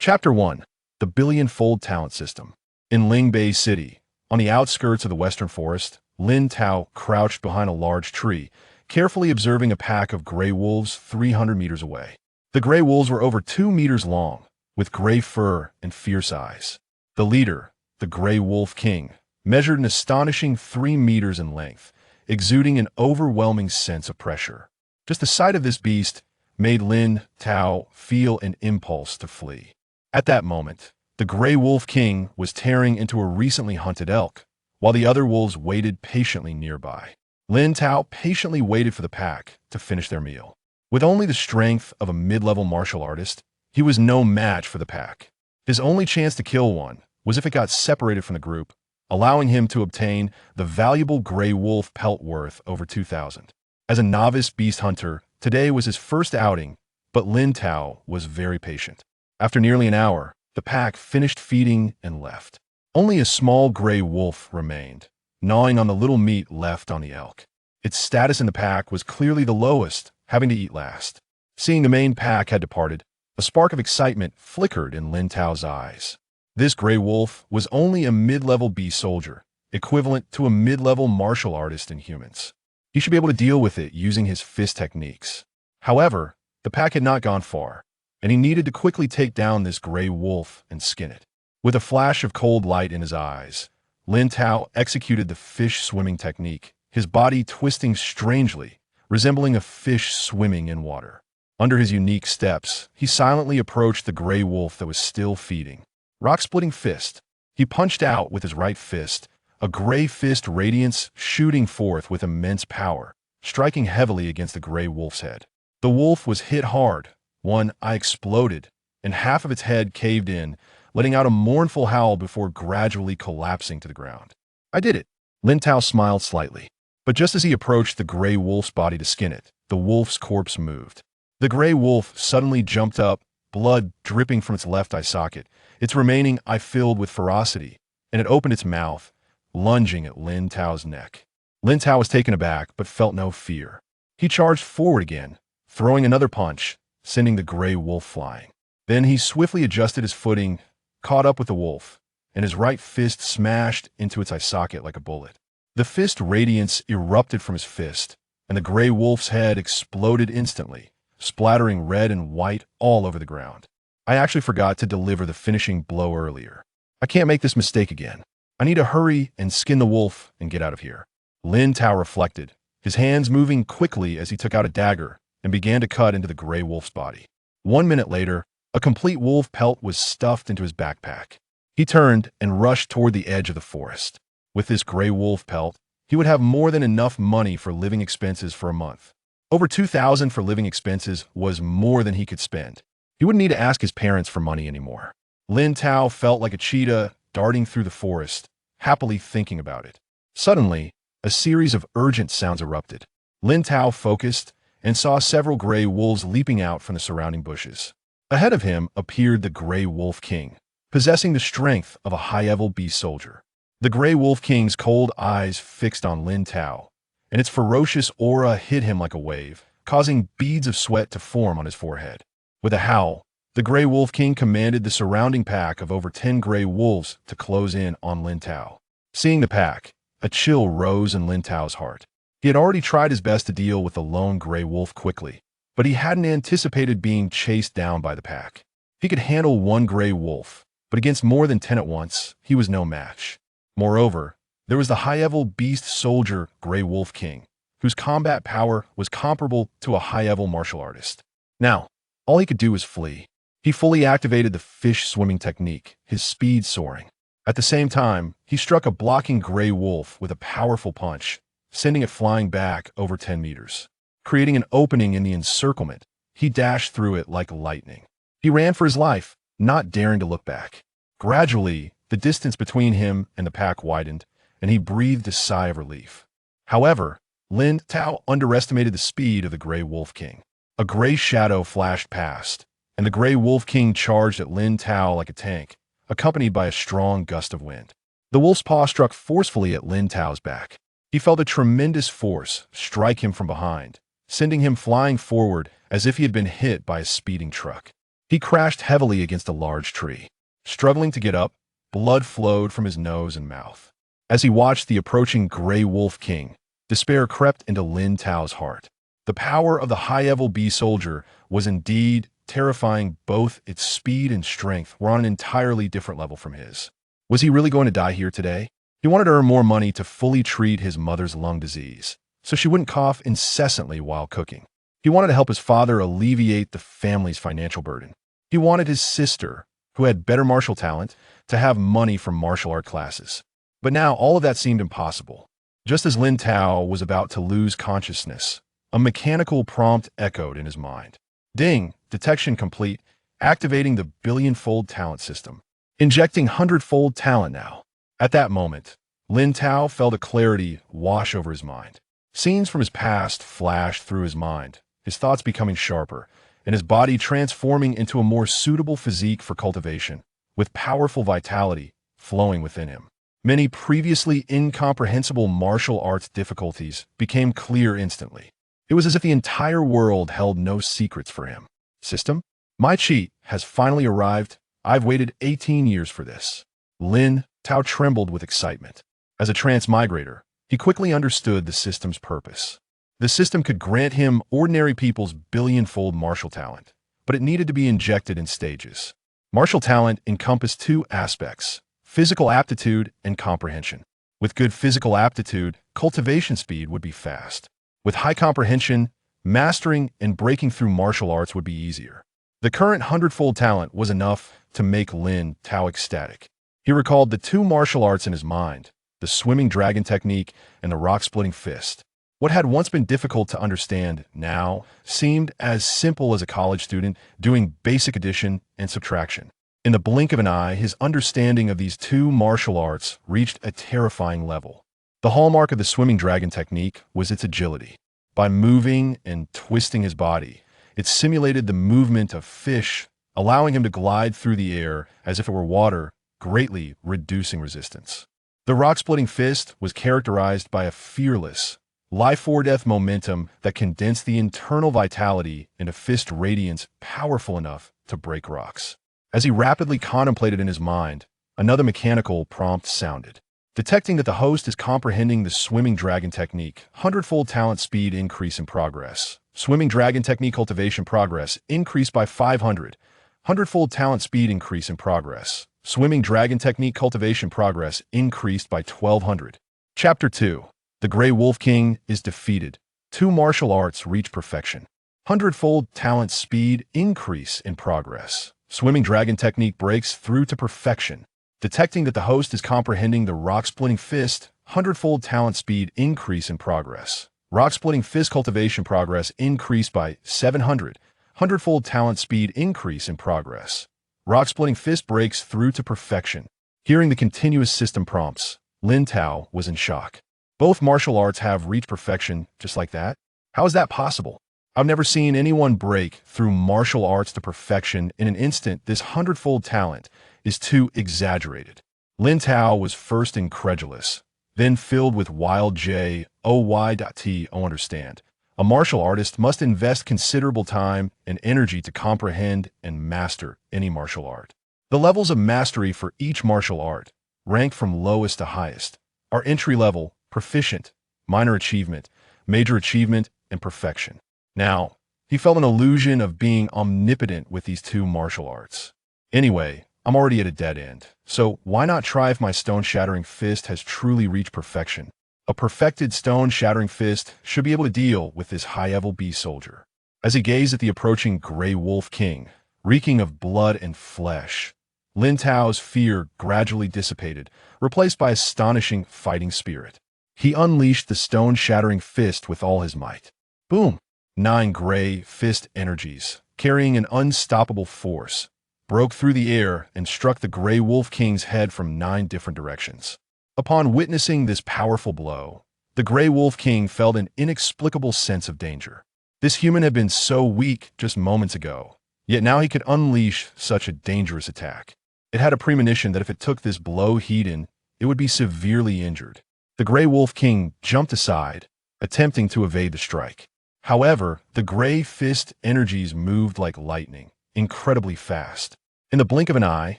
Chapter 1. The Billion-Fold Talent System. In Lingbei City, on the outskirts of the western forest, Lin Tao crouched behind a large tree, carefully observing a pack of gray wolves 300 meters away. The gray wolves were over 2 meters long, with gray fur and fierce eyes. The leader, the Gray Wolf King, measured an astonishing 3 meters in length, exuding an overwhelming sense of pressure. Just the sight of this beast made Lin Tao feel an impulse to flee. At that moment, the Gray Wolf King was tearing into a recently hunted elk, while the other wolves waited patiently nearby. Lin Tao patiently waited for the pack to finish their meal. With only the strength of a mid-level martial artist, he was no match for the pack. His only chance to kill one was if it got separated from the group, allowing him to obtain the valuable gray wolf pelt worth over 2,000. As a novice beast hunter, today was his first outing, but Lin Tao was very patient. After nearly an hour, the pack finished feeding and left. Only a small gray wolf remained, gnawing on the little meat left on the elk. Its status in the pack was clearly the lowest, having to eat last. Seeing the main pack had departed, a spark of excitement flickered in Lin Tao's eyes. This gray wolf was only a mid-level beast soldier, equivalent to a mid-level martial artist in humans. He should be able to deal with it using his fist techniques. However, the pack had not gone far, and he needed to quickly take down this gray wolf and skin it. With a flash of cold light in his eyes, Lin Tao executed the fish swimming technique, his body twisting strangely, resembling a fish swimming in water. Under his unique steps, he silently approached the gray wolf that was still feeding. Rock-splitting fist. He punched out with his right fist, a gray fist radiance shooting forth with immense power, striking heavily against the gray wolf's head. The wolf was hit hard. One eye exploded, and half of its head caved in, letting out a mournful howl before gradually collapsing to the ground. I did it. Lin Tao smiled slightly. But just as he approached the gray wolf's body to skin it, the wolf's corpse moved. The gray wolf suddenly jumped up, blood dripping from its left eye socket, its remaining eye filled with ferocity, and it opened its mouth, lunging at Lin Tao's neck. Lin Tao was taken aback, but felt no fear. He charged forward again, throwing another punch, sending the gray wolf flying. Then he swiftly adjusted his footing, caught up with the wolf, and his right fist smashed into its eye socket like a bullet. The fist radiance erupted from his fist, and the gray wolf's head exploded instantly, splattering red and white all over the ground. I actually forgot to deliver the finishing blow earlier. I can't make this mistake again. I need to hurry and skin the wolf and get out of here. Lin Tao reflected, his hands moving quickly as he took out a dagger and began to cut into the gray wolf's body. 1 minute later, a complete wolf pelt was stuffed into his backpack. He turned and rushed toward the edge of the forest. With this gray wolf pelt, he would have more than enough money for living expenses for a month. Over 2,000 for living expenses was more than he could spend. He wouldn't need to ask his parents for money anymore. Lin Tao felt like a cheetah darting through the forest, happily thinking about it. Suddenly, a series of urgent sounds erupted. Lin Tao focused and saw several gray wolves leaping out from the surrounding bushes. Ahead of him appeared the Gray Wolf King, possessing the strength of a high-level beast soldier. The Gray Wolf King's cold eyes fixed on Lin Tao, and its ferocious aura hit him like a wave, causing beads of sweat to form on his forehead. With a howl, the Gray Wolf King commanded the surrounding pack of over 10 gray wolves to close in on Lin Tao. Seeing the pack, a chill rose in Lin Tao's heart. He had already tried his best to deal with the lone gray wolf quickly, but he hadn't anticipated being chased down by the pack. He could handle one gray wolf, but against more than 10 at once, he was no match. Moreover, there was the high-level beast soldier Gray Wolf King, whose combat power was comparable to a high-level martial artist. Now, all he could do was flee. He fully activated the fish swimming technique, his speed soaring. At the same time, he struck a blocking gray wolf with a powerful punch, sending it flying back over 10 meters. Creating an opening in the encirclement, he dashed through it like lightning. He ran for his life, not daring to look back. Gradually, the distance between him and the pack widened, and he breathed a sigh of relief. However, Lin Tao underestimated the speed of the Gray Wolf King. A gray shadow flashed past, and the Gray Wolf King charged at Lin Tao like a tank, accompanied by a strong gust of wind. The wolf's paw struck forcefully at Lin Tao's back. He felt a tremendous force strike him from behind, sending him flying forward as if he had been hit by a speeding truck. He crashed heavily against a large tree. Struggling to get up, blood flowed from his nose and mouth. As he watched the approaching Grey Wolf King, despair crept into Lin Tao's heart. The power of the high-level bee soldier was indeed terrifying. Both its speed and strength were on an entirely different level from his. Was he really going to die here today? He wanted to earn more money to fully treat his mother's lung disease, so she wouldn't cough incessantly while cooking. He wanted to help his father alleviate the family's financial burden. He wanted his sister, who had better martial talent, to have money from martial art classes. But now all of that seemed impossible. Just as Lin Tao was about to lose consciousness, a mechanical prompt echoed in his mind. Ding! Detection complete, activating the billion-fold talent system. Injecting hundred-fold talent now. At that moment, Lin Tao felt a clarity wash over his mind. Scenes from his past flashed through his mind, his thoughts becoming sharper, and his body transforming into a more suitable physique for cultivation, with powerful vitality flowing within him. Many previously incomprehensible martial arts difficulties became clear instantly. It was as if the entire world held no secrets for him. System? My cheat has finally arrived. I've waited 18 years for this. Lin Tao trembled with excitement. As a transmigrator, he quickly understood the system's purpose. The system could grant him ordinary people's billion-fold martial talent, but it needed to be injected in stages. Martial talent encompassed two aspects: physical aptitude and comprehension. With good physical aptitude, cultivation speed would be fast. With high comprehension, mastering and breaking through martial arts would be easier. The current hundredfold talent was enough to make Lin Tao ecstatic. He recalled the two martial arts in his mind, the swimming dragon technique and the rock-splitting fist. What had once been difficult to understand now seemed as simple as a college student doing basic addition and subtraction. In the blink of an eye, his understanding of these two martial arts reached a terrifying level. The hallmark of the swimming dragon technique was its agility. By moving and twisting his body, it simulated the movement of fish, allowing him to glide through the air as if it were water, greatly reducing resistance. The rock-splitting fist was characterized by a fearless, life-or-death momentum that condensed the internal vitality into fist radiance powerful enough to break rocks. As he rapidly contemplated in his mind, another mechanical prompt sounded. Detecting that the host is comprehending the swimming dragon technique, hundredfold talent speed increase in progress. Swimming dragon technique cultivation progress increased by 500. Hundredfold talent speed increase in progress. Swimming dragon technique cultivation progress increased by 1200. Chapter 2. The Grey Wolf King is defeated. Two martial arts reach perfection. Hundredfold talent speed increase in progress. Swimming dragon technique breaks through to perfection. Detecting that the host is comprehending the rock-splitting fist, hundredfold talent speed increase in progress. Rock-splitting fist cultivation progress increased by 700. Hundredfold talent speed increase in progress. Rock-splitting fist breaks through to perfection. Hearing the continuous system prompts, Lin Tao was in shock. Both martial arts have reached perfection just like that? How is that possible? I've never seen anyone break through martial arts to perfection in an instant. This hundredfold talent is too exaggerated. Lin Tao was first incredulous, then filled with wild joy. Understand. A martial artist must invest considerable time and energy to comprehend and master any martial art. The levels of mastery for each martial art, ranked from lowest to highest, are entry-level, proficient, minor achievement, major achievement, and perfection. Now, he felt an illusion of being omnipotent with these two martial arts. Anyway, I'm already at a dead end, so why not try if my stone-shattering fist has truly reached perfection? A perfected stone-shattering fist should be able to deal with this high-level bee soldier. As he gazed at the approaching Grey Wolf King, reeking of blood and flesh, Lin Tao's fear gradually dissipated, replaced by astonishing fighting spirit. He unleashed the stone-shattering fist with all his might. Boom! 9 gray fist energies, carrying an unstoppable force, broke through the air and struck the Grey Wolf King's head from 9 different directions. Upon witnessing this powerful blow, the Grey Wolf King felt an inexplicable sense of danger. This human had been so weak just moments ago, yet now he could unleash such a dangerous attack. It had a premonition that if it took this blow heed-in, it would be severely injured. The Grey Wolf King jumped aside, attempting to evade the strike. However, the gray fist energies moved like lightning, incredibly fast. In the blink of an eye,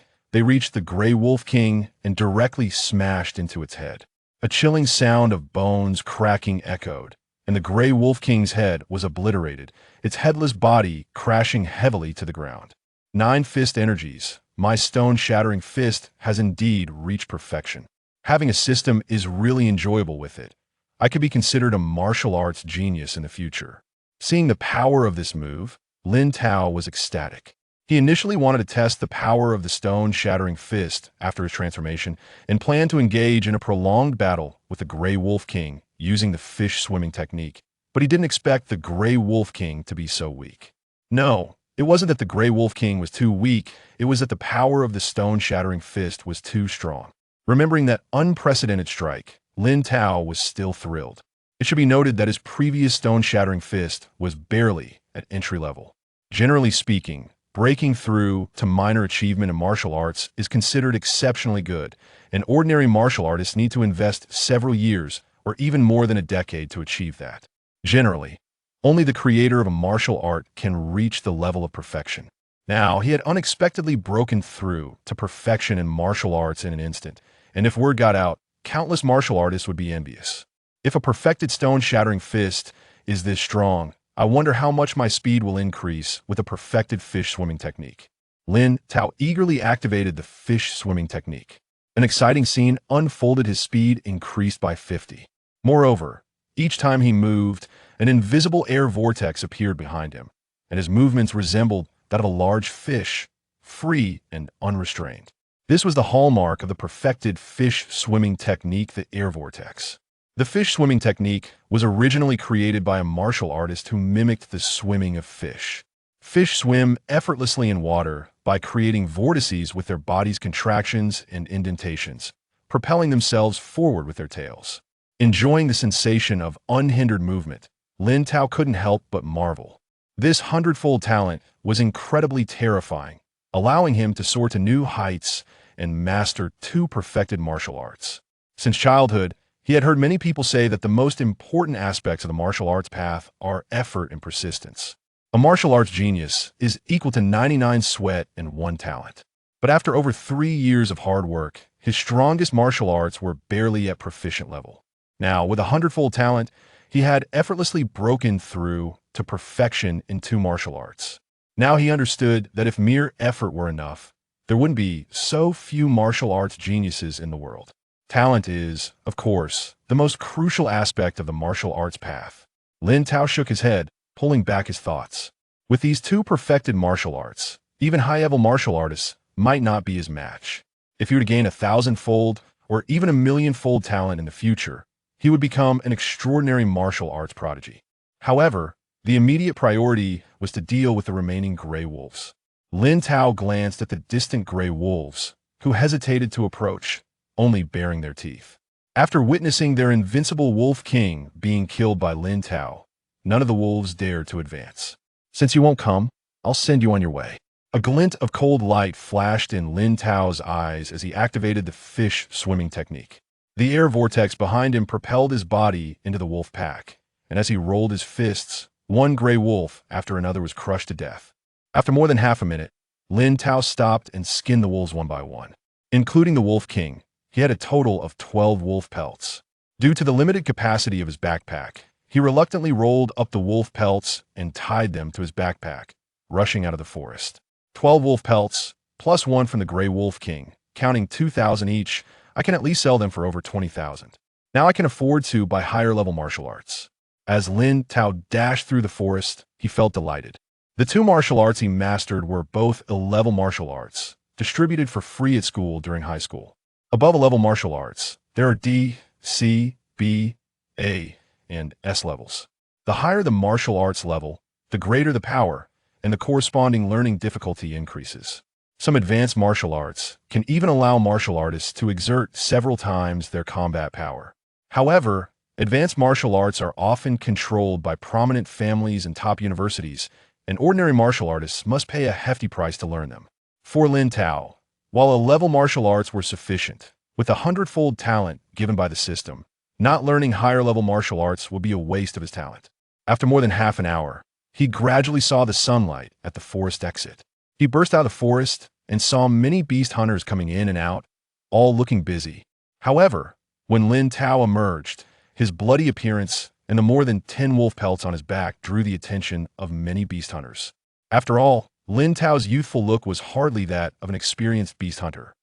they reached the Grey Wolf King and directly smashed into its head. A chilling sound of bones cracking echoed, and the Grey Wolf King's head was obliterated, its headless body crashing heavily to the ground. 9 fist energies. My stone-shattering fist has indeed reached perfection. Having a system is really enjoyable with it. I could be considered a martial arts genius in the future. Seeing the power of this move, Lin Tao was ecstatic. He initially wanted to test the power of the stone-shattering fist after his transformation and planned to engage in a prolonged battle with the Grey Wolf King using the fish swimming technique. But he didn't expect the Grey Wolf King to be so weak. No, it wasn't that the Grey Wolf King was too weak, it was that the power of the stone-shattering fist was too strong. Remembering that unprecedented strike, Lin Tao was still thrilled. It should be noted that his previous stone-shattering fist was barely at entry level. Generally speaking, breaking through to minor achievement in martial arts is considered exceptionally good, and ordinary martial artists need to invest several years or even more than a decade to achieve that. Generally, only the creator of a martial art can reach the level of perfection. Now, he had unexpectedly broken through to perfection in martial arts in an instant, and if word got out, countless martial artists would be envious. If a perfected stone-shattering fist is this strong, I wonder how much my speed will increase with a perfected fish swimming technique. Lin Tao eagerly activated the fish swimming technique. An exciting scene unfolded. His speed increased by 50. Moreover, each time he moved, an invisible air vortex appeared behind him, and his movements resembled that of a large fish, free and unrestrained. This was the hallmark of the perfected fish swimming technique, the air vortex. The fish swimming technique was originally created by a martial artist who mimicked the swimming of fish. Fish swim effortlessly in water by creating vortices with their body's contractions and indentations, propelling themselves forward with their tails. Enjoying the sensation of unhindered movement, Lin Tao couldn't help but marvel. This hundredfold talent was incredibly terrifying, allowing him to soar to new heights and master 2 perfected martial arts. Since childhood, he had heard many people say that the most important aspects of the martial arts path are effort and persistence. A martial arts genius is equal to 99 sweat and 1 talent. But after over 3 years of hard work, his strongest martial arts were barely at proficient level. Now, with a hundredfold talent, he had effortlessly broken through to perfection in 2 martial arts. Now he understood that if mere effort were enough, there wouldn't be so few martial arts geniuses in the world. Talent is, of course, the most crucial aspect of the martial arts path. Lin Tao shook his head, pulling back his thoughts. With these 2 perfected martial arts, even high-level martial artists might not be his match. If he were to gain 1,000-fold or even 1,000,000-fold talent in the future, he would become an extraordinary martial arts prodigy. However, the immediate priority was to deal with the remaining Grey Wolves. Lin Tao glanced at the distant Grey Wolves, who hesitated to approach, only baring their teeth. After witnessing their invincible Wolf King being killed by Lin Tao, none of the wolves dared to advance. Since you won't come, I'll send you on your way. A glint of cold light flashed in Lin Tao's eyes as he activated the fish swimming technique. The air vortex behind him propelled his body into the wolf pack, and as he rolled his fists, 1 gray wolf after another was crushed to death. After more than half a minute, Lin Tao stopped and skinned the wolves one by one. Including the Wolf King, he had a total of 12 wolf pelts. Due to the limited capacity of his backpack, he reluctantly rolled up the wolf pelts and tied them to his backpack, rushing out of the forest. 12 wolf pelts, plus 1 from the Grey Wolf King, counting 2,000 each. I can at least sell them for over 20,000. Now I can afford to buy higher-level martial arts. As Lin Tao dashed through the forest, he felt delighted. The 2 martial arts he mastered were both A-level martial arts, distributed for free at school during high school. Above A-level martial arts, there are D, C, B, A, and S levels. The higher the martial arts level, the greater the power, and the corresponding learning difficulty increases. Some advanced martial arts can even allow martial artists to exert several times their combat power. However, advanced martial arts are often controlled by prominent families and top universities, and ordinary martial artists must pay a hefty price to learn them. For Lin Tao, while A-level martial arts were sufficient, with a hundredfold talent given by the system, not learning higher-level martial arts would be a waste of his talent. After more than half an hour, he gradually saw the sunlight at the forest exit. He burst out of the forest and saw many beast hunters coming in and out, all looking busy. However, when Lin Tao emerged, his bloody appearance and the more than 10 wolf pelts on his back drew the attention of many beast hunters. After all, Lin Tao's youthful look was hardly that of an experienced beast hunter.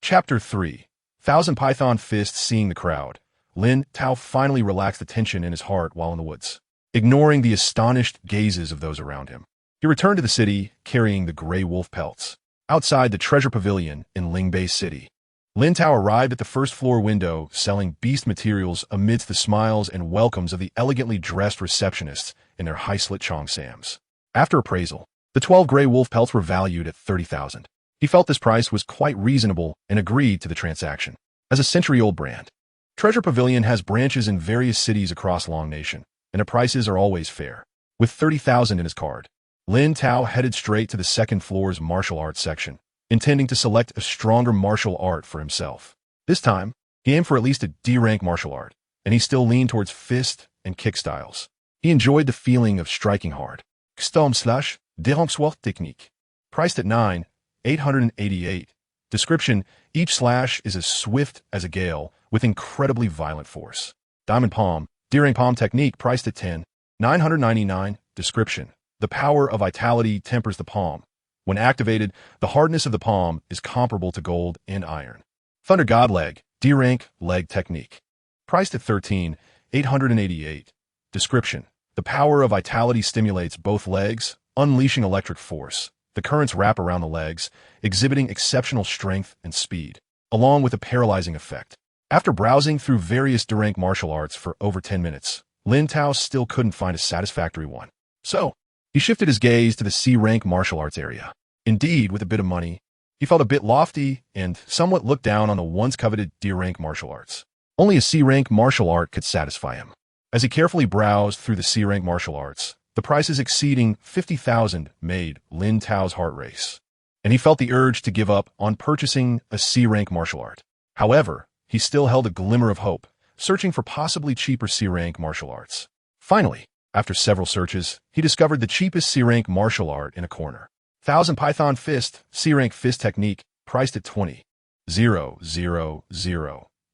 Chapter 3. Thousand Python Fists. Seeing the crowd, Lin Tao finally relaxed the tension in his heart while in the woods, ignoring the astonished gazes of those around him. He returned to the city, carrying the gray wolf pelts. Outside the treasure pavilion in Lingbei City, Lin Tao arrived at the first-floor window, selling beast materials amidst the smiles and welcomes of the elegantly dressed receptionists in their high-slit cheongsams. After appraisal, the 12 gray wolf pelts were valued at 30,000. He felt this price was quite reasonable and agreed to the transaction. As a century-old brand, Treasure Pavilion has branches in various cities across Long Nation, and the prices are always fair. With 30,000 in his card, Lin Tao headed straight to the second floor's martial arts section, intending to select a stronger martial art for himself. This time, he aimed for at least a D-rank martial art, and he still leaned towards fist and kick styles. He enjoyed the feeling of striking hard. Stomp/slash dérangeoir technique. Priced at 9,888. Description: each slash is as swift as a gale, with incredibly violent force. Diamond Palm, D-rank palm technique, priced at 10,999. Description: the power of vitality tempers the palm. When activated, the hardness of the palm is comparable to gold and iron. Thunder God Leg, D-rank leg technique. Priced at 13,888. Description: the power of vitality stimulates both legs, unleashing electric force. The currents wrap around the legs, exhibiting exceptional strength and speed, along with a paralyzing effect. After browsing through various D-rank martial arts for over 10 minutes, Lin Tao still couldn't find a satisfactory one. So, he shifted his gaze to the C-rank martial arts area. Indeed, with a bit of money, he felt a bit lofty and somewhat looked down on the once-coveted D-rank martial arts. Only a C-rank martial art could satisfy him. As he carefully browsed through the C-rank martial arts, the prices exceeding 50,000 made Lin Tao's heart race, and he felt the urge to give up on purchasing a C-rank martial art. However, he still held a glimmer of hope, searching for possibly cheaper C-rank martial arts. Finally, after several searches, he discovered the cheapest C-rank martial art in a corner. Thousand Python Fist, C-rank fist technique, priced at 20,000.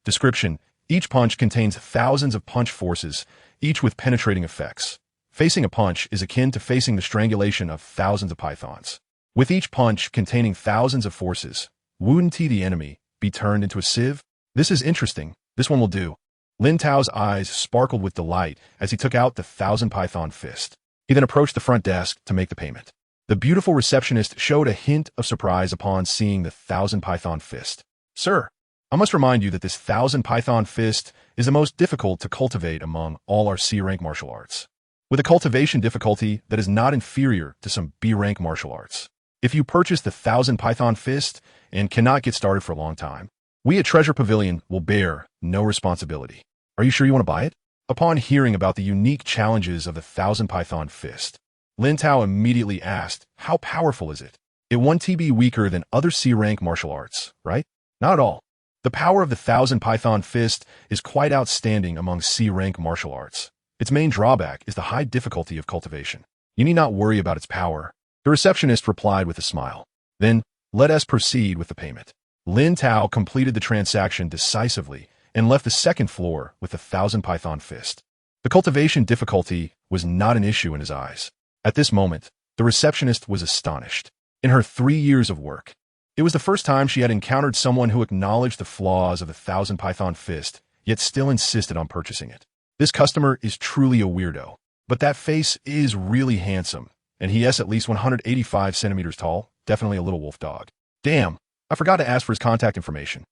Description: each punch contains thousands of punch forces, each with penetrating effects. Facing a punch is akin to facing the strangulation of thousands of pythons. With each punch containing thousands of forces, wouldn't the enemy be turned into a sieve? This is interesting. This one will do. Lin Tao's eyes sparkled with delight as he took out the Thousand Python Fist. He then approached the front desk to make the payment. The beautiful receptionist showed a hint of surprise upon seeing the Thousand Python Fist. Sir, I must remind you that this Thousand Python Fist is the most difficult to cultivate among all our C-rank martial arts, with a cultivation difficulty that is not inferior to some B-rank martial arts. If you purchase the Thousand Python Fist and cannot get started for a long time, we at Treasure Pavilion will bear no responsibility. Are you sure you want to buy it? Upon hearing about the unique challenges of the Thousand Python Fist, Lin Tao immediately asked, how powerful is it? It won't be weaker than other C-rank martial arts, right? Not at all. The power of the Thousand Python Fist is quite outstanding among C-rank martial arts. Its main drawback is the high difficulty of cultivation. You need not worry about its power. The receptionist replied with a smile. Then, let us proceed with the payment. Lin Tao completed the transaction decisively and left the second floor with the Thousand Python Fist. The cultivation difficulty was not an issue in his eyes. At this moment, the receptionist was astonished. In her 3 years of work, it was the first time she had encountered someone who acknowledged the flaws of the Thousand Python Fist, yet still insisted on purchasing it. This customer is truly a weirdo, but that face is really handsome, and he is at least 185 centimeters tall, definitely a little wolf dog. Damn, I forgot to ask for his contact information.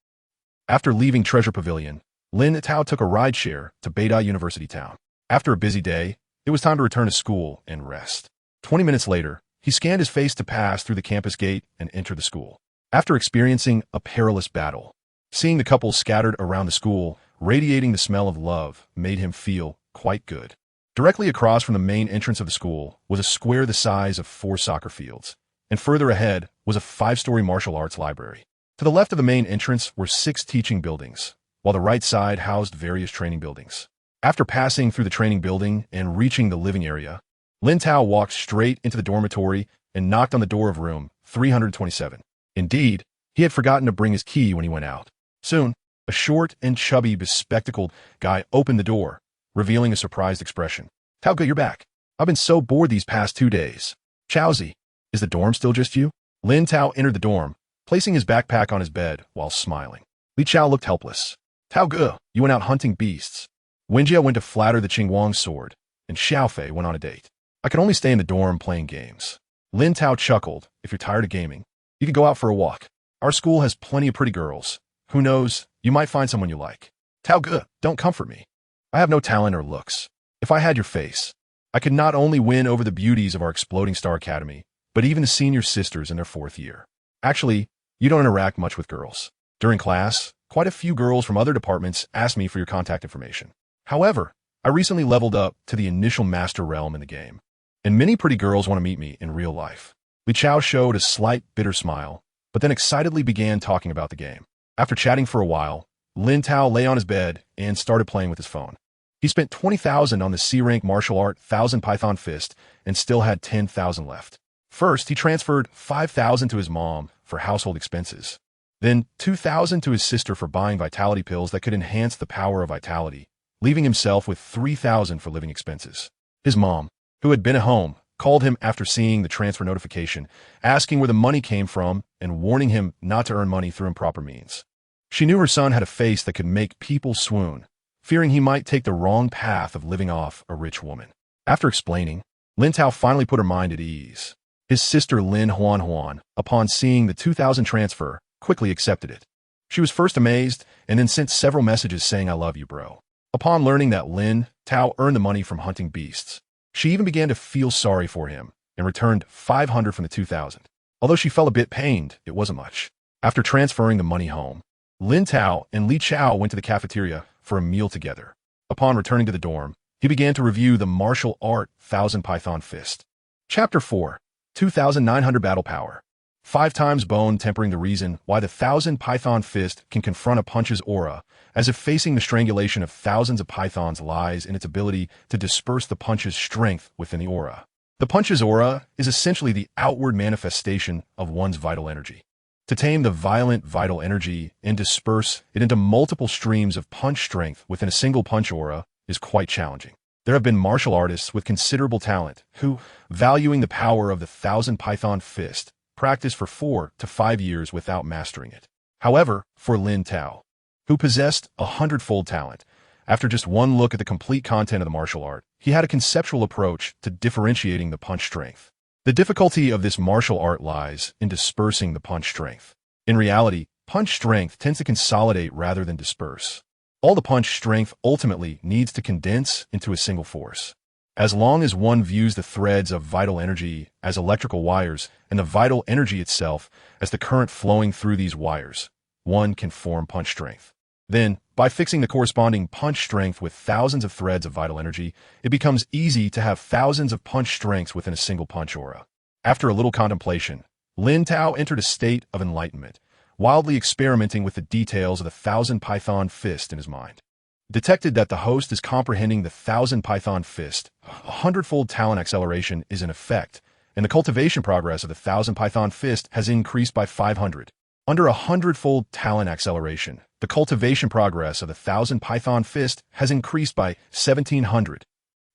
After leaving Treasure Pavilion, Lin Tao took a rideshare to Beidai University Town. After a busy day, it was time to return to school and rest. 20 minutes later, he scanned his face to pass through the campus gate and enter the school. After experiencing a peerless battle, seeing the couple scattered around the school, radiating the smell of love, made him feel quite good. Directly across from the main entrance of the school was a square the size of 4 soccer fields, and further ahead was a 5-story martial arts library. To the left of the main entrance were 6 teaching buildings, while the right side housed various training buildings. After passing through the training building and reaching the living area, Lin Tao walked straight into the dormitory and knocked on the door of room 327. Indeed, he had forgotten to bring his key when he went out. Soon, a short and chubby, bespectacled guy opened the door, revealing a surprised expression. How good you're back. I've been so bored these past 2 days. Chowsy, is the dorm still just you? Lin Tao entered the dorm, placing his backpack on his bed while smiling. Li Chao looked helpless. Tao Ge, you went out hunting beasts. Wenjia went to flatter the Qingguang sword, and Xiaofei went on a date. I could only stay in the dorm playing games. Lin Tao chuckled. If you're tired of gaming, you could go out for a walk. Our school has plenty of pretty girls. Who knows, you might find someone you like. Tao Ge, don't comfort me. I have no talent or looks. If I had your face, I could not only win over the beauties of our exploding star academy, but even the senior sisters in their 4th year. Actually, you don't interact much with girls. During class, quite a few girls from other departments asked me for your contact information. However, I recently leveled up to the initial master realm in the game, and many pretty girls want to meet me in real life. Li Chao showed a slight bitter smile, but then excitedly began talking about the game. After chatting for a while, Lin Tao lay on his bed and started playing with his phone. He spent 20,000 on the C-rank martial art 1000 Python Fist and still had 10,000 left. First, he transferred 5,000 to his mom for household expenses. Then 2,000 to his sister for buying vitality pills that could enhance the power of vitality, leaving himself with 3,000 for living expenses. His mom, who had been at home, called him after seeing the transfer notification, asking where the money came from and warning him not to earn money through improper means. She knew her son had a face that could make people swoon, fearing he might take the wrong path of living off a rich woman. After explaining, Lin Tao finally put her mind at ease. His sister Lin Huan, upon seeing the 2,000 transfer, quickly accepted it. She was first amazed and then sent several messages saying, I love you, bro. Upon learning that Lin Tao earned the money from hunting beasts, she even began to feel sorry for him and returned 500 from the 2,000. Although she felt a bit pained, it wasn't much. After transferring the money home, Lin Tao and Li Chao went to the cafeteria for a meal together. Upon returning to the dorm, he began to review the martial art 1000 Python Fist. Chapter 4, 2,900 Battle Power. 5 times bone tempering the reason why the 1000 Python Fist can confront a punch's aura, as if facing the strangulation of thousands of pythons lies in its ability to disperse the punch's strength within the aura. The punch's aura is essentially the outward manifestation of one's vital energy. To tame the violent vital energy and disperse it into multiple streams of punch strength within a single punch aura is quite challenging. There have been martial artists with considerable talent who, valuing the power of the 1000 Python Fist, practiced for 4 to 5 years without mastering it. However, for Lin Tao, who possessed 100-fold talent, after just one look at the complete content of the martial art, he had a conceptual approach to differentiating the punch strength. The difficulty of this martial art lies in dispersing the punch strength. In reality, punch strength tends to consolidate rather than disperse. All the punch strength ultimately needs to condense into a single force. As long as one views the threads of vital energy as electrical wires and the vital energy itself as the current flowing through these wires, one can form punch strength. Then, by fixing the corresponding punch strength with thousands of threads of vital energy, it becomes easy to have thousands of punch strengths within a single punch aura. After a little contemplation, Lin Tao entered a state of enlightenment, wildly experimenting with the details of the 1000 Python Fist in his mind. Detected that the host is comprehending the 1000 Python Fist, 100-fold talent acceleration is in effect, and the cultivation progress of the 1000 Python Fist has increased by 500. Under 100-fold talent acceleration, the cultivation progress of the 1000 Python Fist has increased by 1,700.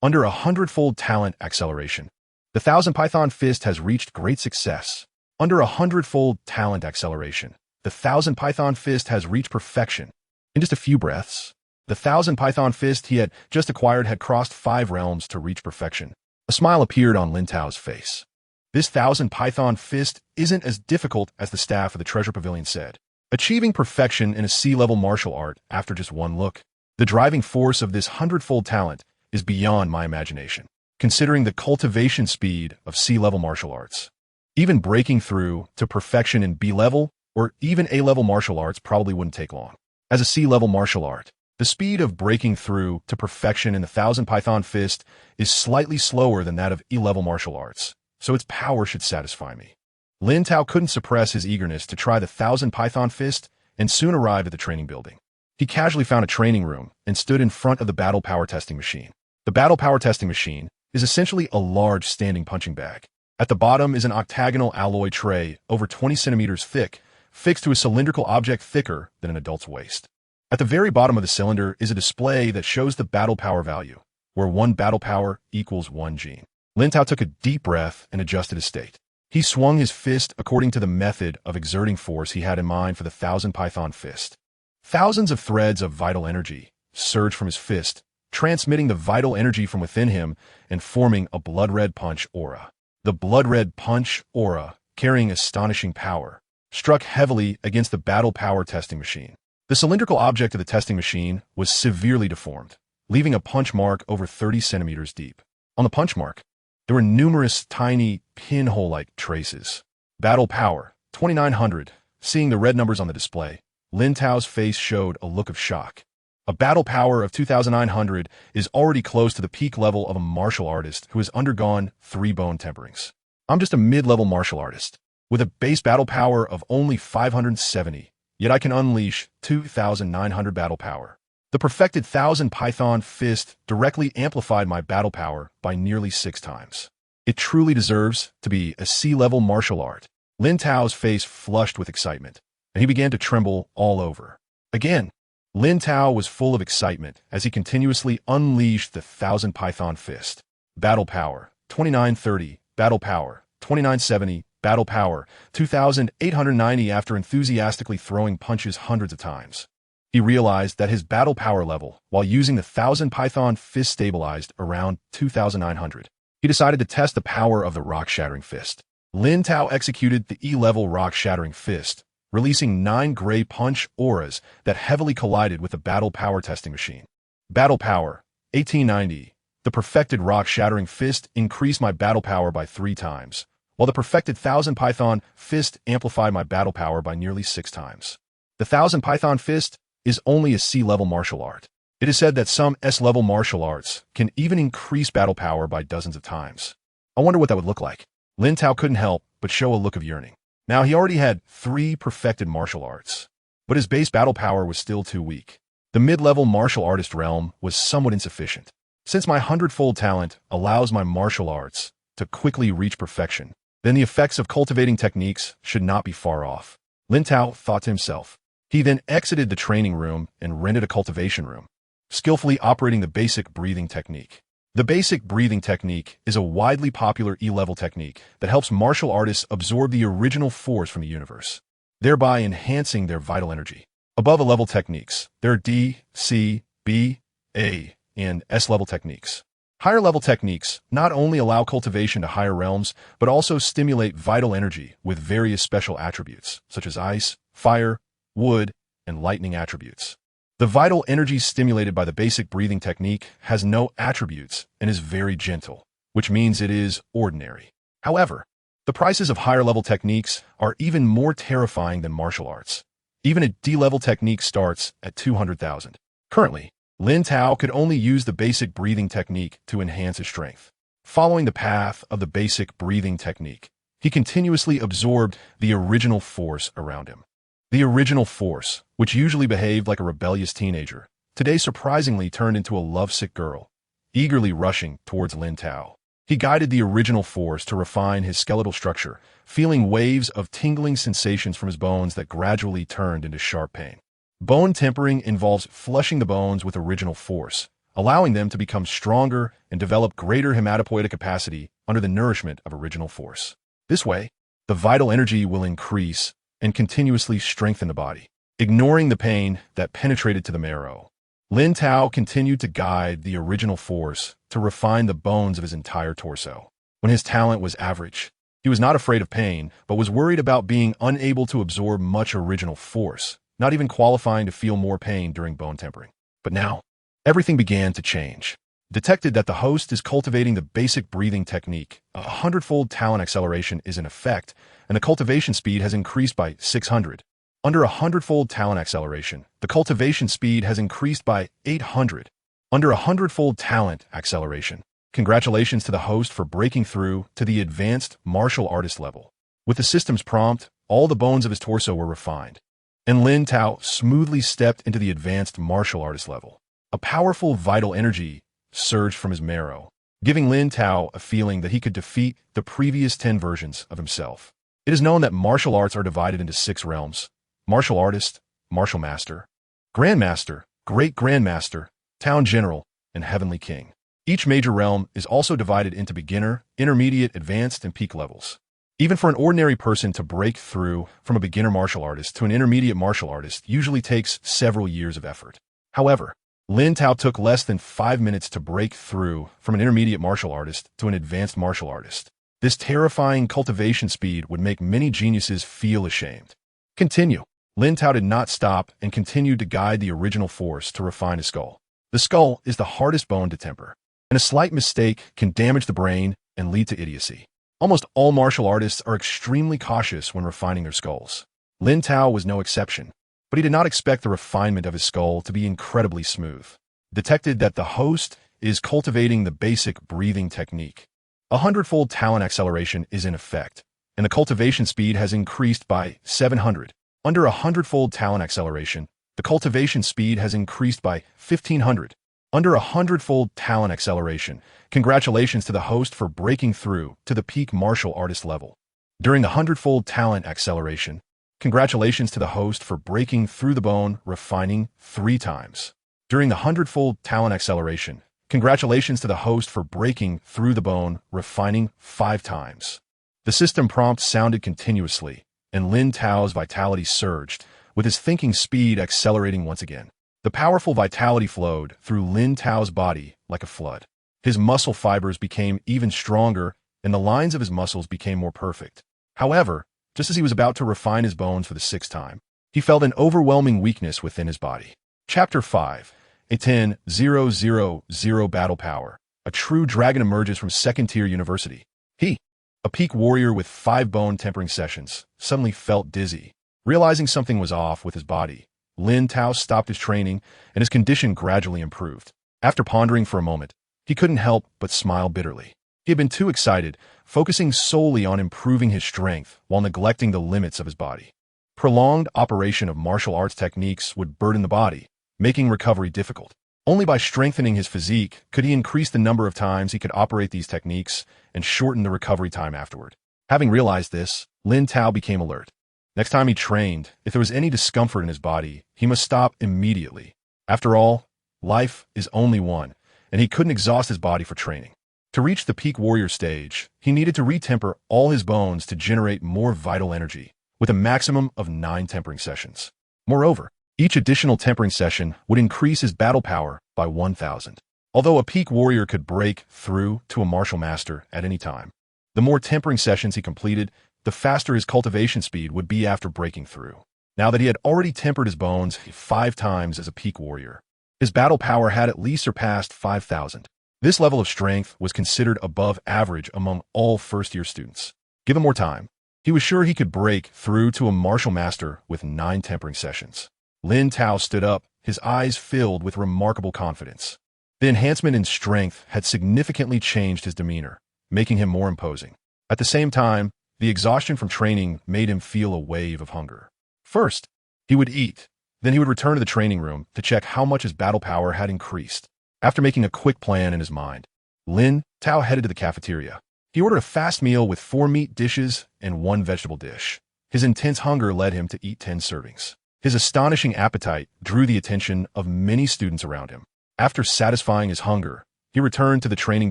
Under 100-fold talent acceleration, the 1000 Python Fist has reached great success. Under 100-fold talent acceleration, the 1000 Python Fist has reached perfection. In just a few breaths, the 1000 Python Fist he had just acquired had crossed 5 realms to reach perfection. A smile appeared on Lin Tao's face. This 1000 Python Fist isn't as difficult as the staff of the Treasure Pavilion said. Achieving perfection in a C-level martial art after just one look. The driving force of this 100-fold talent is beyond my imagination, considering the cultivation speed of C-level martial arts. Even breaking through to perfection in B-level or even A-level martial arts probably wouldn't take long. As a C-level martial art, the speed of breaking through to perfection in the 1000 Python Fist is slightly slower than that of E-level martial arts, so its power should satisfy me. Lin Tao couldn't suppress his eagerness to try the 1000 Python Fist and soon arrived at the training building. He casually found a training room and stood in front of the battle power testing machine. The battle power testing machine is essentially a large standing punching bag. At the bottom is an octagonal alloy tray over 20 centimeters thick, fixed to a cylindrical object thicker than an adult's waist. At the very bottom of the cylinder is a display that shows the battle power value, where 1 battle power equals 1 gene. Lin Tao took a deep breath and adjusted his state. He swung his fist according to the method of exerting force he had in mind for the 1,000 Python fist. Thousands of threads of vital energy surged from his fist, transmitting the vital energy from within him and forming a blood-red punch aura. The blood-red punch aura, carrying astonishing power, struck heavily against the battle power testing machine. The cylindrical object of the testing machine was severely deformed, leaving a punch mark over 30 centimeters deep. On the punch mark, there were numerous tiny pinhole-like traces. Battle power, 2900. Seeing the red numbers on the display, Lin Tao's face showed a look of shock. A battle power of 2,900 is already close to the peak level of a martial artist who has undergone 3 bone temperings. I'm just a mid-level martial artist, with a base battle power of only 570, yet I can unleash 2,900 battle power. The perfected 1,000 Python fist directly amplified my battle power by nearly 6 times. It truly deserves to be a C-level martial art. Lin Tao's face flushed with excitement, and he began to tremble all over. Again, Lin Tao was full of excitement as he continuously unleashed the 1,000 Python fist. Battle power, 2930, battle power, 2970, battle power, 2,890 after enthusiastically throwing punches hundreds of times. He realized that his battle power level, while using the 1,000 Python fist, stabilized around 2,900. He decided to test the power of the rock-shattering fist. Lin Tao executed the E-level rock-shattering fist, releasing 9 gray punch auras that heavily collided with the battle power testing machine. Battle power, 1890. The perfected rock-shattering fist increased my battle power by 3 times, while the perfected 1,000 Python fist amplified my battle power by nearly 6 times. The 1,000 Python fist is only a C-level martial art. It is said that some S-level martial arts can even increase battle power by dozens of times. I wonder what that would look like. Lin Tao couldn't help but show a look of yearning. Now, he already had 3 perfected martial arts, but his base battle power was still too weak. The mid-level martial artist realm was somewhat insufficient. Since my 100-fold talent allows my martial arts to quickly reach perfection, then the effects of cultivating techniques should not be far off. Lin Tao thought to himself. He then exited the training room and rented a cultivation room, skillfully operating the basic breathing technique. The basic breathing technique is a widely popular E-level technique that helps martial artists absorb the original force from the universe, thereby enhancing their vital energy. Above-level techniques, there are D, C, B, A, and S-level techniques. Higher-level techniques not only allow cultivation to higher realms, but also stimulate vital energy with various special attributes, such as ice, fire, wood, and lightning attributes. The vital energy stimulated by the basic breathing technique has no attributes and is very gentle, which means it is ordinary. However, the prices of higher-level techniques are even more terrifying than martial arts. Even a D-level technique starts at 200,000. Currently, Lin Tao could only use the basic breathing technique to enhance his strength. Following the path of the basic breathing technique, he continuously absorbed the original force around him. The original force, which usually behaved like a rebellious teenager, today surprisingly turned into a lovesick girl, eagerly rushing towards Lin Tao. He guided the original force to refine his skeletal structure, feeling waves of tingling sensations from his bones that gradually turned into sharp pain. Bone tempering involves flushing the bones with original force, allowing them to become stronger and develop greater hematopoietic capacity under the nourishment of original force. This way, the vital energy will increase and continuously strengthen the body, ignoring the pain that penetrated to the marrow. Lin Tao continued to guide the original force to refine the bones of his entire torso. When his talent was average, he was not afraid of pain, but was worried about being unable to absorb much original force, not even qualifying to feel more pain during bone tempering. But now, everything began to change. Detected that the host is cultivating the basic breathing technique, a 100-fold talent acceleration is in effect, and the cultivation speed has increased by 600. Under a 100-fold talent acceleration, the cultivation speed has increased by 800. Under a 100-fold talent acceleration, congratulations to the host for breaking through to the advanced martial artist level. With the system's prompt, all the bones of his torso were refined, and Lin Tao smoothly stepped into the advanced martial artist level. A powerful vital energy surged from his marrow, giving Lin Tao a feeling that he could defeat the previous 10 versions of himself. It is known that martial arts are divided into 6 realms: martial artist, martial master, grandmaster, great grandmaster, town general, and heavenly king. Each major realm is also divided into beginner, intermediate, advanced, and peak levels. Even for an ordinary person to break through from a beginner martial artist to an intermediate martial artist usually takes several years of effort. However, Lin Tao took less than 5 minutes to break through from an intermediate martial artist to an advanced martial artist. This terrifying cultivation speed would make many geniuses feel ashamed. Continue. Lin Tao did not stop and continued to guide the original force to refine his skull. The skull is the hardest bone to temper, and a slight mistake can damage the brain and lead to idiocy. Almost all martial artists are extremely cautious when refining their skulls. Lin Tao was no exception, but he did not expect the refinement of his skull to be incredibly smooth. Detected that the host is cultivating the basic breathing technique. 100-fold talent acceleration is in effect, and the cultivation speed has increased by 700. Under 100-fold talent acceleration, the cultivation speed has increased by 1500. Under 100-fold talent acceleration, congratulations to the host for breaking through to the peak martial artist level. During the 100-fold talent acceleration, congratulations to the host for breaking through the bone refining 3 times. During the 100-fold talent acceleration, congratulations to the host for breaking through the bone refining 5 times. The system prompt sounded continuously, and Lin Tao's vitality surged, with his thinking speed accelerating once again. The powerful vitality flowed through Lin Tao's body like a flood. His muscle fibers became even stronger, and the lines of his muscles became more perfect. However, just as he was about to refine his bones for the 6th time, he felt an overwhelming weakness within his body. Chapter 5. A 10,000 battle power. A true dragon emerges from second-tier university. He, a peak warrior with 5 bone tempering sessions, suddenly felt dizzy. Realizing something was off with his body, Lin Tao stopped his training, and his condition gradually improved. After pondering for a moment, he couldn't help but smile bitterly. He had been too excited, focusing solely on improving his strength while neglecting the limits of his body. Prolonged operation of martial arts techniques would burden the body, making recovery difficult. Only by strengthening his physique could he increase the number of times he could operate these techniques and shorten the recovery time afterward. Having realized this, Lin Tao became alert. Next time he trained, if there was any discomfort in his body, he must stop immediately. After all, life is only one, and he couldn't exhaust his body for training. To reach the peak warrior stage, he needed to retemper all his bones to generate more vital energy, with a maximum of 9 tempering sessions. Moreover, each additional tempering session would increase his battle power by 1,000. Although a peak warrior could break through to a martial master at any time, the more tempering sessions he completed, the faster his cultivation speed would be after breaking through. Now that he had already tempered his bones 5 times as a peak warrior, his battle power had at least surpassed 5,000. This level of strength was considered above average among all first-year students. Given more time, he was sure he could break through to a martial master with 9 tempering sessions. Lin Tao stood up, his eyes filled with remarkable confidence. The enhancement in strength had significantly changed his demeanor, making him more imposing. At the same time, the exhaustion from training made him feel a wave of hunger. First, he would eat. Then he would return to the training room to check how much his battle power had increased. After making a quick plan in his mind, Lin Tao headed to the cafeteria. He ordered a fast meal with 4 meat dishes and 1 vegetable dish. His intense hunger led him to eat 10 servings. His astonishing appetite drew the attention of many students around him. After satisfying his hunger, he returned to the training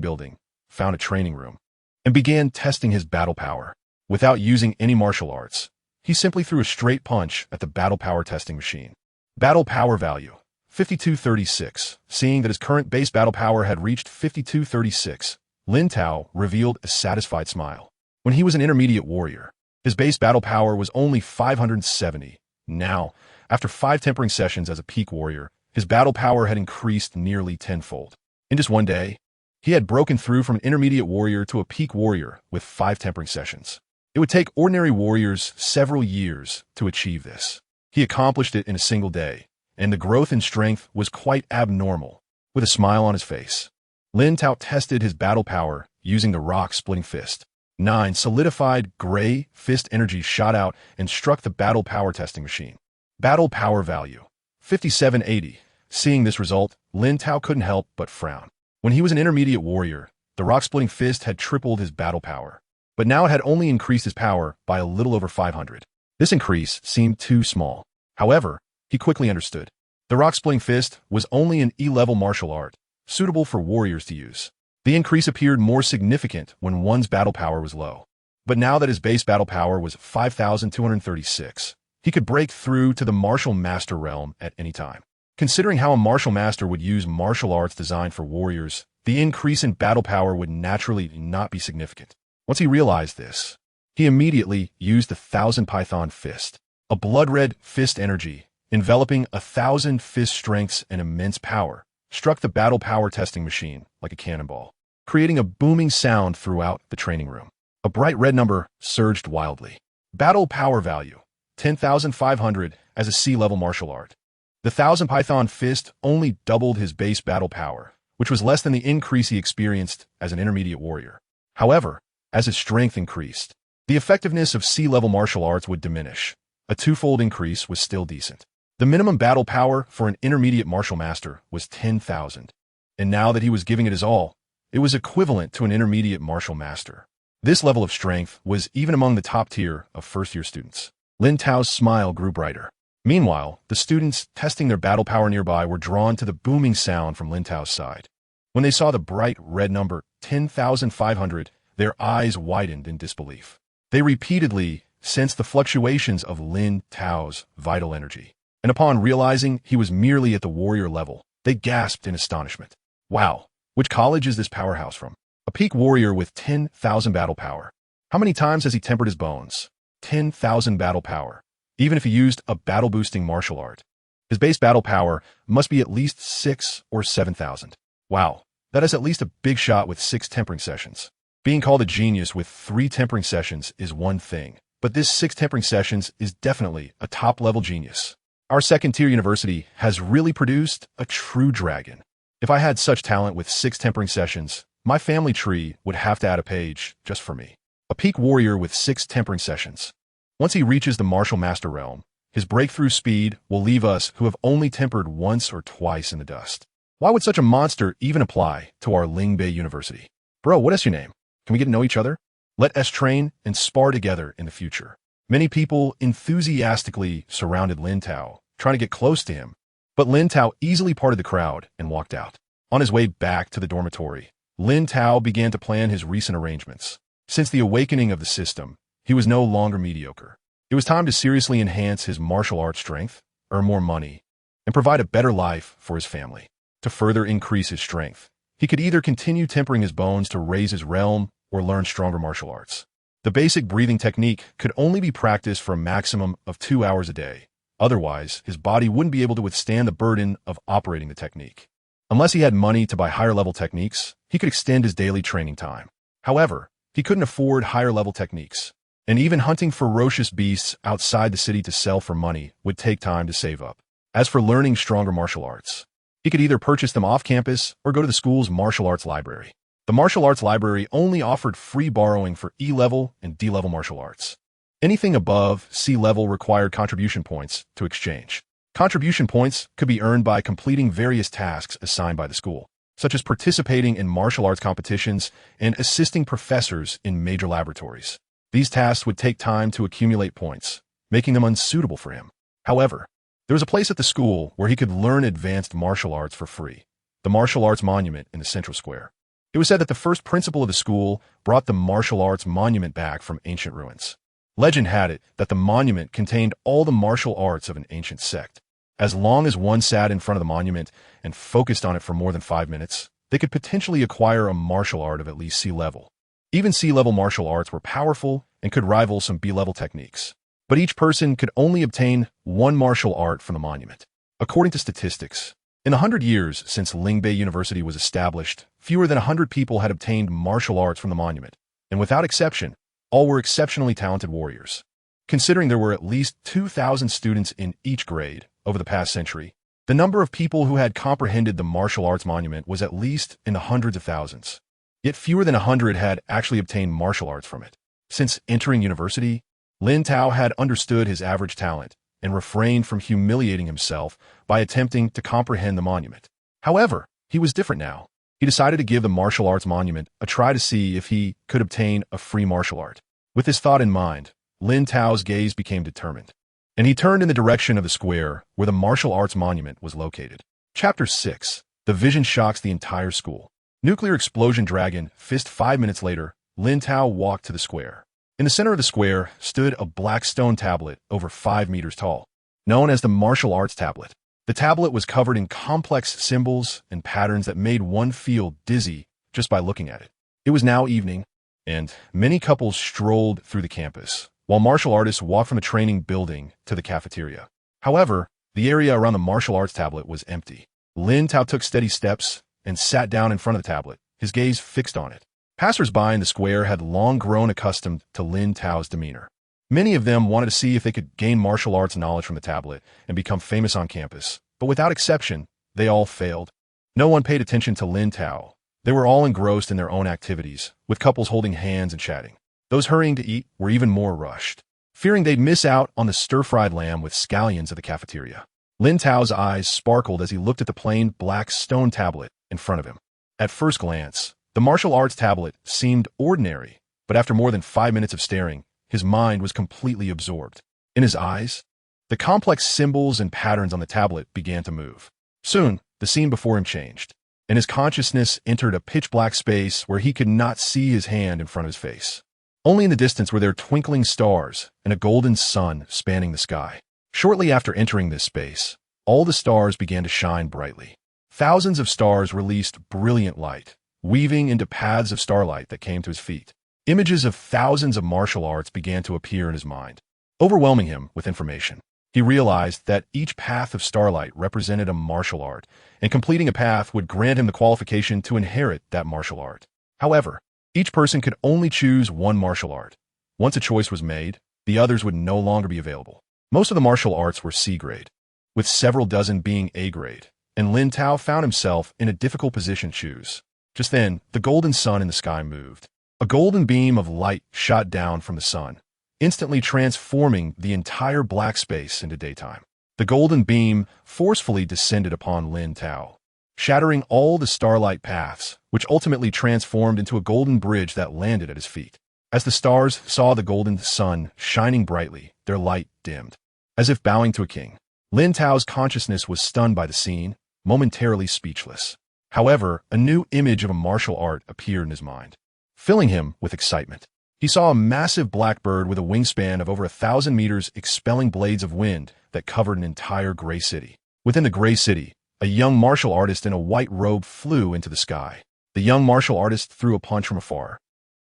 building, found a training room, and began testing his battle power. Without using any martial arts, he simply threw a straight punch at the battle power testing machine. Battle power value, 5236. Seeing that his current base battle power had reached 5236, Lin Tao revealed a satisfied smile. When he was an intermediate warrior, his base battle power was only 570. Now, after 5 tempering sessions as a peak warrior, his battle power had increased nearly 10-fold. In just one day, he had broken through from an intermediate warrior to a peak warrior with 5 tempering sessions. It would take ordinary warriors several years to achieve this. He accomplished it in a single day, and the growth in strength was quite abnormal. With a smile on his face, Lin Tao tested his battle power using the rock-splitting fist. 9 solidified gray fist energy shot out and struck the battle power testing machine. Battle power value, 5780. Seeing this result, Lin Tao couldn't help but frown. When he was an intermediate warrior, The rock-splitting fist had tripled his battle power, but now it had only increased his power by a little over 500. This increase seemed too small. However, he quickly understood. The rock-splitting fist was only an E-level martial art, suitable for warriors to use. The increase appeared more significant when one's battle power was low. But now that his base battle power was 5,236, he could break through to the martial master realm at any time. Considering how a martial master would use martial arts designed for warriors, the increase in battle power would naturally not be significant. Once he realized this, he immediately used the 1,000 Python Fist, a blood-red fist energy, enveloping 1,000 fist strengths and immense power, struck the battle power testing machine like a cannonball, creating a booming sound throughout the training room. A bright red number surged wildly. Battle power value, 10,500 as a C-level martial art. The 1,000 Python Fist only doubled his base battle power, which was less than the increase he experienced as an intermediate warrior. However, as his strength increased, the effectiveness of C-level martial arts would diminish. A twofold increase was still decent. The minimum battle power for an intermediate martial master was 10,000. And now that he was giving it his all, it was equivalent to an intermediate martial master. This level of strength was even among the top tier of first-year students. Lin Tao's smile grew brighter. Meanwhile, the students testing their battle power nearby were drawn to the booming sound from Lin Tao's side. When they saw the bright red number, 10,500, their eyes widened in disbelief. They repeatedly sensed the fluctuations of Lin Tao's vital energy. And upon realizing he was merely at the warrior level, they gasped in astonishment. Wow, which college is this powerhouse from? A peak warrior with 10,000 battle power. How many times has he tempered his bones? 10,000 battle power. Even if he used a battle-boosting martial art, his base battle power must be at least 6 or 7,000. Wow, that is at least a big shot with 6 tempering sessions. Being called a genius with 3 tempering sessions is one thing, but this 6 tempering sessions is definitely a top-level genius. Our second-tier university has really produced a true dragon. If I had such talent with 6 tempering sessions, my family tree would have to add a page just for me. A peak warrior with 6 tempering sessions. Once he reaches the martial master realm, his breakthrough speed will leave us who have only tempered once or twice in the dust. Why would such a monster even apply to our Lingbei University? Bro, what is your name? Can we get to know each other? Let us train and spar together in the future. Many people enthusiastically surrounded Lin Tao, trying to get close to him, but Lin Tao easily parted the crowd and walked out. On his way back to the dormitory, Lin Tao began to plan his recent arrangements. Since the awakening of the system, he was no longer mediocre. It was time to seriously enhance his martial arts strength, earn more money, and provide a better life for his family. To further increase his strength, he could either continue tempering his bones to raise his realm or learn stronger martial arts. The basic breathing technique could only be practiced for a maximum of 2 hours a day. Otherwise, his body wouldn't be able to withstand the burden of operating the technique. Unless he had money to buy higher-level techniques, he could extend his daily training time. However, he couldn't afford higher-level techniques. And even hunting ferocious beasts outside the city to sell for money would take time to save up. As for learning stronger martial arts, he could either purchase them off campus or go to the school's martial arts library. The martial arts library only offered free borrowing for E-level and D-level martial arts. Anything above C-level required contribution points to exchange. Contribution points could be earned by completing various tasks assigned by the school, such as participating in martial arts competitions and assisting professors in major laboratories. These tasks would take time to accumulate points, making them unsuitable for him. However, there was a place at the school where he could learn advanced martial arts for free, the Martial Arts Monument in the Central Square. It was said that the first principal of the school brought the martial arts monument back from ancient ruins. Legend had it that the monument contained all the martial arts of an ancient sect. As long as one sat in front of the monument and focused on it for more than 5 minutes, they could potentially acquire a martial art of at least C-level. Even C-level martial arts were powerful and could rival some B-level techniques. But each person could only obtain one martial art from the monument. According to statistics, in the 100 years since Lingbei University was established, fewer than 100 people had obtained martial arts from the monument, and without exception, all were exceptionally talented warriors. Considering there were at least 2,000 students in each grade over the past century, the number of people who had comprehended the martial arts monument was at least in the hundreds of thousands. Yet fewer than 100 had actually obtained martial arts from it. Since entering university, Lin Tao had understood his average talent and refrained from humiliating himself by attempting to comprehend the monument. However, he was different now. he decided to give the martial arts monument a try to see if he could obtain a free martial art. With this thought in mind, Lin Tao's gaze became determined, and he turned in the direction of the square where the martial arts monument was located. Chapter 6. The vision shocks the entire school. Nuclear explosion dragon fist. 5 minutes later, Lin Tao walked to the square. In the center of the square stood a black stone tablet over 5 meters tall, known as the martial arts tablet. The tablet was covered in complex symbols and patterns that made one feel dizzy just by looking at it. It was now evening, and many couples strolled through the campus, while martial artists walked from the training building to the cafeteria. However, the area around the martial arts tablet was empty. Lin Tao took steady steps and sat down in front of the tablet, his gaze fixed on it. Passers-by in the square had long grown accustomed to Lin Tao's demeanor. Many of them wanted to see if they could gain martial arts knowledge from the tablet and become famous on campus, but without exception, they all failed. No one paid attention to Lin Tao. They were all engrossed in their own activities, with couples holding hands and chatting. Those hurrying to eat were even more rushed, fearing they'd miss out on the stir-fried lamb with scallions at the cafeteria. Lin Tao's eyes sparkled as he looked at the plain black stone tablet in front of him. At first glance, the martial arts tablet seemed ordinary, but after more than 5 minutes of staring, his mind was completely absorbed. In his eyes, the complex symbols and patterns on the tablet began to move. Soon, the scene before him changed, and his consciousness entered a pitch-black space where he could not see his hand in front of his face. Only in the distance were there twinkling stars and a golden sun spanning the sky. Shortly after entering this space, all the stars began to shine brightly. Thousands of stars released brilliant light, weaving into paths of starlight that came to his feet. Images of thousands of martial arts began to appear in his mind, overwhelming him with information. He realized that each path of starlight represented a martial art, and completing a path would grant him the qualification to inherit that martial art. However, each person could only choose one martial art. Once a choice was made, the others would no longer be available. Most of the martial arts were C grade, with several dozen being A grade, and Lin Tao found himself in a difficult position to choose. Just then, the golden sun in the sky moved. A golden beam of light shot down from the sun, instantly transforming the entire black space into daytime. The golden beam forcefully descended upon Lin Tao, shattering all the starlight paths, which ultimately transformed into a golden bridge that landed at his feet. As the stars saw the golden sun shining brightly, their light dimmed. As if bowing to a king, Lin Tao's consciousness was stunned by the scene, momentarily speechless. However, a new image of a martial art appeared in his mind, filling him with excitement. He saw a massive black bird with a wingspan of over 1,000 meters expelling blades of wind that covered an entire gray city. Within the gray city, a young martial artist in a white robe flew into the sky. The young martial artist threw a punch from afar,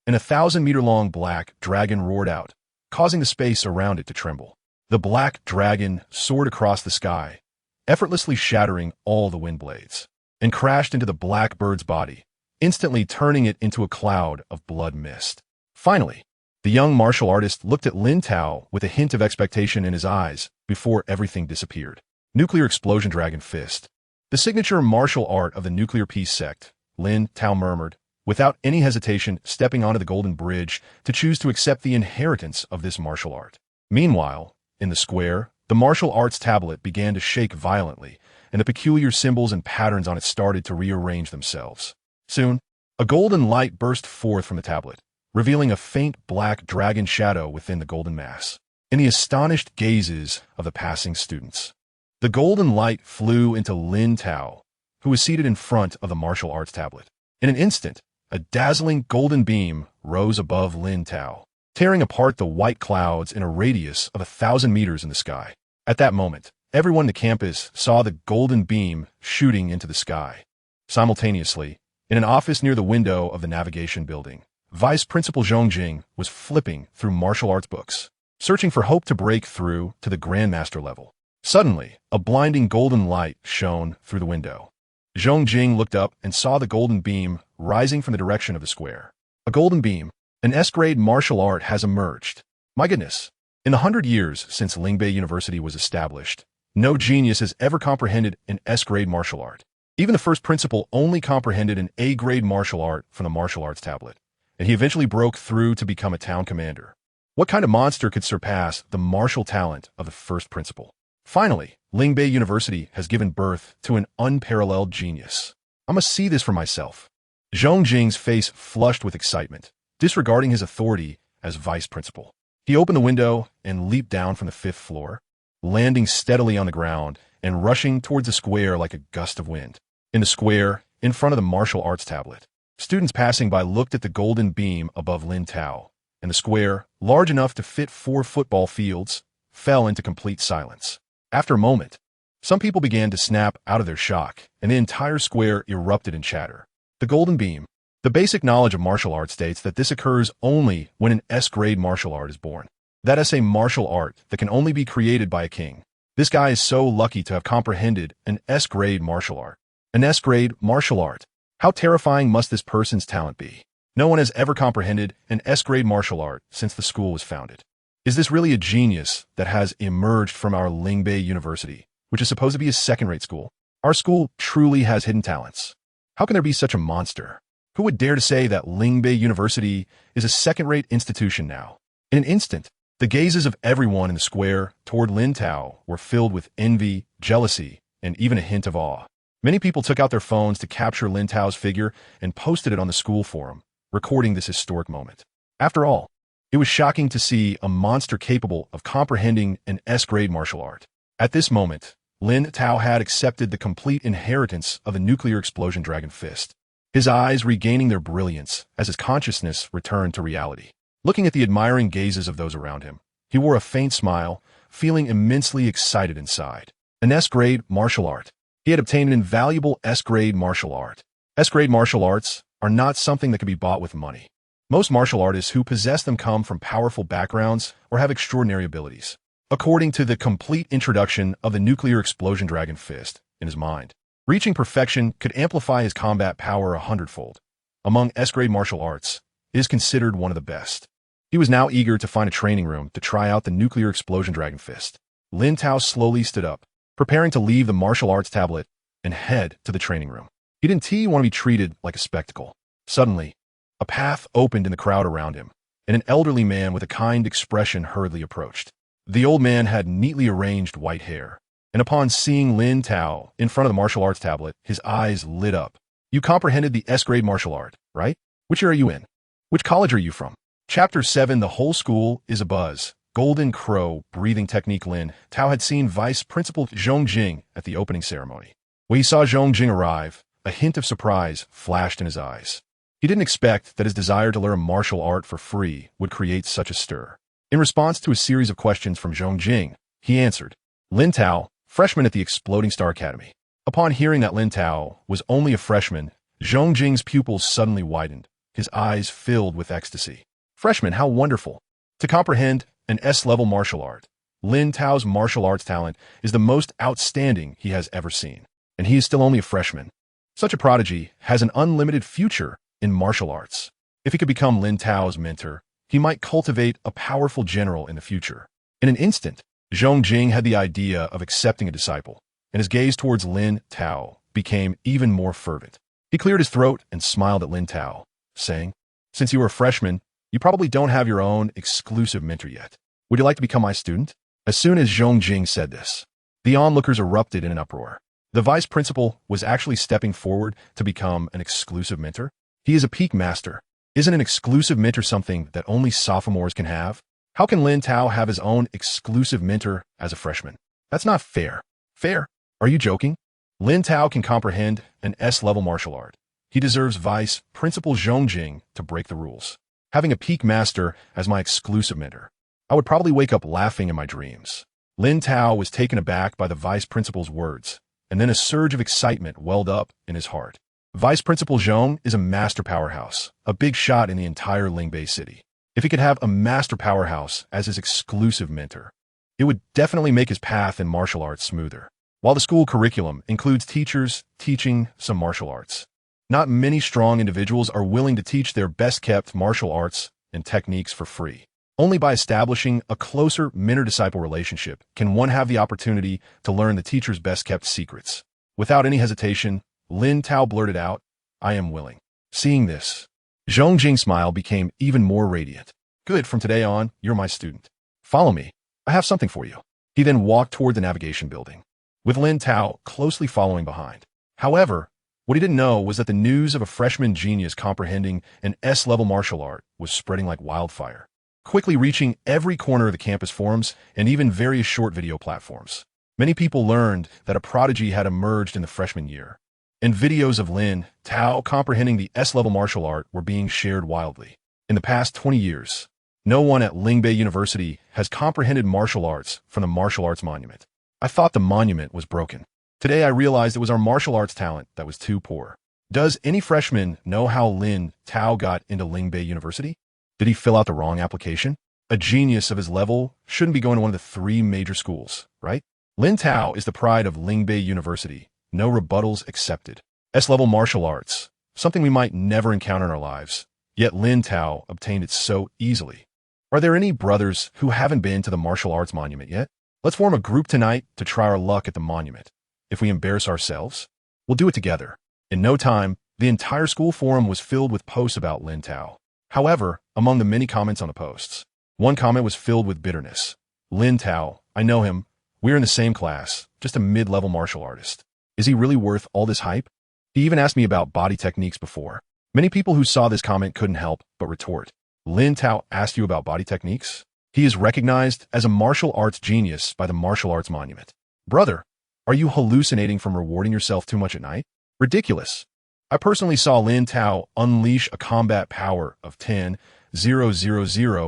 and a 1,000-meter-long black dragon roared out, causing the space around it to tremble. The black dragon soared across the sky, effortlessly shattering all the wind blades, and crashed into the black bird's body, instantly turning it into a cloud of blood mist. Finally, the young martial artist looked at Lin Tao with a hint of expectation in his eyes before everything disappeared. Nuclear explosion dragon fist. The signature martial art of the nuclear peace sect, Lin Tao murmured, without any hesitation stepping onto the golden bridge to choose to accept the inheritance of this martial art. Meanwhile, in the square, the martial arts tablet began to shake violently, and the peculiar symbols and patterns on it started to rearrange themselves. Soon, a golden light burst forth from the tablet, revealing a faint black dragon shadow within the golden mass. In the astonished gazes of the passing students, the golden light flew into Lin Tao, who was seated in front of the martial arts tablet. In an instant, a dazzling golden beam rose above Lin Tao, tearing apart the white clouds in a radius of 1,000 meters in the sky. At that moment, everyone on the campus saw the golden beam shooting into the sky. Simultaneously, in an office near the window of the navigation building, Vice Principal Zhong Jing was flipping through martial arts books, searching for hope to break through to the Grandmaster level. Suddenly, a blinding golden light shone through the window. Zhong Jing looked up and saw the golden beam rising from the direction of the square. A golden beam, an S-grade martial art has emerged. My goodness, in the 100 years since Lingbei University was established, no genius has ever comprehended an S-grade martial art. Even the first principal only comprehended an A-grade martial art from the martial arts tablet, and he eventually broke through to become a town commander. What kind of monster could surpass the martial talent of the first principal? Finally, Lingbei University has given birth to an unparalleled genius. I must see this for myself. Zhong Jing's face flushed with excitement, disregarding his authority as vice principal. He opened the window and leaped down from the 5th floor, landing steadily on the ground and rushing towards the square like a gust of wind. In the square, in front of the martial arts tablet, students passing by looked at the golden beam above Lin Tao, and the square, large enough to fit 4 football fields, fell into complete silence. After a moment, some people began to snap out of their shock, and the entire square erupted in chatter. The golden beam. The basic knowledge of martial art states that this occurs only when an S-grade martial art is born. That is a martial art that can only be created by a king. This guy is so lucky to have comprehended an S-grade martial art. An S-grade martial art. How terrifying must this person's talent be? No one has ever comprehended an S-grade martial art since the school was founded. Is this really a genius that has emerged from our Lingbei University, which is supposed to be a second-rate school? Our school truly has hidden talents. How can there be such a monster? Who would dare to say that Lingbei University is a second-rate institution now? In an instant, the gazes of everyone in the square toward Lin Tao were filled with envy, jealousy, and even a hint of awe. Many people took out their phones to capture Lin Tao's figure and posted it on the school forum, recording this historic moment. After all, it was shocking to see a monster capable of comprehending an S-grade martial art. At this moment, Lin Tao had accepted the complete inheritance of the nuclear explosion dragon fist, his eyes regaining their brilliance as his consciousness returned to reality. Looking at the admiring gazes of those around him, he wore a faint smile, feeling immensely excited inside. An S-grade martial art. He had obtained an invaluable S-grade martial art. S-grade martial arts are not something that can be bought with money. Most martial artists who possess them come from powerful backgrounds or have extraordinary abilities. According to the complete introduction of the nuclear explosion dragon fist in his mind, reaching perfection could amplify his combat power 100-fold. Among S-grade martial arts, it is considered one of the best. He was now eager to find a training room to try out the nuclear explosion dragon fist. Lin Tao slowly stood up, preparing to leave the martial arts tablet and head to the training room. He didn't want to be treated like a spectacle. Suddenly, a path opened in the crowd around him, and an elderly man with a kind expression hurriedly approached. The old man had neatly arranged white hair, and upon seeing Lin Tao in front of the martial arts tablet, his eyes lit up. You comprehended the S-grade martial art, right? Which year are you in? Which college are you from? Chapter 7. The whole school is abuzz. Golden Crow breathing technique. Lin Tao had seen Vice Principal Zhong Jing at the opening ceremony. When he saw Zhong Jing arrive, a hint of surprise flashed in his eyes. He didn't expect that his desire to learn martial art for free would create such a stir. In response to a series of questions from Zhong Jing, he answered, Lin Tao, freshman at the Exploding Star Academy. Upon hearing that Lin Tao was only a freshman, Zhong Jing's pupils suddenly widened, his eyes filled with ecstasy. Freshman, how wonderful! To comprehend an S-level martial art, Lin Tao's martial arts talent is the most outstanding he has ever seen, and he is still only a freshman. Such a prodigy has an unlimited future in martial arts. If he could become Lin Tao's mentor, he might cultivate a powerful general in the future. In an instant, Zhong Jing had the idea of accepting a disciple, and his gaze towards Lin Tao became even more fervent. He cleared his throat and smiled at Lin Tao, saying, Since you are a freshman, you probably don't have your own exclusive mentor yet. Would you like to become my student? As soon as Zhong Jing said this, the onlookers erupted in an uproar. The vice principal was actually stepping forward to become an exclusive mentor. He is a peak master. Isn't an exclusive mentor something that only sophomores can have? How can Lin Tao have his own exclusive mentor as a freshman? That's not fair. Fair? Are you joking? Lin Tao can comprehend an S-level martial art. He deserves Vice Principal Zhong Jing to break the rules. Having a peak master as my exclusive mentor, I would probably wake up laughing in my dreams. Lin Tao was taken aback by the vice principal's words, and then a surge of excitement welled up in his heart. Vice Principal Zhong is a master powerhouse, a big shot in the entire Lingbei city. If he could have a master powerhouse as his exclusive mentor, it would definitely make his path in martial arts smoother. While the school curriculum includes teachers teaching some martial arts, not many strong individuals are willing to teach their best-kept martial arts and techniques for free. Only by establishing a closer mentor-disciple relationship can one have the opportunity to learn the teacher's best-kept secrets. Without any hesitation, Lin Tao blurted out, I am willing. Seeing this, Zhong Jing's smile became even more radiant. Good, from today on, you're my student. Follow me. I have something for you. He then walked toward the navigation building, with Lin Tao closely following behind. However, What he didn't know was that the news of a freshman genius comprehending an S-level martial art was spreading like wildfire, quickly reaching every corner of the campus forums and even various short video platforms. Many people learned that a prodigy had emerged in the freshman year, and videos of Lin Tao comprehending the S-level martial art were being shared wildly. In the past 20 years, no one at Lingbei University has comprehended martial arts from the martial arts monument. I thought the monument was broken. Today I realized it was our martial arts talent that was too poor. Does any freshman know how Lin Tao got into Lingbei University? Did he fill out the wrong application? A genius of his level shouldn't be going to one of the 3 major schools, right? Lin Tao is the pride of Lingbei University. No rebuttals accepted. S-level martial arts, something we might never encounter in our lives, yet Lin Tao obtained it so easily. Are there any brothers who haven't been to the martial arts monument yet? Let's form a group tonight to try our luck at the monument. If we embarrass ourselves, we'll do it together. In no time, the entire school forum was filled with posts about Lin Tao. However, among the many comments on the posts, one comment was filled with bitterness. Lin Tao, I know him. We're in the same class, just a mid-level martial artist. Is he really worth all this hype? He even asked me about body techniques before. Many people who saw this comment couldn't help but retort. Lin Tao asked you about body techniques? He is recognized as a martial arts genius by the Martial Arts Monument. Brother, are you hallucinating from rewarding yourself too much at night? Ridiculous. I personally saw Lin Tao unleash a combat power of 10,000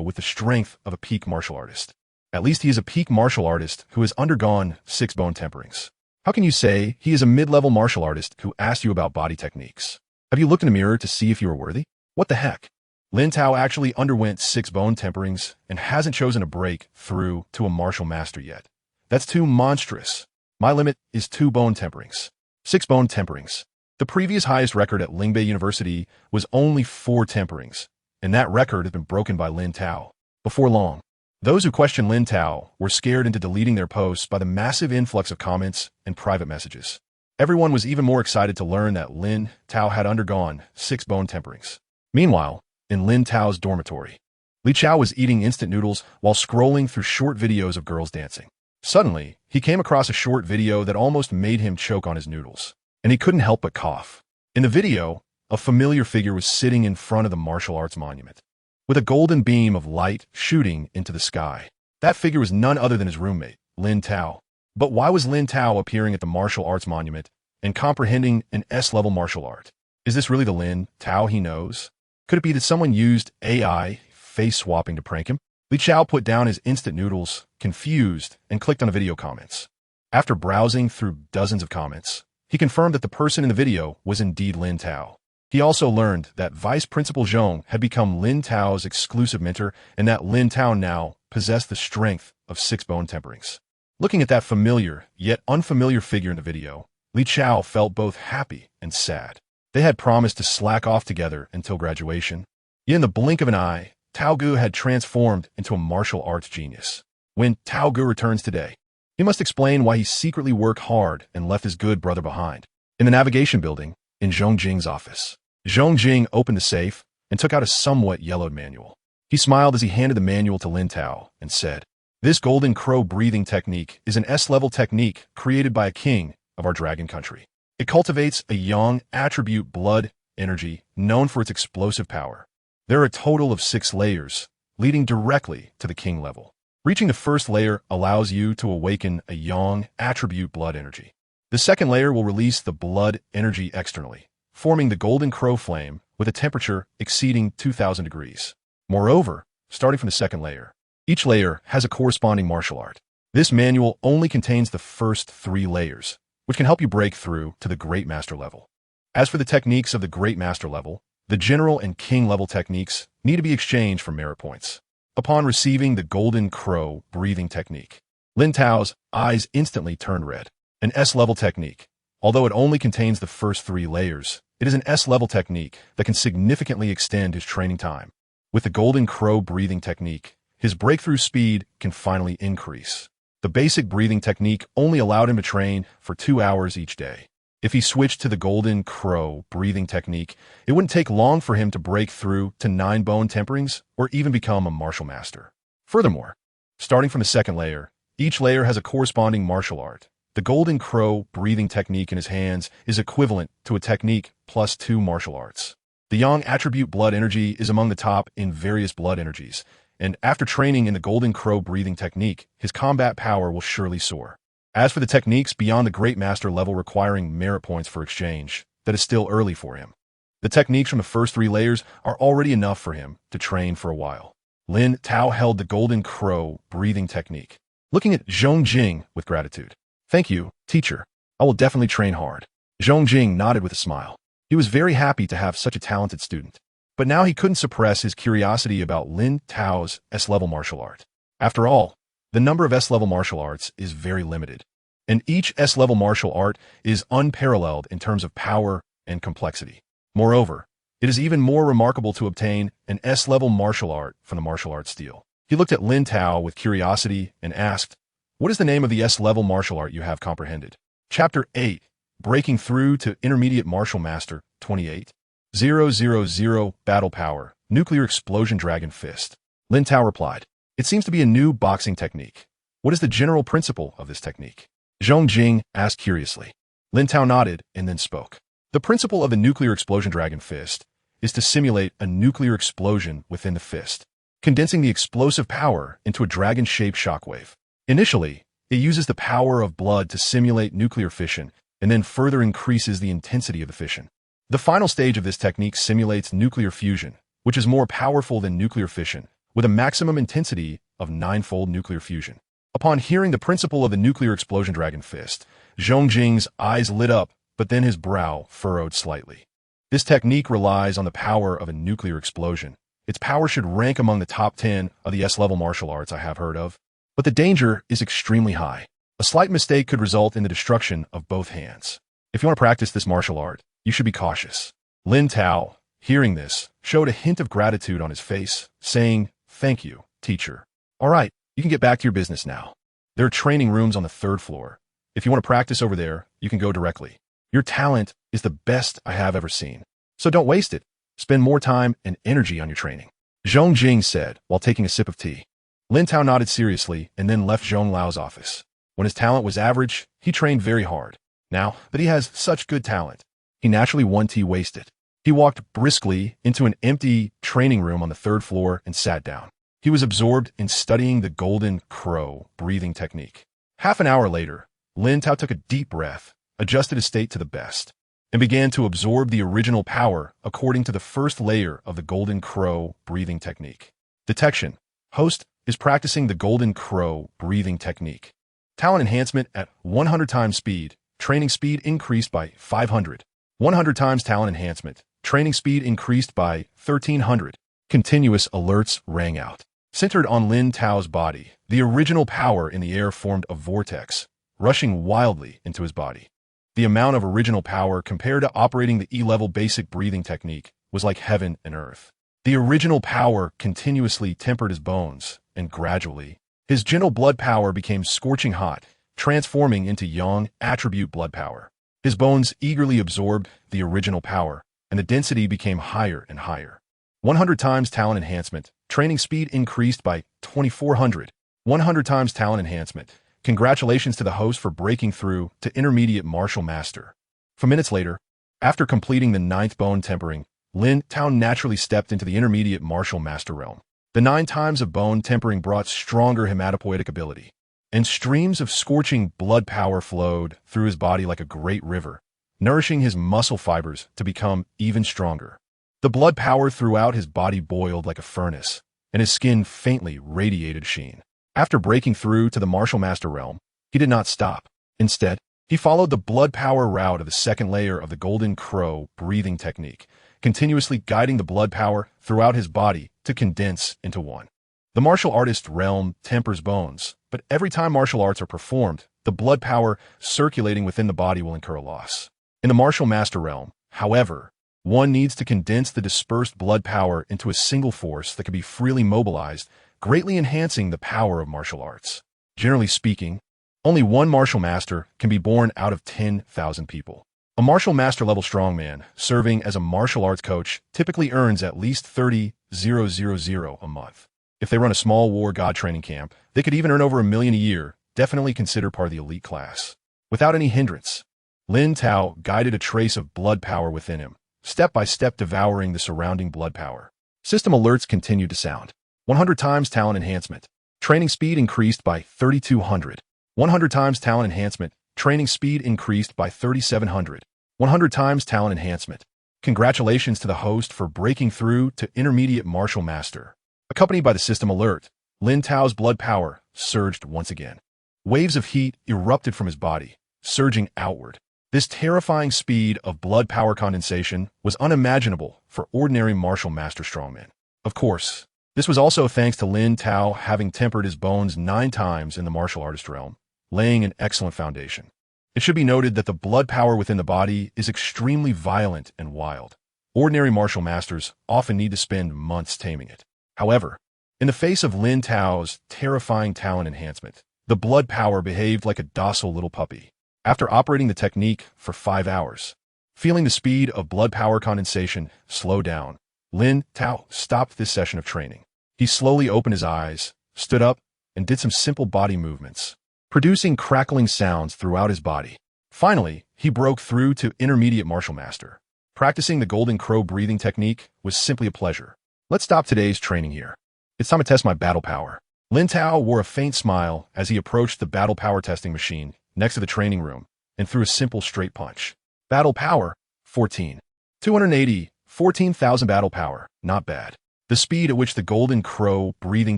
with the strength of a peak martial artist. At least he is a peak martial artist who has undergone 6 bone temperings. How can you say he is a mid-level martial artist who asked you about body techniques? Have you looked in the mirror to see if you are worthy? What the heck? Lin Tao actually underwent 6 bone temperings and hasn't chosen to break through to a martial master yet. That's too monstrous. My limit is 2 bone temperings. 6 bone temperings. The previous highest record at Lingbei University was only 4 temperings, and that record has been broken by Lin Tao. Before long, those who questioned Lin Tao were scared into deleting their posts by the massive influx of comments and private messages. Everyone was even more excited to learn that Lin Tao had undergone 6 bone temperings. Meanwhile, in Lin Tao's dormitory, Li Chao was eating instant noodles while scrolling through short videos of girls dancing. Suddenly, he came across a short video that almost made him choke on his noodles, and he couldn't help but cough. In the video, a familiar figure was sitting in front of the martial arts monument, with a golden beam of light shooting into the sky. That figure was none other than his roommate, Lin Tao. But why was Lin Tao appearing at the martial arts monument and comprehending an S-level martial art? Is this really the Lin Tao he knows? Could it be that someone used AI face swapping to prank him? Li Chao put down his instant noodles, confused, and clicked on the video comments. After browsing through dozens of comments, he confirmed that the person in the video was indeed Lin Tao. He also learned that Vice Principal Zhong had become Lin Tao's exclusive mentor and that Lin Tao now possessed the strength of 6 bone temperings. Looking at that familiar, yet unfamiliar figure in the video, Li Chao felt both happy and sad. They had promised to slack off together until graduation. Yet in the blink of an eye, Tao Gu had transformed into a martial arts genius. When Tao Gu returns today, he must explain why he secretly worked hard and left his good brother behind. In the navigation building, in Zhong Jing's office, Zhong Jing opened the safe and took out a somewhat yellowed manual. He smiled as he handed the manual to Lin Tao and said, "This golden crow breathing technique is an S-level technique created by a king of our dragon country. It cultivates a yang attribute blood energy known for its explosive power. There are a total of 6 layers, leading directly to the king level. Reaching the first layer allows you to awaken a yang attribute blood energy. The second layer will release the blood energy externally, forming the golden crow flame with a temperature exceeding 2,000 degrees. Moreover, starting from the second layer, each layer has a corresponding martial art. This manual only contains the first 3 layers, which can help you break through to the Great Master level. As for the techniques of the Great Master level, the General and King level techniques need to be exchanged for merit points. Upon receiving the Golden Crow breathing technique, Lin Tao's eyes instantly turned red. An S-level technique. Although it only contains the first 3 layers, it is an S-level technique that can significantly extend his training time. With the Golden Crow breathing technique, his breakthrough speed can finally increase. The basic breathing technique only allowed him to train for 2 hours each day. If he switched to the Golden Crow breathing technique, it wouldn't take long for him to break through to 9 bone temperings or even become a martial master. Furthermore, starting from the second layer, each layer has a corresponding martial art The Golden Crow breathing technique in his hands is equivalent to a technique plus 2 martial arts. The Yang attribute blood energy is among the top in various blood energies, and after training in the Golden Crow breathing technique, his combat power will surely soar. As for the techniques beyond the Great Master level requiring merit points for exchange, that is still early for him. The techniques from the first 3 layers are already enough for him to train for a while. Lin Tao held the Golden Crow breathing technique, looking at Zhong Jing with gratitude. "Thank you, teacher. I will definitely train hard." Zhong Jing nodded with a smile. He was very happy to have such a talented student. But now he couldn't suppress his curiosity about Lin Tao's S-level martial art. After all, the number of S-level martial arts is very limited, and each S-level martial art is unparalleled in terms of power and complexity. Moreover, it is even more remarkable to obtain an S-level martial art from the martial arts steel. He looked at Lin Tao with curiosity and asked, "What is the name of the S-level martial art you have comprehended?" Chapter 8, Breaking Through to Intermediate Martial Master, 28. 000 Battle Power, Nuclear Explosion Dragon Fist. Lin Tao replied, "It seems to be a new boxing technique. What is the general principle of this technique?" Zhong Jing asked curiously. Lin Tao nodded and then spoke. The principle of the Nuclear Explosion Dragon Fist is to simulate a nuclear explosion within the fist, condensing the explosive power into a dragon-shaped shockwave. Initially, it uses the power of blood to simulate nuclear fission and then further increases the intensity of the fission. The final stage of this technique simulates nuclear fusion, which is more powerful than nuclear fission, with a maximum intensity of 9-fold nuclear fusion. Upon hearing the principle of the Nuclear Explosion Dragon Fist, Zhong Jing's eyes lit up, but then his brow furrowed slightly. This technique relies on the power of a nuclear explosion. Its power should rank among the top 10 of the S-level martial arts I have heard of. But the danger is extremely high. A slight mistake could result in the destruction of both hands. If you want to practice this martial art, you should be cautious. Lin Tao, hearing this, showed a hint of gratitude on his face, saying, "Thank you, teacher. All right, you can get back to your business now. There are training rooms on the 3rd floor. If you want to practice over there, you can go directly. Your talent is the best I have ever seen. So don't waste it. Spend more time and energy on your training," Zhong Jing said while taking a sip of tea. Lin Tao nodded seriously and then left Zhong Lao's office. When his talent was average, he trained very hard. Now that he has such good talent, he naturally won't waste it. He walked briskly into an empty training room on the 3rd floor and sat down. He was absorbed in studying the Golden Crow breathing technique. Half an hour later, Lin Tao took a deep breath, adjusted his state to the best, and began to absorb the original power according to the first layer of the Golden Crow breathing technique. Detection. Host is practicing the Golden Crow breathing technique. Talent enhancement at 100 times speed. Training speed increased by 500. 100 times talent enhancement. Training speed increased by 1300. Continuous alerts rang out. Centered on Lin Tao's body, the original power in the air formed a vortex, rushing wildly into his body. The amount of original power compared to operating the E-level basic breathing technique was like heaven and earth. The original power continuously tempered his bones, and gradually, his gentle blood power became scorching hot, transforming into Yang attribute blood power. His bones eagerly absorbed the original power, and the density became higher and higher. 100 times talent enhancement. Training speed increased by 2400. 100 times talent enhancement. Congratulations to the host for breaking through to Intermediate Martial Master. 4 minutes later, after completing the 9th bone tempering, Lin Tao naturally stepped into the Intermediate Martial Master realm. The 9 times of bone tempering brought stronger hematopoietic ability, and streams of scorching blood power flowed through his body like a great river, nourishing his muscle fibers to become even stronger. The blood power throughout his body boiled like a furnace, and his skin faintly radiated sheen. After breaking through to the Martial Master realm, he did not stop. Instead, he followed the blood power route of the 2nd layer of the Golden Crow breathing technique, continuously guiding the blood power throughout his body to condense into one. The martial artist realm tempers bones, but every time martial arts are performed, the blood power circulating within the body will incur a loss. In the Martial Master realm, however, one needs to condense the dispersed blood power into a single force that can be freely mobilized, greatly enhancing the power of martial arts. Generally speaking, only one martial master can be born out of 10,000 people. A martial master level strongman serving as a martial arts coach typically earns at least 30,000 a month. If they run a small war god training camp, they could even earn over $1 million a year, definitely considered part of the elite class. Without any hindrance, Lin Tao guided a trace of blood power within him, step by step devouring the surrounding blood power. System alerts continued to sound. 100 times talent enhancement. Training speed increased by 3,200. 100 times talent enhancement. Training speed increased by 3,700. 100 times talent enhancement. Congratulations to the host for breaking through to Intermediate Martial Master. Accompanied by the system alert, Lin Tao's blood power surged once again. Waves of heat erupted from his body, surging outward. This terrifying speed of blood power condensation was unimaginable for ordinary martial master strongmen. Of course, this was also thanks to Lin Tao having tempered his bones 9 times in the martial artist realm, laying an excellent foundation. It should be noted that the blood power within the body is extremely violent and wild. Ordinary martial masters often need to spend months taming it. However, in the face of Lin Tao's terrifying talent enhancement, the blood power behaved like a docile little puppy. After operating the technique for 5 hours, feeling the speed of blood power condensation slow down, Lin Tao stopped this session of training. He slowly opened his eyes, stood up, and did some simple body movements, producing crackling sounds throughout his body. Finally, he broke through to Intermediate Martial Master. Practicing the Golden Crow breathing technique was simply a pleasure. Let's stop today's training here. It's time to test my battle power. Lin Tao wore a faint smile as he approached the battle power testing machine next to the training room and threw a simple straight punch. Battle power, 14. 280, 14,000 battle power, not bad. The speed at which the Golden Crow breathing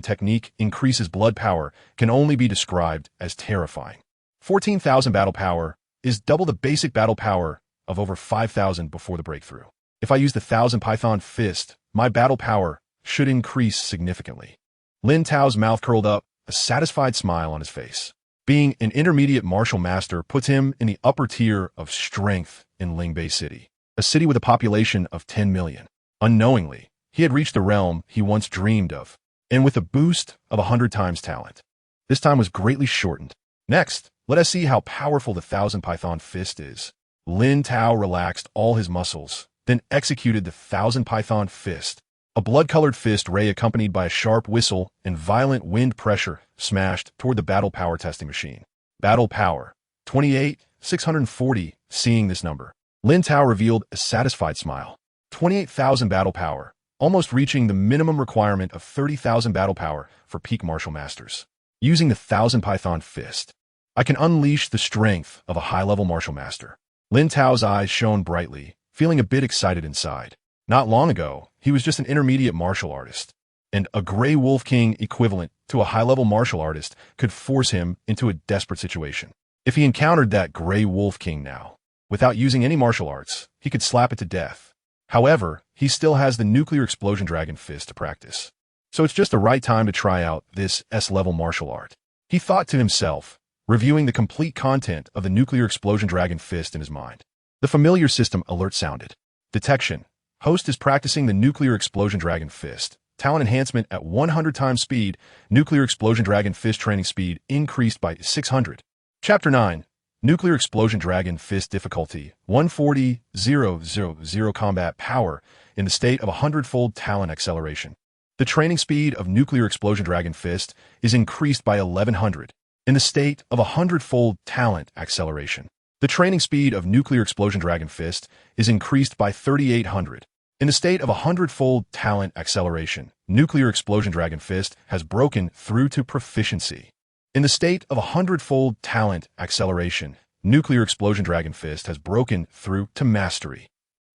technique increases blood power can only be described as terrifying. 14,000 battle power is double the basic battle power of over 5,000 before the breakthrough. If I use the 1,000 Python Fist, my battle power should increase significantly. Lin Tao's mouth curled up, a satisfied smile on his face. Being an intermediate martial master puts him in the upper tier of strength in Lingbei City, a city with a population of 10 million. Unknowingly, he had reached the realm he once dreamed of, and with a boost of 100 times talent. This time was greatly shortened. Next, let us see how powerful the 1,000 Python Fist is. Lin Tao relaxed all his muscles, then executed the 1,000 Python Fist. A blood-colored fist ray accompanied by a sharp whistle and violent wind pressure smashed toward the battle power testing machine. Battle power, 28,640. Seeing this number, Lin Tao revealed a satisfied smile. 28,000 battle power, almost reaching the minimum requirement of 30,000 battle power for peak martial masters. Using the 1,000 Python Fist, I can unleash the strength of a high-level martial master. Lin Tao's eyes shone brightly, feeling a bit excited inside. Not long ago, he was just an intermediate martial artist, and a Grey Wolf King equivalent to a high-level martial artist could force him into a desperate situation. If he encountered that Grey Wolf King now, without using any martial arts, he could slap it to death. However, he still has the Nuclear Explosion Dragon Fist to practice. So it's just the right time to try out this S-level martial art. He thought to himself, reviewing the complete content of the Nuclear Explosion Dragon Fist in his mind. The familiar system alert sounded. Detection. Host is practicing the Nuclear Explosion Dragon Fist. Talent enhancement at 100 times speed. Nuclear Explosion Dragon Fist training speed increased by 600. Chapter 9. Nuclear Explosion Dragon Fist difficulty 140,000 combat power in the state of 100-fold talent acceleration. The training speed of Nuclear Explosion Dragon Fist is increased by 1100 in the state of 100-fold talent acceleration. The training speed of Nuclear Explosion Dragon Fist is increased by 3,800. In the state of 100-fold talent acceleration, Nuclear Explosion Dragon Fist has broken through to proficiency. In the state of 100-fold talent acceleration, Nuclear Explosion Dragon Fist has broken through to mastery.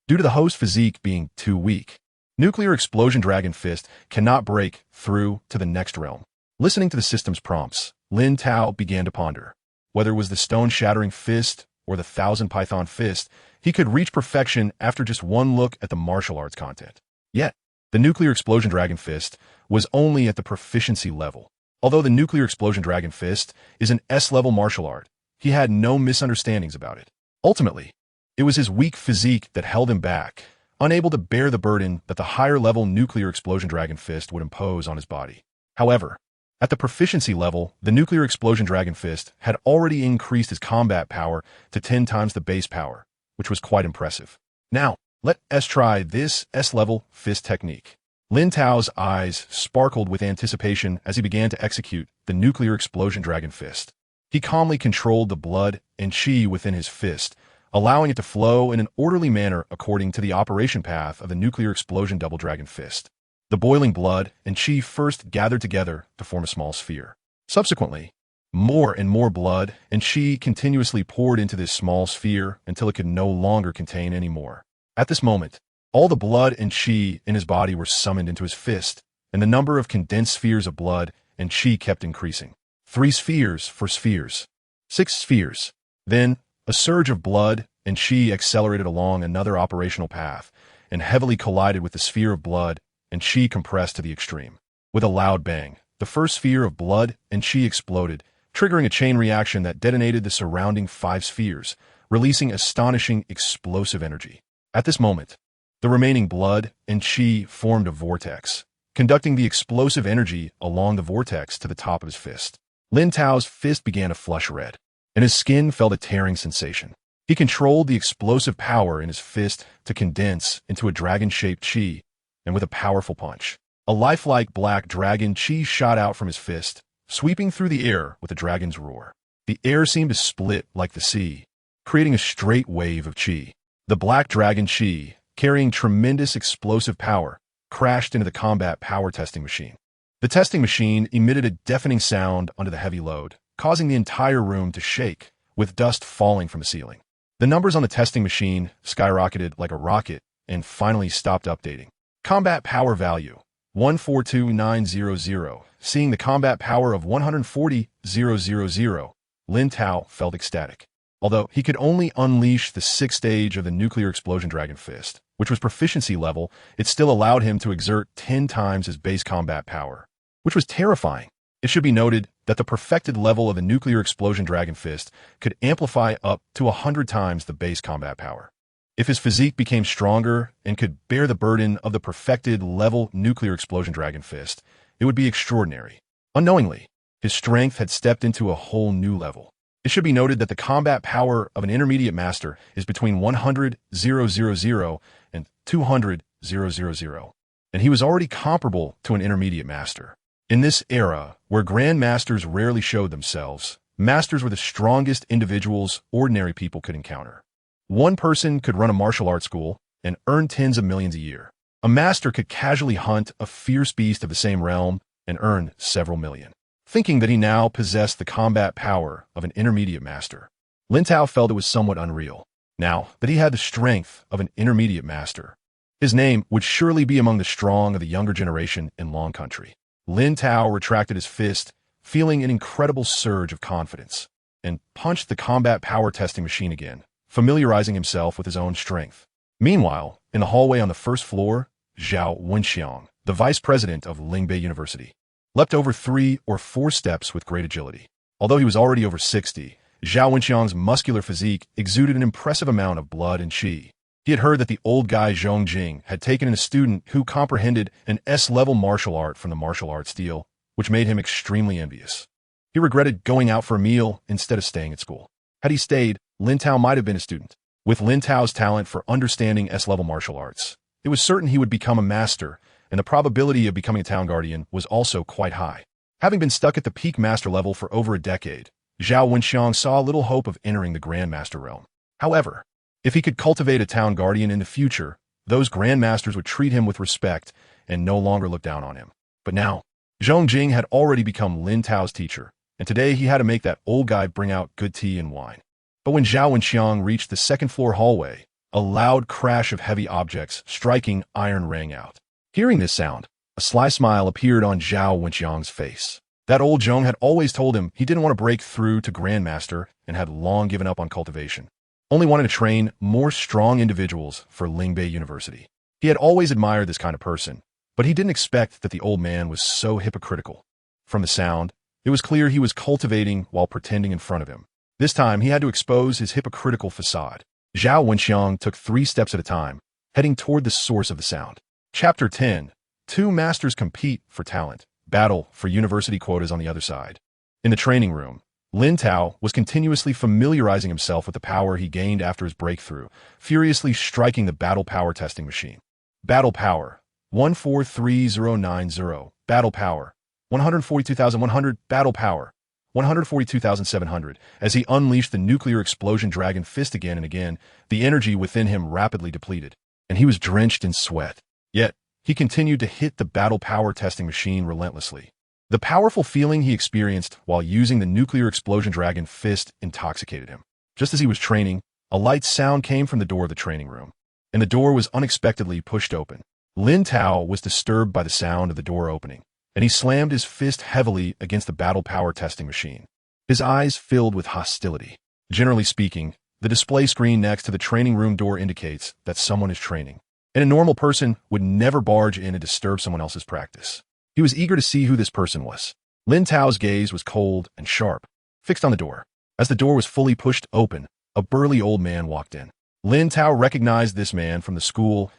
Due to the host physique being too weak, Nuclear Explosion Dragon Fist cannot break through to the next realm. Listening to the system's prompts, Lin Tao began to ponder. Whether it was the stone-shattering fist or the 1,000 Python Fist, he could reach perfection after just one look at the martial arts content. Yet, the Nuclear Explosion Dragon Fist was only at the proficiency level. Although the Nuclear Explosion Dragon Fist is an S-level martial art, he had no misunderstandings about it. Ultimately, it was his weak physique that held him back, unable to bear the burden that the higher-level Nuclear Explosion Dragon Fist would impose on his body. However, at the proficiency level, the Nuclear Explosion Dragon Fist had already increased his combat power to 10 times the base power, which was quite impressive. Now, let us try this S-level fist technique. Lin Tao's eyes sparkled with anticipation as he began to execute the Nuclear Explosion Dragon Fist. He calmly controlled the blood and qi within his fist, allowing it to flow in an orderly manner according to the operation path of the nuclear explosion double dragon fist. The boiling blood and qi first gathered together to form a small sphere. Subsequently, more and more blood and qi continuously poured into this small sphere until it could no longer contain any more. At this moment, all the blood and qi in his body were summoned into his fist, and the number of condensed spheres of blood and qi kept increasing. 3 spheres for spheres. 6 spheres. Then, a surge of blood and qi accelerated along another operational path and heavily collided with the sphere of blood and qi compressed to the extreme. With a loud bang, the first sphere of blood and qi exploded, triggering a chain reaction that detonated the surrounding 5 spheres, releasing astonishing explosive energy. At this moment, the remaining blood and qi formed a vortex, conducting the explosive energy along the vortex to the top of his fist. Lin Tao's fist began to flush red, and his skin felt a tearing sensation. He controlled the explosive power in his fist to condense into a dragon-shaped qi, and with a powerful punch, a lifelike black dragon qi shot out from his fist, sweeping through the air with a dragon's roar. The air seemed to split like the sea, creating a straight wave of qi. The black dragon qi, carrying tremendous explosive power, crashed into the combat power testing machine. The testing machine emitted a deafening sound under the heavy load, causing the entire room to shake, with dust falling from the ceiling. The numbers on the testing machine skyrocketed like a rocket and finally stopped updating. Combat power value, 142900. Seeing the combat power of 140,000, Lin Tao felt ecstatic. Although he could only unleash the 6th stage of the nuclear explosion dragon fist, which was proficiency level, it still allowed him to exert 10 times his base combat power, which was terrifying. It should be noted that the perfected level of the nuclear explosion dragon fist could amplify up to 100 times the base combat power. If his physique became stronger and could bear the burden of the perfected level nuclear explosion dragon fist, it would be extraordinary. Unknowingly, his strength had stepped into a whole new level. It should be noted that the combat power of an intermediate master is between 100,000 and 200,000, and he was already comparable to an intermediate master. In this era, where grand masters rarely showed themselves, masters were the strongest individuals ordinary people could encounter. One person could run a martial arts school and earn tens of millions a year. A master could casually hunt a fierce beast of the same realm and earn several million. Thinking that he now possessed the combat power of an intermediate master, Lin Tao felt it was somewhat unreal. Now that he had the strength of an intermediate master, his name would surely be among the strong of the younger generation in Long Country. Lin Tao retracted his fist, feeling an incredible surge of confidence, and punched the combat power testing machine again, familiarizing himself with his own strength. Meanwhile, in the hallway on the first floor, Zhao Wenxiang, the vice president of Lingbei University, leapt over 3 or 4 steps with great agility. Although he was already over 60, Zhao Wenxiang's muscular physique exuded an impressive amount of blood and qi. He had heard that the old guy Zhong Jing had taken in a student who comprehended an S-level martial art from the martial arts deal, which made him extremely envious. He regretted going out for a meal instead of staying at school. Had he stayed, Lin Tao might have been a student. With Lin Tao's talent for understanding S-level martial arts, it was certain he would become a master, and the probability of becoming a town guardian was also quite high. Having been stuck at the peak master level for over a decade, Zhao Wenxiang saw little hope of entering the grandmaster realm. However, if he could cultivate a town guardian in the future, those grandmasters would treat him with respect and no longer look down on him. But now, Zhong Jing had already become Lin Tao's teacher, and today he had to make that old guy bring out good tea and wine. But when Zhao Wenxiang reached the second-floor hallway, a loud crash of heavy objects striking iron rang out. Hearing this sound, a sly smile appeared on Zhao Wenxiang's face. That old Zhong had always told him he didn't want to break through to grandmaster and had long given up on cultivation, only wanted to train more strong individuals for Lingbei University. He had always admired this kind of person, but he didn't expect that the old man was so hypocritical. From the sound, it was clear he was cultivating while pretending in front of him. This time, he had to expose his hypocritical facade. Zhao Wenxiang took 3 steps at a time, heading toward the source of the sound. Chapter 10. 2 Masters Compete for Talent. Battle for University Quotas on the other side. In the training room, Lin Tao was continuously familiarizing himself with the power he gained after his breakthrough, furiously striking the battle power testing machine. Battle power, 143090. Battle power, 142,100. Battle power, 142,700. As he unleashed the nuclear explosion dragon fist again and again, the energy within him rapidly depleted, and he was drenched in sweat. Yet, he continued to hit the battle power testing machine relentlessly. The powerful feeling he experienced while using the nuclear explosion dragon fist intoxicated him. Just as he was training, a light sound came from the door of the training room, and the door was unexpectedly pushed open. Lin Tao was disturbed by the sound of the door opening, and he slammed his fist heavily against the battle power testing machine. His eyes filled with hostility. Generally speaking, the display screen next to the training room door indicates that someone is training, and a normal person would never barge in and disturb someone else's practice. He was eager to see who this person was. Lin Tao's gaze was cold and sharp, fixed on the door. As the door was fully pushed open, a burly old man walked in. Lin Tao recognized this man from the school's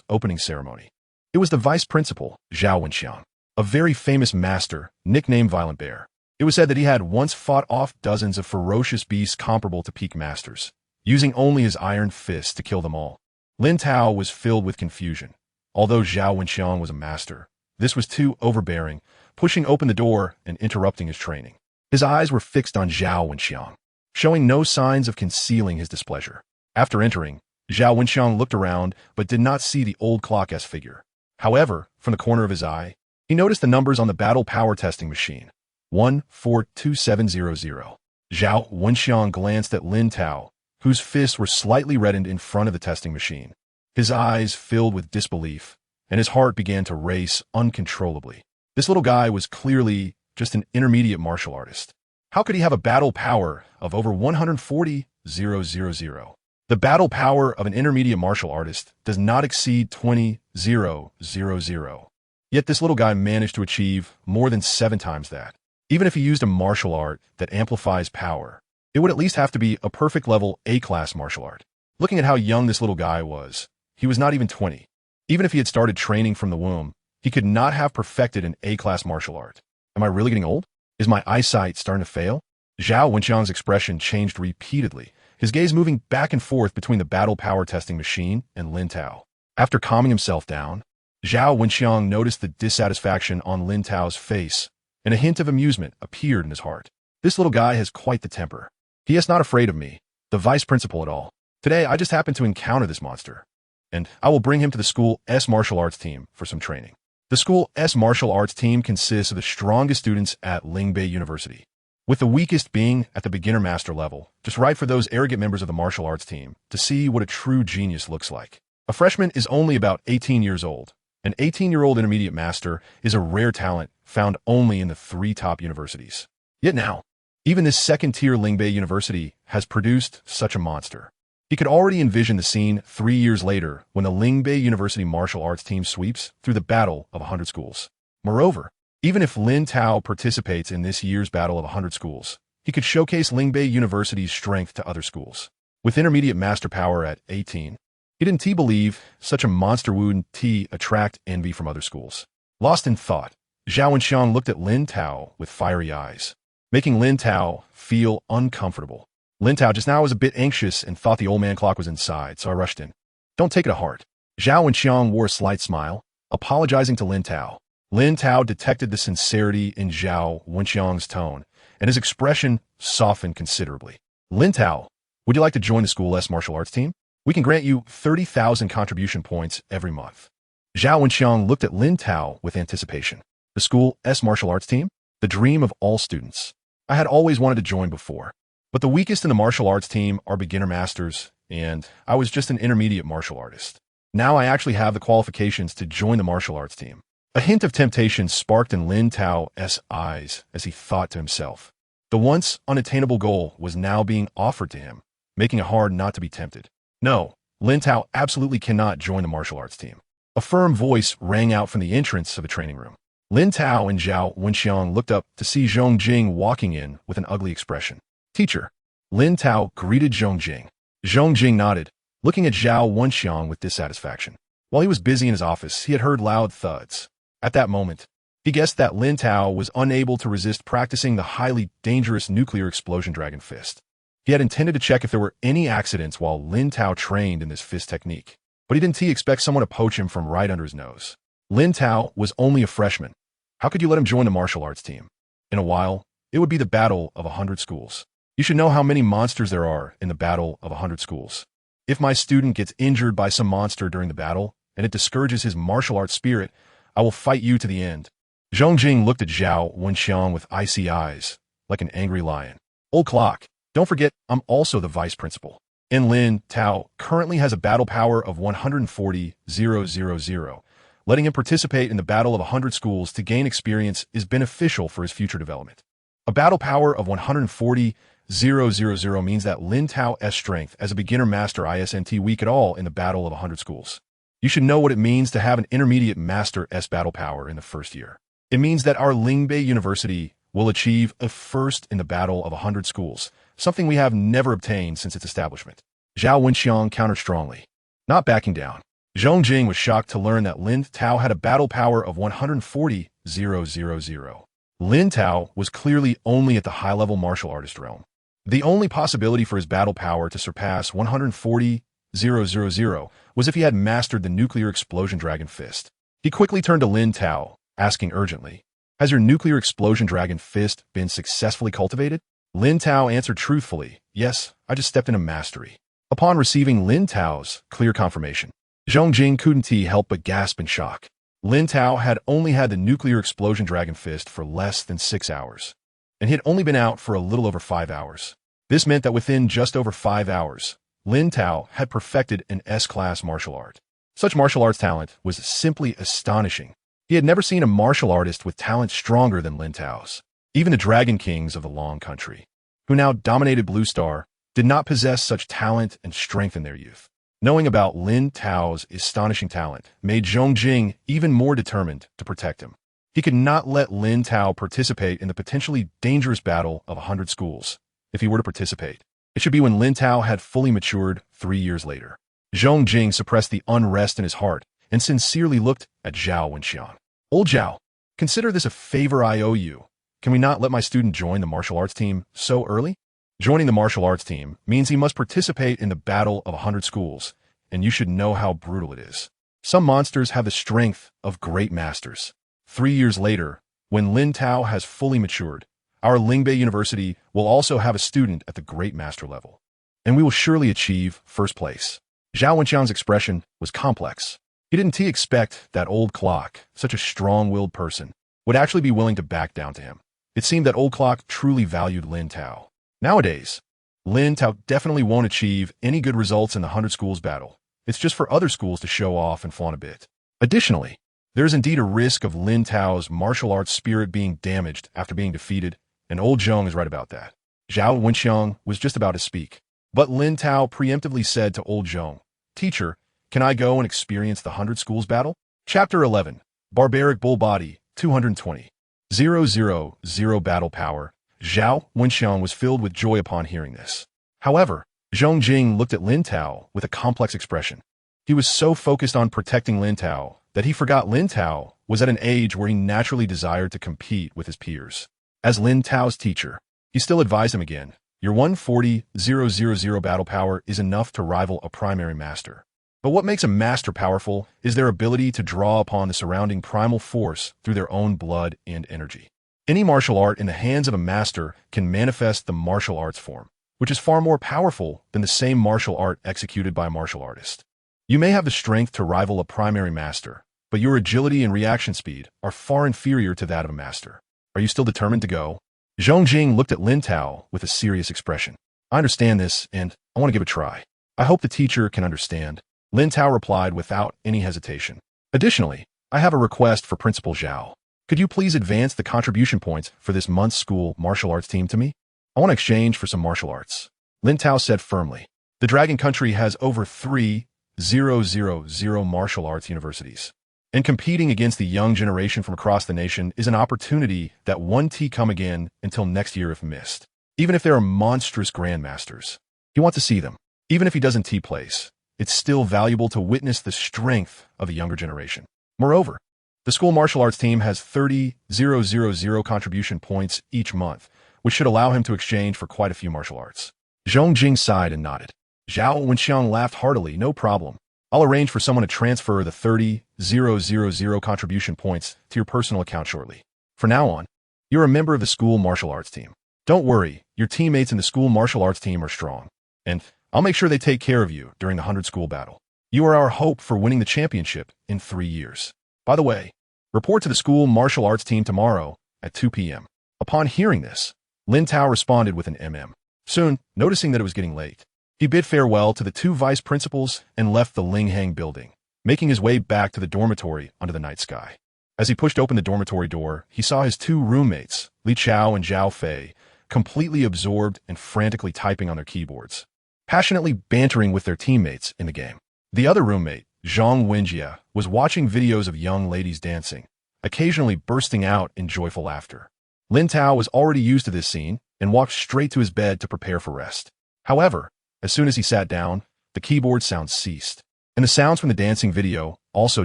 opening ceremony. It was the vice principal, Zhao Wenxiang, a very famous master, nicknamed Violent Bear. It was said that he had once fought off dozens of ferocious beasts comparable to peak masters, using only his iron fists to kill them all. Lin Tao was filled with confusion. Although Zhao Wenxiang was a master, this was too overbearing, pushing open the door and interrupting his training. His eyes were fixed on Zhao Wenxiang, showing no signs of concealing his displeasure. After entering, Zhao Wenxiang looked around but did not see the old clock-esque figure. However, from the corner of his eye, he noticed the numbers on the battle power testing machine. 142700. Zhao Wenxiang glanced at Lin Tao, whose fists were slightly reddened in front of the testing machine. His eyes filled with disbelief, and his heart began to race uncontrollably. This little guy was clearly just an intermediate martial artist. How could he have a battle power of over 140,000? The battle power of an intermediate martial artist does not exceed 20,000. Yet this little guy managed to achieve more than 7 times that. Even if he used a martial art that amplifies power, it would at least have to be a perfect level A-class martial art. Looking at how young this little guy was, he was not even 20. Even if he had started training from the womb, he could not have perfected an A-class martial art. Am I really getting old? Is my eyesight starting to fail? Zhao Wenxiang's expression changed repeatedly, his gaze moving back and forth between the battle power testing machine and Lin Tao. After calming himself down, Zhao Wenxiang noticed the dissatisfaction on Lin Tao's face, and a hint of amusement appeared in his heart. This little guy has quite the temper. He is not afraid of me, the vice principal, at all. Today, I just happened to encounter this monster, and I will bring him to the school's martial arts team for some training. The school's martial arts team consists of the strongest students at Lingbei University, with the weakest being at the beginner master level, just right for those arrogant members of the martial arts team to see what a true genius looks like. A freshman is only about 18 years old. An 18-year-old intermediate master is a rare talent found only in the 3 top universities. Yet now, even this second-tier Lingbei University has produced such a monster. He could already envision the scene 3 years later when the Lingbei University martial arts team sweeps through the battle of 100 schools. Moreover, even if Lin Tao participates in this year's battle of 100 schools, he could showcase Lingbei University's strength to other schools. With intermediate master power at 18, he didn't believe such a monster would attract envy from other schools. Lost in thought, Zhao Wenxiang looked at Lin Tao with fiery eyes, making Lin Tao feel uncomfortable. Lin Tao just now was a bit anxious and thought the old man clock was inside, so I rushed in. Don't take it to heart. Zhao Wenxiang wore a slight smile, apologizing to Lin Tao. Lin Tao detected the sincerity in Zhao Wenxiang's tone, and his expression softened considerably. Lin Tao, would you like to join the school's martial arts team? We can grant you 30,000 contribution points every month. Zhao Wenxiang looked at Lin Tao with anticipation. The school's martial arts team? The dream of all students. I had always wanted to join before, but the weakest in the martial arts team are beginner masters, and I was just an intermediate martial artist. Now I actually have the qualifications to join the martial arts team. A hint of temptation sparked in Lin Tao's eyes as he thought to himself. The once unattainable goal was now being offered to him, making it hard not to be tempted. No, Lin Tao absolutely cannot join the martial arts team. A firm voice rang out from the entrance of the training room. Lin Tao and Zhao Wenxiang looked up to see Zhong Jing walking in with an ugly expression. Teacher. Lin Tao greeted Zhong Jing. Zhong Jing nodded, looking at Zhao Wenxiang with dissatisfaction. While he was busy in his office, he had heard loud thuds. At that moment, he guessed that Lin Tao was unable to resist practicing the highly dangerous nuclear explosion dragon fist. He had intended to check if there were any accidents while Lin Tao trained in this fist technique, but he didn't expect someone to poach him from right under his nose. Lin Tao was only a freshman. How could you let him join the martial arts team? In a while, It would be the Battle of 100 Schools. You should know how many monsters there are in the Battle of 100 Schools. If my student gets injured by some monster during the battle, and it discourages his martial arts spirit, I will fight you to the end. Zhong Jing looked at Zhao Wenxiang with icy eyes, like an angry lion. Old clock, don't forget, I'm also the vice principal. And Lin Tao currently has a battle power of 140,000. Letting him participate in the Battle of 100 Schools to gain experience is beneficial for his future development. A battle power of 140,000 means that Lin Tao's strength as a beginner master isn't weak at all in the Battle of 100 Schools. You should know what it means to have an intermediate master battle power in the first year. It means that our Lingbei University will achieve a first in the Battle of 100 Schools, something we have never obtained since its establishment. Zhao Wenxiang countered strongly, not backing down. Zhong Jing was shocked to learn that Lin Tao had a battle power of 140,000. Lin Tao was clearly only at the high-level martial artist realm. The only possibility for his battle power to surpass 140,000 was if he had mastered the nuclear explosion dragon fist. He quickly turned to Lin Tao, asking urgently, "Has your nuclear explosion dragon fist been successfully cultivated?" Lin Tao answered truthfully, "Yes, I just stepped into mastery." Upon receiving Lin Tao's clear confirmation, Zhong Jing couldn't help but gasp in shock. Lin Tao had only had the nuclear explosion dragon fist for less than 6 hours, and he had only been out for a little over 5 hours. This meant that within just over 5 hours, Lin Tao had perfected an S-class martial art. Such martial arts talent was simply astonishing. He had never seen a martial artist with talent stronger than Lin Tao's. Even the Dragon Kings of the Long Country, who now dominated Blue Star, did not possess such talent and strength in their youth. Knowing about Lin Tao's astonishing talent made Zhong Jing even more determined to protect him. He could not let Lin Tao participate in the potentially dangerous Battle of 100 Schools. If he were to participate, it should be when Lin Tao had fully matured 3 years later. Zhong Jing suppressed the unrest in his heart and sincerely looked at Zhao Wenxiang. "Old Zhao, consider this a favor I owe you. Can we not let my student join the martial arts team so early?" Joining the martial arts team means he must participate in the Battle of 100 Schools, and you should know how brutal it is. Some monsters have the strength of great masters. 3 years later, when Lin Tao has fully matured, our Lingbei University will also have a student at the great master level, and we will surely achieve first place. Zhao Wenxiang's expression was complex. He didn't expect that Old Clock, such a strong-willed person, would actually be willing to back down to him. It seemed that Old Clock truly valued Lin Tao. Nowadays, Lin Tao definitely won't achieve any good results in the 100 Schools battle. It's just for other schools to show off and flaunt a bit. Additionally, there is indeed a risk of Lin Tao's martial arts spirit being damaged after being defeated, and Old Zhong is right about that. Zhao Wenxiang was just about to speak, but Lin Tao preemptively said to Old Zhong, "Teacher, can I go and experience the 100 Schools battle?" Chapter 11, Barbaric Bull Body, 220,000 battle power. Zhao Wenxiang was filled with joy upon hearing this. However, Zhong Jing looked at Lin Tao with a complex expression. He was so focused on protecting Lin Tao that he forgot Lin Tao was at an age where he naturally desired to compete with his peers. As Lin Tao's teacher, he still advised him again, "Your 140,000 battle power is enough to rival a primary master. But what makes a master powerful is their ability to draw upon the surrounding primal force through their own blood and energy. Any martial art in the hands of a master can manifest the martial arts form, which is far more powerful than the same martial art executed by a martial artist. You may have the strength to rival a primary master, but your agility and reaction speed are far inferior to that of a master. Are you still determined to go?" Zhong Jing looked at Lin Tao with a serious expression. "I understand this, and I want to give it a try. I hope the teacher can understand." Lin Tao replied without any hesitation. "Additionally, I have a request for Principal Zhao. Could you please advance the contribution points for this month's school martial arts team to me? I want to exchange for some martial arts." Lin Tao said firmly. The Dragon Country has over 3,000 martial arts universities, and competing against the young generation from across the nation is an opportunity that won't come again until next year if missed. Even if there are monstrous grandmasters, he wants to see them. Even if he doesn't place, it's still valuable to witness the strength of the younger generation. Moreover, the school martial arts team has 30,000 contribution points each month, which should allow him to exchange for quite a few martial arts. Zhong Jing sighed and nodded. Zhao Wenxiang laughed heartily. "No problem. I'll arrange for someone to transfer the 30,000 contribution points to your personal account shortly. From now on, You're a member of the school martial arts team. Don't worry, your teammates in the school martial arts team are strong. And I'll make sure they take care of you during the 100 school battle. You are our hope for winning the championship in 3 years. By the way, report to the school martial arts team tomorrow at 2 p.m. Upon hearing this, Lin Tao responded with an MM. Soon, noticing that it was getting late, he bid farewell to the 2 vice principals and left the Linghang building, making his way back to the dormitory under the night sky. As he pushed open the dormitory door, he saw his 2 roommates, Li Chao and Zhao Fei, completely absorbed and frantically typing on their keyboards, passionately bantering with their teammates in the game. The other roommate, Zhang Wenjie, was watching videos of young ladies dancing, occasionally bursting out in joyful laughter. Lin Tao was already used to this scene and walked straight to his bed to prepare for rest. However, as soon as he sat down, the keyboard sounds ceased, and the sounds from the dancing video also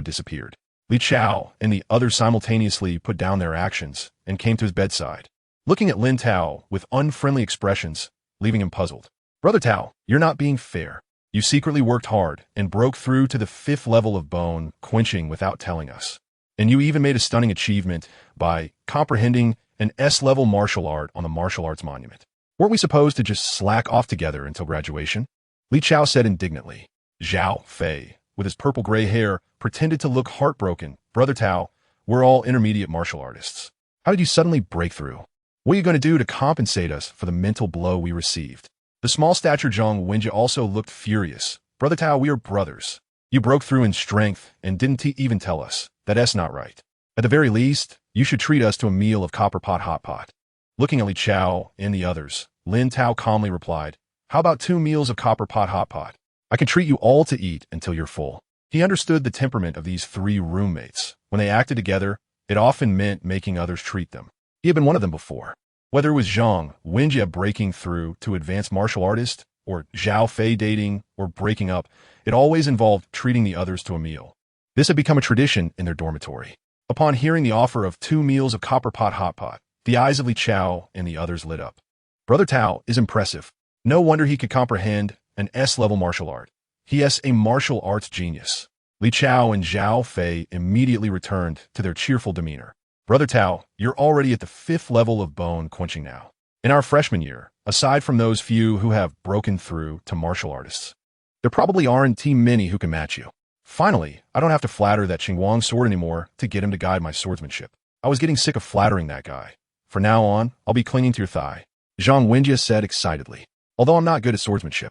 disappeared. Li Chao and the others simultaneously put down their actions and came to his bedside, looking at Lin Tao with unfriendly expressions, leaving him puzzled. Brother Tao, you're not being fair. You secretly worked hard and broke through to the 5th level of bone quenching without telling us. And you even made a stunning achievement by comprehending an S-level martial art on the martial arts monument. Weren't we supposed to just slack off together until graduation? Li Chao said indignantly. Zhao Fei, with his purple-gray hair, pretended to look heartbroken. Brother Tao, we're all intermediate martial artists. How did you suddenly break through? What are you going to do to compensate us for the mental blow we received? The small-statured Zhang Wenjie also looked furious. Brother Tao, we are brothers. You broke through in strength and didn't even tell us. That's not right. At the very least, you should treat us to a meal of copper pot hot pot. Looking at Li Chao and the others, Lin Tao calmly replied, how about 2 meals of copper pot hot pot? I can treat you all to eat until you're full. He understood the temperament of these 3 roommates. When they acted together, it often meant making others treat them. He had been one of them before. Whether it was Zhang Wenjie breaking through to advanced martial artist, or Zhao Fei dating, or breaking up, it always involved treating the others to a meal. This had become a tradition in their dormitory. Upon hearing the offer of 2 meals of copper pot hot pot, the eyes of Li Chao and the others lit up. Brother Tao is impressive. No wonder he could comprehend an S-level martial art. He is a martial arts genius. Li Chao and Zhao Fei immediately returned to their cheerful demeanor. Brother Tao, you're already at the 5th level of bone quenching now. In our freshman year, aside from those few who have broken through to martial artists, there probably aren't too many who can match you. Finally, I don't have to flatter that Xinguang sword anymore to get him to guide my swordsmanship. I was getting sick of flattering that guy. From now on, I'll be clinging to your thigh. Zhang Wenjie said excitedly. Although I'm not good at swordsmanship,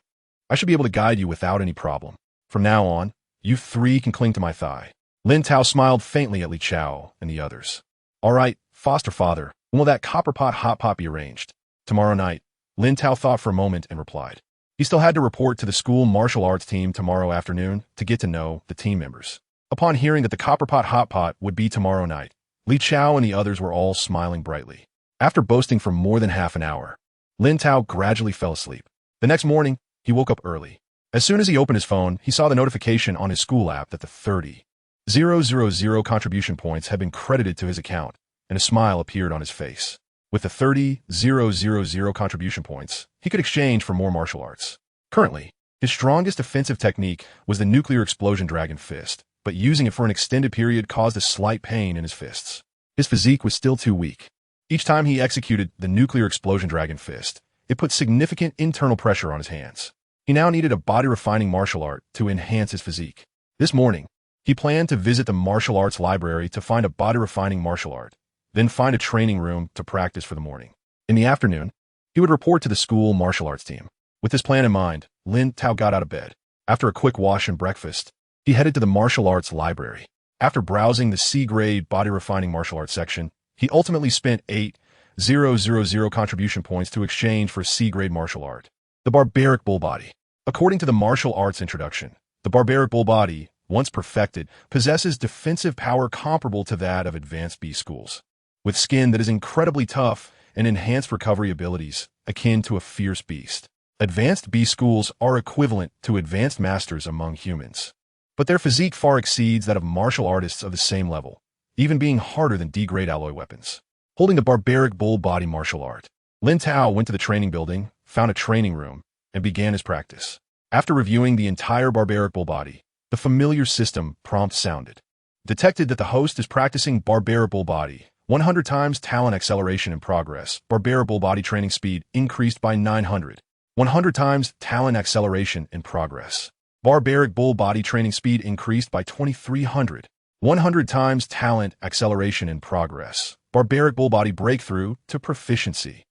I should be able to guide you without any problem. From now on, you 3 can cling to my thigh. Lin Tao smiled faintly at Li Chao and the others. All right, foster father, when will that copper pot hot pot be arranged? Tomorrow night. Lin Tao thought for a moment and replied. He still had to report to the school martial arts team tomorrow afternoon to get to know the team members. Upon hearing that the copper pot hot pot would be tomorrow night, Li Chao and the others were all smiling brightly. After boasting for more than half an hour, Lin Tao gradually fell asleep. The next morning, he woke up early. As soon as he opened his phone, he saw the notification on his school app that the 30,000 contribution points had been credited to his account, and a smile appeared on his face. With the 30,000 contribution points, he could exchange for more martial arts. Currently, his strongest offensive technique was the nuclear explosion dragon fist, but using it for an extended period caused a slight pain in his fists. His physique was still too weak. Each time he executed the nuclear explosion dragon fist, it put significant internal pressure on his hands. He now needed a body-refining martial art to enhance his physique. This morning, he planned to visit the martial arts library to find a body-refining martial art, then find a training room to practice for the morning. In the afternoon, he would report to the school martial arts team. With this plan in mind, Lin Tao got out of bed. After a quick wash and breakfast, he headed to the martial arts library. After browsing the C-grade body-refining martial arts section, he ultimately spent 8,000 contribution points to exchange for C-grade martial art. The barbaric bull body. According to the martial arts introduction, the barbaric bull body, once perfected, possesses defensive power comparable to that of advanced B schools, with skin that is incredibly tough and enhanced recovery abilities akin to a fierce beast. Advanced B schools are equivalent to advanced masters among humans, but their physique far exceeds that of martial artists of the same level, even being harder than D-grade alloy weapons. Holding the barbaric bull body martial art, Lin Tao went to the training building, found a training room, and began his practice. After reviewing the entire barbaric bull body, the familiar system prompt sounded. Detected that the host is practicing barbaric bull body 100 times talent acceleration in progress. Barbaric bull body training speed increased by 900. 100 times talent acceleration in progress. Barbaric bull body training speed increased by 2300. 100 times talent acceleration in progress. Barbaric bull body breakthrough to proficiency.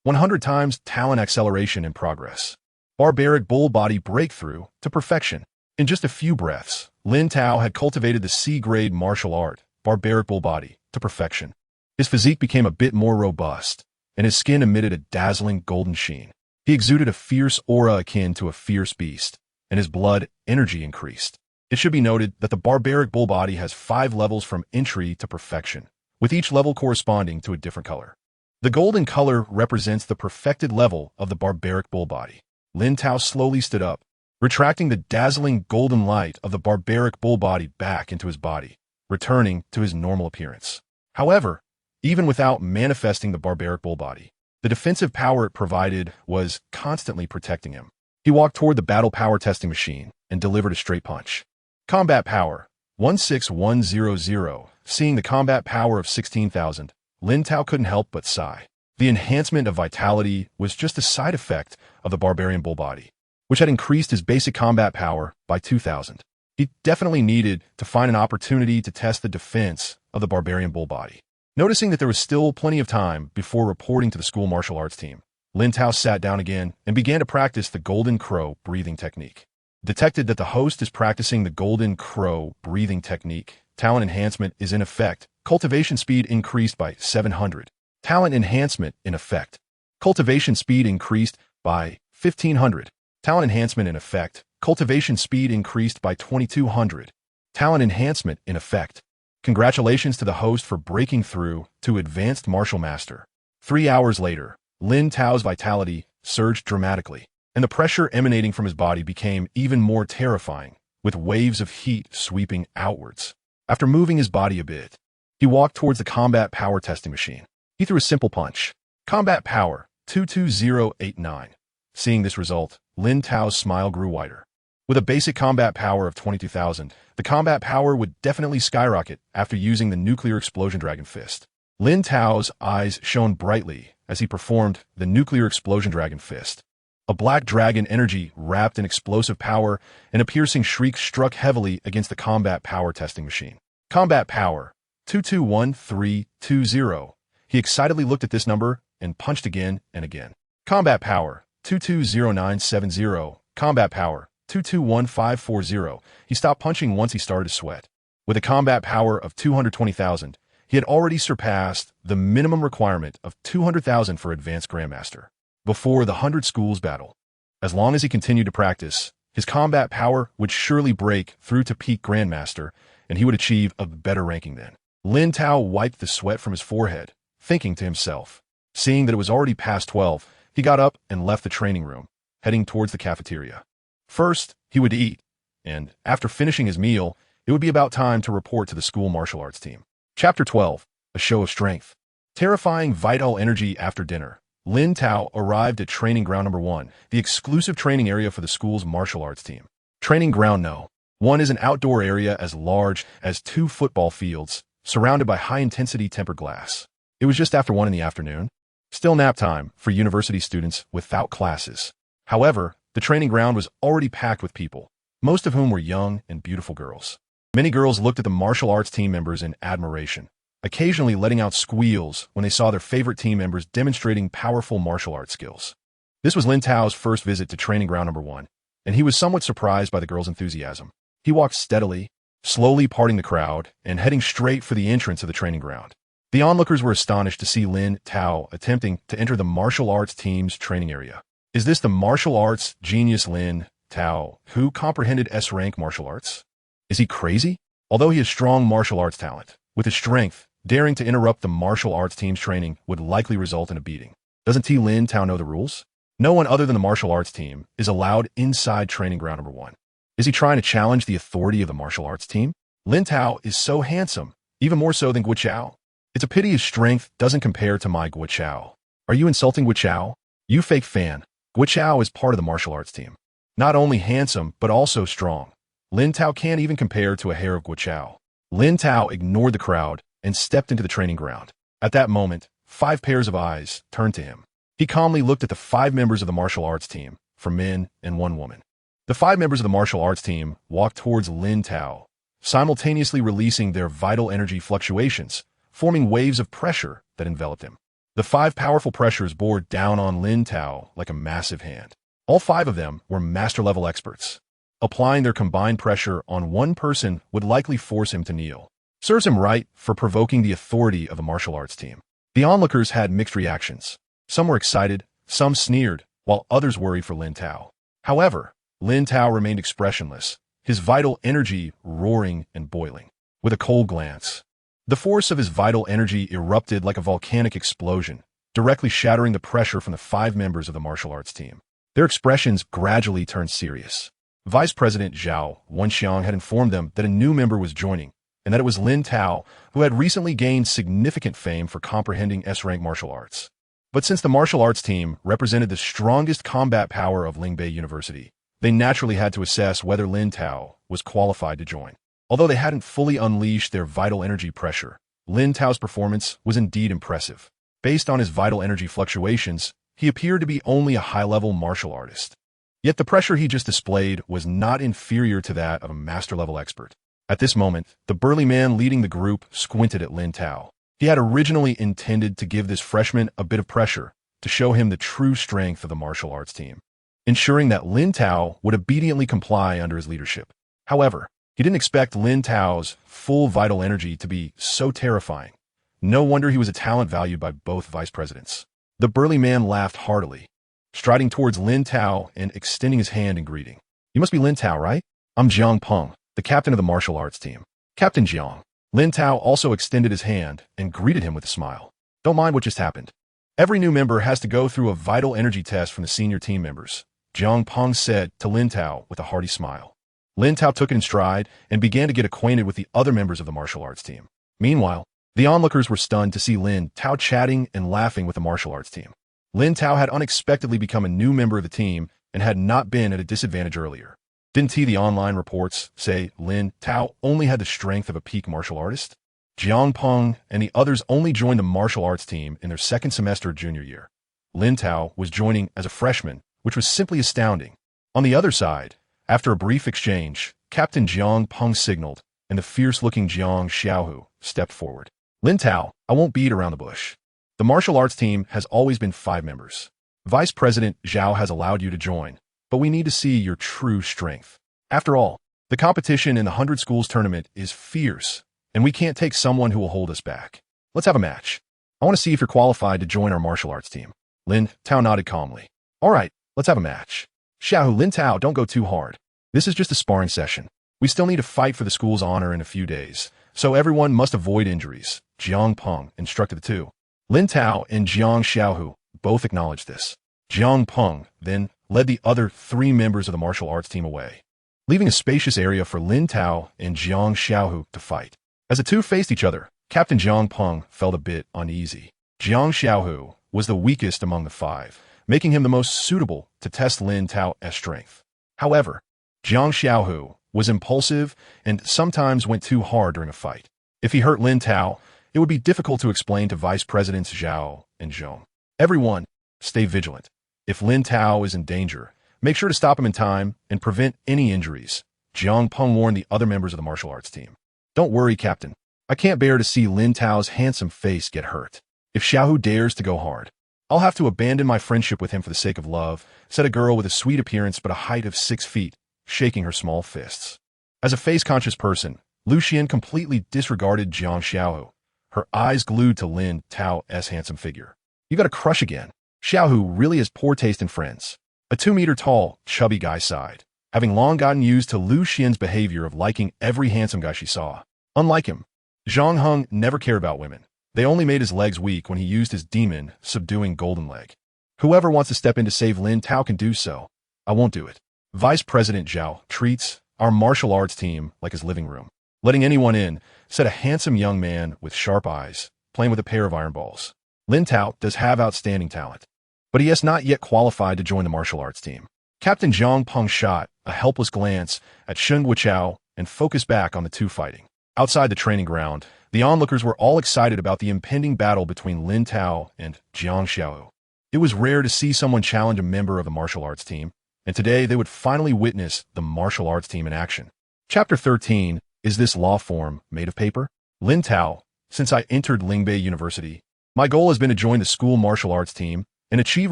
100 times talent acceleration in progress. Barbaric bull body breakthrough to perfection. In just a few breaths, Lin Tao had cultivated the C-grade martial art, barbaric bull body, to perfection. His physique became a bit more robust, and his skin emitted a dazzling golden sheen. He exuded a fierce aura akin to a fierce beast, and his blood energy increased. It should be noted that the barbaric bull body has 5 levels from entry to perfection, with each level corresponding to a different color. The golden color represents the perfected level of the barbaric bull body. Lin Tao slowly stood up, retracting the dazzling golden light of the barbaric bull body back into his body, returning to his normal appearance. However, even without manifesting the barbaric bull body, the defensive power it provided was constantly protecting him. He walked toward the battle power testing machine and delivered a straight punch. Combat power, 16100. Seeing the combat power of 16,000, Lin Tao couldn't help but sigh. The enhancement of vitality was just a side effect of the barbarian bull body, which had increased his basic combat power by 2,000. He definitely needed to find an opportunity to test the defense of the barbarian bull body. Noticing that there was still plenty of time before reporting to the school martial arts team, Lin Tao sat down again and began to practice the Golden Crow breathing technique. Detected that the host is practicing the Golden Crow breathing technique. Talent enhancement is in effect. Cultivation speed increased by 700. Talent enhancement in effect. Cultivation speed increased by 1,500. Talent enhancement in effect. Cultivation speed increased by 2,200. Talent enhancement in effect. Congratulations to the host for breaking through to Advanced Martial Master. 3 hours later, Lin Tao's vitality surged dramatically, and the pressure emanating from his body became even more terrifying, with waves of heat sweeping outwards. After moving his body a bit, he walked towards the combat power testing machine. He threw a simple punch. Combat power, 22089. Seeing this result, Lin Tao's smile grew wider. With a basic combat power of 22,000, the combat power would definitely skyrocket after using the nuclear explosion dragon fist. Lin Tao's eyes shone brightly as he performed the nuclear explosion dragon fist. A black dragon energy wrapped in explosive power and a piercing shriek struck heavily against the combat power testing machine. Combat power, 221320. He excitedly looked at this number and punched again and again. Combat power, 220970. Combat power, 221540. He stopped punching once he started to sweat. With a combat power of 220,000, he had already surpassed the minimum requirement of 200,000 for Advanced Grandmaster. Before the 100 Schools battle, as long as he continued to practice, his combat power would surely break through to peak Grandmaster, and he would achieve a better ranking then. Lin Tao wiped the sweat from his forehead, thinking to himself. Seeing that it was already past 12, he got up and left the training room, heading towards the cafeteria. First, he would eat, and after finishing his meal, it would be about time to report to the school martial arts team. Chapter 12, A Show of Strength. Terrifying vital energy after dinner. Lin Tao arrived at Training Ground Number 1, the exclusive training area for the school's martial arts team. Training Ground No. 1 is an outdoor area as large as 2 football fields, surrounded by high-intensity tempered glass. It was just after 1 in the afternoon. Still nap time for university students without classes. However, the training ground was already packed with people, most of whom were young and beautiful girls. Many girls looked at the martial arts team members in admiration, occasionally letting out squeals when they saw their favorite team members demonstrating powerful martial arts skills. This was Lin Tao's first visit to Training Ground Number 1, and he was somewhat surprised by the girls' enthusiasm. He walked steadily, slowly parting the crowd, and heading straight for the entrance of the training ground. The onlookers were astonished to see Lin Tao attempting to enter the martial arts team's training area. Is this the martial arts genius Lin Tao, who comprehended S-rank martial arts? Is he crazy? Although he has strong martial arts talent, with his strength, daring to interrupt the martial arts team's training would likely result in a beating. Doesn't Lin Tao know the rules? No one other than the martial arts team is allowed inside Training Ground Number 1. Is he trying to challenge the authority of the martial arts team? Lin Tao is so handsome, even more so than Guo Chao. It's a pity his strength doesn't compare to my Guo Chao. Are you insulting Guo Chao? You fake fan. Guo Chao is part of the martial arts team. Not only handsome, but also strong. Lin Tao can't even compare to a hair of Guo Chao. Lin Tao ignored the crowd and stepped into the training ground. At that moment, 5 pairs of eyes turned to him. He calmly looked at the 5 members of the martial arts team, 4 men and 1 woman. The 5 members of the martial arts team walked towards Lin Tao, simultaneously releasing their vital energy fluctuations, forming waves of pressure that enveloped him. The 5 powerful pressures bore down on Lin Tao like a massive hand. All 5 of them were master-level experts. Applying their combined pressure on one person would likely force him to kneel. Serves him right for provoking the authority of the martial arts team. The onlookers had mixed reactions. Some were excited, some sneered, while others worried for Lin Tao. However, Lin Tao remained expressionless, his vital energy roaring and boiling. With a cold glance, the force of his vital energy erupted like a volcanic explosion, directly shattering the pressure from the 5 members of the martial arts team. Their expressions gradually turned serious. Vice President Zhao Wenxiang had informed them that a new member was joining, and that it was Lin Tao, who had recently gained significant fame for comprehending S-rank martial arts. But since the martial arts team represented the strongest combat power of Lingbei University, they naturally had to assess whether Lin Tao was qualified to join. Although they hadn't fully unleashed their vital energy pressure, Lin Tao's performance was indeed impressive. Based on his vital energy fluctuations, he appeared to be only a high-level martial artist. Yet the pressure he just displayed was not inferior to that of a master-level expert. At this moment, the burly man leading the group squinted at Lin Tao. He had originally intended to give this freshman a bit of pressure to show him the true strength of the martial arts team, ensuring that Lin Tao would obediently comply under his leadership. However, he didn't expect Lin Tao's full vital energy to be so terrifying. No wonder he was a talent valued by both vice presidents. The burly man laughed heartily, striding towards Lin Tao and extending his hand in greeting. "You must be Lin Tao, right? I'm Jiang Peng, the captain of the martial arts team." "Captain Jiang." Lin Tao also extended his hand and greeted him with a smile. "Don't mind what just happened. Every new member has to go through a vital energy test from the senior team members," Jiang Peng said to Lin Tao with a hearty smile. Lin Tao took it in stride and began to get acquainted with the other members of the martial arts team. Meanwhile, the onlookers were stunned to see Lin Tao chatting and laughing with the martial arts team. Lin Tao had unexpectedly become a new member of the team and had not been at a disadvantage earlier. Didn't the online reports say Lin Tao only had the strength of a peak martial artist? Jiang Peng and the others only joined the martial arts team in their second semester of junior year. Lin Tao was joining as a freshman, which was simply astounding. On the other side, after a brief exchange, Captain Jiang Peng signaled, and the fierce-looking Jiang Xiaohu stepped forward. "Lin Tao, I won't beat around the bush. The martial arts team has always been 5 members. Vice President Zhao has allowed you to join, but we need to see your true strength. After all, the competition in the 100 Schools tournament is fierce, and we can't take someone who will hold us back. Let's have a match. I want to see if you're qualified to join our martial arts team." Lin Tao nodded calmly. "All right, let's have a match." "Xiaohu, Lin Tao, don't go too hard. This is just a sparring session. We still need to fight for the school's honor in a few days, so everyone must avoid injuries," Jiang Peng instructed the two. Lin Tao and Jiang Xiaohu both acknowledged this. Jiang Peng then led the other 3 members of the martial arts team away, leaving a spacious area for Lin Tao and Jiang Xiaohu to fight. As the two faced each other, Captain Jiang Peng felt a bit uneasy. Jiang Xiaohu was the weakest among the 5, making him the most suitable to test Lin Tao's strength. However, Jiang Xiaohu was impulsive and sometimes went too hard during a fight. If he hurt Lin Tao, it would be difficult to explain to Vice Presidents Zhao and Zhong. "Everyone, stay vigilant. If Lin Tao is in danger, make sure to stop him in time and prevent any injuries," Jiang Peng warned the other members of the martial arts team. "Don't worry, Captain. I can't bear to see Lin Tao's handsome face get hurt. If Xiaohu dares to go hard, I'll have to abandon my friendship with him for the sake of love," said a girl with a sweet appearance but a height of 6 feet, shaking her small fists. As a face-conscious person, Lucian completely disregarded Jiang Xiaohu, her eyes glued to Lin Tao's handsome figure. "You got a crush again. Xiaohu really has poor taste in friends." A 2-meter-tall, chubby guy sighed, having long gotten used to Lu Xian's behavior of liking every handsome guy she saw. Unlike him, Zhang Heng never cared about women. They only made his legs weak when he used his demon, subduing golden leg. "Whoever wants to step in to save Lin Tao can do so. I won't do it." Vice President Zhao treats our martial arts team like his living room. "Letting anyone in," said a handsome young man with sharp eyes, playing with a pair of iron balls. "Lin Tao does have outstanding talent, but he has not yet qualified to join the martial arts team." Captain Jiang Peng shot a helpless glance at Shun Guochao and focused back on the two fighting. Outside the training ground, the onlookers were all excited about the impending battle between Lin Tao and Jiang Xiaohu. It was rare to see someone challenge a member of a martial arts team, and today they would finally witness the martial arts team in action. Chapter 13, Is This Law Form Made of Paper? Lin Tao, since I entered Lingbei University, my goal has been to join the school martial arts team and achieve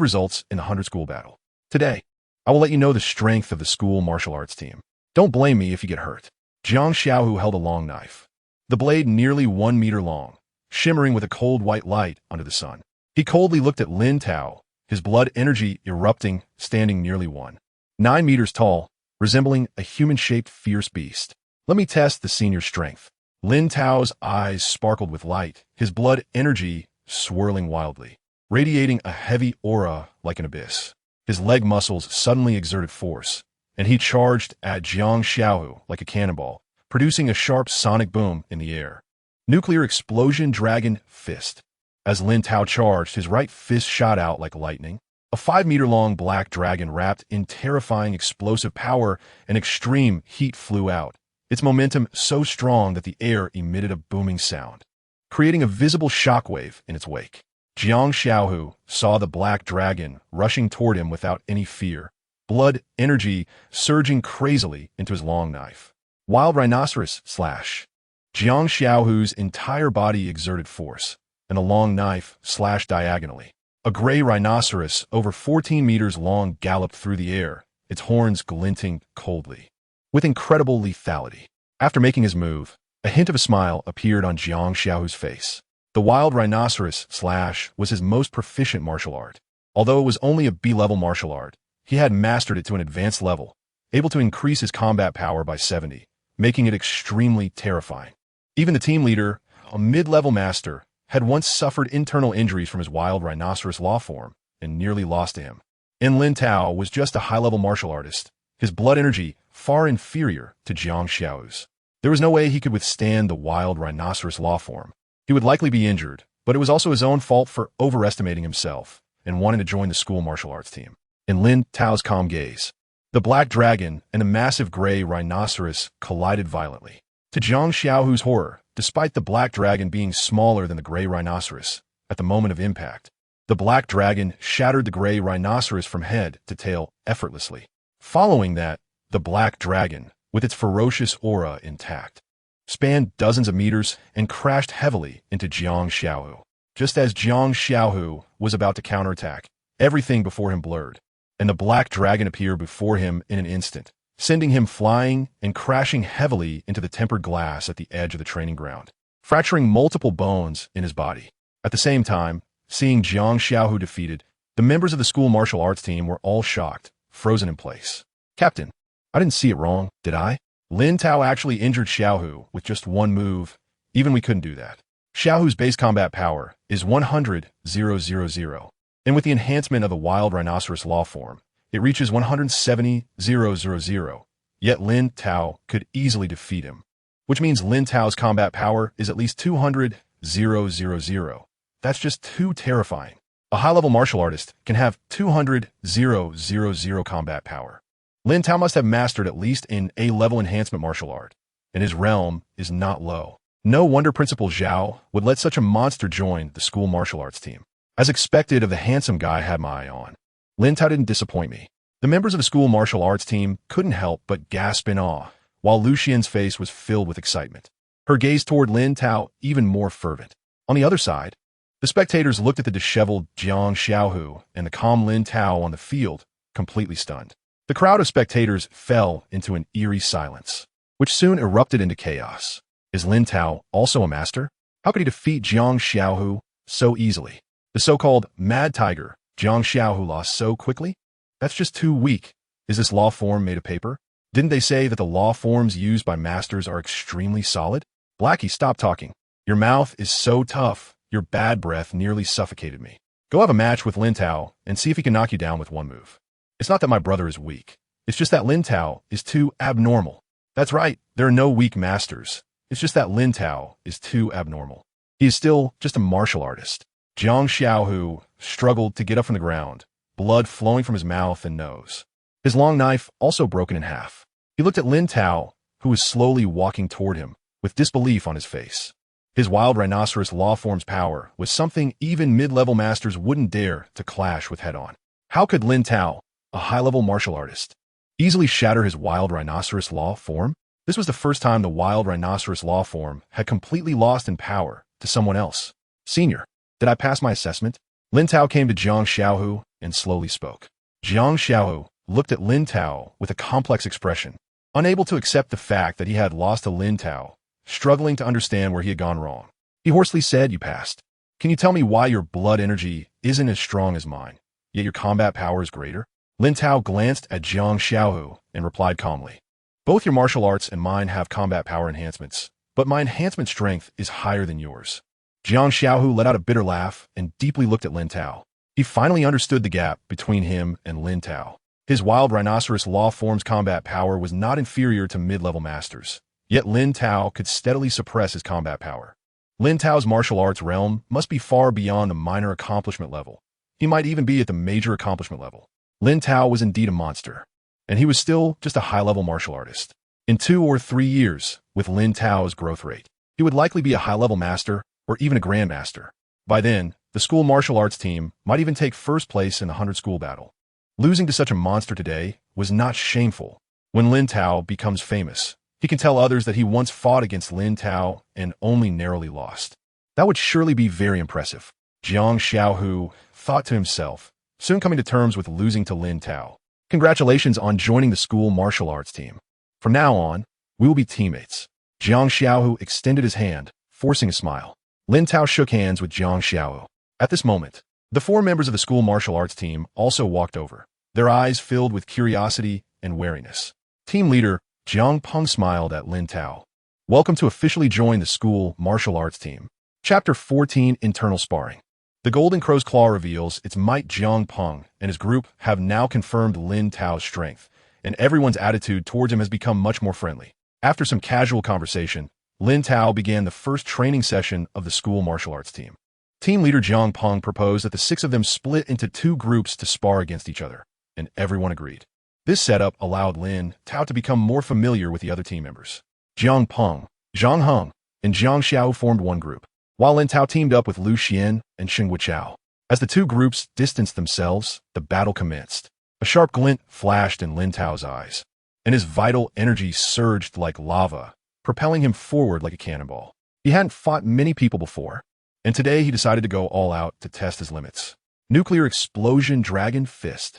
results in the 100-school battle. Today, I will let you know the strength of the school martial arts team. Don't blame me if you get hurt. Jiang Xiaohu held a long knife, the blade nearly 1 meter long, shimmering with a cold white light under the sun. He coldly looked at Lin Tao, his blood energy erupting, standing nearly 1.9 meters tall, resembling a human-shaped fierce beast. Let me test the senior's strength. Lin Tao's eyes sparkled with light, his blood energy swirling wildly, radiating a heavy aura like an abyss. His leg muscles suddenly exerted force, and he charged at Jiang Xiaohu like a cannonball, producing a sharp sonic boom in the air. Nuclear explosion dragon fist. As Lin Tao charged, his right fist shot out like lightning. A 5-meter-long black dragon wrapped in terrifying explosive power and extreme heat flew out, its momentum so strong that the air emitted a booming sound, creating a visible shockwave in its wake. Jiang Xiaohu saw the black dragon rushing toward him without any fear, blood energy surging crazily into his long knife. Wild rhinoceros slash. Jiang Xiaohu's entire body exerted force, and a long knife slashed diagonally. A gray rhinoceros over 14 meters long galloped through the air, its horns glinting coldly, with incredible lethality. After making his move, a hint of a smile appeared on Jiang Xiaohu's face. The wild rhinoceros slash was his most proficient martial art. Although it was only a B-level martial art, he had mastered it to an advanced level, able to increase his combat power by 70, making it extremely terrifying. Even the team leader, a mid-level master, had once suffered internal injuries from his wild rhinoceros law form and nearly lost to him. And Lin Tao was just a high-level martial artist, his blood energy far inferior to Jiang Xiaohu's. There was no way he could withstand the wild rhinoceros law form. He would likely be injured, but it was also his own fault for overestimating himself and wanting to join the school martial arts team. In Lin Tao's calm gaze, the black dragon and a massive gray rhinoceros collided violently. To Jiang Xiaohu's horror, despite the black dragon being smaller than the gray rhinoceros, at the moment of impact, the black dragon shattered the gray rhinoceros from head to tail effortlessly. Following that, the black dragon, with its ferocious aura intact, spanned dozens of meters and crashed heavily into Jiang Xiaohu. Just as Jiang Xiaohu was about to counterattack, everything before him blurred, and the black dragon appeared before him in an instant, sending him flying and crashing heavily into the tempered glass at the edge of the training ground, fracturing multiple bones in his body. At the same time, seeing Jiang Xiaohu defeated, the members of the school martial arts team were all shocked, frozen in place. Captain, I didn't see it wrong, did I? Lin Tao actually injured Xiaohu with just one move. Even we couldn't do that. Xiaohu's base combat power is 100,000, and with the enhancement of the wild rhinoceros law form, it reaches 170,000, yet Lin Tao could easily defeat him, which means Lin Tao's combat power is at least 200,000. That's just too terrifying. A high-level martial artist can have 200,000 combat power. Lin Tao must have mastered at least an A-level enhancement martial art, and his realm is not low. No wonder Principal Zhao would let such a monster join the school martial arts team. As expected of the handsome guy I had my eye on, Lin Tao didn't disappoint me. The members of the school martial arts team couldn't help but gasp in awe, while Lu Xian's face was filled with excitement, her gaze toward Lin Tao even more fervent. On the other side, the spectators looked at the disheveled Jiang Xiaohu and the calm Lin Tao on the field, completely stunned. The crowd of spectators fell into an eerie silence, which soon erupted into chaos. Is Lin Tao also a master? How could he defeat Jiang Xiaohu so easily? The so-called Mad Tiger, Jiang Xiaohu, lost so quickly? That's just too weak. Is this law form made of paper? Didn't they say that the law forms used by masters are extremely solid? Blackie, stop talking. Your mouth is so tough, your bad breath nearly suffocated me. Go have a match with Lin Tao and see if he can knock you down with one move. It's not that my brother is weak. It's just that Lin Tao is too abnormal. That's right, there are no weak masters. It's just that Lin Tao is too abnormal. He is still just a martial artist. Jiang Xiaohu struggled to get up from the ground, blood flowing from his mouth and nose. His long knife also broken in half. He looked at Lin Tao, who was slowly walking toward him, with disbelief on his face. His wild rhinoceros law form's power was something even mid-level masters wouldn't dare to clash with head-on. How could Lin Tao, a high-level martial artist, easily shatter his wild rhinoceros law form? This was the first time the wild rhinoceros law form had completely lost in power to someone else. Senior, did I pass my assessment? Lin Tao came to Jiang Xiaohu and slowly spoke. Jiang Xiaohu looked at Lin Tao with a complex expression, unable to accept the fact that he had lost to Lin Tao, struggling to understand where he had gone wrong. He hoarsely said, "You passed. Can you tell me why your blood energy isn't as strong as mine, yet your combat power is greater?" Lin Tao glanced at Jiang Xiaohu and replied calmly, "Both your martial arts and mine have combat power enhancements, but my enhancement strength is higher than yours." Jiang Xiaohu let out a bitter laugh and deeply looked at Lin Tao. He finally understood the gap between him and Lin Tao. His wild rhinoceros law form's combat power was not inferior to mid-level masters, yet Lin Tao could steadily suppress his combat power. Lin Tao's martial arts realm must be far beyond the minor accomplishment level. He might even be at the major accomplishment level. Lin Tao was indeed a monster, and he was still just a high-level martial artist. In 2 or 3 years, with Lin Tao's growth rate, he would likely be a high-level master or even a grandmaster. By then, the school martial arts team might even take first place in the 100-school battle. Losing to such a monster today was not shameful. When Lin Tao becomes famous, he can tell others that he once fought against Lin Tao and only narrowly lost. That would surely be very impressive. Jiang Xiaohu thought to himself, soon coming to terms with losing to Lin Tao. Congratulations on joining the school martial arts team. From now on, we will be teammates. Jiang Xiaohu extended his hand, forcing a smile. Lin Tao shook hands with Jiang Xiaohu. At this moment, the 4 members of the school martial arts team also walked over, their eyes filled with curiosity and wariness. Team leader Jiang Peng smiled at Lin Tao. "Welcome to officially join the school martial arts team." Chapter 14, Internal Sparring. The Golden Crow's Claw reveals its might. Jiang Peng and his group have now confirmed Lin Tao's strength, and everyone's attitude towards him has become much more friendly. After some casual conversation, Lin Tao began the first training session of the school martial arts team. Team leader Jiang Peng proposed that the 6 of them split into 2 groups to spar against each other, and everyone agreed. This setup allowed Lin Tao to become more familiar with the other team members. Jiang Peng, Zhang Heng, and Jiang Xiao formed one group, while Lin Tao teamed up with Lu Xian and Sheng Wuchao. As the 2 groups distanced themselves, the battle commenced. A sharp glint flashed in Lin Tao's eyes, and his vital energy surged like lava, propelling him forward like a cannonball. He hadn't fought many people before, and today he decided to go all out to test his limits. Nuclear Explosion Dragon Fist.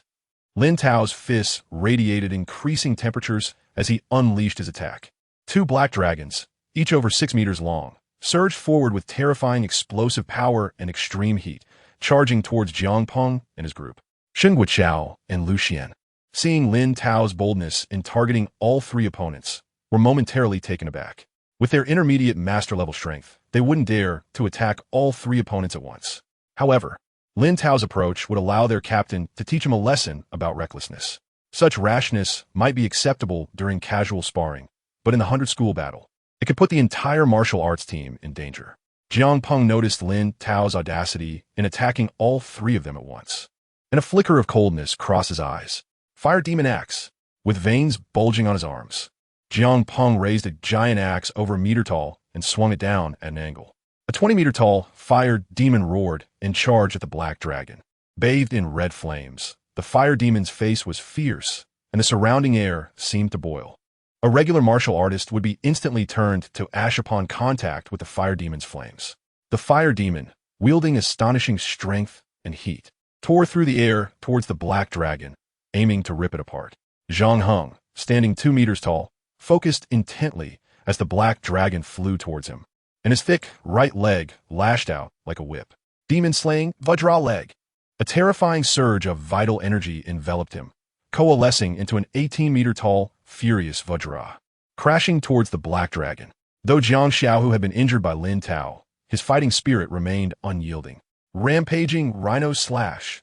Lin Tao's fists radiated increasing temperatures as he unleashed his attack. 2 black dragons, each over 6 meters long, surged forward with terrifying explosive power and extreme heat, charging towards Jiang Peng and his group. Sheng Wuchao and Lu Xian, seeing Lin Tao's boldness in targeting all 3 opponents, were momentarily taken aback. With their intermediate master-level strength, they wouldn't dare to attack all 3 opponents at once. However, Lin Tao's approach would allow their captain to teach him a lesson about recklessness. Such rashness might be acceptable during casual sparring, but in the 100-school battle, it could put the entire martial arts team in danger. Jiang Peng noticed Lin Tao's audacity in attacking all 3 of them at once, and a flicker of coldness crossed his eyes. Fire Demon Axe, with veins bulging on his arms. Jiang Peng raised a giant axe over a meter tall and swung it down at an angle. A 20-meter-tall fire demon roared and charged at the black dragon. Bathed in red flames, the fire demon's face was fierce, and the surrounding air seemed to boil. A regular martial artist would be instantly turned to ash upon contact with the fire demon's flames. The fire demon, wielding astonishing strength and heat, tore through the air towards the black dragon, aiming to rip it apart. Zhang Heng, standing 2 meters tall, focused intently as the black dragon flew towards him, and his thick right leg lashed out like a whip. Demon-slaying Vajra leg. A terrifying surge of vital energy enveloped him, coalescing into an 18-meter-tall, furious Vajra, crashing towards the black dragon. Though Jiang Xiaohu had been injured by Lin Tao, his fighting spirit remained unyielding. Rampaging Rhino Slash.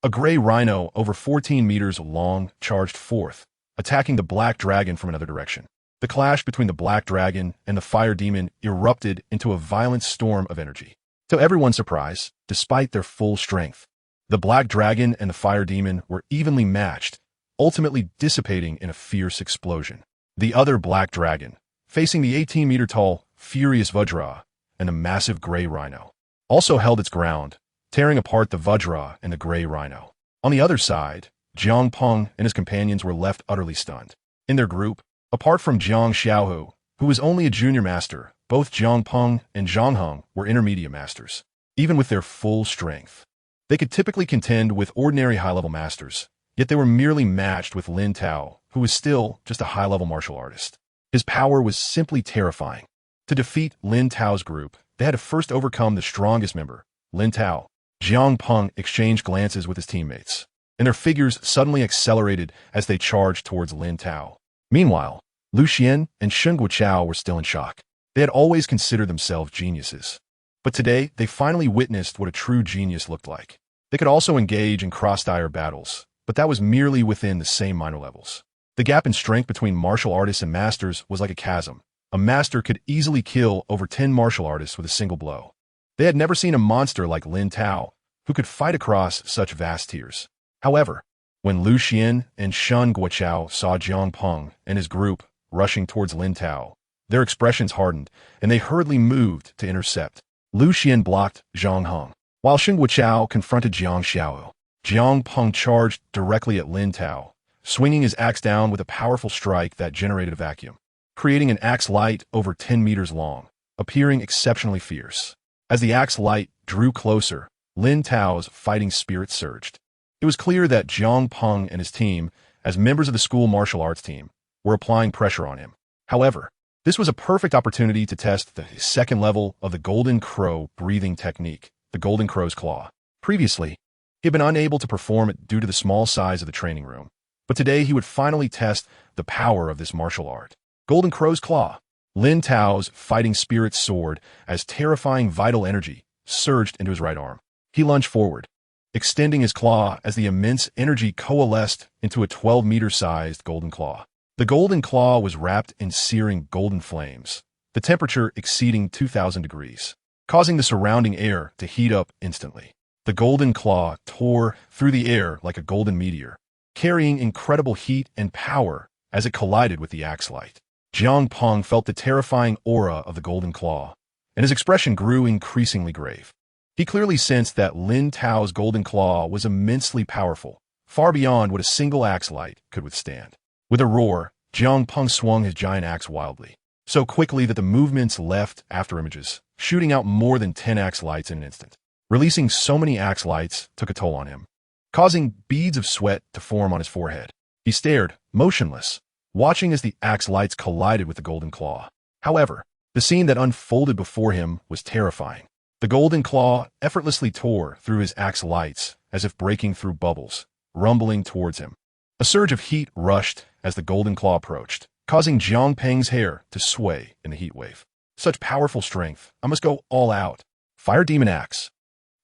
A gray rhino over 14 meters long charged forth, attacking the black dragon from another direction. The clash between the black dragon and the fire demon erupted into a violent storm of energy. To everyone's surprise, despite their full strength, the black dragon and the fire demon were evenly matched, ultimately dissipating in a fierce explosion. The other black dragon, facing the 18-meter-tall, furious Vajra and the massive gray rhino. Also held its ground, tearing apart the Vajra and the gray rhino. On the other side, Jiang Peng and his companions were left utterly stunned. In their group, apart from Jiang Xiaohu, who was only a junior master, both Jiang Peng and Zhang Heng were intermediate masters. Even with their full strength, they could typically contend with ordinary high-level masters, yet they were merely matched with Lin Tao, who was still just a high-level martial artist. His power was simply terrifying. To defeat Lin Tao's group, they had to first overcome the strongest member, Lin Tao. Jiang Peng exchanged glances with his teammates, and their figures suddenly accelerated as they charged towards Lin Tao. Meanwhile, Lu Xian and Sheng Guoqiao were still in shock. They had always considered themselves geniuses. But today, they finally witnessed what a true genius looked like. They could also engage in cross-dire battles, but that was merely within the same minor levels. The gap in strength between martial artists and masters was like a chasm. A master could easily kill over 10 martial artists with a single blow. They had never seen a monster like Lin Tao, who could fight across such vast tiers. However, when Lu Xian and Sheng Guoqiao saw Jiang Peng and his group rushing towards Lin Tao, their expressions hardened, and they hurriedly moved to intercept. Lu Xian blocked Zhang Heng, while Sheng Guoqiao confronted Jiang Xiaohu. Jiang Peng charged directly at Lin Tao, swinging his axe down with a powerful strike that generated a vacuum, creating an axe light over 10 meters long, appearing exceptionally fierce. As the axe light drew closer, Lin Tao's fighting spirit surged. It was clear that Jiang Peng and his team, as members of the school martial arts team, were applying pressure on him. However, this was a perfect opportunity to test the second level of the Golden Crow breathing technique, the Golden Crow's Claw. Previously, he had been unable to perform it due to the small size of the training room, but today he would finally test the power of this martial art. Golden Crow's Claw. Lin Tao's fighting spirit soared as terrifying vital energy surged into his right arm. He lunged forward, extending his claw as the immense energy coalesced into a 12-meter-sized golden claw. The golden claw was wrapped in searing golden flames, the temperature exceeding 2,000 degrees, causing the surrounding air to heat up instantly. The golden claw tore through the air like a golden meteor, carrying incredible heat and power as it collided with the axe light. Jiang Peng felt the terrifying aura of the golden claw, and his expression grew increasingly grave. He clearly sensed that Lin Tao's golden claw was immensely powerful, far beyond what a single axe light could withstand. With a roar, Jiang Peng swung his giant axe wildly, so quickly that the movements left after images, shooting out more than 10 axe lights in an instant. Releasing so many axe lights took a toll on him, causing beads of sweat to form on his forehead. He stared, motionless, watching as the axe lights collided with the golden claw. However, the scene that unfolded before him was terrifying. The golden claw effortlessly tore through his axe lights as if breaking through bubbles, rumbling towards him. A surge of heat rushed as the golden claw approached, causing Jiang Peng's hair to sway in the heat wave. Such powerful strength, I must go all out. Fire Demon Axe.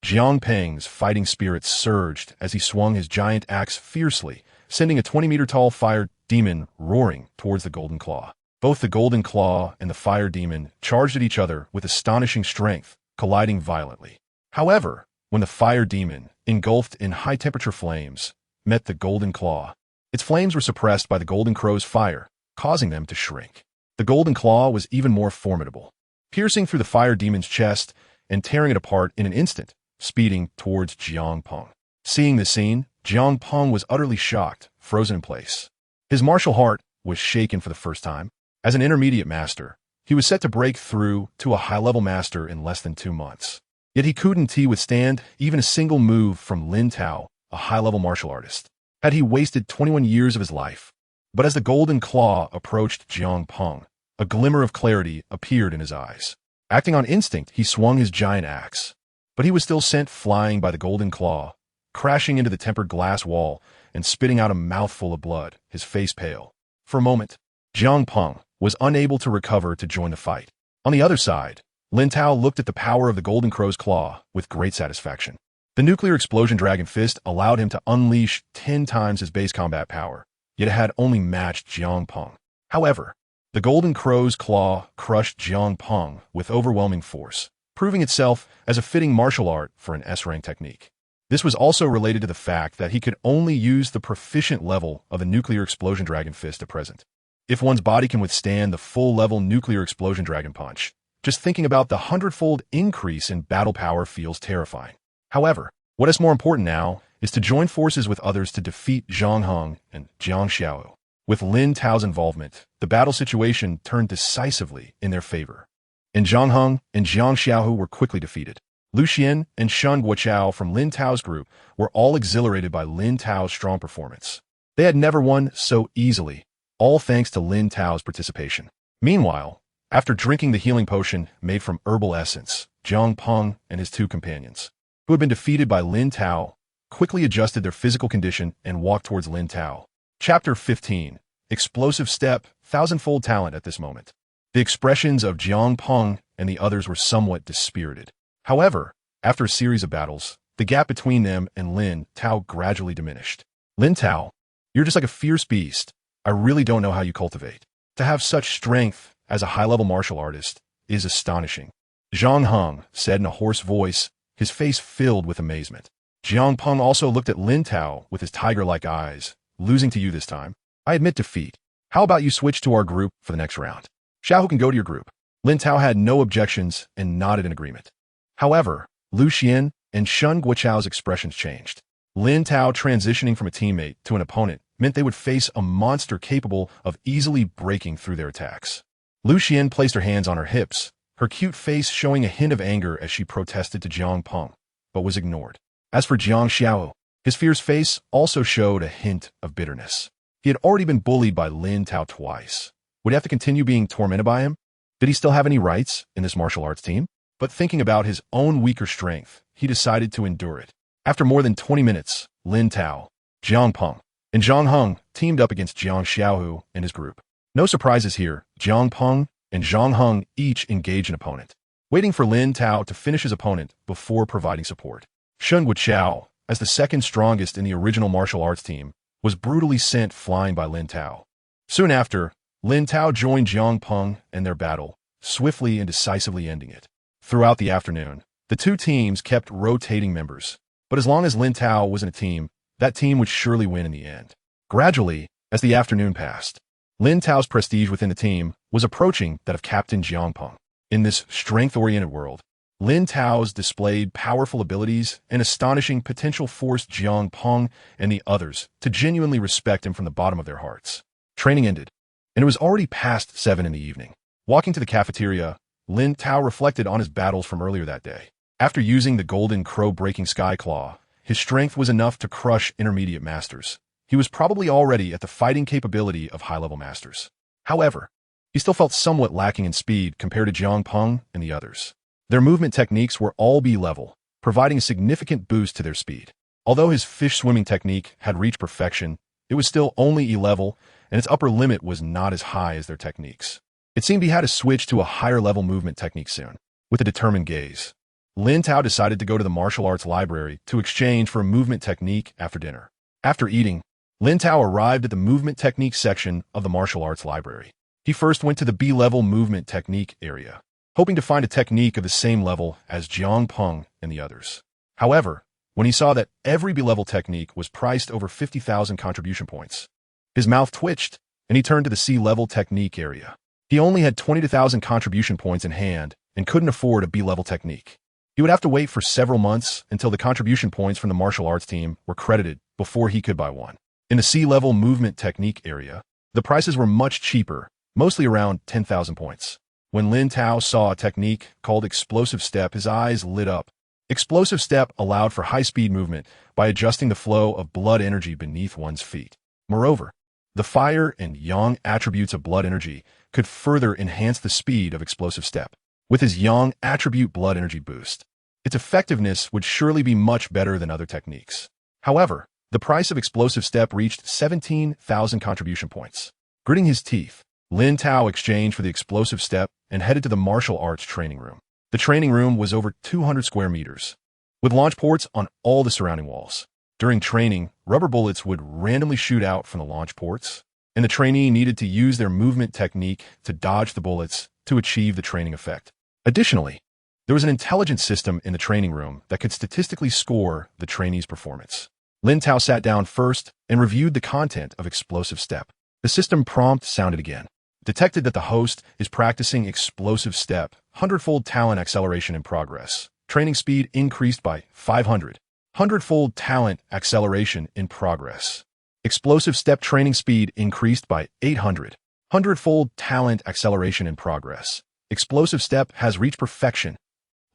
Jiang Peng's fighting spirit surged as he swung his giant axe fiercely, sending a 20-meter-tall fire demon roaring towards the golden claw. Both the golden claw and the fire demon charged at each other with astonishing strength, colliding violently. However, when the fire demon, engulfed in high-temperature flames, met the golden claw, its flames were suppressed by the golden crow's fire, causing them to shrink. The golden claw was even more formidable, piercing through the fire demon's chest and tearing it apart in an instant, speeding towards Jiang Peng. Seeing this scene, Jiang Peng was utterly shocked, frozen in place. His martial heart was shaken for the first time. As an intermediate master, he was set to break through to a high-level master in less than 2 months. Yet he couldn't withstand even a single move from Lin Tao, a high-level martial artist. Had he wasted 21 years of his life? But as the golden claw approached Jiang Peng, a glimmer of clarity appeared in his eyes. Acting on instinct, he swung his giant axe. But he was still sent flying by the golden claw, crashing into the tempered glass wall and spitting out a mouthful of blood, his face pale. For a moment, Jiang Peng was unable to recover to join the fight. On the other side, Lin Tao looked at the power of the golden crow's claw with great satisfaction. The nuclear explosion dragon fist allowed him to unleash 10 times his base combat power, yet it had only matched Jiang Peng. However, the golden crow's claw crushed Jiang Peng with overwhelming force, proving itself as a fitting martial art for an S-rank technique. This was also related to the fact that he could only use the proficient level of the nuclear explosion dragon fist at present. If one's body can withstand the full-level nuclear explosion dragon punch, just thinking about the 100-fold increase in battle power feels terrifying. However, what is more important now is to join forces with others to defeat Zhang Heng and Jiang Xiao. With Lin Tao's involvement, the battle situation turned decisively in their favor, and Zhang Heng and Jiang Xiao were quickly defeated. Lu Xian and Shen Guoqiao from Lin Tao's group were all exhilarated by Lin Tao's strong performance. They had never won so easily, all thanks to Lin Tao's participation. Meanwhile, after drinking the healing potion made from herbal essence, Jiang Peng and his two companions, who had been defeated by Lin Tao, quickly adjusted their physical condition and walked towards Lin Tao. Chapter 15. Explosive Step, Thousandfold Talent. At this moment, the expressions of Jiang Peng and the others were somewhat dispirited. However, after a series of battles, the gap between them and Lin Tao gradually diminished. Lin Tao, you're just like a fierce beast. I really don't know how you cultivate. To have such strength as a high-level martial artist is astonishing. Zhang Heng said in a hoarse voice, his face filled with amazement. Jiang Peng also looked at Lin Tao with his tiger-like eyes. Losing to you this time? I admit defeat. How about you switch to our group for the next round? Xiao can go to your group. Lin Tao had no objections and nodded in agreement. However, Lu Xian and Shen Guoqiao's expressions changed. Lin Tao transitioning from a teammate to an opponent meant they would face a monster capable of easily breaking through their attacks. Lu Xian placed her hands on her hips, her cute face showing a hint of anger as she protested to Jiang Peng, but was ignored. As for Jiang Xiao, his fierce face also showed a hint of bitterness. He had already been bullied by Lin Tao twice. Would he have to continue being tormented by him? Did he still have any rights in this martial arts team? But thinking about his own weaker strength, he decided to endure it. After more than 20 minutes, Lin Tao, Jiang Peng, and Zhang Heng teamed up against Jiang Xiao and his group. No surprises here, Jiang Peng and Zhang Heng each engaged an opponent, waiting for Lin Tao to finish his opponent before providing support. Shen Guoqiao, as the second strongest in the original martial arts team, was brutally sent flying by Lin Tao. Soon after, Lin Tao joined Jiang Peng in their battle, swiftly and decisively ending it. Throughout the afternoon, the two teams kept rotating members, but as long as Lin Tao was in a team, that team would surely win in the end. Gradually, as the afternoon passed, Lin Tao's prestige within the team was approaching that of Captain Jiang Peng. In this strength-oriented world, Lin Tao's displayed powerful abilities and astonishing potential forced Jiang Peng and the others to genuinely respect him from the bottom of their hearts. Training ended, and it was already past 7 in the evening. Walking to the cafeteria, Lin Tao reflected on his battles from earlier that day. After using the golden crow-breaking sky claw, his strength was enough to crush intermediate masters. He was probably already at the fighting capability of high-level masters. However, he still felt somewhat lacking in speed compared to Jiang Peng and the others. Their movement techniques were all B-level, providing a significant boost to their speed. Although his fish swimming technique had reached perfection, it was still only E-level, and its upper limit was not as high as their techniques. It seemed he had to switch to a higher-level movement technique soon. With a determined gaze, Lin Tao decided to go to the martial arts library to exchange for a movement technique after dinner. After eating, Lin Tao arrived at the movement technique section of the martial arts library. He first went to the B-level movement technique area, hoping to find a technique of the same level as Jiang Peng and the others. However, when he saw that every B-level technique was priced over 50,000 contribution points, his mouth twitched, and he turned to the C-level technique area. He only had 22,000 contribution points in hand and couldn't afford a B-level technique. He would have to wait for several months until the contribution points from the martial arts team were credited before he could buy one. In the C-level movement technique area, the prices were much cheaper, mostly around 10,000 points. When Lin Tao saw a technique called Explosive Step, his eyes lit up. Explosive Step allowed for high-speed movement by adjusting the flow of blood energy beneath one's feet. Moreover, the fire and yang attributes of blood energy could further enhance the speed of Explosive Step. With his yang attribute blood energy boost, its effectiveness would surely be much better than other techniques. However, the price of Explosive Step reached 17,000 contribution points. Gritting his teeth, Lin Tao exchanged for the Explosive Step and headed to the martial arts training room. The training room was over 200 square meters, with launch ports on all the surrounding walls. During training, rubber bullets would randomly shoot out from the launch ports, and the trainee needed to use their movement technique to dodge the bullets to achieve the training effect. Additionally, there was an intelligence system in the training room that could statistically score the trainee's performance. Lin Tao sat down first and reviewed the content of Explosive Step. The system prompt sounded again. Detected that the host is practicing explosive step, 100-fold talent acceleration in progress. Training speed increased by 500. 100-fold talent acceleration in progress. Explosive step training speed increased by 800. 100-fold talent acceleration in progress. Explosive step has reached perfection.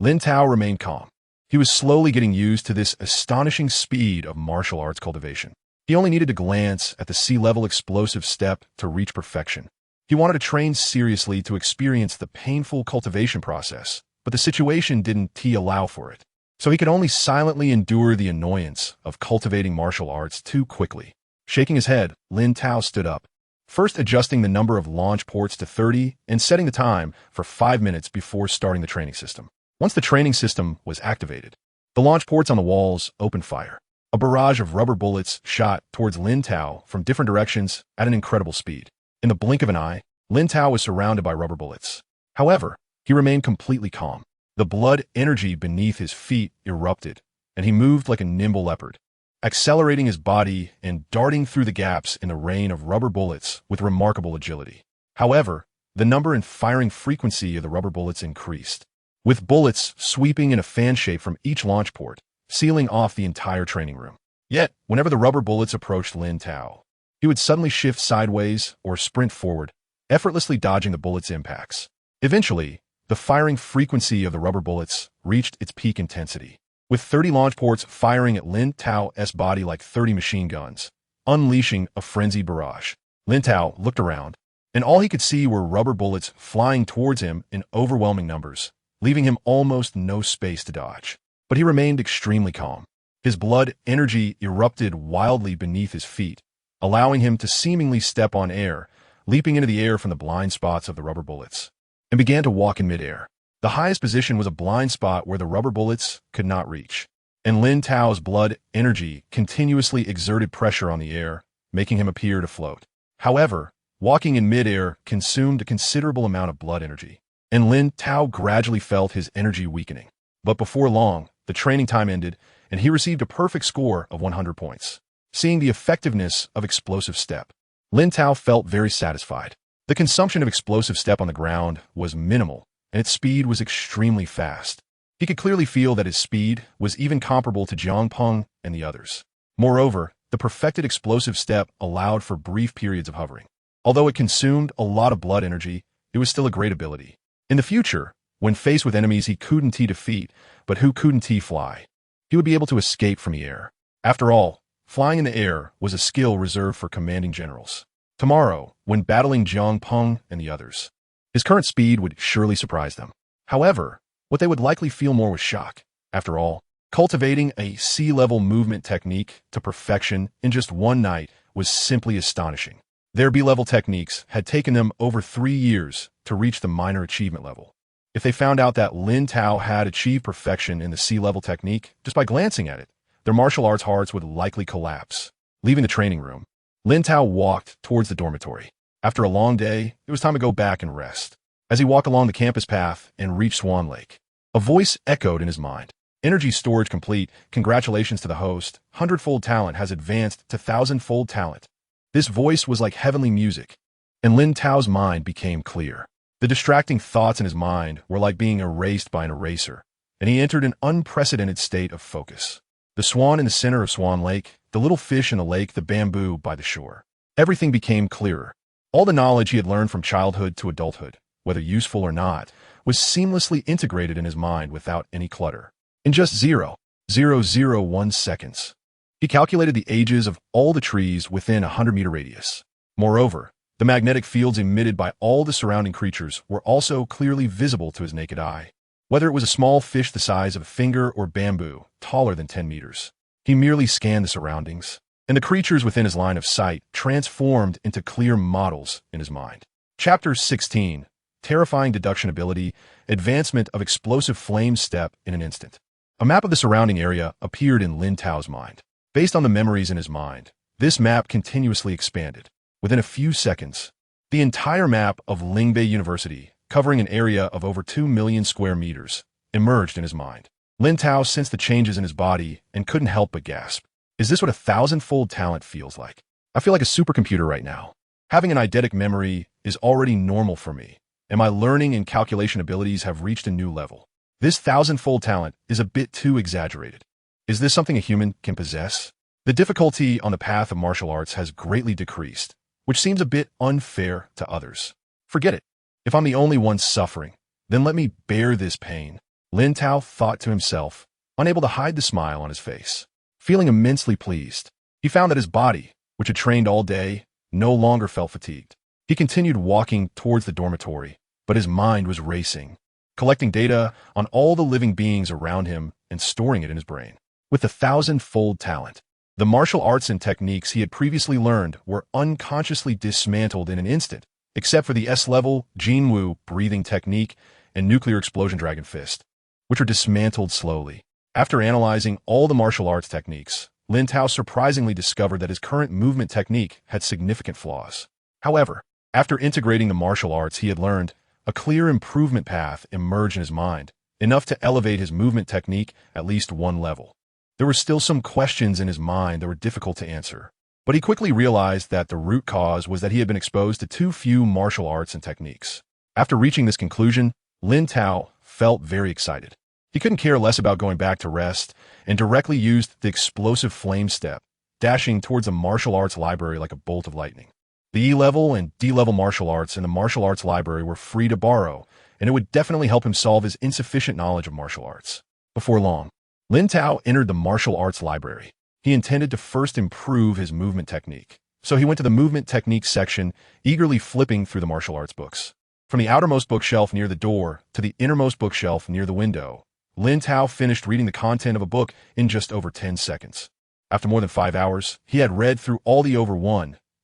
Lin Tao remained calm. He was slowly getting used to this astonishing speed of martial arts cultivation. He only needed to glance at the sea-level explosive step to reach perfection. He wanted to train seriously to experience the painful cultivation process, but the situation didn't allow for it. So he could only silently endure the annoyance of cultivating martial arts too quickly. Shaking his head, Lin Tao stood up, first adjusting the number of launch ports to 30 and setting the time for 5 minutes before starting the training system. Once the training system was activated, the launch ports on the walls opened fire. A barrage of rubber bullets shot towards Lin Tao from different directions at an incredible speed. In the blink of an eye, Lin Tao was surrounded by rubber bullets. However, he remained completely calm. The blood energy beneath his feet erupted, and he moved like a nimble leopard, accelerating his body and darting through the gaps in the rain of rubber bullets with remarkable agility. However, the number and firing frequency of the rubber bullets increased, with bullets sweeping in a fan shape from each launch port, sealing off the entire training room. Yet, whenever the rubber bullets approached Lin Tao, he would suddenly shift sideways or sprint forward, effortlessly dodging the bullets' impacts. Eventually, the firing frequency of the rubber bullets reached its peak intensity, with 30 launch ports firing at Lin Tao's body like 30 machine guns, unleashing a frenzied barrage. Lin Tao looked around, and all he could see were rubber bullets flying towards him in overwhelming numbers, leaving him almost no space to dodge. But he remained extremely calm. His blood energy erupted wildly beneath his feet, allowing him to seemingly step on air, leaping into the air from the blind spots of the rubber bullets, and began to walk in midair. The highest position was a blind spot where the rubber bullets could not reach, and Lin Tao's blood energy continuously exerted pressure on the air, making him appear to float. However, walking in midair consumed a considerable amount of blood energy, and Lin Tao gradually felt his energy weakening. But before long, the training time ended, and he received a perfect score of 100 points. Seeing the effectiveness of explosive step, Lin Tao felt very satisfied. The consumption of explosive step on the ground was minimal, and its speed was extremely fast. He could clearly feel that his speed was even comparable to Jiang Peng and the others. Moreover, the perfected explosive step allowed for brief periods of hovering. Although it consumed a lot of blood energy, it was still a great ability. In the future, when faced with enemies he couldn't defeat, but who couldn't fly, he would be able to escape from the air. After all, flying in the air was a skill reserved for commanding generals. Tomorrow, when battling Jiang Peng and the others, his current speed would surely surprise them. However, what they would likely feel more was shock. After all, cultivating a sea-level movement technique to perfection in just one night was simply astonishing. Their B-level techniques had taken them over 3 years to reach the minor achievement level. If they found out that Lin Tao had achieved perfection in the sea-level technique just by glancing at it, their martial arts hearts would likely collapse. Leaving the training room, Lin Tao walked towards the dormitory. After a long day, it was time to go back and rest. As he walked along the campus path and reached Swan Lake, a voice echoed in his mind. Energy storage complete. Congratulations to the host. 100-fold talent has advanced to 1,000-fold talent. This voice was like heavenly music, and Lin Tao's mind became clear. The distracting thoughts in his mind were like being erased by an eraser, and he entered an unprecedented state of focus. The swan in the center of Swan Lake, the little fish in the lake, the bamboo by the shore. Everything became clearer. All the knowledge he had learned from childhood to adulthood, whether useful or not, was seamlessly integrated in his mind without any clutter. In just 0.001 seconds, he calculated the ages of all the trees within a 100-meter radius. Moreover, the magnetic fields emitted by all the surrounding creatures were also clearly visible to his naked eye. Whether it was a small fish the size of a finger or bamboo, taller than 10 meters, he merely scanned the surroundings, and the creatures within his line of sight transformed into clear models in his mind. Chapter 16. Terrifying deduction ability, advancement of explosive flame step in an instant. A map of the surrounding area appeared in Lin Tao's mind. Based on the memories in his mind, this map continuously expanded. Within a few seconds, the entire map of Lingbei University, covering an area of over 2 million square meters, emerged in his mind. Lin Tao sensed the changes in his body and couldn't help but gasp. Is this what 1,000-fold talent feels like? I feel like a supercomputer right now. Having an eidetic memory is already normal for me, and my learning and calculation abilities have reached a new level. This thousand-fold talent is a bit too exaggerated. Is this something a human can possess? The difficulty on the path of martial arts has greatly decreased, which seems a bit unfair to others. Forget it. If I'm the only one suffering, then let me bear this pain. Lin Tao thought to himself, unable to hide the smile on his face. Feeling immensely pleased, he found that his body, which had trained all day, no longer felt fatigued. He continued walking towards the dormitory, but his mind was racing, collecting data on all the living beings around him and storing it in his brain. With the thousand-fold talent, the martial arts and techniques he had previously learned were unconsciously dismantled in an instant, except for the S-level Jinwu breathing technique and nuclear explosion dragon fist, which were dismantled slowly. After analyzing all the martial arts techniques, Lin Tao surprisingly discovered that his current movement technique had significant flaws. However, after integrating the martial arts he had learned, a clear improvement path emerged in his mind, enough to elevate his movement technique at least one level. There were still some questions in his mind that were difficult to answer, but he quickly realized that the root cause was that he had been exposed to too few martial arts and techniques. After reaching this conclusion, Lin Tao felt very excited. He couldn't care less about going back to rest and directly used the explosive flame step, dashing towards the martial arts library like a bolt of lightning. The E-level and D-level martial arts in the martial arts library were free to borrow, and it would definitely help him solve his insufficient knowledge of martial arts. Before long, Lin Tao entered the martial arts library. He intended to first improve his movement technique, so he went to the movement technique section, eagerly flipping through the martial arts books. From the outermost bookshelf near the door to the innermost bookshelf near the window, Lin Tao finished reading the content of a book in just over 10 seconds. After more than 5 hours, he had read through all the over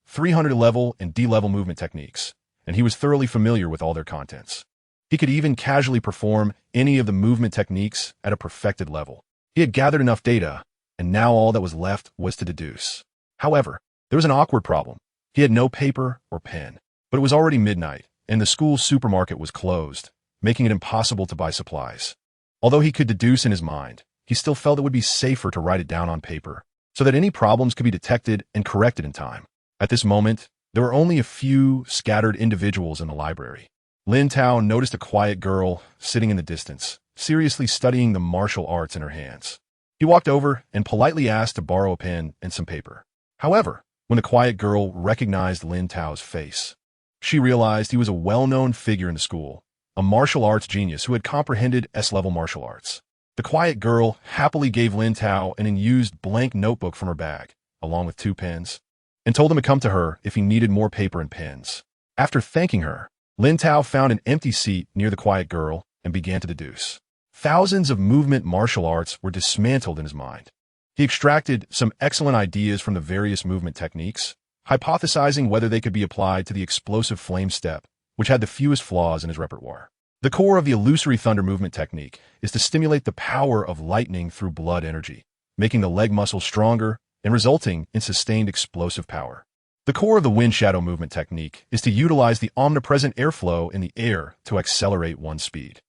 300 level and D-level movement techniques, and he was thoroughly familiar with all their contents. He could even casually perform any of the movement techniques at a perfected level. He had gathered enough data, and now all that was left was to deduce. However, there was an awkward problem. He had no paper or pen, but it was already midnight, and the school supermarket was closed, making it impossible to buy supplies. Although he could deduce in his mind, he still felt it would be safer to write it down on paper, so that any problems could be detected and corrected in time. At this moment, there were only a few scattered individuals in the library. Lin Tao noticed a quiet girl sitting in the distance, seriously studying the martial arts in her hands. He walked over and politely asked to borrow a pen and some paper. However, when the quiet girl recognized Lin Tao's face, she realized he was a well-known figure in the school, a martial arts genius who had comprehended S-level martial arts. The quiet girl happily gave Lin Tao an unused blank notebook from her bag, along with 2 pens, and told him to come to her if he needed more paper and pens. After thanking her, Lin Tao found an empty seat near the quiet girl and began to deduce. Thousands of movement martial arts were dismantled in his mind. He extracted some excellent ideas from the various movement techniques, hypothesizing whether they could be applied to the explosive flame step, which had the fewest flaws in his repertoire. The core of the illusory thunder movement technique is to stimulate the power of lightning through blood energy, making the leg muscles stronger and resulting in sustained explosive power. The core of the wind shadow movement technique is to utilize the omnipresent airflow in the air to accelerate one's speed.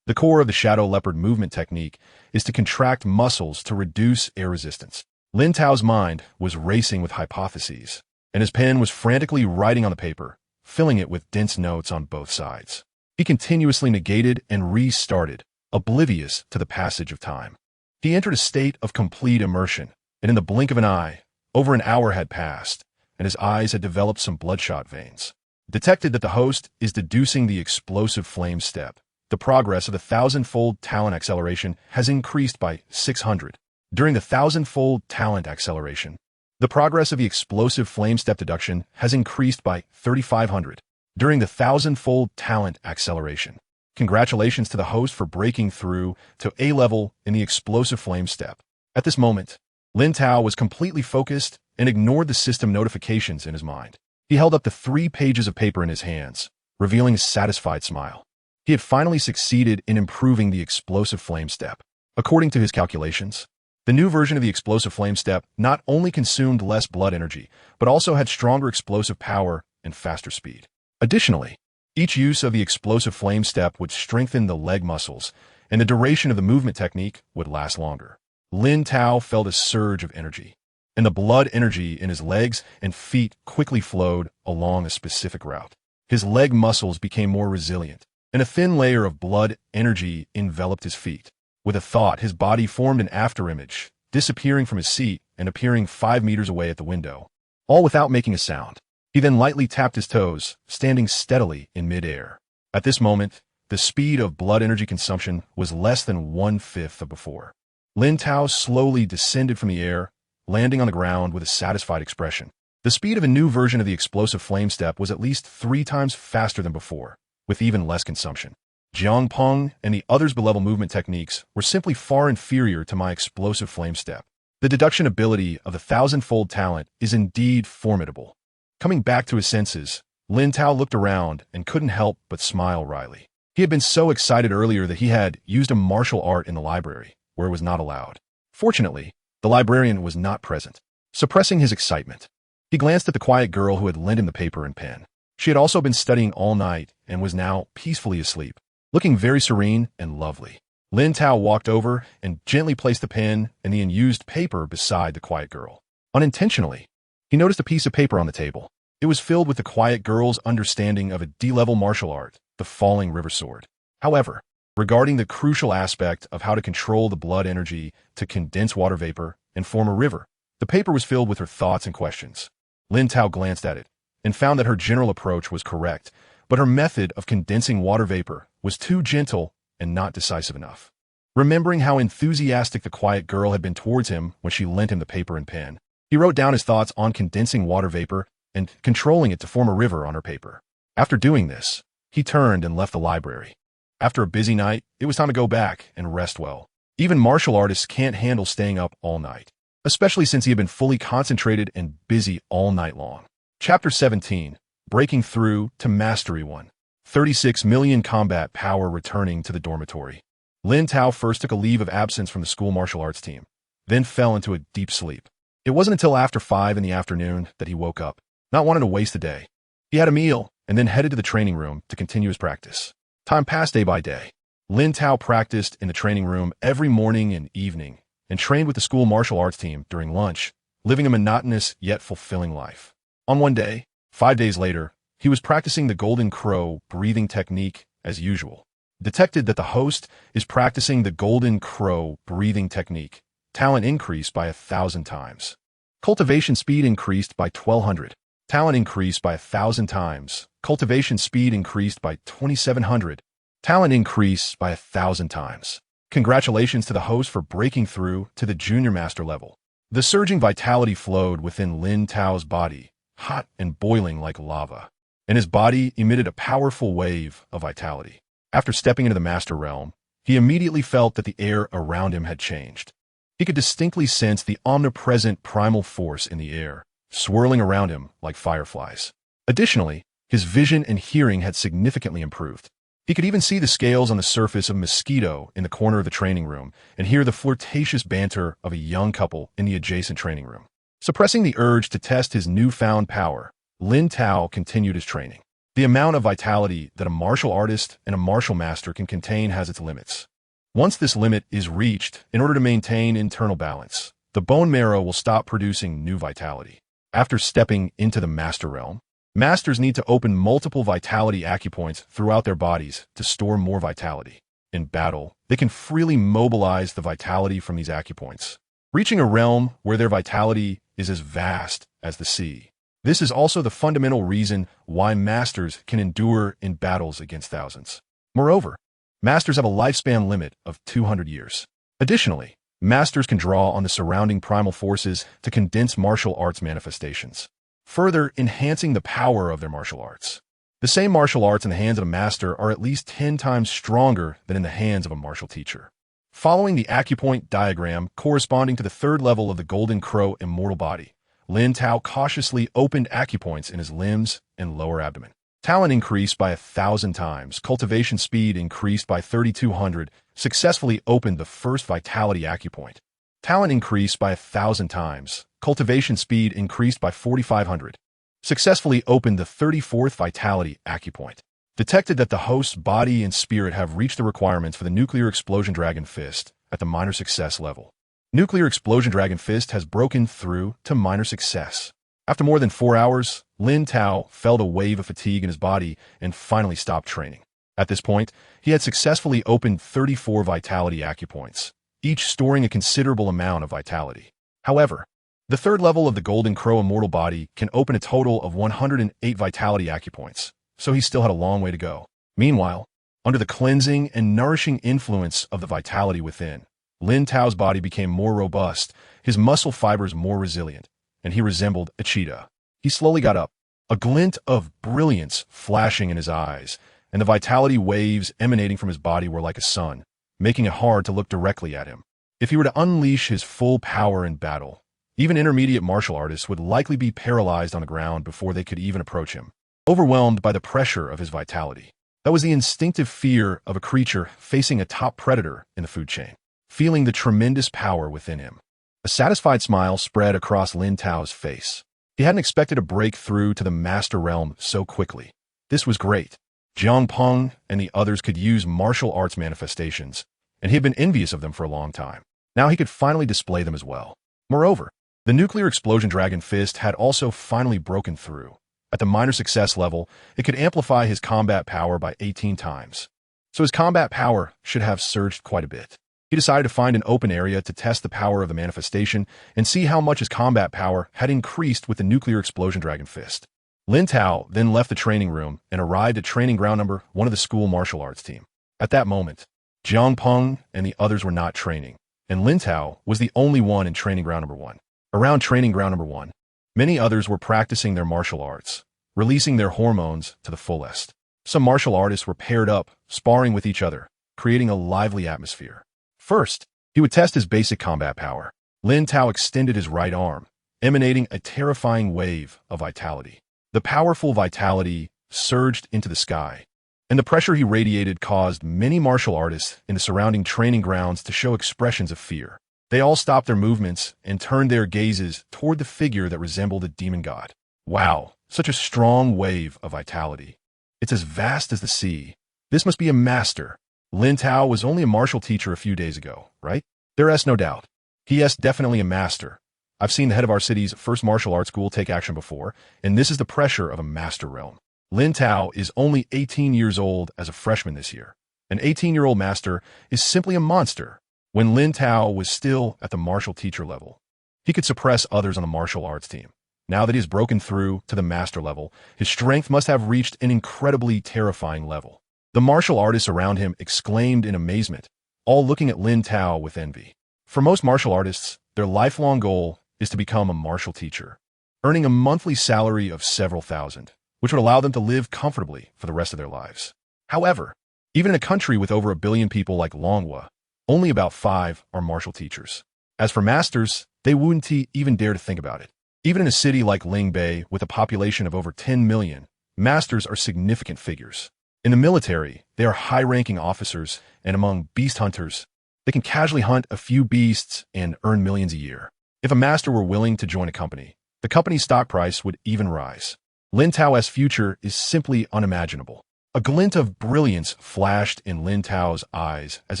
The core of the shadow leopard movement technique is to contract muscles to reduce air resistance. Lin Tao's mind was racing with hypotheses, and his pen was frantically writing on the paper, filling it with dense notes on both sides. He continuously negated and restarted, oblivious to the passage of time. He entered a state of complete immersion, and in the blink of an eye, over an hour had passed, and his eyes had developed some bloodshot veins. Detected that the host is deducing the explosive flame step. The progress of the thousand-fold talent acceleration has increased by 600. During the thousand-fold talent acceleration, the progress of the explosive flame step deduction has increased by 3,500. During the thousand-fold talent acceleration, congratulations to the host for breaking through to A level in the explosive flame step. At this moment, Lin Tao was completely focused and ignored the system notifications in his mind. He held up the 3 pages of paper in his hands, revealing a satisfied smile. He had finally succeeded in improving the explosive flame step. According to his calculations, the new version of the explosive flame step not only consumed less blood energy, but also had stronger explosive power and faster speed. Additionally, each use of the explosive flame step would strengthen the leg muscles, and the duration of the movement technique would last longer. Lin Tao felt a surge of energy. and the blood energy in his legs and feet quickly flowed along a specific route. His leg muscles became more resilient, and a thin layer of blood energy enveloped his feet. With a thought, his body formed an afterimage, disappearing from his seat and appearing 5 meters away at the window, all without making a sound. He then lightly tapped his toes, standing steadily in midair. At this moment, the speed of blood energy consumption was less than 1/5 of before. Lin Tao slowly descended from the air, landing on the ground with a satisfied expression. The speed of a new version of the explosive flame step was at least 3 times faster than before, with even less consumption. Jiang Peng and the others' below movement techniques were simply far inferior to my explosive flame step. The deduction ability of the 1,000-fold talent is indeed formidable. Coming back to his senses, Lin Tao looked around and couldn't help but smile wryly. He had been so excited earlier that he had used a martial art in the library, where it was not allowed. Fortunately, the librarian was not present, suppressing his excitement. He glanced at the quiet girl who had lent him the paper and pen. She had also been studying all night and was now peacefully asleep, looking very serene and lovely. Lin Tao walked over and gently placed the pen and the unused paper beside the quiet girl. Unintentionally, he noticed a piece of paper on the table. It was filled with the quiet girl's understanding of a D-level martial art, the falling river sword. However, regarding the crucial aspect of how to control the blood energy to condense water vapor and form a river, the paper was filled with her thoughts and questions. Lin Tao glanced at it and found that her general approach was correct, but her method of condensing water vapor was too gentle and not decisive enough. Remembering how enthusiastic the quiet girl had been towards him when she lent him the paper and pen, he wrote down his thoughts on condensing water vapor and controlling it to form a river on her paper. After doing this, he turned and left the library. After a busy night, it was time to go back and rest well. Even martial artists can't handle staying up all night, especially since he had been fully concentrated and busy all night long. Chapter 17, Breaking Through to Mastery 1. 36 million combat power returning to the dormitory. Lin Tao first took a leave of absence from the school martial arts team, then fell into a deep sleep. It wasn't until after 5 in the afternoon that he woke up, not wanting to waste the day. He had a meal and then headed to the training room to continue his practice. Time passed day by day. Lin Tao practiced in the training room every morning and evening and trained with the school martial arts team during lunch, living a monotonous yet fulfilling life. On one day, 5 days later, he was practicing the Golden Crow breathing technique as usual. Detected that the host is practicing the Golden Crow breathing technique. Talent increased by 1,000 times. Cultivation speed increased by 1,200. Talent increased by 1,000 times. Cultivation speed increased by 2,700. Talent increased by 1,000 times. Congratulations to the host for breaking through to the junior master level. The surging vitality flowed within Lin Tao's body, hot and boiling like lava, and his body emitted a powerful wave of vitality. After stepping into the master realm, he immediately felt that the air around him had changed. He could distinctly sense the omnipresent primal force in the air, swirling around him like fireflies. Additionally, his vision and hearing had significantly improved. He could even see the scales on the surface of a mosquito in the corner of the training room and hear the flirtatious banter of a young couple in the adjacent training room. Suppressing the urge to test his newfound power, Lin Tao continued his training. The amount of vitality that a martial artist and a martial master can contain has its limits. Once this limit is reached, in order to maintain internal balance, the bone marrow will stop producing new vitality. After stepping into the master realm, masters need to open multiple vitality acupoints throughout their bodies to store more vitality. In battle, they can freely mobilize the vitality from these acupoints, reaching a realm where their vitality is as vast as the sea. This is also the fundamental reason why masters can endure in battles against thousands. Moreover, masters have a lifespan limit of 200 years. Additionally, masters can draw on the surrounding primal forces to condense martial arts manifestations, further enhancing the power of their martial arts. The same martial arts in the hands of a master are at least 10 times stronger than in the hands of a martial teacher. Following the acupoint diagram corresponding to the 3rd level of the Golden Crow immortal body, Lin Tao cautiously opened acupoints in his limbs and lower abdomen. Talent increased by 1,000 times. Cultivation speed increased by 3,200. Successfully opened the first vitality acupoint. Talent increased by 1,000 times. Cultivation speed increased by 4,500. Successfully opened the 34th vitality acupoint. Detected that the host's body and spirit have reached the requirements for the nuclear explosion dragon fist at the minor success level. Nuclear Explosion Dragon Fist has broken through to minor success. After more than 4 hours, Lin Tao felt a wave of fatigue in his body and finally stopped training. At this point, he had successfully opened 34 vitality acupoints, each storing a considerable amount of vitality. However, the third level of the Golden Crow Immortal Body can open a total of 108 vitality acupoints, so he still had a long way to go. Meanwhile, under the cleansing and nourishing influence of the vitality within, Lin Tao's body became more robust, his muscle fibers more resilient, and he resembled a cheetah. He slowly got up, a glint of brilliance flashing in his eyes, and the vitality waves emanating from his body were like a sun, making it hard to look directly at him. If he were to unleash his full power in battle, even intermediate martial artists would likely be paralyzed on the ground before they could even approach him, overwhelmed by the pressure of his vitality. That was the instinctive fear of a creature facing a top predator in the food chain, feeling the tremendous power within him. A satisfied smile spread across Lin Tao's face. He hadn't expected to break through to the master realm so quickly. This was great. Jiang Peng and the others could use martial arts manifestations, and he had been envious of them for a long time. Now he could finally display them as well. Moreover, the Nuclear Explosion Dragon Fist had also finally broken through. At the minor success level, it could amplify his combat power by 18 times. So his combat power should have surged quite a bit. He decided to find an open area to test the power of the manifestation and see how much his combat power had increased with the Nuclear Explosion Dragon Fist. Lin Tao then left the training room and arrived at training ground number 1 of the school martial arts team. At that moment, Jiang Peng and the others were not training, and Lin Tao was the only one in training ground number 1. Around training ground number 1, many others were practicing their martial arts, releasing their hormones to the fullest. Some martial artists were paired up, sparring with each other, creating a lively atmosphere. First, he would test his basic combat power. Lin Tao extended his right arm, emanating a terrifying wave of vitality. The powerful vitality surged into the sky, and the pressure he radiated caused many martial artists in the surrounding training grounds to show expressions of fear. They all stopped their movements and turned their gazes toward the figure that resembled a demon god. Wow, such a strong wave of vitality. It's as vast as the sea. This must be a master. Lin Tao was only a martial teacher a few days ago, right? There is no doubt. He is definitely a master. I've seen the head of our city's first martial arts school take action before, and this is the pressure of a master realm. Lin Tao is only 18 years old as a freshman this year. An 18-year-old master is simply a monster. When Lin Tao was still at the martial teacher level, he could suppress others on the martial arts team. Now that he has broken through to the master level, his strength must have reached an incredibly terrifying level. The martial artists around him exclaimed in amazement, all looking at Lin Tao with envy. For most martial artists, their lifelong goal is to become a martial teacher, earning a monthly salary of several thousand, which would allow them to live comfortably for the rest of their lives. However, even in a country with over 1 billion people like Longhua, only about 5 are martial teachers. As for masters, they wouldn't even dare to think about it. Even in a city like Lingbei with a population of over 10 million, masters are significant figures. In the military, they are high-ranking officers, and among beast hunters, they can casually hunt a few beasts and earn millions a year. If a master were willing to join a company, the company's stock price would even rise. Lin Tao's future is simply unimaginable. A glint of brilliance flashed in Lin Tao's eyes as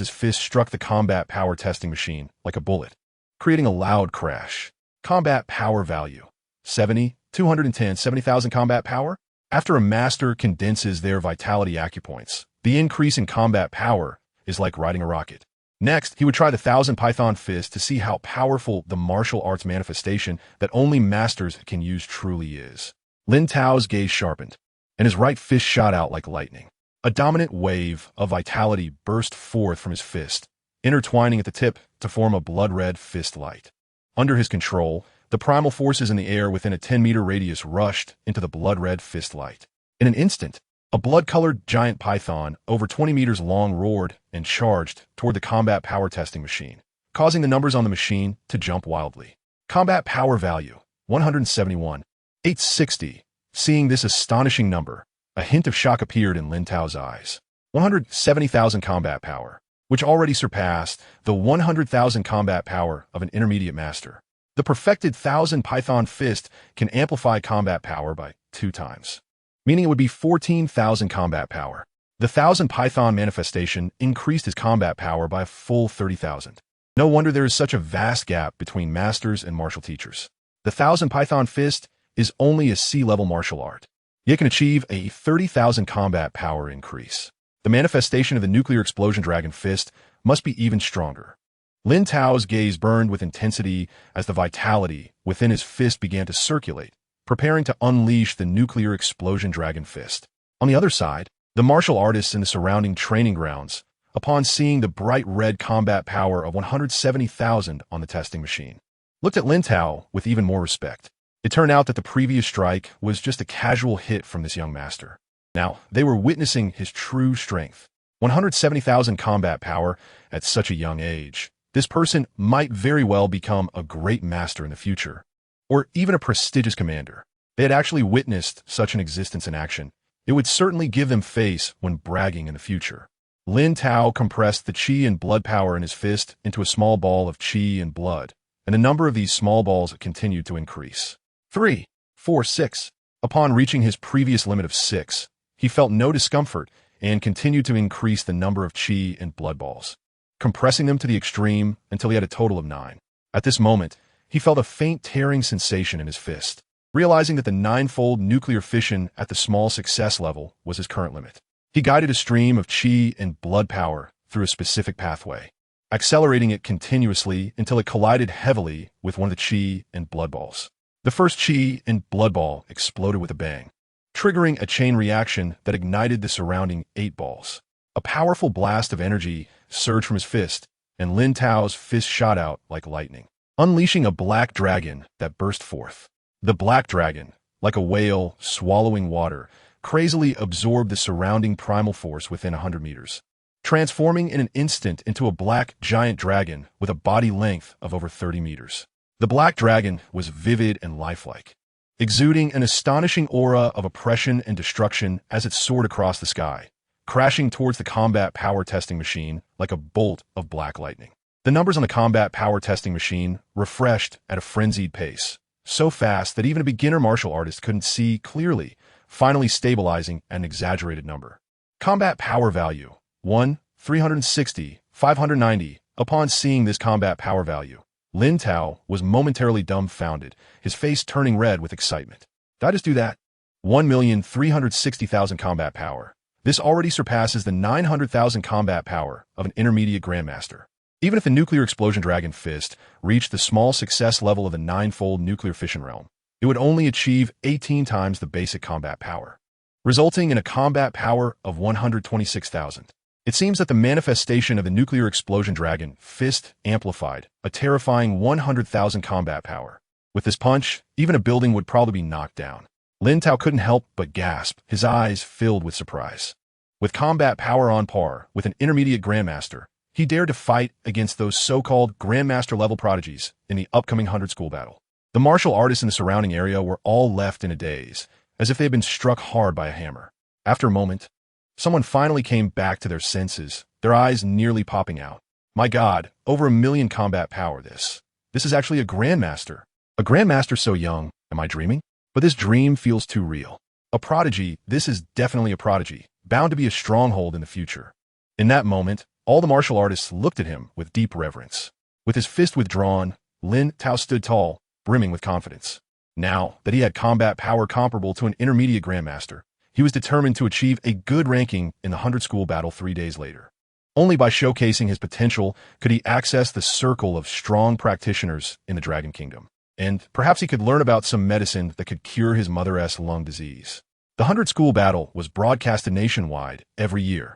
his fist struck the combat power testing machine like a bullet, creating a loud crash. Combat power value: 70, 210, 70,000 combat power? After a master condenses their vitality acupoints, the increase in combat power is like riding a rocket. Next, he would try the 1,000 Python Fist to see how powerful the martial arts manifestation that only masters can use truly is. Lin Tao's gaze sharpened, and his right fist shot out like lightning. A dominant wave of vitality burst forth from his fist, intertwining at the tip to form a blood-red fist light. Under his control, the primal forces in the air within a 10-meter radius rushed into the blood-red fist light. In an instant, a blood-colored giant python over 20 meters long roared and charged toward the combat power testing machine, causing the numbers on the machine to jump wildly. Combat power value: 171, 860. Seeing this astonishing number, a hint of shock appeared in Lin Tao's eyes. 170,000 combat power, which already surpassed the 100,000 combat power of an intermediate master. The perfected 1,000 Python Fist can amplify combat power by 2 times, meaning it would be 14,000 combat power. The 1,000 Python manifestation increased his combat power by a full 30,000. No wonder there is such a vast gap between masters and martial teachers. The 1,000 Python Fist is only a sea-level martial art. It can achieve a 30,000 combat power increase. The manifestation of the nuclear explosion dragon fist must be even stronger. Lin Tao's gaze burned with intensity as the vitality within his fist began to circulate, preparing to unleash the nuclear explosion dragon fist. On the other side, the martial artists in the surrounding training grounds, upon seeing the bright red combat power of 170,000 on the testing machine, looked at Lin Tao with even more respect. It turned out that the previous strike was just a casual hit from this young master. Now, they were witnessing his true strength. 170,000 combat power at such a young age. This person might very well become a great master in the future, or even a prestigious commander. They had actually witnessed such an existence in action. It would certainly give them face when bragging in the future. Lin Tao compressed the qi and blood power in his fist into a small ball of qi and blood, and the number of these small balls continued to increase. 3, 4, 6. Upon reaching his previous limit of 6, he felt no discomfort and continued to increase the number of qi and blood balls, compressing them to the extreme until he had a total of 9. At this moment, he felt a faint tearing sensation in his fist, realizing that the 9-fold nuclear fission at the small success level was his current limit. He guided a stream of qi and blood power through a specific pathway, accelerating it continuously until it collided heavily with one of the qi and blood balls. The first qi and blood ball exploded with a bang, triggering a chain reaction that ignited the surrounding 8 balls. A powerful blast of energy surged from his fist, and Lin Tao's fist shot out like lightning, unleashing a black dragon that burst forth. The black dragon, like a whale swallowing water, crazily absorbed the surrounding primal force within 100 meters, transforming in an instant into a black giant dragon with a body length of over 30 meters. The black dragon was vivid and lifelike, exuding an astonishing aura of oppression and destruction as it soared across the sky, crashing towards the combat power testing machine like a bolt of black lightning. The numbers on the combat power testing machine refreshed at a frenzied pace, so fast that even a beginner martial artist couldn't see clearly, finally stabilizing at an exaggerated number. Combat power value, 1, 360, 590. Upon seeing this combat power value, Lin Tao was momentarily dumbfounded, his face turning red with excitement. Did I just do that? 1,360,000 combat power. This already surpasses the 900,000 combat power of an intermediate grandmaster. Even if the nuclear explosion dragon fist reached the small success level of the 9-fold nuclear fission realm, it would only achieve 18 times the basic combat power, resulting in a combat power of 126,000. It seems that the manifestation of the nuclear explosion dragon fist amplified a terrifying 100,000 combat power. With this punch, even a building would probably be knocked down. Lin Tao couldn't help but gasp, his eyes filled with surprise. With combat power on par with an intermediate grandmaster, he dared to fight against those so-called grandmaster-level prodigies in the upcoming 100-school battle. The martial artists in the surrounding area were all left in a daze, as if they had been struck hard by a hammer. After a moment, someone finally came back to their senses, their eyes nearly popping out. My God, over 1 million combat power this. This is actually a grandmaster. A grandmaster so young, am I dreaming? But this dream feels too real. A prodigy, this is definitely a prodigy, bound to be a stronghold in the future. In that moment, all the martial artists looked at him with deep reverence. With his fist withdrawn, Lin Tao stood tall, brimming with confidence. Now that he had combat power comparable to an intermediate grandmaster, he was determined to achieve a good ranking in the 100-school battle 3 days later. Only by showcasing his potential could he access the circle of strong practitioners in the Dragon Kingdom. And perhaps he could learn about some medicine that could cure his mother-s lung disease. The 100-school battle was broadcasted nationwide every year,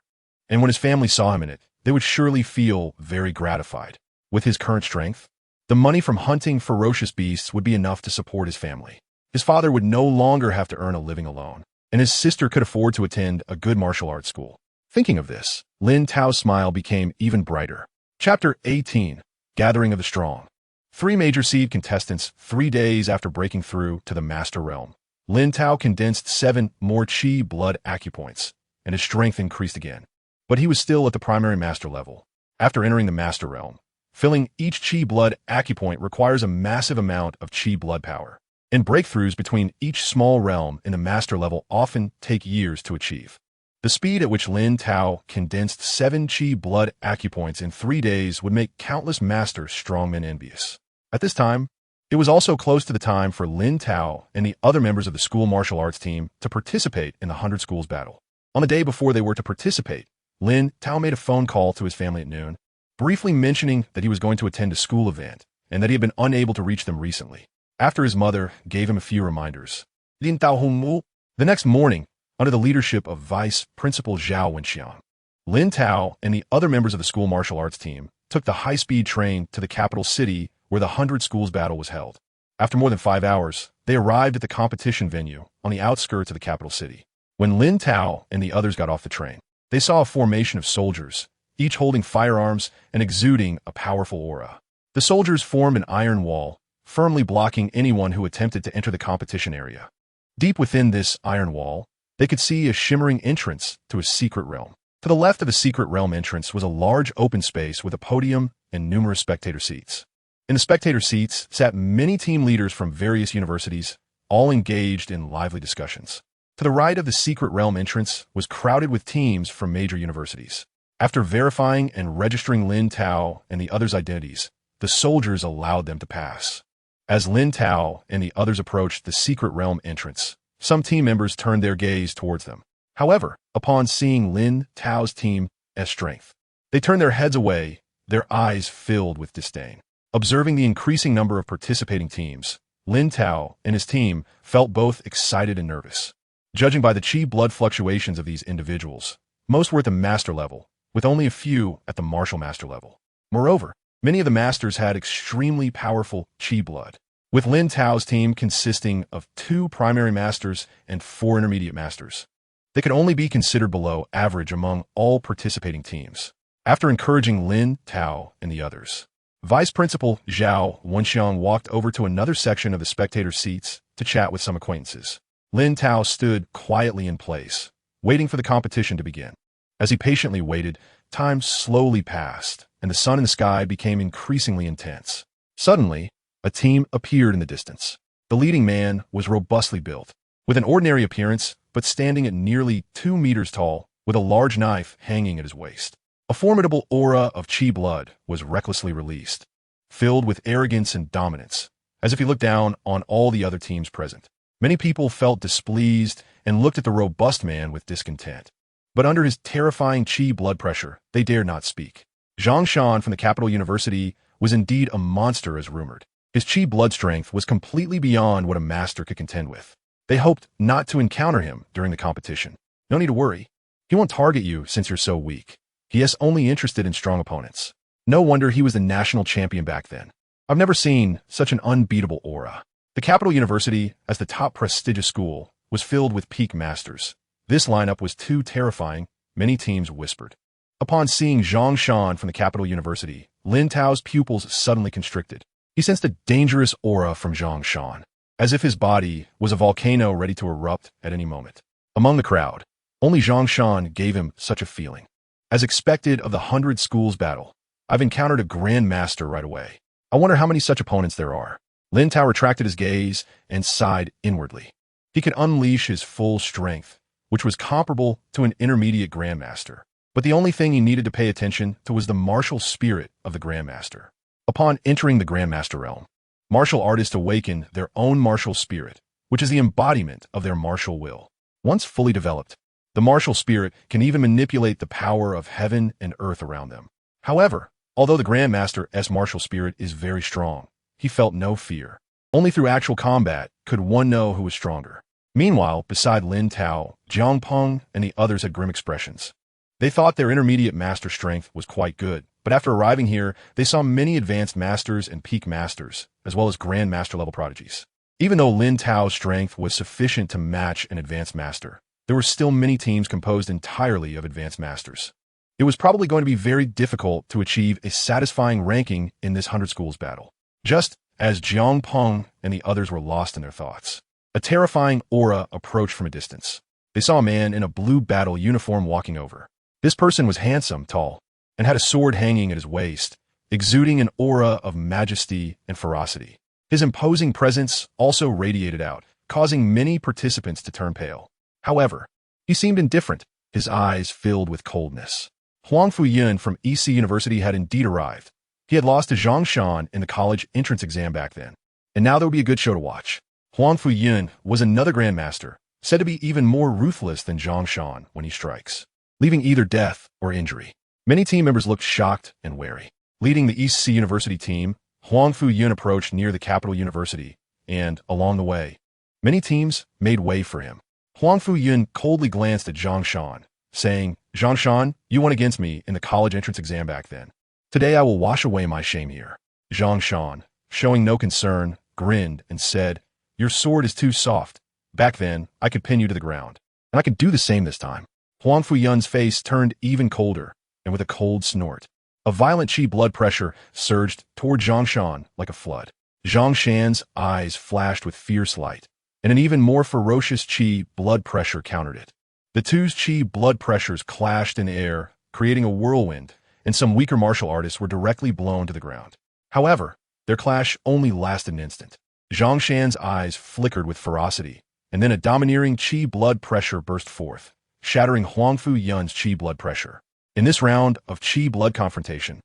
and when his family saw him in it, they would surely feel very gratified. With his current strength, the money from hunting ferocious beasts would be enough to support his family. His father would no longer have to earn a living alone, and his sister could afford to attend a good martial arts school. Thinking of this, Lin Tao's smile became even brighter. Chapter 18, Gathering of the Strong. 3 major seed contestants 3 days after breaking through to the Master Realm. Lin Tao condensed 7 more Qi blood acupoints, and his strength increased again. But he was still at the primary master level. After entering the Master Realm, filling each Qi blood acupoint requires a massive amount of Qi blood power, and breakthroughs between each small realm in the master level often take years to achieve. The speed at which Lin Tao condensed 7 chi blood acupoints in 3 days would make countless master strongmen envious. At this time, it was also close to the time for Lin Tao and the other members of the school martial arts team to participate in the 100 Schools battle. On the day before they were to participate, Lin Tao made a phone call to his family at noon, briefly mentioning that he was going to attend a school event and that he had been unable to reach them recently. After his mother gave him a few reminders, Lin Tao Hongmu. The next morning, under the leadership of Vice Principal Zhao Wenxiang, Lin Tao and the other members of the school martial arts team took the high-speed train to the capital city where the 100 Schools battle was held. After more than 5 hours, they arrived at the competition venue on the outskirts of the capital city. When Lin Tao and the others got off the train, they saw a formation of soldiers, each holding firearms and exuding a powerful aura. The soldiers formed an iron wall, firmly blocking anyone who attempted to enter the competition area. Deep within this iron wall, they could see a shimmering entrance to a secret realm. To the left of the secret realm entrance was a large open space with a podium and numerous spectator seats. In the spectator seats sat many team leaders from various universities, all engaged in lively discussions. To the right of the secret realm entrance was crowded with teams from major universities. After verifying and registering Lin Tao and the others' identities, the soldiers allowed them to pass. As Lin Tao and the others approached the secret realm entrance, some team members turned their gaze towards them. However, upon seeing Lin Tao's team's strength, they turned their heads away, their eyes filled with disdain. Observing the increasing number of participating teams, Lin Tao and his team felt both excited and nervous. Judging by the chi blood fluctuations of these individuals, most were at the master level, with only a few at the martial master level. Moreover, many of the masters had extremely powerful chi blood, with Lin Tao's team consisting of 2 primary masters and 4 intermediate masters. They could only be considered below average among all participating teams. After encouraging Lin Tao and the others, Vice Principal Zhao Wenxiang walked over to another section of the spectator seats to chat with some acquaintances. Lin Tao stood quietly in place, waiting for the competition to begin. As he patiently waited, time slowly passed, and the sun in the sky became increasingly intense. Suddenly, a team appeared in the distance. The leading man was robustly built, with an ordinary appearance, but standing at nearly 2 meters tall, with a large knife hanging at his waist. A formidable aura of chi blood was recklessly released, filled with arrogance and dominance, as if he looked down on all the other teams present. Many people felt displeased and looked at the robust man with discontent. But under his terrifying chi blood pressure, they dared not speak. Zhang Shan from the capital university was indeed a monster as rumored. His chi blood strength was completely beyond what a master could contend with. They hoped not to encounter him during the competition. No need to worry. He won't target you since you're so weak. He is only interested in strong opponents. No wonder he was the national champion back then. I've never seen such an unbeatable aura. The capital university, as the top prestigious school, was filled with peak masters. This lineup was too terrifying, many teams whispered. Upon seeing Zhang Shan from the capital university, Lin Tao's pupils suddenly constricted. He sensed a dangerous aura from Zhang Shan, as if his body was a volcano ready to erupt at any moment. Among the crowd, only Zhang Shan gave him such a feeling. As expected of the 100 Schools battle, I've encountered a grand master right away. I wonder how many such opponents there are. Lin Tao retracted his gaze and sighed inwardly. He could unleash his full strength, which was comparable to an intermediate grandmaster. But the only thing he needed to pay attention to was the martial spirit of the grandmaster. Upon entering the grandmaster realm, martial artists awaken their own martial spirit, which is the embodiment of their martial will. Once fully developed, the martial spirit can even manipulate the power of heaven and earth around them. However, although the grandmaster's martial spirit is very strong, he felt no fear. Only through actual combat could one know who was stronger. Meanwhile, beside Lin Tao, Jiang Peng and the others had grim expressions. They thought their intermediate master strength was quite good, but after arriving here, they saw many advanced masters and peak masters, as well as grand master level prodigies. Even though Lin Tao's strength was sufficient to match an advanced master, there were still many teams composed entirely of advanced masters. It was probably going to be very difficult to achieve a satisfying ranking in this 100 Schools battle. Just as Jiang Peng and the others were lost in their thoughts, a terrifying aura approached from a distance. They saw a man in a blue battle uniform walking over. This person was handsome, tall, and had a sword hanging at his waist, exuding an aura of majesty and ferocity. His imposing presence also radiated out, causing many participants to turn pale. However, he seemed indifferent, his eyes filled with coldness. Huang Fuyun from EC University had indeed arrived. He had lost to Zhang Shan in the college entrance exam back then, and now there would be a good show to watch. Huang Fuyun was another grandmaster, said to be even more ruthless than Zhang Shan when he strikes, leaving either death or injury. Many team members looked shocked and wary. Leading the EC University team, Huang Fuyun approached near the capital university, and, along the way, many teams made way for him. Huang Fuyun coldly glanced at Zhang Shan, saying, "Zhang Shan, you won against me in the college entrance exam back then. Today I will wash away my shame here." Zhang Shan, showing no concern, grinned and said, "Your sword is too soft. Back then, I could pin you to the ground, and I could do the same this time." Huang Fuyun's face turned even colder, and with a cold snort, a violent qi blood pressure surged toward Zhang Shan like a flood. Zhang Shan's eyes flashed with fierce light, and an even more ferocious qi blood pressure countered it. The two's qi blood pressures clashed in air, creating a whirlwind, and some weaker martial artists were directly blown to the ground. However, their clash only lasted an instant. Zhang Shan's eyes flickered with ferocity, and then a domineering qi blood pressure burst forth, shattering Huang Fuyun's qi blood pressure. In this round of qi blood confrontation,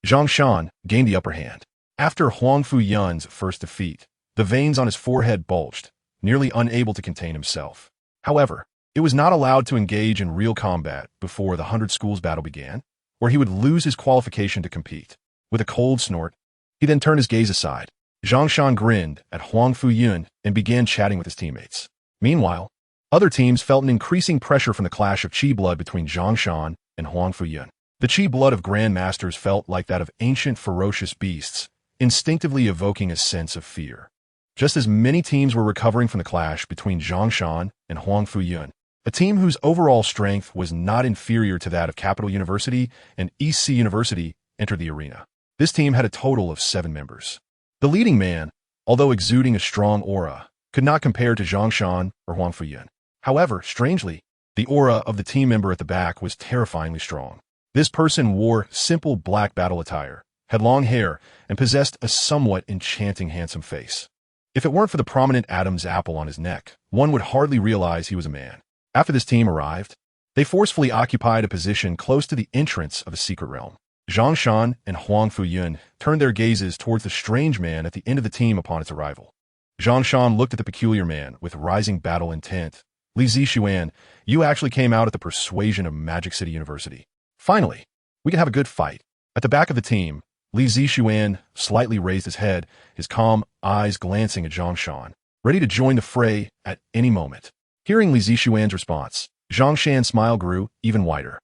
Zhang Shan gained the upper hand. After Huang Fuyun's first defeat, the veins on his forehead bulged, nearly unable to contain himself. However, it was not allowed to engage in real combat before the 100 Schools battle began, where he would lose his qualification to compete. With a cold snort, he then turned his gaze aside. Zhang Shan grinned at Huang Fuyun and began chatting with his teammates. Meanwhile, other teams felt an increasing pressure from the clash of qi blood between Zhang Shan and Huang Fuyun. The qi blood of grandmasters felt like that of ancient ferocious beasts, instinctively evoking a sense of fear. Just as many teams were recovering from the clash between Zhang Shan and Huang Fuyun, a team whose overall strength was not inferior to that of Capital University and EC University entered the arena. This team had a total of 7 members. The leading man, although exuding a strong aura, could not compare to Zhang Shan or Huang Fuyun. However, strangely, the aura of the team member at the back was terrifyingly strong. This person wore simple black battle attire, had long hair, and possessed a somewhat enchanting handsome face. If it weren't for the prominent Adam's apple on his neck, one would hardly realize he was a man. After this team arrived, they forcefully occupied a position close to the entrance of a secret realm. Zhang Shan and Huang Fuyun turned their gazes towards the strange man at the end of the team upon its arrival. Zhang Shan looked at the peculiar man with rising battle intent. "Li Zixuan, you actually came out at the persuasion of Magic City University. Finally, we can have a good fight." At the back of the team, Li Zixuan slightly raised his head, his calm eyes glancing at Zhang Shan, ready to join the fray at any moment. Hearing Li Zixuan's response, Zhang Shan's smile grew even wider.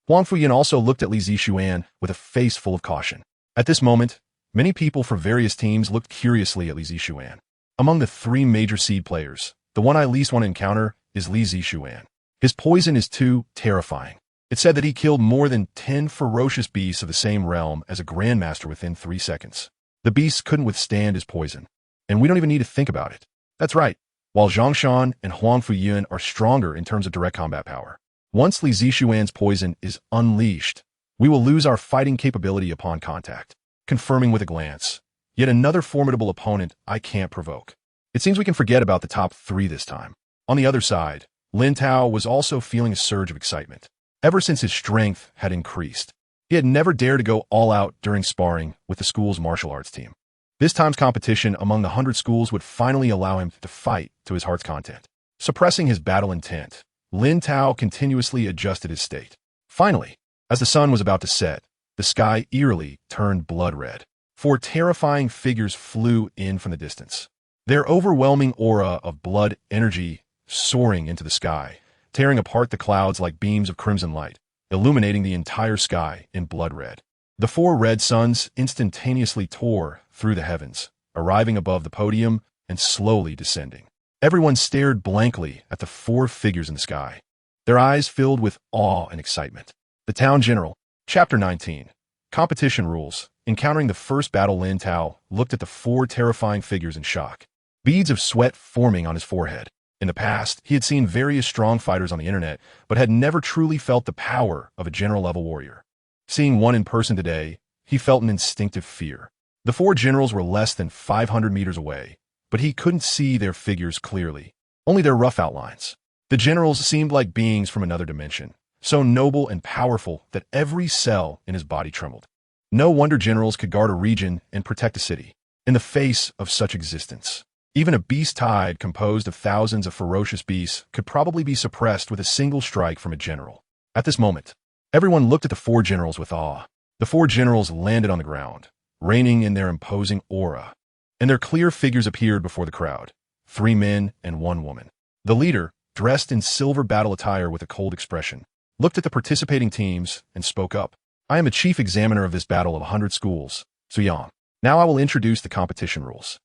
Huang Fuyun also looked at Li Zixuan with a face full of caution. At this moment, many people from various teams looked curiously at Li Zixuan. Among the 3 major seed players, the one I least want to encounter is Li Zixuan. His poison is too terrifying. It's said that he killed more than 10 ferocious beasts of the same realm as a grandmaster within 3 seconds. The beasts couldn't withstand his poison, and we don't even need to think about it. That's right. While Zhang Shan and Huang Fuyun are stronger in terms of direct combat power, once Li Zixuan's poison is unleashed, we will lose our fighting capability upon contact. Confirming with a glance, yet another formidable opponent I can't provoke. It seems we can forget about the top 3 this time. On the other side, Lin Tao was also feeling a surge of excitement. Ever since his strength had increased, he had never dared to go all out during sparring with the school's martial arts team. This time's competition among the 100 schools would finally allow him to fight to his heart's content. Suppressing his battle intent, Lin Tao continuously adjusted his state. Finally, as the sun was about to set, the sky eerily turned blood red. 4 terrifying figures flew in from the distance, their overwhelming aura of blood energy soaring into the sky, tearing apart the clouds like beams of crimson light, illuminating the entire sky in blood red. The 4 red suns instantaneously tore through the heavens, arriving above the podium and slowly descending. Everyone stared blankly at the 4 figures in the sky, their eyes filled with awe and excitement. The Town General, Chapter 19, Competition Rules. Encountering the first battle, Lin Tao looked at the 4 terrifying figures in shock, beads of sweat forming on his forehead. In the past, he had seen various strong fighters on the internet, but had never truly felt the power of a general-level warrior. Seeing one in person today, he felt an instinctive fear. The 4 generals were less than 500 meters away, but he couldn't see their figures clearly, only their rough outlines. The generals seemed like beings from another dimension, so noble and powerful that every cell in his body trembled. No wonder generals could guard a region and protect a city. In the face of such existence, even a beast tide composed of thousands of ferocious beasts could probably be suppressed with a single strike from a general. At this moment, everyone looked at the four generals with awe. The four generals landed on the ground, reigning in their imposing aura, and their clear figures appeared before the crowd, 3 men and 1 woman. The leader, dressed in silver battle attire with a cold expression, looked at the participating teams and spoke up. I am a chief examiner of this battle of 100 schools, Zhuang. Now I will introduce the competition rules.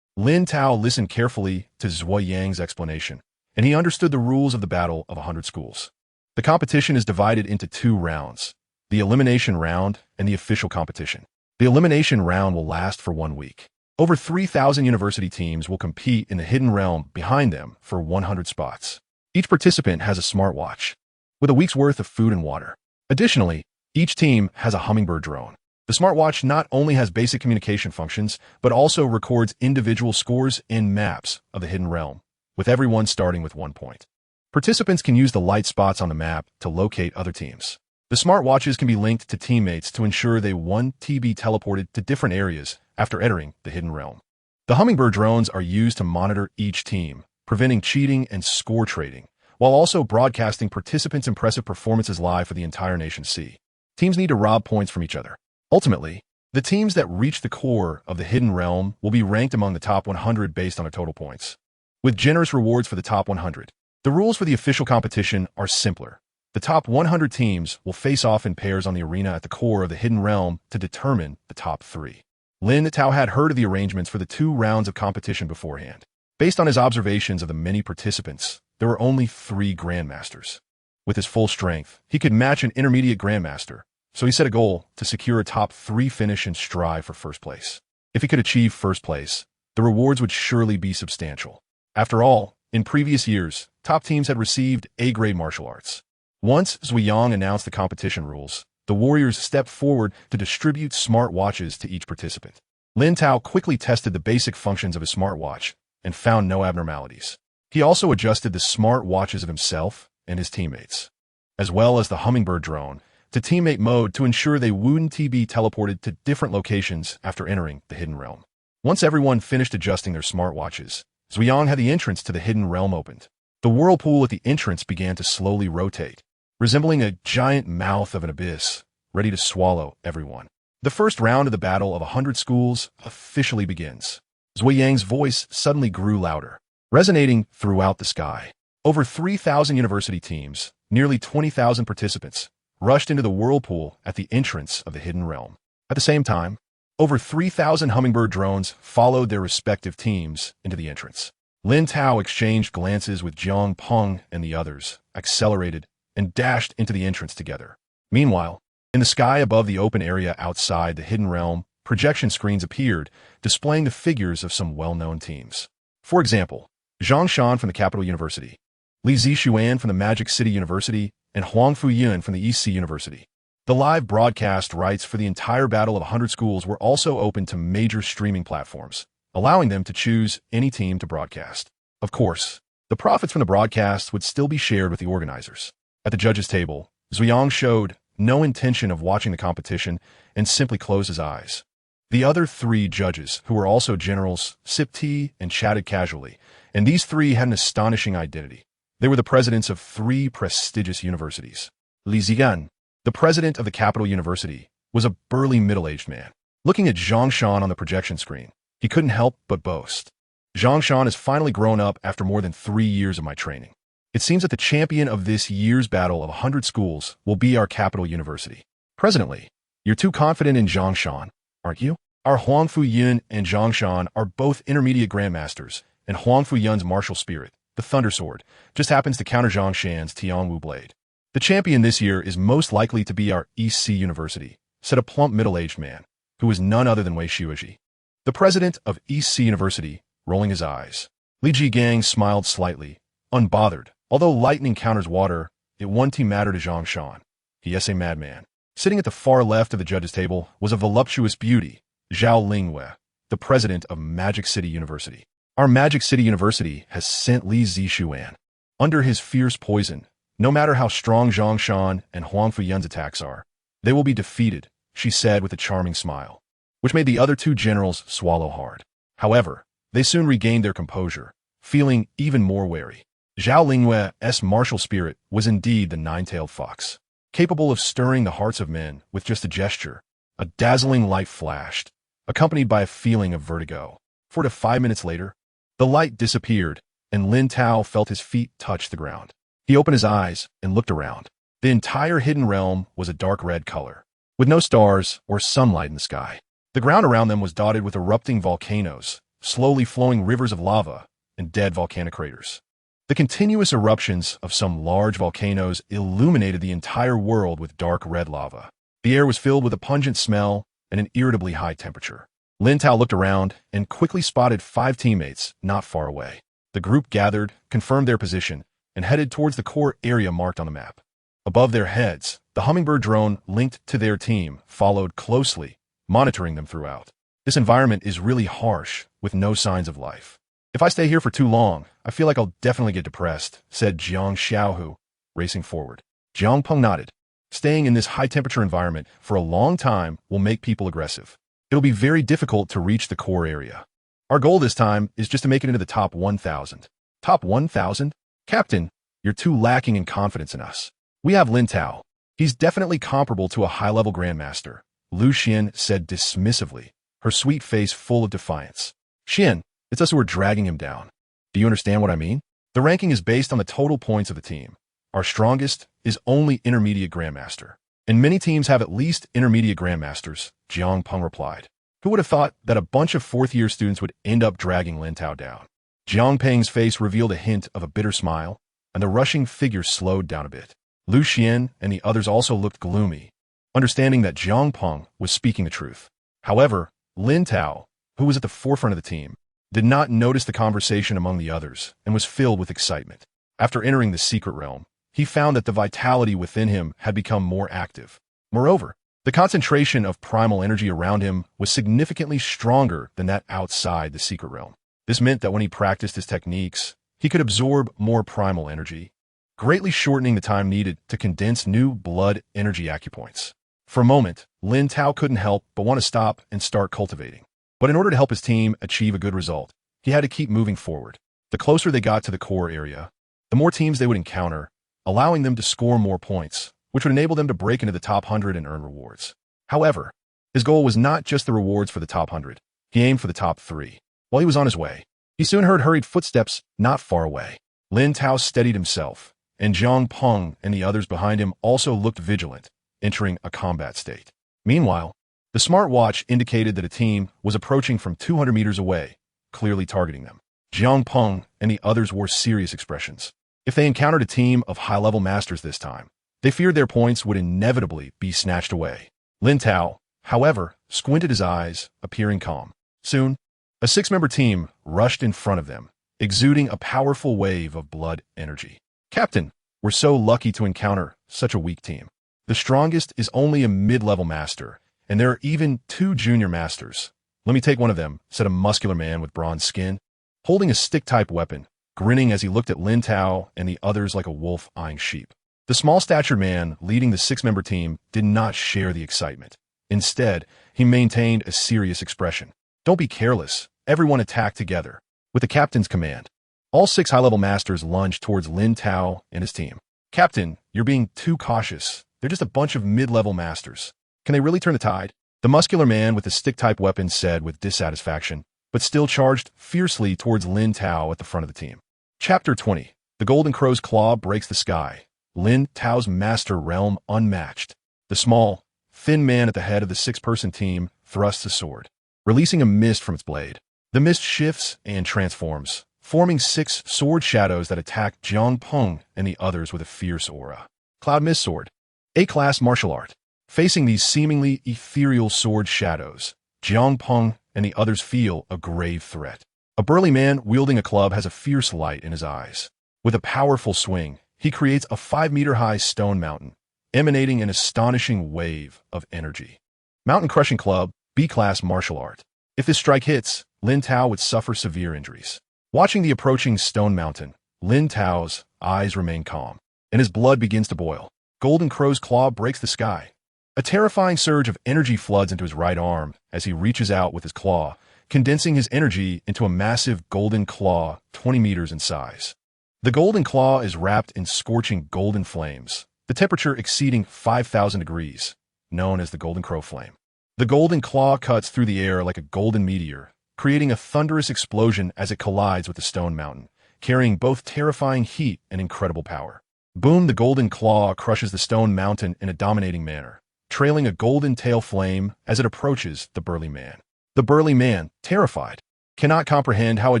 Lin Tao listened carefully to Zhuo Yang's explanation, and he understood the rules of the battle of 100 schools. The competition is divided into 2 rounds, the elimination round and the official competition. The elimination round will last for 1 week. Over 3,000 university teams will compete in the hidden realm behind them for 100 spots. Each participant has a smartwatch with a week's worth of food and water. Additionally, each team has a hummingbird drone. The smartwatch not only has basic communication functions, but also records individual scores and maps of the hidden realm, with everyone starting with 1 point. Participants can use the light spots on the map to locate other teams. The smartwatches can be linked to teammates to ensure they won't be teleported to different areas after entering the hidden realm. The hummingbird drones are used to monitor each team, preventing cheating and score trading, while also broadcasting participants' impressive performances live for the entire nation to see. Teams need to rob points from each other. Ultimately, the teams that reach the core of the hidden realm will be ranked among the top 100 based on their total points, with generous rewards for the top 100. The rules for the official competition are simpler. The top 100 teams will face off in pairs on the arena at the core of the hidden realm to determine the top 3. Lin Tao had heard of the arrangements for the 2 rounds of competition beforehand. Based on his observations of the many participants, there were only 3 grandmasters. With his full strength, he could match an intermediate grandmaster, so he set a goal to secure a top 3 finish and strive for first place. If he could achieve first place, the rewards would surely be substantial. After all, in previous years, top teams had received A-grade martial arts. Once Zhuang announced the competition rules, the warriors stepped forward to distribute smart watches to each participant. Lin Tao quickly tested the basic functions of his smartwatch and found no abnormalities. He also adjusted the smart watches of himself and his teammates, as well as the hummingbird drone, to teammate mode to ensure they wouldn't be teleported to different locations after entering the hidden realm. Once everyone finished adjusting their smartwatches, Zhuang had the entrance to the hidden realm opened. The whirlpool at the entrance began to slowly rotate, resembling a giant mouth of an abyss, ready to swallow everyone. The first round of the battle of 100 schools officially begins. Zhuang's voice suddenly grew louder, resonating throughout the sky. Over 3,000 university teams, nearly 20,000 participants, rushed into the whirlpool at the entrance of the hidden realm. At the same time, over 3,000 hummingbird drones followed their respective teams into the entrance. Lin Tao exchanged glances with Jiang Peng and the others, accelerated, and dashed into the entrance together. Meanwhile, in the sky above the open area outside the hidden realm, projection screens appeared, displaying the figures of some well-known teams. For example, Zhang Shan from the Capital University, Li Zixuan from the Magic City University, and Huang Fuyun from the EC University. The live broadcast rights for the entire Battle of 100 Schools were also open to major streaming platforms, allowing them to choose any team to broadcast. Of course, the profits from the broadcast would still be shared with the organizers. At the judges' table, Zhuang showed no intention of watching the competition and simply closed his eyes. The other 3 judges, who were also generals, sipped tea and chatted casually, and these 3 had an astonishing identity. They were the presidents of 3 prestigious universities. Li Zigan, the president of the Capital University, was a burly middle-aged man. Looking at Zhang Shan on the projection screen, he couldn't help but boast. Zhang Shan has finally grown up after more than 3 years of my training. It seems that the champion of this year's battle of 100 schools will be our Capital University. Presently, you're too confident in Zhang Shan, aren't you? Our Huang Fuyun and Zhang Shan are both intermediate grandmasters, and Huang Fuyun's martial spirit, the Thunder Sword, just happens to counter Zhang Shan's Tianwu Blade. The champion this year is most likely to be our EC University, said a plump middle-aged man, who is none other than Wei Xiuji, the president of EC University, rolling his eyes. Li Jigang smiled slightly, unbothered. Although lightning counters water, it won't matter to Zhang Shan. He is a madman. Sitting at the far left of the judges' table was a voluptuous beauty, Zhao Lingwei, the president of Magic City University. Our Magic City University has sent Li Zixuan. Under his fierce poison, No matter how strong Zhang Shan and Huang Fuyan's attacks are, they will be defeated, she said with a charming smile, which made the other two generals swallow hard. However, they soon regained their composure, feeling even more wary. Zhao Linghui's martial spirit was indeed the nine-tailed fox, capable of stirring the hearts of men with just a gesture. A dazzling light flashed, accompanied by a feeling of vertigo. 4 to 5 minutes later, the light disappeared, and Lin Tao felt his feet touch the ground. He opened his eyes and looked around. The entire hidden realm was a dark red color, with no stars or sunlight in the sky. The ground around them was dotted with erupting volcanoes, slowly flowing rivers of lava, and dead volcanic craters. The continuous eruptions of some large volcanoes illuminated the entire world with dark red lava. The air was filled with a pungent smell and an irritably high temperature. Lin Tao looked around and quickly spotted 5 teammates not far away. The group gathered, confirmed their position, and headed towards the core area marked on the map. Above their heads, the hummingbird drone linked to their team followed closely, monitoring them throughout. This environment is really harsh, with no signs of life. If I stay here for too long, I feel like I'll definitely get depressed, said Jiang Xiaohu, racing forward. Jiang Peng nodded. Staying in this high-temperature environment for a long time will make people aggressive. It'll be very difficult to reach the core area. Our goal this time is just to make it into the top 1,000. Top 1,000? Captain, you're too lacking in confidence in us. We have Lin Tao. He's definitely comparable to a high-level grandmaster, Lu Xian said dismissively, her sweet face full of defiance. Xian, it's us who are dragging him down. Do you understand what I mean? The ranking is based on the total points of the team. Our strongest is only intermediate grandmaster. And many teams have at least intermediate grandmasters, Jiang Peng replied. Who would have thought that a bunch of fourth-year students would end up dragging Lin Tao down? Jiang Peng's face revealed a hint of a bitter smile, and the rushing figure slowed down a bit. Lu Xian and the others also looked gloomy, understanding that Jiang Peng was speaking the truth. However, Lin Tao, who was at the forefront of the team, did not notice the conversation among the others and was filled with excitement. After entering the secret realm, he found that the vitality within him had become more active. Moreover, the concentration of primal energy around him was significantly stronger than that outside the secret realm. This meant that when he practiced his techniques, he could absorb more primal energy, greatly shortening the time needed to condense new blood energy acupoints. For a moment, Lin Tao couldn't help but want to stop and start cultivating. But in order to help his team achieve a good result, he had to keep moving forward. The closer they got to the core area, the more teams they would encounter, allowing them to score more points, which would enable them to break into the top 100 and earn rewards. However, his goal was not just the rewards for the top 100. He aimed for the top 3. While he was on his way, he soon heard hurried footsteps not far away. Lin Tao steadied himself, and Jiang Peng and the others behind him also looked vigilant, entering a combat state. Meanwhile, the smartwatch indicated that a team was approaching from 200 meters away, clearly targeting them. Jiang Peng and the others wore serious expressions. If they encountered a team of high-level masters this time, they feared their points would inevitably be snatched away. Lin Tao, however, squinted his eyes, appearing calm. Soon, a 6-member team rushed in front of them, exuding a powerful wave of blood energy. Captain, we're so lucky to encounter such a weak team. The strongest is only a mid-level master, and there are even 2 junior masters. Let me take one of them, said a muscular man with bronze skin, holding a stick-type weapon, grinning as he looked at Lin Tao and the others like a wolf eyeing sheep. The small-statured man leading the 6-member team did not share the excitement. Instead, he maintained a serious expression. Don't be careless. Everyone attack together. With the captain's command, all 6 high-level masters lunged towards Lin Tao and his team. Captain, you're being too cautious. They're just a bunch of mid-level masters. Can they really turn the tide? The muscular man with the stick-type weapon said with dissatisfaction, but still charged fiercely towards Lin Tao at the front of the team. Chapter 20. The Golden Crow's Claw Breaks the Sky. Lin Tao's master realm unmatched. The small, thin man at the head of the 6-person team thrusts a sword, releasing a mist from its blade. The mist shifts and transforms, forming 6 sword shadows that attack Jiang Peng and the others with a fierce aura. Cloud Mist Sword. A-class martial art. Facing these seemingly ethereal sword shadows, Jiang Peng and the others feel a grave threat. A burly man wielding a club has a fierce light in his eyes. With a powerful swing, he creates a 5-meter-high stone mountain, emanating an astonishing wave of energy. Mountain Crushing Club, B-class martial art. If this strike hits, Lin Tao would suffer severe injuries. Watching the approaching stone mountain, Lin Tao's eyes remain calm. and his blood begins to boil. Golden Crow's claw breaks the sky. A terrifying surge of energy floods into his right arm as he reaches out with his claw, condensing his energy into a massive golden claw 20 meters in size. The golden claw is wrapped in scorching golden flames, the temperature exceeding 5,000 degrees, known as the Golden Crow flame. The golden claw cuts through the air like a golden meteor, creating a thunderous explosion as it collides with the stone mountain, carrying both terrifying heat and incredible power. Boom! The golden claw crushes the stone mountain in a dominating manner, trailing a golden tail flame as it approaches the burly man. The burly man, terrified, cannot comprehend how a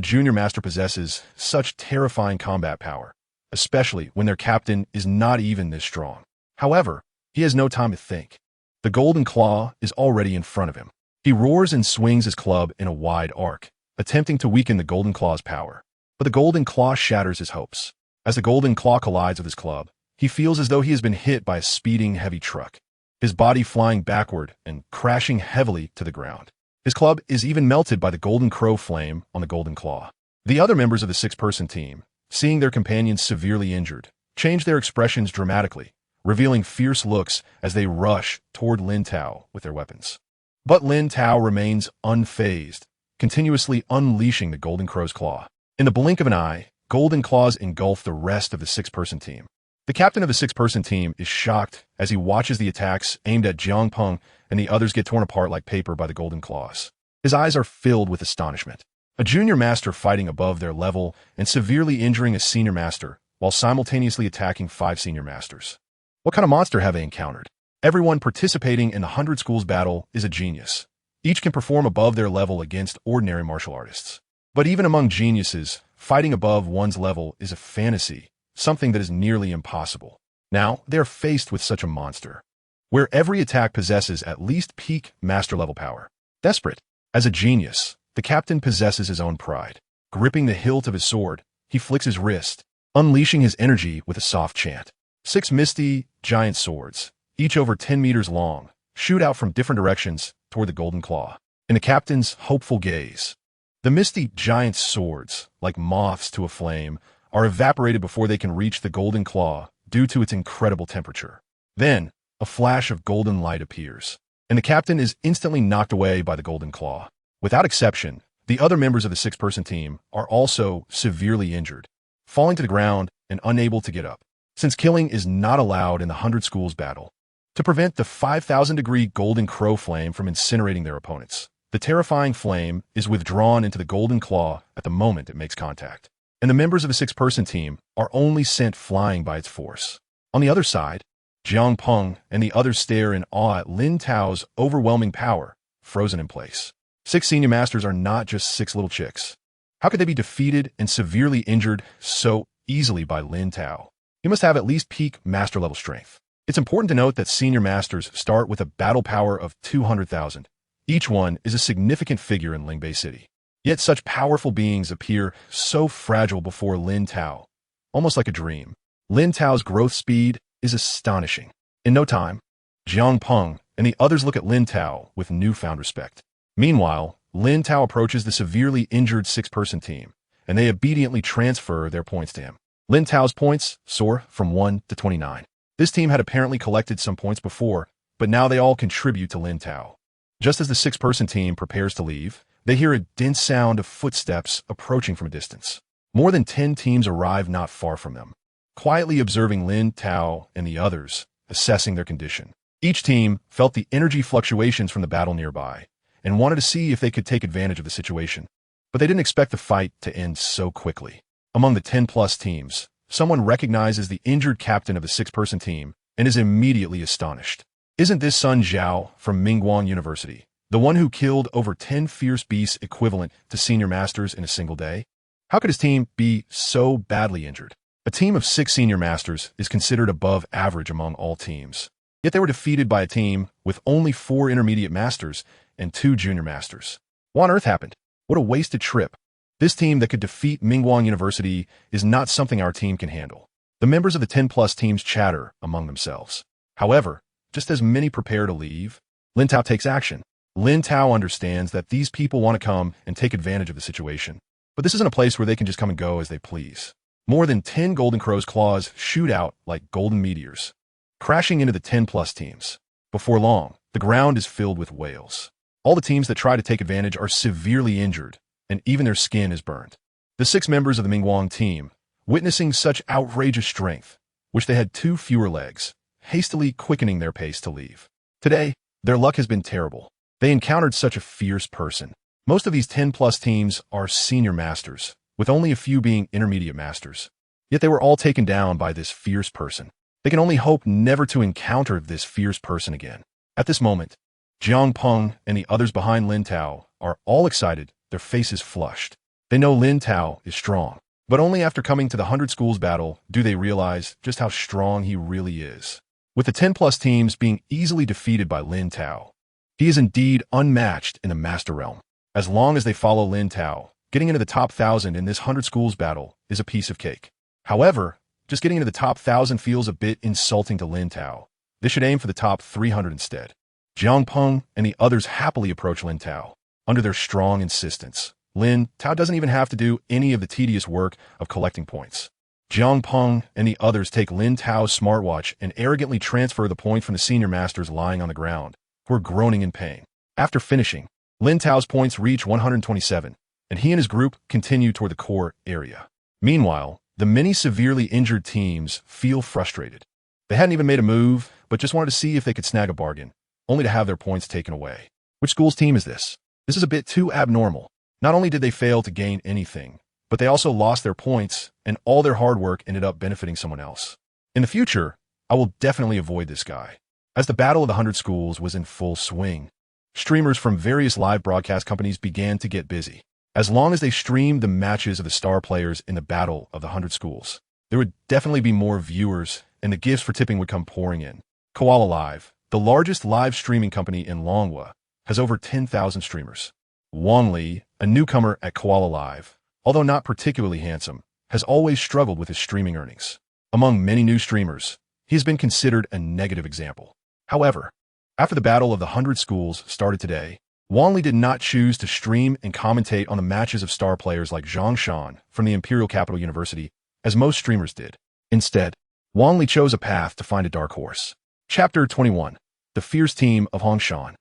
junior master possesses such terrifying combat power, especially when their captain is not even this strong. However, he has no time to think. The golden claw is already in front of him. He roars and swings his club in a wide arc, attempting to weaken the golden claw's power. But the golden claw shatters his hopes. As the golden claw collides with his club, he feels as though he has been hit by a speeding heavy truck, his body flying backward and crashing heavily to the ground. His club is even melted by the golden crow flame on the golden claw. The other members of the six-person team, seeing their companions severely injured, change their expressions dramatically, revealing fierce looks as they rush toward Lin Tao with their weapons. But Lin Tao remains unfazed, continuously unleashing the golden crow's claw. In the blink of an eye, golden claws engulf the rest of the six-person team. The captain of the six-person team is shocked as he watches the attacks aimed at Jiang Peng and the others get torn apart like paper by the golden claws. His eyes are filled with astonishment. A junior master fighting above their level and severely injuring a senior master while simultaneously attacking 5 senior masters. What kind of monster have they encountered? Everyone participating in the 100 Schools battle is a genius. Each can perform above their level against ordinary martial artists. But even among geniuses, fighting above one's level is a fantasy, something that is nearly impossible. Now, they are faced with such a monster, where every attack possesses at least peak master-level power. Desperate. As a genius, the captain possesses his own pride. Gripping the hilt of his sword, he flicks his wrist, unleashing his energy with a soft chant. 6 misty, giant swords, each over 10 meters long, shoot out from different directions toward the golden claw. In the captain's hopeful gaze, the misty giant swords, like moths to a flame, are evaporated before they can reach the golden claw due to its incredible temperature. Then, a flash of golden light appears, and the captain is instantly knocked away by the golden claw. Without exception, the other members of the 6-person team are also severely injured, falling to the ground and unable to get up, since killing is not allowed in the 100 Schools battle. To prevent the 5,000-degree golden crow flame from incinerating their opponents, the terrifying flame is withdrawn into the golden claw at the moment it makes contact, and the members of the 6-person team are only sent flying by its force. On the other side, Jiang Peng and the others stare in awe at Lin Tao's overwhelming power, frozen in place. 6 senior masters are not just 6 little chicks. How could they be defeated and severely injured so easily by Lin Tao? He must have at least peak master-level strength. It's important to note that senior masters start with a battle power of 200,000. Each one is a significant figure in Lingbei City. Yet such powerful beings appear so fragile before Lin Tao, almost like a dream. Lin Tao's growth speed is astonishing. In no time, Jiang Peng and the others look at Lin Tao with newfound respect. Meanwhile, Lin Tao approaches the severely injured 6-person team, and they obediently transfer their points to him. Lin Tao's points soar from 1 to 29. This team had apparently collected some points before, but now they all contribute to Lin Tao. Just as the 6-person team prepares to leave, they hear a dense sound of footsteps approaching from a distance. More than 10 teams arrive not far from them, quietly observing Lin Tao and the others, assessing their condition. Each team felt the energy fluctuations from the battle nearby, and wanted to see if they could take advantage of the situation. But they didn't expect the fight to end so quickly. Among the 10-plus teams, someone recognizes the injured captain of the 6-person team and is immediately astonished. Isn't this Sun Zhao from Mingguang University, the one who killed over 10 fierce beasts equivalent to senior masters in a single day? How could his team be so badly injured? A team of 6 senior masters is considered above average among all teams. Yet they were defeated by a team with only 4 intermediate masters and 2 junior masters. What on earth happened? What a wasted trip. This team that could defeat Mingguang University is not something our team can handle. The members of the 10-plus teams chatter among themselves. However, just as many prepare to leave, Lin Tao takes action. Lin Tao understands that these people want to come and take advantage of the situation. But this isn't a place where they can just come and go as they please. More than 10 Golden Crow's claws shoot out like golden meteors, crashing into the 10-plus teams. Before long, the ground is filled with wails. All the teams that try to take advantage are severely injured, and even their skin is burned. The 6 members of the Mingguang team, witnessing such outrageous strength, wish they had 2 fewer legs, hastily quickening their pace to leave. Today, their luck has been terrible. They encountered such a fierce person. Most of these 10-plus teams are senior masters, with only a few being intermediate masters. Yet they were all taken down by this fierce person. They can only hope never to encounter this fierce person again. At this moment, Jiang Peng and the others behind Lin Tao are all excited, their faces flushed. They know Lin Tao is strong, but only after coming to the 100 Schools battle do they realize just how strong he really is. With the 10-plus teams being easily defeated by Lin Tao, he is indeed unmatched in the Master Realm. As long as they follow Lin Tao, getting into the top 1,000 in this 100 Schools battle is a piece of cake. However, just getting into the top 1,000 feels a bit insulting to Lin Tao. They should aim for the top 300 instead. Jiang Peng and the others happily approach Lin Tao. Under their strong insistence, Lin Tao doesn't even have to do any of the tedious work of collecting points. Jiang Peng and the others take Lin Tao's smartwatch and arrogantly transfer the point from the senior masters lying on the ground, who are groaning in pain. After finishing, Lin Tao's points reach 127, and he and his group continue toward the core area. Meanwhile, the many severely injured teams feel frustrated. They hadn't even made a move, but just wanted to see if they could snag a bargain, only to have their points taken away. Which school's team is this? This is a bit too abnormal. Not only did they fail to gain anything, but they also lost their points, and all their hard work ended up benefiting someone else. In the future, I will definitely avoid this guy. As the Battle of the 100 Schools was in full swing, streamers from various live broadcast companies began to get busy. As long as they streamed the matches of the star players in the Battle of the 100 Schools, there would definitely be more viewers, and the gifts for tipping would come pouring in. Koala Live, the largest live streaming company in Longhua, has over 10,000 streamers. Wang Li, a newcomer at Koala Live, although not particularly handsome, has always struggled with his streaming earnings. Among many new streamers, he has been considered a negative example. However, after the Battle of the 100 Schools started today, Wang Li did not choose to stream and commentate on the matches of star players like Zhang Shan from the Imperial Capital University, as most streamers did. Instead, Wang Li chose a path to find a dark horse. Chapter 21. The Fierce Team of Hongshan.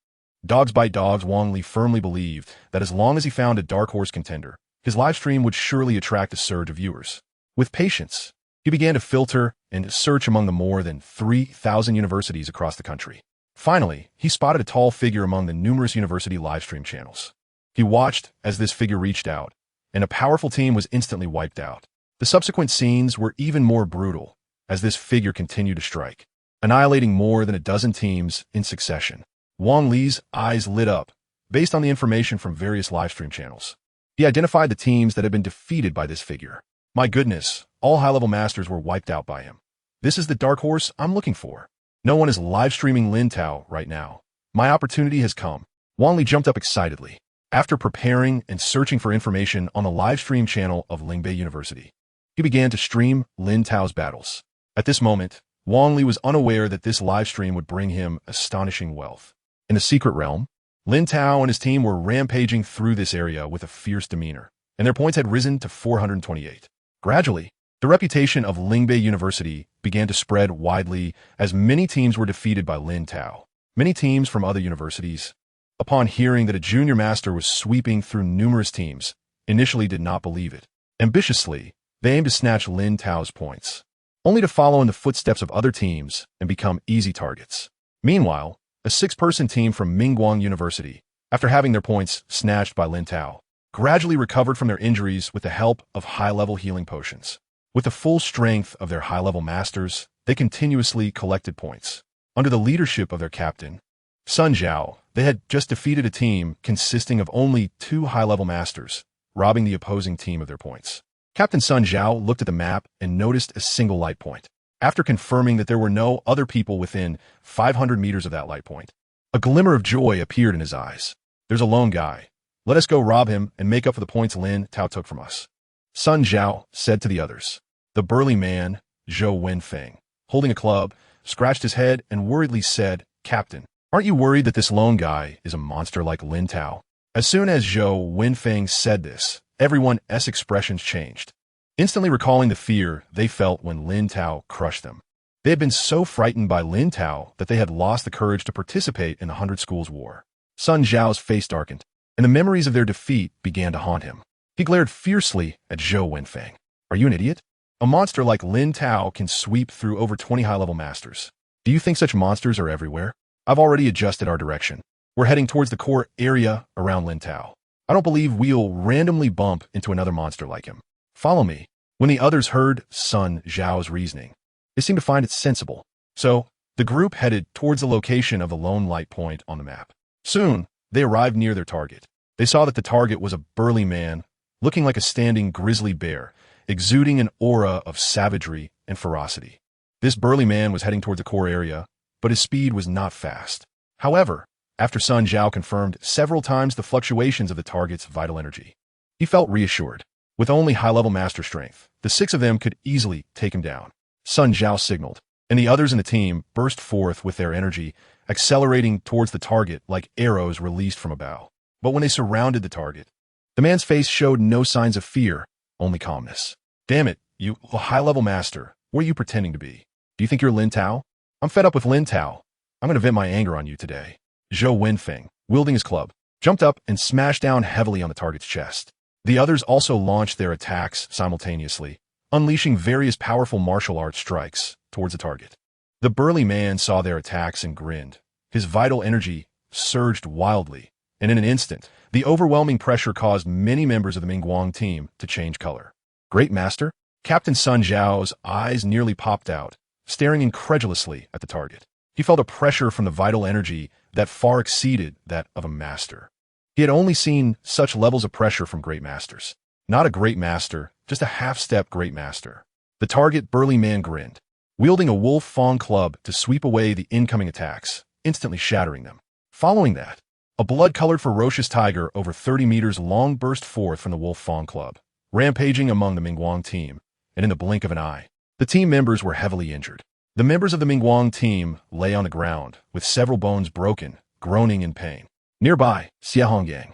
Dogs bite dogs. Wang Li firmly believed that as long as he found a dark horse contender, his livestream would surely attract a surge of viewers. With patience, he began to filter and search among the more than 3,000 universities across the country. Finally, he spotted a tall figure among the numerous university livestream channels. He watched as this figure reached out, and a powerful team was instantly wiped out. The subsequent scenes were even more brutal, as this figure continued to strike, annihilating more than a dozen teams in succession. Wang Li's eyes lit up, based on the information from various livestream channels. He identified the teams that had been defeated by this figure. My goodness, all high-level masters were wiped out by him. This is the dark horse I'm looking for. No one is live streaming Lin Tao right now. My opportunity has come. Wang Li jumped up excitedly. After preparing and searching for information on the live stream channel of Lingbei University, he began to stream Lin Tao's battles. At this moment, Wang Li was unaware that this live stream would bring him astonishing wealth. In the secret realm, Lin Tao and his team were rampaging through this area with a fierce demeanor, and their points had risen to 428. Gradually, the reputation of Lingbei University began to spread widely as many teams were defeated by Lin Tao. Many teams from other universities, upon hearing that a junior master was sweeping through numerous teams, initially did not believe it. Ambitiously, they aimed to snatch Lin Tao's points, only to follow in the footsteps of other teams and become easy targets. Meanwhile, a 6-person team from Mingguang University, after having their points snatched by Lin Tao, gradually recovered from their injuries with the help of high-level healing potions. With the full strength of their high-level masters, they continuously collected points. Under the leadership of their captain, Sun Zhao, they had just defeated a team consisting of only 2 high-level masters, robbing the opposing team of their points. Captain Sun Zhao looked at the map and noticed a single light point. After confirming that there were no other people within 500 meters of that light point, a glimmer of joy appeared in his eyes. There's a lone guy. Let us go rob him and make up for the points Lin Tao took from us. Sun Zhao said to the others. The burly man, Zhou Wenfeng, holding a club, scratched his head and worriedly said, Captain, aren't you worried that this lone guy is a monster like Lin Tao? As soon as Zhou Wenfeng said this, everyone's expressions changed. instantly recalling the fear they felt when Lin Tao crushed them. They had been so frightened by Lin Tao that they had lost the courage to participate in the 100 Schools War. Sun Zhao's face darkened, and the memories of their defeat began to haunt him. He glared fiercely at Zhou Wenfeng. Are you an idiot? A monster like Lin Tao can sweep through over 20 high-level masters. Do you think such monsters are everywhere? I've already adjusted our direction. We're heading towards the core area around Lin Tao. I don't believe we'll randomly bump into another monster like him. Follow me. When the others heard Sun Zhao's reasoning, they seemed to find it sensible. So, the group headed towards the location of the lone light point on the map. Soon, they arrived near their target. They saw that the target was a burly man, looking like a standing grizzly bear, exuding an aura of savagery and ferocity. This burly man was heading towards the core area, but his speed was not fast. However, after Sun Zhao confirmed several times the fluctuations of the target's vital energy, he felt reassured. With only high-level master strength, the 6 of them could easily take him down. Sun Zhao signaled, and the others in the team burst forth with their energy, accelerating towards the target like arrows released from a bow. But when they surrounded the target, the man's face showed no signs of fear, only calmness. Damn it, you high-level master, what are you pretending to be? Do you think you're Lin Tao? I'm fed up with Lin Tao. I'm going to vent my anger on you today. Zhou Wenfeng, wielding his club, jumped up and smashed down heavily on the target's chest. The others also launched their attacks simultaneously, unleashing various powerful martial arts strikes towards the target. The burly man saw their attacks and grinned. His vital energy surged wildly, and in an instant, the overwhelming pressure caused many members of the Mingguang team to change color. Great Master? Captain Sun Zhao's eyes nearly popped out, staring incredulously at the target. He felt a pressure from the vital energy that far exceeded that of a master. He had only seen such levels of pressure from great masters. Not a great master, just a half-step great master. The target burly man grinned, wielding a wolf fawn club to sweep away the incoming attacks, instantly shattering them. Following that, a blood-colored ferocious tiger over 30 meters long burst forth from the wolf fawn club, rampaging among the Mingguang team, and in the blink of an eye, the team members were heavily injured. The members of the Mingguang team lay on the ground, with several bones broken, groaning in pain. Nearby, Xia Hongyang,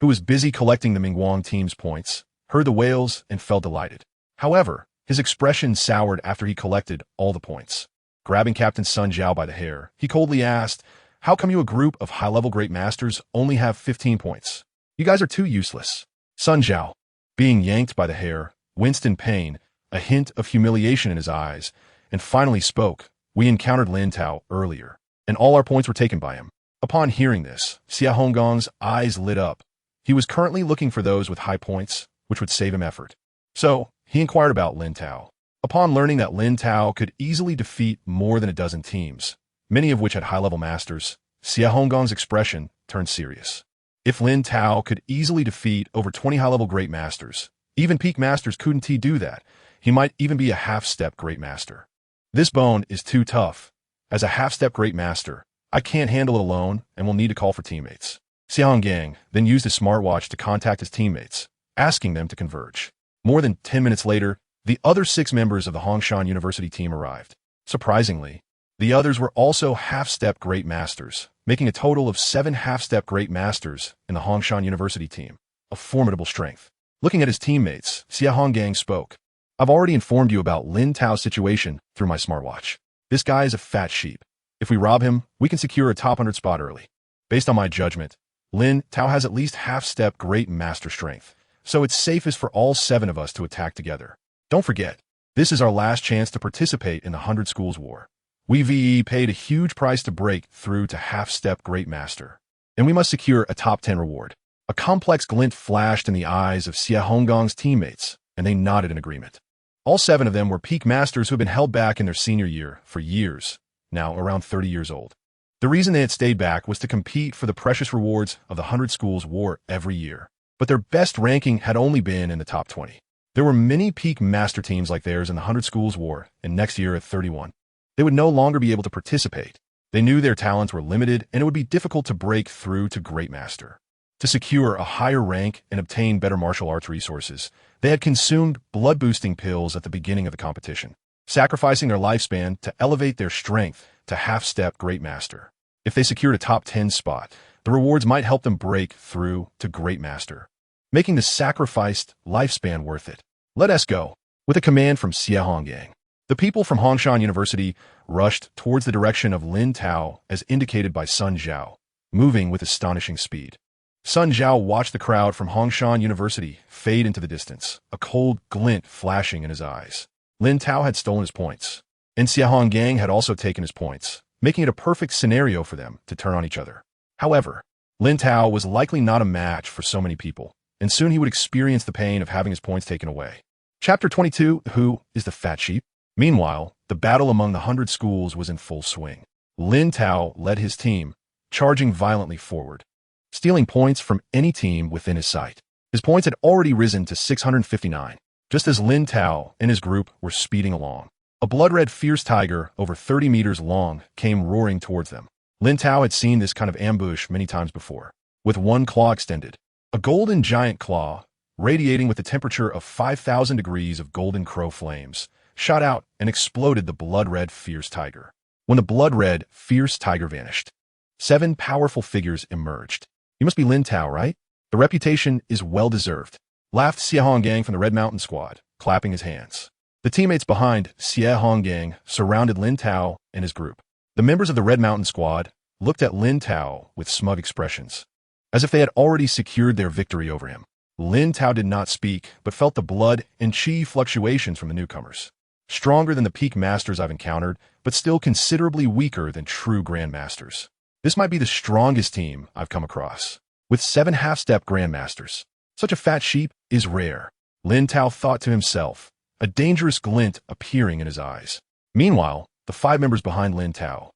who was busy collecting the Mingguang team's points, heard the wails and felt delighted. However, his expression soured after he collected all the points. Grabbing Captain Sun Zhao by the hair, he coldly asked, "How come you, a group of high-level great masters, only have 15 points? You guys are too useless." Sun Zhao, being yanked by the hair, winced in pain, a hint of humiliation in his eyes, and finally spoke. "We encountered Lin Tao earlier, and all our points were taken by him." Upon hearing this, Xia Honggong's eyes lit up. He was currently looking for those with high points, which would save him effort. So, he inquired about Lin Tao. Upon learning that Lin Tao could easily defeat more than a dozen teams, many of which had high-level masters, Xia Honggong's expression turned serious. If Lin Tao could easily defeat over 20 high-level great masters, even peak masters couldn't he do that? He might even be a half-step great master. This bone is too tough. As a half-step great master, I can't handle it alone and will need to call for teammates. Xia Hongyang then used his smartwatch to contact his teammates, asking them to converge. More than 10 minutes later, the other 6 members of the Hongshan University team arrived. Surprisingly, the others were also half-step great masters, making a total of 7 half-step great masters in the Hongshan University team, a formidable strength. Looking at his teammates, Xia Hongyang spoke. "I've already informed you about Lin Tao's situation through my smartwatch. This guy is a fat sheep. If we rob him, we can secure a top 100 spot early. Based on my judgment, Lin Tao has at least half-step great master strength, so it's safest for all 7 of us to attack together. Don't forget, this is our last chance to participate in the 100 Schools War. We paid a huge price to break through to half-step great master, and we must secure a top 10 reward." A complex glint flashed in the eyes of Xia Honggong's teammates, and they nodded in agreement. All 7 of them were peak masters who had been held back in their senior year for years, now around 30 years old. The reason they had stayed back was to compete for the precious rewards of the 100 Schools War every year, but their best ranking had only been in the top 20. There were many peak master teams like theirs in the 100 Schools War, and next year at 31, they would no longer be able to participate. They knew their talents were limited, and it would be difficult to break through to great master. To secure a higher rank and obtain better martial arts resources, they had consumed blood-boosting pills at the beginning of the competition, sacrificing their lifespan to elevate their strength to half-step great master. If they secured a top 10 spot, the rewards might help them break through to great master, making the sacrificed lifespan worth it. "Let us go," With a command from Xie Honggang, the people from Hongshan University rushed towards the direction of Lin Tao as indicated by Sun Zhao, moving with astonishing speed. Sun Zhao watched the crowd from Hongshan University fade into the distance, a cold glint flashing in his eyes. Lin Tao had stolen his points, and Xie Honggang had also taken his points, making it a perfect scenario for them to turn on each other. However, Lin Tao was likely not a match for so many people, and soon he would experience the pain of having his points taken away. Chapter 22, Who is the Fat Sheep? Meanwhile, the battle among the 100 schools was in full swing. Lin Tao led his team, charging violently forward, stealing points from any team within his sight. His points had already risen to 659, just as Lin Tao and his group were speeding along. A blood-red fierce tiger over 30 meters long came roaring towards them. Lin Tao had seen this kind of ambush many times before. With one claw extended, a golden giant claw, radiating with a temperature of 5,000 degrees of golden crow flames, shot out and exploded the blood-red fierce tiger. When the blood-red fierce tiger vanished, 7 powerful figures emerged. You must be Lin Tao, right? The reputation is well-deserved, laughed Xie Honggang from the Red Mountain Squad, clapping his hands. The teammates behind Xie Honggang surrounded Lin Tao and his group. The members of the Red Mountain Squad looked at Lin Tao with smug expressions, as if they had already secured their victory over him. Lin Tao did not speak, but felt the blood and chi fluctuations from the newcomers. Stronger than the peak masters I've encountered, but still considerably weaker than true grandmasters. This might be the strongest team I've come across, with 7 half-step grandmasters. Such a fat sheep is rare, Lin Tao thought to himself, a dangerous glint appearing in his eyes. Meanwhile, the 5 members behind Lin Tao,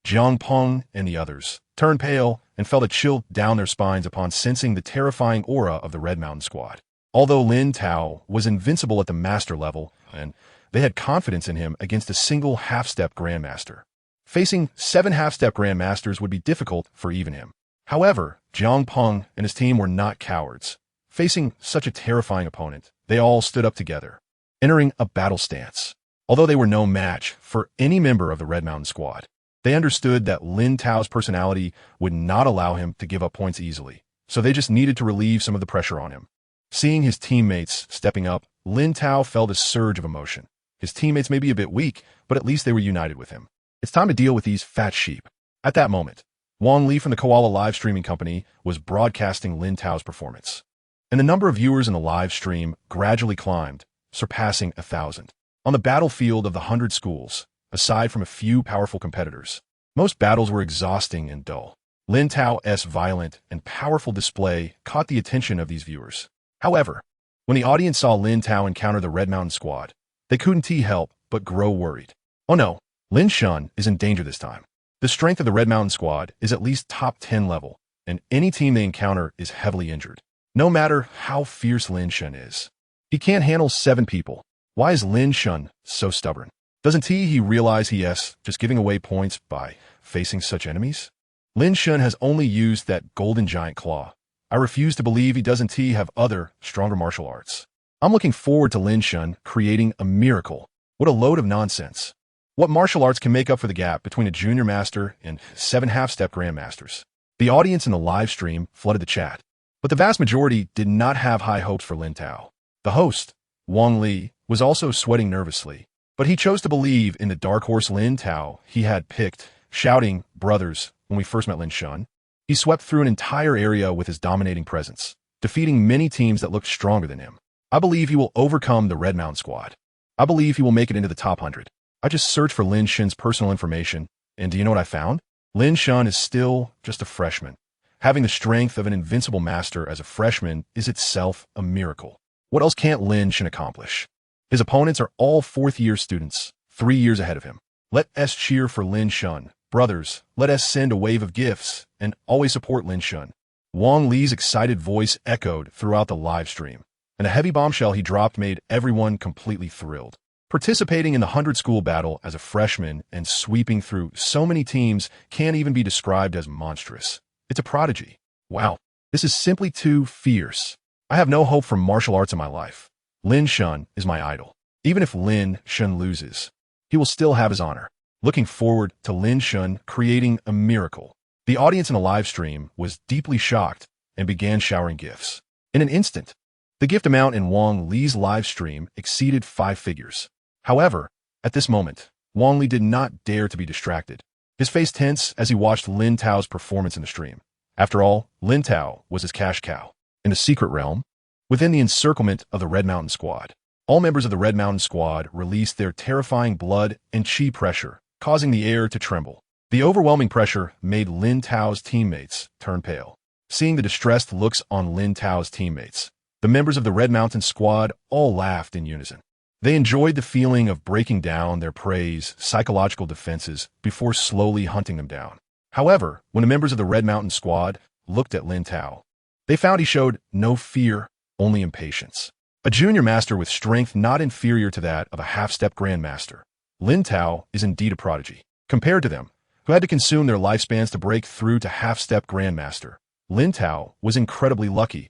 Jiang Peng and the others, turned pale and felt a chill down their spines upon sensing the terrifying aura of the Red Mountain Squad. Although Lin Tao was invincible at the master level, and they had confidence in him against a single half-step grandmaster. Facing 7 half-step grandmasters would be difficult for even him. However, Jiang Peng and his team were not cowards. Facing such a terrifying opponent, they all stood up together, entering a battle stance. Although they were no match for any member of the Red Mountain Squad, they understood that Lin Tao's personality would not allow him to give up points easily, so they just needed to relieve some of the pressure on him. Seeing his teammates stepping up, Lin Tao felt a surge of emotion. His teammates may be a bit weak, but at least they were united with him. It's time to deal with these fat sheep. At that moment, Wang Li from the Koala live streaming company was broadcasting Lin Tao's performance, and the number of viewers in the live stream gradually climbed, surpassing 1,000. On the battlefield of the 100 schools, aside from a few powerful competitors, most battles were exhausting and dull. Lin Tao's violent and powerful display caught the attention of these viewers. However, when the audience saw Lin Tao encounter the Red Mountain Squad, they couldn't help but grow worried. Oh no, Lin Shun is in danger this time. The strength of the Red Mountain Squad is at least top 10 level, and any team they encounter is heavily injured. No matter how fierce Lin Shun is, he can't handle 7 people. Why is Lin Shun so stubborn? Doesn't he realize he is just giving away points by facing such enemies? Lin Shun has only used that golden giant claw. I refuse to believe he doesn't have other, stronger martial arts. I'm looking forward to Lin Shun creating a miracle. What a load of nonsense. What martial arts can make up for the gap between a junior master and 7 half-step grandmasters? The audience in the live stream flooded the chat, but the vast majority did not have high hopes for Lin Tao. The host, Wang Li, was also sweating nervously, but he chose to believe in the dark horse Lin Tao he had picked, shouting, "Brothers," when we first met Lin Shun. He swept through an entire area with his dominating presence, defeating many teams that looked stronger than him. I believe he will overcome the Red Mountain Squad. I believe he will make it into the top 100. I just searched for Lin Shun's personal information, and do you know what I found? Lin Shun is still just a freshman. Having the strength of an invincible master as a freshman is itself a miracle. What else can't Lin Shun accomplish? His opponents are all 4th-year students, 3 years ahead of him. Let us cheer for Lin Shun. Brothers, let us send a wave of gifts, and always support Lin Shun. Wang Li's excited voice echoed throughout the live stream, and a heavy bombshell he dropped made everyone completely thrilled. Participating in the 100-school battle as a freshman and sweeping through so many teams can't even be described as monstrous. It's a prodigy. Wow, this is simply too fierce. I have no hope for martial arts in my life. Lin Shun is my idol. Even if Lin Shun loses, he will still have his honor. Looking forward to Lin Shun creating a miracle. The audience in the live stream was deeply shocked and began showering gifts. In an instant, The gift amount in Wang Li's live stream exceeded 5 figures. However, at this moment, Wang Li did not dare to be distracted. His face tense as he watched Lin Tao's performance in the stream. After all, Lin Tao was his cash cow. In the secret realm, within the encirclement of the Red Mountain Squad, all members of the Red Mountain Squad released their terrifying blood and chi pressure, causing the air to tremble. The overwhelming pressure made Lin Tao's teammates turn pale. Seeing the distressed looks on Lin Tao's teammates, the members of the Red Mountain Squad all laughed in unison. They enjoyed the feeling of breaking down their prey's psychological defenses before slowly hunting them down. However, when the members of the Red Mountain Squad looked at Lin Tao, they found he showed no fear, only impatience. A junior master with strength not inferior to that of a half-step grandmaster, Lin Tao is indeed a prodigy. Compared to them, who had to consume their lifespans to break through to half-step grandmaster, Lin Tao was incredibly lucky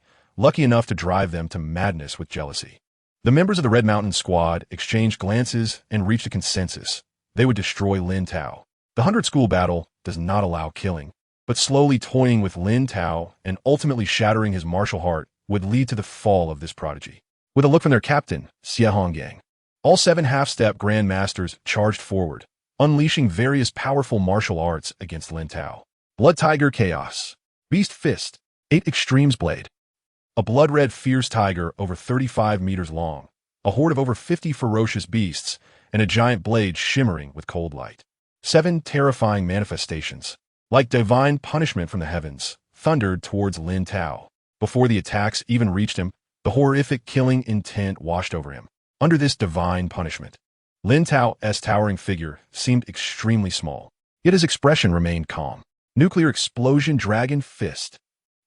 enough to drive them to madness with jealousy. The members of the Red Mountain Squad exchanged glances and reached a consensus. They would destroy Lin Tao. The 100-school battle does not allow killing, but slowly toying with Lin Tao and ultimately shattering his martial heart would lead to the fall of this prodigy. With a look from their captain, Xie Honggang, all 7 half-step grandmasters charged forward, unleashing various powerful martial arts against Lin Tao. Blood Tiger Chaos, Beast Fist, 8 Extremes Blade, a blood-red fierce tiger over 35 meters long, a horde of over 50 ferocious beasts, and a giant blade shimmering with cold light. 7 terrifying manifestations, like divine punishment from the heavens, thundered towards Lin Tao. Before the attacks even reached him, the horrific killing intent washed over him. Under this divine punishment, Lin Tao's towering figure seemed extremely small, yet his expression remained calm. Nuclear explosion dragon fist.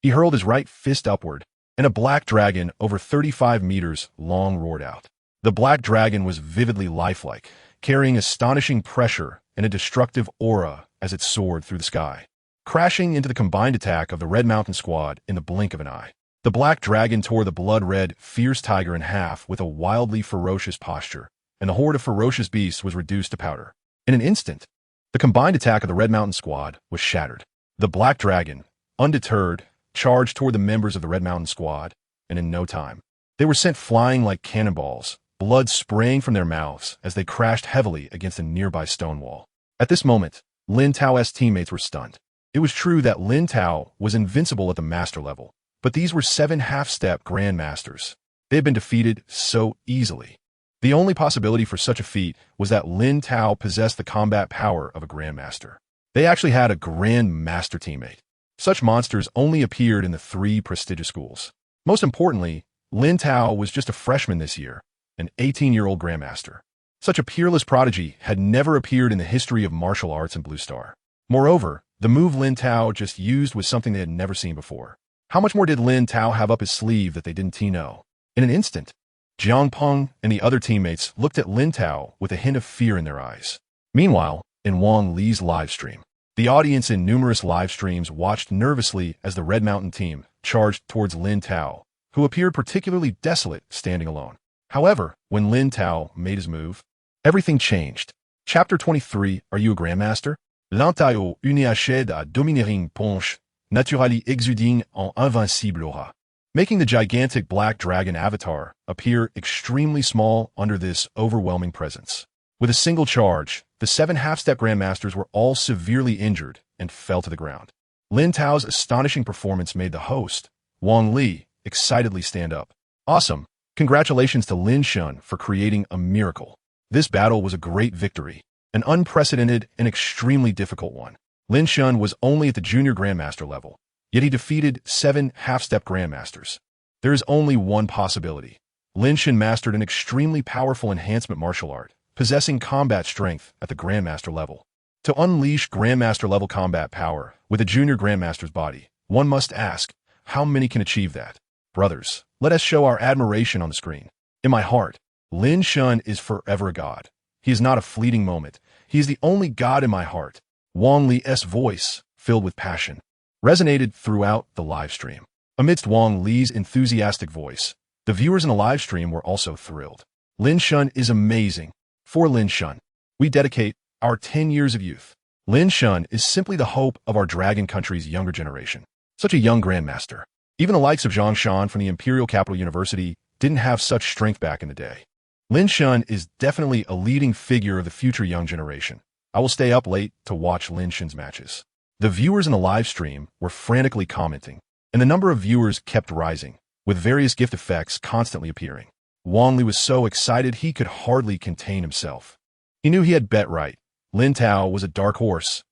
He hurled his right fist upward, and a black dragon over 35 meters long roared out. The black dragon was vividly lifelike, carrying astonishing pressure and a destructive aura as it soared through the sky, crashing into the combined attack of the Red Mountain Squad in the blink of an eye. The black dragon tore the blood-red, fierce tiger in half with a wildly ferocious posture, and the horde of ferocious beasts was reduced to powder. In an instant, the combined attack of the Red Mountain Squad was shattered. The black dragon, undeterred, charged toward the members of the Red Mountain Squad, and in no time, they were sent flying like cannonballs, blood spraying from their mouths as they crashed heavily against a nearby stone wall. At this moment, Lin Tao's teammates were stunned. It was true that Lin Tao was invincible at the master level, but these were 7 half-step grandmasters. They had been defeated so easily. The only possibility for such a feat was that Lin Tao possessed the combat power of a grandmaster. They actually had a grandmaster teammate. Such monsters only appeared in the 3 prestigious schools. Most importantly, Lin Tao was just a freshman this year, an 18-year-old grandmaster. Such a peerless prodigy had never appeared in the history of martial arts in Blue Star. Moreover, the move Lin Tao just used was something they had never seen before. How much more did Lin Tao have up his sleeve that they didn't know? In an instant, Jiang Peng and the other teammates looked at Lin Tao with a hint of fear in their eyes. Meanwhile, in Wang Li's live stream, the audience in numerous live streams watched nervously as the Red Mountain team charged towards Lin Tao, who appeared particularly desolate standing alone. However, when Lin Tao made his move, everything changed. Chapter 23, Are You a Grandmaster? Lin Tao uniachède à domineering ponche, naturally exuding en invincible aura, making the gigantic black dragon avatar appear extremely small under this overwhelming presence. With a single charge, the 7 half-step grandmasters were all severely injured and fell to the ground. Lin Tao's astonishing performance made the host, Wang Li, excitedly stand up. Awesome! Congratulations to Lin Shun for creating a miracle. This battle was a great victory, an unprecedented and extremely difficult one. Lin Shun was only at the junior grandmaster level, yet he defeated 7 half-step grandmasters. There is only one possibility. Lin Shun mastered an extremely powerful enhancement martial art, possessing combat strength at the grandmaster level. To unleash grandmaster-level combat power with a junior grandmaster's body, one must ask, how many can achieve that? Brothers, let us show our admiration on the screen. In my heart, Lin Shun is forever a god. He is not a fleeting moment. He is the only god in my heart. Wang Li's voice, filled with passion, resonated throughout the live stream. Amidst Wang Li's enthusiastic voice, the viewers in the live stream were also thrilled. Lin Shun is amazing. For Lin Shun, we dedicate our 10 years of youth. Lin Shun is simply the hope of our Dragon Country's younger generation. Such a young grandmaster. Even the likes of Zhang Shan from the Imperial Capital University didn't have such strength back in the day. Lin Shun is definitely a leading figure of the future young generation. I will stay up late to watch Lin Shun's matches. The viewers in the live stream were frantically commenting, and the number of viewers kept rising, with various gift effects constantly appearing. Wang Li was so excited he could hardly contain himself. He knew he had bet right. Lin Tao was a dark horse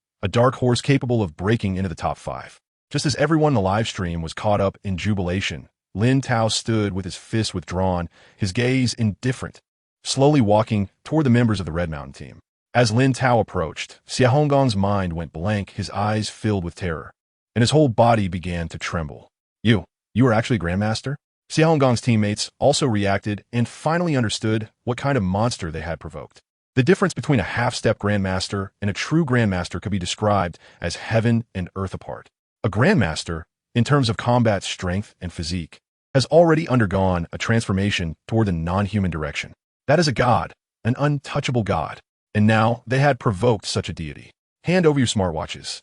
capable of breaking into the top 5. Just as everyone in the live stream was caught up in jubilation, Lin Tao stood with his fists withdrawn, his gaze indifferent, slowly walking toward the members of the Red Mountain team. As Lin Tao approached, Xia Honggong's mind went blank, his eyes filled with terror, and his whole body began to tremble. You are actually a Grandmaster? Xia Honggong's teammates also reacted and finally understood what kind of monster they had provoked. The difference between a half-step Grandmaster and a true Grandmaster could be described as heaven and earth apart. A Grandmaster, in terms of combat strength and physique, has already undergone a transformation toward the non-human direction. That is a god, an untouchable god. And now they had provoked such a deity. Hand over your smartwatches.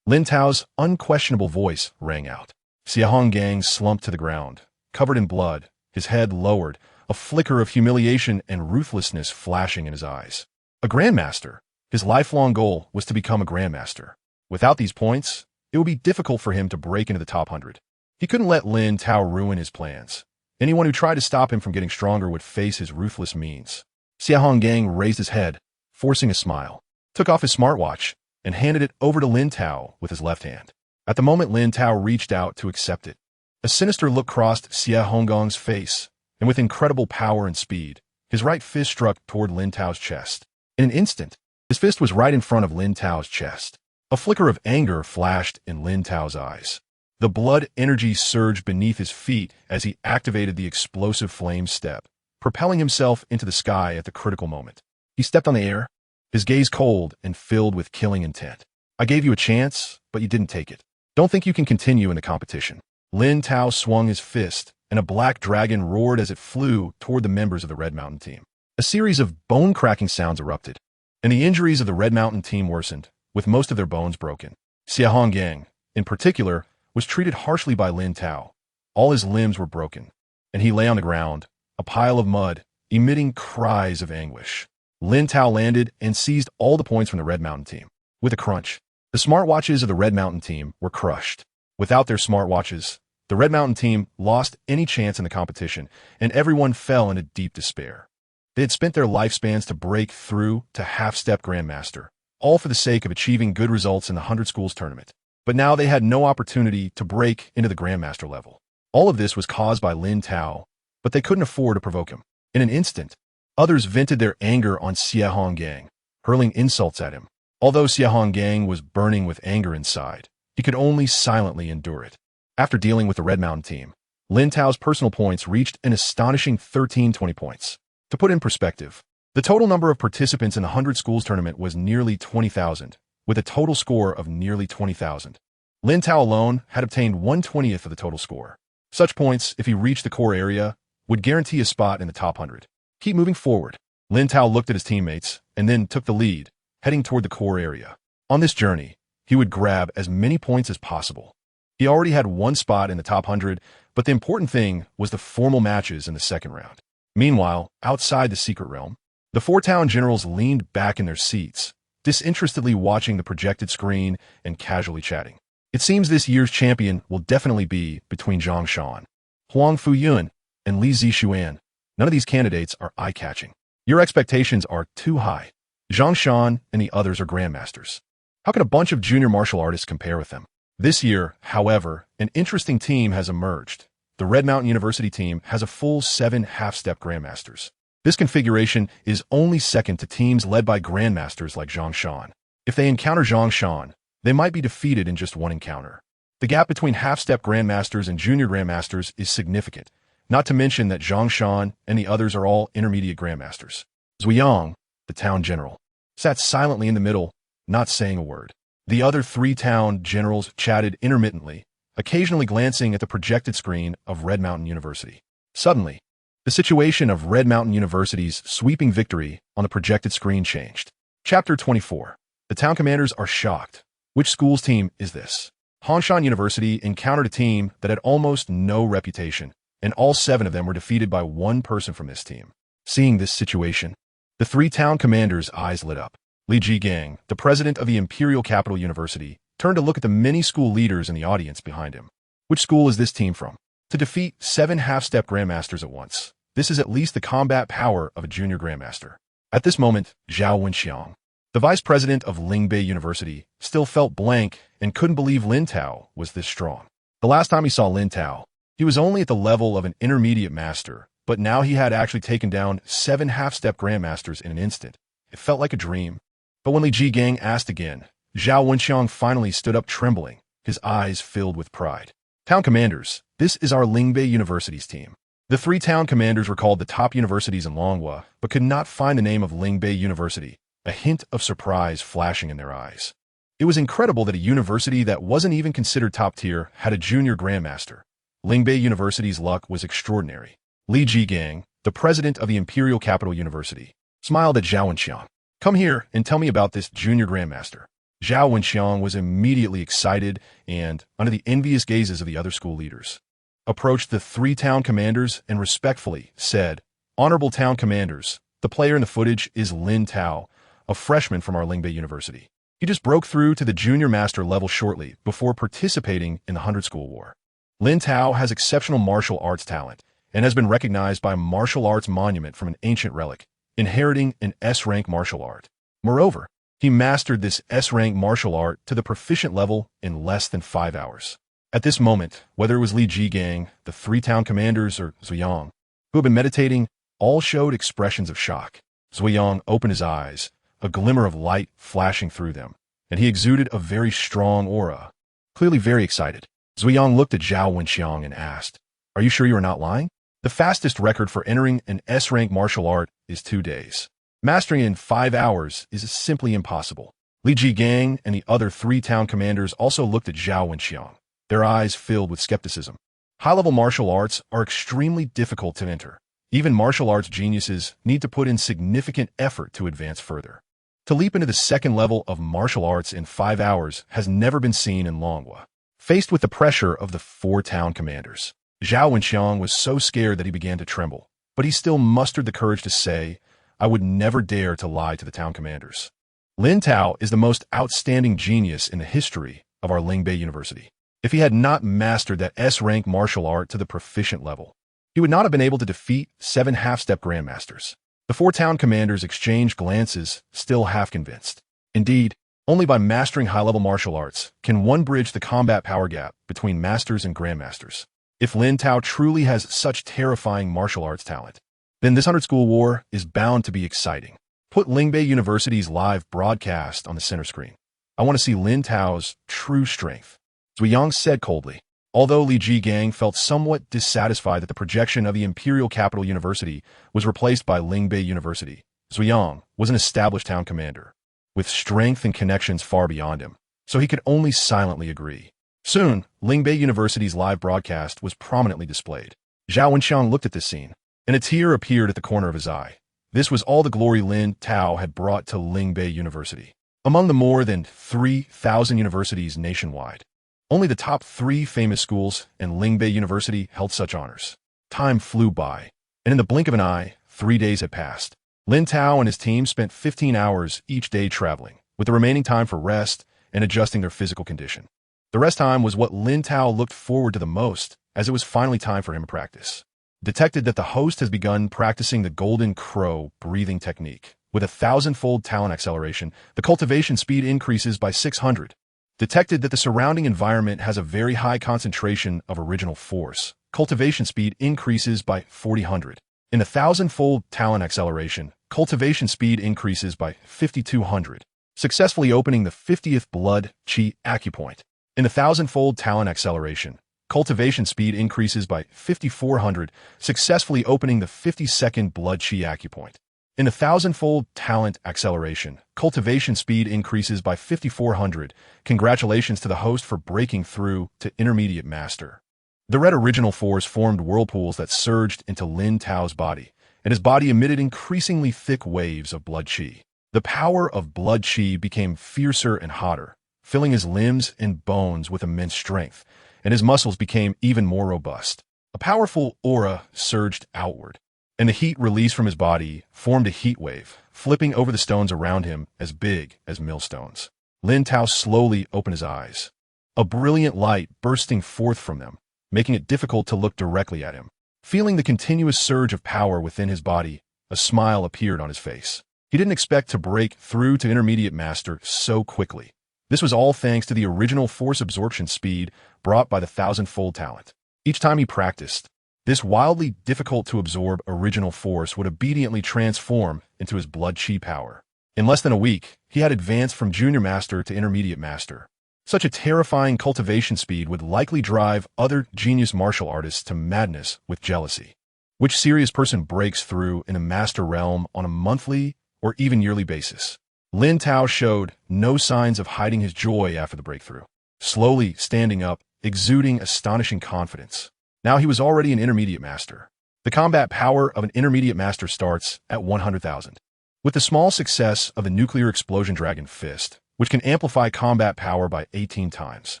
Lin Tao's unquestionable voice rang out. Xia Honggong slumped to the ground, covered in blood, his head lowered, a flicker of humiliation and ruthlessness flashing in his eyes. A Grandmaster. His lifelong goal was to become a Grandmaster. Without these points, it would be difficult for him to break into the top 100. He couldn't let Lin Tao ruin his plans. Anyone who tried to stop him from getting stronger would face his ruthless means. Xia Honggong raised his head, forcing a smile, took off his smartwatch, and handed it over to Lin Tao with his left hand. At the moment Lin Tao reached out to accept it, a sinister look crossed Xia Honggong's face, and with incredible power and speed, his right fist struck toward Lin Tao's chest. In an instant, his fist was right in front of Lin Tao's chest. A flicker of anger flashed in Lin Tao's eyes. The blood energy surged beneath his feet as he activated the explosive flame step, propelling himself into the sky at the critical moment. He stepped on the air, his gaze cold and filled with killing intent. I gave you a chance, but you didn't take it. Don't think you can continue in the competition. Lin Tao swung his fist, and a black dragon roared as it flew toward the members of the Red Mountain team. A series of bone-cracking sounds erupted, and the injuries of the Red Mountain team worsened, with most of their bones broken. Xia Honggong, in particular, was treated harshly by Lin Tao. All his limbs were broken, and he lay on the ground, a pile of mud, emitting cries of anguish. Lin Tao landed and seized all the points from the Red Mountain team. With a crunch, the smartwatches of the Red Mountain team were crushed. Without their smartwatches, the Red Mountain team lost any chance in the competition, and everyone fell into deep despair. They had spent their lifespans to break through to half-step Grandmaster, all for the sake of achieving good results in the 100 Schools tournament. But now they had no opportunity to break into the Grandmaster level. All of this was caused by Lin Tao, but they couldn't afford to provoke him. In an instant, others vented their anger on Xia Honggong, hurling insults at him. Although Xia Honggong was burning with anger inside, he could only silently endure it. After dealing with the Red Mountain team, Lin Tao's personal points reached an astonishing 1320 points. To put in perspective, the total number of participants in the 100 Schools tournament was nearly 20,000, with a total score of nearly 20,000. Lin Tao alone had obtained 1/20th of the total score. Such points, if he reached the core area, would guarantee a spot in the top 100. Keep moving forward. Lin Tao looked at his teammates and then took the lead, heading toward the core area. On this journey, he would grab as many points as possible. He already had one spot in the top 100, but the important thing was the formal matches in the second round. Meanwhile, outside the secret realm, the four town generals leaned back in their seats, disinterestedly watching the projected screen and casually chatting. It seems this year's champion will definitely be between Zhang Shan, Huang Fuyun, and Li Zixuan. None of these candidates are eye-catching. Your expectations are too high. Zhang Shan and the others are grandmasters. How can a bunch of junior martial artists compare with them? This year, however, an interesting team has emerged. The Red Mountain University team has a full 7 half-step grandmasters. This configuration is only second to teams led by grandmasters like Zhang Shan. If they encounter Zhang Shan, they might be defeated in just one encounter. The gap between half-step grandmasters and junior grandmasters is significant, not to mention that Zhang Shan and the others are all intermediate grandmasters. Zuyang, the town general, sat silently in the middle, not saying a word. The other 3 town generals chatted intermittently, occasionally glancing at the projected screen of Red Mountain University. Suddenly, the situation of Red Mountain University's sweeping victory on the projected screen changed. Chapter 24. The town commanders are shocked. Which school's team is this? Hanshan University encountered a team that had almost no reputation, and all 7 of them were defeated by one person from this team. Seeing this situation, the 3 town commanders' eyes lit up. Li Jigang, the president of the Imperial Capital University, turned to look at the many school leaders in the audience behind him. Which school is this team from? To defeat 7 half-step grandmasters at once. This is at least the combat power of a junior grandmaster. At this moment, Zhao Wenxiang, the vice president of Lingbei University, still felt blank and couldn't believe Lin Tao was this strong. The last time he saw Lin Tao, he was only at the level of an intermediate master, but now he had actually taken down 7 half-step grandmasters in an instant. It felt like a dream. But when Li Jigang asked again, Zhao Wenxiang finally stood up trembling, his eyes filled with pride. Town commanders, this is our Lingbei University's team. The 3 town commanders were called the top universities in Longhua, but could not find the name of Lingbei University, a hint of surprise flashing in their eyes. It was incredible that a university that wasn't even considered top tier had a junior grandmaster. Lingbei University's luck was extraordinary. Li Jigang, the president of the Imperial Capital University, smiled at Zhao Wenxiang. Come here and tell me about this junior grandmaster. Zhao Wenxiang was immediately excited and, under the envious gazes of the other school leaders, approached the 3 town commanders and respectfully said, Honorable town commanders, the player in the footage is Lin Tao, a freshman from our Lingbei University. He just broke through to the junior master level shortly before participating in the 100 School War. Lin Tao has exceptional martial arts talent and has been recognized by a martial arts monument from an ancient relic, inheriting an S-rank martial art. Moreover, he mastered this S-rank martial art to the proficient level in less than 5 hours. At this moment, whether it was Li Jigang, the 3 town commanders, or Zuyang, who had been meditating, all showed expressions of shock. Zuyang opened his eyes, a glimmer of light flashing through them, and he exuded a very strong aura. Clearly very excited, Zuyang looked at Zhao Wenxiang and asked, Are you sure you are not lying? The fastest record for entering an S-rank martial art is 2 days. Mastering it in 5 hours is simply impossible. Li Jigang and the other 3 town commanders also looked at Zhao Wenxiang, their eyes filled with skepticism. High-level martial arts are extremely difficult to enter. Even martial arts geniuses need to put in significant effort to advance further. To leap into the 2nd level of martial arts in 5 hours has never been seen in Longhua. Faced with the pressure of the 4 town commanders, Zhao Wenxiang was so scared that he began to tremble, but he still mustered the courage to say, I would never dare to lie to the town commanders. Lin Tao is the most outstanding genius in the history of our Lingbei University. If he had not mastered that S-rank martial art to the proficient level, he would not have been able to defeat 7 half-step grandmasters. The 4 town commanders exchanged glances, still half-convinced. Indeed, only by mastering high-level martial arts can one bridge the combat power gap between masters and grandmasters. If Lin Tao truly has such terrifying martial arts talent, then this 100 School War is bound to be exciting. Put Lingbei University's live broadcast on the center screen. I want to see Lin Tao's true strength. Zuyang said coldly. Although Li Jigang felt somewhat dissatisfied that the projection of the Imperial Capital University was replaced by Lingbei University, Zuyang was an established town commander, with strength and connections far beyond him, so he could only silently agree. Soon, Lingbei University's live broadcast was prominently displayed. Zhao Wenxiang looked at this scene, and a tear appeared at the corner of his eye. This was all the glory Lin Tao had brought to Lingbei University. Among the more than 3,000 universities nationwide, only the top 3 famous schools and Lingbei University held such honors. Time flew by, and in the blink of an eye, 3 days had passed. Lin Tao and his team spent 15 hours each day traveling, with the remaining time for rest and adjusting their physical condition. The rest time was what Lin Tao looked forward to the most, as it was finally time for him to practice. Detected that the host has begun practicing the Golden Crow breathing technique. With 1,000-fold talent acceleration, the cultivation speed increases by 600. Detected that the surrounding environment has a very high concentration of original force. Cultivation speed increases by 4,000. In the 1,000-fold talent acceleration, cultivation speed increases by 5,200, successfully opening the 50th blood chi acupoint. In the 1,000-fold talent acceleration, cultivation speed increases by 5,400, successfully opening the 52nd blood chi acupoint. In the 1,000-fold talent acceleration, cultivation speed increases by 5,400. Congratulations to the host for breaking through to intermediate master. The red original force formed whirlpools that surged into Lin Tao's body, and his body emitted increasingly thick waves of blood chi. The power of blood chi became fiercer and hotter, filling his limbs and bones with immense strength, and his muscles became even more robust. A powerful aura surged outward, and the heat released from his body formed a heat wave, flipping over the stones around him as big as millstones. Lin Tao slowly opened his eyes, a brilliant light bursting forth from them, making it difficult to look directly at him. Feeling the continuous surge of power within his body, a smile appeared on his face. He didn't expect to break through to Intermediate Master so quickly. This was all thanks to the original force absorption speed brought by the thousand-fold talent. Each time he practiced, this wildly difficult-to-absorb original force would obediently transform into his blood chi power. In less than a week, he had advanced from Junior Master to Intermediate Master. Such a terrifying cultivation speed would likely drive other genius martial artists to madness with jealousy. Which serious person breaks through in a master realm on a monthly or even yearly basis? Lin Tao showed no signs of hiding his joy after the breakthrough, slowly standing up, exuding astonishing confidence. Now he was already an Intermediate Master. The combat power of an Intermediate Master starts at 100,000. With the small success of the Nuclear Explosion Dragon Fist, which can amplify combat power by 18 times,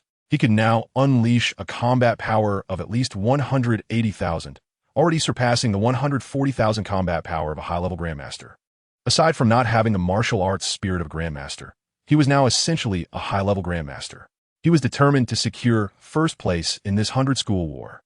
he could now unleash a combat power of at least 180,000, already surpassing the 140,000 combat power of a high-level Grandmaster. Aside from not having the martial arts spirit of a Grandmaster, he was now essentially a high-level Grandmaster. He was determined to secure first place in this 100-school war.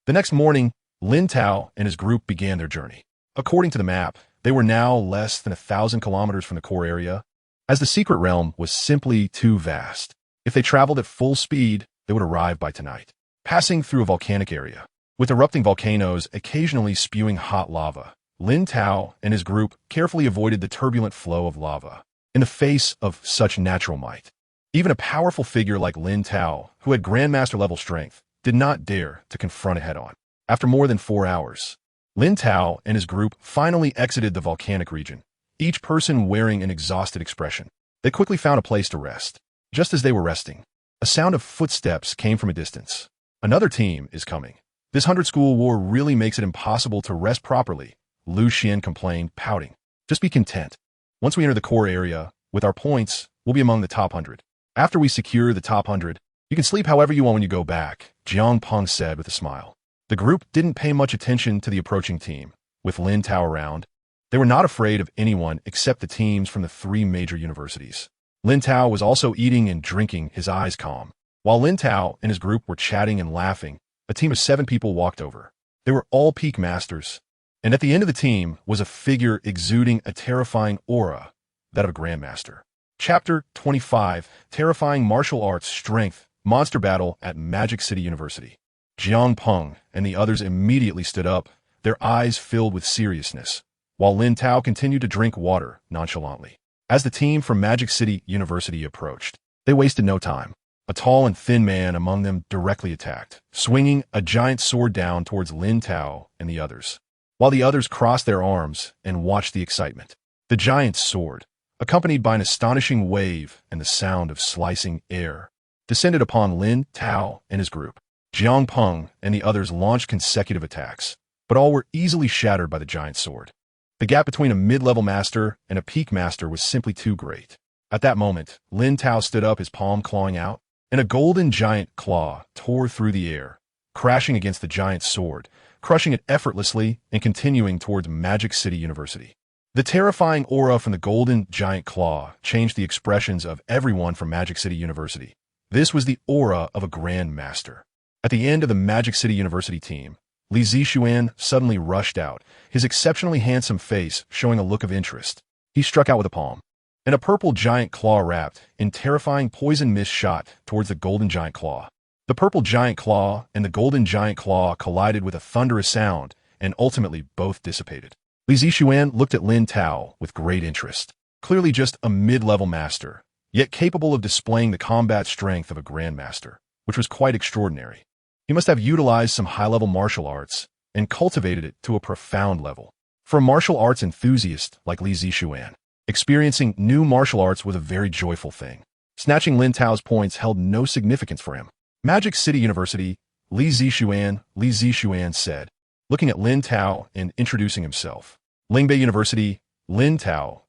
The next morning, Lin Tao and his group began their journey. According to the map, they were now less than 1,000 kilometers from the core area, as the secret realm was simply too vast. If they traveled at full speed, they would arrive by tonight. Passing through a volcanic area, with erupting volcanoes occasionally spewing hot lava, Lin Tao and his group carefully avoided the turbulent flow of lava. In the face of such natural might, even a powerful figure like Lin Tao, who had Grandmaster-level strength, did not dare to confront it head-on. After more than 4 hours, Lin Tao and his group finally exited the volcanic region, each person wearing an exhausted expression. They quickly found a place to rest. Just as they were resting, a sound of footsteps came from a distance. Another team is coming. This 100-school war really makes it impossible to rest properly, Lu Xian complained, pouting. Just be content. Once we enter the core area, with our points, we'll be among the top 100. After we secure the top 100, you can sleep however you want when you go back, Jiang Peng said with a smile. The group didn't pay much attention to the approaching team. With Lin Tao around, they were not afraid of anyone except the teams from the 3 major universities. Lin Tao was also eating and drinking, his eyes calm. While Lin Tao and his group were chatting and laughing, a team of 7 people walked over. They were all peak masters, and at the end of the team was a figure exuding a terrifying aura, that of a Grandmaster. Chapter 25, Terrifying Martial Arts Strength, Monster Battle at Magic City University. Jiang Peng and the others immediately stood up, their eyes filled with seriousness, while Lin Tao continued to drink water nonchalantly. As the team from Magic City University approached, they wasted no time. A tall and thin man among them directly attacked, swinging a giant sword down towards Lin Tao and the others, while the others crossed their arms and watched the excitement. The giant's sword, accompanied by an astonishing wave and the sound of slicing air, descended upon Lin Tao and his group. Jiang Peng and the others launched consecutive attacks, but all were easily shattered by the giant sword. The gap between a mid-level master and a peak master was simply too great. At that moment, Lin Tao stood up, his palm clawing out, and a golden giant claw tore through the air, crashing against the giant's sword, crushing it effortlessly and continuing towards Magic City University. The terrifying aura from the golden giant claw changed the expressions of everyone from Magic City University. This was the aura of a Grand Master. At the end of the Magic City University team, Li Zixuan suddenly rushed out, his exceptionally handsome face showing a look of interest. He struck out with a palm, and a purple giant claw wrapped in terrifying poison mist shot towards the golden giant claw. The purple giant claw and the golden giant claw collided with a thunderous sound, and ultimately both dissipated. Li Zixuan looked at Lin Tao with great interest. Clearly just a mid-level master, yet capable of displaying the combat strength of a grandmaster, which was quite extraordinary. He must have utilized some high-level martial arts and cultivated it to a profound level. For a martial arts enthusiast like Li Zixuan, experiencing new martial arts was a very joyful thing. Snatching Lin Tao's points held no significance for him. Magic City University, Li Zixuan said, looking at Lin Tao and introducing himself. Lingbei University, Lin Tao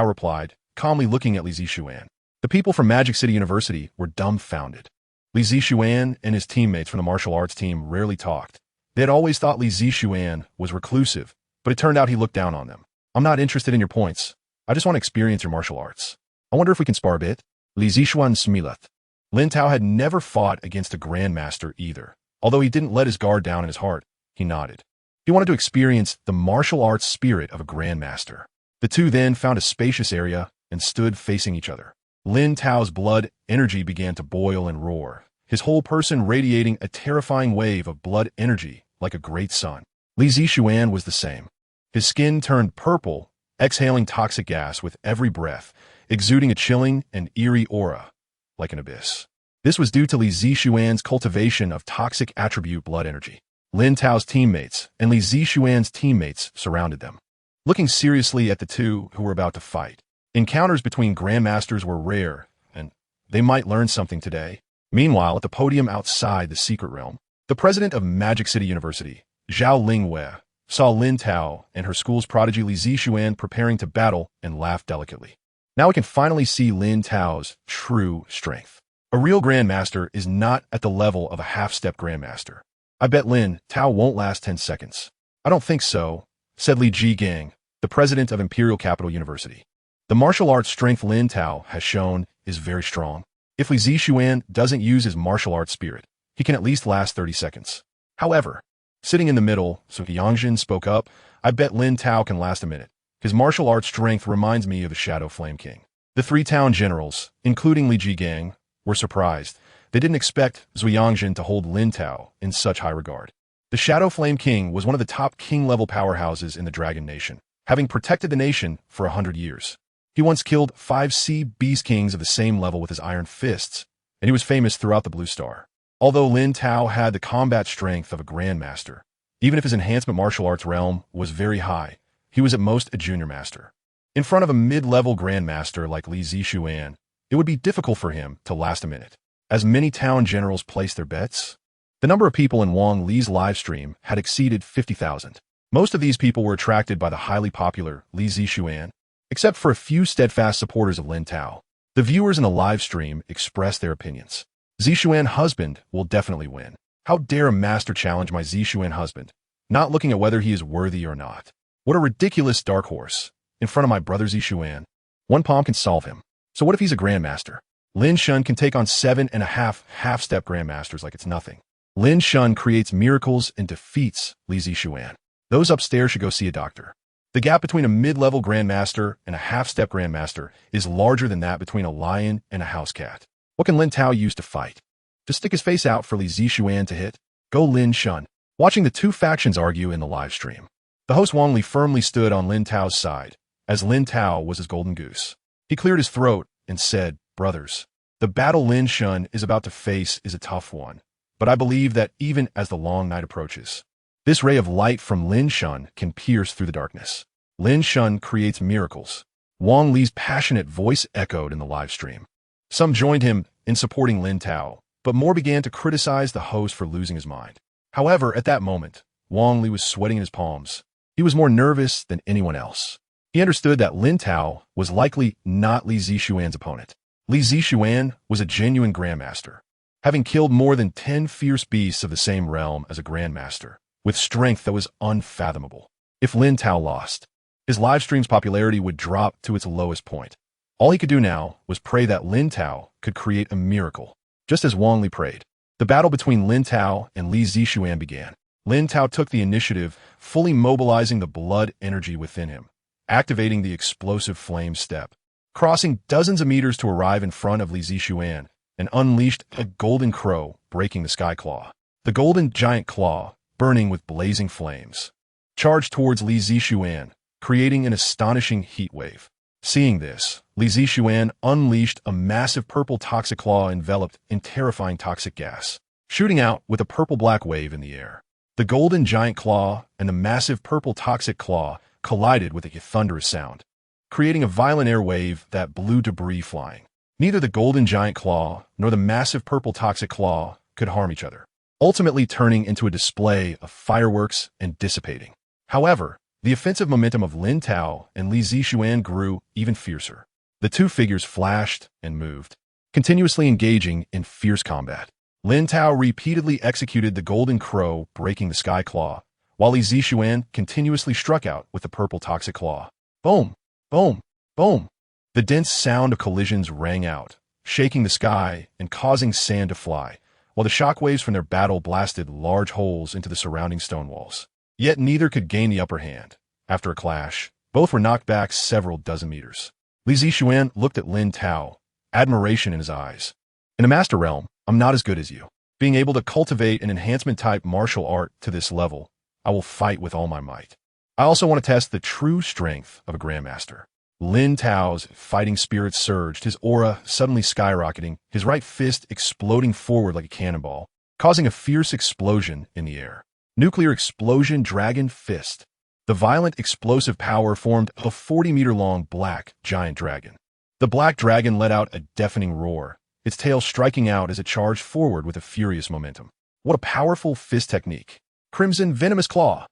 replied, calmly looking at Li Zixuan. The people from Magic City University were dumbfounded. Li Zixuan and his teammates from the martial arts team rarely talked. They had always thought Li Zixuan was reclusive, but it turned out he looked down on them. I'm not interested in your points. I just want to experience your martial arts. I wonder if we can spar a bit. Li Zixuan smiled. Lin Tao had never fought against a grandmaster either. Although he didn't let his guard down in his heart, he nodded. He wanted to experience the martial arts spirit of a grandmaster. The two then found a spacious area and stood facing each other. Lin Tao's blood energy began to boil and roar, his whole person radiating a terrifying wave of blood energy like a great sun. Li Zixuan was the same. His skin turned purple, exhaling toxic gas with every breath, exuding a chilling and eerie aura, like an abyss. This was due to Li Zixuan's cultivation of toxic attribute blood energy. Lin Tao's teammates and Li Zixuan's teammates surrounded them, looking seriously at the two who were about to fight. Encounters between grandmasters were rare, and they might learn something today. Meanwhile, at the podium outside the secret realm, the president of Magic City University, Zhao Lingwei, saw Lin Tao and her school's prodigy Li Zixuan preparing to battle and laughed delicately. Now we can finally see Lin Tao's true strength. A real grandmaster is not at the level of a half-step grandmaster. I bet Lin Tao won't last 10 seconds. I don't think so, said Li Jigang, the president of Imperial Capital University. The martial arts strength Lin Tao has shown is very strong. If Li Zixuan doesn't use his martial arts spirit, he can at least last 30 seconds. However, sitting in the middle, Su Yangjin spoke up, I bet Lin Tao can last a minute. His martial arts strength reminds me of the Shadow Flame King. The three town generals, including Li Jigang, were surprised. They didn't expect Zhu Yangjin to hold Lin Tao in such high regard. The Shadow Flame King was one of the top king-level powerhouses in the Dragon Nation, having protected the nation for 100 years. He once killed 5 sea beast kings of the same level with his iron fists, and he was famous throughout the Blue Star. Although Lin Tao had the combat strength of a grandmaster, even if his enhancement martial arts realm was very high, he was at most a junior master. In front of a mid-level grandmaster like Li Zixuan, it would be difficult for him to last a minute. As many town generals placed their bets, the number of people in Wang Li's live stream had exceeded 50,000. Most of these people were attracted by the highly popular Li Zixuan, except for a few steadfast supporters of Lin Tao. The viewers in the live stream expressed their opinions. Zixuan husband will definitely win. How dare a master challenge my Zixuan husband, not looking at whether he is worthy or not. What a ridiculous dark horse. In front of my brother Zixuan, one palm can solve him. So what if he's a grandmaster? Lin Shun can take on 7.5 half-step grandmasters like it's nothing. Lin Shun creates miracles and defeats Li Zixuan. Those upstairs should go see a doctor. The gap between a mid-level grandmaster and a half-step grandmaster is larger than that between a lion and a house cat. What can Lin Tao use to fight? To stick his face out for Li Zixuan to hit? Go Lin Shun. Watching the two factions argue in the live stream, the host Wang Li firmly stood on Lin Tao's side, as Lin Tao was his golden goose. He cleared his throat and said, brothers, the battle Lin Shun is about to face is a tough one, but I believe that even as the long night approaches, this ray of light from Lin Shun can pierce through the darkness. Lin Shun creates miracles. Wang Li's passionate voice echoed in the live stream. Some joined him in supporting Lin Tao, but more began to criticize the host for losing his mind. However, at that moment, Wang Li was sweating in his palms. He was more nervous than anyone else. He understood that Lin Tao was likely not Li Zixuan's opponent. Li Zixuan was a genuine grandmaster, having killed more than 10 fierce beasts of the same realm as a grandmaster, with strength that was unfathomable. If Lin Tao lost, his livestream's popularity would drop to its lowest point. All he could do now was pray that Lin Tao could create a miracle, just as Wang Li prayed. The battle between Lin Tao and Li Zixuan began. Lin Tao took the initiative, fully mobilizing the blood energy within him, activating the explosive flame step, crossing dozens of meters to arrive in front of Li Zixuan, and unleashed a golden crow, breaking the sky claw. The golden giant claw, burning with blazing flames, charged towards Li Zixuan, creating an astonishing heat wave. Seeing this, Li Zixuan unleashed a massive purple toxic claw enveloped in terrifying toxic gas, shooting out with a purple-black wave in the air. The golden giant claw and the massive purple toxic claw collided with a thunderous sound, creating a violent air wave that blew debris flying. Neither the golden giant claw nor the massive purple toxic claw could harm each other, ultimately turning into a display of fireworks and dissipating. However, the offensive momentum of Lin Tao and Li Zixuan grew even fiercer. The two figures flashed and moved, continuously engaging in fierce combat. Lin Tao repeatedly executed the golden crow, breaking the sky claw, while Li Zixuan continuously struck out with the purple toxic claw. Boom! Boom! Boom! The dense sound of collisions rang out, shaking the sky and causing sand to fly, while the shockwaves from their battle blasted large holes into the surrounding stone walls. Yet neither could gain the upper hand. After a clash, both were knocked back several dozen meters. Li Zixuan looked at Lin Tao, admiration in his eyes. In a master realm, I'm not as good as you. Being able to cultivate an enhancement-type martial art to this level, I will fight with all my might. I also want to test the true strength of a grandmaster. Lin Tao's fighting spirit surged, his aura suddenly skyrocketing, his right fist exploding forward like a cannonball, causing a fierce explosion in the air. Nuclear Explosion Dragon Fist. The violent explosive power formed a 40-meter-long black giant dragon. The black dragon let out a deafening roar, its tail striking out as it charged forward with a furious momentum. What a powerful fist technique. Crimson Venomous Claw.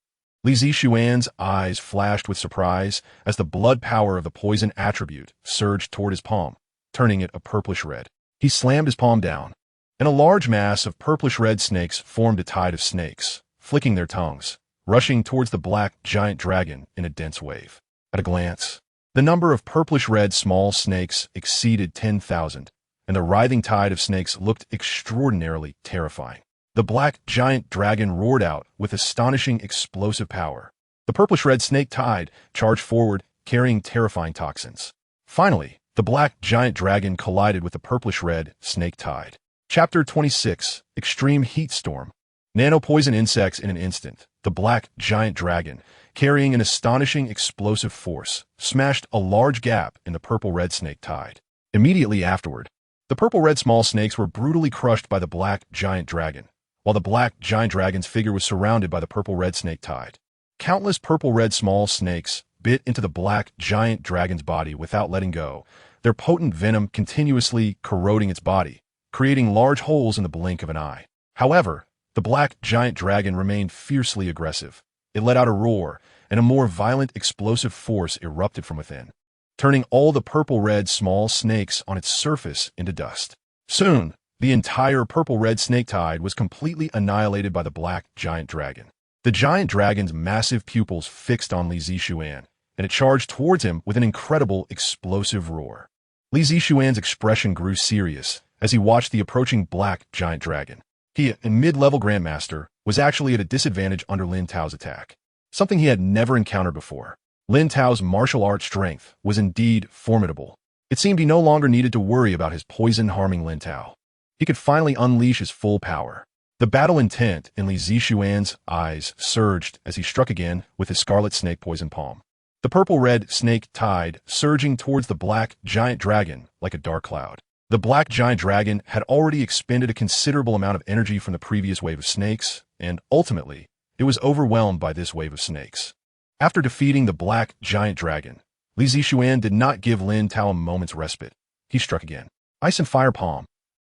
Li Zixuan's eyes flashed with surprise as the blood power of the poison attribute surged toward his palm, turning it a purplish red. He slammed his palm down, and a large mass of purplish-red snakes formed a tide of snakes, flicking their tongues, rushing towards the black giant dragon in a dense wave. At a glance, the number of purplish-red small snakes exceeded 10,000, and the writhing tide of snakes looked extraordinarily terrifying. The black giant dragon roared out with astonishing explosive power. The purplish-red snake tide charged forward, carrying terrifying toxins. Finally, the black giant dragon collided with the purplish-red snake tide. Chapter 26, Extreme Heat Storm. Nano-poison insects in an instant. The black giant dragon, carrying an astonishing explosive force, smashed a large gap in the purple-red snake tide. Immediately afterward, the purple-red small snakes were brutally crushed by the black giant dragon, while the black giant dragon's figure was surrounded by the purple-red snake tide. Countless purple-red small snakes bit into the black giant dragon's body without letting go, their potent venom continuously corroding its body, creating large holes in the blink of an eye. However, the black giant dragon remained fiercely aggressive. It let out a roar, and a more violent explosive force erupted from within, turning all the purple-red small snakes on its surface into dust. Soon, the entire purple-red snake tide was completely annihilated by the black giant dragon. The giant dragon's massive pupils fixed on Li Zixuan, and it charged towards him with an incredible explosive roar. Li Zixuan's expression grew serious as he watched the approaching black giant dragon. He, a mid-level grandmaster, was actually at a disadvantage under Lin Tao's attack, something he had never encountered before. Lin Tao's martial art strength was indeed formidable. It seemed he no longer needed to worry about his poison-harming Lin Tao. He could finally unleash his full power. The battle intent in Li Zixuan's eyes surged as he struck again with his scarlet snake poison palm. The purple-red snake tide surging towards the black giant dragon like a dark cloud. The black giant dragon had already expended a considerable amount of energy from the previous wave of snakes, and ultimately, it was overwhelmed by this wave of snakes. After defeating the black giant dragon, Li Zixuan did not give Lin Tao a moment's respite. He struck again. Ice and Fire Palm.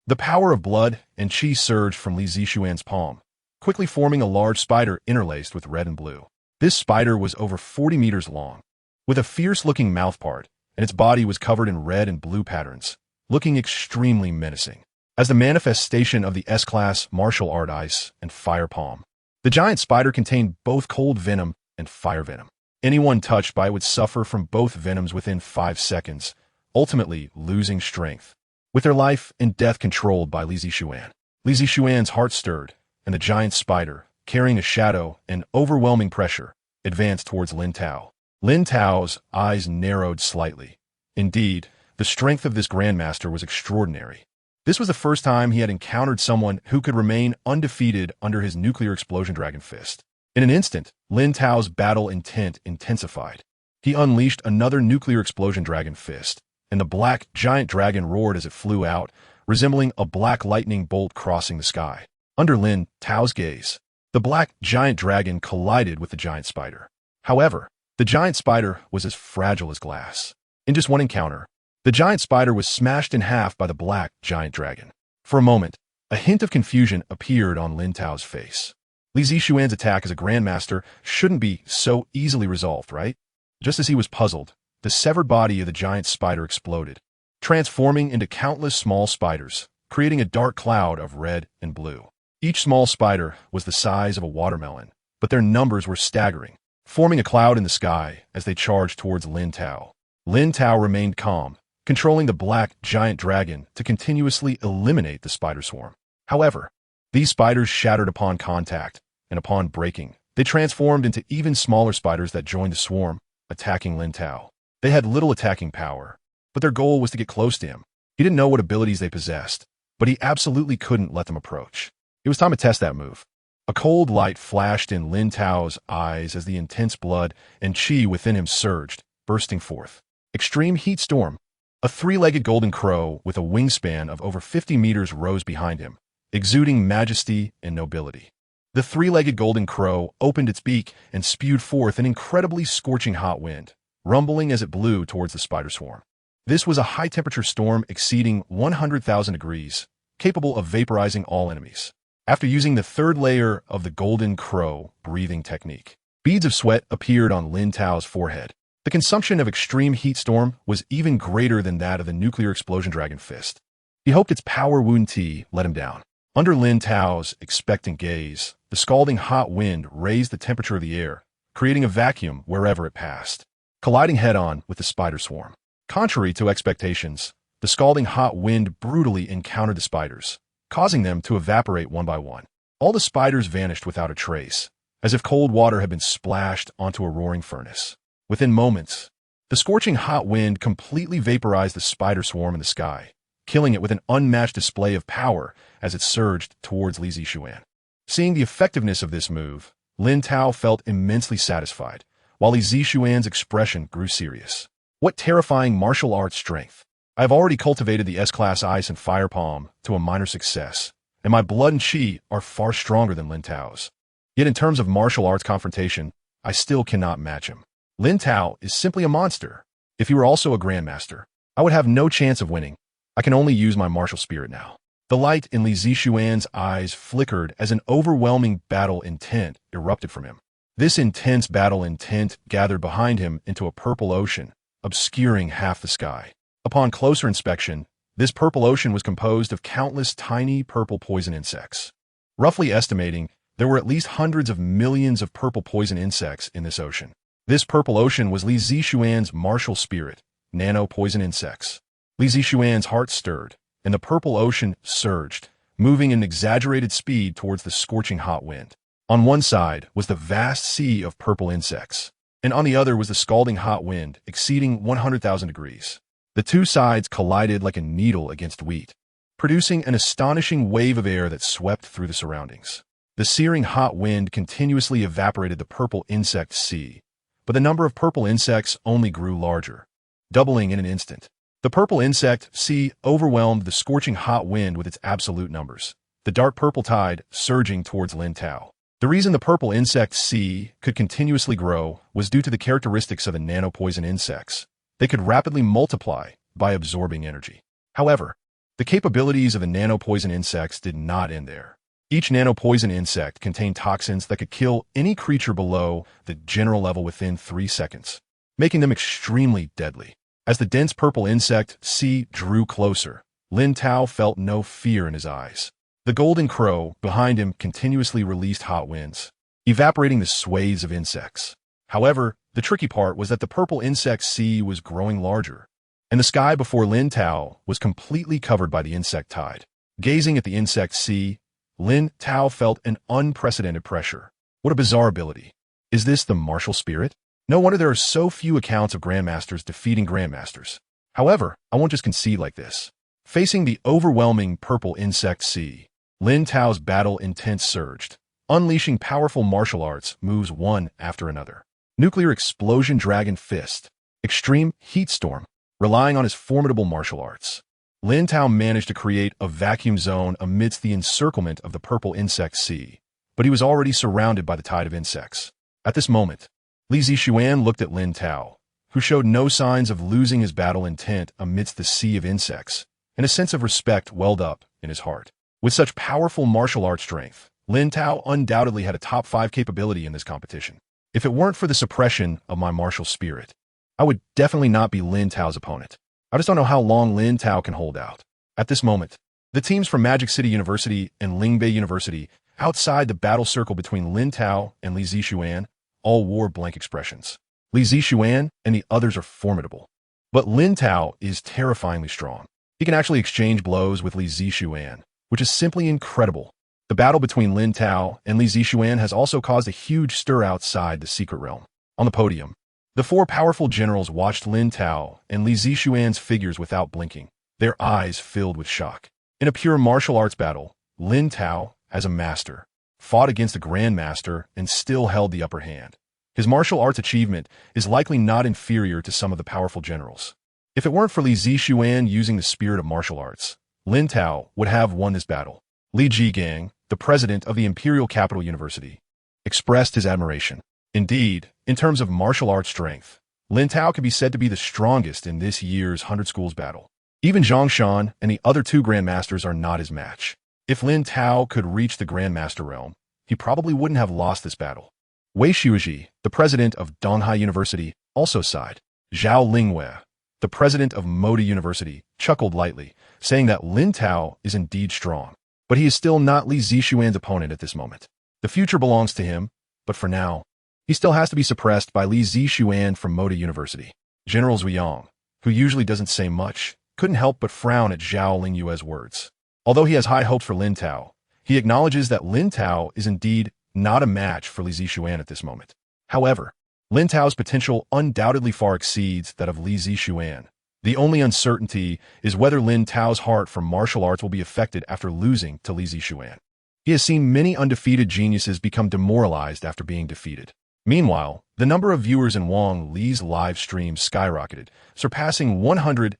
The power of blood and chi surged from Li Zixuan's palm, quickly forming a large spider interlaced with red and blue. This spider was over 40 meters long, with a fierce-looking mouthpart, and its body was covered in red and blue patterns, looking extremely menacing. As the manifestation of the S-Class martial art Ice and Fire Palm, the giant spider contained both cold venom and fire venom. Anyone touched by it would suffer from both venoms within 5 seconds, ultimately losing strength. With their life and death controlled by Li Zixuan, Li Zixuan's heart stirred, and the giant spider, carrying a shadow and overwhelming pressure, advanced towards Lin Tao. Lin Tao's eyes narrowed slightly. Indeed, the strength of this grandmaster was extraordinary. This was the first time he had encountered someone who could remain undefeated under his nuclear explosion dragon fist. In an instant, Lin Tao's battle intent intensified. He unleashed another nuclear explosion dragon fist, and the black giant dragon roared as it flew out, resembling a black lightning bolt crossing the sky. Under Lin Tao's gaze, the black giant dragon collided with the giant spider. However, the giant spider was as fragile as glass. In just one encounter, the giant spider was smashed in half by the black giant dragon. For a moment, a hint of confusion appeared on Lin Tao's face. Li Zixuan's attack as a grandmaster shouldn't be so easily resolved, right? Just as he was puzzled, the severed body of the giant spider exploded, transforming into countless small spiders, creating a dark cloud of red and blue. Each small spider was the size of a watermelon, but their numbers were staggering, forming a cloud in the sky as they charged towards Lin Tao. Lin Tao remained calm, controlling the black giant dragon to continuously eliminate the spider swarm. However, these spiders shattered upon contact, and upon breaking, they transformed into even smaller spiders that joined the swarm, attacking Lin Tao. They had little attacking power, but their goal was to get close to him. He didn't know what abilities they possessed, but he absolutely couldn't let them approach. It was time to test that move. A cold light flashed in Lin Tao's eyes as the intense blood and qi within him surged, bursting forth. Extreme heat storm. A three-legged golden crow with a wingspan of over 50 meters rose behind him, exuding majesty and nobility. The three-legged golden crow opened its beak and spewed forth an incredibly scorching hot wind, rumbling as it blew towards the spider swarm. This was a high-temperature storm exceeding 100,000 degrees, capable of vaporizing all enemies. After using the third layer of the golden crow breathing technique, beads of sweat appeared on Lin Tao's forehead. The consumption of extreme heat storm was even greater than that of the nuclear explosion dragon fist. He hoped its power wound tea let him down. Under Lin Tao's expectant gaze, the scalding hot wind raised the temperature of the air, creating a vacuum wherever it passed, colliding head-on with the spider swarm. Contrary to expectations, the scalding hot wind brutally encountered the spiders, causing them to evaporate one by one. All the spiders vanished without a trace, as if cold water had been splashed onto a roaring furnace. Within moments, the scorching hot wind completely vaporized the spider swarm in the sky, killing it with an unmatched display of power as it surged towards Li Zixuan. Seeing the effectiveness of this move, Lin Tao felt immensely satisfied, while Li Zixuan's expression grew serious. What terrifying martial arts strength! I have already cultivated the S-Class Ice and Fire Palm to a minor success, and my blood and qi are far stronger than Lin Tao's. Yet in terms of martial arts confrontation, I still cannot match him. Lin Tao is simply a monster. If he were also a grandmaster, I would have no chance of winning. I can only use my martial spirit now. The light in Li Zixuan's eyes flickered as an overwhelming battle intent erupted from him. This intense battle intent gathered behind him into a purple ocean, obscuring half the sky. Upon closer inspection, this purple ocean was composed of countless tiny purple poison insects. Roughly estimating, there were at least hundreds of millions of purple poison insects in this ocean. This purple ocean was Li Zixuan's martial spirit, nano-poison insects. Li Zixuan's heart stirred, and the purple ocean surged, moving in exaggerated speed towards the scorching hot wind. On one side was the vast sea of purple insects, and on the other was the scalding hot wind exceeding 100,000 degrees. The two sides collided like a needle against wheat, producing an astonishing wave of air that swept through the surroundings. The searing hot wind continuously evaporated the purple insect sea, but the number of purple insects only grew larger, doubling in an instant. The purple insect sea overwhelmed the scorching hot wind with its absolute numbers, the dark purple tide surging towards Lin Tao. The reason the purple insect sea could continuously grow was due to the characteristics of the nano-poison insects. They could rapidly multiply by absorbing energy. However, the capabilities of the nano-poison insects did not end there. Each nano-poison insect contained toxins that could kill any creature below the general level within 3 seconds, making them extremely deadly. As the dense purple insect sea drew closer, Lin Tao felt no fear in his eyes. The golden crow behind him continuously released hot winds, evaporating the swathes of insects. However, the tricky part was that the purple insect sea was growing larger, and the sky before Lin Tao was completely covered by the insect tide. Gazing at the insect sea, Lin Tao felt an unprecedented pressure. What a bizarre ability. Is this the martial spirit? No wonder there are so few accounts of grandmasters defeating grandmasters. However, I won't just concede like this. Facing the overwhelming purple insect sea, Lin Tao's battle intent surged, unleashing powerful martial arts moves one after another. Nuclear explosion dragon fist, extreme heat storm. Relying on his formidable martial arts, Lin Tao managed to create a vacuum zone amidst the encirclement of the purple insect sea, but he was already surrounded by the tide of insects. At this moment, Li Zixuan looked at Lin Tao, who showed no signs of losing his battle intent amidst the sea of insects, and a sense of respect welled up in his heart. With such powerful martial arts strength, Lin Tao undoubtedly had a top 5 capability in this competition. If it weren't for the suppression of my martial spirit, I would definitely not be Lin Tao's opponent. I just don't know how long Lin Tao can hold out. At this moment, the teams from Magic City University and Lingbei University, outside the battle circle between Lin Tao and Li Zixuan, all wore blank expressions. Li Zixuan and the others are formidable. But Lin Tao is terrifyingly strong. He can actually exchange blows with Li Zixuan, which is simply incredible. The battle between Lin Tao and Li Zixuan has also caused a huge stir outside the secret realm. On the podium, the four powerful generals watched Lin Tao and Li Zixuan's figures without blinking, their eyes filled with shock. In a pure martial arts battle, Lin Tao, as a master, fought against a grandmaster and still held the upper hand. His martial arts achievement is likely not inferior to some of the powerful generals. If it weren't for Li Zixuan using the spirit of martial arts, Lin Tao would have won this battle. Li Jigang, the president of the Imperial Capital University, expressed his admiration. Indeed, in terms of martial arts strength, Lin Tao could be said to be the strongest in this year's 100 Schools battle. Even Zhang Shan and the other two grandmasters are not his match. If Lin Tao could reach the grandmaster realm, he probably wouldn't have lost this battle. Wei Xuezhi, the president of Donghai University, also sighed. Zhao Lingwei, the president of Moda University, chuckled lightly, saying that Lin Tao is indeed strong. But he is still not Li Zixuan's opponent at this moment. The future belongs to him, but for now, he still has to be suppressed by Li Zixuan from Moda University. General Zuyang, who usually doesn't say much, couldn't help but frown at Zhao Lingyue's words. Although he has high hopes for Lin Tao, he acknowledges that Lin Tao is indeed not a match for Li Zixuan at this moment. However, Lin Tao's potential undoubtedly far exceeds that of Li Zixuan. The only uncertainty is whether Lin Tao's heart for martial arts will be affected after losing to Li Zixuan. He has seen many undefeated geniuses become demoralized after being defeated. Meanwhile, the number of viewers in Wang Li's live stream skyrocketed, surpassing 100,000.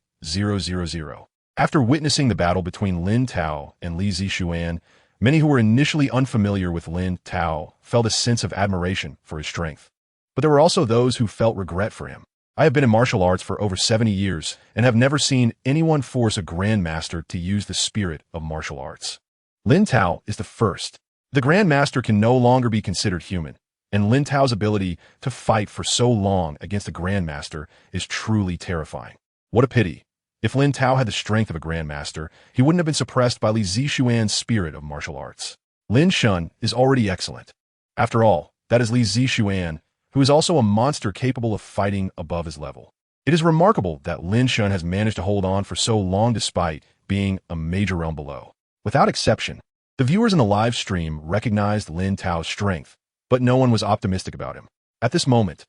After witnessing the battle between Lin Tao and Li Zixuan, many who were initially unfamiliar with Lin Tao felt a sense of admiration for his strength. But there were also those who felt regret for him. I have been in martial arts for over 70 years and have never seen anyone force a grandmaster to use the spirit of martial arts. Lin Tao is the first. The grandmaster can no longer be considered human, and Lin Tao's ability to fight for so long against a grandmaster is truly terrifying. What a pity. If Lin Tao had the strength of a grandmaster, he wouldn't have been suppressed by Li Zixuan's spirit of martial arts. Lin Shun is already excellent. After all, that is Li Zixuan, who is also a monster capable of fighting above his level. It is remarkable that Lin Shun has managed to hold on for so long despite being a major realm below. Without exception, the viewers in the live stream recognized Lin Tao's strength, but no one was optimistic about him. At this moment,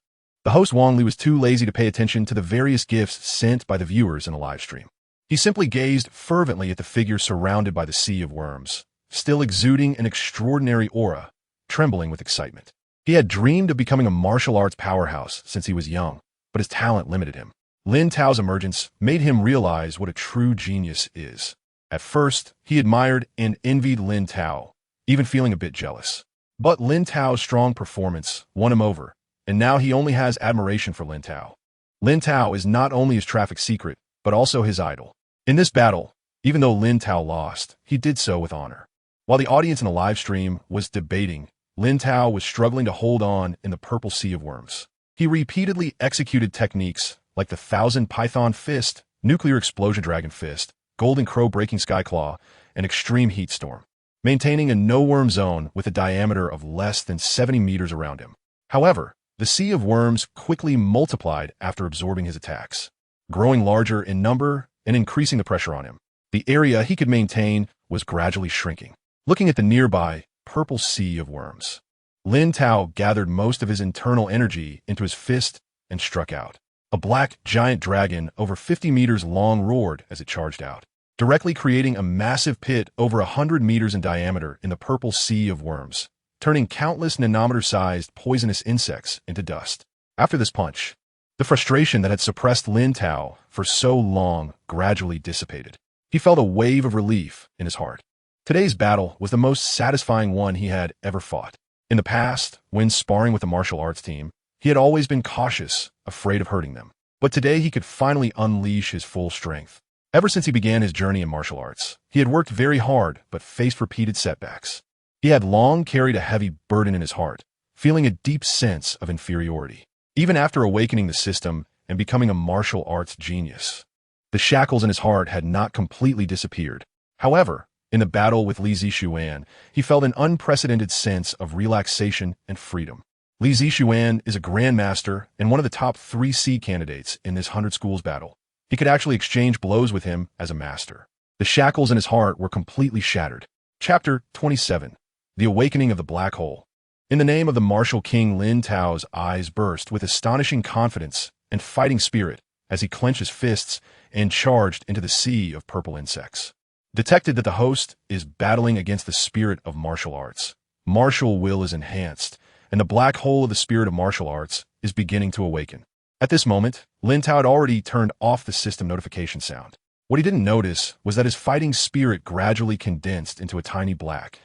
the host Wang Li was too lazy to pay attention to the various gifts sent by the viewers in the live stream. He simply gazed fervently at the figure surrounded by the sea of worms, still exuding an extraordinary aura, trembling with excitement. He had dreamed of becoming a martial arts powerhouse since he was young, but his talent limited him. Lin Tao's emergence made him realize what a true genius is. At first, he admired and envied Lin Tao, even feeling a bit jealous. But Lin Tao's strong performance won him over, and now he only has admiration for Lin Tao. Lin Tao is not only his traffic secret, but also his idol. In this battle, even though Lin Tao lost, he did so with honor. While the audience in the live stream was debating, Lin Tao was struggling to hold on in the purple sea of worms. He repeatedly executed techniques like the Thousand Python Fist, Nuclear Explosion Dragon Fist, Golden Crow Breaking Sky Claw, and Extreme Heat Storm, maintaining a no-worm zone with a diameter of less than 70 meters around him. However, the sea of worms quickly multiplied after absorbing his attacks, growing larger in number and increasing the pressure on him. The area he could maintain was gradually shrinking. Looking at the nearby purple sea of worms, Lin Tao gathered most of his internal energy into his fist and struck out. A black giant dragon over 50 meters long roared as it charged out, directly creating a massive pit over 100 meters in diameter in the purple sea of worms, turning countless nanometer-sized poisonous insects into dust. After this punch, the frustration that had suppressed Lin Tao for so long gradually dissipated. He felt a wave of relief in his heart. Today's battle was the most satisfying one he had ever fought. In the past, when sparring with a martial arts team, he had always been cautious, afraid of hurting them. But today he could finally unleash his full strength. Ever since he began his journey in martial arts, he had worked very hard but faced repeated setbacks. He had long carried a heavy burden in his heart, feeling a deep sense of inferiority. Even after awakening the system and becoming a martial arts genius. The shackles in his heart had not completely disappeared. However, in the battle with Li Zixuan, he felt an unprecedented sense of relaxation and freedom. Li Zixuan is a grandmaster and one of the top 3 seed candidates in this 100 schools battle. He could actually exchange blows with him as a master. The shackles in his heart were completely shattered. Chapter 27. The Awakening of the Black Hole. In the name of the martial king, Lin Tao's eyes burst with astonishing confidence and fighting spirit as he clenched his fists and charged into the sea of purple insects. Detected that the host is battling against the spirit of martial arts. Martial will is enhanced, and the black hole of the spirit of martial arts is beginning to awaken. At this moment, Lin Tao had already turned off the system notification sound. What he didn't notice was that his fighting spirit gradually condensed into a tiny black,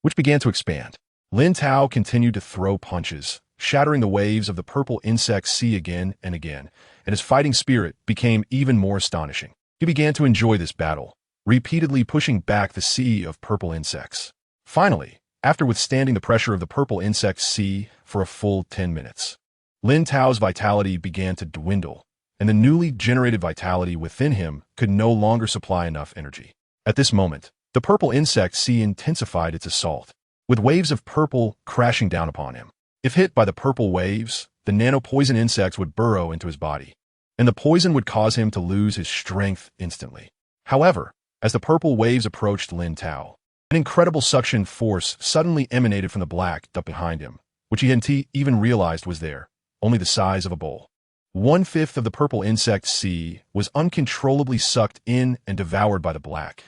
which began to expand. Lin Tao continued to throw punches, shattering the waves of the purple insect sea again and again, and his fighting spirit became even more astonishing. He began to enjoy this battle, repeatedly pushing back the sea of purple insects. Finally, after withstanding the pressure of the purple insect sea for a full 10 minutes, Lin Tao's vitality began to dwindle, and the newly generated vitality within him could no longer supply enough energy. At this moment, the purple insect sea intensified its assault, with waves of purple crashing down upon him. If hit by the purple waves, the nano-poison insects would burrow into his body, and the poison would cause him to lose his strength instantly. However, as the purple waves approached Lin Tao, an incredible suction force suddenly emanated from the black up behind him, which he hadn't even realized was there, only the size of a bowl. 1/5 of the purple insect sea was uncontrollably sucked in and devoured by the black,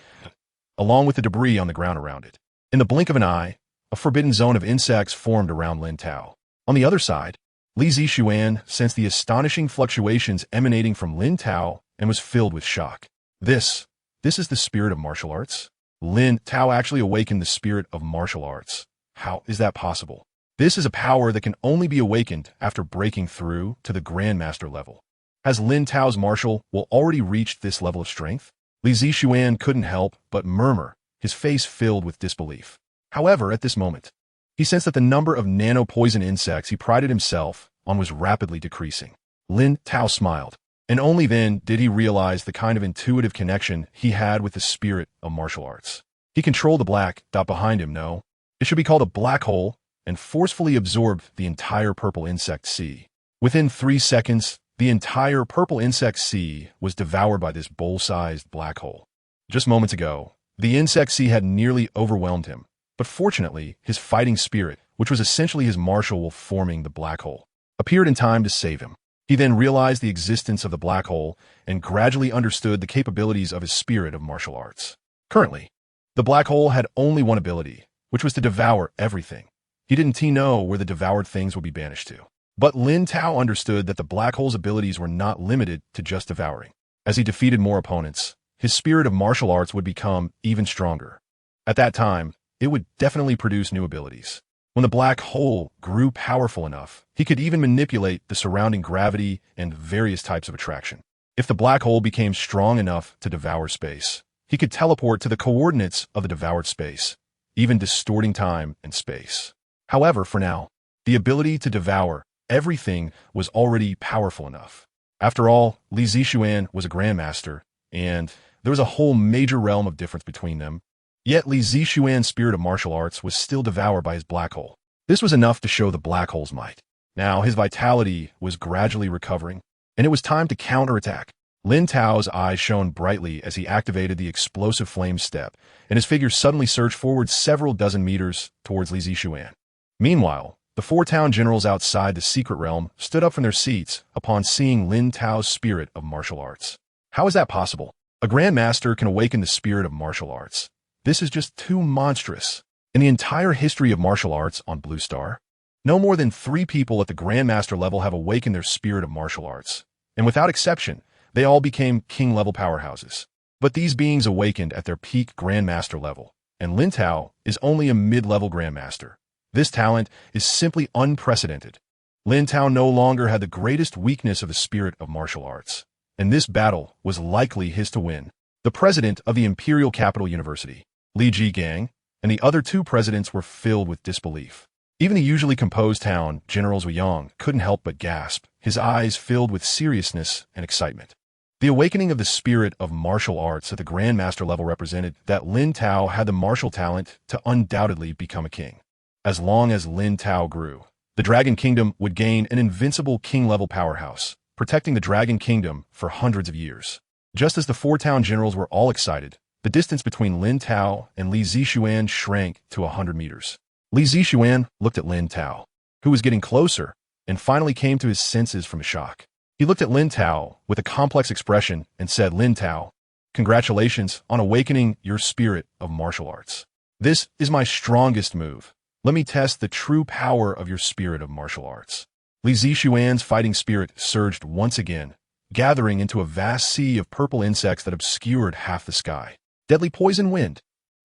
along with the debris on the ground around it. In the blink of an eye, a forbidden zone of insects formed around Lin Tao. On the other side, Li Zixuan sensed the astonishing fluctuations emanating from Lin Tao and was filled with shock. This is the spirit of martial arts? Lin Tao actually awakened the spirit of martial arts. How is that possible? This is a power that can only be awakened after breaking through to the Grandmaster level. Has Lin Tao's martial will already reached this level of strength? Li Zixuan couldn't help but murmur, his face filled with disbelief. However, at this moment, he sensed that the number of nano-poison insects he prided himself on was rapidly decreasing. Lin Tao smiled, and only then did he realize the kind of intuitive connection he had with the spirit of martial arts. He controlled the black dot behind him, it should be called a black hole, and forcefully absorbed the entire purple insect sea. Within 3 seconds, the entire purple insect sea was devoured by this bowl-sized black hole. Just moments ago, the insect sea had nearly overwhelmed him, but fortunately, his fighting spirit, which was essentially his martial will forming the black hole, appeared in time to save him. He then realized the existence of the black hole and gradually understood the capabilities of his spirit of martial arts. Currently, the black hole had only one ability, which was to devour everything. He didn't know where the devoured things would be banished to. But Lin Tao understood that the black hole's abilities were not limited to just devouring. As he defeated more opponents, his spirit of martial arts would become even stronger. At that time, it would definitely produce new abilities. When the black hole grew powerful enough, he could even manipulate the surrounding gravity and various types of attraction. If the black hole became strong enough to devour space, he could teleport to the coordinates of the devoured space, even distorting time and space. However, for now, the ability to devour everything was already powerful enough. After all, Li Zixuan was a grandmaster, and there was a whole major realm of difference between them. Yet Li Zixuan's spirit of martial arts was still devoured by his black hole. This was enough to show the black hole's might. Now his vitality was gradually recovering, and it was time to counterattack. Lin Tao's eyes shone brightly as he activated the explosive flame step, and his figure suddenly surged forward several dozen meters towards Li Zixuan. Meanwhile, the 4 town generals outside the secret realm stood up from their seats upon seeing Lin Tao's spirit of martial arts. How is that possible? A grandmaster can awaken the spirit of martial arts. This is just too monstrous. In the entire history of martial arts on Blue Star, no more than 3 people at the grandmaster level have awakened their spirit of martial arts, and without exception, they all became king-level powerhouses. But these beings awakened at their peak grandmaster level, and Lin Tao is only a mid-level grandmaster. This talent is simply unprecedented. Lin Tao no longer had the greatest weakness of the spirit of martial arts, and this battle was likely his to win. The president of the Imperial Capital University, Li Jigang, and the other 2 presidents were filled with disbelief. Even the usually composed town generals Wuyang couldn't help but gasp, his eyes filled with seriousness and excitement. The awakening of the spirit of martial arts at the grandmaster level represented that Lin Tao had the martial talent to undoubtedly become a king. As long as Lin Tao grew, the Dragon Kingdom would gain an invincible king-level powerhouse, protecting the Dragon Kingdom for hundreds of years. Just as the four town generals were all excited, the distance between Lin Tao and Li Zixuan shrank to 100 meters. Li Zixuan looked at Lin Tao, who was getting closer, and finally came to his senses from a shock. He looked at Lin Tao with a complex expression and said, "Lin Tao, congratulations on awakening your spirit of martial arts. This is my strongest move. Let me test the true power of your spirit of martial arts." Li Zixuan's fighting spirit surged once again, gathering into a vast sea of purple insects that obscured half the sky. Deadly poison wind.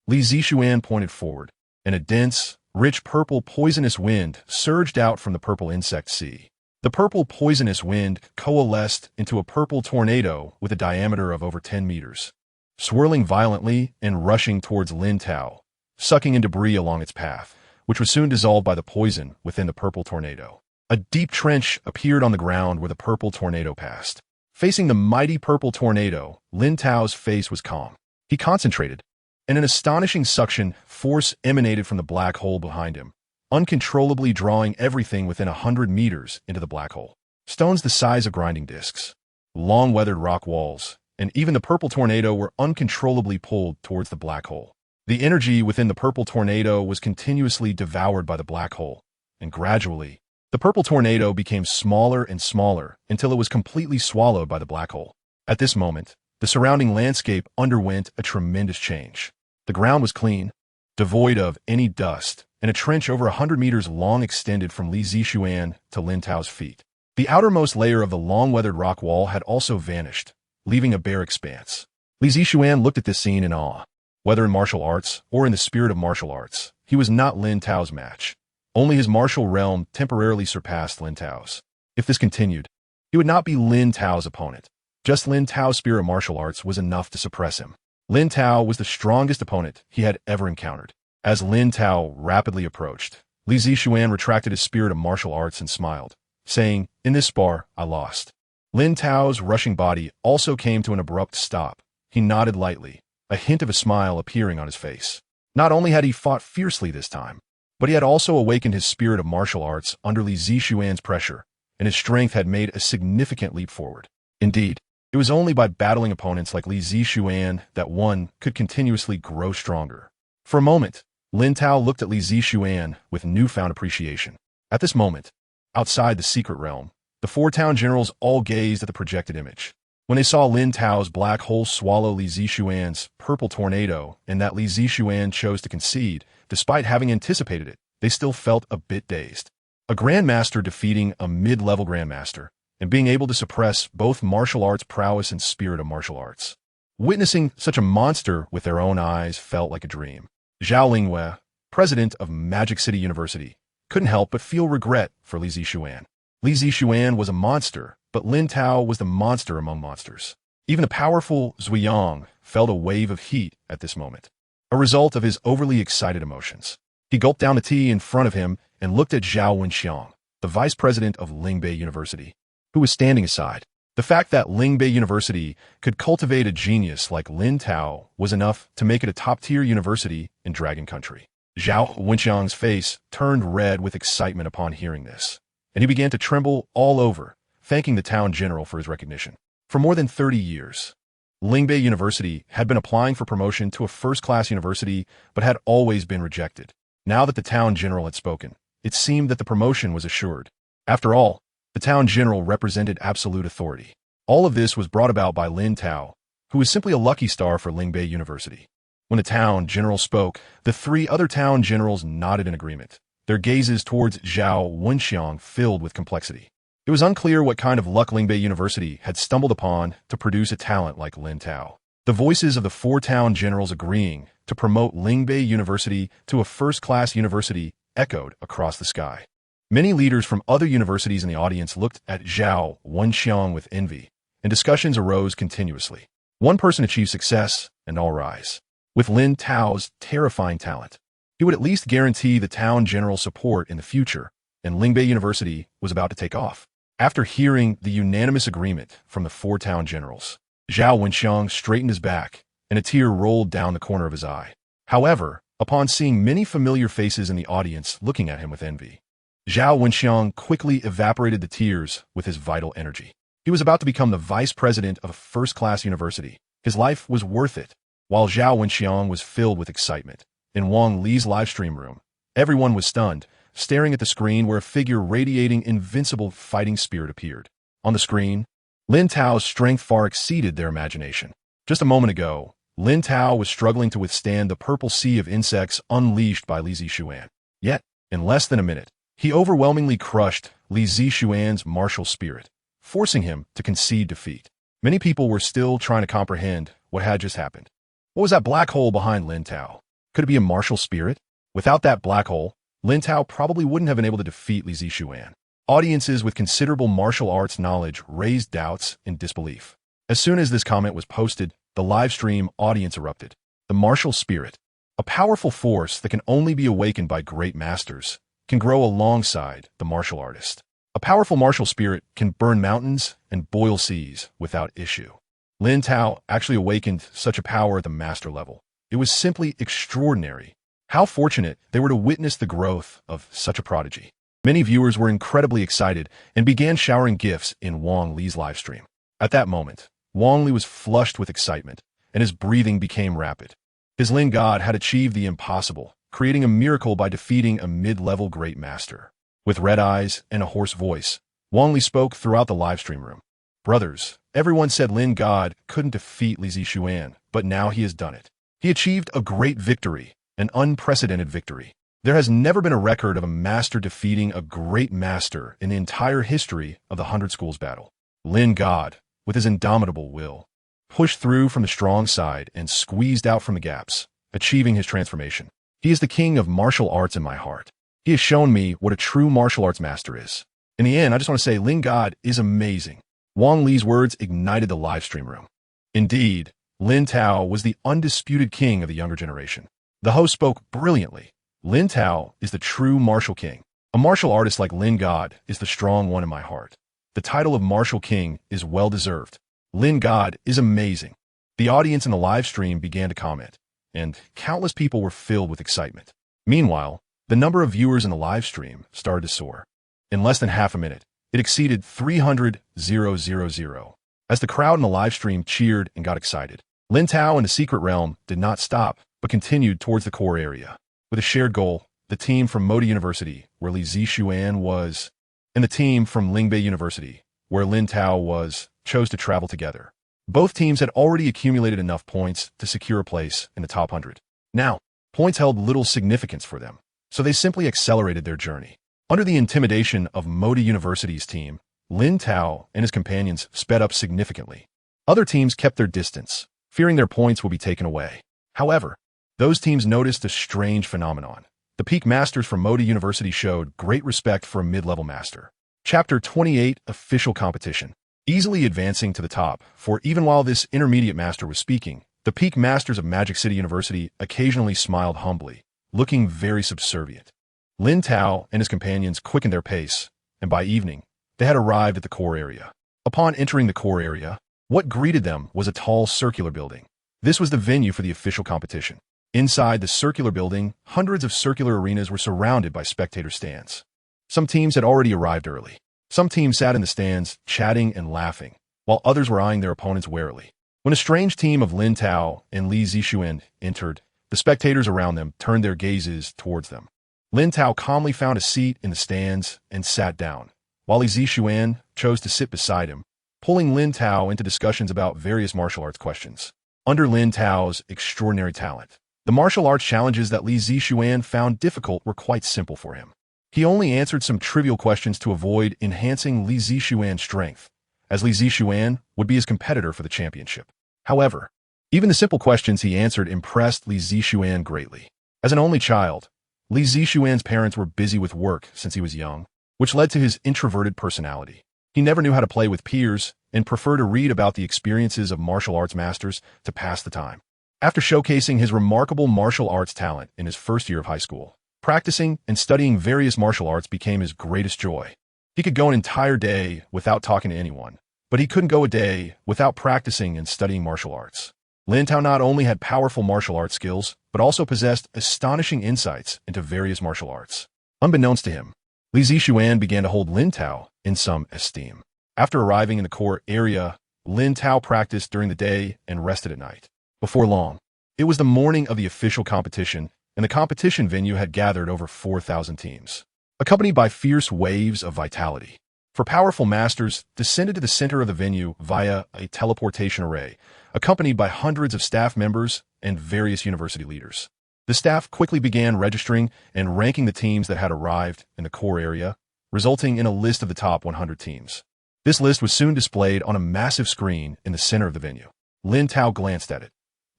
Li Zixuan pointed forward, and a dense, rich purple poisonous wind surged out from the purple insect sea. The purple poisonous wind coalesced into a purple tornado with a diameter of over 10 meters, swirling violently and rushing towards Lin Tao, sucking in debris along its path, which was soon dissolved by the poison within the purple tornado. A deep trench appeared on the ground where the purple tornado passed. Facing the mighty purple tornado, Lin Tao's face was calm. He concentrated, and an astonishing suction force emanated from the black hole behind him, uncontrollably drawing everything within 100 meters into the black hole. Stones the size of grinding discs, long weathered rock walls, and even the purple tornado were uncontrollably pulled towards the black hole. The energy within the purple tornado was continuously devoured by the black hole, and gradually, the purple tornado became smaller and smaller until it was completely swallowed by the black hole. At this moment, the surrounding landscape underwent a tremendous change. The ground was clean, devoid of any dust, and a trench over 100 meters long extended from Li Zixuan to Lin Tao's feet. The outermost layer of the long-weathered rock wall had also vanished, leaving a bare expanse. Li Zixuan looked at this scene in awe. Whether in martial arts or in the spirit of martial arts, he was not Lin Tao's match. Only his martial realm temporarily surpassed Lin Tao's. If this continued, he would not be Lin Tao's opponent. Just Lin Tao's spirit of martial arts was enough to suppress him. Lin Tao was the strongest opponent he had ever encountered. As Lin Tao rapidly approached, Li Zixuan retracted his spirit of martial arts and smiled, saying, "In this spar, I lost." Lin Tao's rushing body also came to an abrupt stop. He nodded lightly, a hint of a smile appearing on his face. Not only had he fought fiercely this time, but he had also awakened his spirit of martial arts under Li Zixuan's pressure, and his strength had made a significant leap forward. Indeed, it was only by battling opponents like Li Zixuan that one could continuously grow stronger. For a moment, Lin Tao looked at Li Zixuan with newfound appreciation. At this moment, outside the secret realm, the four town generals all gazed at the projected image. When they saw Lin Tao's black hole swallow Li Zixuan's purple tornado and that Li Zixuan chose to concede, despite having anticipated it, they still felt a bit dazed. A grandmaster defeating a mid-level grandmaster, and being able to suppress both martial arts prowess and spirit of martial arts. Witnessing such a monster with their own eyes felt like a dream. Zhao Lingwei, president of Magic City University, couldn't help but feel regret for Li Zixuan. Li Zixuan was a monster, but Lin Tao was the monster among monsters. Even the powerful Zhuiyang felt a wave of heat at this moment, a result of his overly excited emotions. He gulped down the tea in front of him and looked at Zhao Wenxiang, the vice president of Lingbei University, who was standing aside. The fact that Lingbei University could cultivate a genius like Lin Tao was enough to make it a top-tier university in Dragon Country. Zhao Wenxiang's face turned red with excitement upon hearing this, and he began to tremble all over, thanking the town general for his recognition. For more than 30 years, Lingbei University had been applying for promotion to a first-class university but had always been rejected. Now that the town general had spoken, it seemed that the promotion was assured. After all, the town general represented absolute authority. All of this was brought about by Lin Tao, who was simply a lucky star for Lingbei University. When the town general spoke, the three other town generals nodded in agreement, their gazes towards Zhao Wenxiang filled with complexity. It was unclear what kind of luck Lingbei University had stumbled upon to produce a talent like Lin Tao. The voices of the four town generals agreeing to promote Lingbei University to a first-class university echoed across the sky. Many leaders from other universities in the audience looked at Zhao Wenxiang with envy, and discussions arose continuously. One person achieved success, and all rise. With Lin Tao's terrifying talent, he would at least guarantee the town general support in the future, and Lingbei University was about to take off. After hearing the unanimous agreement from the four town generals, Zhao Wenxiang straightened his back, and a tear rolled down the corner of his eye. However, upon seeing many familiar faces in the audience looking at him with envy, Zhao Wenxiang quickly evaporated the tears with his vital energy. He was about to become the vice president of a first-class university. His life was worth it. While Zhao Wenxiang was filled with excitement, in Wang Li's livestream room, everyone was stunned, staring at the screen where a figure radiating invincible fighting spirit appeared. On the screen, Lin Tao's strength far exceeded their imagination. Just a moment ago, Lin Tao was struggling to withstand the purple sea of insects unleashed by Li Zixuan. Yet, in less than a minute, he overwhelmingly crushed Li Zixuan's martial spirit, forcing him to concede defeat. Many people were still trying to comprehend what had just happened. What was that black hole behind Lin Tao? Could it be a martial spirit? Without that black hole, Lin Tao probably wouldn't have been able to defeat Li Zixuan. Audiences with considerable martial arts knowledge raised doubts and disbelief. As soon as this comment was posted, the live stream audience erupted. The martial spirit, a powerful force that can only be awakened by great masters, can grow alongside the martial artist. A powerful martial spirit can burn mountains and boil seas without issue. Lin Tao actually awakened such a power at the master level. It was simply extraordinary. How fortunate they were to witness the growth of such a prodigy. Many viewers were incredibly excited and began showering gifts in Wang Li's livestream. At that moment, Wang Li was flushed with excitement, and his breathing became rapid. His Lin God had achieved the impossible, creating a miracle by defeating a mid-level great master. With red eyes and a hoarse voice, Wang Li spoke throughout the livestream room. Brothers, everyone said Lin God couldn't defeat Li Zixuan, but now he has done it. He achieved a great victory, an unprecedented victory. There has never been a record of a master defeating a great master in the entire history of the 100 Schools battle. Lin God, with his indomitable will, pushed through from the strong side and squeezed out from the gaps, achieving his transformation. He is the king of martial arts in my heart. He has shown me what a true martial arts master is. In the end, I just want to say Lin God is amazing. Wang Li's words ignited the live stream room. Indeed, Lin Tao was the undisputed king of the younger generation. The host spoke brilliantly. Lin Tao is the true martial king. A martial artist like Lin God is the strong one in my heart. The title of martial king is well-deserved. Lin God is amazing. The audience in the live stream began to comment, and countless people were filled with excitement. Meanwhile, the number of viewers in the live stream started to soar. In less than half a minute, it exceeded 300,000. As the crowd in the live stream cheered and got excited, Lin Tao and the Secret Realm did not stop, but continued towards the core area. With a shared goal, the team from Modi University, where Li Zixuan was, and the team from Lingbei University, where Lin Tao was, chose to travel together. Both teams had already accumulated enough points to secure a place in the top 100. Now, points held little significance for them, so they simply accelerated their journey. Under the intimidation of Modi University's team, Lin Tao and his companions sped up significantly. Other teams kept their distance, fearing their points would be taken away. However, those teams noticed a strange phenomenon. The peak masters from Modi University showed great respect for a mid-level master. Chapter 28, Official Competition. Easily advancing to the top, for even while this intermediate master was speaking, the peak masters of Magic City University occasionally smiled humbly, looking very subservient. Lin Tao and his companions quickened their pace, and by evening, they had arrived at the core area. Upon entering the core area, what greeted them was a tall circular building. This was the venue for the official competition. Inside the circular building, hundreds of circular arenas were surrounded by spectator stands. Some teams had already arrived early. Some teams sat in the stands, chatting and laughing, while others were eyeing their opponents warily. When a strange team of Lin Tao and Li Zixuan entered, the spectators around them turned their gazes towards them. Lin Tao calmly found a seat in the stands and sat down, while Li Zixuan chose to sit beside him, pulling Lin Tao into discussions about various martial arts questions. Under Lin Tao's extraordinary talent, the martial arts challenges that Li Zixuan found difficult were quite simple for him. He only answered some trivial questions to avoid enhancing Li Zixuan's strength, as Li Zixuan would be his competitor for the championship. However, even the simple questions he answered impressed Li Zixuan greatly. As an only child, Li Zixuan's parents were busy with work since he was young, which led to his introverted personality. He never knew how to play with peers and preferred to read about the experiences of martial arts masters to pass the time. After showcasing his remarkable martial arts talent in his first year of high school, practicing and studying various martial arts became his greatest joy. He could go an entire day without talking to anyone, but he couldn't go a day without practicing and studying martial arts. Lin Tao not only had powerful martial arts skills, but also possessed astonishing insights into various martial arts. Unbeknownst to him, Li Zixuan began to hold Lin Tao in some esteem. After arriving in the core area, Lin Tao practiced during the day and rested at night. Before long, it was the morning of the official competition, and the competition venue had gathered over 4,000 teams, accompanied by fierce waves of vitality. For powerful masters descended to the center of the venue via a teleportation array, accompanied by hundreds of staff members and various university leaders. The staff quickly began registering and ranking the teams that had arrived in the core area, resulting in a list of the top 100 teams. This list was soon displayed on a massive screen in the center of the venue. Lin Tao glanced at it.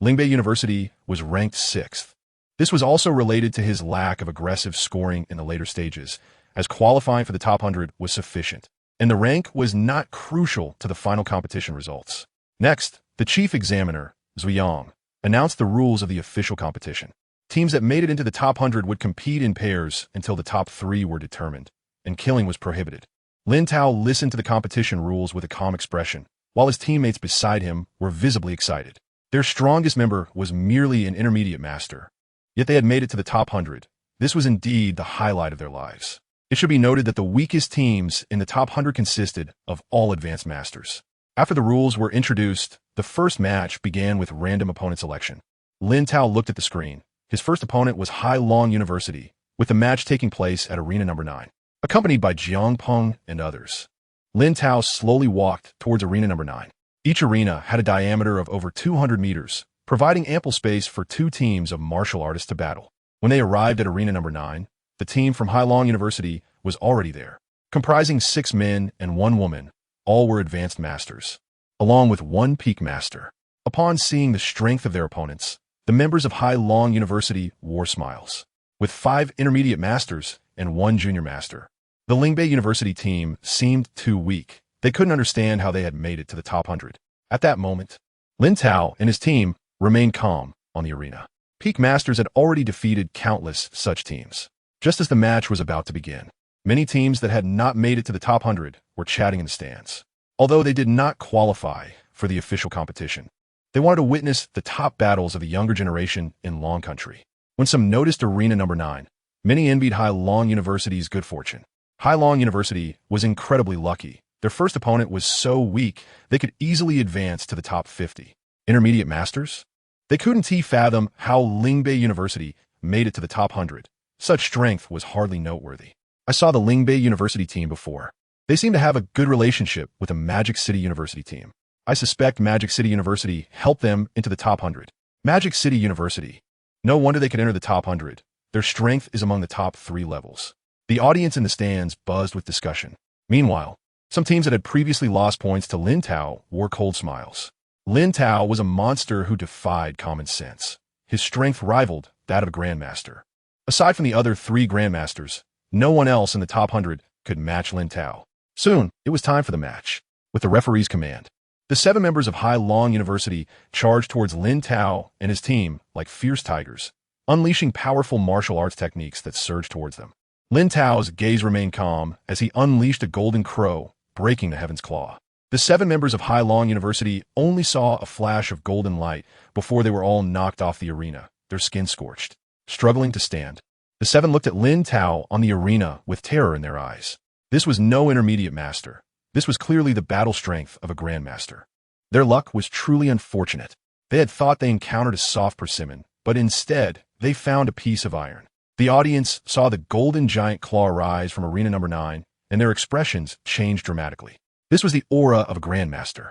Lingbei University was ranked 6th. This was also related to his lack of aggressive scoring in the later stages, as qualifying for the top 100 was sufficient, and the rank was not crucial to the final competition results. Next, the chief examiner, Zuyang, announced the rules of the official competition. Teams that made it into the top 100 would compete in pairs until the top 3 were determined, and killing was prohibited. Lin Tao listened to the competition rules with a calm expression, while his teammates beside him were visibly excited. Their strongest member was merely an intermediate master, yet they had made it to the top 100. This was indeed the highlight of their lives. It should be noted that the weakest teams in the top 100 consisted of all advanced masters. After the rules were introduced, the first match began with random opponent selection. Lin Tao looked at the screen. His first opponent was Hai Long University, with the match taking place at arena number 9, accompanied by Jiang Peng and others. Lin Tao slowly walked towards arena number 9. Each arena had a diameter of over 200 meters, providing ample space for 2 teams of martial artists to battle. When they arrived at arena number 9, the team from Hai Long University was already there. Comprising 6 men and 1 woman, all were advanced masters, along with 1 peak master. Upon seeing the strength of their opponents, the members of Hai Long University wore smiles. With 5 intermediate masters and 1 junior master, the Lingbei University team seemed too weak. They couldn't understand how they had made it to the top 100. At that moment, Lin Tao and his team remained calm on the arena. Peak masters had already defeated countless such teams. Just as the match was about to begin, many teams that had not made it to the top 100 were chatting in the stands. Although they did not qualify for the official competition, they wanted to witness the top battles of the younger generation in Long Country. When some noticed arena number 9, many envied Hai Long University's good fortune. Hai Long University was incredibly lucky. Their first opponent was so weak, they could easily advance to the top 50. Intermediate masters? They couldn't fathom how Lingbei University made it to the top 100. Such strength was hardly noteworthy. I saw the Lingbei University team before. They seem to have a good relationship with the Magic City University team. I suspect Magic City University helped them into the top 100. Magic City University. No wonder they could enter the top 100. Their strength is among the top 3 levels. The audience in the stands buzzed with discussion. Meanwhile, some teams that had previously lost points to Lin Tao wore cold smiles. Lin Tao was a monster who defied common sense. His strength rivaled that of a grandmaster. Aside from the other 3 grandmasters, no one else in the top 100 could match Lin Tao. Soon, it was time for the match. With the referee's command, the 7 members of Hai Long University charged towards Lin Tao and his team like fierce tigers, unleashing powerful martial arts techniques that surged towards them. Lin Tao's gaze remained calm as he unleashed a golden crow, breaking the heaven's claw. The 7 members of Hai Long University only saw a flash of golden light before they were all knocked off the arena, their skin scorched. Struggling to stand, the 7 looked at Lin Tao on the arena with terror in their eyes. This was no intermediate master. This was clearly the battle strength of a grandmaster. Their luck was truly unfortunate. They had thought they encountered a soft persimmon, but instead, they found a piece of iron. The audience saw the golden giant claw rise from arena number 9, and their expressions changed dramatically. This was the aura of a grandmaster.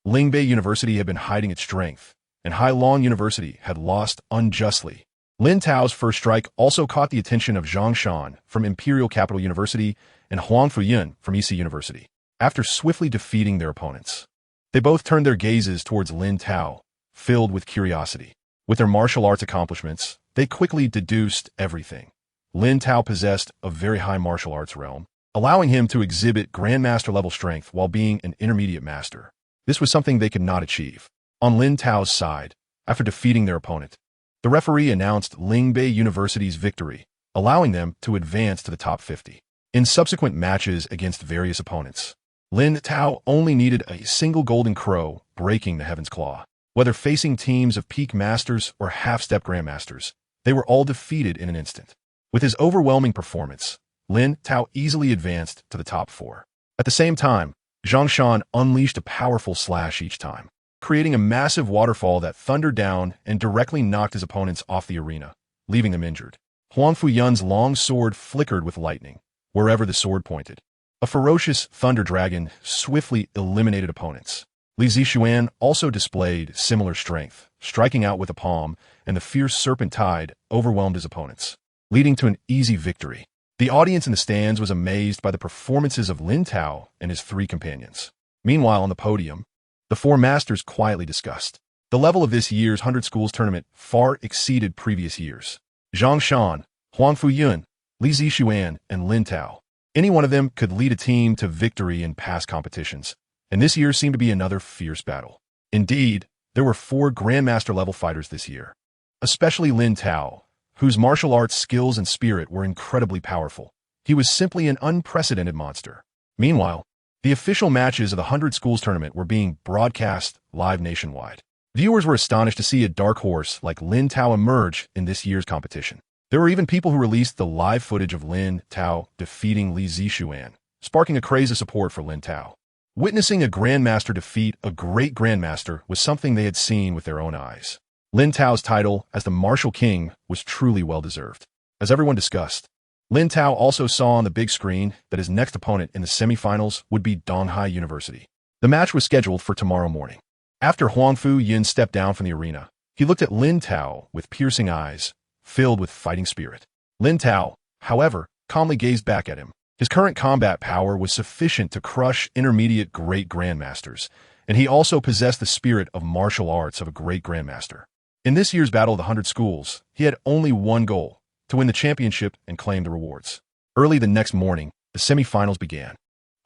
Lingbei University had been hiding its strength, and Hai Long University had lost unjustly. Lin Tao's first strike also caught the attention of Zhang Shan from Imperial Capital University and Huang Fuyun from EC University. After swiftly defeating their opponents, they both turned their gazes towards Lin Tao, filled with curiosity. With their martial arts accomplishments, they quickly deduced everything. Lin Tao possessed a very high martial arts realm, allowing him to exhibit grandmaster-level strength while being an intermediate master. This was something they could not achieve. On Lin Tao's side, after defeating their opponent, the referee announced Lingbei University's victory, allowing them to advance to the top 50. In subsequent matches against various opponents, Lin Tao only needed a single golden crow breaking the Heaven's Claw. Whether facing teams of peak masters or half-step grandmasters, they were all defeated in an instant. With his overwhelming performance, Lin Tao easily advanced to the top 4. At the same time, Zhang Shan unleashed a powerful slash each time, creating a massive waterfall that thundered down and directly knocked his opponents off the arena, leaving them injured. Huang Fuyun's long sword flickered with lightning, wherever the sword pointed. A ferocious thunder dragon swiftly eliminated opponents. Li Zixuan also displayed similar strength, striking out with a palm, and the fierce serpent tide overwhelmed his opponents, leading to an easy victory. The audience in the stands was amazed by the performances of Lin Tao and his 3 companions. Meanwhile, on the podium, the 4 masters quietly discussed. The level of this year's 100 Schools tournament far exceeded previous years. Zhang Shan, Huang Fuyun, Li Zixuan, and Lin Tao. Any one of them could lead a team to victory in past competitions, and this year seemed to be another fierce battle. Indeed, there were 4 Grandmaster-level fighters this year, especially Lin Tao, whose martial arts skills and spirit were incredibly powerful. He was simply an unprecedented monster. Meanwhile, the official matches of the 100 Schools tournament were being broadcast live nationwide. Viewers were astonished to see a dark horse like Lin Tao emerge in this year's competition. There were even people who released the live footage of Lin Tao defeating Li Zixuan, sparking a craze of support for Lin Tao. Witnessing a Grandmaster defeat a great Grandmaster was something they had seen with their own eyes. Lin Tao's title as the Martial King was truly well-deserved. As everyone discussed, Lin Tao also saw on the big screen that his next opponent in the semifinals would be Donghai University. The match was scheduled for tomorrow morning. After Huang Fuyun stepped down from the arena, he looked at Lin Tao with piercing eyes, filled with fighting spirit. Lin Tao, however, calmly gazed back at him. His current combat power was sufficient to crush intermediate great grandmasters, and he also possessed the spirit of martial arts of a great grandmaster. In this year's Battle of the 100 Schools, he had only one goal: to win the championship and claim the rewards. Early the next morning, the semifinals began.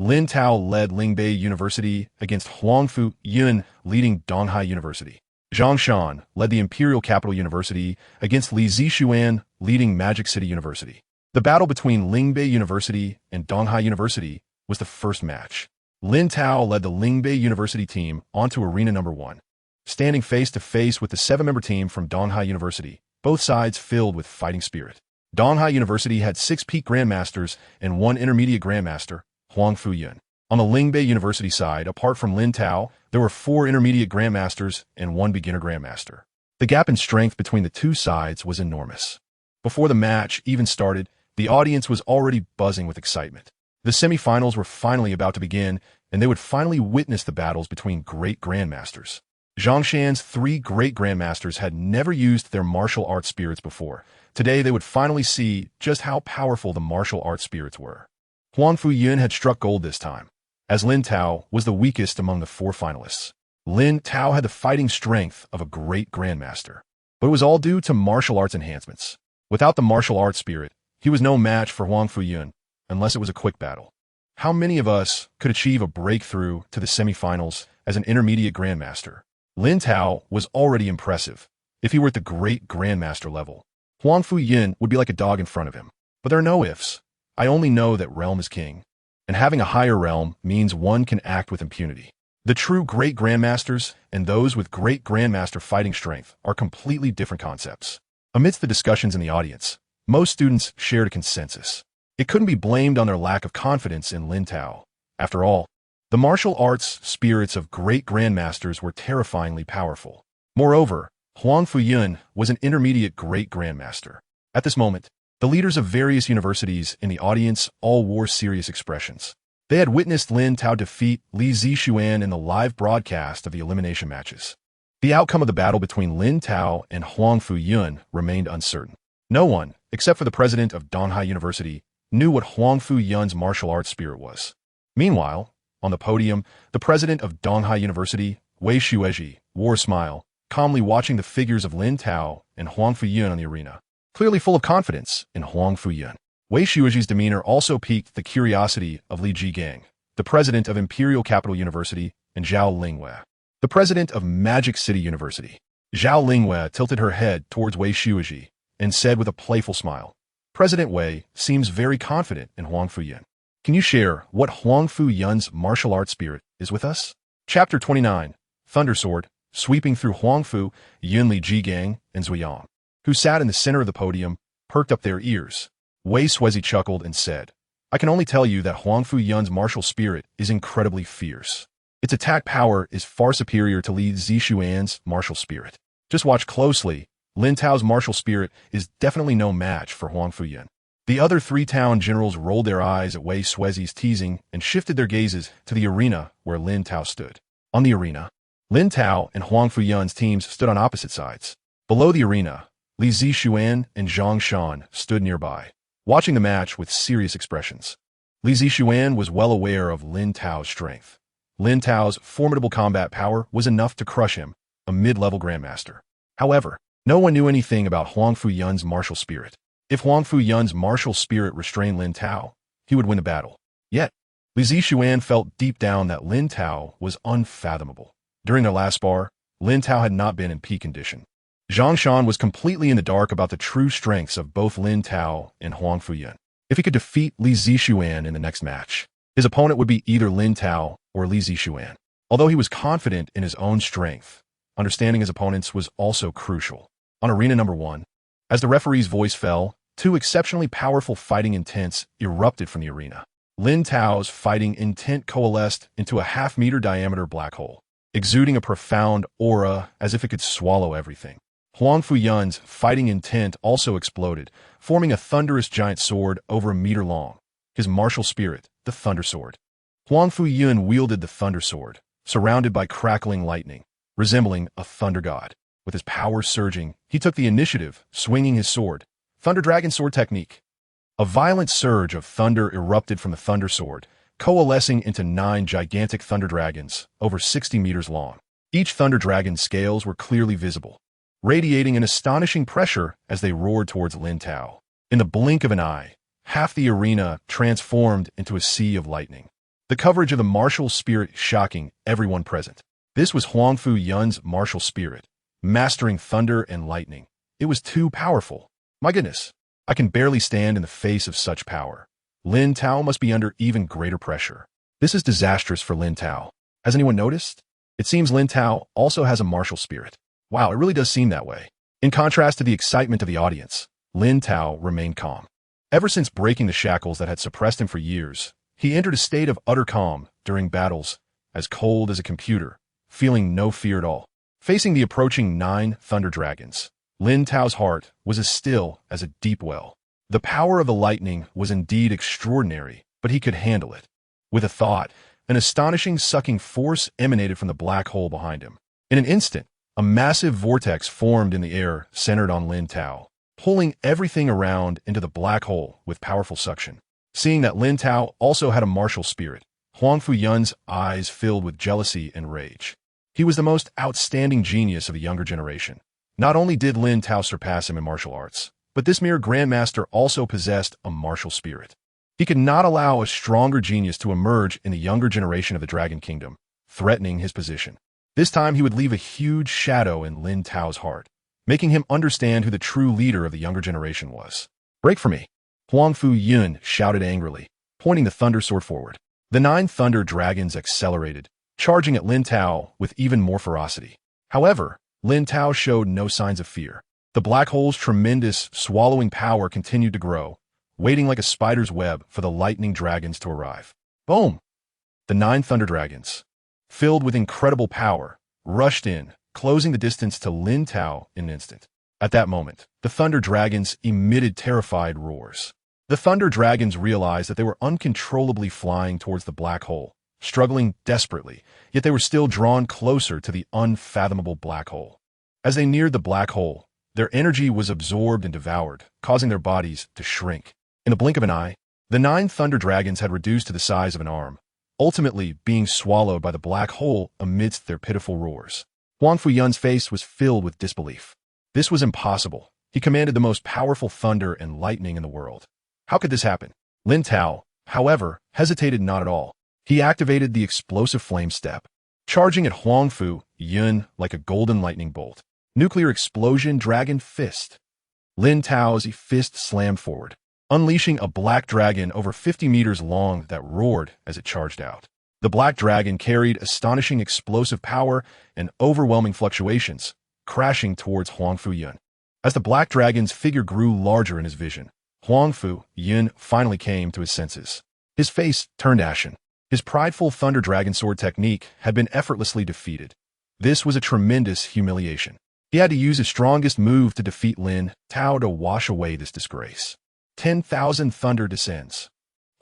Lin Tao led Lingbei University against Huang Fuyun, leading Donghai University. Zhang Shan led the Imperial Capital University against Li Zixuan, leading Magic City University. The battle between Lingbei University and Donghai University was the first match. Lin Tao led the Lingbei University team onto arena number 1. Standing face-to-face with the 7-member team from Donghai University, both sides filled with fighting spirit. Donghai University had 6 peak grandmasters and 1 intermediate grandmaster, Huang Fuyun. On the Lingbei University side, apart from Lin Tao, there were 4 intermediate grandmasters and 1 beginner grandmaster. The gap in strength between the 2 sides was enormous. Before the match even started, the audience was already buzzing with excitement. The semifinals were finally about to begin, and they would finally witness the battles between great grandmasters. Zhang Shan's 3 great grandmasters had never used their martial arts spirits before. Today, they would finally see just how powerful the martial arts spirits were. Huang Fuyun had struck gold this time, as Lin Tao was the weakest among the 4 finalists. Lin Tao had the fighting strength of a great grandmaster, but it was all due to martial arts enhancements. Without the martial arts spirit, he was no match for Huang Fuyun, unless it was a quick battle. How many of us could achieve a breakthrough to the semifinals as an intermediate grandmaster? Lin Tao was already impressive. If he were at the great grandmaster level, Huang Fuyun would be like a dog in front of him. But there are no ifs. I only know that realm is king, and having a higher realm means one can act with impunity. The true great grandmasters and those with great grandmaster fighting strength are completely different concepts. Amidst the discussions in the audience, most students shared a consensus. It couldn't be blamed on their lack of confidence in Lin Tao. After all, the martial arts spirits of great grandmasters were terrifyingly powerful. Moreover, Huang Fuyun was an intermediate great grandmaster. At this moment, the leaders of various universities in the audience all wore serious expressions. They had witnessed Lin Tao defeat Li Zixuan in the live broadcast of the elimination matches. The outcome of the battle between Lin Tao and Huang Fuyun remained uncertain. No one, except for the president of Donghai University, knew what Huang Fuyun's martial arts spirit was. Meanwhile, on the podium, the president of Donghai University, Wei Shueji, wore a smile, calmly watching the figures of Lin Tao and Huang Fuyun on the arena, clearly full of confidence in Huang Fuyun. Wei Shueji's demeanor also piqued the curiosity of Li Jigang, the president of Imperial Capital University, and Zhao Lingwei, the president of Magic City University. Zhao Lingwei tilted her head towards Wei Shueji and said with a playful smile, President Wei seems very confident in Huang Fuyan. Can you share what Huang Fuyan's martial arts spirit is with us? Chapter 29, Thunder Sword, sweeping through Huang Fu, Yunli Jigang, and Zuyang, who sat in the center of the podium, perked up their ears. Wei Suezi chuckled and said, I can only tell you that Huang Fuyan's martial spirit is incredibly fierce. Its attack power is far superior to Li Zixuan's martial spirit. Just watch closely. Lin Tao's martial spirit is definitely no match for Huang Fuyan. The other three town generals rolled their eyes at Wei Suezi's teasing and shifted their gazes to the arena where Lin Tao stood. On the arena, Lin Tao and Huang Fuyan's teams stood on opposite sides. Below the arena, Li Zixuan and Zhang Shan stood nearby, watching the match with serious expressions. Li Zixuan was well aware of Lin Tao's strength. Lin Tao's formidable combat power was enough to crush him, a mid-level grandmaster. However, no one knew anything about Huang Fuyan's martial spirit. If Huang Fuyan's martial spirit restrained Lin Tao, he would win the battle. Yet, Li Zixuan felt deep down that Lin Tao was unfathomable. During their last spar, Lin Tao had not been in peak condition. Zhang Shan was completely in the dark about the true strengths of both Lin Tao and Huang Fuyan. If he could defeat Li Zixuan in the next match, his opponent would be either Lin Tao or Li Zixuan. Although he was confident in his own strength, understanding his opponents was also crucial. On arena number 1, as the referee's voice fell, two exceptionally powerful fighting intents erupted from the arena. Lin Tao's fighting intent coalesced into a half-meter diameter black hole, exuding a profound aura as if it could swallow everything. Huang Fuyan's fighting intent also exploded, forming a thunderous giant sword over a meter long. His martial spirit, the Thunder Sword. Huang Fuyan wielded the Thunder Sword, surrounded by crackling lightning, resembling a thunder god. With his power surging, he took the initiative, swinging his sword. Thunder Dragon Sword Technique. A violent surge of thunder erupted from the Thunder Sword, coalescing into 9 gigantic thunder dragons, over 60 meters long. Each thunder dragon's scales were clearly visible, radiating an astonishing pressure as they roared towards Lin Tao. In the blink of an eye, half the arena transformed into a sea of lightning. The coverage of the martial spirit shocking everyone present. This was Huang Fuyan's martial spirit, mastering thunder and lightning. It was too powerful. My goodness, I can barely stand in the face of such power. Lin Tao must be under even greater pressure. This is disastrous for Lin Tao. Has anyone noticed? It seems Lin Tao also has a martial spirit. Wow, it really does seem that way. In contrast to the excitement of the audience, Lin Tao remained calm. Ever since breaking the shackles that had suppressed him for years, he entered a state of utter calm during battles, as cold as a computer, feeling no fear at all. Facing the approaching 9 thunder dragons, Lin Tao's heart was as still as a deep well. The power of the lightning was indeed extraordinary, but he could handle it. With a thought, an astonishing sucking force emanated from the black hole behind him. In an instant, a massive vortex formed in the air centered on Lin Tao, pulling everything around into the black hole with powerful suction. Seeing that Lin Tao also had a martial spirit, Huang Fuyan's eyes filled with jealousy and rage. He was the most outstanding genius of the younger generation. Not only did Lin Tao surpass him in martial arts, but this mere grandmaster also possessed a martial spirit. He could not allow a stronger genius to emerge in the younger generation of the Dragon Kingdom, threatening his position. This time he would leave a huge shadow in Lin Tao's heart, making him understand who the true leader of the younger generation was. Break for me! Huang Fuyan shouted angrily, pointing the Thunder Sword forward. The 9 thunder dragons accelerated, charging at Lin Tao with even more ferocity. However, Lin Tao showed no signs of fear. The black hole's tremendous, swallowing power continued to grow, waiting like a spider's web for the lightning dragons to arrive. Boom! The 9 thunder dragons, filled with incredible power, rushed in, closing the distance to Lin Tao in an instant. At that moment, the thunder dragons emitted terrified roars. The thunder dragons realized that they were uncontrollably flying towards the black hole, struggling desperately, yet they were still drawn closer to the unfathomable black hole. As they neared the black hole, their energy was absorbed and devoured, causing their bodies to shrink. In the blink of an eye, the 9 thunder dragons had reduced to the size of an arm, ultimately being swallowed by the black hole amidst their pitiful roars. Huang Fuyan's face was filled with disbelief. This was impossible. He commanded the most powerful thunder and lightning in the world. How could this happen? Lin Tao, however, hesitated not at all. He activated the explosive flame step, charging at Huang Fuyan like a golden lightning bolt. Nuclear explosion dragon fist. Lin Tao's fist slammed forward, unleashing a black dragon over 50 meters long that roared as it charged out. The black dragon carried astonishing explosive power and overwhelming fluctuations, crashing towards Huangfu Yun. As the black dragon's figure grew larger in his vision, Huangfu Yun finally came to his senses. His face turned ashen. His prideful Thunder Dragon Sword technique had been effortlessly defeated. This was a tremendous humiliation. He had to use his strongest move to defeat Lin Tao to wash away this disgrace. 10,000 thunder descends.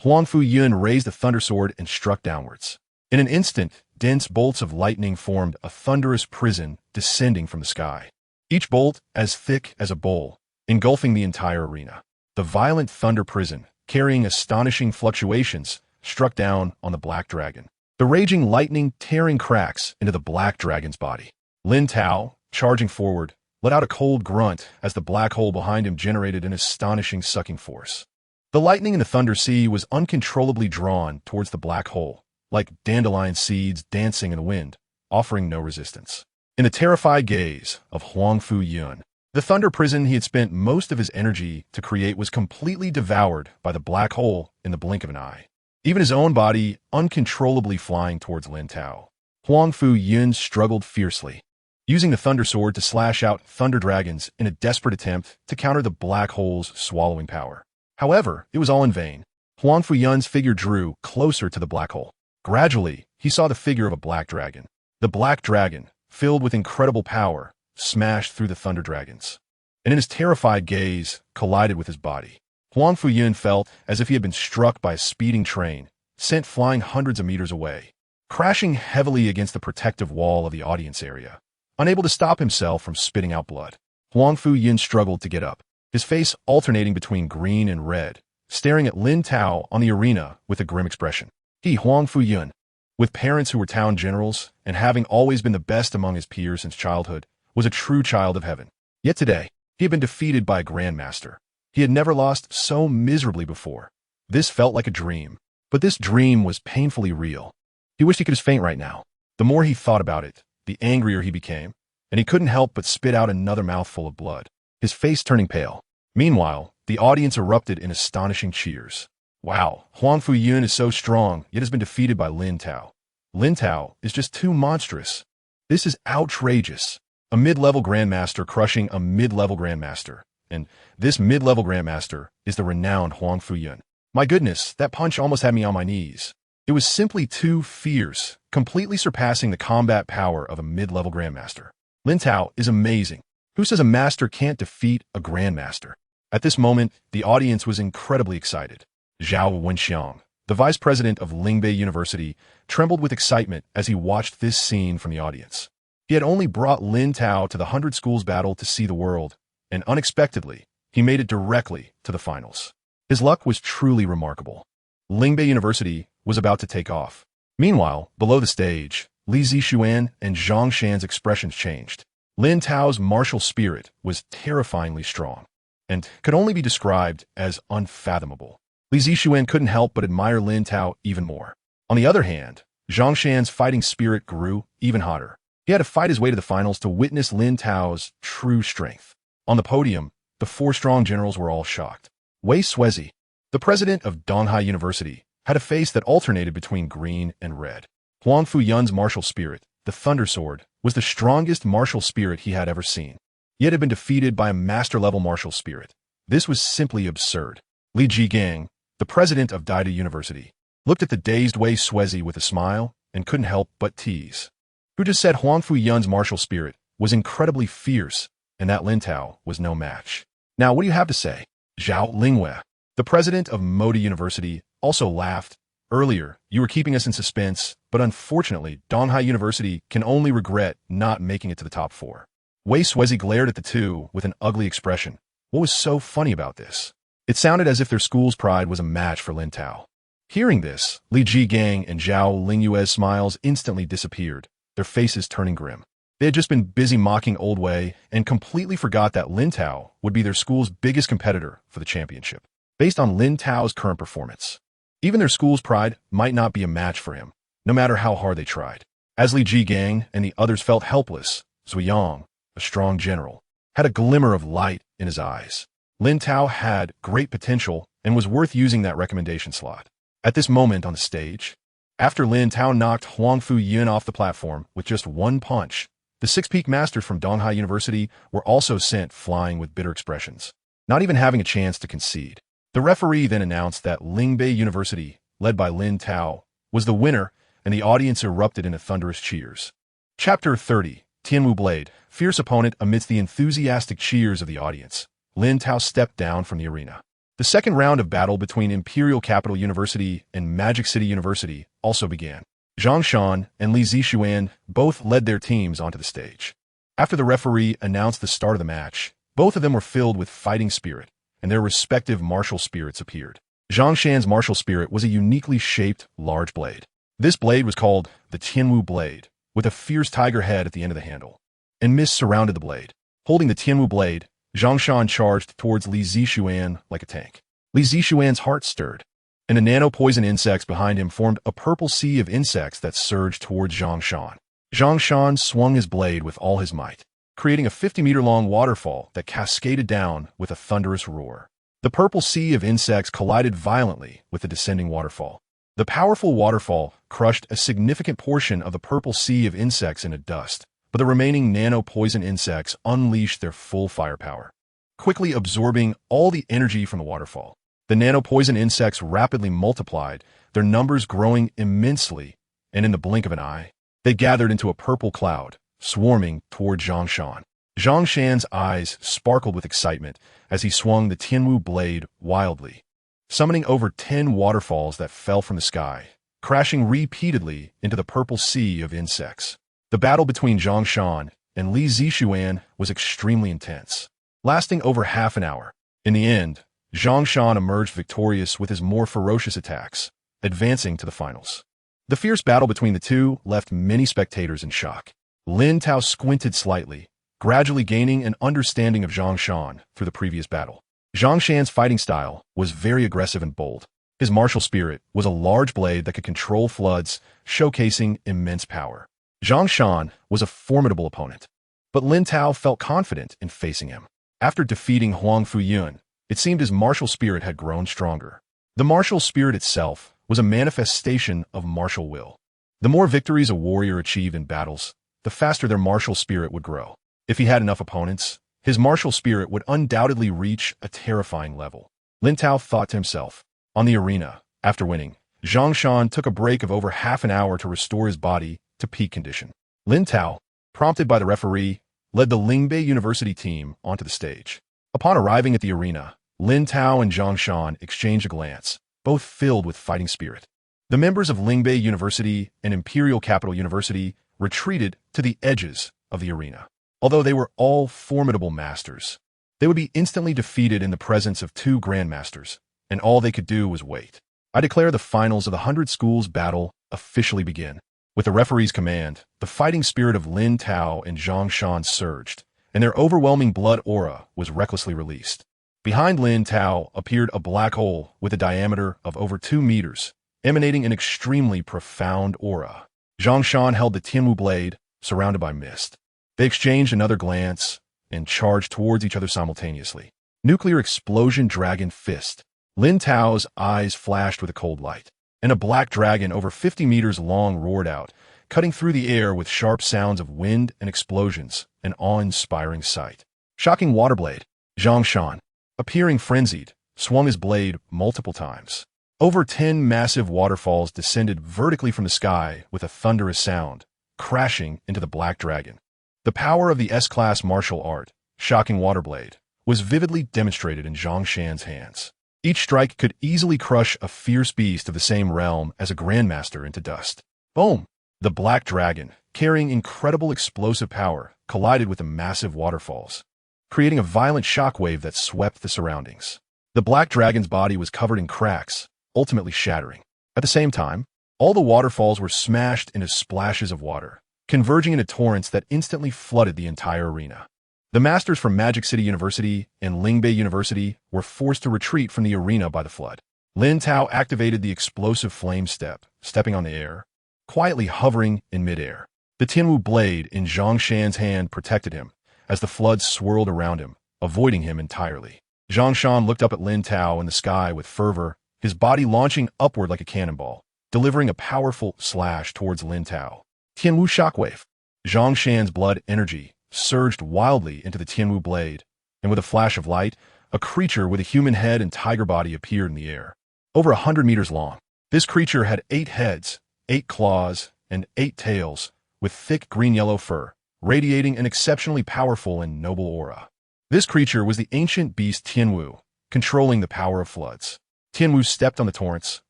Huangfu Yun raised the Thunder Sword and struck downwards. In an instant, dense bolts of lightning formed a thunderous prison descending from the sky. Each bolt as thick as a bowl, engulfing the entire arena. The violent thunder prison, carrying astonishing fluctuations, struck down on the black dragon. The raging lightning tearing cracks into the black dragon's body. Lin Tao, charging forward, let out a cold grunt as the black hole behind him generated an astonishing sucking force. The lightning in the thunder sea was uncontrollably drawn towards the black hole, like dandelion seeds dancing in the wind, offering no resistance. In the terrified gaze of Huangfu Yun, the thunder prison he had spent most of his energy to create was completely devoured by the black hole in the blink of an eye. Even his own body uncontrollably flying towards Lin Tao. Huangfu Yun struggled fiercely, using the Thunder Sword to slash out thunder dragons in a desperate attempt to counter the black hole's swallowing power. However, it was all in vain. Huangfu Yun's figure drew closer to the black hole. Gradually, he saw the figure of a black dragon. The black dragon, filled with incredible power, smashed through the thunder dragons, and in his terrified gaze, collided with his body. Huangfu Yun felt as if he had been struck by a speeding train, sent flying hundreds of meters away, crashing heavily against the protective wall of the audience area. Unable to stop himself from spitting out blood, Huangfu Yun struggled to get up, his face alternating between green and red, staring at Lin Tao on the arena with a grim expression. He, Huangfu Yun, with parents who were town generals and having always been the best among his peers since childhood, was a true child of heaven. Yet today, he had been defeated by a grandmaster. He had never lost so miserably before. This felt like a dream, but this dream was painfully real. He wished he could just faint right now. The more he thought about it, the angrier he became, and he couldn't help but spit out another mouthful of blood, his face turning pale. Meanwhile, the audience erupted in astonishing cheers. Wow, Huangfu Yun is so strong, yet has been defeated by Lin Tao. Lin Tao is just too monstrous. This is outrageous. A mid-level grandmaster crushing a mid-level grandmaster. And this mid-level grandmaster is the renowned Huangfu Yun. My goodness, that punch almost had me on my knees. It was simply too fierce, completely surpassing the combat power of a mid-level grandmaster. Lin Tao is amazing. Who says a master can't defeat a grandmaster? At this moment, the audience was incredibly excited. Zhao Wenxiang, the vice president of Lingbei University, trembled with excitement as he watched this scene from the audience. He had only brought Lin Tao to the 100 Schools battle to see the world, and unexpectedly, he made it directly to the finals. His luck was truly remarkable. Lingbei University was about to take off. Meanwhile, below the stage, Li Zixuan and Zhang Shan's expressions changed. Lin Tao's martial spirit was terrifyingly strong, and could only be described as unfathomable. Li Zixuan couldn't help but admire Lin Tao even more. On the other hand, Zhang Shan's fighting spirit grew even hotter. He had to fight his way to the finals to witness Lin Tao's true strength. On the podium, the four strong generals were all shocked. Wei Suezi, the president of Donghai University, had a face that alternated between green and red. Huangfu Yun's martial spirit, the Thunder Sword, was the strongest martial spirit he had ever seen, yet had been defeated by a master-level martial spirit. This was simply absurd. Li Jigang, the president of Daida University, looked at the dazed Wei Suezi with a smile and couldn't help but tease. Who just said Huangfu Yun's martial spirit was incredibly fierce and that Lin Tao was no match? Now, what do you have to say? Zhao Lingwei, the president of Modi University, also laughed. Earlier, you were keeping us in suspense, but unfortunately, Donghai University can only regret not making it to the top 4. Wei Suezi glared at the two with an ugly expression. What was so funny about this? It sounded as if their school's pride was a match for Lin Tao. Hearing this, Li Jigang and Zhao Lingyue's smiles instantly disappeared, their faces turning grim. They had just been busy mocking Old Wei and completely forgot that Lin Tao would be their school's biggest competitor for the championship. Based on Lin Tao's current performance, even their school's pride might not be a match for him, no matter how hard they tried. As Li Jigang and the others felt helpless, Zuyang, a strong general, had a glimmer of light in his eyes. Lin Tao had great potential and was worth using that recommendation slot. At this moment on the stage, after Lin Tao knocked Huang Fu Yun off the platform with just one punch, the six peak masters from Donghai University were also sent flying with bitter expressions, not even having a chance to concede. The referee then announced that Lingbei University, led by Lin Tao, was the winner, and the audience erupted into thunderous cheers. Chapter 30, Tianwu Blade, fierce opponent. Amidst the enthusiastic cheers of the audience, Lin Tao stepped down from the arena. The second round of battle between Imperial Capital University and Magic City University also began. Zhang Shan and Li Zixuan both led their teams onto the stage. After the referee announced the start of the match, both of them were filled with fighting spirit, and their respective martial spirits appeared. Zhang Shan's martial spirit was a uniquely shaped, large blade. This blade was called the Tianwu Blade, with a fierce tiger head at the end of the handle. And mist surrounded the blade. Holding the Tianwu Blade, Zhang Shan charged towards Li Zixuan like a tank. Li Zixuan's heart stirred, and the nano-poison insects behind him formed a purple sea of insects that surged towards Zhang Shan. Zhang Shan swung his blade with all his might, creating a 50-meter-long waterfall that cascaded down with a thunderous roar. The purple sea of insects collided violently with the descending waterfall. The powerful waterfall crushed a significant portion of the purple sea of insects into dust, but the remaining nano-poison insects unleashed their full firepower, quickly absorbing all the energy from the waterfall. The nano-poison insects rapidly multiplied, their numbers growing immensely, and in the blink of an eye, they gathered into a purple cloud, swarming toward Zhang Shan. Zhang Shan's eyes sparkled with excitement as he swung the Tianwu Blade wildly, summoning over 10 waterfalls that fell from the sky, crashing repeatedly into the purple sea of insects. The battle between Zhang Shan and Li Zixuan was extremely intense, lasting over half an hour. In the end, Zhang Shan emerged victorious with his more ferocious attacks, advancing to the finals. The fierce battle between the two left many spectators in shock. Lin Tao squinted slightly, gradually gaining an understanding of Zhang Shan through the previous battle. Zhang Shan's fighting style was very aggressive and bold. His martial spirit was a large blade that could control floods, showcasing immense power. Zhang Shan was a formidable opponent, but Lin Tao felt confident in facing him. After defeating Huang Fu Yun, it seemed his martial spirit had grown stronger. The martial spirit itself was a manifestation of martial will. The more victories a warrior achieved in battles, the faster their martial spirit would grow. If he had enough opponents, his martial spirit would undoubtedly reach a terrifying level. Lin Tao thought to himself. On the arena, after winning, Zhang Shan took a break of over half an hour to restore his body to peak condition. Lin Tao, prompted by the referee, led the Lingbei University team onto the stage. Upon arriving at the arena, Lin Tao and Zhang Shan exchanged a glance, both filled with fighting spirit. The members of Lingbei University and Imperial Capital University retreated to the edges of the arena. Although they were all formidable masters, they would be instantly defeated in the presence of two grandmasters, and all they could do was wait. I declare the finals of the 100 Schools battle officially begin. With the referee's command, the fighting spirit of Lin Tao and Zhang Shan surged, and their overwhelming blood aura was recklessly released. Behind Lin Tao appeared a black hole with a diameter of over 2 meters, emanating an extremely profound aura. Zhang Shan held the Tianwu Blade, surrounded by mist. They exchanged another glance and charged towards each other simultaneously. Nuclear explosion dragon fist. Lin Tao's eyes flashed with a cold light, and a black dragon over 50 meters long roared out, cutting through the air with sharp sounds of wind and explosions, an awe-inspiring sight. Shocking water blade. Zhang Shan, appearing frenzied, swung his blade multiple times. Over 10 massive waterfalls descended vertically from the sky with a thunderous sound, crashing into the black dragon. The power of the S-class martial art, Shocking Water Blade, was vividly demonstrated in Zhang Shan's hands. Each strike could easily crush a fierce beast of the same realm as a grandmaster into dust. Boom! The black dragon, carrying incredible explosive power, collided with the massive waterfalls, creating a violent shockwave that swept the surroundings. The black dragon's body was covered in cracks, ultimately shattering. At the same time, all the waterfalls were smashed into splashes of water, converging into torrents that instantly flooded the entire arena. The masters from Magic City University and Lingbei University were forced to retreat from the arena by the flood. Lin Tao activated the explosive flame step, stepping on the air, quietly hovering in midair. The Tianwu Blade in Zhang Shan's hand protected him as the flood swirled around him, avoiding him entirely. Zhang Shan looked up at Lin Tao in the sky with fervor, his body launching upward like a cannonball, delivering a powerful slash towards Lin Tao. Tianwu shockwave. Zhang Shan's blood energy surged wildly into the Tianwu blade, and with a flash of light, a creature with a human head and tiger body appeared in the air. Over 100 meters long, this creature had 8 heads, 8 claws, and 8 tails, with thick green-yellow fur, radiating an exceptionally powerful and noble aura. This creature was the ancient beast Tianwu, controlling the power of floods. Tianwu stepped on the torrents,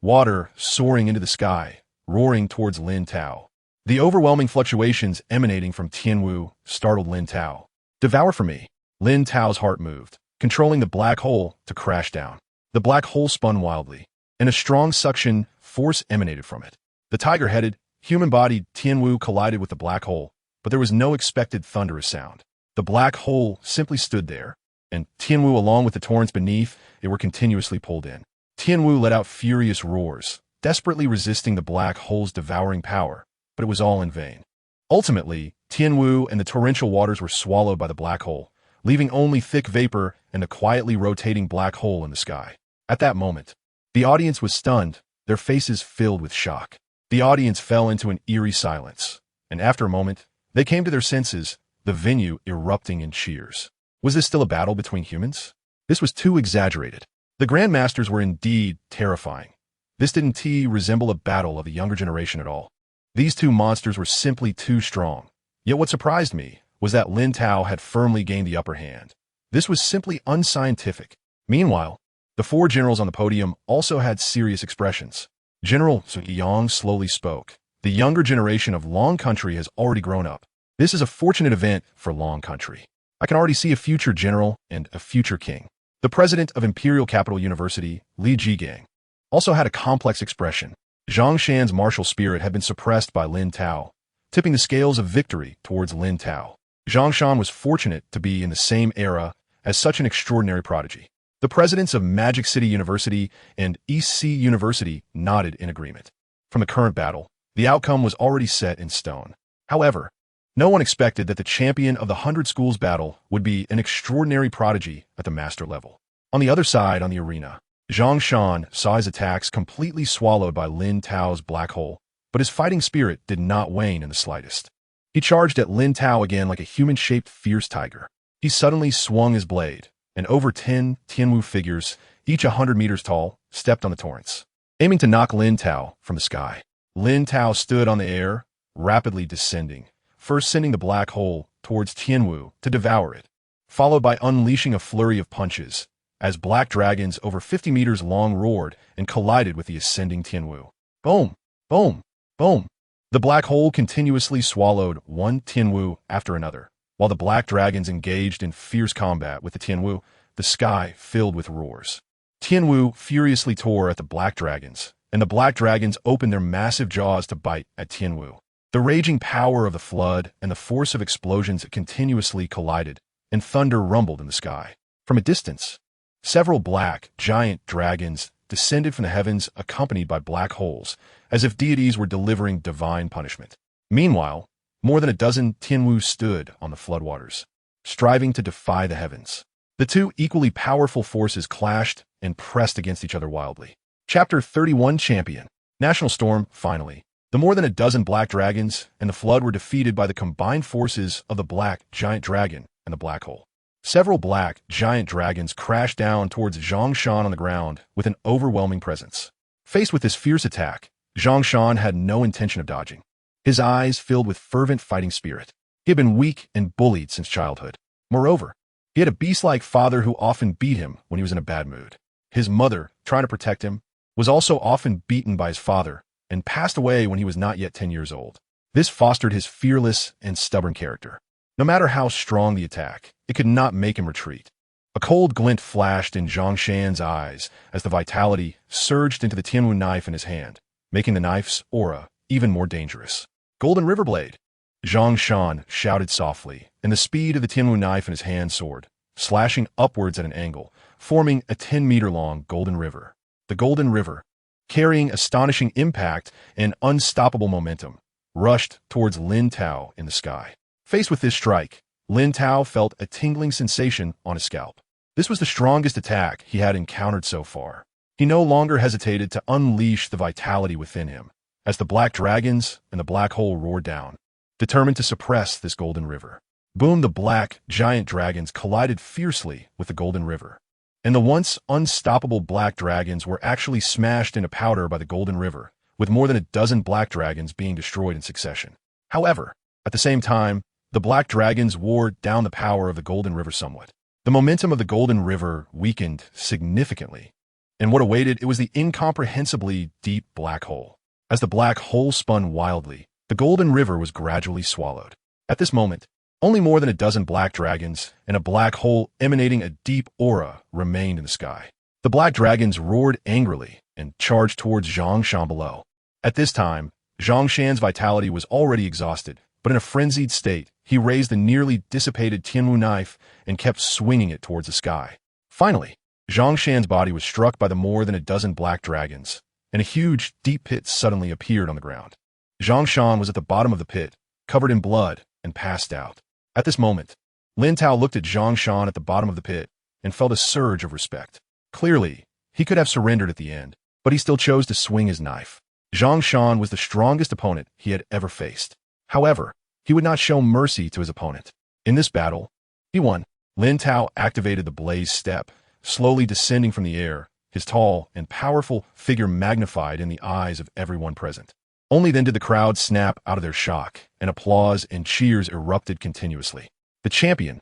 water soaring into the sky, roaring towards Lin Tao. The overwhelming fluctuations emanating from Tianwu startled Lin Tao. Devour for me. Lin Tao's heart moved, controlling the black hole to crash down. The black hole spun wildly, and a strong suction force emanated from it. The tiger-headed, human-bodied Tianwu collided with the black hole, but there was no expected thunderous sound. The black hole simply stood there, and Tianwu, along with the torrents beneath, it were continuously pulled in. Tianwu let out furious roars, desperately resisting the black hole's devouring power, but it was all in vain. Ultimately, Tianwu and the torrential waters were swallowed by the black hole, leaving only thick vapor and a quietly rotating black hole in the sky. At that moment, the audience was stunned, their faces filled with shock. The audience fell into an eerie silence, and after a moment, they came to their senses, the venue erupting in cheers. Was this still a battle between humans? This was too exaggerated. The Grandmasters were indeed terrifying. This didn't resemble a battle of the younger generation at all. These two monsters were simply too strong. Yet what surprised me was that Lin Tao had firmly gained the upper hand. This was simply unscientific. Meanwhile, the 4 generals on the podium also had serious expressions. General Su Yang slowly spoke. The younger generation of Long Country has already grown up. This is a fortunate event for Long Country. I can already see a future general and a future king. The president of Imperial Capital University, Li Jigang, also had a complex expression. Zhang Shan's martial spirit had been suppressed by Lin Tao, tipping the scales of victory towards Lin Tao. Zhang Shan was fortunate to be in the same era as such an extraordinary prodigy. The presidents of Magic City University and EC University nodded in agreement. From the current battle, the outcome was already set in stone. However, no one expected that the champion of the 100 Schools battle would be an extraordinary prodigy at the master level. On the other side on the arena, Zhang Shan saw his attacks completely swallowed by Lin Tao's black hole, but his fighting spirit did not wane in the slightest. He charged at Lin Tao again like a human-shaped fierce tiger. He suddenly swung his blade, and over 10 Tianwu figures, each 100 meters tall, stepped on the torrents, aiming to knock Lin Tao from the sky. Lin Tao stood on the air, rapidly descending, first sending the black hole towards Tianwu to devour it, followed by unleashing a flurry of punches, as black dragons over 50 meters long roared and collided with the ascending Tianwu. Boom! Boom! Boom! The black hole continuously swallowed one Tianwu after another. While the black dragons engaged in fierce combat with the Tianwu, the sky filled with roars. Tianwu furiously tore at the black dragons, and the black dragons opened their massive jaws to bite at Tianwu. The raging power of the flood and the force of explosions continuously collided, and thunder rumbled in the sky. From a distance, several black, giant dragons descended from the heavens accompanied by black holes, as if deities were delivering divine punishment. Meanwhile, more than a dozen Tianwu stood on the floodwaters, striving to defy the heavens. The two equally powerful forces clashed and pressed against each other wildly. Chapter 31 Champion. National Storm, finally. The more than a dozen black dragons and the flood were defeated by the combined forces of the black giant dragon and the black hole. Several black giant dragons crashed down towards Zhang Shan on the ground with an overwhelming presence. Faced with this fierce attack, Zhang Shan had no intention of dodging. His eyes filled with fervent fighting spirit. He had been weak and bullied since childhood. Moreover, he had a beast-like father who often beat him when he was in a bad mood. His mother, trying to protect him, was also often beaten by his father and passed away when he was not yet 10 years old. This fostered his fearless and stubborn character. No matter how strong the attack, it could not make him retreat. A cold glint flashed in Zhang Shan's eyes as the vitality surged into the Tianwu knife in his hand, making the knife's aura even more dangerous. Golden River Blade! Zhang Shan shouted softly, and the speed of the Tianwu knife in his hand soared, slashing upwards at an angle, forming a 10-meter-long golden river. The golden river, carrying astonishing impact and unstoppable momentum, rushed towards Lin Tao in the sky. Faced with this strike, Lin Tao felt a tingling sensation on his scalp. This was the strongest attack he had encountered so far. He no longer hesitated to unleash the vitality within him, as the black dragons and the black hole roared down, determined to suppress this golden river. Boom! The black, giant dragons collided fiercely with the golden river, and the once unstoppable black dragons were actually smashed into powder by the golden river, with more than a dozen black dragons being destroyed in succession. However, at the same time, the black dragons wore down the power of the golden river somewhat. The momentum of the golden river weakened significantly, and what awaited it was the incomprehensibly deep black hole. As the black hole spun wildly, the golden river was gradually swallowed. At this moment, only more than a dozen black dragons and a black hole emanating a deep aura remained in the sky. The black dragons roared angrily and charged towards Zhang Shan below. At this time, Zhang Shan's vitality was already exhausted, but in a frenzied state, he raised the nearly dissipated Tianwu knife and kept swinging it towards the sky. Finally, Zhang Shan's body was struck by the more than a dozen black dragons, and a huge, deep pit suddenly appeared on the ground. Zhang Shan was at the bottom of the pit, covered in blood, and passed out. At this moment, Lin Tao looked at Zhang Shan at the bottom of the pit and felt a surge of respect. Clearly, he could have surrendered at the end, but he still chose to swing his knife. Zhang Shan was the strongest opponent he had ever faced. However, he would not show mercy to his opponent. In this battle, he won. Lin Tao activated the blaze step, slowly descending from the air, his tall and powerful figure magnified in the eyes of everyone present. Only then did the crowd snap out of their shock, and applause and cheers erupted continuously. The champion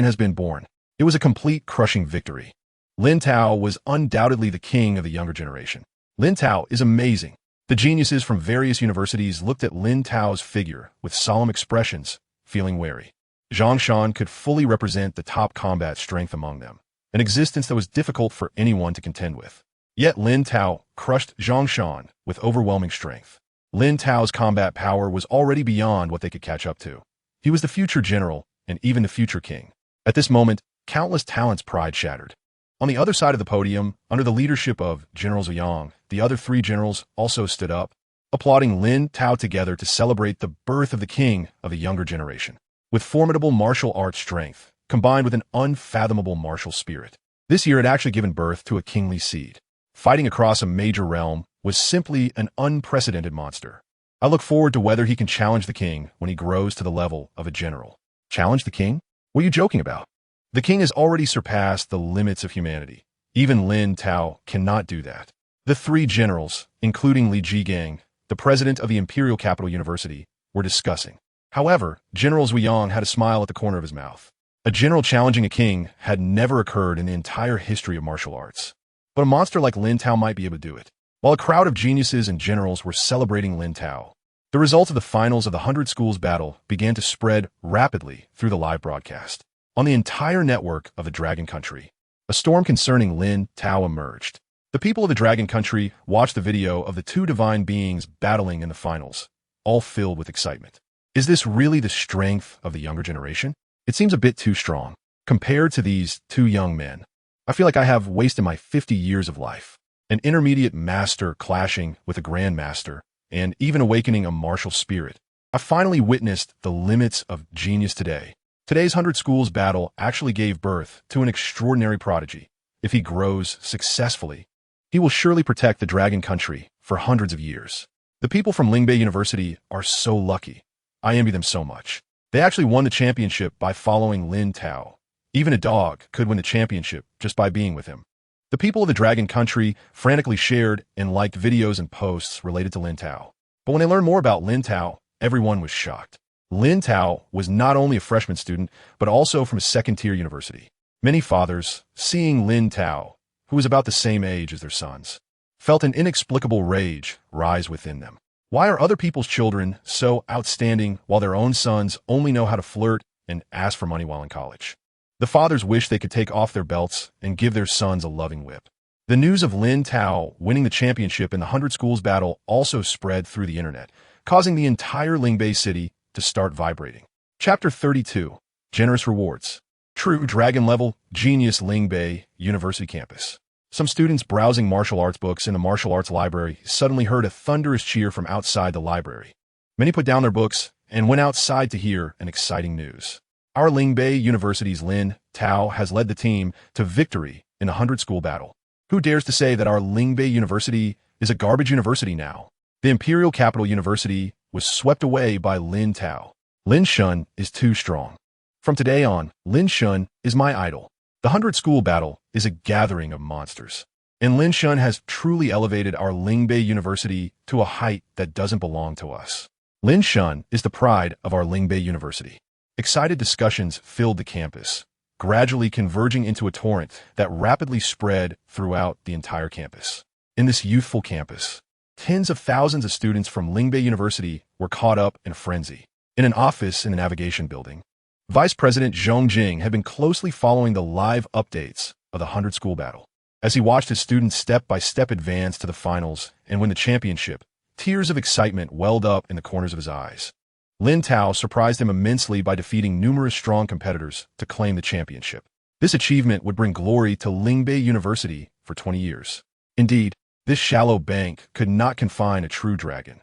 has been born. It was a complete crushing victory. Lin Tao was undoubtedly the king of the younger generation. Lin Tao is amazing. The geniuses from various universities looked at Lin Tao's figure with solemn expressions, feeling wary. Zhang Shan could fully represent the top combat strength among them, an existence that was difficult for anyone to contend with. Yet Lin Tao crushed Zhang Shan with overwhelming strength. Lin Tao's combat power was already beyond what they could catch up to. He was the future general and even the future king. At this moment, countless talents' pride shattered. On the other side of the podium, under the leadership of General Ziyang, the other three generals also stood up, applauding Lin Tao together to celebrate the birth of the king of the younger generation. With formidable martial arts strength, combined with an unfathomable martial spirit, this year had actually given birth to a kingly seed. Fighting across a major realm was simply an unprecedented monster. I look forward to whether he can challenge the king when he grows to the level of a general. Challenge the king? What are you joking about? The king has already surpassed the limits of humanity. Even Lin Tao cannot do that. The three generals, including Li Jigang, the president of the Imperial Capital University, were discussing. However, General Ziyang had a smile at the corner of his mouth. A general challenging a king had never occurred in the entire history of martial arts. But a monster like Lin Tao might be able to do it. While a crowd of geniuses and generals were celebrating Lin Tao, the results of the finals of the 100 Schools battle began to spread rapidly through the live broadcast. On the entire network of the Dragon Country, a storm concerning Lin Tao emerged. The people of the Dragon Country watched the video of the two divine beings battling in the finals, all filled with excitement. Is this really the strength of the younger generation? It seems a bit too strong. Compared to these two young men, I feel like I have wasted my 50 years of life. An intermediate master clashing with a grandmaster, and even awakening a martial spirit. I finally witnessed the limits of genius today. Today's 100 Schools battle actually gave birth to an extraordinary prodigy. If he grows successfully, he will surely protect the Dragon Country for hundreds of years. The people from Lingbei University are so lucky. I envy them so much. They actually won the championship by following Lin Tao. Even a dog could win the championship just by being with him. The people of the Dragon Country frantically shared and liked videos and posts related to Lin Tao. But when they learned more about Lin Tao, everyone was shocked. Lin Tao was not only a freshman student, but also from a second-tier university. Many fathers, seeing Lin Tao, who was about the same age as their sons, felt an inexplicable rage rise within them. Why are other people's children so outstanding while their own sons only know how to flirt and ask for money while in college? The fathers wish they could take off their belts and give their sons a loving whip. The news of Lin Tao winning the championship in the 100 Schools battle also spread through the internet, causing the entire Lingbei city to start vibrating. Chapter 32. Generous Rewards. True Dragon-level Genius Lingbei University campus. Some students browsing martial arts books in the martial arts library suddenly heard a thunderous cheer from outside the library. Many put down their books and went outside to hear an exciting news. Our Lingbei University's Lin Tao has led the team to victory in a 100-school battle. Who dares to say that our Lingbei University is a garbage university now? The Imperial Capital University was swept away by Lin Tao. Lin Shun is too strong. From today on, Lin Shun is my idol. The 100-school battle is a gathering of monsters. And Lin Shun has truly elevated our Lingbei University to a height that doesn't belong to us. Lin Shun is the pride of our Lingbei University. Excited discussions filled the campus, gradually converging into a torrent that rapidly spread throughout the entire campus. In this youthful campus, tens of thousands of students from Lingbei University were caught up in a frenzy. In an office in the navigation building, Vice President Zhong Jing had been closely following the live updates of the 100-school battle. As he watched his students step-by-step advance to the finals and win the championship, tears of excitement welled up in the corners of his eyes. Lin Tao surprised him immensely by defeating numerous strong competitors to claim the championship. This achievement would bring glory to Lingbei University for 20 years. Indeed, this shallow bank could not confine a true dragon.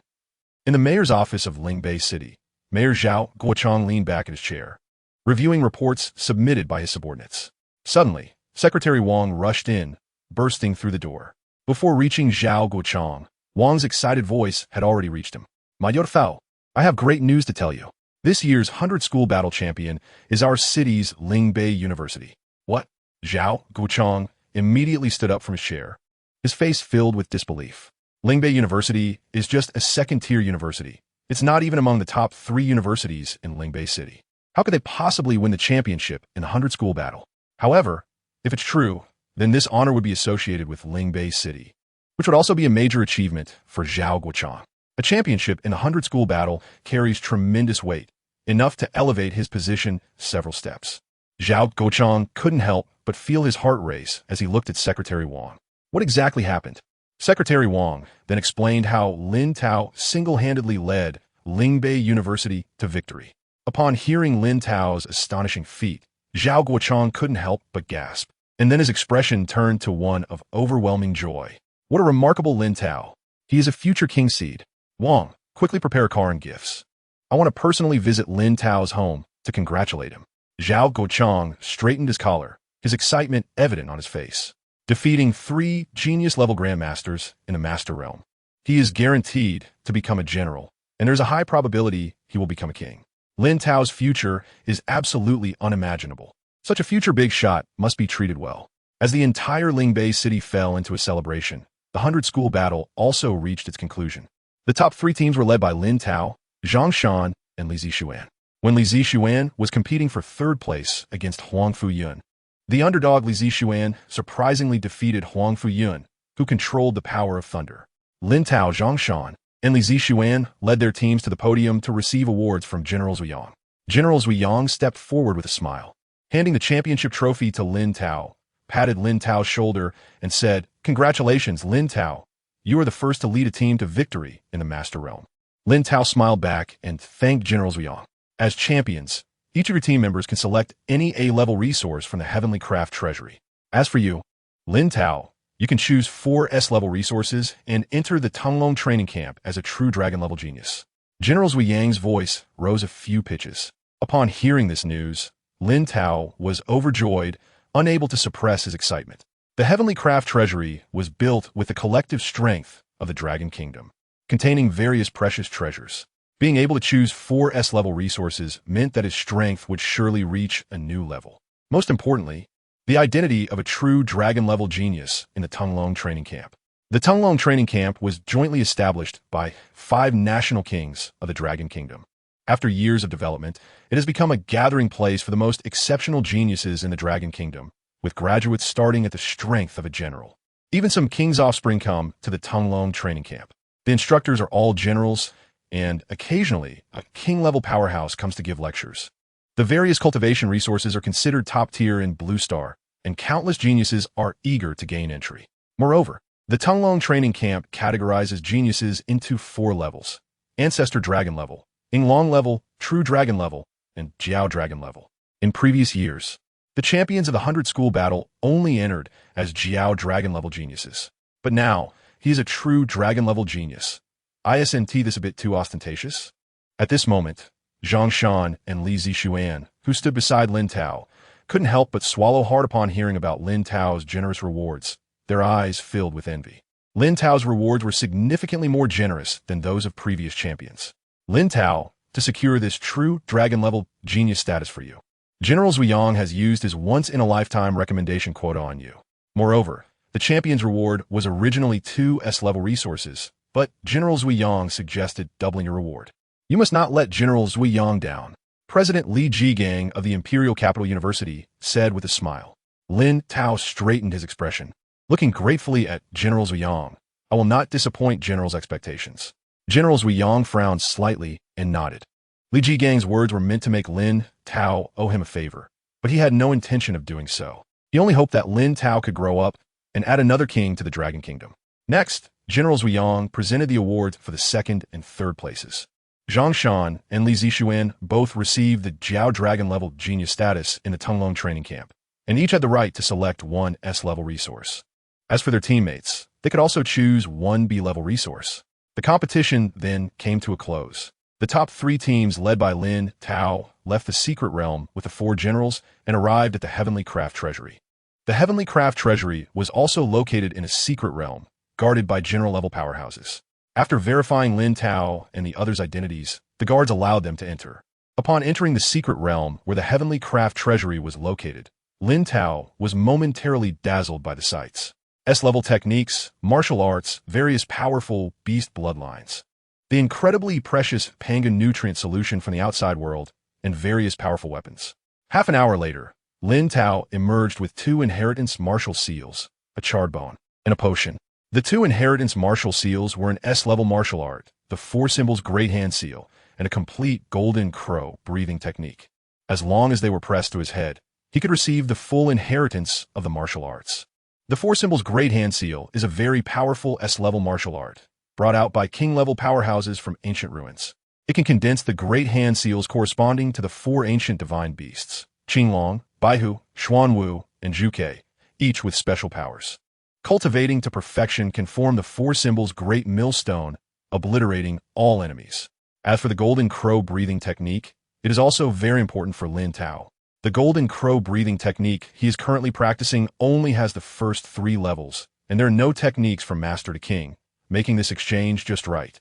In the mayor's office of Lingbei City, Mayor Zhao Guochang leaned back in his chair, reviewing reports submitted by his subordinates. Suddenly, Secretary Wang rushed in, bursting through the door. Before reaching Zhao Guochang, Wang's excited voice had already reached him. Mayor Thao, I have great news to tell you. This year's 100-school battle champion is our city's Lingbei University. What? Zhao Guochang immediately stood up from his chair, his face filled with disbelief. Lingbei University is just a second-tier university. It's not even among the top 3 universities in Lingbei City. How could they possibly win the championship in a 100-school battle? However, if it's true, then this honor would be associated with Lingbei City, which would also be a major achievement for Zhao Guochang. A championship in a 100-school battle carries tremendous weight, enough to elevate his position several steps. Zhao Guochang couldn't help but feel his heart race as he looked at Secretary Wang. What exactly happened? Secretary Wang then explained how Lin Tao single-handedly led Lingbei University to victory. Upon hearing Lin Tao's astonishing feat, Zhao Guochang couldn't help but gasp, and then his expression turned to one of overwhelming joy. What a remarkable Lin Tao. He is a future king seed. Wang, quickly prepare a car and gifts. I want to personally visit Lin Tao's home to congratulate him. Zhao Guochang straightened his collar, his excitement evident on his face. Defeating 3 genius-level grandmasters in the Master Realm, he is guaranteed to become a general, and there's a high probability he will become a king. Lin Tao's future is absolutely unimaginable. Such a future big shot must be treated well. As the entire Lingbei City fell into a celebration, the 100-school battle also reached its conclusion. The top 3 teams were led by Lin Tao, Zhang Shan, and Li Zixuan. When Li Zixuan was competing for 3rd place against Huang Fuyun, the underdog Li Zixuan surprisingly defeated Huang Fuyun, who controlled the power of thunder. Lin Tao, Zhang Shan, and Li Zixuan led their teams to the podium to receive awards from General Zuyang. General Zuyang stepped forward with a smile, handing the championship trophy to Lin Tao, patted Lin Tao's shoulder, and said, "Congratulations, Lin Tao. You are the first to lead a team to victory in the Master Realm." Lin Tao smiled back and thanked General Zuyang. As champions, each of your team members can select any A-level resource from the Heavenly Craft Treasury. As for you, Lin Tao, you can choose 4 S-level resources and enter the Tunglong training camp as a true dragon-level genius. General Zuyang's voice rose a few pitches. Upon hearing this news, Lin Tao was overjoyed, unable to suppress his excitement. The Heavenly Craft Treasury was built with the collective strength of the Dragon Kingdom, containing various precious treasures. Being able to choose 4 S-level resources meant that his strength would surely reach a new level. Most importantly, the identity of a true dragon-level genius in the Tunglong training camp. The Tunglong training camp was jointly established by 5 national kings of the Dragon Kingdom. After years of development, it has become a gathering place for the most exceptional geniuses in the Dragon Kingdom, with graduates starting at the strength of a general. Even some king's offspring come to the Tunglong training camp. The instructors are all generals, and occasionally, a king-level powerhouse comes to give lectures. The various cultivation resources are considered top-tier in Blue Star, and countless geniuses are eager to gain entry. Moreover, the Tunglong training camp categorizes geniuses into 4 levels: Ancestor Dragon level, Yinglong level, True Dragon level, and Jiao Dragon level. In previous years, the champions of the 100-school battle only entered as Jiao Dragon level geniuses. But now, he is a true dragon-level genius. Isn't this a bit too ostentatious? At this moment, Zhang Shan and Li Zixuan, who stood beside Lin Tao, couldn't help but swallow hard upon hearing about Lin Tao's generous rewards, their eyes filled with envy. Lin Tao's rewards were significantly more generous than those of previous champions. Lin Tao, to secure this true dragon-level genius status for you, General Zuyang has used his once-in-a-lifetime recommendation quota on you. Moreover, the champion's reward was originally 2 S-level resources, but General Zuyang suggested doubling your reward. You must not let General Zuyang down, President Li Jigang of the Imperial Capital University said with a smile. Lin Tao straightened his expression, looking gratefully at General Zuyang. I will not disappoint General's expectations. General Zuyang frowned slightly and nodded. Li Jigang's words were meant to make Lin Tao owe him a favor, but he had no intention of doing so. He only hoped that Lin Tao could grow up and add another king to the Dragon Kingdom. Next, General Zuyang presented the awards for the 2nd and 3rd places. Zhang Shan and Li Zixuan both received the Jiao Dragon-level genius status in the Tunglong training camp, and each had the right to select 1 S-level resource. As for their teammates, they could also choose 1 B-level resource. The competition then came to a close. The top 3 teams led by Lin Tao left the secret realm with the 4 generals and arrived at the Heavenly Craft Treasury. The Heavenly Craft Treasury was also located in a secret realm, guarded by general-level powerhouses. After verifying Lin Tao and the others' identities, the guards allowed them to enter. Upon entering the secret realm where the Heavenly Craft Treasury was located, Lin Tao was momentarily dazzled by the sights. S-level techniques, martial arts, various powerful beast bloodlines, the incredibly precious Pangan nutrient solution from the outside world, and various powerful weapons. Half an hour later, Lin Tao emerged with 2 inheritance martial seals, a charred bone, and a potion. The 2 inheritance martial seals were an S-level martial art, the 4 symbols Great Hand Seal, and a complete golden crow breathing technique. As long as they were pressed to his head, he could receive the full inheritance of the martial arts. The 4 symbols Great Hand Seal is a very powerful S-level martial art, brought out by king-level powerhouses from ancient ruins. It can condense the Great Hand Seals corresponding to the 4 ancient divine beasts, Qinglong, Baihu, Xuanwu, and Zhuke, each with special powers. Cultivating to perfection can form the 4 symbols Great Millstone, obliterating all enemies. As for the Golden Crow breathing technique, it is also very important for Lin Tao. The Golden Crow breathing technique he is currently practicing only has the first 3 levels, and there are no techniques from Master to King, making this exchange just right.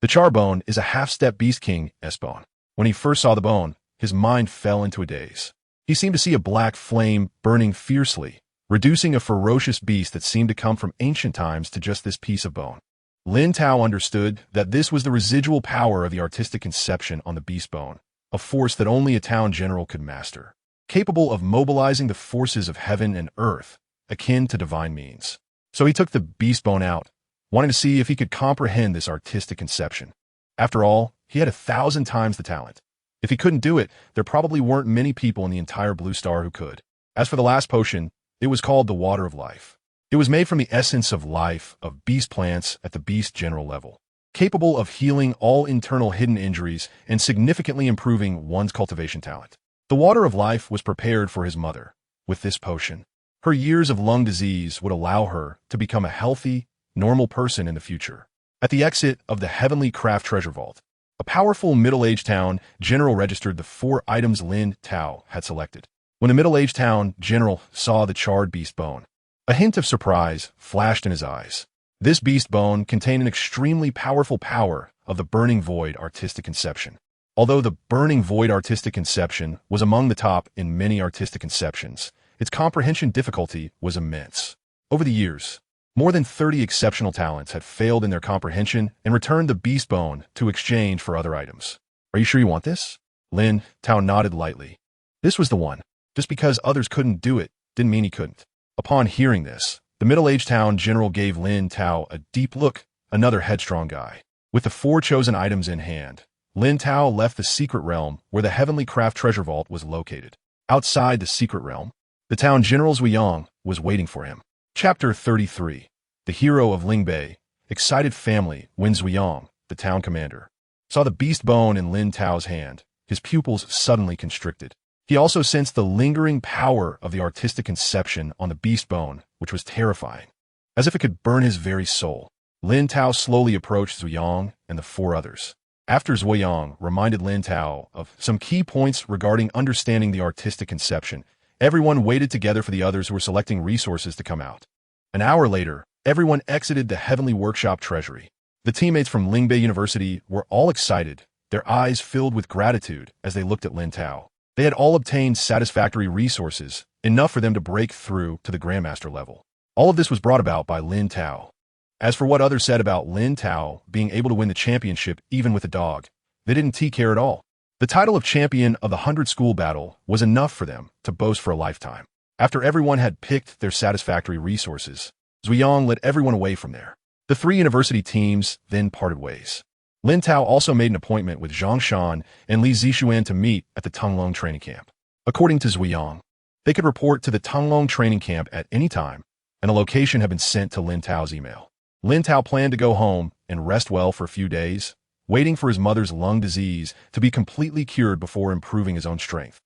The Charbone is a half-step Beast King S-bone. When he first saw the bone, his mind fell into a daze. He seemed to see a black flame burning fiercely, reducing a ferocious beast that seemed to come from ancient times to just this piece of bone. Lin Tao understood that this was the residual power of the artistic conception on the beast bone, a force that only a town general could master, capable of mobilizing the forces of heaven and earth, akin to divine means. So he took the beast bone out, wanting to see if he could comprehend this artistic conception. After all, he had 1,000 times the talent. If he couldn't do it, there probably weren't many people in the entire Blue Star who could. As for the last potion, it was called the Water of Life. It was made from the essence of life of beast plants at the beast general level, capable of healing all internal hidden injuries and significantly improving one's cultivation talent. The Water of Life was prepared for his mother. With this potion, her years of lung disease would allow her to become a healthy, normal person in the future. At the exit of the Heavenly Craft Treasure Vault, a powerful middle-aged town general registered the 4 items Lin Tao had selected. When the middle-aged town general saw the charred beast bone, a hint of surprise flashed in his eyes. This beast bone contained an extremely powerful power of the Burning Void artistic conception. Although the Burning Void artistic conception was among the top in many artistic conceptions, its comprehension difficulty was immense. Over the years, more than 30 exceptional talents had failed in their comprehension and returned the beast bone to exchange for other items. Are you sure you want this? Lin Tao nodded lightly. This was the one. Just because others couldn't do it didn't mean he couldn't. Upon hearing this, the middle-aged town general gave Lin Tao a deep look, another headstrong guy. With the 4 chosen items in hand, Lin Tao left the secret realm where the Heavenly Craft Treasure Vault was located. Outside the secret realm, the town general Zuyang was waiting for him. Chapter 33. The hero of Lingbei, excited family when Zuyang, the town commander, saw the beast bone in Lin Tao's hand. His pupils suddenly constricted. He also sensed the lingering power of the artistic conception on the beast bone, which was terrifying. As if it could burn his very soul, Lin Tao slowly approached Zuyang and the 4 others. After Zuyang reminded Lin Tao of some key points regarding understanding the artistic conception Everyone waited together for the others who were selecting resources to come out. An hour later, everyone exited the Heavenly Workshop treasury. The teammates from Lingbei University were all excited, their eyes filled with gratitude as they looked at Lin Tao. They had all obtained satisfactory resources, enough for them to break through to the Grandmaster level. All of this was brought about by Lin Tao. As for what others said about Lin Tao being able to win the championship even with a dog, they didn't care at all. The title of champion of the 100 School Battle was enough for them to boast for a lifetime. After everyone had picked their satisfactory resources, Zuyang led everyone away from there. The three university teams then parted ways. Lin Tao also made an appointment with Zhang Shan and Li Zixuan to meet at the Tunglong training camp. According to Zuyang, they could report to the Tunglong training camp at any time, and a location had been sent to Lin Tao's email. Lin Tao planned to go home and rest well for a few days, waiting for his mother's lung disease to be completely cured before improving his own strength.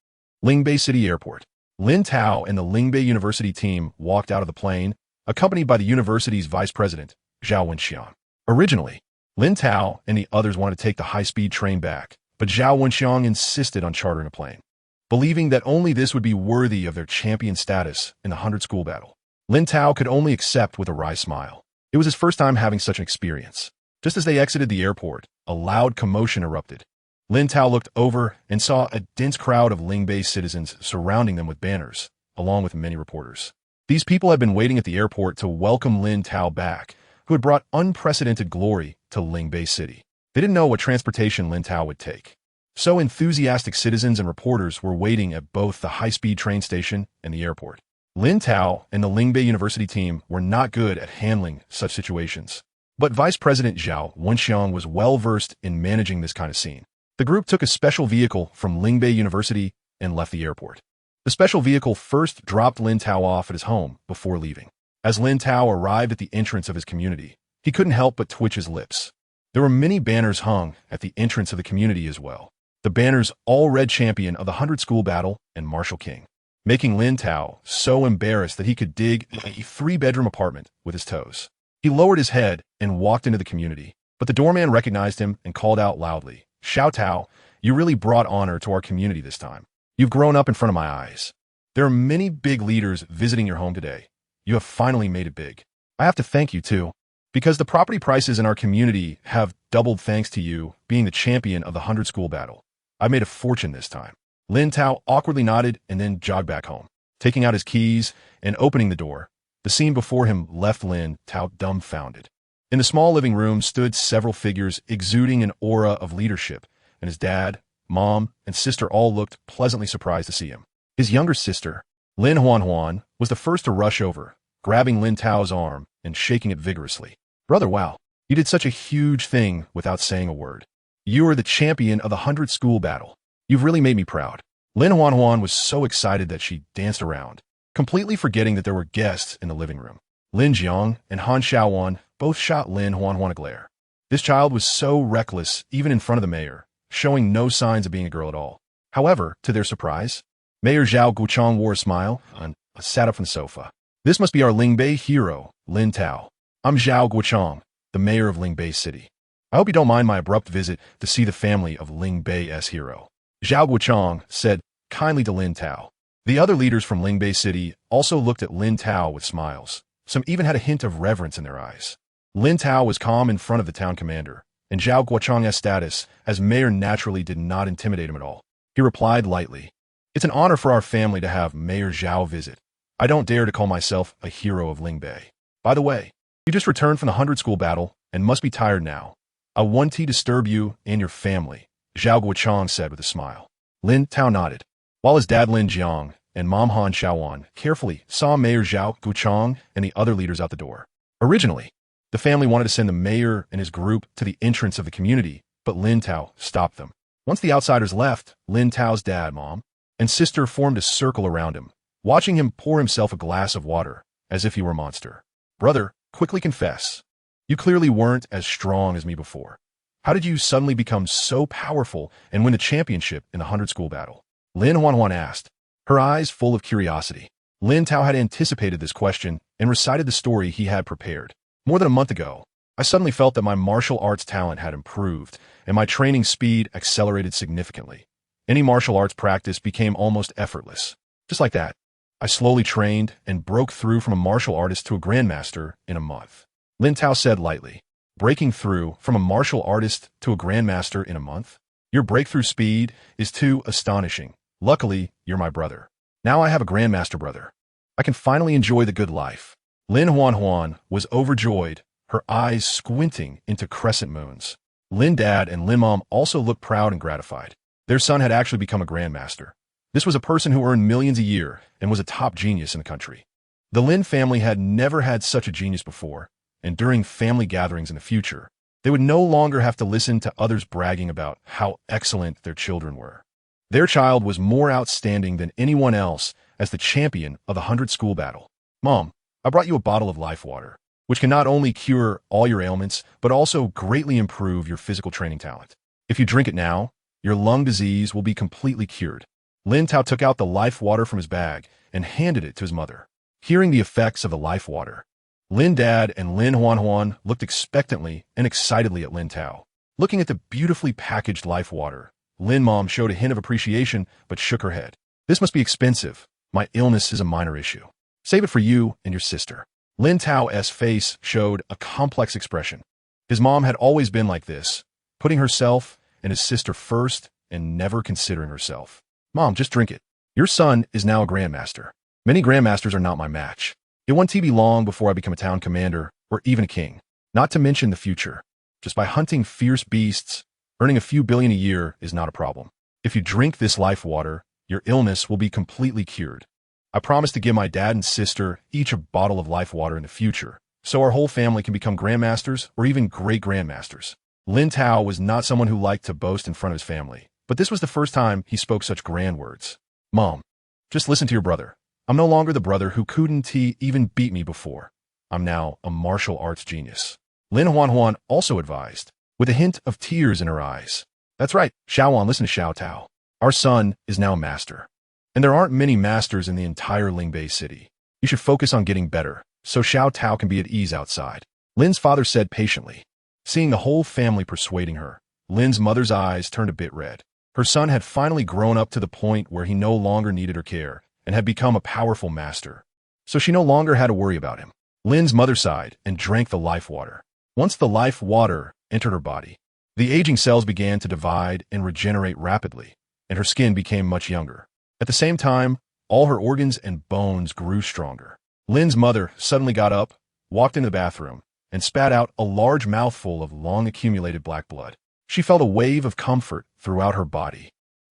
Lingbei City Airport. Lin Tao and the Lingbei University team walked out of the plane, accompanied by the university's vice president, Zhao Wenxiang. Originally, Lin Tao and the others wanted to take the high-speed train back, but Zhao Wenxiang insisted on chartering a plane, believing that only this would be worthy of their champion status in the 100 School Battle. Lin Tao could only accept with a wry smile. It was his first time having such an experience. Just as they exited the airport, a loud commotion erupted. Lin Tao looked over and saw a dense crowd of Lingbei citizens surrounding them with banners, along with many reporters. These people had been waiting at the airport to welcome Lin Tao back, who had brought unprecedented glory to Lingbei City. They didn't know what transportation Lin Tao would take. So enthusiastic citizens and reporters were waiting at both the high-speed train station and the airport. Lin Tao and the Lingbei University team were not good at handling such situations. But Vice President Zhao Wenxiang was well-versed in managing this kind of scene. The group took a special vehicle from Lingbei University and left the airport. The special vehicle first dropped Lin Tao off at his home before leaving. As Lin Tao arrived at the entrance of his community, he couldn't help but twitch his lips. There were many banners hung at the entrance of the community as well. The banners all read champion of the 100 School Battle and Martial King, making Lin Tao so embarrassed that he could dig a 3-bedroom apartment with his toes. He lowered his head and walked into the community, but the doorman recognized him and called out loudly, "Xiao Tao, you really brought honor to our community this time. You've grown up in front of my eyes. There are many big leaders visiting your home today. You have finally made it big. I have to thank you too, because the property prices in our community have doubled thanks to you being the champion of the 100 School Battle. I made a fortune this time." Lin Tao awkwardly nodded and then jogged back home. Taking out his keys and opening the door, the scene before him left Lin Tao dumbfounded. In the small living room stood several figures exuding an aura of leadership, and his dad, mom, and sister all looked pleasantly surprised to see him. His younger sister, Lin Huan, was the first to rush over, grabbing Lin Tao's arm and shaking it vigorously. "Brother, wow, you did such a huge thing without saying a word. You are the champion of the 100 School Battle. You've really made me proud." Lin Huan was so excited that she danced around, completely forgetting that there were guests in the living room. Lin Jiang and Han Xiaowan both shot Lin Huan a glare. This child was so reckless even in front of the mayor, showing no signs of being a girl at all. However, to their surprise, Mayor Zhao Guchang wore a smile and sat up from the sofa. "This must be our Lingbei hero, Lin Tao. I'm Zhao Guchang, the mayor of Lingbei City. I hope you don't mind my abrupt visit to see the family of Lingbei's hero," Zhao Guchang said kindly to Lin Tao. The other leaders from Lingbei City also looked at Lin Tao with smiles. Some even had a hint of reverence in their eyes. Lin Tao was calm in front of the town commander, and Zhao Guochang's status as mayor naturally did not intimidate him at all. He replied lightly, "It's an honor for our family to have Mayor Zhao visit. I don't dare to call myself a hero of Lingbei. By the way, you just returned from the 100 School Battle and must be tired now. I won't disturb you and your family," Zhao Guochang said with a smile. Lin Tao nodded, while his dad Lin Jiang and Mom Han Xiaowan carefully saw Mayor Zhao Guchang and the other leaders out the door. Originally, the family wanted to send the mayor and his group to the entrance of the community, but Lin Tao stopped them. Once the outsiders left, Lin Tao's dad, mom, and sister formed a circle around him, watching him pour himself a glass of water, as if he were a monster. "Brother, quickly confess. You clearly weren't as strong as me before. How did you suddenly become so powerful and win the championship in the 100 School Battle?" Lin Huan asked, her eyes full of curiosity. Lin Tao had anticipated this question and recited the story he had prepared. "More than a month ago, I suddenly felt that my martial arts talent had improved, and my training speed accelerated significantly. Any martial arts practice became almost effortless. Just like that, I slowly trained and broke through from a martial artist to a grandmaster in a month. Lin Tao said lightly. Breaking through from a martial artist to a grandmaster in a month? Your breakthrough speed is too astonishing. Luckily, you're my brother. Now I have a grandmaster brother. I can finally enjoy the good life. Lin Huan was overjoyed, her eyes squinting into crescent moons. Lin Dad and Lin Mom also looked proud and gratified. Their son had actually become a grandmaster. This was a person who earned millions a year and was a top genius in the country. The Lin family had never had such a genius before, and during family gatherings in the future, they would no longer have to listen to others bragging about how excellent their children were. Their child was more outstanding than anyone else as the champion of the 100-school battle. Mom, I brought you a bottle of life water, which can not only cure all your ailments, but also greatly improve your physical training talent. If you drink it now, your lung disease will be completely cured. Lin Tao took out the life water from his bag and handed it to his mother. Hearing the effects of the life water, Lin Dad and Lin Huan looked expectantly and excitedly at Lin Tao. Looking at the beautifully packaged life water, Lin Mom showed a hint of appreciation but shook her head. This must be expensive. My illness is a minor issue. Save it for you and your sister. Lin Tao's face showed a complex expression. His mom had always been like this, putting herself and his sister first and never considering herself. Mom, just drink it. Your son is now a grandmaster. Many grandmasters are not my match. It won't be long before I become a town commander or even a king. Not to mention the future. Just by hunting fierce beasts, earning a few billion a year is not a problem. If you drink this life water, your illness will be completely cured. I promise to give my dad and sister each a bottle of life water in the future, so our whole family can become grandmasters or even great-grandmasters. Lin Tao was not someone who liked to boast in front of his family, but this was the first time he spoke such grand words. Mom, just listen to your brother. I'm no longer the brother who couldn't even beat me before. I'm now a martial arts genius. Lin Huan also advised, with a hint of tears in her eyes. That's right, Xiaowan, listen to Xiao Tao. Our son is now a master. And there aren't many masters in the entire Lingbei city. You should focus on getting better, so Xiao Tao can be at ease outside. Lin's father said patiently. Seeing the whole family persuading her, Lin's mother's eyes turned a bit red. Her son had finally grown up to the point where he no longer needed her care and had become a powerful master. So she no longer had to worry about him. Lin's mother sighed and drank the life water. Once the life water entered her body, the aging cells began to divide and regenerate rapidly, and her skin became much younger. At the same time, all her organs and bones grew stronger. Lin's mother suddenly got up, walked into the bathroom, and spat out a large mouthful of long-accumulated black blood. She felt a wave of comfort throughout her body.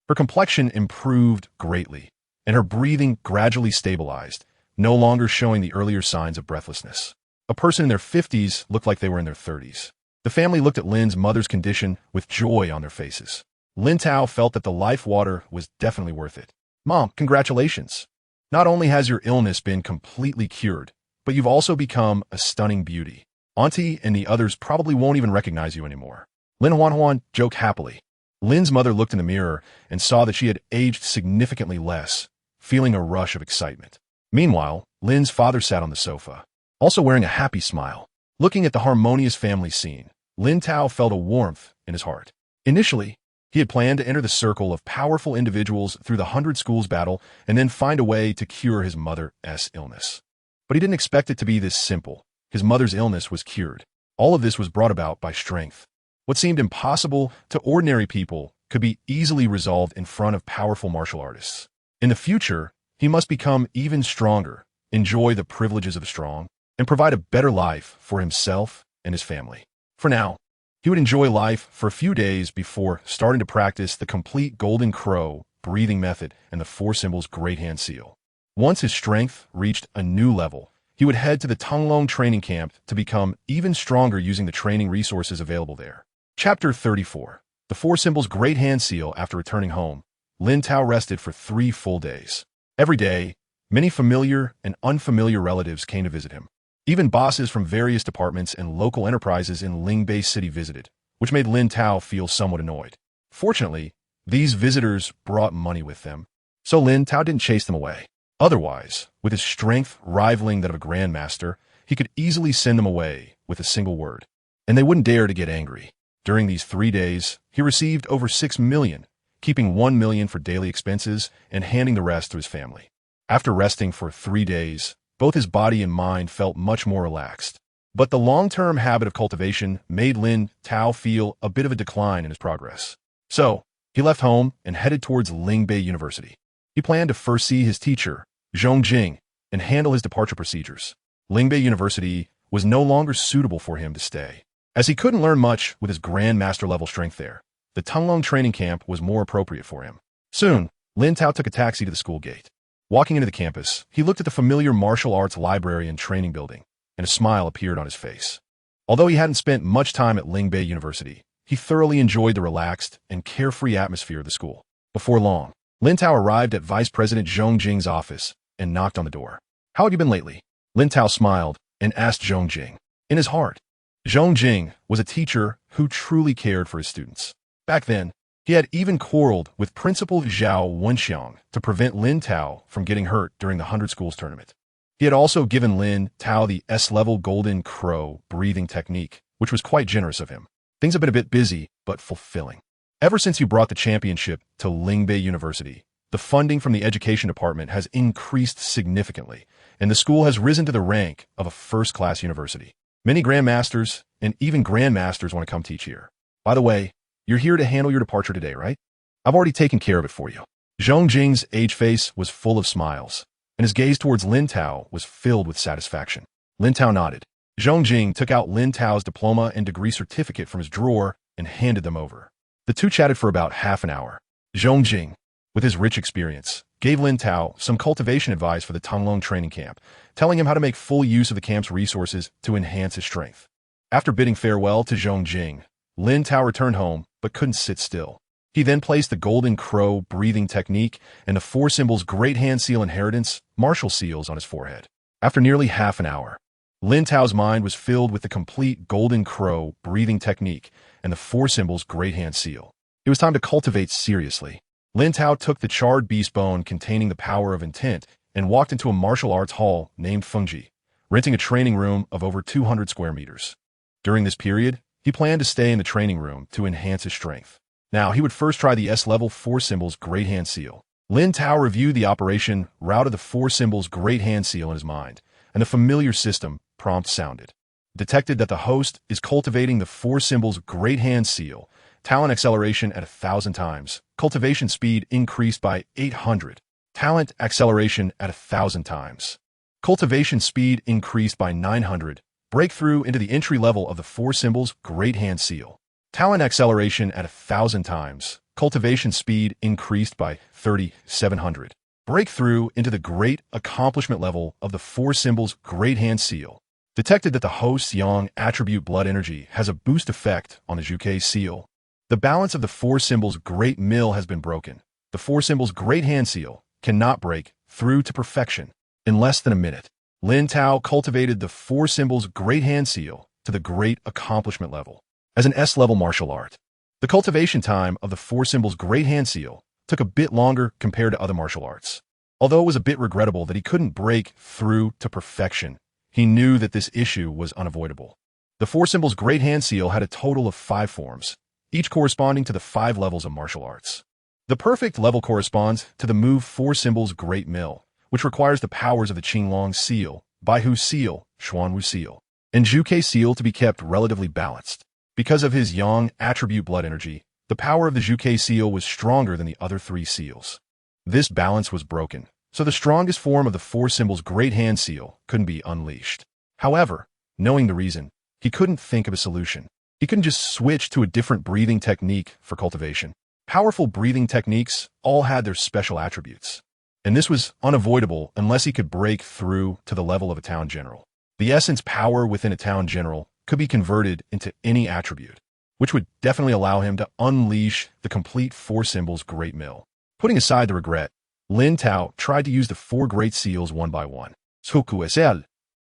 Her complexion improved greatly, and her breathing gradually stabilized, no longer showing the earlier signs of breathlessness. A person in their 50s looked like they were in their 30s. The family looked at Lin's mother's condition with joy on their faces. Lin Tao felt that the life water was definitely worth it. Mom, congratulations. Not only has your illness been completely cured, but you've also become a stunning beauty. Auntie and the others probably won't even recognize you anymore. Lin Huan joked happily. Lin's mother looked in the mirror and saw that she had aged significantly less, feeling a rush of excitement. Meanwhile, Lin's father sat on the sofa, also wearing a happy smile. Looking at the harmonious family scene, Lin Tao felt a warmth in his heart. Initially, he had planned to enter the circle of powerful individuals through the 100 schools battle and then find a way to cure his mother's illness. But he didn't expect it to be this simple. His mother's illness was cured. All of this was brought about by strength. What seemed impossible to ordinary people could be easily resolved in front of powerful martial artists. In the future, he must become even stronger, enjoy the privileges of the strong, and provide a better life for himself and his family. For now, he would enjoy life for a few days before starting to practice the complete Golden Crow breathing method and the Four Symbols Great Hand Seal. Once his strength reached a new level, he would head to the Tunglong training camp to become even stronger using the training resources available there. Chapter 34. The Four Symbols Great Hand Seal. After returning home, Lin Tao rested for 3 full days. Every day, many familiar and unfamiliar relatives came to visit him. Even bosses from various departments and local enterprises in Lingbei City visited, which made Lin Tao feel somewhat annoyed. Fortunately, these visitors brought money with them, so Lin Tao didn't chase them away. Otherwise, with his strength rivaling that of a grandmaster, he could easily send them away with a single word, and they wouldn't dare to get angry. During these 3 days, he received over 6 million, keeping 1 million for daily expenses and handing the rest to his family. After resting for 3 days, both his body and mind felt much more relaxed. But the long-term habit of cultivation made Lin Tao feel a bit of a decline in his progress. So, he left home and headed towards Lingbei University. He planned to first see his teacher, Zhongjing, and handle his departure procedures. Lingbei University was no longer suitable for him to stay. As he couldn't learn much with his Grandmaster level strength there, the Tunglong training camp was more appropriate for him. Soon, Lin Tao took a taxi to the school gate. Walking into the campus, he looked at the familiar martial arts library and training building, and a smile appeared on his face. Although he hadn't spent much time at Lingbei University, he thoroughly enjoyed the relaxed and carefree atmosphere of the school. Before long, Lin Tao arrived at Vice President Zhongjing's office and knocked on the door. "How have you been lately?" Lin Tao smiled and asked Zhongjing. In his heart, Zhongjing was a teacher who truly cared for his students. Back then, he had even quarreled with Principal Zhao Wenxiang to prevent Lin Tao from getting hurt during the 100 Schools tournament. He had also given Lin Tao the S-level Golden Crow breathing technique, which was quite generous of him. Things have been a bit busy, but fulfilling. Ever since you brought the championship to Lingbei University, the funding from the education department has increased significantly, and the school has risen to the rank of a first-class university. Many grandmasters and even grandmasters want to come teach here. By the way, you're here to handle your departure today, right? I've already taken care of it for you. Zhongjing's aged face was full of smiles, and his gaze towards Lin Tao was filled with satisfaction. Lin Tao nodded. Zhongjing took out Lin Tao's diploma and degree certificate from his drawer and handed them over. The two chatted for about half an hour. Zhongjing, with his rich experience, gave Lin Tao some cultivation advice for the Tunglong training camp, telling him how to make full use of the camp's resources to enhance his strength. After bidding farewell to Zhongjing, Lin Tao returned home but couldn't sit still. He then placed the Golden Crow breathing technique and the four symbols Great Hand Seal Inheritance, martial seals on his forehead. After nearly half an hour, Lin Tao's mind was filled with the complete Golden Crow breathing technique and the four symbols Great Hand Seal. It was time to cultivate seriously. Lin Tao took the charred beast bone containing the power of intent and walked into a martial arts hall named Fengji, renting a training room of over 200 square meters. During this period, he planned to stay in the training room to enhance his strength. Now, he would first try the S-level four symbols Great Hand Seal. Lin Tao reviewed the operation, routed the four symbols Great Hand Seal in his mind, and the familiar system prompt sounded. Detected that the host is cultivating the four symbols Great Hand Seal. Talent acceleration at 1,000 times. Cultivation speed increased by 800. Talent acceleration at 1,000 times. Cultivation speed increased by 900. Breakthrough into the entry level of the four symbols Great Hand Seal. Talent acceleration at 1,000 times. Cultivation speed increased by 3,700. Breakthrough into the Great Accomplishment level of the four symbols Great Hand Seal. Detected that the host's Yang attribute blood energy has a boost effect on the Zhuke Seal. The balance of the four symbols Great Mill has been broken. The four symbols Great Hand Seal cannot break through to perfection. In less than a minute, Lin Tao cultivated the four symbols Great Hand Seal to the Great Accomplishment level. As an S-level martial art, the cultivation time of the four symbols Great Hand Seal took a bit longer compared to other martial arts. Although it was a bit regrettable that he couldn't break through to perfection, he knew that this issue was unavoidable. The four symbols Great Hand Seal had a total of 5 forms, each corresponding to the 5 levels of martial arts. The perfect level corresponds to the move four symbols Great Mill, which requires the powers of the Qinglong Seal, Baihu Seal, Xuanwu Seal, and Zhuke Seal to be kept relatively balanced. Because of his Yang attribute blood energy, the power of the Zhuke Seal was stronger than the other 3 seals. This balance was broken, so the strongest form of the four symbols Great Hand Seal couldn't be unleashed. However, knowing the reason, he couldn't think of a solution. He couldn't just switch to a different breathing technique for cultivation. Powerful breathing techniques all had their special attributes, and this was unavoidable unless he could break through to the level of a town general. The essence power within a town general could be converted into any attribute, which would definitely allow him to unleash the complete four symbols Great Mill. Putting aside the regret, Lin Tao tried to use the 4 great seals one by one. Sukuesel.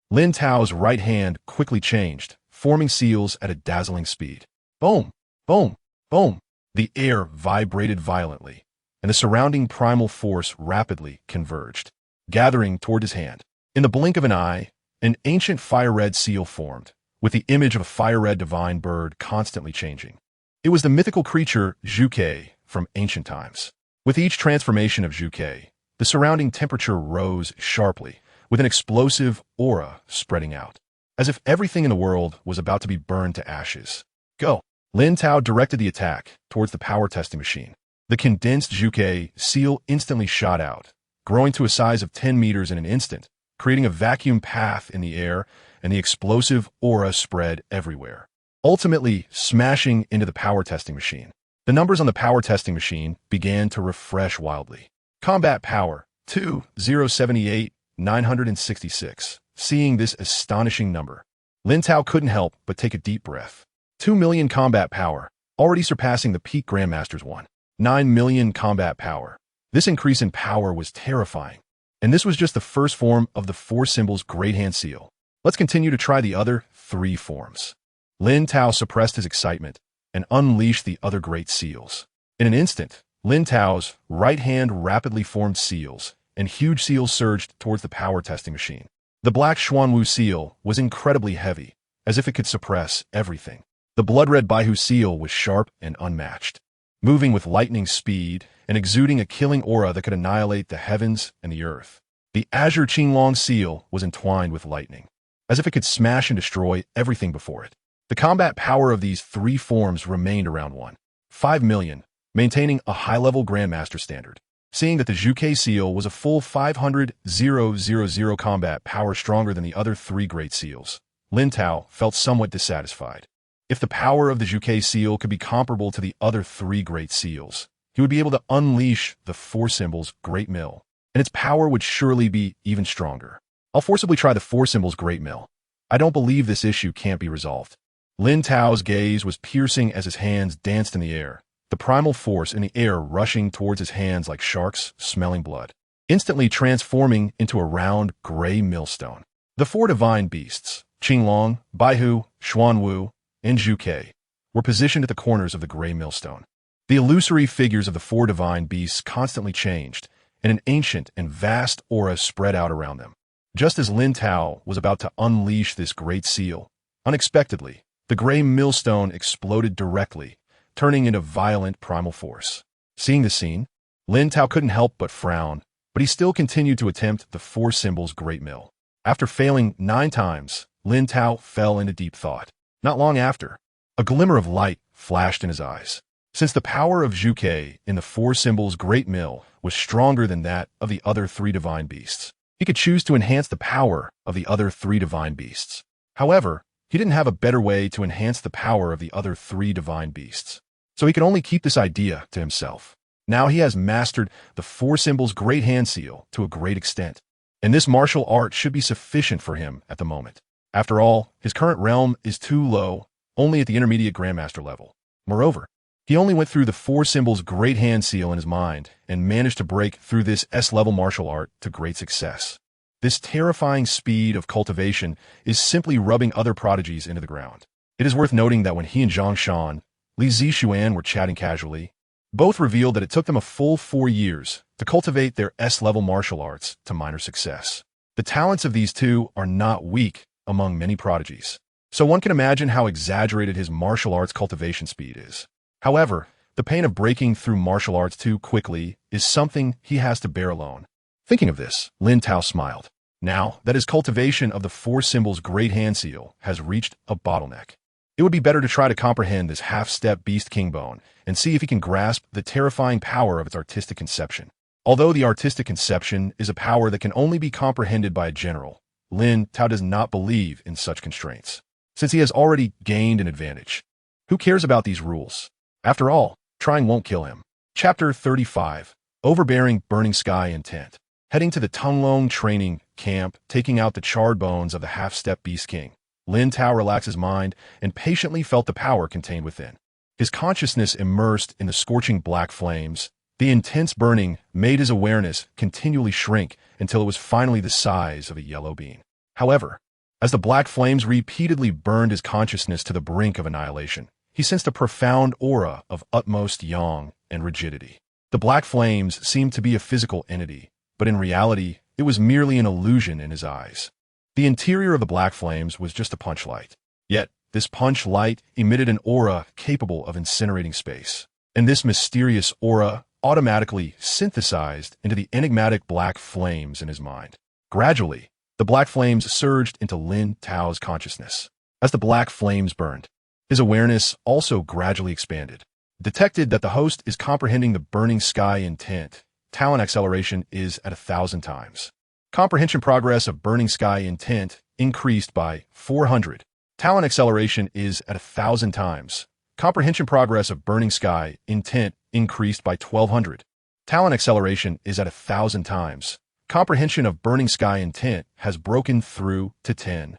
Lin Tao's right hand quickly changed, forming seals at a dazzling speed. Boom! Boom! Boom! The air vibrated violently, and the surrounding primal force rapidly converged, gathering toward his hand. In the blink of an eye, an ancient fire-red seal formed, with the image of a fire-red divine bird constantly changing. It was the mythical creature Zhuke from ancient times. With each transformation of Zhuke, the surrounding temperature rose sharply, with an explosive aura spreading out, as if everything in the world was about to be burned to ashes. Go! Lin Tao directed the attack towards the power testing machine. The condensed Zhuge seal instantly shot out, growing to a size of 10 meters in an instant, creating a vacuum path in the air, and the explosive aura spread everywhere, ultimately smashing into the power testing machine. The numbers on the power testing machine began to refresh wildly. Combat power, 2,078, 966. Seeing this astonishing number, Lin Tao couldn't help but take a deep breath. 2 million combat power, already surpassing the peak Grandmaster's one. 9 million combat power. This increase in power was terrifying. And this was just the first form of the four symbols Great Hand Seal. Let's continue to try the other 3 forms. Lin Tao suppressed his excitement and unleashed the other great seals. In an instant, Lin Tao's right hand rapidly formed seals, and huge seals surged towards the power testing machine. The black Xuanwu seal was incredibly heavy, as if it could suppress everything. The blood-red Baihu seal was sharp and unmatched, moving with lightning speed and exuding a killing aura that could annihilate the heavens and the earth. The azure Qinglong seal was entwined with lightning, as if it could smash and destroy everything before it. The combat power of these 3 forms remained around 1.5 million, maintaining a high-level Grandmaster standard. Seeing that the Zhuge seal was a full 500,000 combat power stronger than the other 3 great seals, Lin Tao felt somewhat dissatisfied. If the power of the Zhuge seal could be comparable to the other 3 great seals, he would be able to unleash the 4 symbols Great Mill, and its power would surely be even stronger. I'll forcibly try the 4 symbols Great Mill. I don't believe this issue can't be resolved. Lin Tao's gaze was piercing as his hands danced in the air, the primal force in the air rushing towards his hands like sharks smelling blood, instantly transforming into a round gray millstone. The 4 divine beasts, Qinglong, Baihu, Xuanwu, and Zhuge, were positioned at the corners of the gray millstone. The illusory figures of the 4 divine beasts constantly changed, and an ancient and vast aura spread out around them. Just as Lin Tao was about to unleash this great seal, unexpectedly, the gray millstone exploded directly, turning into violent primal force. Seeing the scene, Lin Tao couldn't help but frown, but he still continued to attempt the 4 symbols Great Mill. After failing 9 times, Lin Tao fell into deep thought. Not long after, a glimmer of light flashed in his eyes. Since the power of Zhuge in the 4 symbols Great Mill was stronger than that of the other 3 divine beasts, he could choose to enhance the power of the other 3 divine beasts. However, he didn't have a better way to enhance the power of the other 3 divine beasts, so he could only keep this idea to himself. Now he has mastered the 4 symbols Great Hand Seal to a great extent, and this martial art should be sufficient for him at the moment. After all, his current realm is too low, only at the intermediate Grandmaster level. Moreover, he only went through the 4 symbols Great Hand Seal in his mind and managed to break through this S-level martial art to great success. This terrifying speed of cultivation is simply rubbing other prodigies into the ground. It is worth noting that when he and Zhang Shan, Li Zixuan were chatting casually, both revealed that it took them a full 4 years to cultivate their S-level martial arts to minor success. The talents of these 2 are not weak among many prodigies, so one can imagine how exaggerated his martial arts cultivation speed is. However, the pain of breaking through martial arts too quickly is something he has to bear alone. Thinking of this, Lin Tao smiled. Now that his cultivation of the 4 symbols Great Hand Seal has reached a bottleneck, it would be better to try to comprehend this half-step beast kingbone and see if he can grasp the terrifying power of its artistic conception. Although the artistic conception is a power that can only be comprehended by a general, Lin Tao does not believe in such constraints, since he has already gained an advantage. Who cares about these rules? After all, trying won't kill him. Chapter 35. Overbearing Burning Sky Intent. Heading to the Tunglong training camp, taking out the charred bones of the half-step Beast King, Lin Tao relaxed his mind and patiently felt the power contained within. His consciousness immersed in the scorching black flames, the intense burning made his awareness continually shrink until it was finally the size of a yellow bean. However, as the black flames repeatedly burned his consciousness to the brink of annihilation, he sensed a profound aura of utmost yang and rigidity. The black flames seemed to be a physical entity, but in reality, it was merely an illusion in his eyes. The interior of the black flames was just a punch light. Yet, this punch light emitted an aura capable of incinerating space. And this mysterious aura automatically synthesized into the enigmatic black flames in his mind. Gradually, the black flames surged into Lin Tao's consciousness. As the black flames burned, his awareness also gradually expanded. Detected that the host is comprehending the burning sky intent. Talent acceleration is at 1,000 times. Comprehension progress of burning sky intent increased by 400. Talent acceleration is at 1,000 times. Comprehension progress of burning sky intent increased by 1,200. Talent acceleration is at 1,000 times. Comprehension of burning sky intent has broken through to 10.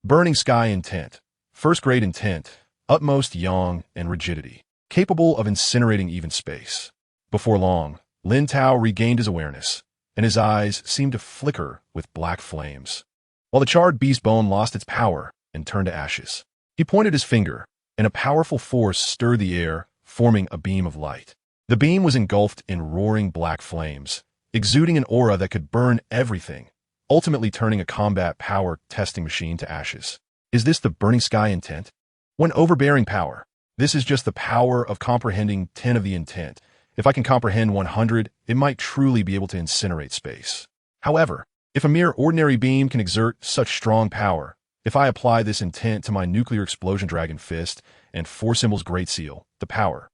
Burning sky intent. First grade intent. Utmost yang and rigidity. Capable of incinerating even space. Before long, Lin Tao regained his awareness, and his eyes seemed to flicker with black flames. While the charred beast bone lost its power and turned to ashes, he pointed his finger, and a powerful force stirred the air, forming a beam of light. The beam was engulfed in roaring black flames, exuding an aura that could burn everything, ultimately turning a combat power testing machine to ashes. Is this the burning sky intent? When overbearing power, this is just the power of comprehending 10 of the intent. If I can comprehend 100, it might truly be able to incinerate space. However, if a mere ordinary beam can exert such strong power, if I apply this intent to my nuclear explosion dragon fist and 4 symbols great seal, the power.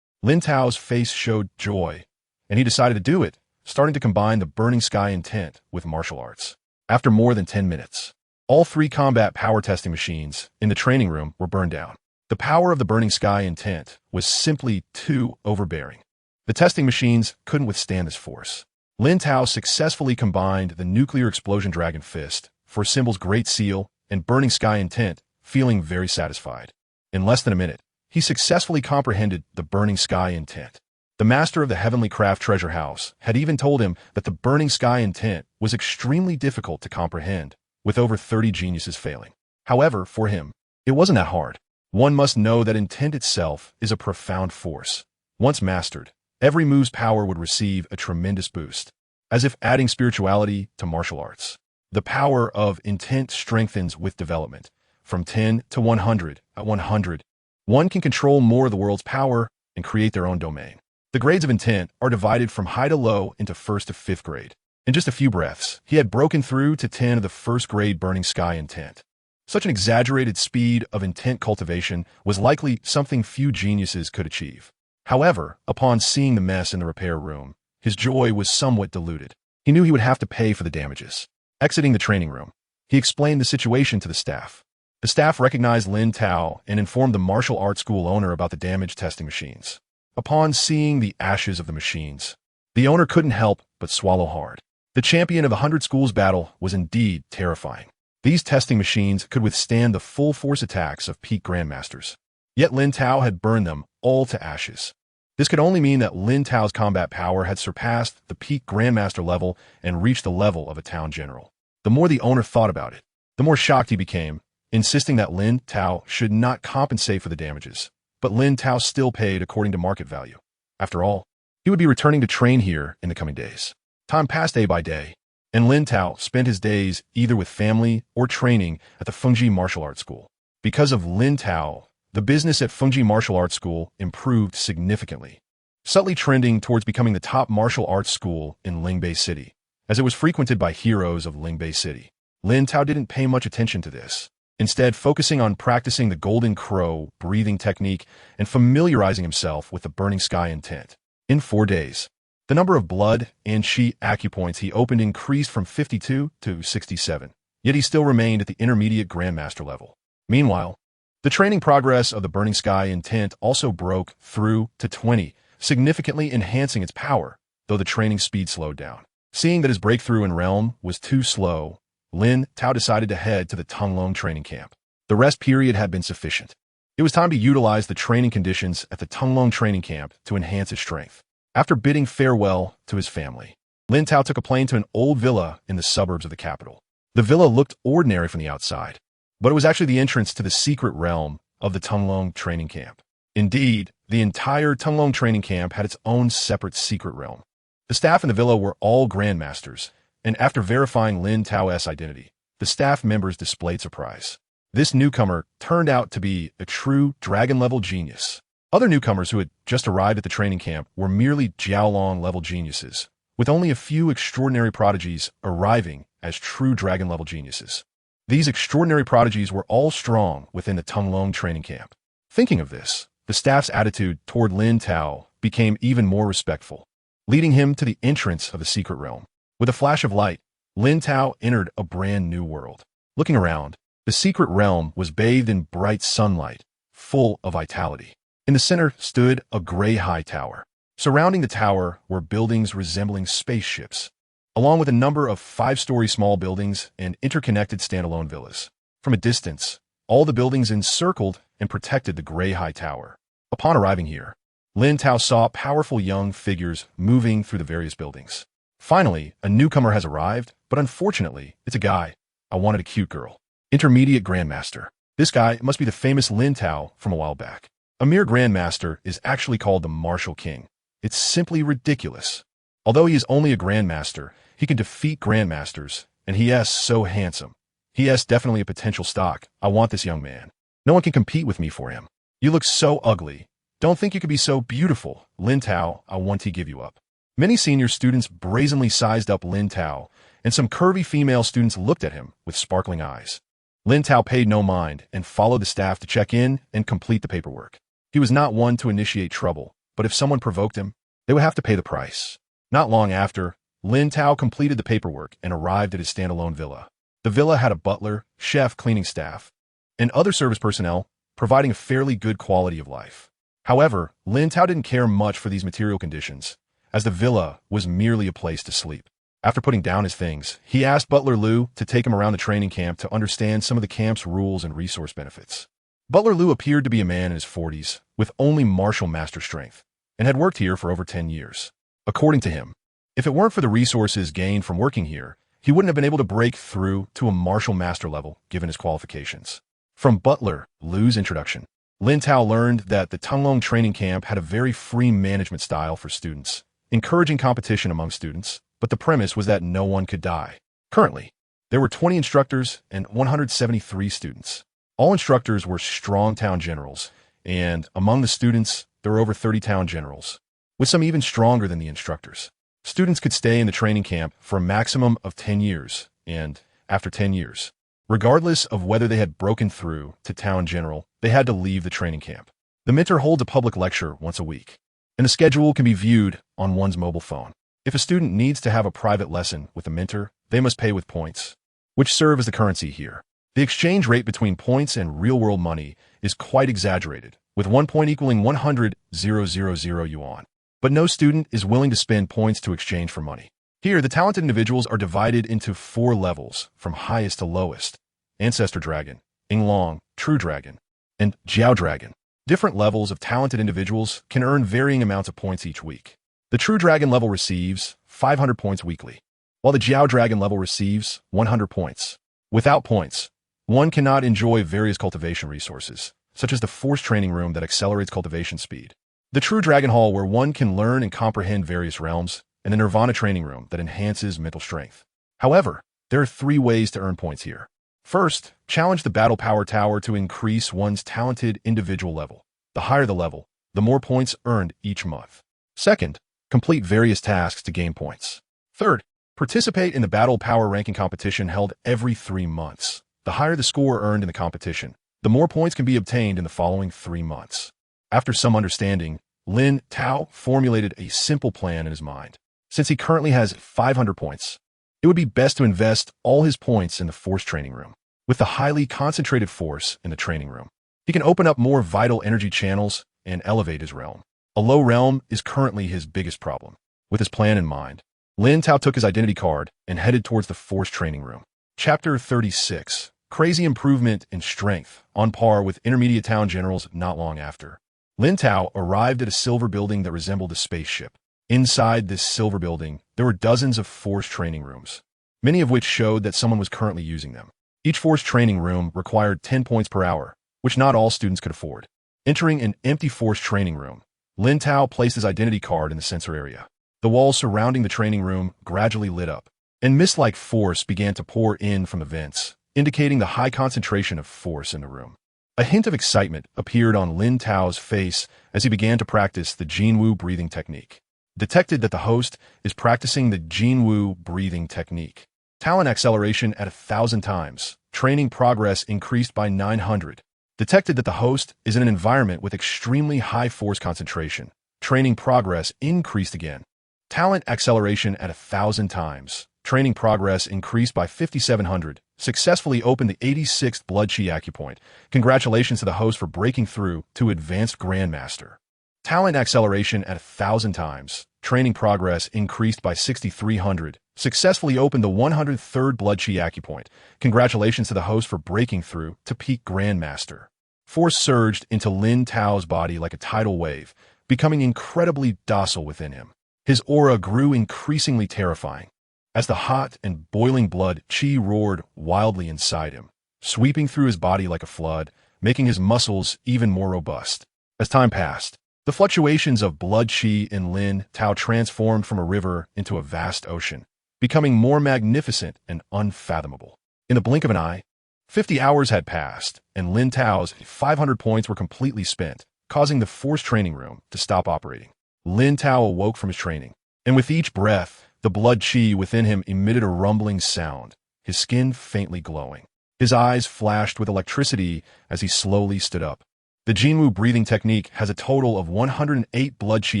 Lin Tao's face showed joy, and he decided to do it, starting to combine the burning sky intent with martial arts. After more than 10 minutes, all 3 combat power testing machines in the training room were burned down. The power of the burning sky intent was simply too overbearing. The testing machines couldn't withstand this force. Lin Tao successfully combined the nuclear explosion dragon fist, 4 symbols great seal, and burning sky intent, feeling very satisfied. In less than a minute, he successfully comprehended the burning sky intent. The master of the Heavenly Craft Treasure House had even told him that the burning sky intent was extremely difficult to comprehend, with over 30 geniuses failing. However, for him, it wasn't that hard. One must know that intent itself is a profound force. Once mastered, every move's power would receive a tremendous boost, as if adding spirituality to martial arts. The power of intent strengthens with development. From 10 to 100, at 100, one can control more of the world's power and create their own domain. The grades of intent are divided from high to low into 1st to 5th grade. In just a few breaths, he had broken through to 10 of the 1st grade burning sky intent. Such an exaggerated speed of intent cultivation was likely something few geniuses could achieve. However, upon seeing the mess in the repair room, his joy was somewhat diluted. He knew he would have to pay for the damages. Exiting the training room, he explained the situation to the staff. The staff recognized Lin Tao and informed the martial arts school owner about the damaged testing machines. Upon seeing the ashes of the machines, the owner couldn't help but swallow hard. The champion of the 100 schools battle was indeed terrifying. These testing machines could withstand the full force attacks of peak grandmasters. Yet Lin Tao had burned them all to ashes. This could only mean that Lin Tao's combat power had surpassed the peak grandmaster level and reached the level of a town general. The more the owner thought about it, the more shocked he became, insisting that Lin Tao should not compensate for the damages. But Lin Tao still paid according to market value. After all, he would be returning to train here in the coming days. Time passed day by day, and Lin Tao spent his days either with family or training at the Fengji Martial Arts School. Because of Lin Tao, the business at Fengji Martial Arts School improved significantly, subtly trending towards becoming the top martial arts school in Lingbei City, as it was frequented by heroes of Lingbei City. Lin Tao didn't pay much attention to this, instead focusing on practicing the Golden Crow breathing technique and familiarizing himself with the burning sky intent. In 4 days, the number of blood and chi acupoints he opened increased from 52 to 67, yet he still remained at the intermediate grandmaster level. Meanwhile, the training progress of the burning sky intent also broke through to 20, significantly enhancing its power, though the training speed slowed down. Seeing that his breakthrough in realm was too slow, Lin Tao decided to head to the Tunglong training camp. The rest period had been sufficient. It was time to utilize the training conditions at the Tunglong training camp to enhance his strength. After bidding farewell to his family, Lin Tao took a plane to an old villa in the suburbs of the capital. The villa looked ordinary from the outside, but it was actually the entrance to the secret realm of the Tunglong training camp. Indeed, the entire Tunglong training camp had its own separate secret realm. The staff in the villa were all grandmasters, and after verifying Lin Tao's identity, the staff members displayed surprise. This newcomer turned out to be a true dragon-level genius. Other newcomers who had just arrived at the training camp were merely Jiaolong-level geniuses, with only a few extraordinary prodigies arriving as true dragon-level geniuses. These extraordinary prodigies were all strong within the Tunglong training camp. Thinking of this, the staff's attitude toward Lin Tao became even more respectful, leading him to the entrance of the secret realm. With a flash of light, Lin Tao entered a brand new world. Looking around, the secret realm was bathed in bright sunlight, full of vitality. In the center stood a gray high tower. Surrounding the tower were buildings resembling spaceships, along with a number of 5-story small buildings and interconnected standalone villas. From a distance, all the buildings encircled and protected the gray high tower. Upon arriving here, Lin Tao saw powerful young figures moving through the various buildings. Finally, a newcomer has arrived, but unfortunately, it's a guy. I wanted a cute girl. Intermediate Grandmaster. This guy must be the famous Lin Tao from a while back. A mere Grandmaster is actually called the Martial King. It's simply ridiculous. Although he is only a Grandmaster, he can defeat Grandmasters, and he is so handsome. He is definitely a potential stock. I want this young man. No one can compete with me for him. You look so ugly. Don't think you could be so beautiful. Lin Tao, I want to give you up. Many senior students brazenly sized up Lin Tao, and some curvy female students looked at him with sparkling eyes. Lin Tao paid no mind and followed the staff to check in and complete the paperwork. He was not one to initiate trouble, but if someone provoked him, they would have to pay the price. Not long after, Lin Tao completed the paperwork and arrived at his standalone villa. The villa had a butler, chef, cleaning staff, and other service personnel, providing a fairly good quality of life. However, Lin Tao didn't care much for these material conditions, as the villa was merely a place to sleep. After putting down his things, he asked Butler Liu to take him around the training camp to understand some of the camp's rules and resource benefits. Butler Liu appeared to be a man in his 40s, with only martial master strength, and had worked here for over 10 years. According to him, if it weren't for the resources gained from working here, he wouldn't have been able to break through to a martial master level given his qualifications. From Butler Liu's introduction, Lin Tao learned that the Tunglong training camp had a very free management style for students, encouraging competition among students, but the premise was that no one could die. Currently, there were 20 instructors and 173 students. All instructors were strong town generals, and among the students, there were over 30 town generals, with some even stronger than the instructors. Students could stay in the training camp for a maximum of 10 years, and after 10 years, regardless of whether they had broken through to town general, they had to leave the training camp. The mentor holds a public lecture once a week, and the schedule can be viewed on one's mobile phone. If a student needs to have a private lesson with a mentor, they must pay with points, which serve as the currency here. The exchange rate between points and real-world money is quite exaggerated, with 1 point equaling 100,000 yuan. But no student is willing to spend points to exchange for money. Here, the talented individuals are divided into 4 levels, from highest to lowest: Ancestor Dragon, Yinglong, True Dragon, and Jiao Dragon. Different levels of talented individuals can earn varying amounts of points each week. The True Dragon level receives 500 points weekly, while the Jiao Dragon level receives 100 points. Without points, one cannot enjoy various cultivation resources, such as the Force Training Room that accelerates cultivation speed, the True Dragon Hall where one can learn and comprehend various realms, and the Nirvana Training Room that enhances mental strength. However, there are 3 ways to earn points here. First, challenge the Battle Power Tower to increase one's talented individual level. The higher the level, the more points earned each month. Second, complete various tasks to gain points. Third, participate in the Battle Power ranking competition held every 3 months. The higher the score earned in the competition, the more points can be obtained in the following 3 months. After some understanding, Lin Tao formulated a simple plan in his mind. Since he currently has 500 points, it would be best to invest all his points in the Force Training Room. With the highly concentrated force in the training room, he can open up more vital energy channels and elevate his realm. A low realm is currently his biggest problem. With his plan in mind, Lin Tao took his identity card and headed towards the Force Training Room. Chapter 36. Crazy improvement in strength, on par with intermediate town generals not long after. Lin Tao arrived at a silver building that resembled a spaceship. Inside this silver building, there were dozens of Force Training Rooms, many of which showed that someone was currently using them. Each Force Training Room required 10 points per hour, which not all students could afford. Entering an empty Force Training Room, Lin Tao placed his identity card in the sensor area. The walls surrounding the training room gradually lit up, and mist-like force began to pour in from the vents, indicating the high concentration of force in the room. A hint of excitement appeared on Lin Tao's face as he began to practice the Jinwu breathing technique. Detected that the host is practicing the Jinwu breathing technique. Talent acceleration at 1,000 times. Training progress increased by 900. Detected that the host is in an environment with extremely high force concentration. Training progress increased again. Talent acceleration at 1,000 times. Training progress increased by 5,700. Successfully opened the 86th Blood Chi Acupoint. Congratulations to the host for breaking through to Advanced Grandmaster. Talent acceleration at 1,000 times. Training progress increased by 6,300. Successfully opened the 103rd Blood Chi Acupoint. Congratulations to the host for breaking through to Peak Grandmaster. Force surged into Lin Tao's body like a tidal wave, becoming incredibly docile within him. His aura grew increasingly terrifying, as the hot and boiling blood chi roared wildly inside him, sweeping through his body like a flood, making his muscles even more robust. As time passed, the fluctuations of blood chi in Lin Tao transformed from a river into a vast ocean, becoming more magnificent and unfathomable. In the blink of an eye, 50 hours had passed, and Lin Tao's 500 points were completely spent, causing the force training room to stop operating. Lin Tao awoke from his training, and with each breath, the blood chi within him emitted a rumbling sound, his skin faintly glowing. His eyes flashed with electricity as he slowly stood up. The Jinwu breathing technique has a total of 108 blood chi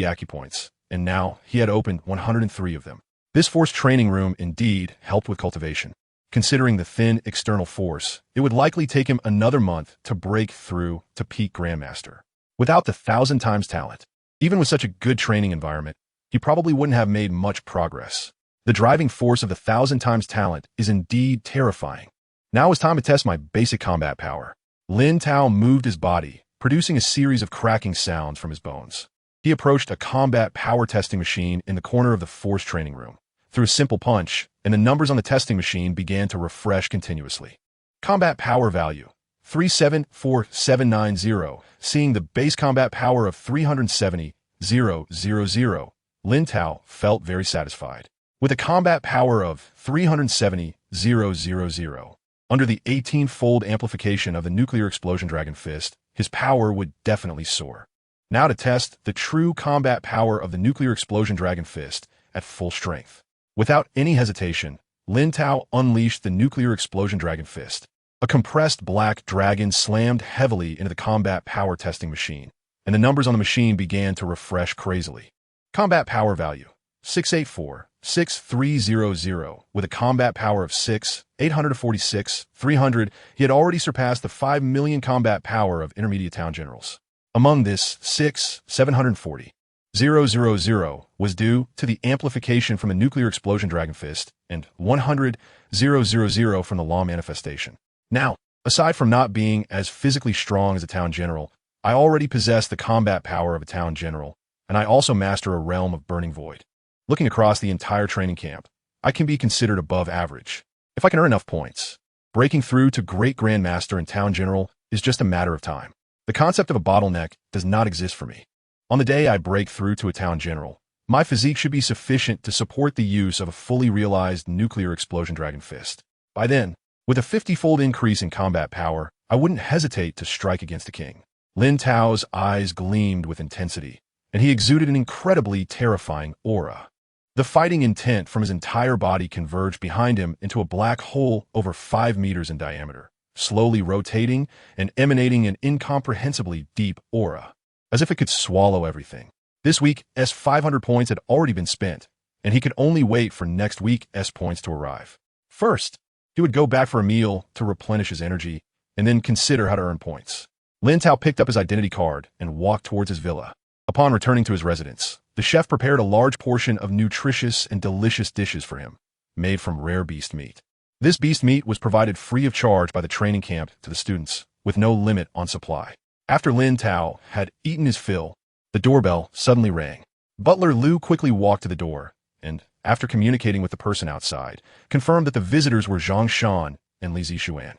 acupoints, and now he had opened 103 of them. This force training room indeed helped with cultivation. Considering the thin external force, it would likely take him another month to break through to Peak Grandmaster. Without the 1,000 times talent, even with such a good training environment, he probably wouldn't have made much progress. The driving force of the 1,000 times talent is indeed terrifying. Now it's time to test my basic combat power. Lin Tao moved his body, producing a series of cracking sounds from his bones. He approached a combat power testing machine in the corner of the force training room, threw a simple punch, and the numbers on the testing machine began to refresh continuously. Combat power value, 374790, seeing the base combat power of 370,000, Lin Tao felt very satisfied. With a combat power of 370,000, under the 18-fold amplification of the nuclear explosion Dragon Fist, his power would definitely soar. Now to test the true combat power of the nuclear explosion Dragon Fist at full strength. Without any hesitation, Lin Tao unleashed the nuclear explosion Dragon Fist. A compressed black dragon slammed heavily into the combat power testing machine, and the numbers on the machine began to refresh crazily. Combat power value, 684,6300, with a combat power of 6,846,300, he had already surpassed the 5 million combat power of intermediate town generals. Among this, 6,740,000 was due to the amplification from the nuclear explosion Dragon Fist, and 100,000 from the law manifestation. Now, aside from not being as physically strong as a town general, I already possess the combat power of a town general, and I also master a realm of burning void. Looking across the entire training camp, I can be considered above average. If I can earn enough points, breaking through to Great Grandmaster and Town General is just a matter of time. The concept of a bottleneck does not exist for me. On the day I break through to a Town General, my physique should be sufficient to support the use of a fully realized nuclear explosion Dragon Fist. By then, with a 50-fold increase in combat power, I wouldn't hesitate to strike against the king. Lin Tao's eyes gleamed with intensity, and he exuded an incredibly terrifying aura. The fighting intent from his entire body converged behind him into a black hole over 5 meters in diameter, slowly rotating and emanating an incomprehensibly deep aura, as if it could swallow everything. This week's 500 points had already been spent, and he could only wait for next week's points to arrive. First, he would go back for a meal to replenish his energy, and then consider how to earn points. Lin Tao picked up his identity card and walked towards his villa. Upon returning to his residence, the chef prepared a large portion of nutritious and delicious dishes for him, made from rare beast meat. This beast meat was provided free of charge by the training camp to the students, with no limit on supply. After Lin Tao had eaten his fill, the doorbell suddenly rang. Butler Liu quickly walked to the door, and, after communicating with the person outside, confirmed that the visitors were Zhang Shan and Li Zixuan.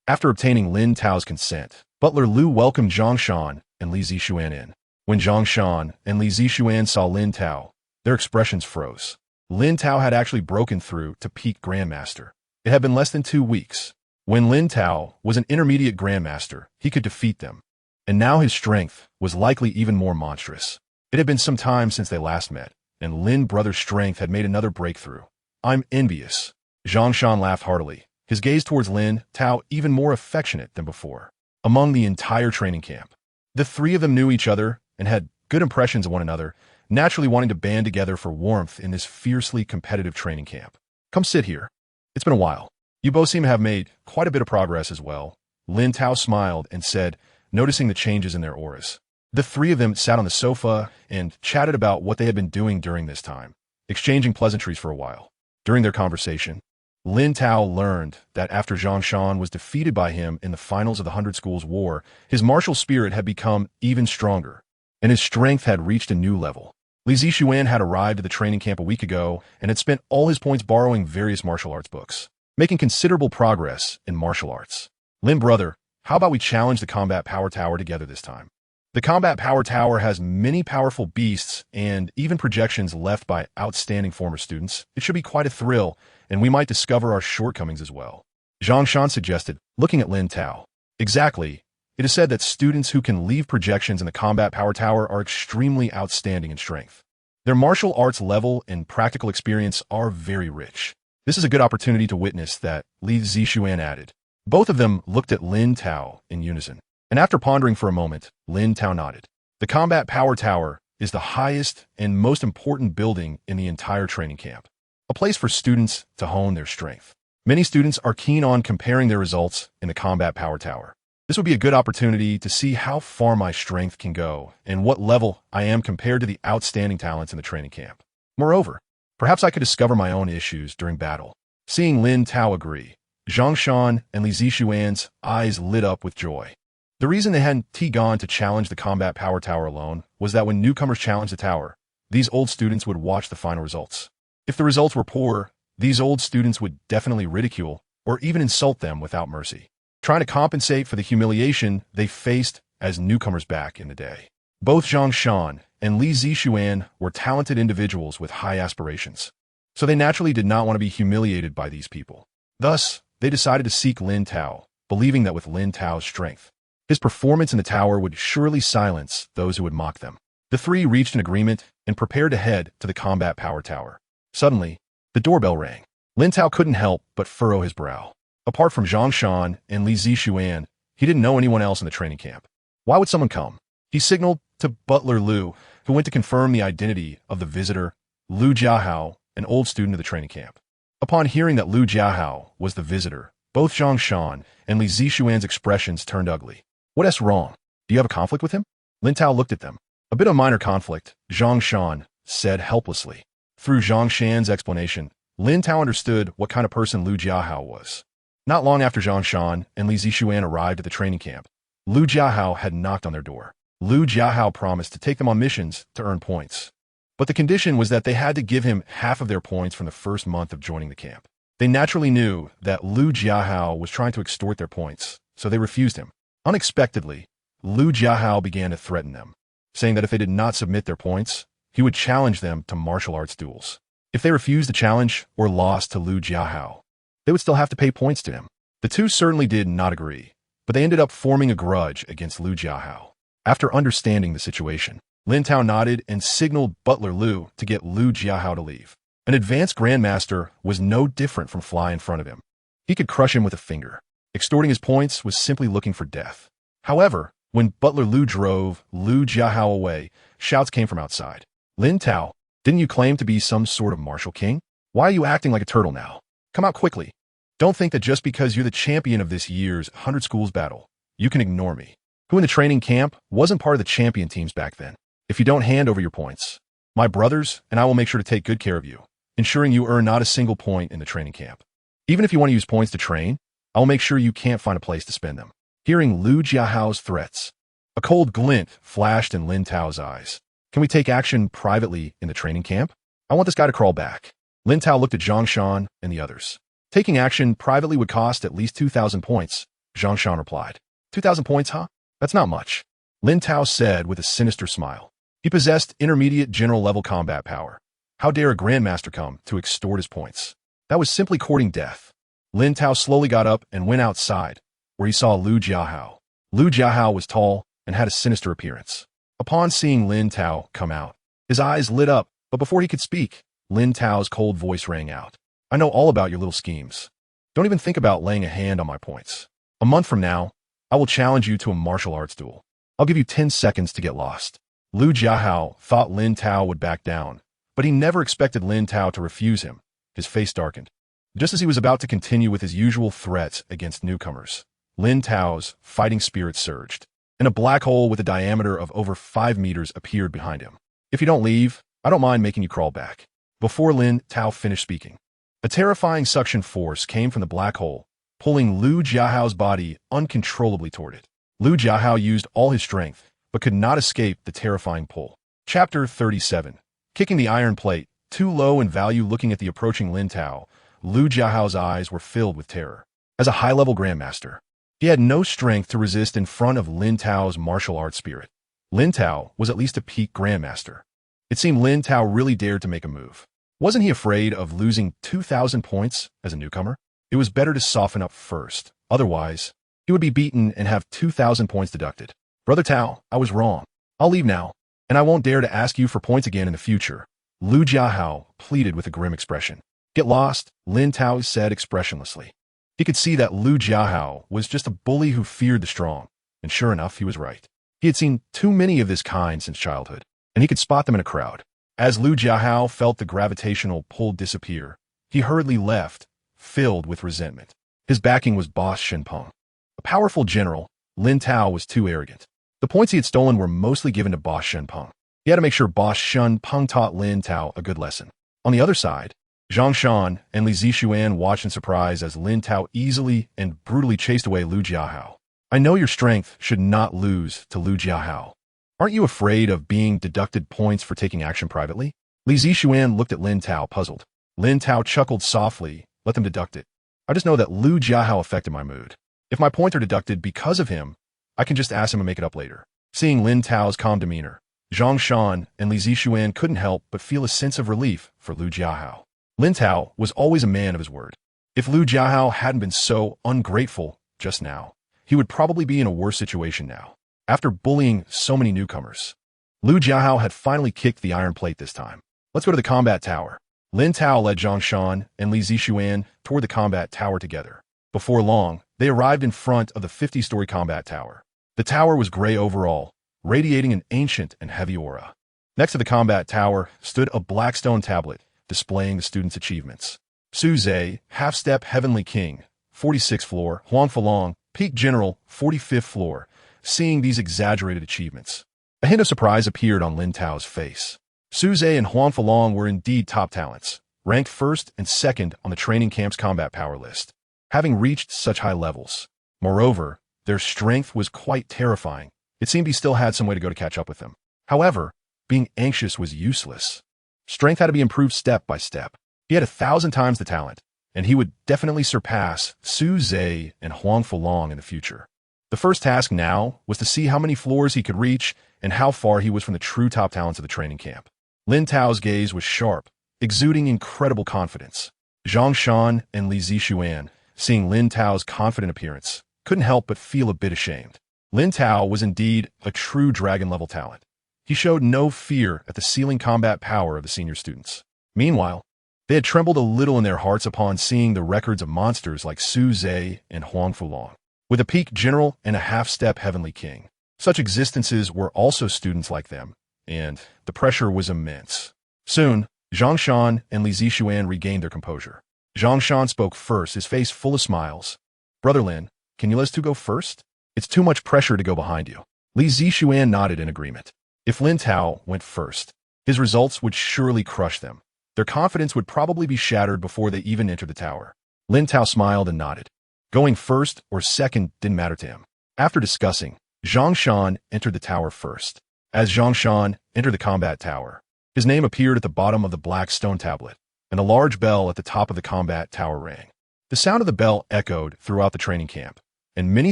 After obtaining Lin Tao's consent, Butler Liu welcomed Zhang Shan and Li Zixuan in. When Zhang Shan and Li Zixuan saw Lin Tao, their expressions froze. Lin Tao had actually broken through to Peak Grandmaster. It had been less than 2 weeks, When Lin Tao was an intermediate grandmaster, he could defeat them. And now his strength was likely even more monstrous. It had been some time since they last met, and Lin brother's strength had made another breakthrough. I'm envious. Zhang Shan laughed heartily, his gaze towards Lin Tao even more affectionate than before. Among the entire training camp, the three of them knew each other and had good impressions of one another, naturally wanting to band together for warmth in this fiercely competitive training camp. Come sit here. It's been a while. You both seem to have made quite a bit of progress as well. Lin Tao smiled and said, noticing the changes in their auras. The three of them sat on the sofa and chatted about what they had been doing during this time, exchanging pleasantries for a while. During their conversation, Lin Tao learned that after Zhang Shan was defeated by him in the finals of the 100 Schools War, his martial spirit had become even stronger, and his strength had reached a new level. Li Zixuan had arrived at the training camp a week ago and had spent all his points borrowing various martial arts books, making considerable progress in martial arts. Lin brother, how about we challenge the Combat Power Tower together this time? The Combat Power Tower has many powerful beasts and even projections left by outstanding former students. It should be quite a thrill, and we might discover our shortcomings as well. Zhang Shan suggested, looking at Lin Tao. Exactly. It is said that students who can leave projections in the Combat Power Tower are extremely outstanding in strength. Their martial arts level and practical experience are very rich. This is a good opportunity to witness that, Li Zixuan added. Both of them looked at Lin Tao in unison, and after pondering for a moment, Lin Tao nodded. The Combat Power Tower is the highest and most important building in the entire training camp, a place for students to hone their strength. Many students are keen on comparing their results in the Combat Power Tower. This would be a good opportunity to see how far my strength can go and what level I am compared to the outstanding talents in the training camp. Moreover, perhaps I could discover my own issues during battle. Seeing Lin Tao agree, Zhang Shan and Li Zixuan's eyes lit up with joy. The reason they hadn't gone to challenge the Combat Power Tower alone was that when newcomers challenged the tower, these old students would watch the final results. If the results were poor, these old students would definitely ridicule or even insult them without mercy, trying to compensate for the humiliation they faced as newcomers back in the day. Both Zhang Shan and Li Zixuan were talented individuals with high aspirations, so they naturally did not want to be humiliated by these people. Thus, they decided to seek Lin Tao, believing that with Lin Tao's strength, his performance in the tower would surely silence those who would mock them. The three reached an agreement and prepared to head to the Combat Power Tower. Suddenly, the doorbell rang. Lin Tao couldn't help but furrow his brow. Apart from Zhang Shan and Li Zixuan, he didn't know anyone else in the training camp. Why would someone come? He signaled to Butler Lu, who went to confirm the identity of the visitor, Lu Jiahao, an old student of the training camp. Upon hearing that Lu Jiahao was the visitor, both Zhang Shan and Li Zixuan's expressions turned ugly. What's wrong? Do you have a conflict with him? Lin Tao looked at them. A bit of minor conflict, Zhang Shan said helplessly. Through Zhang Shan's explanation, Lin Tao understood what kind of person Lu Jiahao was. Not long after Zhang Shan and Li Zixuan arrived at the training camp, Lu Jiahao had knocked on their door. Lu Jiahao promised to take them on missions to earn points. But the condition was that they had to give him half of their points from the first month of joining the camp. They naturally knew that Lu Jiahao was trying to extort their points, so they refused him. Unexpectedly, Lu Jiahao began to threaten them, saying that if they did not submit their points, he would challenge them to martial arts duels. If they refused the challenge or lost to Lu Jiahao, they would still have to pay points to him. The two certainly did not agree, but they ended up forming a grudge against Lu Jiahao. After understanding the situation, Lin Tao nodded and signaled Butler Lu to get Lu Jiahao to leave. An advanced grandmaster was no different from fly in front of him. He could crush him with a finger. Extorting his points was simply looking for death. However, when Butler Lu drove Lu Jiahao away, shouts came from outside. Lin Tao, didn't you claim to be some sort of martial king? Why are you acting like a turtle now? Come out quickly. Don't think that just because you're the champion of this year's 100 Schools battle, you can ignore me. Who in the training camp wasn't part of the champion teams back then? If you don't hand over your points, my brothers and I will make sure to take good care of you, ensuring you earn not a single point in the training camp. Even if you want to use points to train, I will make sure you can't find a place to spend them. Hearing Lu Jiahao's threats, a cold glint flashed in Lin Tao's eyes. Can we take action privately in the training camp? I want this guy to crawl back. Lin Tao looked at Zhang Shan and the others. Taking action privately would cost at least 2,000 points, Zhang Shan replied. 2,000 points, huh? That's not much, Lin Tao said with a sinister smile. He possessed intermediate general-level combat power. How dare a grandmaster come to extort his points? That was simply courting death. Lin Tao slowly got up and went outside, where he saw Lu Jiahao. Lu Jiahao was tall and had a sinister appearance. Upon seeing Lin Tao come out, his eyes lit up, but before he could speak, Lin Tao's cold voice rang out. I know all about your little schemes. Don't even think about laying a hand on my points. A month from now, I will challenge you to a martial arts duel. I'll give you 10 seconds to get lost. Lu Jiahao thought Lin Tao would back down, but he never expected Lin Tao to refuse him. His face darkened. Just as he was about to continue with his usual threats against newcomers, Lin Tao's fighting spirit surged, and a black hole with a diameter of over 5 meters appeared behind him. If you don't leave, I don't mind making you crawl back. Before Lin Tao finished speaking, a terrifying suction force came from the black hole, pulling Lu Jiahao's body uncontrollably toward it. Lu Jiahao used all his strength, but could not escape the terrifying pull. Chapter 37. Kicking the iron plate, too low in value. Looking at the approaching Lin Tao, Lu Jiahao's eyes were filled with terror. As a high-level grandmaster, he had no strength to resist in front of Lin Tao's martial arts spirit. Lin Tao was at least a peak grandmaster. It seemed Lin Tao really dared to make a move. Wasn't he afraid of losing 2,000 points as a newcomer? It was better to soften up first. Otherwise, he would be beaten and have 2,000 points deducted. Brother Tao, I was wrong. I'll leave now, and I won't dare to ask you for points again in the future. Lu Jiahao pleaded with a grim expression. Get lost, Lin Tao said expressionlessly. He could see that Lu Jiahao was just a bully who feared the strong, and sure enough, he was right. He had seen too many of this kind since childhood, and he could spot them in a crowd. As Lu Jiahao felt the gravitational pull disappear, he hurriedly left, filled with resentment. His backing was Boss Shenpeng. A powerful general, Lin Tao was too arrogant. The points he had stolen were mostly given to Boss Shenpeng. He had to make sure Boss Shenpeng taught Lin Tao a good lesson. On the other side, Zhang Shan and Li Zixuan watched in surprise as Lin Tao easily and brutally chased away Lu Jiahao. I know your strength should not lose to Lu Jiahao. Aren't you afraid of being deducted points for taking action privately? Li Zixuan looked at Lin Tao, puzzled. Lin Tao chuckled softly. Let them deduct it. I just know that Lu Jiahao affected my mood. If my points are deducted because of him, I can just ask him to make it up later. Seeing Lin Tao's calm demeanor, Zhang Shan and Li Zixuan couldn't help but feel a sense of relief for Lu Jiahao. Lin Tao was always a man of his word. If Lu Jiahao hadn't been so ungrateful just now, he would probably be in a worse situation now. After bullying so many newcomers, Lu Jiahao had finally kicked the iron plate this time. Let's go to the combat tower. Lin Tao led Zhang Shan and Li Zixuan toward the combat tower together. Before long, they arrived in front of the 50-story combat tower. The tower was gray overall, radiating an ancient and heavy aura. Next to the combat tower stood a black stone tablet displaying the students' achievements. Su Zhe, half-step heavenly king, 46th floor. Huang Falong, peak general, 45th floor. Seeing these exaggerated achievements, a hint of surprise appeared on Lin Tao's face. Su Zhe and Huang Falong were indeed top talents, ranked first and second on the training camp's combat power list, having reached such high levels. Moreover, their strength was quite terrifying. It seemed he still had some way to go to catch up with them. However, being anxious was useless. Strength had to be improved step by step. He had 1,000 times the talent, and he would definitely surpass Su Zhe and Huang Falong in the future. The first task now was to see how many floors he could reach and how far he was from the true top talents of the training camp. Lin Tao's gaze was sharp, exuding incredible confidence. Zhang Shan and Li Zixuan, seeing Lin Tao's confident appearance, couldn't help but feel a bit ashamed. Lin Tao was indeed a true dragon-level talent. He showed no fear at the ceiling combat power of the senior students. Meanwhile, they had trembled a little in their hearts upon seeing the records of monsters like Su Zhe and Huang Fulong. With a peak general and a half-step heavenly king, such existences were also students like them, and the pressure was immense. Soon, Zhang Shan and Li Zixuan regained their composure. Zhang Shan spoke first, his face full of smiles. Brother Lin, can you let us two go first? It's too much pressure to go behind you. Li Zixuan nodded in agreement. If Lin Tao went first, his results would surely crush them. Their confidence would probably be shattered before they even entered the tower. Lin Tao smiled and nodded. Going first or second didn't matter to him. After discussing, Zhang Shan entered the tower first. As Zhang Shan entered the combat tower, his name appeared at the bottom of the black stone tablet, and a large bell at the top of the combat tower rang. The sound of the bell echoed throughout the training camp, and many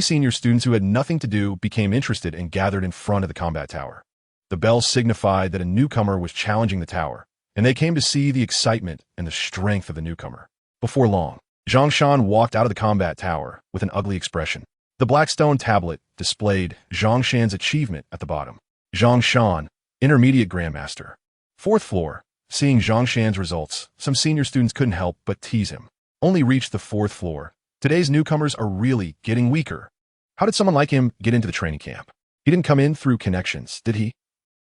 senior students who had nothing to do became interested and gathered in front of the combat tower. The bell signified that a newcomer was challenging the tower, and they came to see the excitement and the strength of the newcomer. Before long, Zhongshan walked out of the combat tower with an ugly expression. The black stone tablet displayed Zhongshan's achievement at the bottom. Zhongshan, Intermediate Grandmaster. Fourth floor. Seeing Zhongshan's results, some senior students couldn't help but tease him. Only reached the fourth floor. Today's newcomers are really getting weaker. How did someone like him get into the training camp? He didn't come in through connections, did he?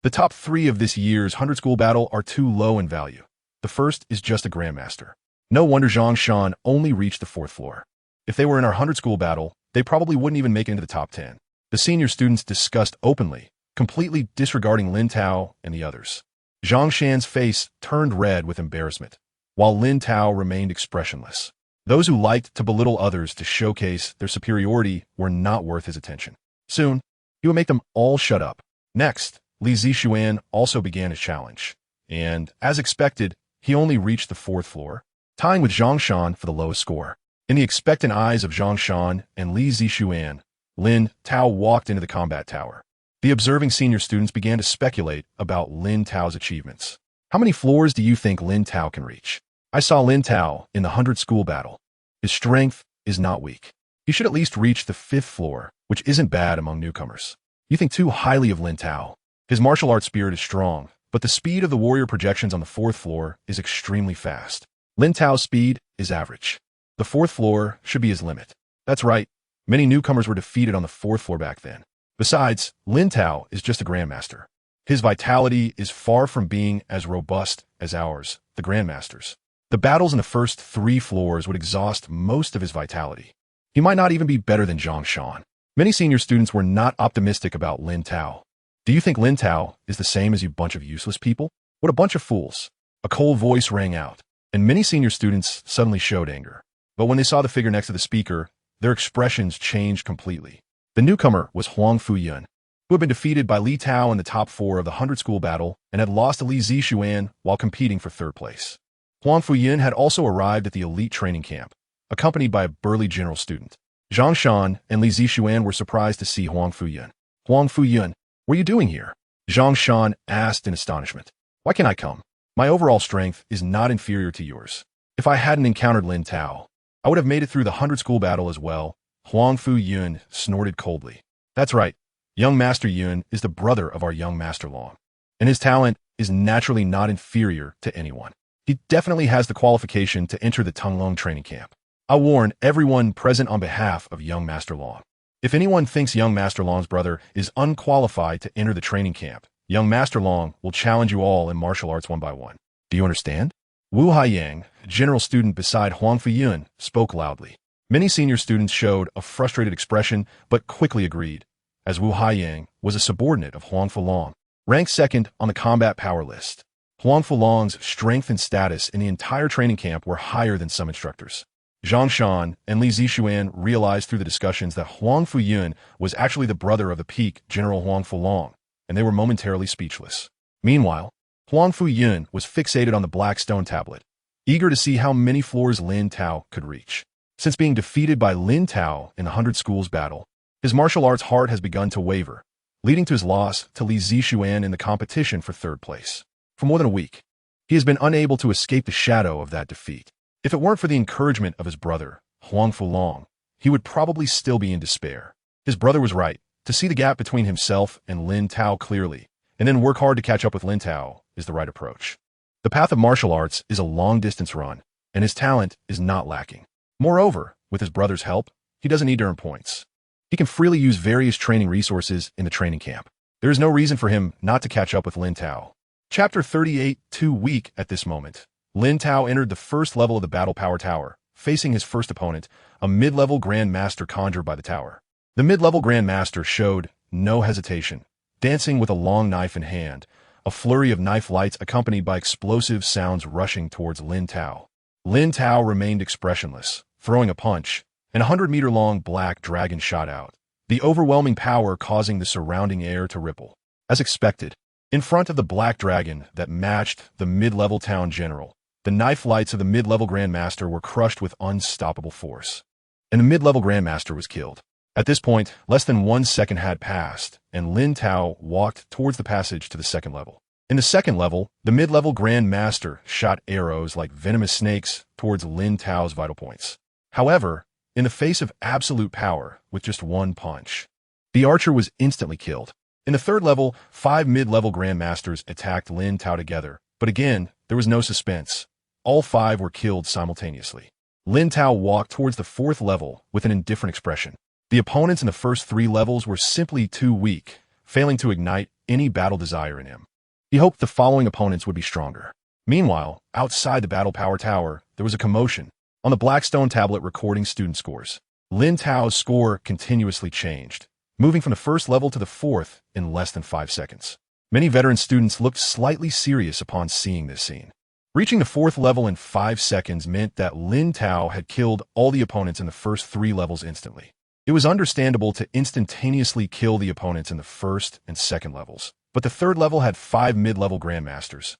The top 3 of this year's 100 School Battle are too low in value. The first is just a Grandmaster. No wonder Zhongshan only reached the 4th floor. If they were in our 100 School Battle, they probably wouldn't even make it into the top 10. The senior students discussed openly, completely disregarding Lin Tao and the others. Zhongshan's face turned red with embarrassment, while Lin Tao remained expressionless. Those who liked to belittle others to showcase their superiority were not worth his attention. Soon, he would make them all shut up. Next, Li Zixuan also began his challenge, and, as expected, he only reached the 4th floor, tying with Zhongshan for the lowest score. In the expectant eyes of Zhongshan and Li Zixuan, Lin Tao walked into the combat tower. The observing senior students began to speculate about Lin Tao's achievements. How many floors do you think Lin Tao can reach? I saw Lin Tao in the 100 School Battle. His strength is not weak. He should at least reach the 5th floor, which isn't bad among newcomers. You think too highly of Lin Tao. His martial arts spirit is strong, but the speed of the warrior projections on the 4th floor is extremely fast. Lin Tao's speed is average. The 4th floor should be his limit. That's right, many newcomers were defeated on the 4th floor back then. Besides, Lin Tao is just a Grandmaster. His vitality is far from being as robust as ours, the Grandmasters. The battles in the first 3 floors would exhaust most of his vitality. He might not even be better than Zhongshan. Many senior students were not optimistic about Lin Tao. Do you think Lin Tao is the same as you bunch of useless people? What a bunch of fools. A cold voice rang out, and many senior students suddenly showed anger. But when they saw the figure next to the speaker, their expressions changed completely. The newcomer was Huang Fuyun, who had been defeated by Li Tao in the top 4 of the 100 School Battle and had lost to Li Zixuan while competing for 3rd place. Huang Fuyun had also arrived at the elite training camp, accompanied by a burly general student. Zhongshan and Li Zixuan were surprised to see Huang Fuyun. Huang Fuyun, what are you doing here? Zhongshan asked in astonishment. Why can't I come? My overall strength is not inferior to yours. If I hadn't encountered Lin Tao, I would have made it through the 100 School Battle as well. Huang Fuyun snorted coldly. That's right. Young Master Yun is the brother of our young Master Long, and his talent is naturally not inferior to anyone. He definitely has the qualification to enter the Tunglong training camp. I warn everyone present on behalf of young Master Long. If anyone thinks young Master Long's brother is unqualified to enter the training camp, young Master Long will challenge you all in martial arts one by one. Do you understand? Wu Haiyang, general student beside Huang Fuyun, spoke loudly. Many senior students showed a frustrated expression, but quickly agreed, as Wu Haiyang was a subordinate of Huang Fulong, ranked 2nd on the combat power list. Huang Fulong's strength and status in the entire training camp were higher than some instructors. Zhongshan and Li Zixuan realized through the discussions that Huang Fuyun was actually the brother of the peak General Huang Fulong, and they were momentarily speechless. Meanwhile, Huang Fuyun was fixated on the black stone tablet, eager to see how many floors Lin Tao could reach. Since being defeated by Lin Tao in the 100 Schools Battle, his martial arts heart has begun to waver, leading to his loss to Li Zixuan in the competition for 3rd place. For more than a week, he has been unable to escape the shadow of that defeat. If it weren't for the encouragement of his brother, Huang Fulong, he would probably still be in despair. His brother was right. To see the gap between himself and Lin Tao clearly, and then work hard to catch up with Lin Tao, is the right approach. The path of martial arts is a long-distance run, and his talent is not lacking. Moreover, with his brother's help, he doesn't need to earn points. He can freely use various training resources in the training camp. There is no reason for him not to catch up with Lin Tao. Chapter 38, too weak at this moment. Lin Tao entered the 1st level of the Battle Power Tower, facing his first opponent, a mid-level Grand Master conjured by the tower. The mid-level Grand Master showed no hesitation, dancing with a long knife in hand, a flurry of knife lights accompanied by explosive sounds rushing towards Lin Tao. Lin Tao remained expressionless, throwing a punch, and a 100-meter-long black dragon shot out, the overwhelming power causing the surrounding air to ripple. As expected, in front of the black dragon that matched the mid-level town general, the knife lights of the mid-level Grandmaster were crushed with unstoppable force, and the mid-level Grandmaster was killed. At this point, less than 1 second had passed, and Lin Tao walked towards the passage to the 2nd level. In the 2nd level, the mid-level Grand Master shot arrows like venomous snakes towards Lin Tao's vital points. However, in the face of absolute power, with just one punch, the archer was instantly killed. In the third level, 5 mid-level grandmasters attacked Lin Tao together, but again, there was no suspense. All 5 were killed simultaneously. Lin Tao walked towards the 4th level with an indifferent expression. The opponents in the first 3 levels were simply too weak, failing to ignite any battle desire in him. He hoped the following opponents would be stronger. Meanwhile, outside the Battle Power Tower, there was a commotion. On the Blackstone tablet recording student scores, Lin Tao's score continuously changed, moving from the 1st level to the 4th in less than 5 seconds. Many veteran students looked slightly serious upon seeing this scene. Reaching the 4th level in 5 seconds meant that Lin Tao had killed all the opponents in the first 3 levels instantly. It was understandable to instantaneously kill the opponents in the 1st and 2nd levels, but the 3rd level had 5 mid-level grandmasters,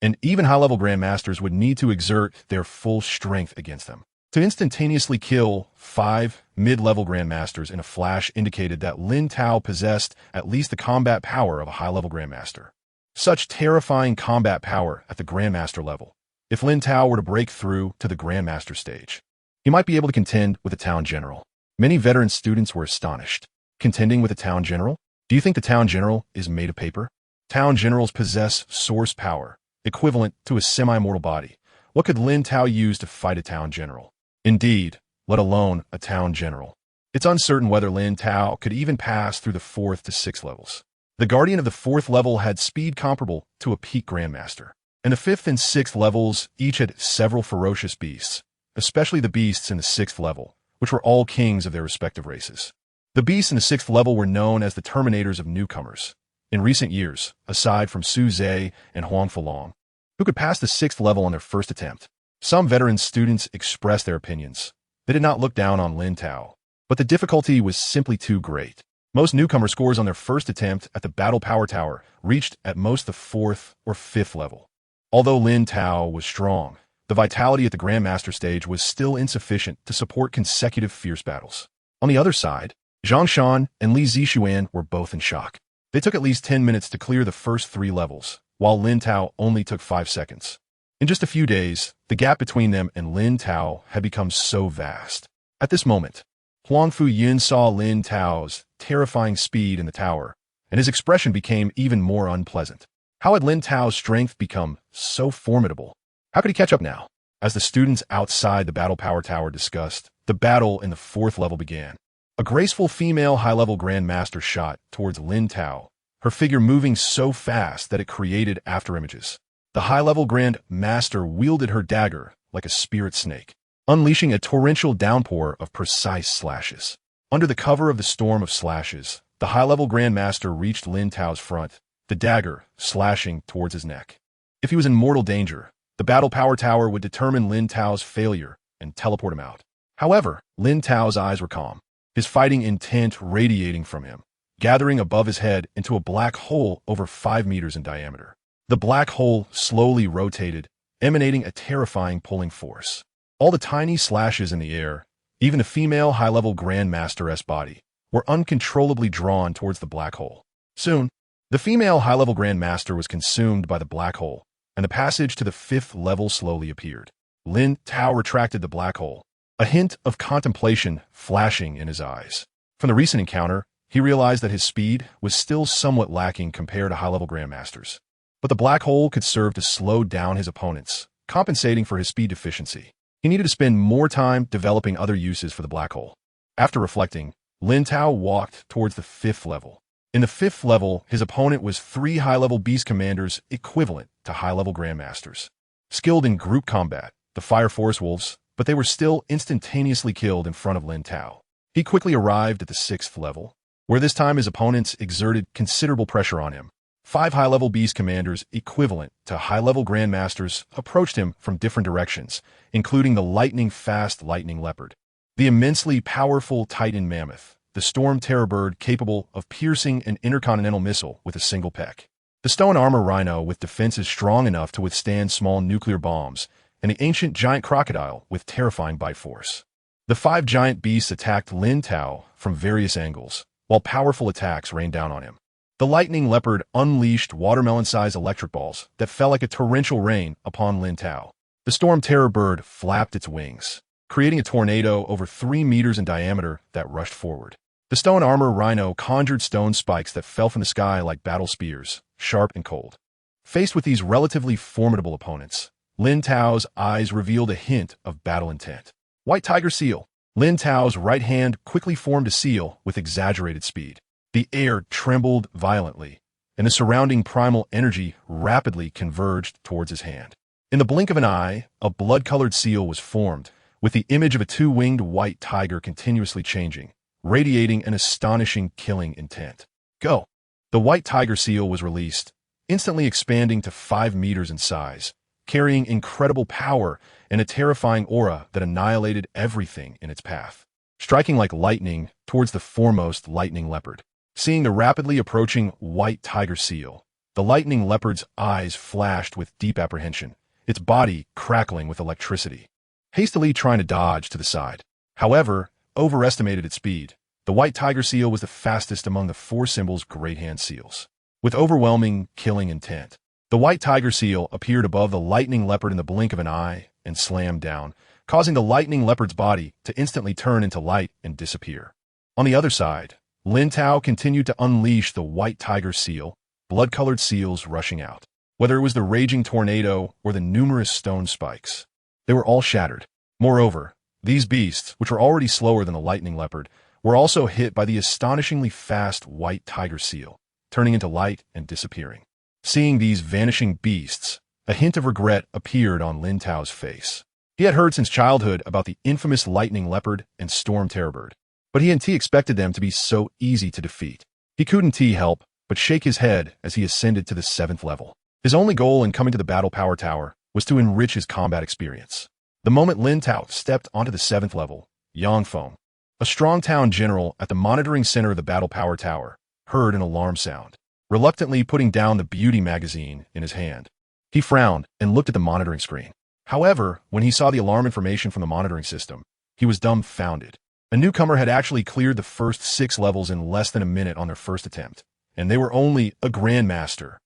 and even high-level grandmasters would need to exert their full strength against them. To instantaneously kill 5 mid-level grandmasters in a flash indicated that Lin Tao possessed at least the combat power of a high-level grandmaster. Such terrifying combat power at the grandmaster level. If Lin Tao were to break through to the grandmaster stage, he might be able to contend with the town general. Many veteran students were astonished. Contending with a town general? Do you think the town general is made of paper? Town generals possess source power, equivalent to a semi-mortal body. What could Lin Tao use to fight a town general? Indeed, let alone a town general. It's uncertain whether Lin Tao could even pass through the 4th to 6th levels. The Guardian of the 4th level had speed comparable to a peak grandmaster. And the 5th and 6th levels each had several ferocious beasts, especially the beasts in the 6th level, which were all kings of their respective races. The beasts in the 6th level were known as the Terminators of newcomers. In recent years, aside from Su Zhe and Huang Fulong, who could pass the 6th level on their first attempt, some veteran students expressed their opinions. They did not look down on Lin Tao, but the difficulty was simply too great. Most newcomer scores on their first attempt at the Battle Power Tower reached at most the 4th or 5th level. Although Lin Tao was strong, the vitality at the Grandmaster stage was still insufficient to support consecutive fierce battles. On the other side, Zhang Shan and Li Zixuan were both in shock. They took at least 10 minutes to clear the first 3 levels, while Lin Tao only took 5 seconds. In just a few days, the gap between them and Lin Tao had become so vast. At this moment, Huang Fuyun saw Lin Tao's terrifying speed in the tower, and his expression became even more unpleasant. How had Lin Tao's strength become so formidable? How could he catch up now? As the students outside the Battle Power Tower discussed, the battle in the 4th level began. A graceful female high-level grandmaster shot towards Lin Tao, her figure moving so fast that it created afterimages. The high-level grandmaster wielded her dagger like a spirit snake, unleashing a torrential downpour of precise slashes. Under the cover of the storm of slashes, the high-level grandmaster reached Lin Tao's front, the dagger slashing towards his neck. If he was in mortal danger, the Battle Power Tower would determine Lin Tao's failure and teleport him out. However, Lin Tao's eyes were calm, his fighting intent radiating from him, gathering above his head into a black hole over 5 meters in diameter. The black hole slowly rotated, emanating a terrifying pulling force. All the tiny slashes in the air, even the female high-level Grandmaster's body, were uncontrollably drawn towards the black hole. Soon, the female high-level Grandmaster was consumed by the black hole, and the passage to the 5th level slowly appeared. Lin Tao retracted the black hole, a hint of contemplation flashing in his eyes. From the recent encounter, he realized that his speed was still somewhat lacking compared to high-level Grandmasters. But the black hole could serve to slow down his opponents, compensating for his speed deficiency. He needed to spend more time developing other uses for the black hole. After reflecting, Lin Tao walked towards the 5th level. In the 5th level, his opponent was 3 high-level beast commanders equivalent to high-level grandmasters. Skilled in group combat, the Fire Force Wolves, but they were still instantaneously killed in front of Lin Tao. He quickly arrived at the 6th level, where this time his opponents exerted considerable pressure on him. 5 high-level beast commanders equivalent to high-level grandmasters approached him from different directions, including the lightning-fast lightning leopard, the immensely powerful Titan mammoth, the storm terror bird capable of piercing an intercontinental missile with a single peck, the stone armor rhino with defenses strong enough to withstand small nuclear bombs, and the ancient giant crocodile with terrifying bite force. The 5 giant beasts attacked Lin Tao from various angles, while powerful attacks rained down on him. The lightning leopard unleashed watermelon-sized electric balls that fell like a torrential rain upon Lin Tao. The storm terror bird flapped its wings, creating a tornado over 3 meters in diameter that rushed forward. The stone armor rhino conjured stone spikes that fell from the sky like battle spears, sharp and cold. Faced with these relatively formidable opponents, Lin Tao's eyes revealed a hint of battle intent. White Tiger Seal. Lin Tao's right hand quickly formed a seal with exaggerated speed. The air trembled violently, and the surrounding primal energy rapidly converged towards his hand. In the blink of an eye, a blood-colored seal was formed, with the image of a two-winged white tiger continuously changing, radiating an astonishing killing intent. Go! The white tiger seal was released, instantly expanding to 5 meters in size, carrying incredible power and a terrifying aura that annihilated everything in its path. Striking like lightning towards the foremost lightning leopard. Seeing the rapidly approaching white tiger seal, the lightning leopard's eyes flashed with deep apprehension, its body crackling with electricity. Hastily trying to dodge to the side. However, overestimated its speed. The white tiger seal was the fastest among the 4 symbols' great hand seals. With overwhelming, killing intent, the white tiger seal appeared above the lightning leopard in the blink of an eye and slammed down, causing the lightning leopard's body to instantly turn into light and disappear. On the other side, Lin Tao continued to unleash the white tiger seal, blood-colored seals rushing out. Whether it was the raging tornado or the numerous stone spikes, they were all shattered. Moreover, these beasts, which were already slower than the lightning leopard, were also hit by the astonishingly fast white tiger seal, turning into light and disappearing. Seeing these vanishing beasts, a hint of regret appeared on Lin Tao's face. He had heard since childhood about the infamous lightning leopard and storm terrorbird, but he hadn't expected them to be so easy to defeat. He couldn't help but shake his head as he ascended to the 7th level. His only goal in coming to the Battle Power Tower was to enrich his combat experience. The moment Lin Tao stepped onto the 7th level, Yang Feng, a strong town general at the monitoring center of the Battle Power Tower, heard an alarm sound. Reluctantly putting down the beauty magazine in his hand, he frowned and looked at the monitoring screen. However, when he saw the alarm information from the monitoring system, he was dumbfounded. A newcomer had actually cleared the first 6 levels in less than a minute on their first attempt, and they were only a Grandmaster.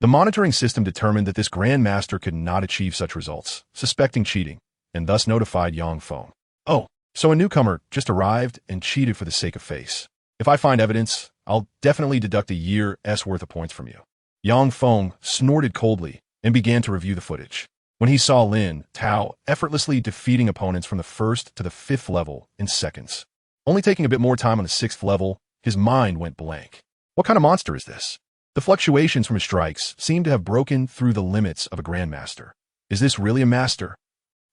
The monitoring system determined that this Grandmaster could not achieve such results, suspecting cheating, and thus notified Yang Feng. Oh, so a newcomer just arrived and cheated for the sake of face. If I find evidence, I'll definitely deduct a year's worth of points from you. Yang Feng snorted coldly and began to review the footage. When he saw Lin Tao effortlessly defeating opponents from the 1st to the 5th level in seconds, only taking a bit more time on the 6th level, his mind went blank. What kind of monster is this? The fluctuations from his strikes seemed to have broken through the limits of a Grandmaster. Is this really a master?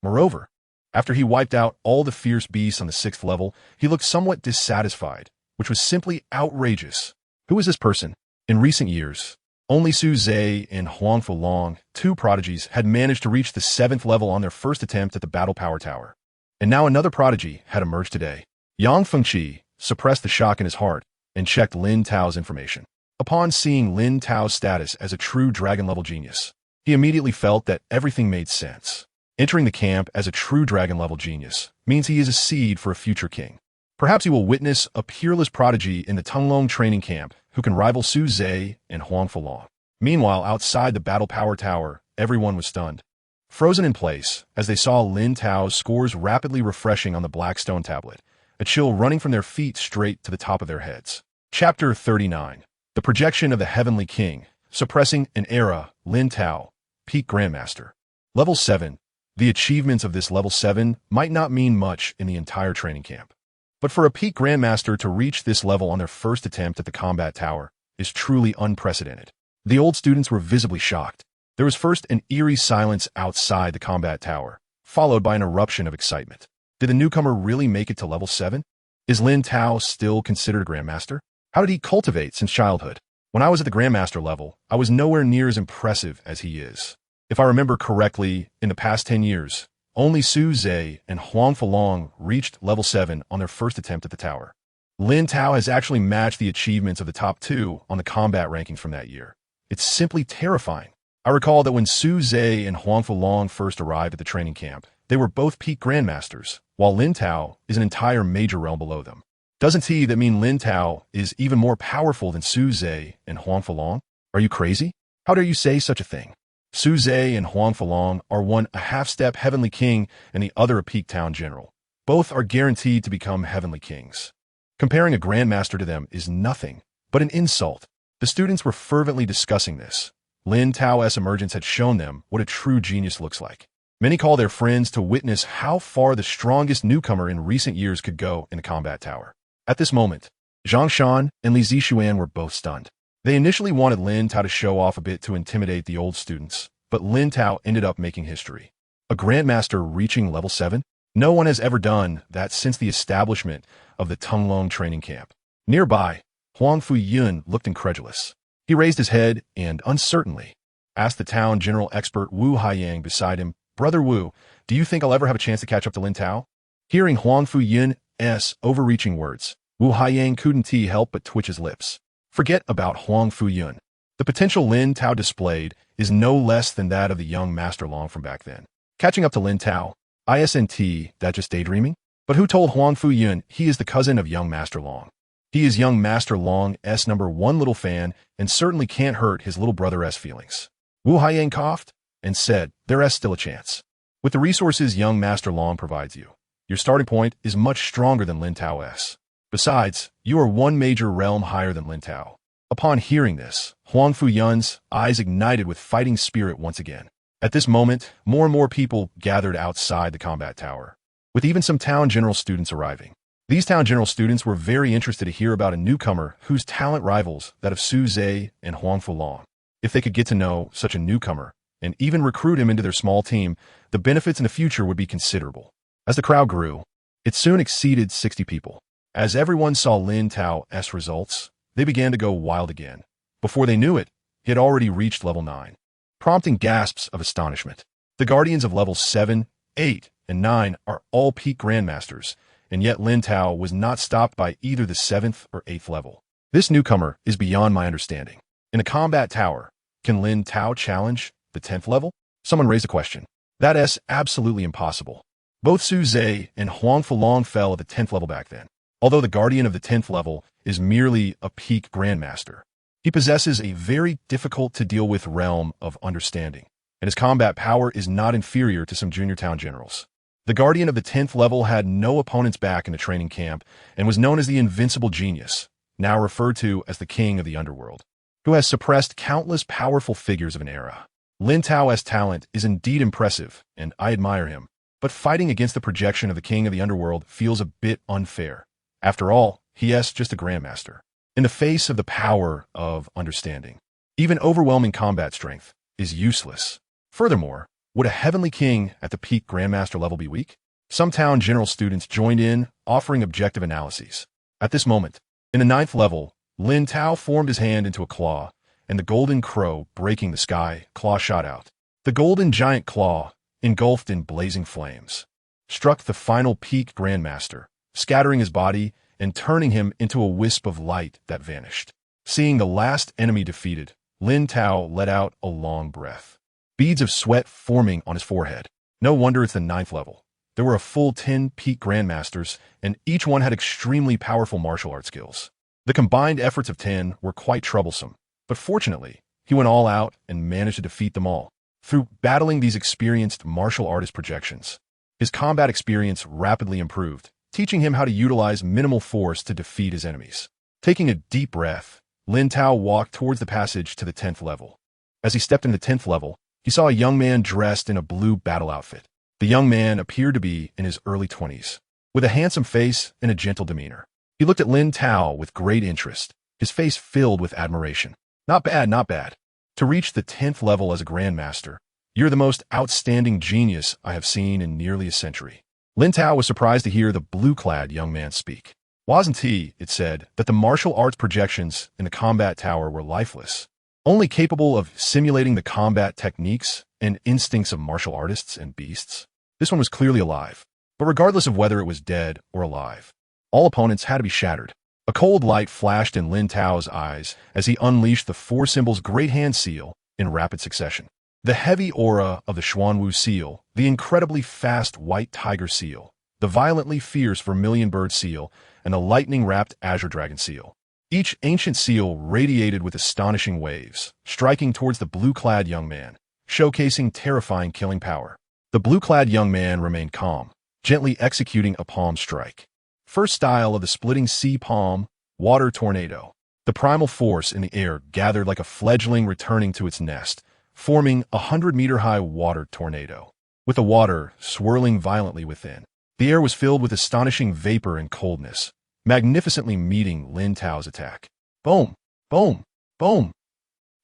Moreover, after he wiped out all the fierce beasts on the 6th level, he looked somewhat dissatisfied, which was simply outrageous. Who is this person? In recent years, only Su Zhe and Huang Fulong, 2 prodigies, had managed to reach the 7th level on their first attempt at the Battle Power Tower. And now another prodigy had emerged today. Yang Fengqi suppressed the shock in his heart and checked Lin Tao's information. Upon seeing Lin Tao's status as a true dragon-level genius, he immediately felt that everything made sense. Entering the camp as a true dragon-level genius means he is a seed for a future king. Perhaps he will witness a peerless prodigy in the Tunglong training camp who can rival Su Zhe and Huang Fulong. Meanwhile, outside the Battle Power Tower, everyone was stunned, frozen in place as they saw Lin Tao's scores rapidly refreshing on the black stone tablet, a chill running from their feet straight to the top of their heads. Chapter 39. The Projection of the Heavenly King, Suppressing an Era, Lin Tao, Peak Grandmaster. Level 7. The achievements of this Level 7 might not mean much in the entire training camp. But for a peak Grandmaster to reach this level on their first attempt at the combat tower is truly unprecedented. The old students were visibly shocked. There was first an eerie silence outside the combat tower, followed by an eruption of excitement. Did the newcomer really make it to level 7? Is Lin Tao still considered a Grandmaster? How did he cultivate since childhood? When I was at the Grandmaster level, I was nowhere near as impressive as he is. If I remember correctly, in the past 10 years, only Su Zhe and Huang Fulong reached level 7 on their first attempt at the tower. Lin Tao has actually matched the achievements of the top 2 on the combat rankings from that year. It's simply terrifying. I recall that when Su Zhe and Huang Fulong first arrived at the training camp, they were both peak Grandmasters, while Lin Tao is an entire major realm below them. Doesn't that mean Lin Tao is even more powerful than Su Zhe and Huang Fulong? Are you crazy? How dare you say such a thing? Su Zhe and Huang Fulong are one a half-step heavenly king and the other a peak town general. Both are guaranteed to become heavenly kings. Comparing a grandmaster to them is nothing but an insult. The students were fervently discussing this. Lin Tao's emergence had shown them what a true genius looks like. Many call their friends to witness how far the strongest newcomer in recent years could go in the combat tower. At this moment, Zhang Shan and Li Zixuan were both stunned. They initially wanted Lin Tao to show off a bit to intimidate the old students, but Lin Tao ended up making history. A grandmaster reaching level 7? No one has ever done that since the establishment of the Tunglong training camp. Nearby, Huang Fuyun looked incredulous. He raised his head and, uncertainly, asked the town general expert Wu Haiyang beside him, "Brother Wu, do you think I'll ever have a chance to catch up to Lin Tao?" Hearing Huang Fuyun's overreaching words, Wu Haiyang couldn't help but twitch his lips. Forget about Huang Fuyun. The potential Lin Tao displayed is no less than that of the young Master Long from back then. Catching up to Lin Tao, isn't that just daydreaming? But who told Huang Fuyun he is the cousin of young Master Long? He is young Master Long's #1 little fan and certainly can't hurt his little brother's feelings. Wu Haiyang coughed and said, "There's still a chance. With the resources young Master Long provides you, your starting point is much stronger than Lin Tao's. Besides, you are one major realm higher than Lin Tao." Upon hearing this, Huang Fuyun's eyes ignited with fighting spirit once again. At this moment, more and more people gathered outside the combat tower, with even some town general students arriving. These town general students were very interested to hear about a newcomer whose talent rivals that of Su Zhe and Huang Fulong. If they could get to know such a newcomer and even recruit him into their small team, the benefits in the future would be considerable. As the crowd grew, it soon exceeded 60 people. As everyone saw Lin Tao's results, they began to go wild again. Before they knew it, he had already reached level 9, prompting gasps of astonishment. The guardians of levels 7, 8, and 9 are all peak grandmasters, and yet Lin Tao was not stopped by either the 7th or 8th level. This newcomer is beyond my understanding. In a combat tower, can Lin Tao challenge the 10th level? Someone raised a question. That is absolutely impossible. Both Su Zhe and Huang Fulong fell at the 10th level back then. Although the guardian of the 10th level is merely a peak grandmaster, he possesses a very difficult to deal with realm of understanding, and his combat power is not inferior to some junior town generals. The guardian of the 10th level had no opponents back in the training camp and was known as the Invincible Genius, now referred to as the King of the Underworld, who has suppressed countless powerful figures of an era. Lin Tao's talent is indeed impressive, and I admire him, but fighting against the projection of the King of the Underworld feels a bit unfair. After all, he is just a grandmaster. In the face of the power of understanding, even overwhelming combat strength is useless. Furthermore, would a heavenly king at the peak grandmaster level be weak? Some town general students joined in, offering objective analyses. At this moment, in the 9th level, Lin Tao formed his hand into a claw, and the golden crow, breaking the sky, claw shot out. The golden giant claw, engulfed in blazing flames, struck the final peak grandmaster, scattering his body and turning him into a wisp of light that vanished. Seeing the last enemy defeated, Lin Tao let out a long breath, beads of sweat forming on his forehead. No wonder it's the 9th level. There were a full 10 peak grandmasters, and each one had extremely powerful martial art skills. The combined efforts of 10 were quite troublesome, but fortunately, he went all out and managed to defeat them all. Through battling these experienced martial artist projections, his combat experience rapidly improved, teaching him how to utilize minimal force to defeat his enemies. Taking a deep breath, Lin Tao walked towards the passage to the 10th level. As he stepped into the 10th level, he saw a young man dressed in a blue battle outfit. The young man appeared to be in his early 20s, with a handsome face and a gentle demeanor. He looked at Lin Tao with great interest, his face filled with admiration. "Not bad, not bad. To reach the 10th level as a grandmaster, you're the most outstanding genius I have seen in nearly a century." Lin Tao was surprised to hear the blue-clad young man speak. Wasn't he, it said, that the martial arts projections in the combat tower were lifeless, only capable of simulating the combat techniques and instincts of martial artists and beasts? This one was clearly alive, but regardless of whether it was dead or alive, all opponents had to be shattered. A cold light flashed in Lin Tao's eyes as he unleashed the 4 symbols Great Hand Seal in rapid succession. The heavy aura of the Xuanwu Seal, the incredibly fast White Tiger Seal, the violently fierce Vermilion Bird Seal, and the lightning-wrapped Azure Dragon Seal. Each ancient seal radiated with astonishing waves, striking towards the blue-clad young man, showcasing terrifying killing power. The blue-clad young man remained calm. gently executing a palm strike. First style of the splitting sea palm, water tornado. The primal force in the air gathered like a fledgling returning to its nest, forming a 100-meter-high water tornado. With the water swirling violently within, the air was filled with astonishing vapor and coldness, magnificently meeting Lin Tao's attack. Boom! Boom! Boom!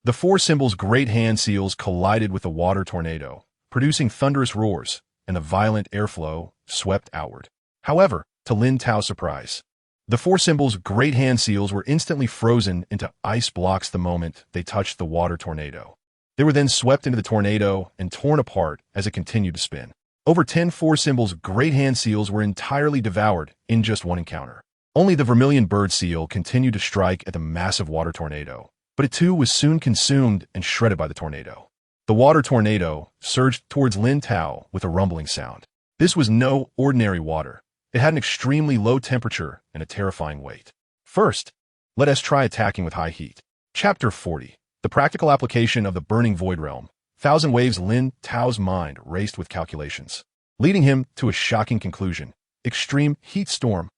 The four symbols' great hand seals collided with the water tornado, producing thunderous roars, and the violent airflow swept outward. However, to Lin Tao's surprise, the four symbols' great hand seals were instantly frozen into ice blocks the moment they touched the water tornado. They were then swept into the tornado and torn apart as it continued to spin. Over 10 four symbols' great hand seals were entirely devoured in just one encounter. Only the vermilion bird seal continued to strike at the massive water tornado, but it too was soon consumed and shredded by the tornado. The water tornado surged towards Lin Tao with a rumbling sound. This was no ordinary water. It had an extremely low temperature and a terrifying weight. First, let us try attacking with high heat. Chapter 40. The practical application of the burning void realm. Thousand waves. Lin Tao's mind raced with calculations, leading him to a shocking conclusion. Extreme heat storm.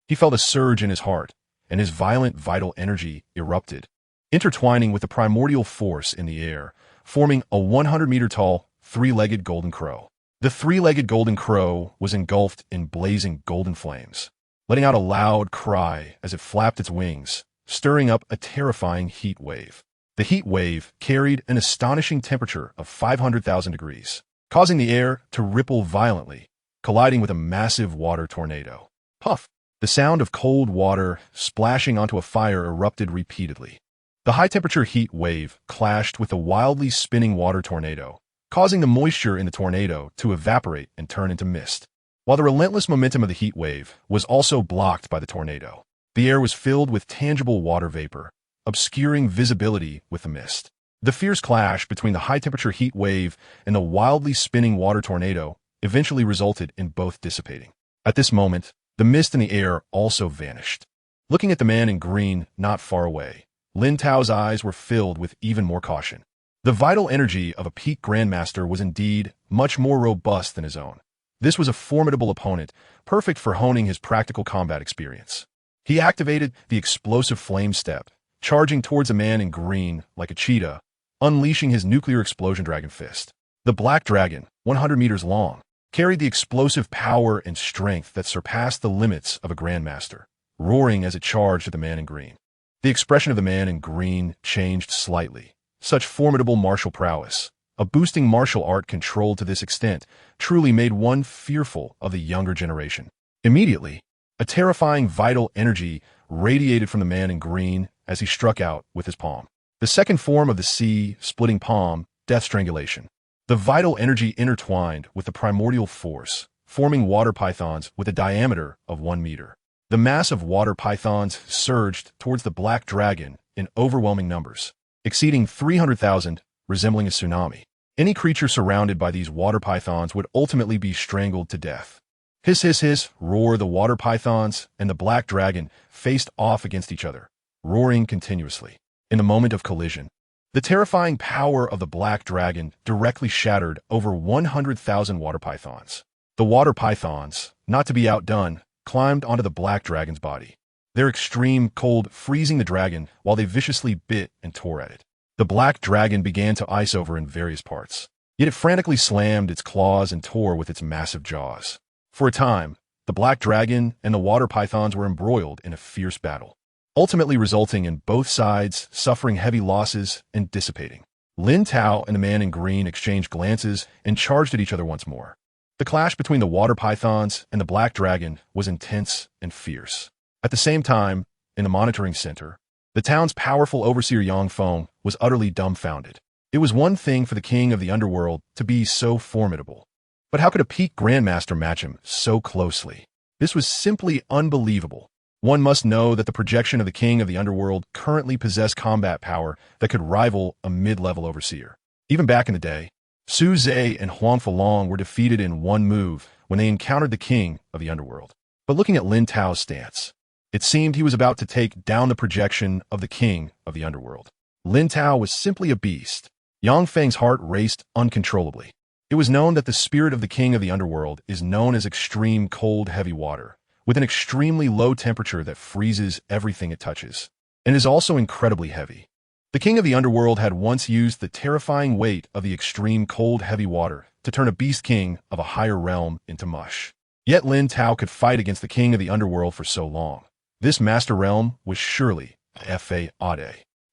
He felt a surge in his heart, and his violent vital energy erupted, intertwining with the primordial force in the air, forming a 100-meter-tall, three-legged golden crow. The three-legged golden crow was engulfed in blazing golden flames, letting out a loud cry as it flapped its wings, stirring up a terrifying heat wave. The heat wave carried an astonishing temperature of 500,000 degrees, causing the air to ripple violently, colliding with a massive water tornado. Puff! The sound of cold water splashing onto a fire erupted repeatedly. The high-temperature heat wave clashed with the wildly spinning water tornado, causing the moisture in the tornado to evaporate and turn into mist. While the relentless momentum of the heat wave was also blocked by the tornado, the air was filled with tangible water vapor, obscuring visibility with the mist. The fierce clash between the high-temperature heat wave and the wildly spinning water tornado eventually resulted in both dissipating. At this moment, the mist in the air also vanished. Looking at the man in green not far away, Lin Tao's eyes were filled with even more caution. The vital energy of a peak grandmaster was indeed much more robust than his own. This was a formidable opponent, perfect for honing his practical combat experience. He activated the explosive flame step, charging towards a man in green like a cheetah, unleashing his nuclear explosion dragon fist. The black dragon, 100 meters long, carried the explosive power and strength that surpassed the limits of a grandmaster, roaring as it charged at the man in green. The expression of the man in green changed slightly. Such formidable martial prowess, a boosting martial art controlled to this extent, truly made one fearful of the younger generation. Immediately, a terrifying vital energy radiated from the man in green as he struck out with his palm. The second form of the sea-splitting palm, death strangulation. The vital energy intertwined with the primordial force, forming water pythons with a diameter of 1 meter. The mass of water pythons surged towards the black dragon in overwhelming numbers, exceeding 300,000, resembling a tsunami. Any creature surrounded by these water pythons would ultimately be strangled to death. Hiss, hiss, hiss, roar the water pythons, and the black dragon faced off against each other, roaring continuously. In the moment of collision, the terrifying power of the black dragon directly shattered over 100,000 water pythons. The water pythons, not to be outdone, climbed onto the black dragon's body, their extreme cold freezing the dragon while they viciously bit and tore at it. The black dragon began to ice over in various parts, yet it frantically slammed its claws and tore with its massive jaws. For a time, the black dragon and the water pythons were embroiled in a fierce battle, ultimately resulting in both sides suffering heavy losses and dissipating. Lin Tao and the man in green exchanged glances and charged at each other once more. The clash between the water pythons and the black dragon was intense and fierce. At the same time, in the monitoring center, the town's powerful overseer Yang Feng was utterly dumbfounded. It was one thing for the king of the underworld to be so formidable, but how could a peak grandmaster match him so closely? This was simply unbelievable. One must know that the projection of the king of the underworld currently possessed combat power that could rival a mid-level overseer. Even back in the day, Su Zhe and Huang Falong were defeated in one move when they encountered the king of the underworld. But looking at Lin Tao's stance, it seemed he was about to take down the projection of the king of the underworld. Lin Tao was simply a beast. Yang Feng's heart raced uncontrollably. It was known that the spirit of the king of the underworld is known as extreme cold heavy water, with an extremely low temperature that freezes everything it touches, and is also incredibly heavy. The king of the underworld had once used the terrifying weight of the extreme cold heavy water to turn a beast king of a higher realm into mush. Yet Lin Tao could fight against the king of the underworld for so long. This master realm was surely a fa.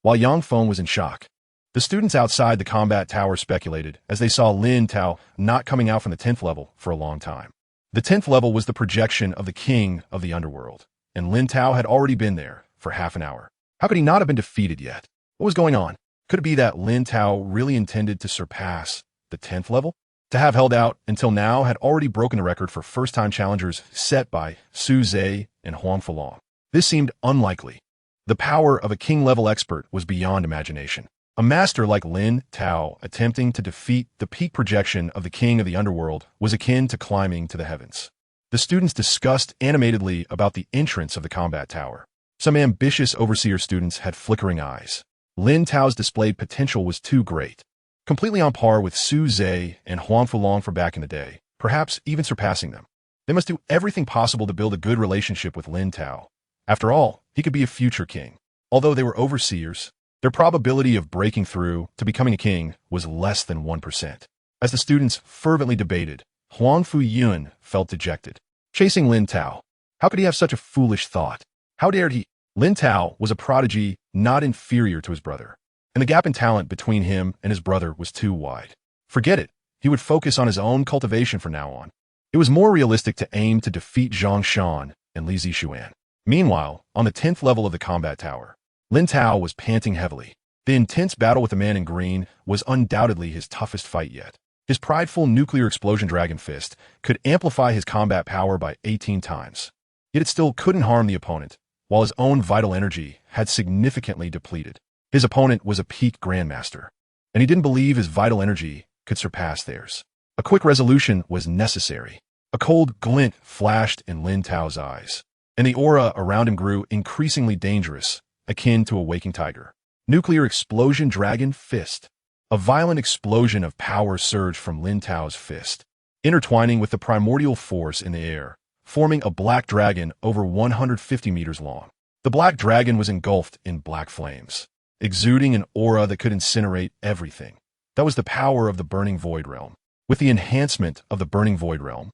While Yang Feng was in shock, the students outside the combat tower speculated as they saw Lin Tao not coming out from the 10th level for a long time. The 10th level was the projection of the king of the underworld, and Lin Tao had already been there for half an hour. How could he not have been defeated yet? What was going on? Could it be that Lin Tao really intended to surpass the 10th level? To have held out until now had already broken the record for first-time challengers set by Su Zhe and Huang Fulong. This seemed unlikely. The power of a king-level expert was beyond imagination. A master like Lin Tao attempting to defeat the peak projection of the king of the underworld was akin to climbing to the heavens. The students discussed animatedly about the entrance of the combat tower. Some ambitious overseer students had flickering eyes. Lin Tao's displayed potential was too great. Completely on par with Su Zhe and Huang Fulong from back in the day, perhaps even surpassing them. They must do everything possible to build a good relationship with Lin Tao. After all, he could be a future king. Although they were overseers, their probability of breaking through to becoming a king was less than 1%. As the students fervently debated, Huang Fuyun felt dejected. Chasing Lin Tao. How could he have such a foolish thought? How dared he? Lin Tao was a prodigy not inferior to his brother, and the gap in talent between him and his brother was too wide. Forget it. He would focus on his own cultivation from now on. It was more realistic to aim to defeat Zhang Shan and Li Zixuan. Meanwhile, on the 10th level of the combat tower, Lin Tao was panting heavily. The intense battle with the man in green was undoubtedly his toughest fight yet. His prideful nuclear explosion dragon fist could amplify his combat power by 18 times. Yet it still couldn't harm the opponent, while his own vital energy had significantly depleted. His opponent was a peak grandmaster, and he didn't believe his vital energy could surpass theirs. A quick resolution was necessary. A cold glint flashed in Lin Tao's eyes, and the aura around him grew increasingly dangerous, akin to a waking tiger. Nuclear explosion dragon fist. A violent explosion of power surged from Lin Tao's fist, intertwining with the primordial force in the air, forming a black dragon over 150 meters long. The black dragon was engulfed in black flames, exuding an aura that could incinerate everything. That was the power of the Burning Void Realm. With the enhancement of the Burning Void Realm,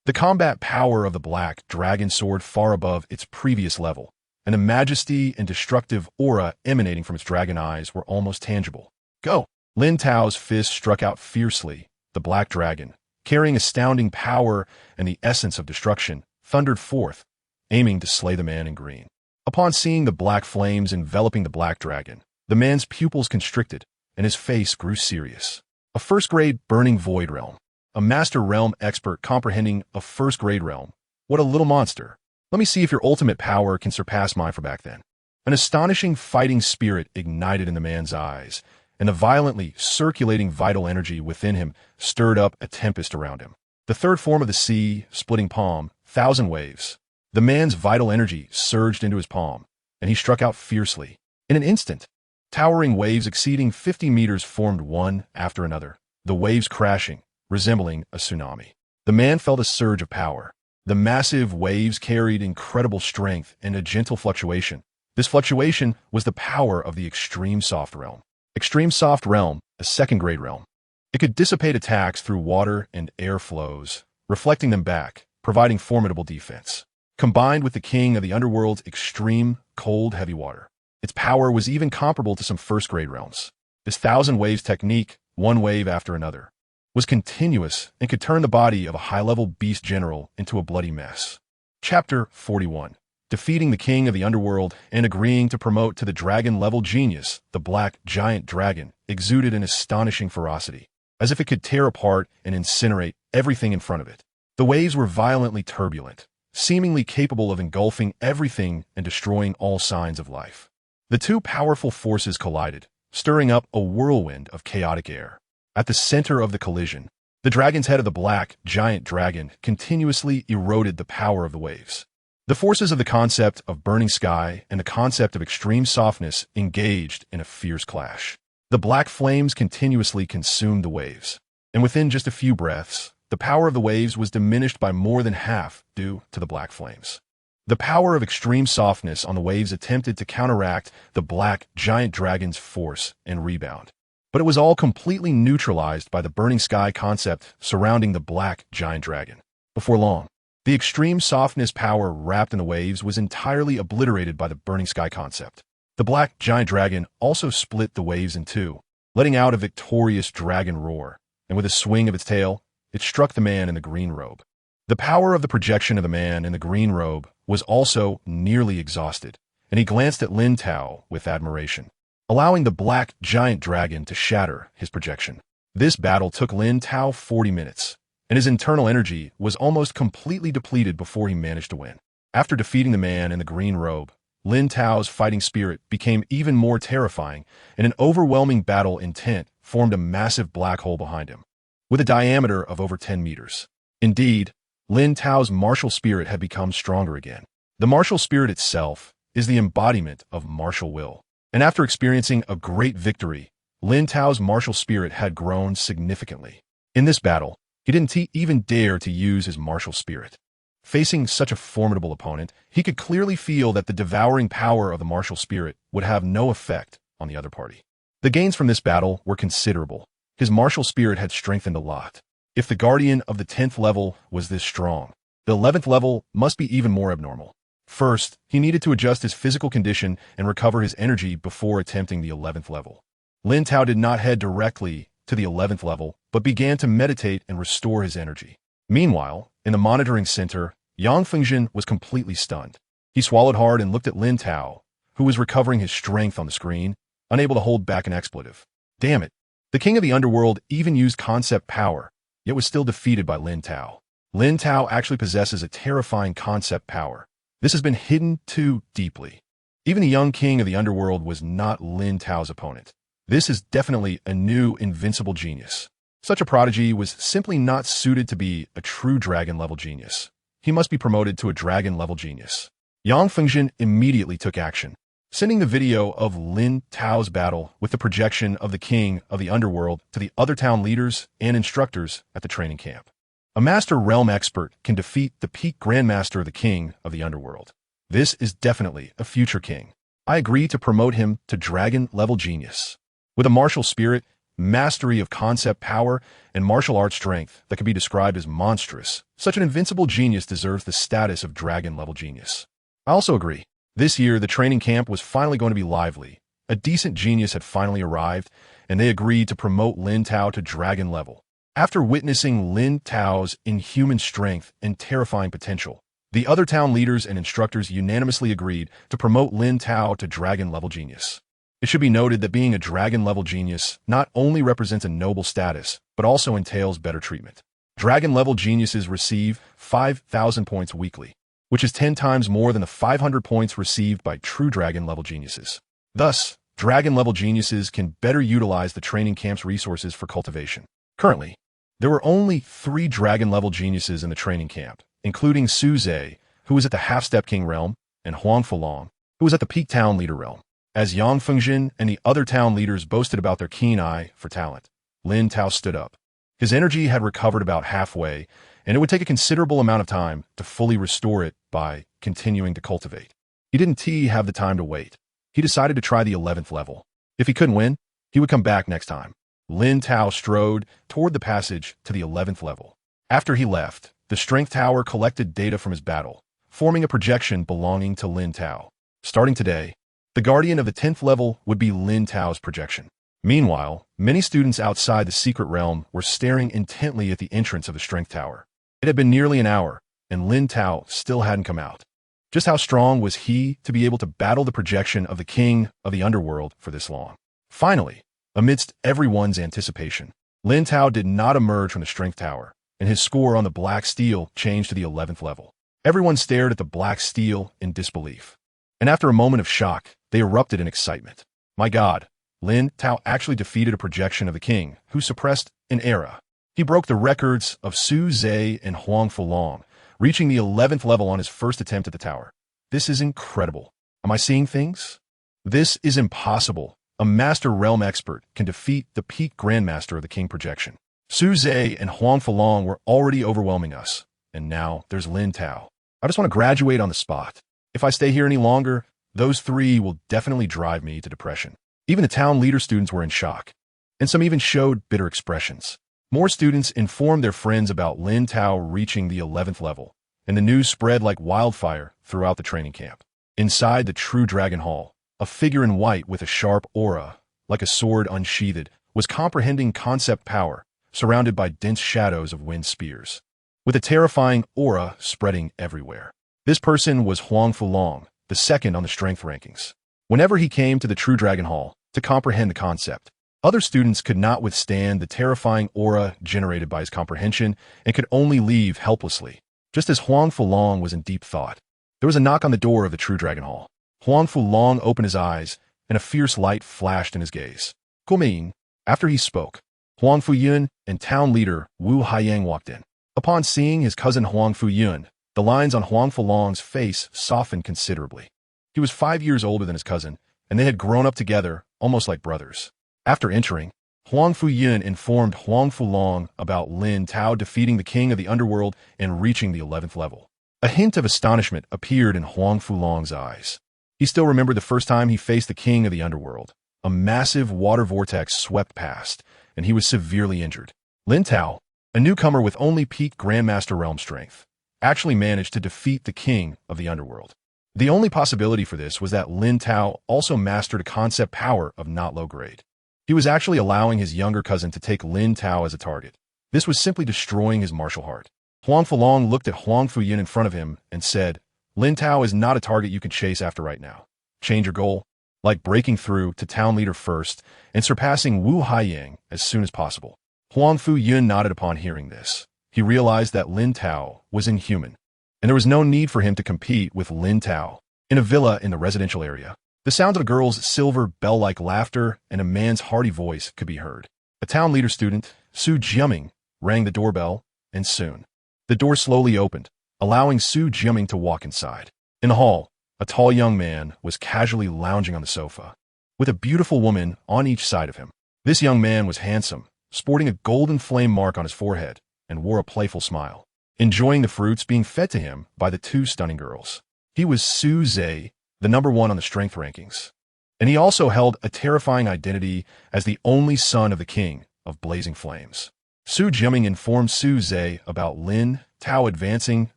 the combat power of the black dragon soared far above its previous level, and the majesty and destructive aura emanating from its dragon eyes were almost tangible. Go! Lin Tao's fist struck out fiercely. The black dragon, carrying astounding power and the essence of destruction, thundered forth, aiming to slay the man in green. Upon seeing the black flames enveloping the black dragon, the man's pupils constricted, and his face grew serious. A first-grade Burning Void Realm. A Master Realm expert comprehending a first-grade realm. What a little monster. Let me see if your ultimate power can surpass mine from back then. An astonishing fighting spirit ignited in the man's eyes, and the violently circulating vital energy within him stirred up a tempest around him. The third form of the sea, splitting palm, 1,000 waves. The man's vital energy surged into his palm, and he struck out fiercely. In an instant, towering waves exceeding 50 meters formed one after another, the waves crashing, resembling a tsunami. The man felt a surge of power. The massive waves carried incredible strength and a gentle fluctuation. This fluctuation was the power of the Extreme Soft Realm. Extreme Soft Realm, a second-grade realm. It could dissipate attacks through water and air flows, reflecting them back, providing formidable defense. Combined with the king of the underworld's extreme, cold, heavy water, its power was even comparable to some first-grade realms. This 1,000 waves technique, one wave after another, was continuous and could turn the body of a high-level beast general into a bloody mess. Chapter 41. Defeating the king of the underworld and agreeing to promote to the dragon-level genius, the black giant dragon exuded an astonishing ferocity, as if it could tear apart and incinerate everything in front of it. The waves were violently turbulent, seemingly capable of engulfing everything and destroying all signs of life. The two powerful forces collided, stirring up a whirlwind of chaotic air. At the center of the collision, the dragon's head of the black giant dragon continuously eroded the power of the waves. The forces of the concept of burning sky and the concept of extreme softness engaged in a fierce clash. The black flames continuously consumed the waves. and within just a few breaths, the power of the waves was diminished by more than half due to the black flames. The power of extreme softness on the waves attempted to counteract the black giant dragon's force and rebound, but it was all completely neutralized by the burning sky concept surrounding the black giant dragon. Before long, the extreme softness power wrapped in the waves was entirely obliterated by the burning sky concept. The black giant dragon also split the waves in two, letting out a victorious dragon roar, and with a swing of its tail, it struck the man in the green robe. The power of the projection of the man in the green robe was also nearly exhausted, and he glanced at Lin Tao with admiration, allowing the black giant dragon to shatter his projection. This battle took Lin Tao 40 minutes, and his internal energy was almost completely depleted before he managed to win. After defeating the man in the green robe, Lin Tao's fighting spirit became even more terrifying, and an overwhelming battle intent formed a massive black hole behind him, with a diameter of over 10 meters. Indeed, Lin Tao's martial spirit had become stronger again. The martial spirit itself is the embodiment of martial will, and after experiencing a great victory, Lin Tao's martial spirit had grown significantly. In this battle, he didn't even dare to use his martial spirit. Facing such a formidable opponent, he could clearly feel that the devouring power of the martial spirit would have no effect on the other party. The gains from this battle were considerable. His martial spirit had strengthened a lot. If the guardian of the 10th level was this strong, the 11th level must be even more abnormal. First, he needed to adjust his physical condition and recover his energy before attempting the 11th level. Lin Tao did not head directly to the 11th level, but began to meditate and restore his energy. Meanwhile, in the monitoring center, Yang Fengjin was completely stunned. He swallowed hard and looked at Lin Tao, who was recovering his strength on the screen, unable to hold back an expletive. Damn it. The king of the underworld even used concept power, yet was still defeated by Lin Tao. Lin Tao actually possesses a terrifying concept power. This has been hidden too deeply. Even the young king of the underworld was not Lin Tao's opponent. This is definitely a new invincible genius. Such a prodigy was simply not suited to be a true dragon-level genius. He must be promoted to a dragon-level genius. Yang Fengjin immediately took action, sending the video of Lin Tao's battle with the projection of the king of the underworld to the other town leaders and instructors at the training camp. A master realm expert can defeat the peak grandmaster of the king of the underworld. This is definitely a future king. I agree to promote him to dragon-level genius. With a martial spirit, mastery of concept power, and martial arts strength that can be described as monstrous, such an invincible genius deserves the status of dragon-level genius. I also agree. This year, the training camp was finally going to be lively. A decent genius had finally arrived, and they agreed to promote Lin Tao to dragon level. After witnessing Lin Tao's inhuman strength and terrifying potential, the other town leaders and instructors unanimously agreed to promote Lin Tao to dragon-level genius. It should be noted that being a dragon-level genius not only represents a noble status, but also entails better treatment. Dragon-level geniuses receive 5,000 points weekly, which is 10 times more than the 500 points received by true dragon-level geniuses. Thus, dragon-level geniuses can better utilize the training camp's resources for cultivation. Currently, there were only 3 dragon-level geniuses in the training camp, including Su Zhe, who was at the Half-Step King realm, and Huang Fulong, who was at the Peak Town Leader realm. As Yang Fengjin and the other town leaders boasted about their keen eye for talent, Lin Tao stood up. His energy had recovered about halfway, and it would take a considerable amount of time to fully restore it by continuing to cultivate. He didn't have the time to wait. He decided to try the 11th level. If he couldn't win, he would come back next time. Lin Tao strode toward the passage to the 11th level. After he left, the Strength Tower collected data from his battle, forming a projection belonging to Lin Tao. Starting today, the guardian of the 10th level would be Lin Tao's projection. Meanwhile, many students outside the secret realm were staring intently at the entrance of the Strength Tower. It had been nearly an hour, and Lin Tao still hadn't come out. Just how strong was he to be able to battle the projection of the king of the underworld for this long? Finally, amidst everyone's anticipation, Lin Tao did not emerge from the Strength Tower, and his score on the black steel changed to the 11th level. Everyone stared at the black steel in disbelief. And after a moment of shock, they erupted in excitement. My God, Lin Tao actually defeated a projection of the king, who suppressed an era. He broke the records of Su Zhe and Huang Fulong, reaching the 11th level on his first attempt at the tower. This is incredible. Am I seeing things? This is impossible. A master realm expert can defeat the peak grandmaster of the king projection. Su Zhe and Huang Fulong were already overwhelming us, and now there's Lin Tao. I just want to graduate on the spot. If I stay here any longer, those three will definitely drive me to depression. Even the town leader students were in shock, and some even showed bitter expressions. More students informed their friends about Lin Tao reaching the 11th level, and the news spread like wildfire throughout the training camp. Inside the True Dragon Hall, a figure in white with a sharp aura, like a sword unsheathed, was comprehending concept power, surrounded by dense shadows of wind spears, with a terrifying aura spreading everywhere. This person was Huang Fulong, the second on the strength rankings. Whenever he came to the True Dragon Hall to comprehend the concept, other students could not withstand the terrifying aura generated by his comprehension and could only leave helplessly. Just as Huang Fulong was in deep thought, there was a knock on the door of the True Dragon Hall. Huang Fulong opened his eyes, and a fierce light flashed in his gaze. Guoming. After he spoke, Huang Fuyun and town leader Wu Haiyang walked in. Upon seeing his cousin Huang Fuyun, the lines on Huang Fulong's face softened considerably. He was 5 years older than his cousin, and they had grown up together, almost like brothers. After entering, Huang Fuyun informed Huang Fulong about Lin Tao defeating the king of the underworld and reaching the 11th level. A hint of astonishment appeared in Huang Fulong's eyes. He still remembered the first time he faced the king of the underworld. A massive water vortex swept past, and he was severely injured. Lin Tao, a newcomer with only peak Grandmaster realm strength, actually managed to defeat the king of the underworld. The only possibility for this was that Lin Tao also mastered a concept power of not low grade. He was actually allowing his younger cousin to take Lin Tao as a target. This was simply destroying his martial art. Huang Fulong looked at Huang Fuyun in front of him and said, Lin Tao is not a target you can chase after right now. Change your goal, like breaking through to town leader first and surpassing Wu Haiyang as soon as possible. Huang Fuyun nodded upon hearing this. He realized that Lin Tao was inhuman, and there was no need for him to compete with Lin Tao. In a villa in the residential area, the sound of a girl's silver bell-like laughter and a man's hearty voice could be heard. A town leader student, Su Jiaming, rang the doorbell, and soon, the door slowly opened, allowing Su Jiaming to walk inside. In the hall, a tall young man was casually lounging on the sofa, with a beautiful woman on each side of him. This young man was handsome, sporting a golden flame mark on his forehead, and wore a playful smile, enjoying the fruits being fed to him by the two stunning girls. He was Su Zhe, the number one on the strength rankings, and he also held a terrifying identity as the only son of the king of blazing flames. Su Jiaming informed Su Zhe about Lin Tao advancing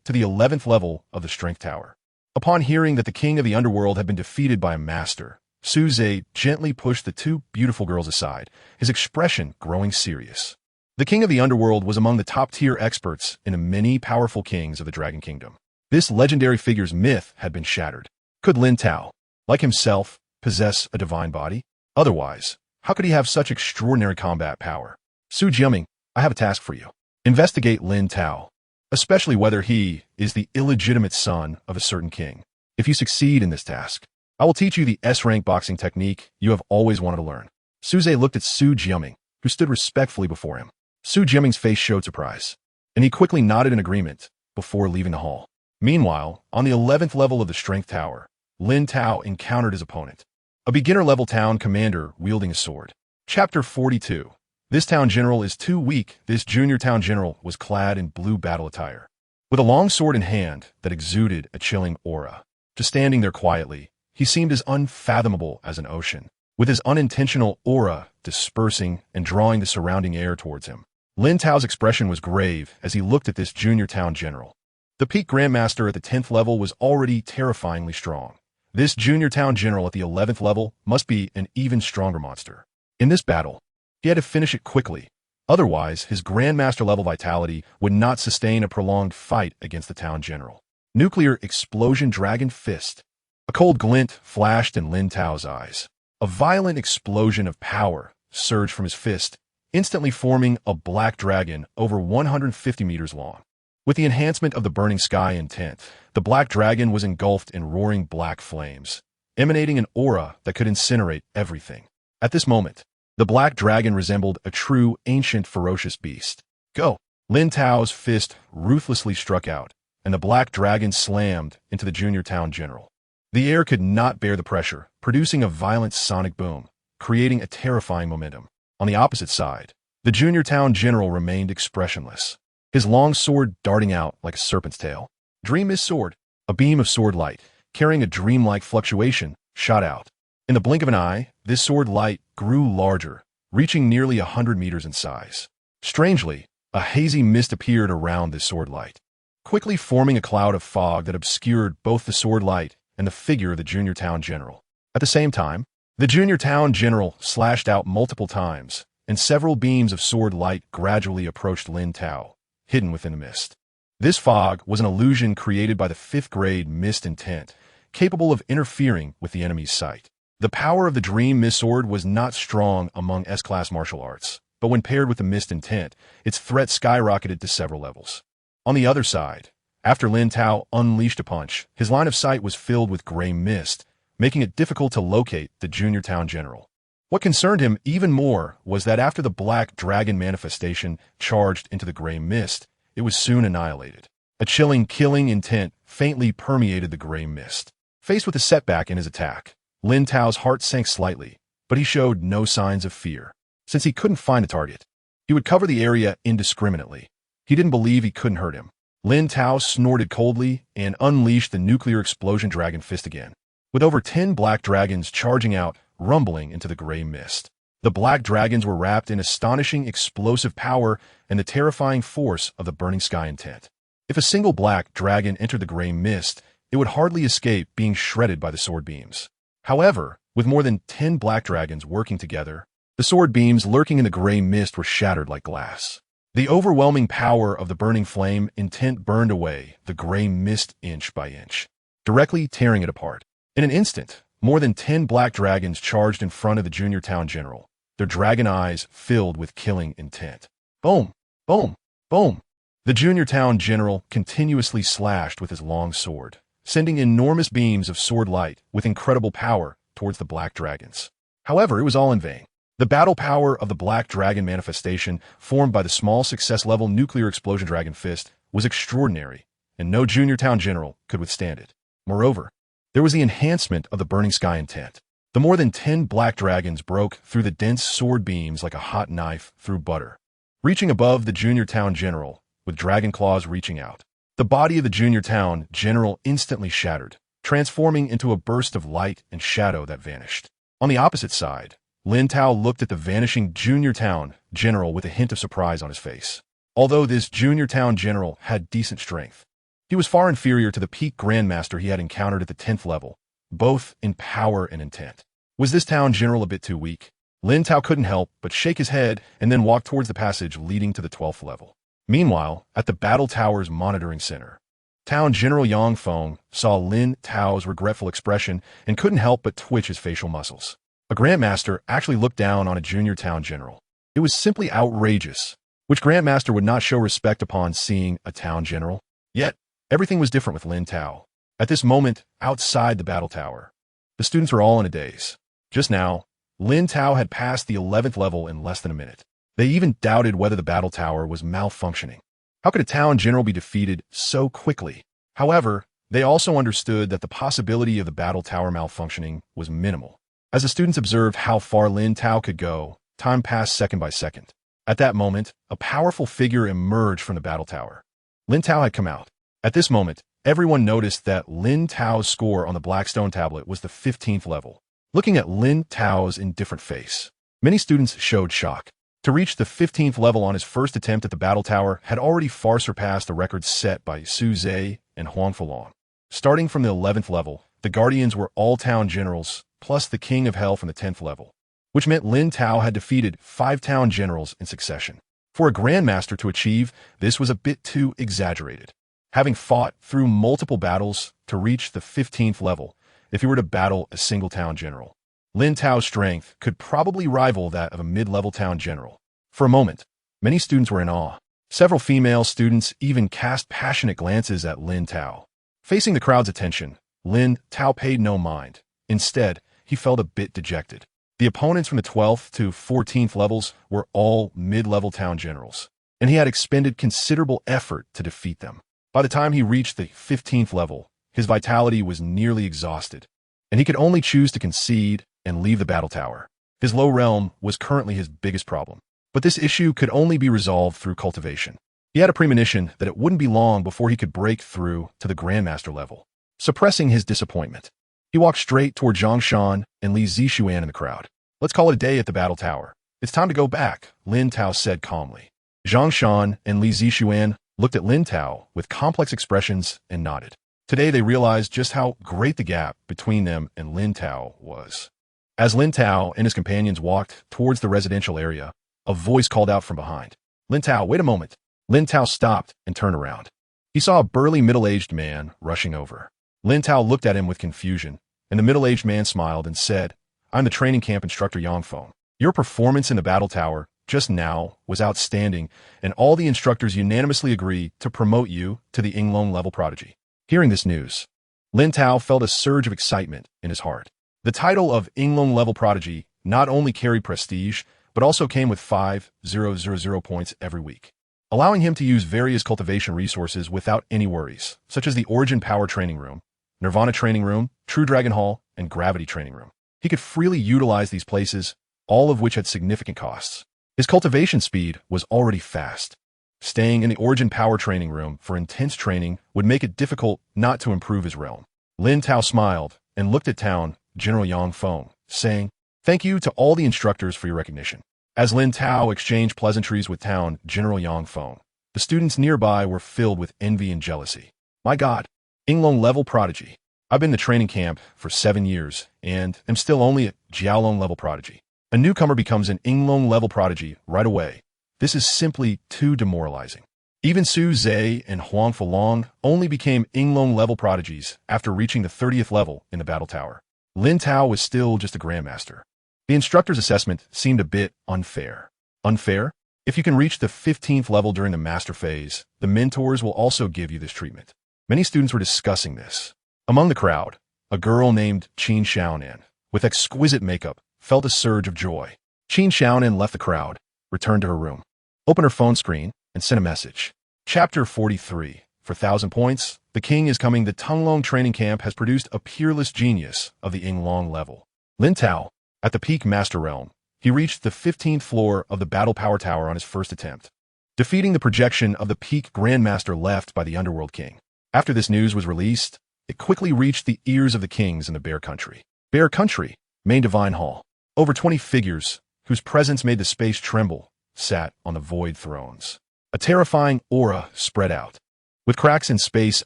to the 11th level of the strength tower. Upon hearing that the king of the underworld had been defeated by a master, Su Zhe gently pushed the two beautiful girls aside, his expression growing serious. The king of the underworld was among the top-tier experts in the many powerful kings of the Dragon Kingdom. This legendary figure's myth had been shattered. Could Lin Tao, like himself, possess a divine body? Otherwise, how could he have such extraordinary combat power? Su Jiaming, I have a task for you. Investigate Lin Tao, especially whether he is the illegitimate son of a certain king. If you succeed in this task, I will teach you the S-rank boxing technique you have always wanted to learn. Su Zhe looked at Su Jiaming, who stood respectfully before him. Su Jiaming's face showed surprise, and he quickly nodded in agreement before leaving the hall. Meanwhile, on the 11th level of the strength tower, Lin Tao encountered his opponent, a beginner-level town commander wielding a sword. Chapter 42. This town general is too weak. This junior town general was clad in blue battle attire, with a long sword in hand that exuded a chilling aura. Just standing there quietly, he seemed as unfathomable as an ocean, with his unintentional aura dispersing and drawing the surrounding air towards him. Lin Tao's expression was grave as he looked at this junior town general. The peak grandmaster at the 10th level was already terrifyingly strong. This junior town general at the 11th level must be an even stronger monster. In this battle, he had to finish it quickly. Otherwise, his grandmaster level vitality would not sustain a prolonged fight against the town general. Nuclear explosion dragon fist. A cold glint flashed in Lin Tao's eyes. A violent explosion of power surged from his fist, instantly forming a black dragon over 150 meters long. With the enhancement of the burning sky intent, the black dragon was engulfed in roaring black flames, emanating an aura that could incinerate everything. At this moment, the black dragon resembled a true, ancient, ferocious beast. Go! Lin Tao's fist ruthlessly struck out, and the black dragon slammed into the junior town general. The air could not bear the pressure, producing a violent sonic boom, creating a terrifying momentum. On the opposite side, The junior town general remained expressionless, his long sword darting out like a serpent's tail. Dream Mist Sword, a beam of sword light, carrying a dreamlike fluctuation, shot out. In the blink of an eye, this sword light grew larger, reaching nearly 100 meters in size. Strangely, a hazy mist appeared around this sword light, quickly forming a cloud of fog that obscured both the sword light and the figure of the junior town general. At the same time, the junior town general slashed out multiple times, and several beams of sword light gradually approached Lin Tao, hidden within the mist. This fog was an illusion created by the 5th grade mist intent, capable of interfering with the enemy's sight. The power of the Dream Mist Sword was not strong among S-class martial arts, but when paired with the mist intent, its threat skyrocketed to several levels. On the other side, after Lin Tao unleashed a punch, his line of sight was filled with gray mist, making it difficult to locate the junior town general. What concerned him even more was that after the black dragon manifestation charged into the gray mist, it was soon annihilated. A chilling, killing intent faintly permeated the gray mist. Faced with a setback in his attack, Lin Tao's heart sank slightly, but he showed no signs of fear. Since he couldn't find a target, he would cover the area indiscriminately. He didn't believe he couldn't hurt him. Lin Tao snorted coldly and unleashed the nuclear explosion dragon fist again, with over 10 black dragons charging out, rumbling into the gray mist. The black dragons were wrapped in astonishing explosive power and the terrifying force of the burning sky intent. If a single black dragon entered the gray mist, it would hardly escape being shredded by the sword beams. However, with more than 10 black dragons working together, the sword beams lurking in the gray mist were shattered like glass. The overwhelming power of the burning flame intent burned away the gray mist inch by inch, directly tearing it apart. In an instant, more than 10 black dragons charged in front of the junior town general, their dragon eyes filled with killing intent. Boom! Boom! Boom! The junior town general continuously slashed with his long sword, sending enormous beams of sword light with incredible power towards the black dragons. However, it was all in vain. The battle power of the black dragon manifestation, formed by the small success-level nuclear explosion dragon fist, was extraordinary, and no junior town general could withstand it. Moreover, there was the enhancement of the burning sky intent. The more than 10 black dragons broke through the dense sword beams like a hot knife through butter, reaching above the junior town general, with dragon claws reaching out. The body of the junior town general instantly shattered, transforming into a burst of light and shadow that vanished. On the opposite side, Lin Tao looked at the vanishing junior town general with a hint of surprise on his face. Although this junior town general had decent strength, he was far inferior to the peak grandmaster he had encountered at the 10th level, both in power and intent. Was this town general a bit too weak? Lin Tao couldn't help but shake his head and then walk towards the passage leading to the 12th level. Meanwhile, at the battle tower's monitoring center, Town General Yang Feng saw Lin Tao's regretful expression and couldn't help but twitch his facial muscles. A grandmaster actually looked down on a junior town general. It was simply outrageous. Which grandmaster would not show respect upon seeing a town general? Yet, everything was different with Lin Tao. At this moment, outside the battle tower, the students were all in a daze. Just now, Lin Tao had passed the 11th level in less than a minute. They even doubted whether the battle tower was malfunctioning. How could a town general be defeated so quickly? However, they also understood that the possibility of the battle tower malfunctioning was minimal. As the students observed how far Lin Tao could go, time passed second by second. At that moment, a powerful figure emerged from the battle tower. Lin Tao had come out. At this moment, everyone noticed that Lin Tao's score on the Blackstone tablet was the 15th level. Looking at Lin Tao's indifferent face, many students showed shock. To reach the 15th level on his first attempt at the battle tower had already far surpassed the records set by Su Zhe and Huang Fulong. Starting from the 11th level, the Guardians were all town generals, plus the King of Hell from the 10th level, which meant Lin Tao had defeated 5 town generals in succession. For a grandmaster to achieve, this was a bit too exaggerated. Having fought through multiple battles to reach the 15th level, if he were to battle a single town general, Lin Tao's strength could probably rival that of a mid-level town general. For a moment, many students were in awe. Several female students even cast passionate glances at Lin Tao. Facing the crowd's attention, Lin Tao paid no mind. Instead, he felt a bit dejected. The opponents from the 12th to 14th levels were all mid-level town generals, and he had expended considerable effort to defeat them. By the time he reached the 15th level, his vitality was nearly exhausted, and he could only choose to concede and leave the battle tower. His low realm was currently his biggest problem. But this issue could only be resolved through cultivation. He had a premonition that it wouldn't be long before he could break through to the Grandmaster level. Suppressing his disappointment, he walked straight toward Zhang Shan and Li Zixuan in the crowd. "Let's call it a day at the battle tower. It's time to go back," Lin Tao said calmly. Zhang Shan and Li Zixuan looked at Lin Tao with complex expressions and nodded. Today they realized just how great the gap between them and Lin Tao was. As Lin Tao and his companions walked towards the residential area, a voice called out from behind. "Lin Tao, wait a moment." Lin Tao stopped and turned around. He saw a burly middle-aged man rushing over. Lin Tao looked at him with confusion, and the middle-aged man smiled and said, "I'm the training camp instructor Yang Feng. Your performance in the battle tower just now was outstanding, and all the instructors unanimously agree to promote you to the Yinglong level prodigy." Hearing this news, Lin Tao felt a surge of excitement in his heart. The title of Yinglong level prodigy not only carried prestige, but also came with 5,000 points every week, allowing him to use various cultivation resources without any worries, such as the Origin Power Training Room, Nirvana Training Room, True Dragon Hall, and Gravity Training Room. He could freely utilize these places, all of which had significant costs. His cultivation speed was already fast. Staying in the Origin Power Training Room for intense training would make it difficult not to improve his realm. Lin Tao smiled and looked at Town General Yang Feng, saying, "Thank you to all the instructors for your recognition." As Lin Tao exchanged pleasantries with Town General Yang Feng, the students nearby were filled with envy and jealousy. "My God, Yinglong level prodigy. I've been in the training camp for 7 years and am still only a Jiaolong level prodigy. A newcomer becomes an Yinglong level prodigy right away. This is simply too demoralizing." Even Su Zhe and Huang Fulong only became Yinglong level prodigies after reaching the 30th level in the battle tower. Lin Tao was still just a grandmaster. The instructor's assessment seemed a bit unfair. Unfair? If you can reach the 15th level during the master phase, the mentors will also give you this treatment. Many students were discussing this. Among the crowd, a girl named Qin Xiaonan, with exquisite makeup, felt a surge of joy. Qin Xiaonan left the crowd, returned to her room, opened her phone screen, and sent a message. Chapter 43. For 1,000 points, the king is coming. The Tunglong training camp has produced a peerless genius of the Yinglong level. Lin Tao, at the peak master realm, he reached the 15th floor of the battle power tower on his first attempt, defeating the projection of the peak grandmaster left by the Underworld King. After this news was released, it quickly reached the ears of the kings in the Bear Country. Bear Country, main divine hall. Over 20 figures, whose presence made the space tremble, sat on the void thrones. A terrifying aura spread out, with cracks in space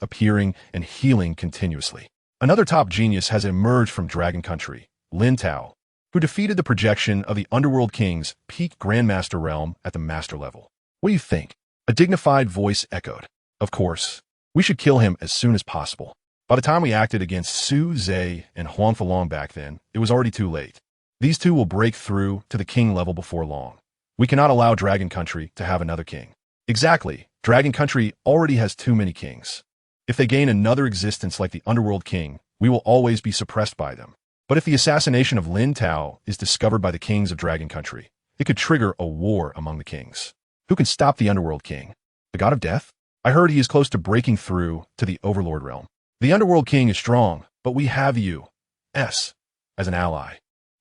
appearing and healing continuously. Another top genius has emerged from Dragon Country, Lin Tao, who defeated the projection of the Underworld King's peak Grandmaster realm at the master level. "What do you think?" a dignified voice echoed. "Of course, we should kill him as soon as possible." By the time we acted against Su Zhe and Huang Fulong back then, it was already too late. These two will break through to the king level before long. We cannot allow Dragon Country to have another king. Exactly, Dragon Country already has too many kings. If they gain another existence like the Underworld King, we will always be suppressed by them. But if the assassination of Lin Tao is discovered by the kings of Dragon Country, it could trigger a war among the kings. Who can stop the Underworld King? The God of Death? I heard he is close to breaking through to the Overlord realm. The Underworld King is strong, but we have you, as an ally.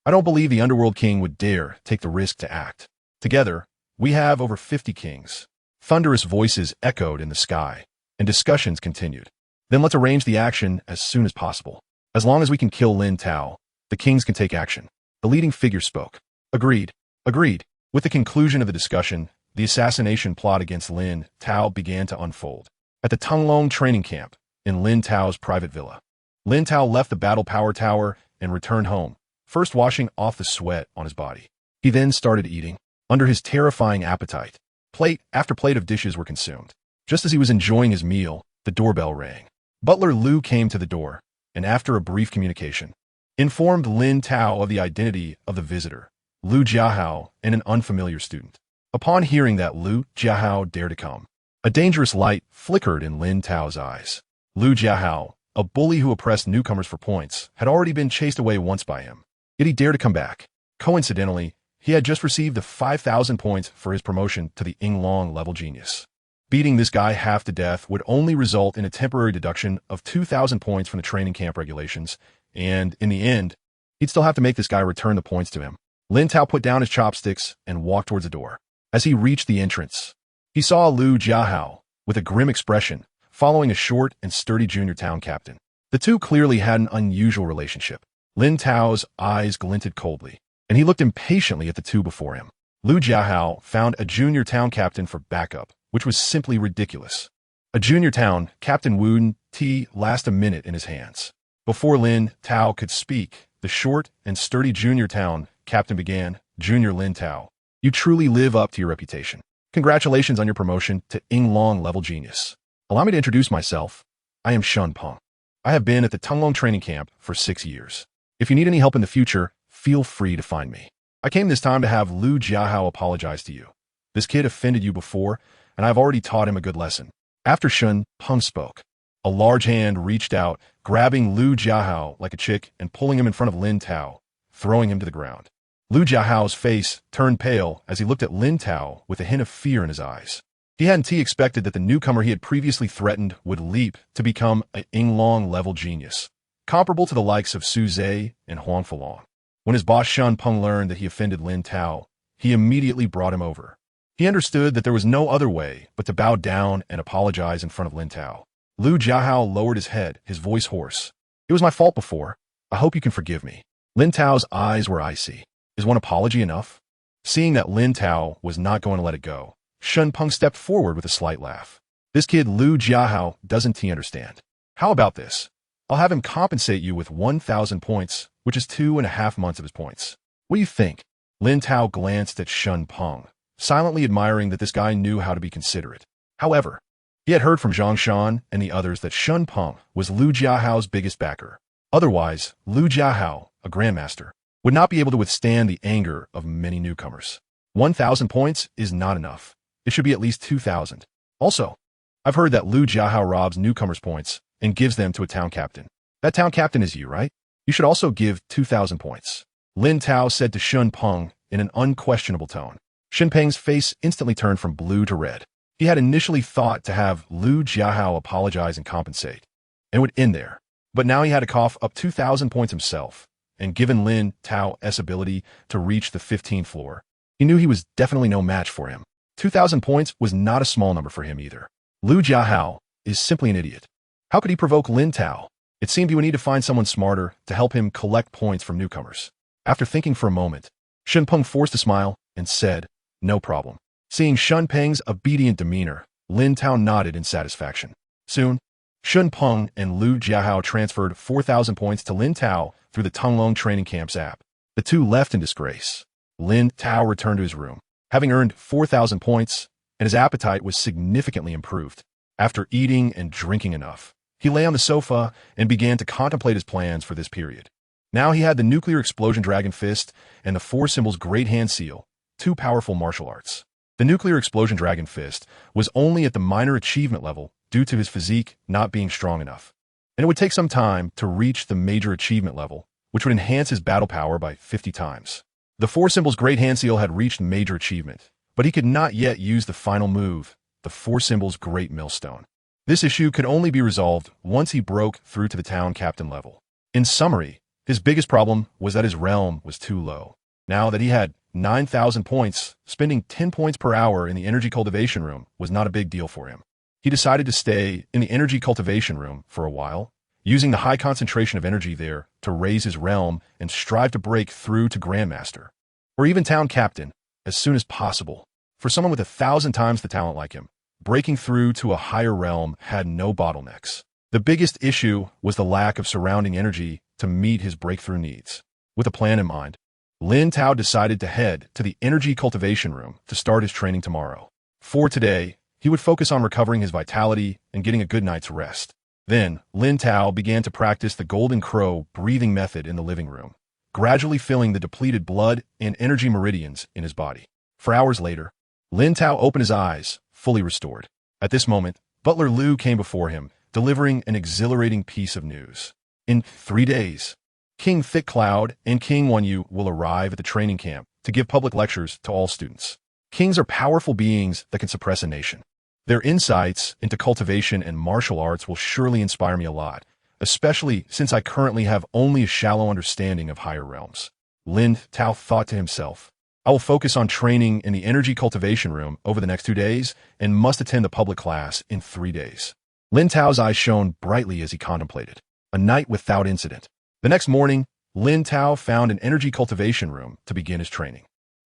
I don't believe the Underworld King would dare take the risk to act. Together, we have over 50 kings. Thunderous voices echoed in the sky, and discussions continued. Then let's arrange the action as soon as possible. As long as we can kill Lin Tao, the kings can take action. The leading figure spoke. Agreed. Agreed. With the conclusion of the discussion, the assassination plot against Lin Tao began to unfold. At the Tunglong training camp, in Lin Tao's private villa, Lin Tao left the battle power tower and returned home, first washing off the sweat on his body. He then started eating. Under his terrifying appetite, plate after plate of dishes were consumed. Just as he was enjoying his meal, the doorbell rang. Butler Lu came to the door, and after a brief communication, informed Lin Tao of the identity of the visitor, Lu Jiahao, and an unfamiliar student. Upon hearing that Lu Jiahao dared to come, a dangerous light flickered in Lin Tao's eyes. Lu Jiahao, a bully who oppressed newcomers for points, had already been chased away once by him. Yet he dared to come back. Coincidentally, he had just received the 5,000 points for his promotion to the Yinglong level genius. Beating this guy half to death would only result in a temporary deduction of 2,000 points from the training camp regulations, and in the end, he'd still have to make this guy return the points to him. Lin Tao put down his chopsticks and walked towards the door. As he reached the entrance, he saw Lu Jiahao, with a grim expression, following a short and sturdy junior town captain. The two clearly had an unusual relationship. Lin Tao's eyes glinted coldly, and he looked impatiently at the two before him. Lu Jiahao found a junior town captain for backup, which was simply ridiculous. A junior town, Captain Wu Ti, last a minute in his hands. Before Lin Tao could speak, the short and sturdy junior town captain began, Junior Lin Tao. You truly live up to your reputation. Congratulations on your promotion to Yinglong level genius. Allow me to introduce myself. I am Shun Peng. I have been at the Tunglong training camp for 6 years. If you need any help in the future, feel free to find me. I came this time to have Lu Jiahao apologize to you. This kid offended you before, and I've already taught him a good lesson. After Shun Peng spoke, a large hand reached out, grabbing Lu Jiahao like a chick and pulling him in front of Lin Tao, throwing him to the ground. Lu Jiahao's face turned pale as he looked at Lin Tao with a hint of fear in his eyes. He hadn't expected that the newcomer he had previously threatened would leap to become a Yinglong-level genius, comparable to the likes of Su Zhe and Huang Falong. When his boss Shun Peng learned that he offended Lin Tao, he immediately brought him over. He understood that there was no other way but to bow down and apologize in front of Lin Tao. Lu Jiahao lowered his head, his voice hoarse. It was my fault before. I hope you can forgive me. Lin Tao's eyes were icy. Is one apology enough? Seeing that Lin Tao was not going to let it go, Shun Peng stepped forward with a slight laugh. This kid Lu Jiahao doesn't understand. How about this? I'll have him compensate you with 1,000 points, which is 2.5 months of his points. What do you think? Lin Tao glanced at Shun Peng, silently admiring that this guy knew how to be considerate. However, he had heard from Zhang Shan and the others that Shun Peng was Lu Jiahao's biggest backer. Otherwise, Lu Jiahao, a grandmaster, would not be able to withstand the anger of many newcomers. 1,000 points is not enough. It should be at least 2,000. Also, I've heard that Lu Jiahao robs newcomers' points and gives them to a town captain. That town captain is you, right? You should also give 2,000 points. Lin Tao said to Shun Peng in an unquestionable tone. Shun Peng's face instantly turned from blue to red. He had initially thought to have Lu Jiahao apologize and compensate, and it would end there. But now he had to cough up 2,000 points himself, and given Lin Tao's ability to reach the 15th floor, he knew he was definitely no match for him. 2,000 points was not a small number for him either. Lu Jiahao is simply an idiot. How could he provoke Lin Tao? It seemed he would need to find someone smarter to help him collect points from newcomers. After thinking for a moment, Shun Peng forced a smile and said, "No problem." Seeing Shun Peng's obedient demeanor, Lin Tao nodded in satisfaction. Soon, Shun Peng and Lu Jiahao transferred 4,000 points to Lin Tao through the Tunglong Training Camp's app. The two left in disgrace. Lin Tao returned to his room, having earned 4,000 points, and his appetite was significantly improved. After eating and drinking enough, he lay on the sofa and began to contemplate his plans for this period. Now he had the Nuclear Explosion Dragon Fist and the Four Symbols Great Hand Seal, two powerful martial arts. The Nuclear Explosion Dragon Fist was only at the minor achievement level due to his physique not being strong enough, and it would take some time to reach the major achievement level, which would enhance his battle power by 50 times. The Four Symbols Great Hand Seal had reached major achievement, but he could not yet use the final move, the Four Symbols Great Millstone. This issue could only be resolved once he broke through to the town captain level. In summary, his biggest problem was that his realm was too low. Now that he had 9,000 points, spending 10 points per hour in the energy cultivation room was not a big deal for him. He decided to stay in the energy cultivation room for a while, using the high concentration of energy there to raise his realm and strive to break through to Grandmaster, or even Town Captain, as soon as possible. For someone with 1,000 times the talent like him, breaking through to a higher realm had no bottlenecks. The biggest issue was the lack of surrounding energy to meet his breakthrough needs. With a plan in mind, Lin Tao decided to head to the energy cultivation room to start his training tomorrow. For today, he would focus on recovering his vitality and getting a good night's rest. Then, Lin Tao began to practice the Golden Crow breathing method in the living room, gradually filling the depleted blood and energy meridians in his body. For hours later, Lin Tao opened his eyes, fully restored. At this moment, Butler Liu came before him, delivering an exhilarating piece of news. In 3 days, King Thick Cloud and King Wenyu will arrive at the training camp to give public lectures to all students. Kings are powerful beings that can suppress a nation. Their insights into cultivation and martial arts will surely inspire me a lot, especially since I currently have only a shallow understanding of higher realms. Lin Tao thought to himself. I will focus on training in the energy cultivation room over the next 2 days and must attend the public class in 3 days. Lin Tao's eyes shone brightly as he contemplated. A night without incident. The next morning, Lin Tao found an energy cultivation room to begin his training.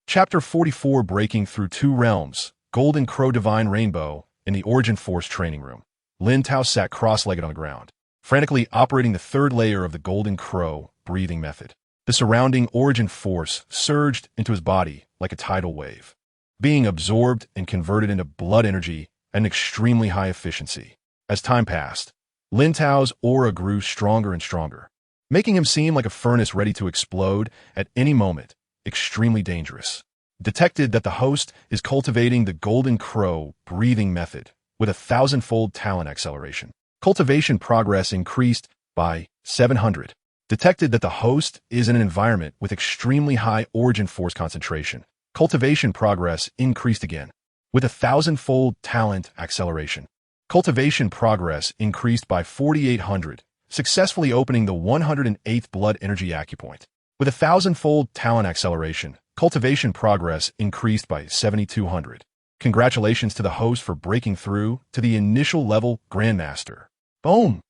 Chapter 44, Breaking Through Two Realms, Golden Crow Divine Rainbow, in the Origin Force training room. Lin Tao sat cross-legged on the ground, frantically operating the third layer of the Golden Crow breathing method. The surrounding Origin Force surged into his body like a tidal wave, being absorbed and converted into blood energy at an extremely high efficiency. As time passed, Lin Tao's aura grew stronger and stronger, making him seem like a furnace ready to explode at any moment. Extremely dangerous. Detected that the host is cultivating the Golden Crow breathing method with a 1,000-fold talent acceleration. Cultivation progress increased by 700. Detected that the host is in an environment with extremely high Origin Force concentration. Cultivation progress increased again with a 1,000-fold talent acceleration. Cultivation progress increased by 4,800, successfully opening the 108th blood energy acupoint. With a 1,000-fold talent acceleration, cultivation progress increased by 7,200. Congratulations to the host for breaking through to the initial level Grandmaster. Boom!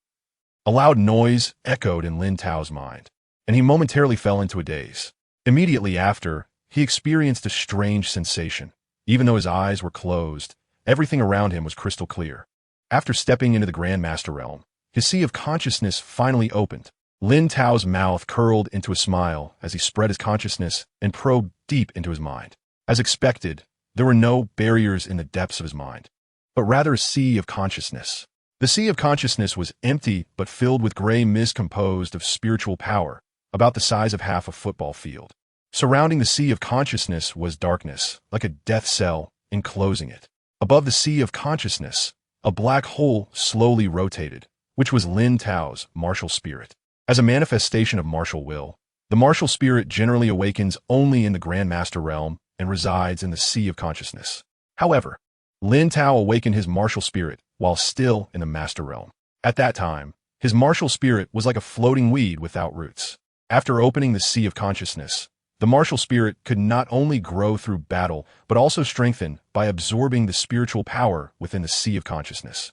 A loud noise echoed in Lin Tao's mind, and he momentarily fell into a daze. Immediately after, he experienced a strange sensation. Even though his eyes were closed, everything around him was crystal clear. After stepping into the Grandmaster realm, his sea of consciousness finally opened. Lin Tao's mouth curled into a smile as he spread his consciousness and probed deep into his mind. As expected, there were no barriers in the depths of his mind, but rather a sea of consciousness. The sea of consciousness was empty but filled with gray mist composed of spiritual power, about the size of half a football field. Surrounding the sea of consciousness was darkness, like a death cell enclosing it. Above the sea of consciousness, a black hole slowly rotated, which was Lin Tao's martial spirit. As a manifestation of martial will, the martial spirit generally awakens only in the Grandmaster realm and resides in the sea of consciousness. However, Lin Tao awakened his martial spirit while still in the Master realm. At that time, his martial spirit was like a floating weed without roots. After opening the sea of consciousness, the martial spirit could not only grow through battle, but also strengthen by absorbing the spiritual power within the sea of consciousness.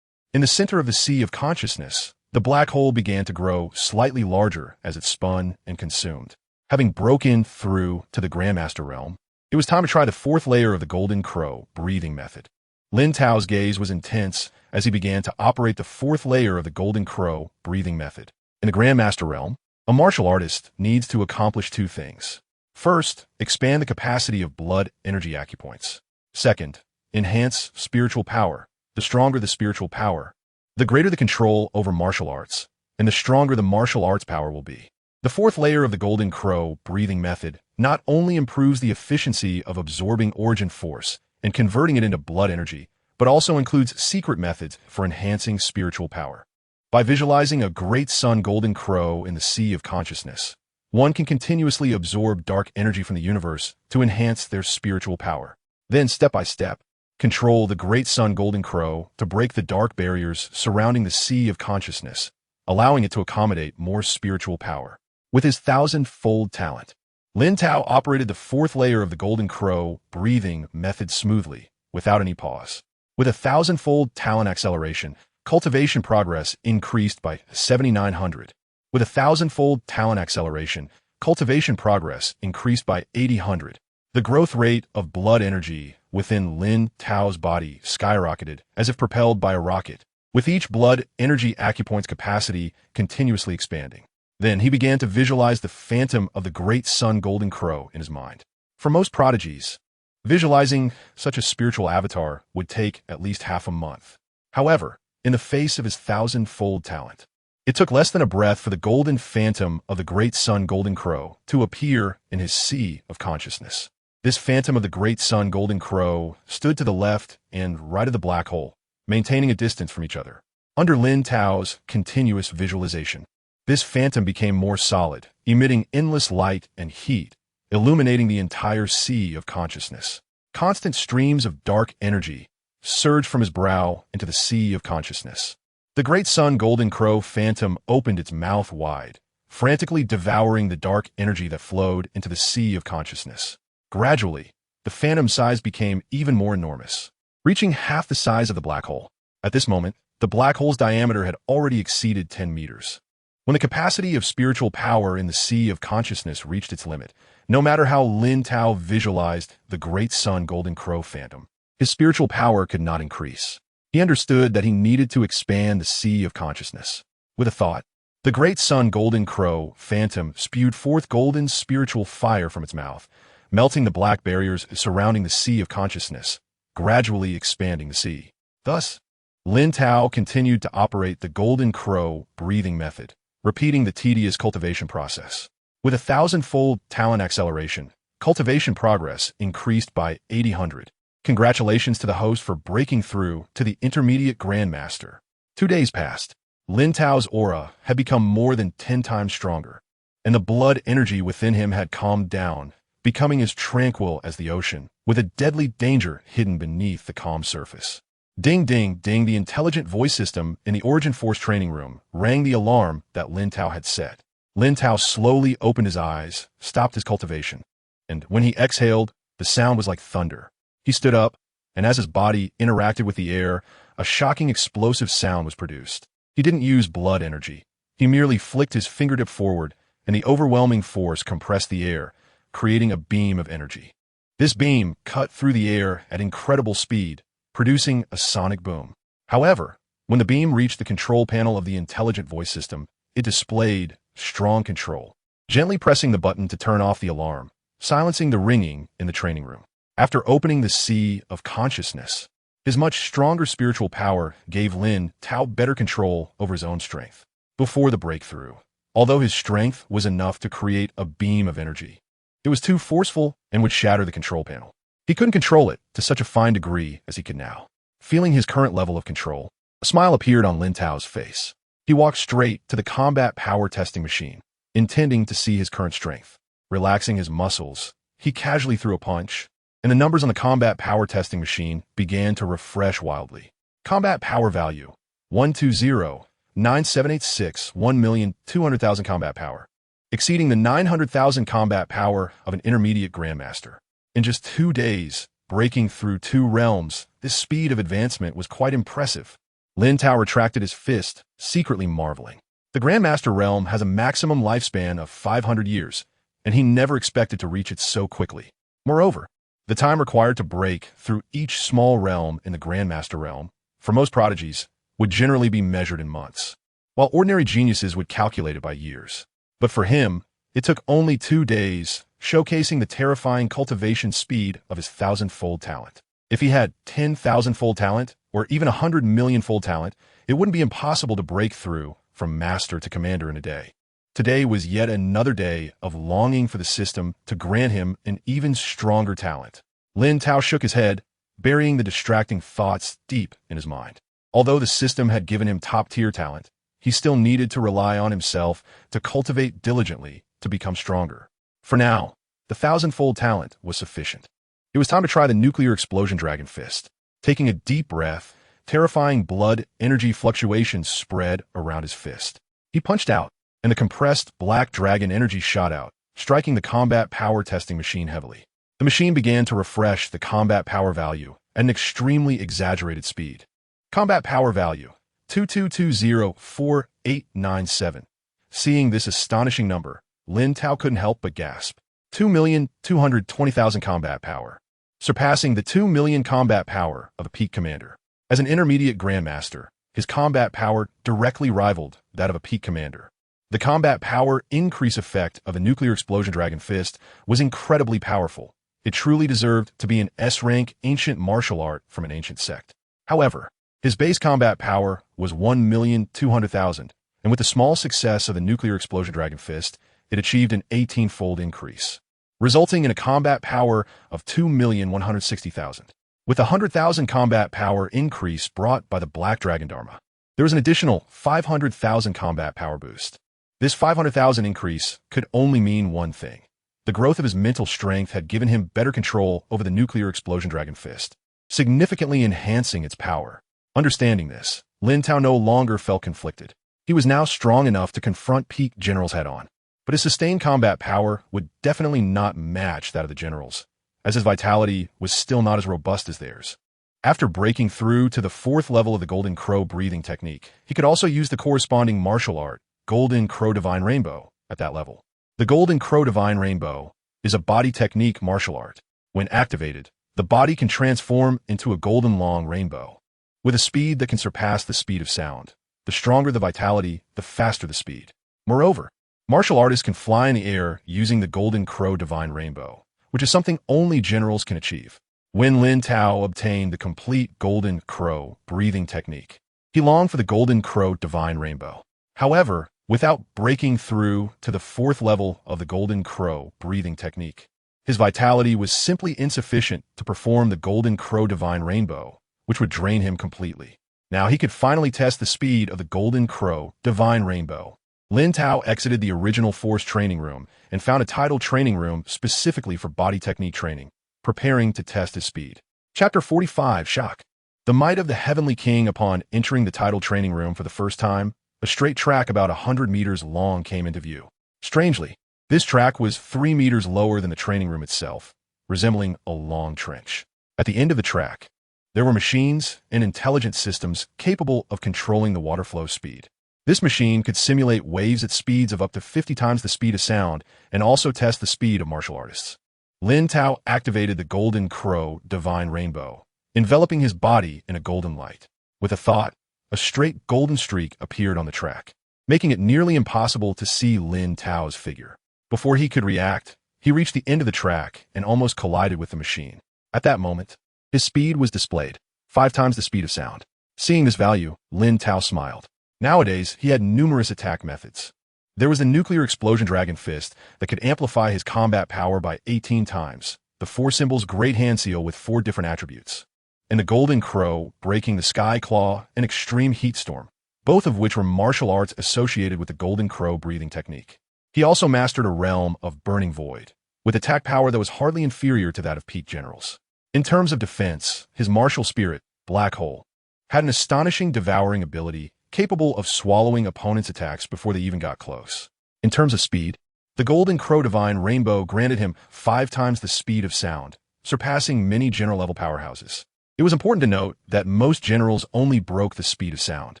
In the center of the sea of consciousness, the black hole began to grow slightly larger as it spun and consumed. Having broken through to the Grandmaster realm, it was time to try the fourth layer of the Golden Crow breathing method. Lin Tao's gaze was intense as he began to operate the fourth layer of the Golden Crow breathing method. In the Grandmaster realm, a martial artist needs to accomplish two things. First, expand the capacity of blood energy acupoints. Second, enhance spiritual power. The stronger the spiritual power, the greater the control over martial arts, and the stronger the martial arts power will be. The fourth layer of the Golden Crow breathing method not only improves the efficiency of absorbing Origin Force and converting it into blood energy, but also includes secret methods for enhancing spiritual power. By visualizing a great sun Golden Crow in the sea of consciousness, one can continuously absorb dark energy from the universe to enhance their spiritual power. Then, step by step, control the great sun Golden Crow to break the dark barriers surrounding the sea of consciousness, allowing it to accommodate more spiritual power. With his 1,000-fold talent, Lin Tao operated the fourth layer of the Golden Crow breathing method smoothly, without any pause. With a 1,000-fold talent acceleration, cultivation progress increased by 7,900. With a 1,000-fold talent acceleration, cultivation progress increased by 8,000. The growth rate of blood energy within Lin Tao's body skyrocketed as if propelled by a rocket, with each blood energy acupoint's capacity continuously expanding. Then he began to visualize the phantom of the great sun Golden Crow in his mind. For most prodigies, visualizing such a spiritual avatar would take at least half a month. However, in the face of his 1,000-fold talent, it took less than a breath for the golden phantom of the great sun Golden Crow to appear in his sea of consciousness. This phantom of the great sun Golden Crow stood to the left and right of the black hole, maintaining a distance from each other. Under Lin Tao's continuous visualization, this phantom became more solid, emitting endless light and heat, illuminating the entire sea of consciousness. Constant streams of dark energy surged from his brow into the sea of consciousness. The great sun Golden Crow phantom opened its mouth wide, frantically devouring the dark energy that flowed into the sea of consciousness. Gradually, the phantom size became even more enormous, reaching half the size of the black hole. At this moment, the black hole's diameter had already exceeded 10 meters. When the capacity of spiritual power in the sea of consciousness reached its limit, no matter how Lin Tao visualized the great sun Golden Crow phantom, his spiritual power could not increase. He understood that he needed to expand the sea of consciousness. With a thought, the great sun Golden Crow phantom spewed forth golden spiritual fire from its mouth, melting the black barriers surrounding the sea of consciousness, gradually expanding the sea. Thus, Lin Tao continued to operate the Golden Crow breathing method, repeating the tedious cultivation process. With 1,000-fold talent acceleration, cultivation progress increased by 800. Congratulations to the host for breaking through to the intermediate grandmaster. 2 days passed. Lin Tao's aura had become more than 10 times stronger, and the blood energy within him had calmed down, becoming as tranquil as the ocean, with a deadly danger hidden beneath the calm surface. Ding, ding, ding. The intelligent voice system in the Origin Force training room rang the alarm that Lin Tao had set. Lin Tao slowly opened his eyes, stopped his cultivation, and when he exhaled, the sound was like thunder. He stood up, and as his body interacted with the air, a shocking explosive sound was produced. He didn't use blood energy. He merely flicked his fingertip forward, and the overwhelming force compressed the air, creating a beam of energy. This beam cut through the air at incredible speed, producing a sonic boom. However, when the beam reached the control panel of the intelligent voice system, it displayed strong control, gently pressing the button to turn off the alarm, silencing the ringing in the training room. After opening the sea of consciousness, his much stronger spiritual power gave Lin Tao better control over his own strength. Before the breakthrough, although his strength was enough to create a beam of energy, it was too forceful and would shatter the control panel. He couldn't control it to such a fine degree as he could now. Feeling his current level of control, a smile appeared on Lin Tao's face. He walked straight to the combat power testing machine, intending to see his current strength. Relaxing his muscles, he casually threw a punch, and the numbers on the combat power testing machine began to refresh wildly. Combat power value, 120,9786, 1,200,000 combat power, exceeding the 900,000 combat power of an intermediate grandmaster. In just 2 days, breaking through 2 realms, this speed of advancement was quite impressive. Lin Tao retracted his fist, secretly marveling. The Grandmaster realm has a maximum lifespan of 500 years, and he never expected to reach it so quickly. Moreover, the time required to break through each small realm in the Grandmaster realm, for most prodigies, would generally be measured in months, while ordinary geniuses would calculate it by years. But for him, it took only 2 days, showcasing the terrifying cultivation speed of his 1,000-fold talent. If he had 10,000-fold talent, or even 100 million-fold talent, it wouldn't be impossible to break through from master to commander in a day. Today was yet another day of longing for the system to grant him an even stronger talent. Lin Tao shook his head, burying the distracting thoughts deep in his mind. Although the system had given him top-tier talent, he still needed to rely on himself to cultivate diligently to become stronger. For now, the 1,000-fold talent was sufficient. It was time to try the nuclear explosion dragon fist. Taking a deep breath, terrifying blood energy fluctuations spread around his fist. He punched out, and the compressed black dragon energy shot out, striking the combat power testing machine heavily. The machine began to refresh the combat power value at an extremely exaggerated speed. Combat power value, 22204897. Seeing this astonishing number, Lin Tao couldn't help but gasp. 2,220,000 combat power, surpassing the 2 million combat power of a peak commander. As an intermediate grandmaster, his combat power directly rivaled that of a peak commander. The combat power increase effect of the nuclear explosion dragon fist was incredibly powerful. It truly deserved to be an S-rank ancient martial art from an ancient sect. However, his base combat power was 1,200,000, and with the small success of the nuclear explosion dragon fist, it achieved an 18-fold increase, resulting in a combat power of 2,160,000. With a 100,000 combat power increase brought by the Black Dragon Dharma, there was an additional 500,000 combat power boost. This 500,000 increase could only mean one thing. The growth of his mental strength had given him better control over the nuclear explosion dragon fist, significantly enhancing its power. Understanding this, Lin Tao no longer felt conflicted. He was now strong enough to confront peak generals head-on. But his sustained combat power would definitely not match that of the generals, as his vitality was still not as robust as theirs. After breaking through to the 4th level of the Golden Crow breathing technique, he could also use the corresponding martial art, Golden Crow Divine Rainbow, at that level. The Golden Crow Divine Rainbow is a body technique martial art. When activated, the body can transform into a golden long rainbow, with a speed that can surpass the speed of sound. The stronger the vitality, the faster the speed. Moreover, martial artists can fly in the air using the Golden Crow Divine Rainbow, which is something only generals can achieve. When Lin Tao obtained the complete Golden Crow breathing technique, he longed for the Golden Crow Divine Rainbow. However, without breaking through to the 4th level of the Golden Crow breathing technique, his vitality was simply insufficient to perform the Golden Crow Divine Rainbow, which would drain him completely. Now he could finally test the speed of the Golden Crow Divine Rainbow. Lin Tao exited the original Force training room and found a tidal training room specifically for body technique training, preparing to test his speed. Chapter 45, Shock. The might of the Heavenly King. Upon entering the tidal training room for the first time, a straight track about 100 meters long came into view. Strangely, this track was 3 meters lower than the training room itself, resembling a long trench. At the end of the track, there were machines and intelligent systems capable of controlling the water flow speed. This machine could simulate waves at speeds of up to 50 times the speed of sound and also test the speed of martial artists. Lin Tao activated the Golden Crow Divine Rainbow, enveloping his body in a golden light. With a thought, a straight golden streak appeared on the track, making it nearly impossible to see Lin Tao's figure. Before he could react, he reached the end of the track and almost collided with the machine. At that moment, his speed was displayed, 5 times the speed of sound. Seeing this value, Lin Tao smiled. Nowadays, he had numerous attack methods. There was the Nuclear Explosion Dragon Fist that could amplify his combat power by 18 times, the 4 Symbols Great Hand Seal with 4 different attributes, and the Golden Crow breaking the Sky Claw and Extreme Heat Storm, both of which were martial arts associated with the Golden Crow breathing technique. He also mastered a realm of Burning Void, with attack power that was hardly inferior to that of peak generals. In terms of defense, his martial spirit, Black Hole, had an astonishing devouring ability capable of swallowing opponents' attacks before they even got close. In terms of speed, the Golden Crow Divine Rainbow granted him 5 times the speed of sound, surpassing many general-level powerhouses. It was important to note that most generals only broke the speed of sound.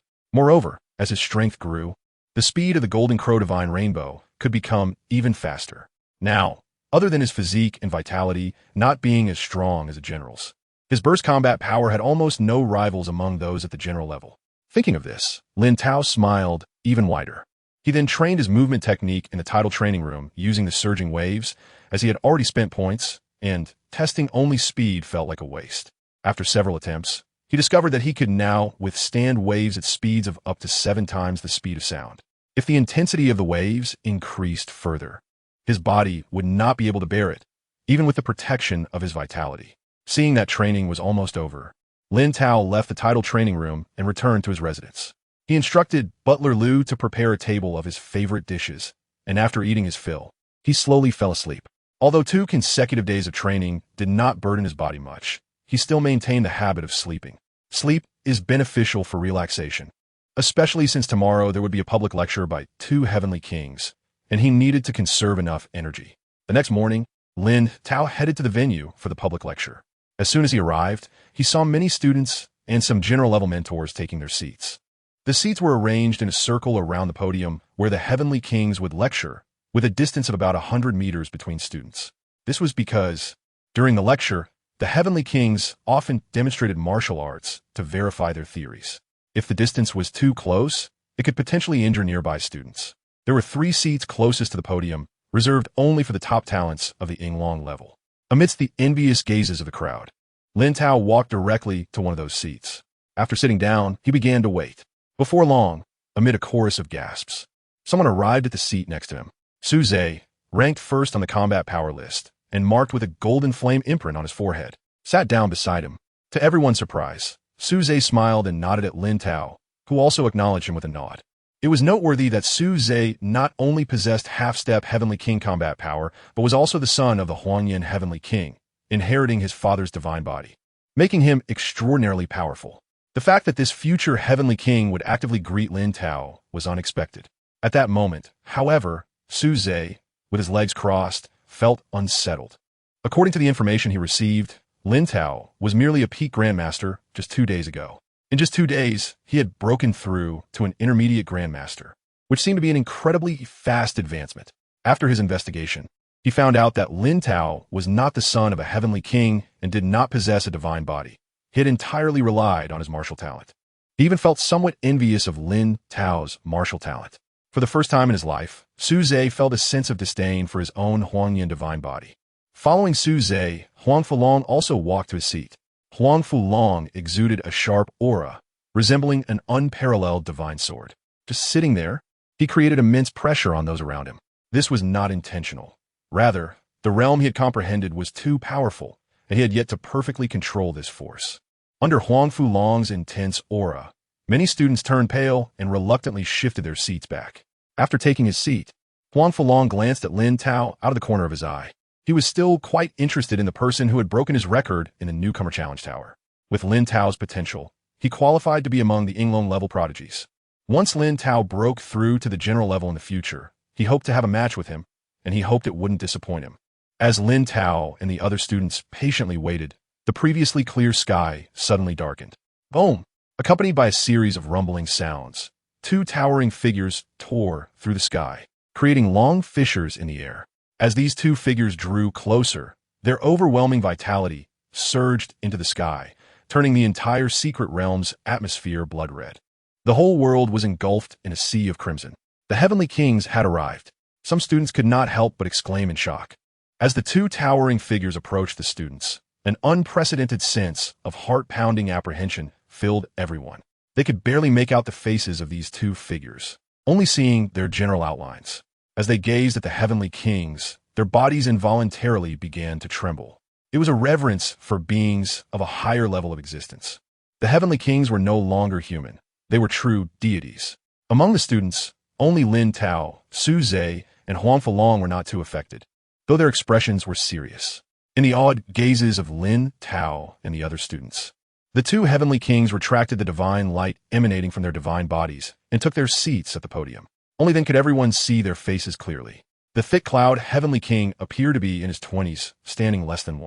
Moreover, as his strength grew, the speed of the Golden Crow Divine Rainbow could become even faster. Now, other than his physique and vitality not being as strong as a general's, his burst combat power had almost no rivals among those at the general level. Thinking of this, Lin Tao smiled even wider. He then trained his movement technique in the tidal training room using the surging waves, as he had already spent points, and testing only speed felt like a waste. After several attempts, he discovered that he could now withstand waves at speeds of up to 7 times the speed of sound. If the intensity of the waves increased further, his body would not be able to bear it, even with the protection of his vitality. Seeing that training was almost over, Lin Tao left the tidal training room and returned to his residence. He instructed Butler Liu to prepare a table of his favorite dishes, and after eating his fill, he slowly fell asleep. Although 2 consecutive days of training did not burden his body much, he still maintained the habit of sleeping. Sleep is beneficial for relaxation, especially since tomorrow there would be a public lecture by 2 heavenly kings, and he needed to conserve enough energy. The next morning, Lin Tao headed to the venue for the public lecture. As soon as he arrived, he saw many students and some general-level mentors taking their seats. The seats were arranged in a circle around the podium where the heavenly kings would lecture, with a distance of about 100 meters between students. This was because, during the lecture, the heavenly kings often demonstrated martial arts to verify their theories. If the distance was too close, it could potentially injure nearby students. There were 3 seats closest to the podium, reserved only for the top talents of the Yinglong level. Amidst the envious gazes of the crowd, Lin Tao walked directly to one of those seats. After sitting down, he began to wait. Before long, amid a chorus of gasps, someone arrived at the seat next to him. Su Zhe, ranked first on the combat power list, and marked with a golden flame imprint on his forehead, sat down beside him. To everyone's surprise, Su Zhe smiled and nodded at Lin Tao, who also acknowledged him with a nod. It was noteworthy that Su Zhe not only possessed half-step Heavenly King combat power, but was also the son of the Huangyan Heavenly King, inheriting his father's divine body, making him extraordinarily powerful. The fact that this future Heavenly King would actively greet Lin Tao was unexpected. At that moment, however, Su Zhe, with his legs crossed, felt unsettled. According to the information he received, Lin Tao was merely a peak grandmaster just 2 days ago. In just 2 days, he had broken through to an intermediate grandmaster, which seemed to be an incredibly fast advancement. After his investigation, he found out that Lin Tao was not the son of a heavenly king and did not possess a divine body. He had entirely relied on his martial talent. He even felt somewhat envious of Lin Tao's martial talent. For the first time in his life, Su Zhe felt a sense of disdain for his own Huangyan divine body. Following Su Zhe, Huang Fulong also walked to his seat. Huang Fulong exuded a sharp aura, resembling an unparalleled divine sword. Just sitting there, he created immense pressure on those around him. This was not intentional. Rather, the realm he had comprehended was too powerful, and he had yet to perfectly control this force. Under Huang Fulong's intense aura, many students turned pale and reluctantly shifted their seats back. After taking his seat, Huang Fulong glanced at Lin Tao out of the corner of his eye. He was still quite interested in the person who had broken his record in the Newcomer Challenge Tower. With Lin Tao's potential, he qualified to be among the Inglone level prodigies. Once Lin Tao broke through to the general level in the future, he hoped to have a match with him, and he hoped it wouldn't disappoint him. As Lin Tao and the other students patiently waited, the previously clear sky suddenly darkened. Boom! Accompanied by a series of rumbling sounds, 2 towering figures tore through the sky, creating long fissures in the air. As these 2 figures drew closer, their overwhelming vitality surged into the sky, turning the entire secret realm's atmosphere blood red. The whole world was engulfed in a sea of crimson. The heavenly kings had arrived. Some students could not help but exclaim in shock. As the 2 towering figures approached the students, an unprecedented sense of heart-pounding apprehension filled everyone. They could barely make out the faces of these 2 figures, only seeing their general outlines. As they gazed at the heavenly kings, their bodies involuntarily began to tremble. It was a reverence for beings of a higher level of existence. The heavenly kings were no longer human. They were true deities. Among the students, only Lin Tao, Su Zhe, and Huang Fulong were not too affected, though their expressions were serious. In the awed gazes of Lin Tao and the other students, the 2 heavenly kings retracted the divine light emanating from their divine bodies and took their seats at the podium. Only then could everyone see their faces clearly. The thick cloud heavenly king appeared to be in his 20s, standing less than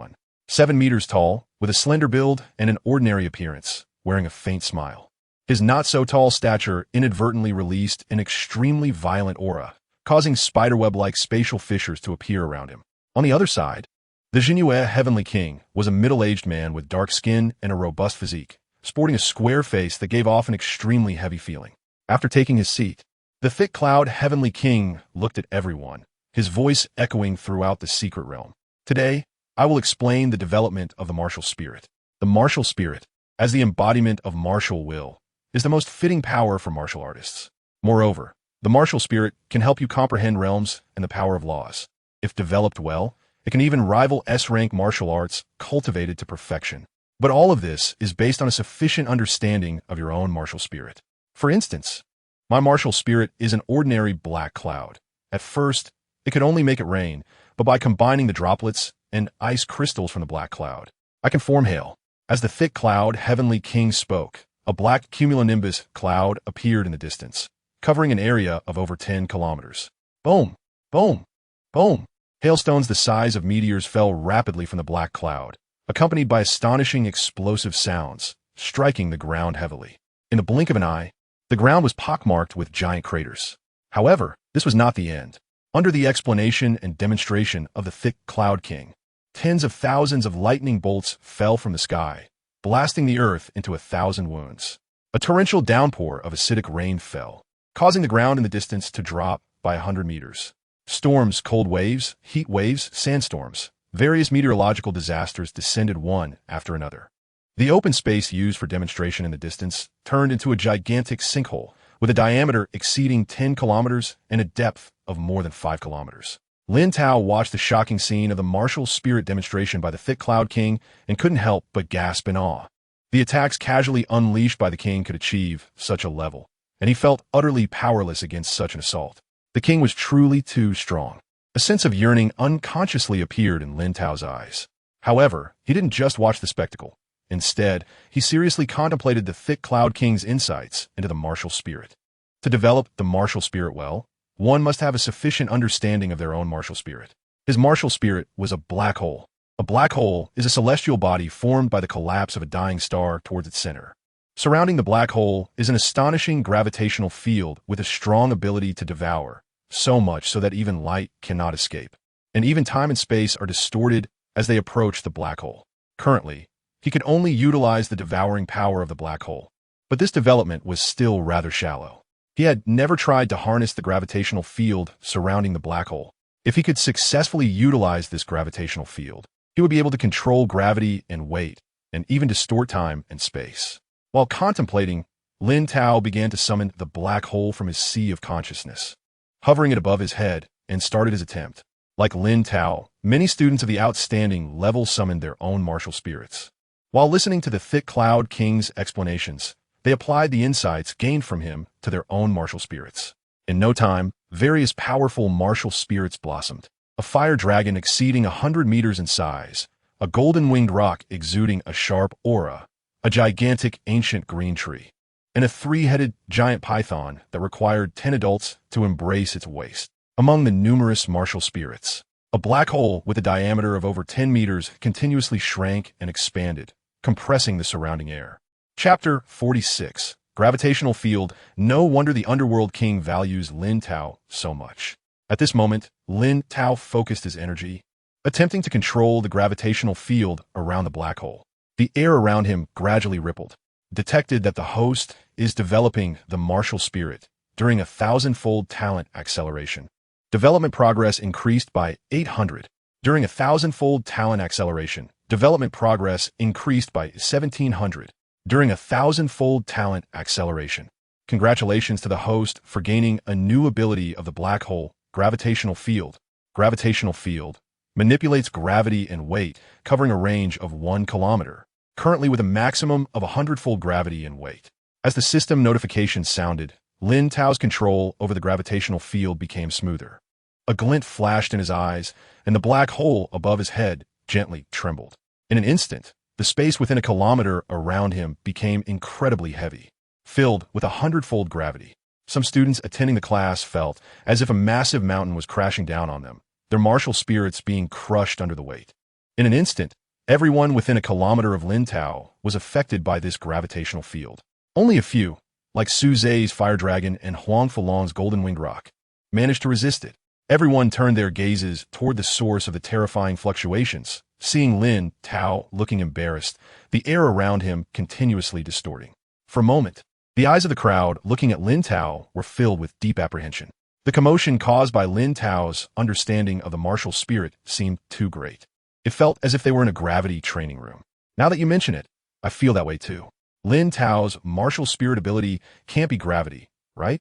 7 meters tall, with a slender build and an ordinary appearance, wearing a faint smile. His not-so-tall stature inadvertently released an extremely violent aura, causing spiderweb-like spatial fissures to appear around him. On the other side, the Jinue heavenly king was a middle-aged man with dark skin and a robust physique, sporting a square face that gave off an extremely heavy feeling. After taking his seat, the thick cloud heavenly king looked at everyone, his voice echoing throughout the secret realm. Today, I will explain the development of the martial spirit. The martial spirit, as the embodiment of martial will, is the most fitting power for martial artists. Moreover, the martial spirit can help you comprehend realms and the power of laws. If developed well, it can even rival S-rank martial arts cultivated to perfection. But all of this is based on a sufficient understanding of your own martial spirit. For instance, my martial spirit is an ordinary black cloud. At first, it could only make it rain, but by combining the droplets and ice crystals from the black cloud, I can form hail. As the thick cloud heavenly king spoke, a black cumulonimbus cloud appeared in the distance, covering an area of over 10 kilometers. Boom! Boom! Boom! Hailstones the size of meteors fell rapidly from the black cloud, accompanied by astonishing explosive sounds, striking the ground heavily. In the blink of an eye, the ground was pockmarked with giant craters. However, this was not the end. Under the explanation and demonstration of the thick cloud king, tens of thousands of lightning bolts fell from the sky, blasting the earth into 1,000 wounds. A torrential downpour of acidic rain fell, causing the ground in the distance to drop by 100 meters. Storms, cold waves, heat waves, sandstorms, various meteorological disasters descended one after another. The open space used for demonstration in the distance turned into a gigantic sinkhole with a diameter exceeding 10 kilometers and a depth of more than 5 kilometers. Lin Tao watched the shocking scene of the martial spirit demonstration by the thick cloud king and couldn't help but gasp in awe. The attacks casually unleashed by the king could achieve such a level, and he felt utterly powerless against such an assault. The king was truly too strong. A sense of yearning unconsciously appeared in Lin Tao's eyes. However, he didn't just watch the spectacle. Instead, he seriously contemplated the thick cloud king's insights into the martial spirit. To develop the martial spirit well, one must have a sufficient understanding of their own martial spirit. His martial spirit was a black hole, A black hole is a celestial body formed by the collapse of a dying star towards its center. Surrounding the black hole is an astonishing gravitational field with a strong ability to devour, so much so that even light cannot escape. And even time and space are distorted as they approach the black hole. Currently, he could only utilize the devouring power of the black hole. But this development was still rather shallow. He had never tried to harness the gravitational field surrounding the black hole. If he could successfully utilize this gravitational field, he would be able to control gravity and weight, and even distort time and space. While contemplating, Lin Tao began to summon the black hole from his sea of consciousness, hovering it above his head, and started his attempt. Like Lin Tao, many students of the outstanding level summoned their own martial spirits. While listening to the Thick Cloud King's explanations, they applied the insights gained from him to their own martial spirits. In no time, various powerful martial spirits blossomed. A fire dragon exceeding 100 meters in size, a golden-winged rock exuding a sharp aura, a gigantic ancient green tree, and a three-headed giant python that required 10 adults to embrace its waist. Among the numerous martial spirits, a black hole with a diameter of over 10 meters continuously shrank and expanded, compressing the surrounding air. Chapter 46. Gravitational Field. No wonder the Underworld King values Lin Tao so much. At this moment, Lin Tao focused his energy, attempting to control the gravitational field around the black hole. The air around him gradually rippled, detected that the host is developing the martial spirit during a 1,000-fold talent acceleration. Development progress increased by 800. During a 1,000-fold talent acceleration, development progress increased by 1,700. During a 1,000-fold talent acceleration. Congratulations to the host for gaining a new ability of the black hole. Gravitational field. Gravitational field manipulates gravity and weight, covering a range of 1 kilometer, currently with a maximum of 100-fold gravity and weight. As the system notification sounded, Lin Tao's control over the gravitational field became smoother. A glint flashed in his eyes, and the black hole above his head gently trembled. In an instant, the space within a kilometer around him became incredibly heavy, filled with 100-fold gravity. Some students attending the class felt as if a massive mountain was crashing down on them, their martial spirits being crushed under the weight. In an instant, everyone within a kilometer of Lin Tao was affected by this gravitational field. Only a few, like Su Zhe's fire dragon and Huang Fulong's golden-winged rock, managed to resist it. Everyone turned their gazes toward the source of the terrifying fluctuations, seeing Lin Tao looking embarrassed, the air around him continuously distorting. For a moment, the eyes of the crowd looking at Lin Tao were filled with deep apprehension. The commotion caused by Lin Tao's understanding of the martial spirit seemed too great. It felt as if they were in a gravity training room. Now that you mention it, I feel that way too. Lin Tao's martial spirit ability can't be gravity, right?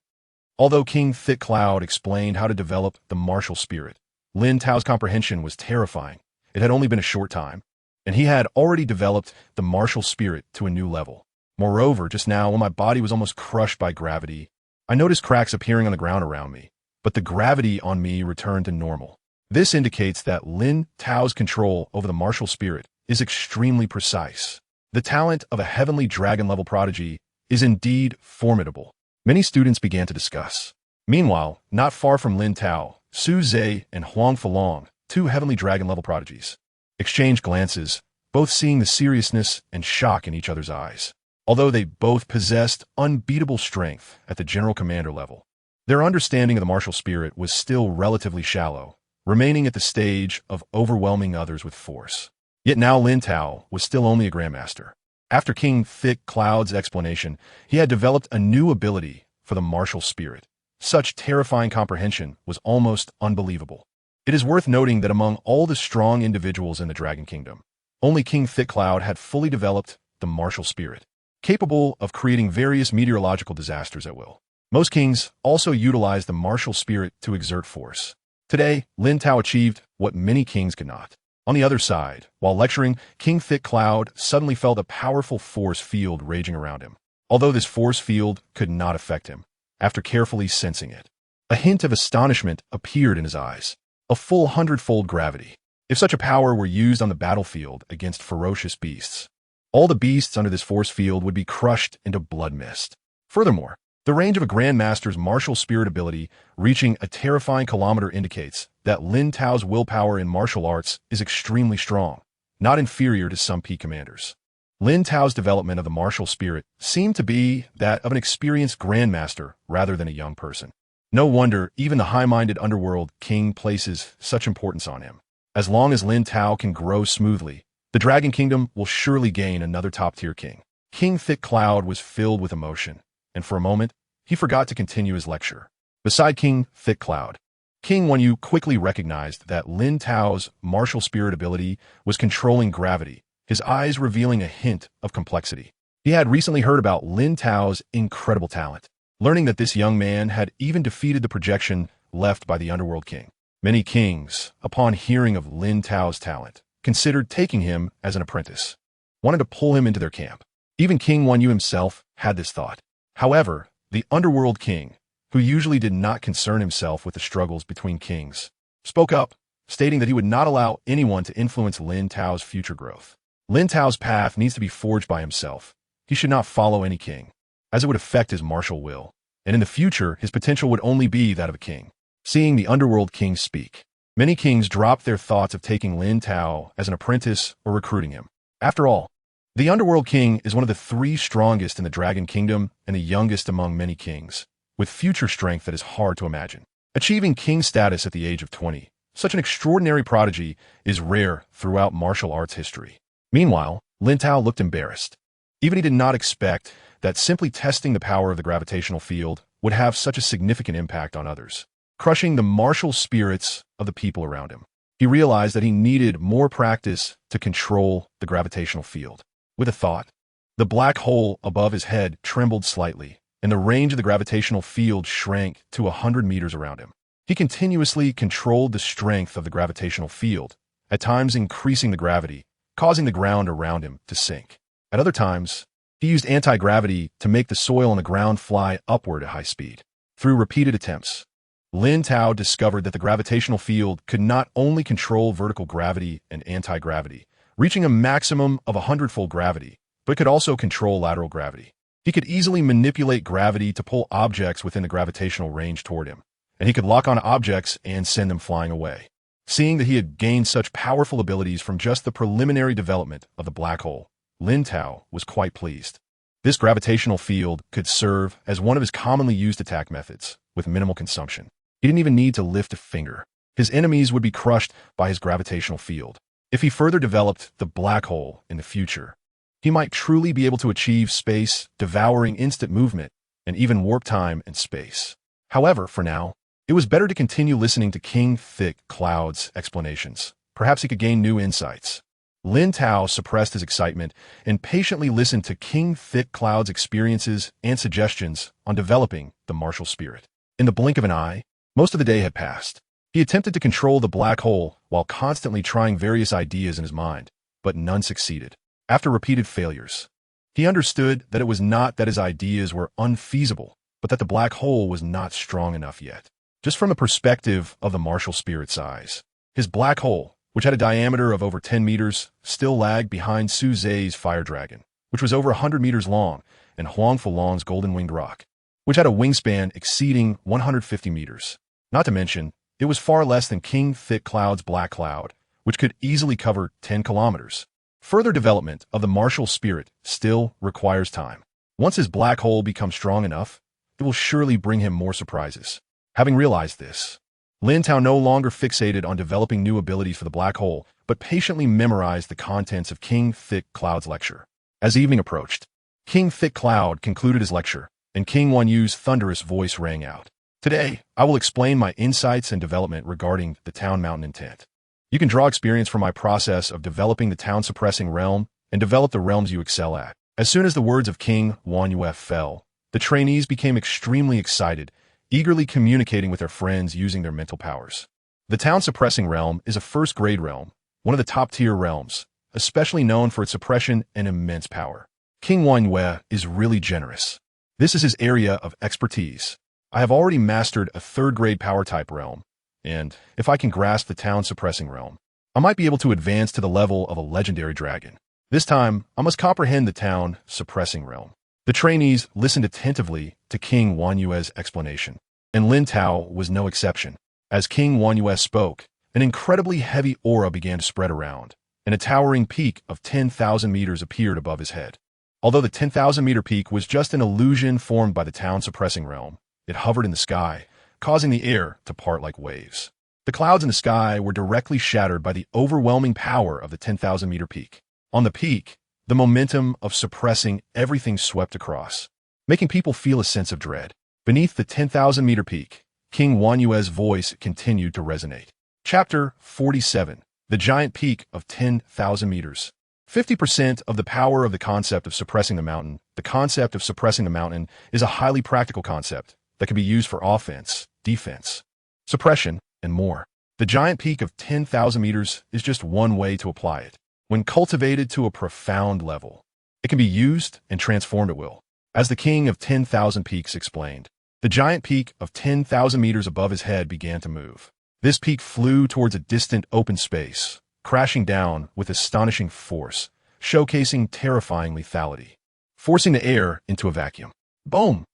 Although King Thick Cloud explained how to develop the martial spirit, Lin Tao's comprehension was terrifying. It had only been a short time, and he had already developed the martial spirit to a new level. Moreover, just now, when my body was almost crushed by gravity, I noticed cracks appearing on the ground around me, but the gravity on me returned to normal. This indicates that Lin Tao's control over the martial spirit is extremely precise. The talent of a heavenly dragon-level prodigy is indeed formidable. Many students began to discuss. Meanwhile, not far from Lin Tao, Su Zhe and Huang Fulong, 2 heavenly dragon-level prodigies, exchanged glances, both seeing the seriousness and shock in each other's eyes. Although they both possessed unbeatable strength at the general commander level, their understanding of the martial spirit was still relatively shallow, remaining at the stage of overwhelming others with force. Yet now Lin Tao was still only a grandmaster. After King Thick Cloud's explanation, he had developed a new ability for the martial spirit. Such terrifying comprehension was almost unbelievable. It is worth noting that among all the strong individuals in the Dragon Kingdom, only King Thick Cloud had fully developed the martial spirit, capable of creating various meteorological disasters at will. Most kings also utilized the martial spirit to exert force. Today, Lin Tao achieved what many kings could not. On the other side, while lecturing, King Thick Cloud suddenly felt a powerful force field raging around him. Although this force field could not affect him, after carefully sensing it, a hint of astonishment appeared in his eyes. A full 100-fold gravity. If such a power were used on the battlefield against ferocious beasts, all the beasts under this force field would be crushed into blood mist. Furthermore, the range of a Grandmaster's martial spirit ability reaching a terrifying kilometer indicates that Lin Tao's willpower in martial arts is extremely strong. not inferior to some peak commanders. Lin Tao's development of the martial spirit seemed to be that of an experienced grandmaster rather than a young person. No wonder even the high-minded underworld king places such importance on him. As long as Lin Tao can grow smoothly, the Dragon Kingdom will surely gain another top-tier king. King Thick Cloud was filled with emotion, and for a moment, he forgot to continue his lecture. Beside King Thick Cloud, King Wenyu quickly recognized that Lin Tao's martial spirit ability was controlling gravity, his eyes revealing a hint of complexity. He had recently heard about Lin Tao's incredible talent, learning that this young man had even defeated the projection left by the Underworld King. Many kings, upon hearing of Lin Tao's talent, considered taking him as an apprentice, wanted to pull him into their camp. Even King Wenyu himself had this thought. However, the Underworld King, who usually did not concern himself with the struggles between kings, spoke up, stating that he would not allow anyone to influence Lin Tao's future growth. Lin Tao's path needs to be forged by himself. He should not follow any king, as it would affect his martial will, and in the future his potential would only be that of a king. Seeing the Underworld King speak, many kings dropped their thoughts of taking Lin Tao as an apprentice or recruiting him. After all, the Underworld King is one of the 3 strongest in the Dragon Kingdom and the youngest among many kings, with future strength that is hard to imagine. Achieving king status at the age of 20, such an extraordinary prodigy is rare throughout martial arts history. Meanwhile, Lin Tao looked embarrassed. Even he did not expect that simply testing the power of the gravitational field would have such a significant impact on others, crushing the martial spirits of the people around him. He realized that he needed more practice to control the gravitational field. With a thought, the black hole above his head trembled slightly, and the range of the gravitational field shrank to 100 meters around him. He continuously controlled the strength of the gravitational field, at times increasing the gravity, causing the ground around him to sink. At other times, he used anti-gravity to make the soil on the ground fly upward at high speed. Through repeated attempts, Lin Tao discovered that the gravitational field could not only control vertical gravity and anti-gravity, reaching a maximum of 100-fold gravity, but could also control lateral gravity. He could easily manipulate gravity to pull objects within the gravitational range toward him, and he could lock on objects and send them flying away. Seeing that he had gained such powerful abilities from just the preliminary development of the black hole, Lin Tao was quite pleased. This gravitational field could serve as one of his commonly used attack methods, with minimal consumption. He didn't even need to lift a finger. His enemies would be crushed by his gravitational field. If he further developed the black hole in the future, he might truly be able to achieve space, devouring instant movement, and even warp time and space. However, for now, it was better to continue listening to King Thick Cloud's explanations. Perhaps he could gain new insights. Lin Tao suppressed his excitement and patiently listened to King Thick Cloud's experiences and suggestions on developing the martial spirit. In the blink of an eye, most of the day had passed. He attempted to control the black hole while constantly trying various ideas in his mind, but none succeeded. After repeated failures, he understood that it was not that his ideas were unfeasible, but that the black hole was not strong enough yet. Just from the perspective of the martial spirit's eyes, his black hole, which had a diameter of over 10 meters, still lagged behind Su Zhe's fire dragon, which was over 100 meters long, and Huang Fulong's golden-winged rock, which had a wingspan exceeding 150 meters. Not to mention, it was far less than King Thick Cloud's black cloud, which could easily cover 10 kilometers. Further development of the martial spirit still requires time. Once his black hole becomes strong enough, it will surely bring him more surprises. Having realized this, Lin Tao no longer fixated on developing new abilities for the black hole, but patiently memorized the contents of King Thick Cloud's lecture. As evening approached, King Thick Cloud concluded his lecture, and King Wenyu's thunderous voice rang out. Today, I will explain my insights and development regarding the Town Mountain intent. You can draw experience from my process of developing the town-suppressing realm and develop the realms you excel at. As soon as the words of King Wenyu fell, the trainees became extremely excited, eagerly communicating with their friends using their mental powers. The town-suppressing realm is a first-grade realm, one of the top-tier realms, especially known for its suppression and immense power. King Wenyu is really generous. This is his area of expertise. I have already mastered a third-grade power-type realm, and if I can grasp the town-suppressing realm, I might be able to advance to the level of a legendary dragon. This time, I must comprehend the town-suppressing realm. The trainees listened attentively to King Wenyu's explanation, and Lin Tao was no exception. As King Wenyu spoke, an incredibly heavy aura began to spread around, and a towering peak of 10,000 meters appeared above his head. Although the 10,000-meter peak was just an illusion formed by the town-suppressing realm, it hovered in the sky, causing the air to part like waves. The clouds in the sky were directly shattered by the overwhelming power of the 10,000-meter peak. On the peak, the momentum of suppressing everything swept across, making people feel a sense of dread. Beneath the 10,000-meter peak, King Wanyue's voice continued to resonate. Chapter 47. The Giant Peak of 10,000 Meters. 50% of the power of the concept of suppressing the mountain. The concept of suppressing the mountain is a highly practical concept that can be used for offense, defense, suppression, and more. The giant peak of 10,000 meters is just one way to apply it. When cultivated to a profound level, it can be used and transformed at will. As the king of 10,000 peaks explained, the giant peak of 10,000 meters above his head began to move. This peak flew towards a distant open space, crashing down with astonishing force, showcasing terrifying lethality, forcing the air into a vacuum. Boom!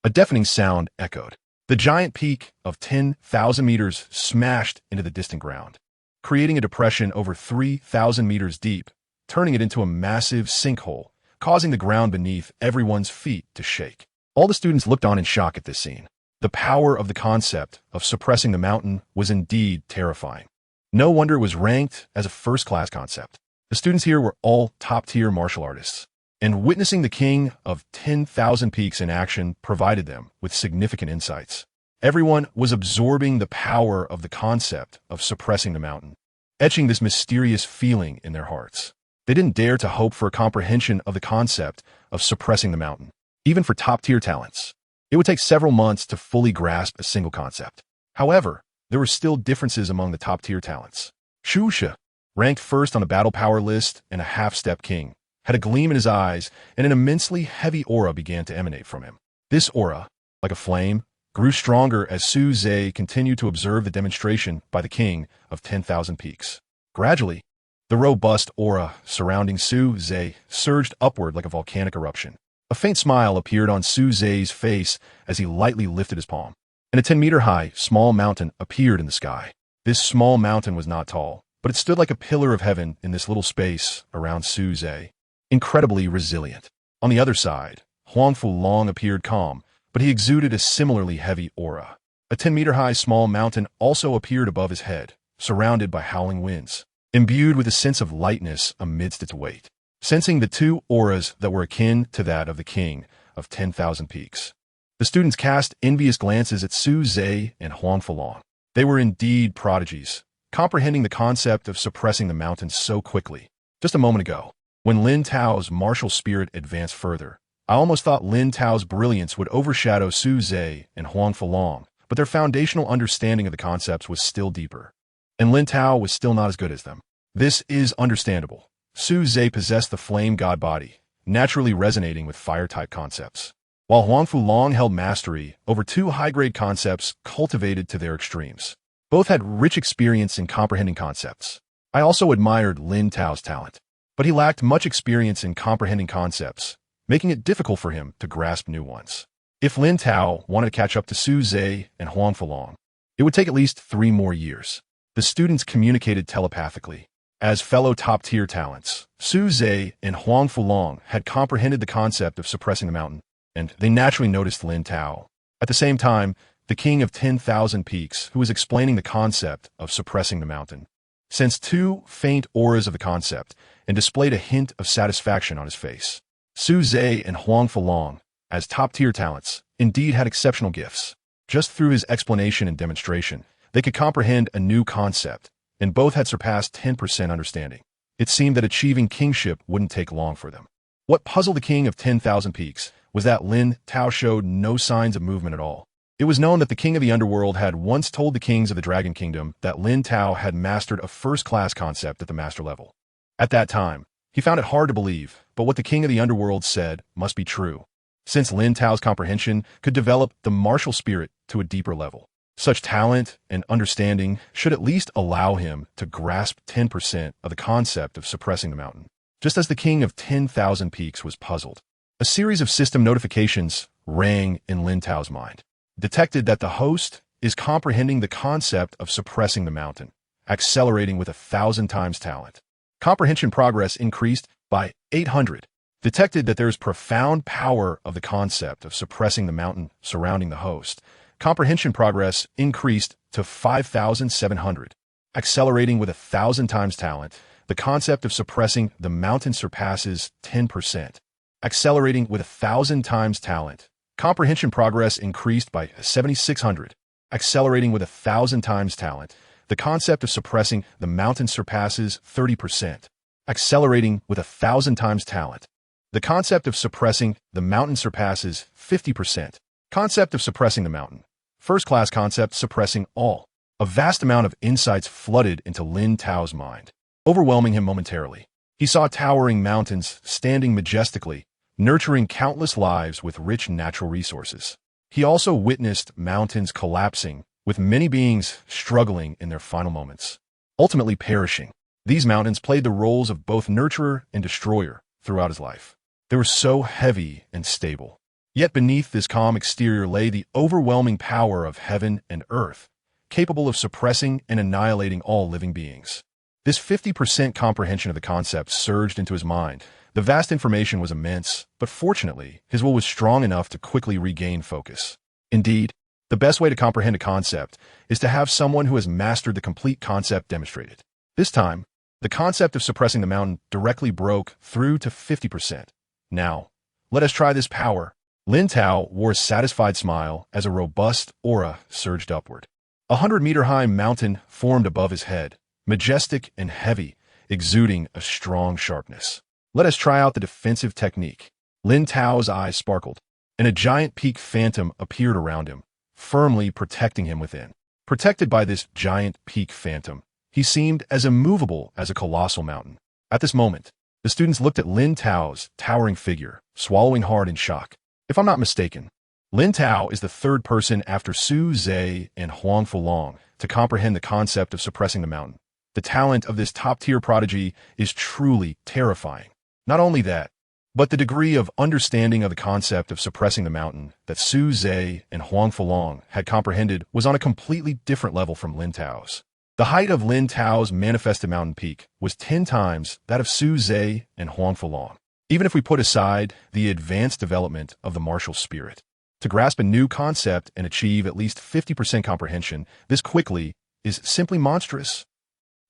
A deafening sound echoed. The giant peak of 10,000 meters smashed into the distant ground, creating a depression over 3,000 meters deep, turning it into a massive sinkhole, causing the ground beneath everyone's feet to shake. All the students looked on in shock at this scene. The power of the concept of suppressing the mountain was indeed terrifying. No wonder it was ranked as a first-class concept. The students here were all top-tier martial artists, and witnessing the king of 10,000 peaks in action provided them with significant insights. Everyone was absorbing the power of the concept of suppressing the mountain, etching this mysterious feeling in their hearts. They didn't dare to hope for a comprehension of the concept of suppressing the mountain. Even for top-tier talents, it would take several months to fully grasp a single concept. However, there were still differences among the top-tier talents. Shusha, ranked first on the battle power list and a half-step king, had a gleam in his eyes, and an immensely heavy aura began to emanate from him. This aura, like a flame, grew stronger as Su Zhe continued to observe the demonstration by the king of 10,000 peaks. Gradually, the robust aura surrounding Su Zhe surged upward like a volcanic eruption. A faint smile appeared on Su Zhe's face as he lightly lifted his palm, and a 10-meter-high, small mountain appeared in the sky. This small mountain was not tall, but it stood like a pillar of heaven in this little space around Su Zhe, incredibly resilient. On the other side, Huangfu Long appeared calm, but he exuded a similarly heavy aura. A 10-meter-high small mountain also appeared above his head, surrounded by howling winds, imbued with a sense of lightness amidst its weight. Sensing the two auras that were akin to that of the king of 10,000 peaks, the students cast envious glances at Su Zhe and Huangfu Long. They were indeed prodigies, comprehending the concept of suppressing the mountain so quickly. Just a moment ago, when Lin Tao's martial spirit advanced further, I almost thought Lin Tao's brilliance would overshadow Su Zhe and Huangfu Long, but their foundational understanding of the concepts was still deeper, and Lin Tao was still not as good as them. This is understandable. Su Zhe possessed the flame god body, naturally resonating with fire-type concepts, while Huangfu Long held mastery over two high-grade concepts cultivated to their extremes. Both had rich experience in comprehending concepts. I also admired Lin Tao's talent, but he lacked much experience in comprehending concepts, making it difficult for him to grasp new ones. If Lin Tao wanted to catch up to Su Zhe and Huangfu Long, it would take at least 3 more years. The students communicated telepathically. As fellow top-tier talents, Su Zhe and Huangfu Long had comprehended the concept of suppressing the mountain, and they naturally noticed Lin Tao. At the same time, the king of 10,000 peaks, who was explaining the concept of suppressing the mountain, sensed 2 faint auras of the concept and displayed a hint of satisfaction on his face. Su Zhe and Huangfu Long, as top-tier talents, indeed had exceptional gifts. Just through his explanation and demonstration, they could comprehend a new concept, and both had surpassed 10% understanding. It seemed that achieving kingship wouldn't take long for them. What puzzled the king of 10,000 peaks was that Lin Tao showed no signs of movement at all. It was known that the king of the underworld had once told the kings of the Dragon Kingdom that Lin Tao had mastered a first-class concept at the master level. At that time, he found it hard to believe, but what the king of the underworld said must be true, since Lin Tao's comprehension could develop the martial spirit to a deeper level. Such talent and understanding should at least allow him to grasp 10% of the concept of suppressing the mountain. Just as the king of 10,000 peaks was puzzled, a series of system notifications rang in Lin Tao's mind. Detected that the host is comprehending the concept of suppressing the mountain, accelerating with 1,000 times talent. Comprehension progress increased by 800. Detected that there's profound power of the concept of suppressing the mountain surrounding the host. Comprehension progress increased to 5,700. Accelerating with 1,000 times talent, the concept of suppressing the mountain surpasses 10%. Accelerating with 1,000 times talent, comprehension progress increased by 7,600. Accelerating with 1,000 times talent, the concept of suppressing the mountain surpasses 30%. Accelerating with 1,000 times talent, the concept of suppressing the mountain surpasses 50%. Concept of suppressing the mountain. First-class concept suppressing all. A vast amount of insights flooded into Lin Tao's mind, overwhelming him momentarily. He saw towering mountains standing majestically, nurturing countless lives with rich natural resources. He also witnessed mountains collapsing, with many beings struggling in their final moments, ultimately perishing. These mountains played the roles of both nurturer and destroyer throughout his life. They were so heavy and stable. Yet beneath this calm exterior lay the overwhelming power of heaven and earth, capable of suppressing and annihilating all living beings. This 50% comprehension of the concept surged into his mind. The vast information was immense, but fortunately, his will was strong enough to quickly regain focus. Indeed, the best way to comprehend a concept is to have someone who has mastered the complete concept demonstrated. This time, the concept of suppressing the mountain directly broke through to 50%. Now, let us try this power. Lin Tao wore a satisfied smile as a robust aura surged upward. 100-meter-high mountain formed above his head, majestic and heavy, exuding a strong sharpness. Let us try out the defensive technique. Lin Tao's eyes sparkled, and a giant peak phantom appeared around him, firmly protecting him within. Protected by this giant peak phantom, he seemed as immovable as a colossal mountain. At this moment, the students looked at Lin Tao's towering figure, swallowing hard in shock. If I'm not mistaken, Lin Tao is the third person after Su Zhe and Huang Fulong to comprehend the concept of suppressing the mountain. The talent of this top-tier prodigy is truly terrifying. Not only that, but the degree of understanding of the concept of suppressing the mountain that Su Zhe and Huang Fulong had comprehended was on a completely different level from Lin Tao's. The height of Lin Tao's manifested mountain peak was 10 times that of Su Zhe and Huang Fulong. Even if we put aside the advanced development of the martial spirit, to grasp a new concept and achieve at least 50% comprehension this quickly is simply monstrous.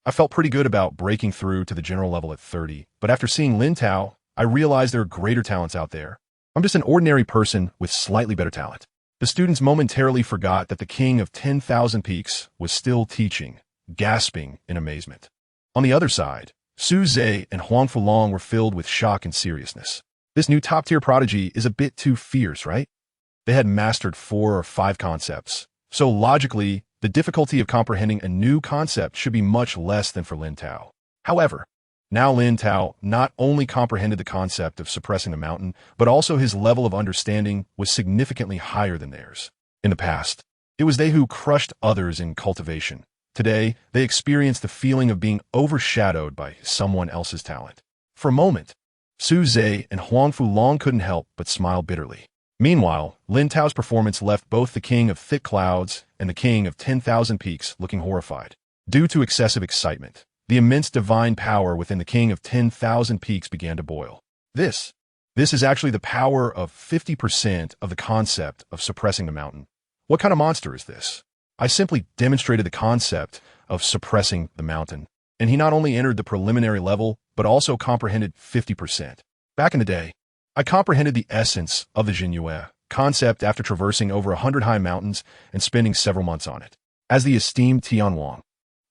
I felt pretty good about breaking through to the general level at 30, but after seeing Lin Tao, I realized there are greater talents out there. I'm just an ordinary person with slightly better talent. The students momentarily forgot that the king of 10,000 peaks was still teaching, gasping in amazement. On the other side, Su Zhe and Huang Fulong were filled with shock and seriousness. This new top-tier prodigy is a bit too fierce, right? They had mastered 4 or 5 concepts, so logically, the difficulty of comprehending a new concept should be much less than for Lin Tao. However, now Lin Tao not only comprehended the concept of suppressing the mountain, but also his level of understanding was significantly higher than theirs. In the past, it was they who crushed others in cultivation. Today, they experienced the feeling of being overshadowed by someone else's talent. For a moment, Su Zhe and Huang Fulong couldn't help but smile bitterly. Meanwhile, Lin Tao's performance left both the king of thick clouds and the king of 10,000 peaks looking horrified. Due to excessive excitement, the immense divine power within the king of 10,000 peaks began to boil. This is actually the power of 50% of the concept of suppressing the mountain. What kind of monster is this? I simply demonstrated the concept of suppressing the mountain, and he not only entered the preliminary level, but also comprehended 50%. Back in the day, I comprehended the essence of the Jinyue concept after traversing over 100 high mountains and spending several months on it. As the esteemed Tianwang,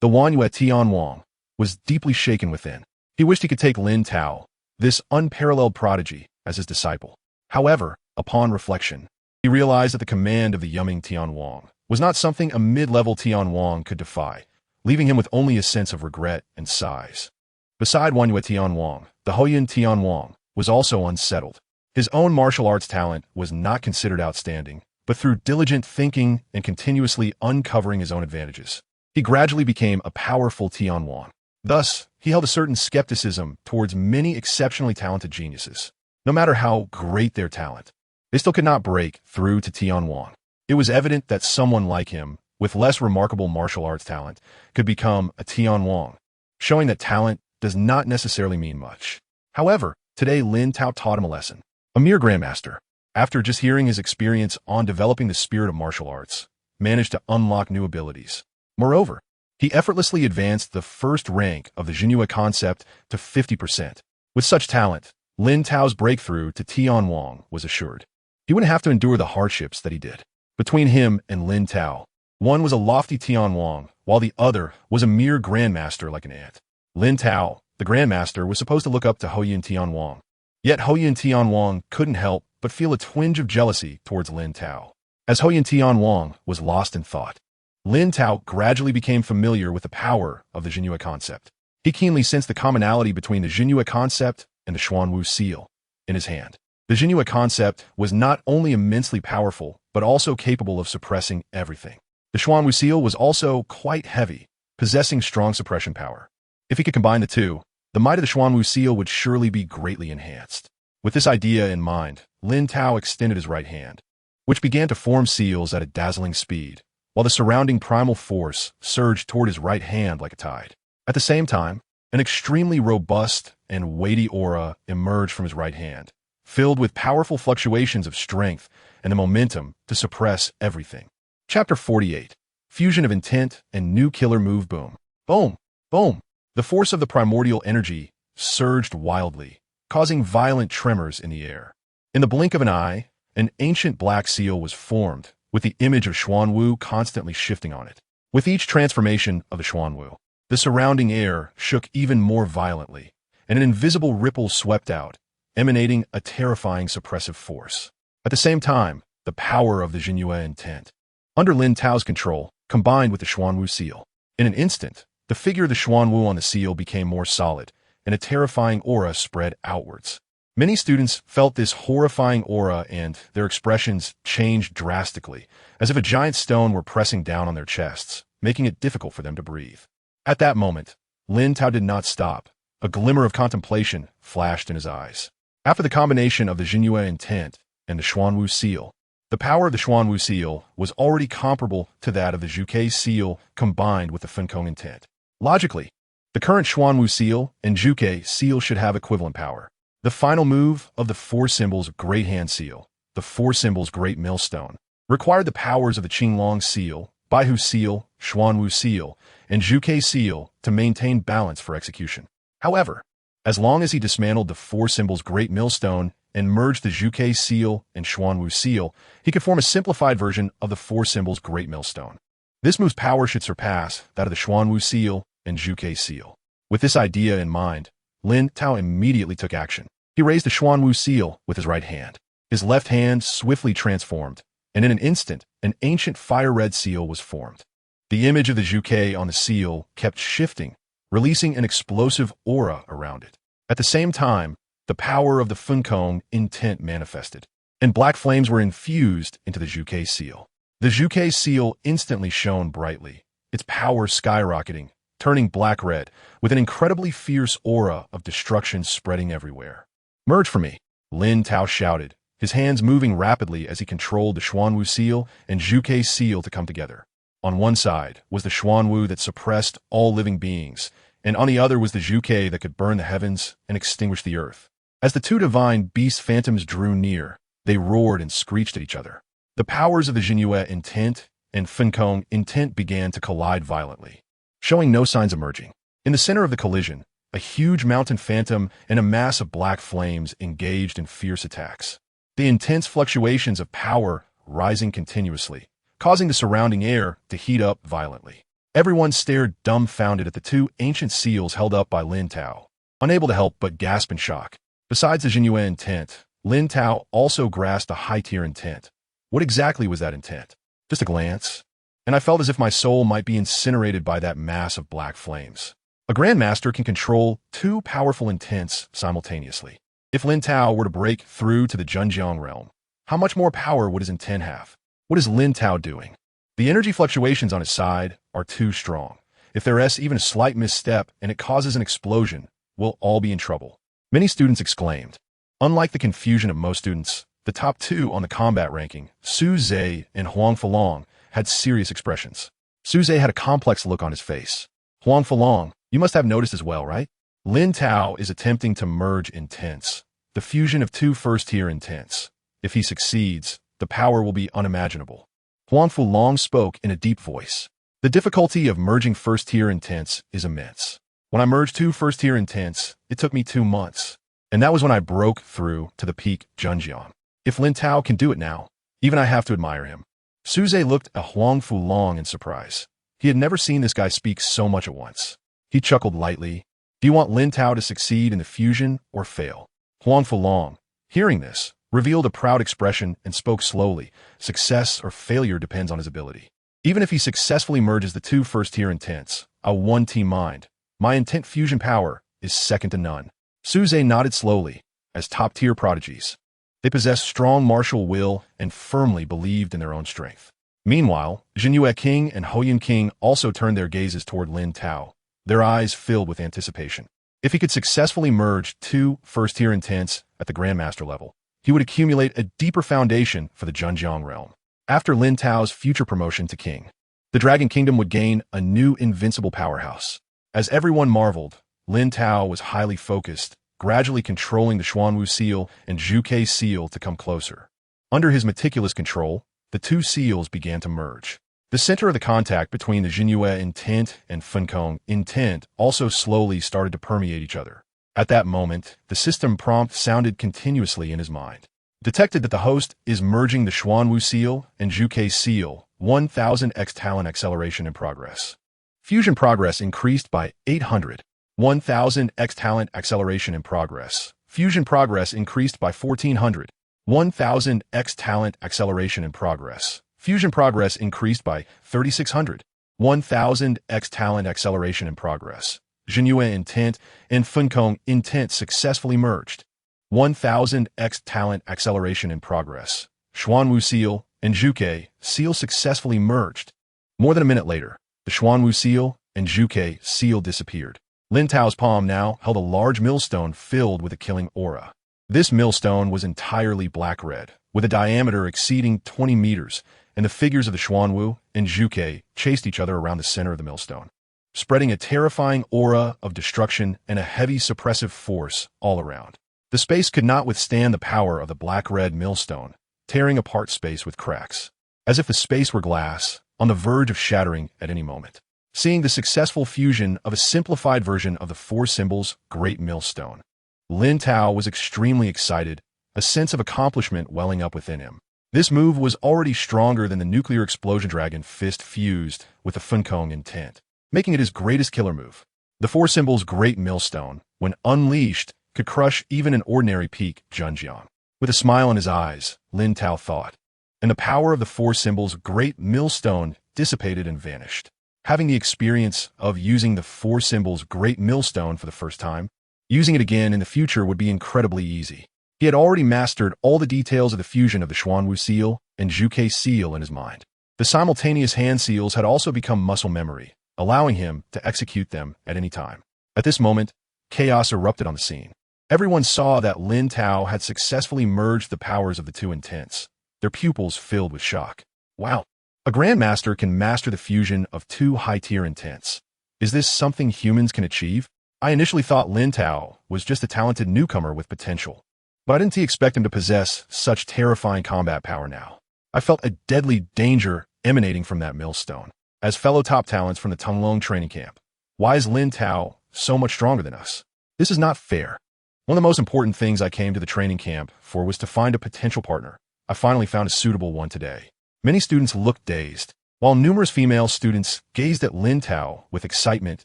the Wanyue Tianwang was deeply shaken within. He wished he could take Lin Tao, this unparalleled prodigy, as his disciple. However, upon reflection, he realized that the command of the Yuming Tianwang was not something a mid-level Tianwang could defy, leaving him with only a sense of regret and sighs. Beside Wanyue Tianwang, the Hoyan Tianwang was also unsettled. His own martial arts talent was not considered outstanding, but through diligent thinking and continuously uncovering his own advantages, he gradually became a powerful Tianwang. Thus, he held a certain skepticism towards many exceptionally talented geniuses. No matter how great their talent, they still could not break through to Tianwang. It was evident that someone like him, with less remarkable martial arts talent, could become a Tianwang, showing that talent does not necessarily mean much. However, today Lin Tao taught him a lesson. A mere grandmaster, after just hearing his experience on developing the spirit of martial arts, managed to unlock new abilities. Moreover, he effortlessly advanced the first rank of the Jinhua concept to 50%. With such talent, Lin Tao's breakthrough to Tian Wang was assured. He wouldn't have to endure the hardships that he did. Between him and Lin Tao, one was a lofty Tian Wang, while the other was a mere grandmaster like an ant. Lin Tao, the grandmaster, was supposed to look up to Hoyin Tian Wang. Yet Hoyin Tian Wang couldn't help but feel a twinge of jealousy towards Lin Tao. As Hoyin Tian Wang was lost in thought, Lin Tao gradually became familiar with the power of the Jinhua concept. He keenly sensed the commonality between the Jinhua concept and the Xuanwu seal in his hand. The Jinhua concept was not only immensely powerful, but also capable of suppressing everything. The Xuanwu seal was also quite heavy, possessing strong suppression power. If he could combine the two, the might of the Xuanwu seal would surely be greatly enhanced. With this idea in mind, Lin Tao extended his right hand, which began to form seals at a dazzling speed, while the surrounding primal force surged toward his right hand like a tide. At the same time, an extremely robust and weighty aura emerged from his right hand, filled with powerful fluctuations of strength and the momentum to suppress everything. Chapter 48. Fusion of Intent and New Killer Move. Boom. Boom. Boom. The force of the primordial energy surged wildly, causing violent tremors in the air. In the blink of an eye, an ancient black seal was formed, with the image of Xuanwu constantly shifting on it. With each transformation of the Xuanwu, the surrounding air shook even more violently, and an invisible ripple swept out, emanating a terrifying suppressive force. At the same time, the power of the Jinhua intent, under Lin Tao's control, combined with the Xuanwu seal. In an instant, the figure of the Xuanwu on the seal became more solid, and a terrifying aura spread outwards. Many students felt this horrifying aura and their expressions changed drastically, as if a giant stone were pressing down on their chests, making it difficult for them to breathe. At that moment, Lin Tao did not stop. A glimmer of contemplation flashed in his eyes. After the combination of the Jinhua intent and the Xuanwu seal, the power of the Xuanwu seal was already comparable to that of the Zhuke seal combined with the Fenkong intent. Logically, the current Xuanwu seal and Zhuke seal should have equivalent power. The final move of the four symbols Great Hand seal, the four symbols Great Millstone, required the powers of the Qinglong seal, Baihu seal, Xuanwu seal, and Zhuke seal to maintain balance for execution. However, as long as he dismantled the four symbols Great Millstone and merged the Zhuke seal and Xuanwu seal, he could form a simplified version of the four symbols Great Millstone. This move's power should surpass that of the Xuanwu seal and Zhuke seal. With this idea in mind, Lin Tao immediately took action. He raised the Xuanwu seal with his right hand. His left hand swiftly transformed, and in an instant, an ancient fire-red seal was formed. The image of the Zhuke on the seal kept shifting, releasing an explosive aura around it. At the same time, the power of the Fenkong intent manifested, and black flames were infused into the Zhuke seal. The Zhuke seal instantly shone brightly, its power skyrocketing, turning black-red, with an incredibly fierce aura of destruction spreading everywhere. "Merge for me," Lin Tao shouted, his hands moving rapidly as he controlled the Xuanwu seal and Zhuke seal to come together. On one side was the Xuanwu that suppressed all living beings, and on the other was the Zhuke that could burn the heavens and extinguish the earth. As the two divine beast phantoms drew near, they roared and screeched at each other. The powers of the Jinhua intent and Fenkong intent began to collide violently, showing no signs of merging. In the center of the collision, a huge mountain phantom and a mass of black flames engaged in fierce attacks. The intense fluctuations of power rising continuously, causing the surrounding air to heat up violently. Everyone stared dumbfounded at the two ancient seals held up by Lin Tao, unable to help but gasp in shock. Besides the Jinhua intent, Lin Tao also grasped a high-tier intent. What exactly was that intent? Just a glance, and I felt as if my soul might be incinerated by that mass of black flames. A grandmaster can control two powerful intents simultaneously. If Lin Tao were to break through to the Zhenjiang realm, how much more power would his intent have? What is Lin Tao doing? The energy fluctuations on his side are too strong. If there is even a slight misstep and it causes an explosion, we'll all be in trouble. Many students exclaimed. Unlike the confusion of most students, the top two on the combat ranking, Su Zhe and Huang Falong, had serious expressions. Su Zhe had a complex look on his face. Huang Falong, you must have noticed as well, right? Lin Tao is attempting to merge intents, the fusion of two first-tier intents. If he succeeds, the power will be unimaginable. Huang Fulong spoke in a deep voice. The difficulty of merging first-tier intents is immense. When I merged two first-tier intents, it took me 2 months. And that was when I broke through to the peak Zhenjiang. If Lin Tao can do it now, even I have to admire him. Suze looked at Huang Fulong in surprise. He had never seen this guy speak so much at once. He chuckled lightly. Do you want Lin Tao to succeed in the fusion or fail? Huang Fulong, hearing this, revealed a proud expression and spoke slowly. Success or failure depends on his ability. Even if he successfully merges the two first-tier intents, a one-team mind, my intent fusion power is second to none. Suze nodded slowly. As top-tier prodigies, they possessed strong martial will and firmly believed in their own strength. Meanwhile, Jinyue King and Hoyun King also turned their gazes toward Lin Tao, their eyes filled with anticipation. If he could successfully merge two first-tier intents at the Grandmaster level, he would accumulate a deeper foundation for the Zhenjiang realm. After Lin Tao's future promotion to king, the Dragon Kingdom would gain a new invincible powerhouse. As everyone marveled, Lin Tao was highly focused, gradually controlling the Xuanwu seal and Zhuke seal to come closer. Under his meticulous control, the two seals began to merge. The center of the contact between the Jinyue intent and Fenkong intent also slowly started to permeate each other. At that moment, the system prompt sounded continuously in his mind. Detected that the host is merging the Xuanwu seal and Zhuke seal, 1000x talent acceleration in progress. Fusion progress increased by 800. 1000x talent acceleration in progress. Fusion progress increased by 1400. 1000x talent acceleration in progress. Fusion progress increased by 3600. 1000x talent acceleration in progress. Jinyue intent and Fenkong intent successfully merged. 1000x talent acceleration in progress. Xuanwu seal and Zhuke seal successfully merged. More than a minute later, the Xuanwu seal and Zhuke seal disappeared. Lin Tao's palm now held a large millstone filled with a killing aura. This millstone was entirely black-red, with a diameter exceeding 20 meters, and the figures of the Xuanwu and Zhuke chased each other around the center of the millstone, spreading a terrifying aura of destruction and a heavy suppressive force all around. The space could not withstand the power of the black-red millstone, tearing apart space with cracks, as if the space were glass, on the verge of shattering at any moment. Seeing the successful fusion of a simplified version of the four symbols Great Millstone, Lin Tao was extremely excited, a sense of accomplishment welling up within him. This move was already stronger than the nuclear explosion dragon fist fused with the Fenkong intent, making it his greatest killer move. The four symbols Great Millstone, when unleashed, could crush even an ordinary peak Zhenjiang. With a smile in his eyes, Lin Tao thought, and the power of the four symbols Great Millstone dissipated and vanished. Having the experience of using the four symbols Great Millstone for the first time, using it again in the future would be incredibly easy. He had already mastered all the details of the fusion of the Xuanwu seal and Zhuke seal in his mind. The simultaneous hand seals had also become muscle memory, allowing him to execute them at any time. At this moment, chaos erupted on the scene. Everyone saw that Lin Tao had successfully merged the powers of the two intents, their pupils filled with shock. Wow! A Grandmaster can master the fusion of two high-tier intents. Is this something humans can achieve? I initially thought Lin Tao was just a talented newcomer with potential, but I didn't expect him to possess such terrifying combat power now. I felt a deadly danger emanating from that millstone. As fellow top talents from the Tunglong training camp, why is Lin Tao so much stronger than us? This is not fair. One of the most important things I came to the training camp for was to find a potential partner. I finally found a suitable one today. Many students looked dazed, while numerous female students gazed at Lin Tao with excitement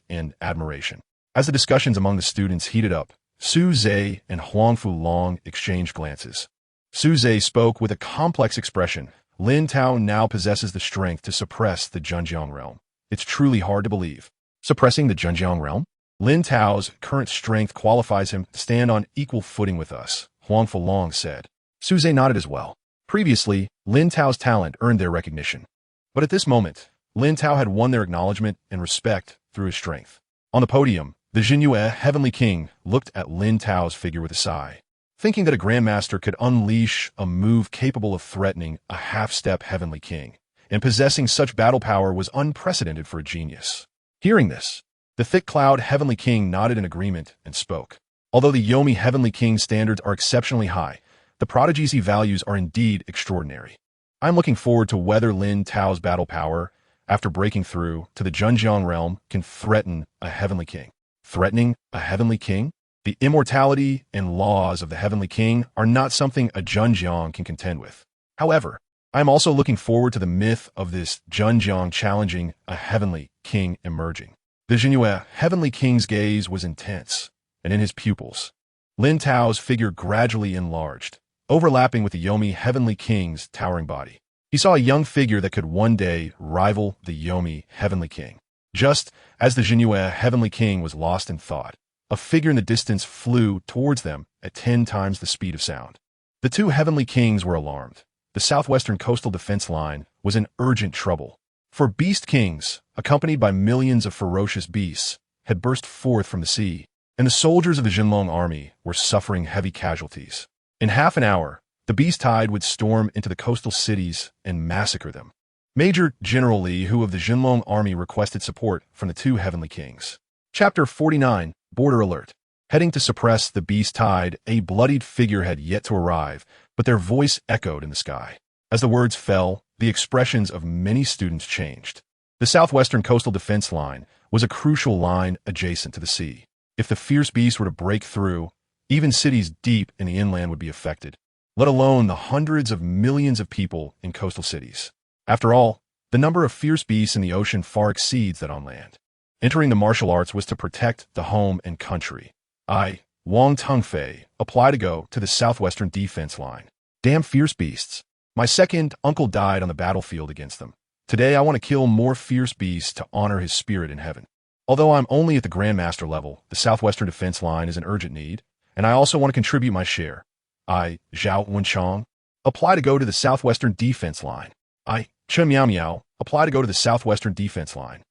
and admiration. As the discussions among the students heated up, Su Zhe and Huang Fulong exchanged glances. Su Zhe spoke with a complex expression. Lin Tao now possesses the strength to suppress the Zhenjiang realm. It's truly hard to believe. Suppressing the Zhenjiang realm? Lin Tao's current strength qualifies him to stand on equal footing with us, Huang Fulong said. Su Zhe nodded as well. Previously, Lin Tao's talent earned their recognition. But at this moment, Lin Tao had won their acknowledgement and respect through his strength. On the podium, the Jinyue Heavenly King looked at Lin Tao's figure with a sigh, thinking that a Grandmaster could unleash a move capable of threatening a half-step Heavenly King, and possessing such battle power was unprecedented for a genius. Hearing this, The thick cloud Heavenly King nodded in agreement and spoke. Although the Yomi Heavenly King standards are exceptionally high, the prodigies he values are indeed extraordinary. I'm looking forward to whether Lin Tao's battle power, after breaking through to the Zhenjiang realm, can threaten a Heavenly King. Threatening a Heavenly King? The immortality and laws of the Heavenly King are not something a Zhenjiang can contend with. However, I am also looking forward to the myth of this Zhenjiang challenging a Heavenly King emerging. The Jinhua Heavenly King's gaze was intense, and in his pupils, Lin Tao's figure gradually enlarged, overlapping with the Yomi Heavenly King's towering body. He saw a young figure that could one day rival the Yomi Heavenly King. Just as the Jinhua Heavenly King was lost in thought, a figure in the distance flew towards them at 10 times the speed of sound. The two Heavenly Kings were alarmed. The southwestern coastal defense line was in urgent trouble. For Beast Kings, accompanied by millions of ferocious beasts, had burst forth from the sea, and the soldiers of the Jinlong army were suffering heavy casualties. In half an hour, the beast tide would storm into the coastal cities and massacre them. Major General Li Hu of the Jinlong army requested support from the two Heavenly Kings. Chapter 49, Border Alert. Heading to suppress the beast tide, a bloodied figure had yet to arrive, but their voice echoed in the sky. As the words fell, the expressions of many students changed. The southwestern coastal defense line was a crucial line adjacent to the sea. If the fierce beast were to break through, even cities deep in the inland would be affected, let alone the hundreds of millions of people in coastal cities. After all, the number of fierce beasts in the ocean far exceeds that on land. Entering the martial arts was to protect the home and country. I, Wang Tengfei, apply to go to the southwestern defense line. Damn fierce beasts. My second uncle died on the battlefield against them. Today I want to kill more fierce beasts to honor his spirit in heaven. Although I'm only at the Grandmaster level, the southwestern defense line is an urgent need, and I also want to contribute my share. I, Zhao Wenchang, apply to go to the southwestern defense line. I, Chen Miao Miao, apply to go to the southwestern defense line.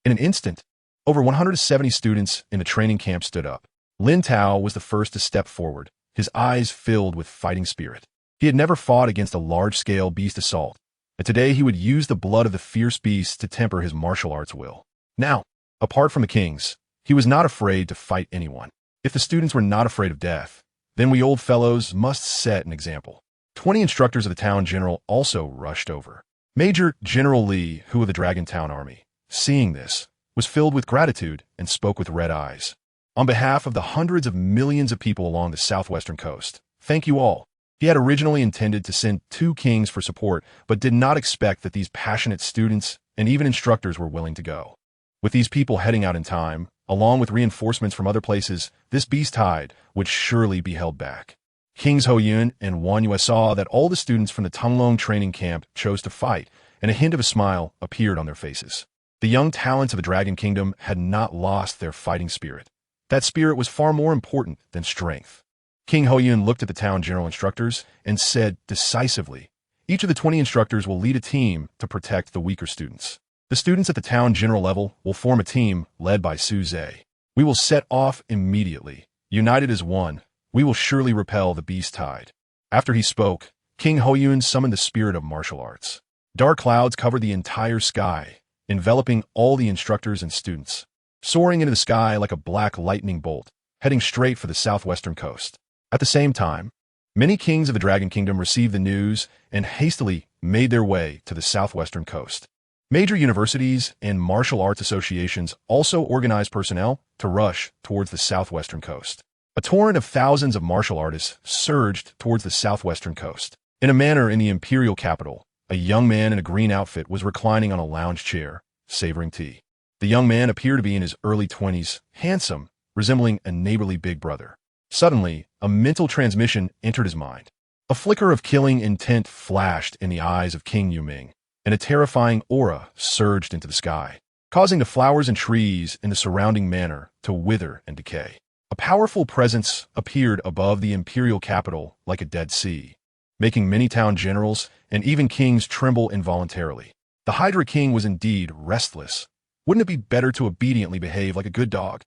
In an instant, over 170 students in the training camp stood up. Lin Tao was the first to step forward, his eyes filled with fighting spirit. He had never fought against a large-scale beast assault, and today he would use the blood of the fierce beasts to temper his martial arts will. Now, apart from the kings, he was not afraid to fight anyone. If the students were not afraid of death, then we old fellows must set an example. 20 instructors of the town general also rushed over. Major General Li Hu of the Dragon Town Army, seeing this, was filled with gratitude and spoke with red eyes. On behalf of the hundreds of millions of people along the southwestern coast, thank you all. He had originally intended to send 2 kings for support, but did not expect that these passionate students and even instructors were willing to go. With these people heading out in time, along with reinforcements from other places, this beast tide would surely be held back. Kings Hoyun and Wan Yue saw that all the students from the Tanglong training camp chose to fight, and a hint of a smile appeared on their faces. The young talents of the Dragon Kingdom had not lost their fighting spirit. That spirit was far more important than strength. King Hoyun looked at the town general instructors and said decisively, each of the 20 instructors will lead a team to protect the weaker students. The students at the town general level will form a team led by Su Zhe. We will set off immediately. United as one, we will surely repel the beast tide. After he spoke, King Hoyun summoned the spirit of martial arts. Dark clouds covered the entire sky, enveloping all the instructors and students, soaring into the sky like a black lightning bolt, heading straight for the southwestern coast. At the same time, many kings of the Dragon Kingdom received the news and hastily made their way to the southwestern coast. Major universities and martial arts associations also organized personnel to rush towards the southwestern coast. A torrent of thousands of martial artists surged towards the southwestern coast. In a manner in the imperial capital, a young man in a green outfit was reclining on a lounge chair, savoring tea. The young man appeared to be in his early 20s, handsome, resembling a neighborly big brother. Suddenly, a mental transmission entered his mind. A flicker of killing intent flashed in the eyes of King Yuming, and a terrifying aura surged into the sky, causing the flowers and trees in the surrounding manor to wither and decay. A powerful presence appeared above the imperial capital like a dead sea, making many town generals and even kings tremble involuntarily. The Hydra King was indeed restless. Wouldn't it be better to obediently behave like a good dog?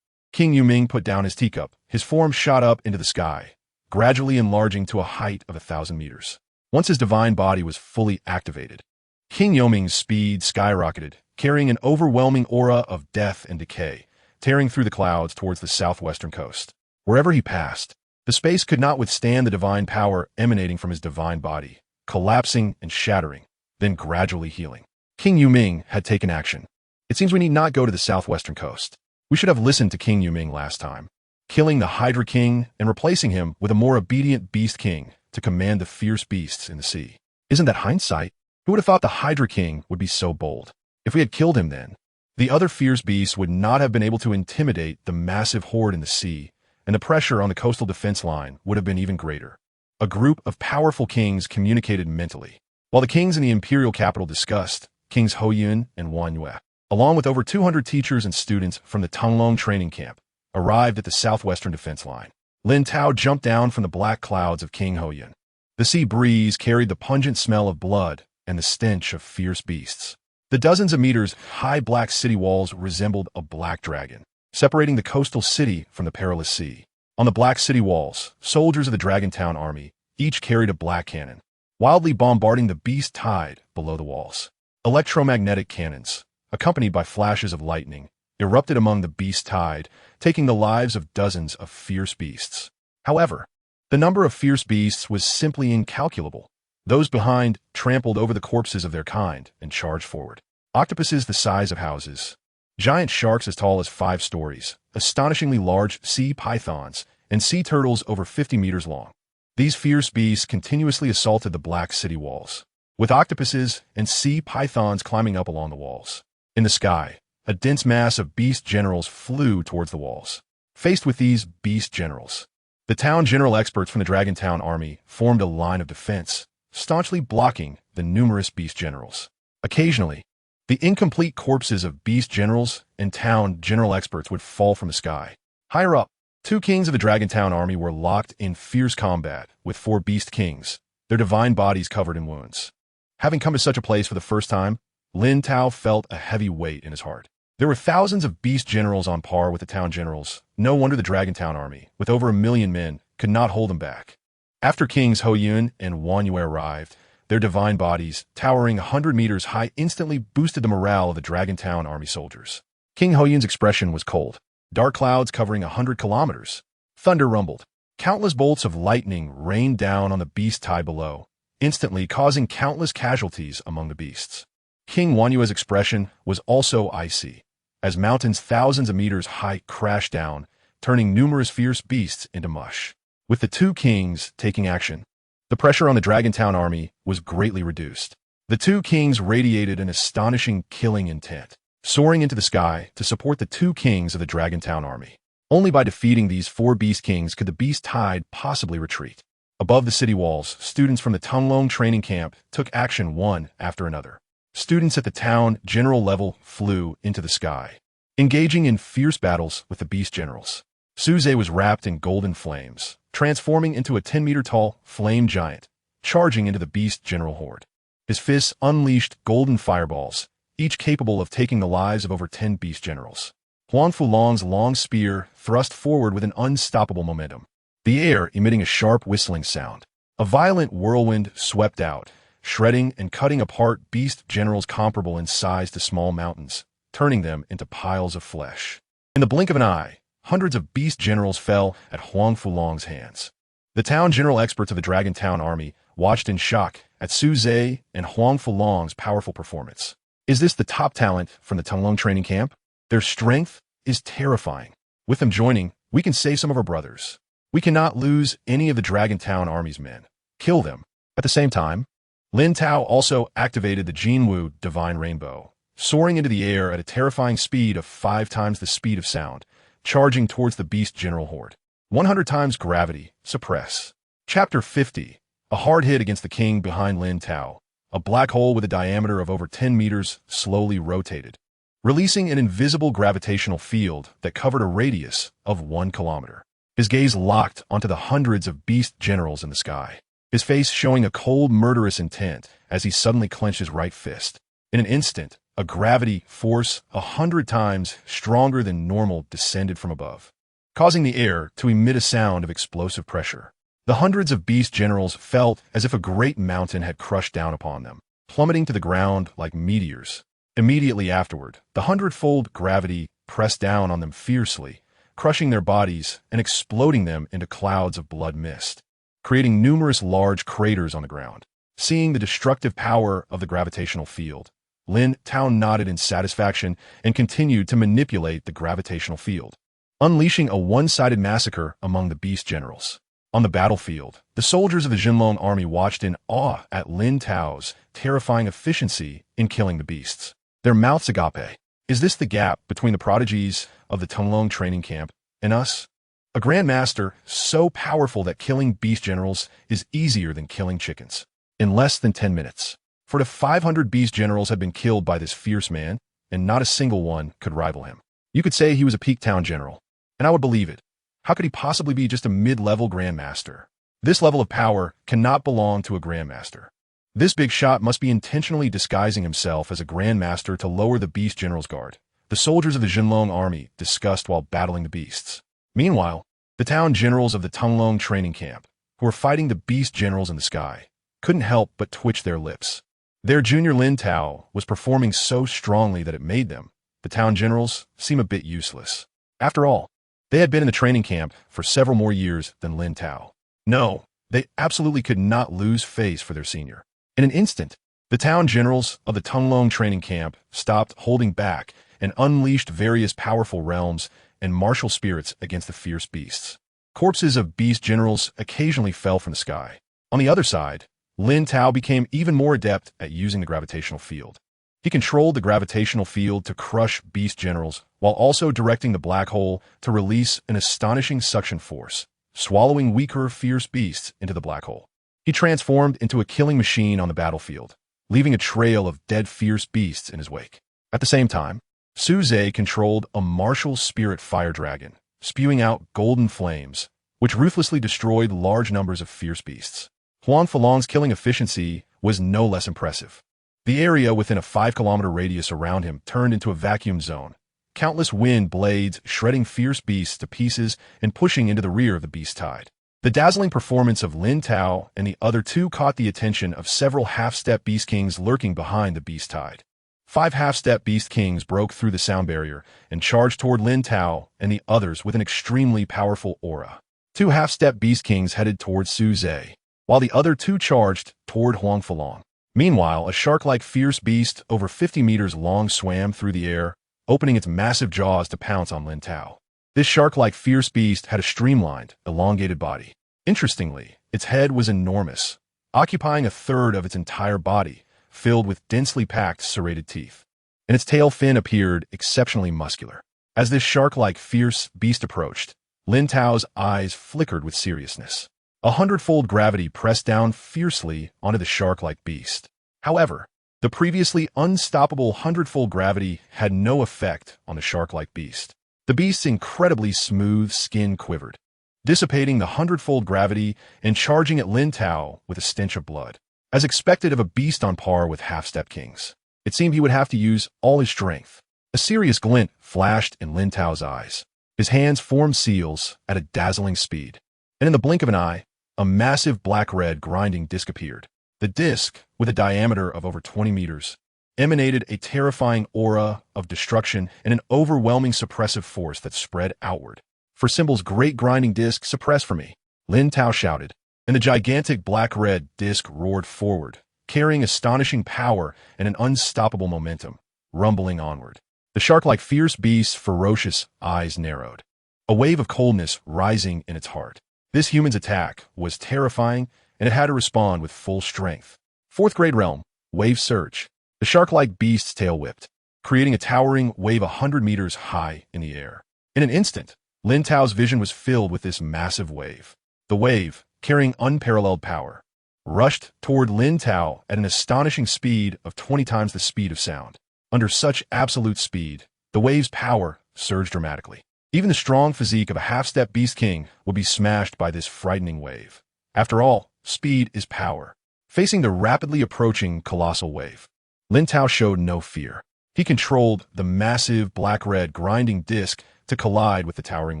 King Yuming put down his teacup. His form shot up into the sky, gradually enlarging to a height of 1,000 meters. Once his divine body was fully activated, King Yuming's speed skyrocketed, carrying an overwhelming aura of death and decay, tearing through the clouds towards the southwestern coast. Wherever he passed, the space could not withstand the divine power emanating from his divine body, collapsing and shattering, then gradually healing. King Yuming had taken action. It seems we need not go to the southwestern coast. We should have listened to King Yuming last time, killing the Hydra King and replacing him with a more obedient Beast King to command the fierce beasts in the sea. Isn't that hindsight? Who would have thought the Hydra King would be so bold? If we had killed him then, the other fierce beasts would not have been able to intimidate the massive horde in the sea, and the pressure on the coastal defense line would have been even greater. A group of powerful kings communicated mentally. While the kings in the imperial capital discussed, Kings Hoyun and Wanyue, along with over 200 teachers and students from the Tanglong training camp, arrived at the southwestern defense line. Lin Tao jumped down from the black clouds of King Hoyun. The sea breeze carried the pungent smell of blood and the stench of fierce beasts. The dozens of meters high black city walls resembled a black dragon, separating the coastal city from the perilous sea. On the black city walls, soldiers of the Dragon Town army each carried a black cannon, wildly bombarding the beast tide below the walls. Electromagnetic cannons, accompanied by flashes of lightning, erupted among the beast tide, taking the lives of dozens of fierce beasts. However, the number of fierce beasts was simply incalculable. Those behind trampled over the corpses of their kind and charged forward. Octopuses the size of houses, giant sharks as tall as 5 stories, astonishingly large sea pythons, and sea turtles over 50 meters long. These fierce beasts continuously assaulted the black city walls, with octopuses and sea pythons climbing up along the walls. In the sky, a dense mass of beast generals flew towards the walls. Faced with these beast generals, the town general experts from the Dragon Town army formed a line of defense, staunchly blocking the numerous beast generals. Occasionally, the incomplete corpses of beast generals and town general experts would fall from the sky. Higher up, 2 kings of the Dragon Town army were locked in fierce combat with 4 beast kings, their divine bodies covered in wounds. Having come to such a place for the first time, Lin Tao felt a heavy weight in his heart. There were thousands of beast generals on par with the town generals. No wonder the Dragon Town army, with over 1 million men, could not hold them back. After Kings Hoyun and Wanyue arrived, their divine bodies, towering 100 meters high, instantly boosted the morale of the Dragon Town army soldiers. King Hoyun's expression was cold. Dark clouds covering 100 kilometers. Thunder rumbled. Countless bolts of lightning rained down on the beast tide below, instantly causing countless casualties among the beasts. King Wanyue's expression was also icy, as mountains thousands of meters high crashed down, turning numerous fierce beasts into mush. With the 2 kings taking action, the pressure on the Dragon Town army was greatly reduced. The 2 kings radiated an astonishing killing intent, soaring into the sky to support the 2 kings of the Dragon Town army. Only by defeating these 4 beast kings could the beast tide possibly retreat. Above the city walls, students from the Tanglong training camp took action one after another. Students at the town general level flew into the sky, engaging in fierce battles with the beast generals. Suze was wrapped in golden flames, transforming into a 10-meter-tall flame giant, charging into the beast general horde. His fists unleashed golden fireballs, each capable of taking the lives of over 10 beast generals. Huang Fulong's long spear thrust forward with an unstoppable momentum, the air emitting a sharp whistling sound. A violent whirlwind swept out, shredding and cutting apart beast generals comparable in size to small mountains, turning them into piles of flesh. In the blink of an eye, hundreds of beast generals fell at Huang Fulong's hands. The town general experts of the Dragon Town army watched in shock at Suze and Huang Fulong's powerful performance. Is this the top talent from the Tanglong training camp? Their strength is terrifying. With them joining, we can save some of our brothers. We cannot lose any of the Dragon Town army's men. Kill them. At the same time, Lin Tao also activated the Jinwu Divine Rainbow, soaring into the air at a terrifying speed of 5 times the speed of sound, charging towards the beast general horde. 100 times gravity, suppress. Chapter 50. A hard hit against the king behind Lin Tao. A black hole with a diameter of over 10 meters slowly rotated, releasing an invisible gravitational field that covered a radius of 1 kilometer. His gaze locked onto the hundreds of beast generals in the sky, his face showing a cold, murderous intent as he suddenly clenched his right fist. In an instant, a gravity force 100 times stronger than normal descended from above, causing the air to emit a sound of explosive pressure. The hundreds of beast generals felt as if a great mountain had crushed down upon them, plummeting to the ground like meteors. Immediately afterward, the 100-fold gravity pressed down on them fiercely, crushing their bodies and exploding them into clouds of blood mist, creating numerous large craters on the ground. Seeing the destructive power of the gravitational field, Lin Tao nodded in satisfaction and continued to manipulate the gravitational field, unleashing a one-sided massacre among the beast generals. On the battlefield, the soldiers of the Jinlong army watched in awe at Lin Tao's terrifying efficiency in killing the beasts. Their mouths agape. Is this the gap between the prodigies of the Tunglong training camp and us? A grandmaster so powerful that killing beast generals is easier than killing chickens. In less than 10 minutes, 4 to 500 beast generals had been killed by this fierce man, and not a single one could rival him. You could say he was a peak town general, and I would believe it. How could he possibly be just a mid-level grandmaster? This level of power cannot belong to a grandmaster. This big shot must be intentionally disguising himself as a grandmaster to lower the beast general's guard. The soldiers of the Jinlong army discussed while battling the beasts. Meanwhile, the town generals of the Tunglong training camp, who were fighting the beast generals in the sky, couldn't help but twitch their lips. Their junior Lin Tao was performing so strongly that it made them, the town generals, seem a bit useless. After all, they had been in the training camp for several more years than Lin Tao. No, they absolutely could not lose face for their senior. In an instant, the town generals of the Tunglong training camp stopped holding back and unleashed various powerful realms and martial spirits against the fierce beasts. Corpses of beast generals occasionally fell from the sky. On the other side, Lin Tao became even more adept at using the gravitational field. He controlled the gravitational field to crush beast generals while also directing the black hole to release an astonishing suction force, swallowing weaker, fierce beasts into the black hole. He transformed into a killing machine on the battlefield, leaving a trail of dead fierce beasts in his wake. At the same time, Su Zhe controlled a martial spirit fire dragon, spewing out golden flames, which ruthlessly destroyed large numbers of fierce beasts. Huang Falong's killing efficiency was no less impressive. The area within a 5-kilometer radius around him turned into a vacuum zone, countless wind blades shredding fierce beasts to pieces and pushing into the rear of the beast tide. The dazzling performance of Lin Tao and the other two caught the attention of several half-step beast kings lurking behind the beast tide. 5 half-step beast kings broke through the sound barrier and charged toward Lin Tao and the others with an extremely powerful aura. 2 half-step beast kings headed toward Su Zhe, while the other 2 charged toward Huang Falong. Meanwhile, a shark-like fierce beast over 50 meters long swam through the air, opening its massive jaws to pounce on Lin Tao. This shark-like fierce beast had a streamlined, elongated body. Interestingly, its head was enormous, occupying a third of its entire body, filled with densely packed serrated teeth. And its tail fin appeared exceptionally muscular. As this shark-like fierce beast approached, Lin Tao's eyes flickered with seriousness. 100-fold gravity pressed down fiercely onto the shark-like beast. However, the previously unstoppable 100-fold gravity had no effect on the shark-like beast. The beast's incredibly smooth skin quivered, dissipating the 100-fold gravity and charging at Lin Tao with a stench of blood. As expected of a beast on par with half-step kings, it seemed he would have to use all his strength. A serious glint flashed in Lin Tao's eyes. His hands formed seals at a dazzling speed, and in the blink of an eye, a massive black-red grinding disc appeared. The disc, with a diameter of over 20 meters, emanated a terrifying aura of destruction and an overwhelming suppressive force that spread outward. For Symbol's great grinding disc, suppress for me, Lin Tao shouted, and the gigantic black-red disc roared forward, carrying astonishing power and an unstoppable momentum, rumbling onward. The shark-like fierce beast's ferocious eyes narrowed, a wave of coldness rising in its heart. This human's attack was terrifying, and it had to respond with full strength. 4th grade realm, wave surge. The shark-like beast's tail whipped, creating a towering wave 100 meters high in the air. In an instant, Lin Tao's vision was filled with this massive wave. The wave, carrying unparalleled power, rushed toward Lin Tao at an astonishing speed of 20 times the speed of sound. Under such absolute speed, the wave's power surged dramatically. Even the strong physique of a half-step beast king would be smashed by this frightening wave. After all, speed is power. Facing the rapidly approaching colossal wave, Lin Tao showed no fear. He controlled the massive black-red grinding disc to collide with the towering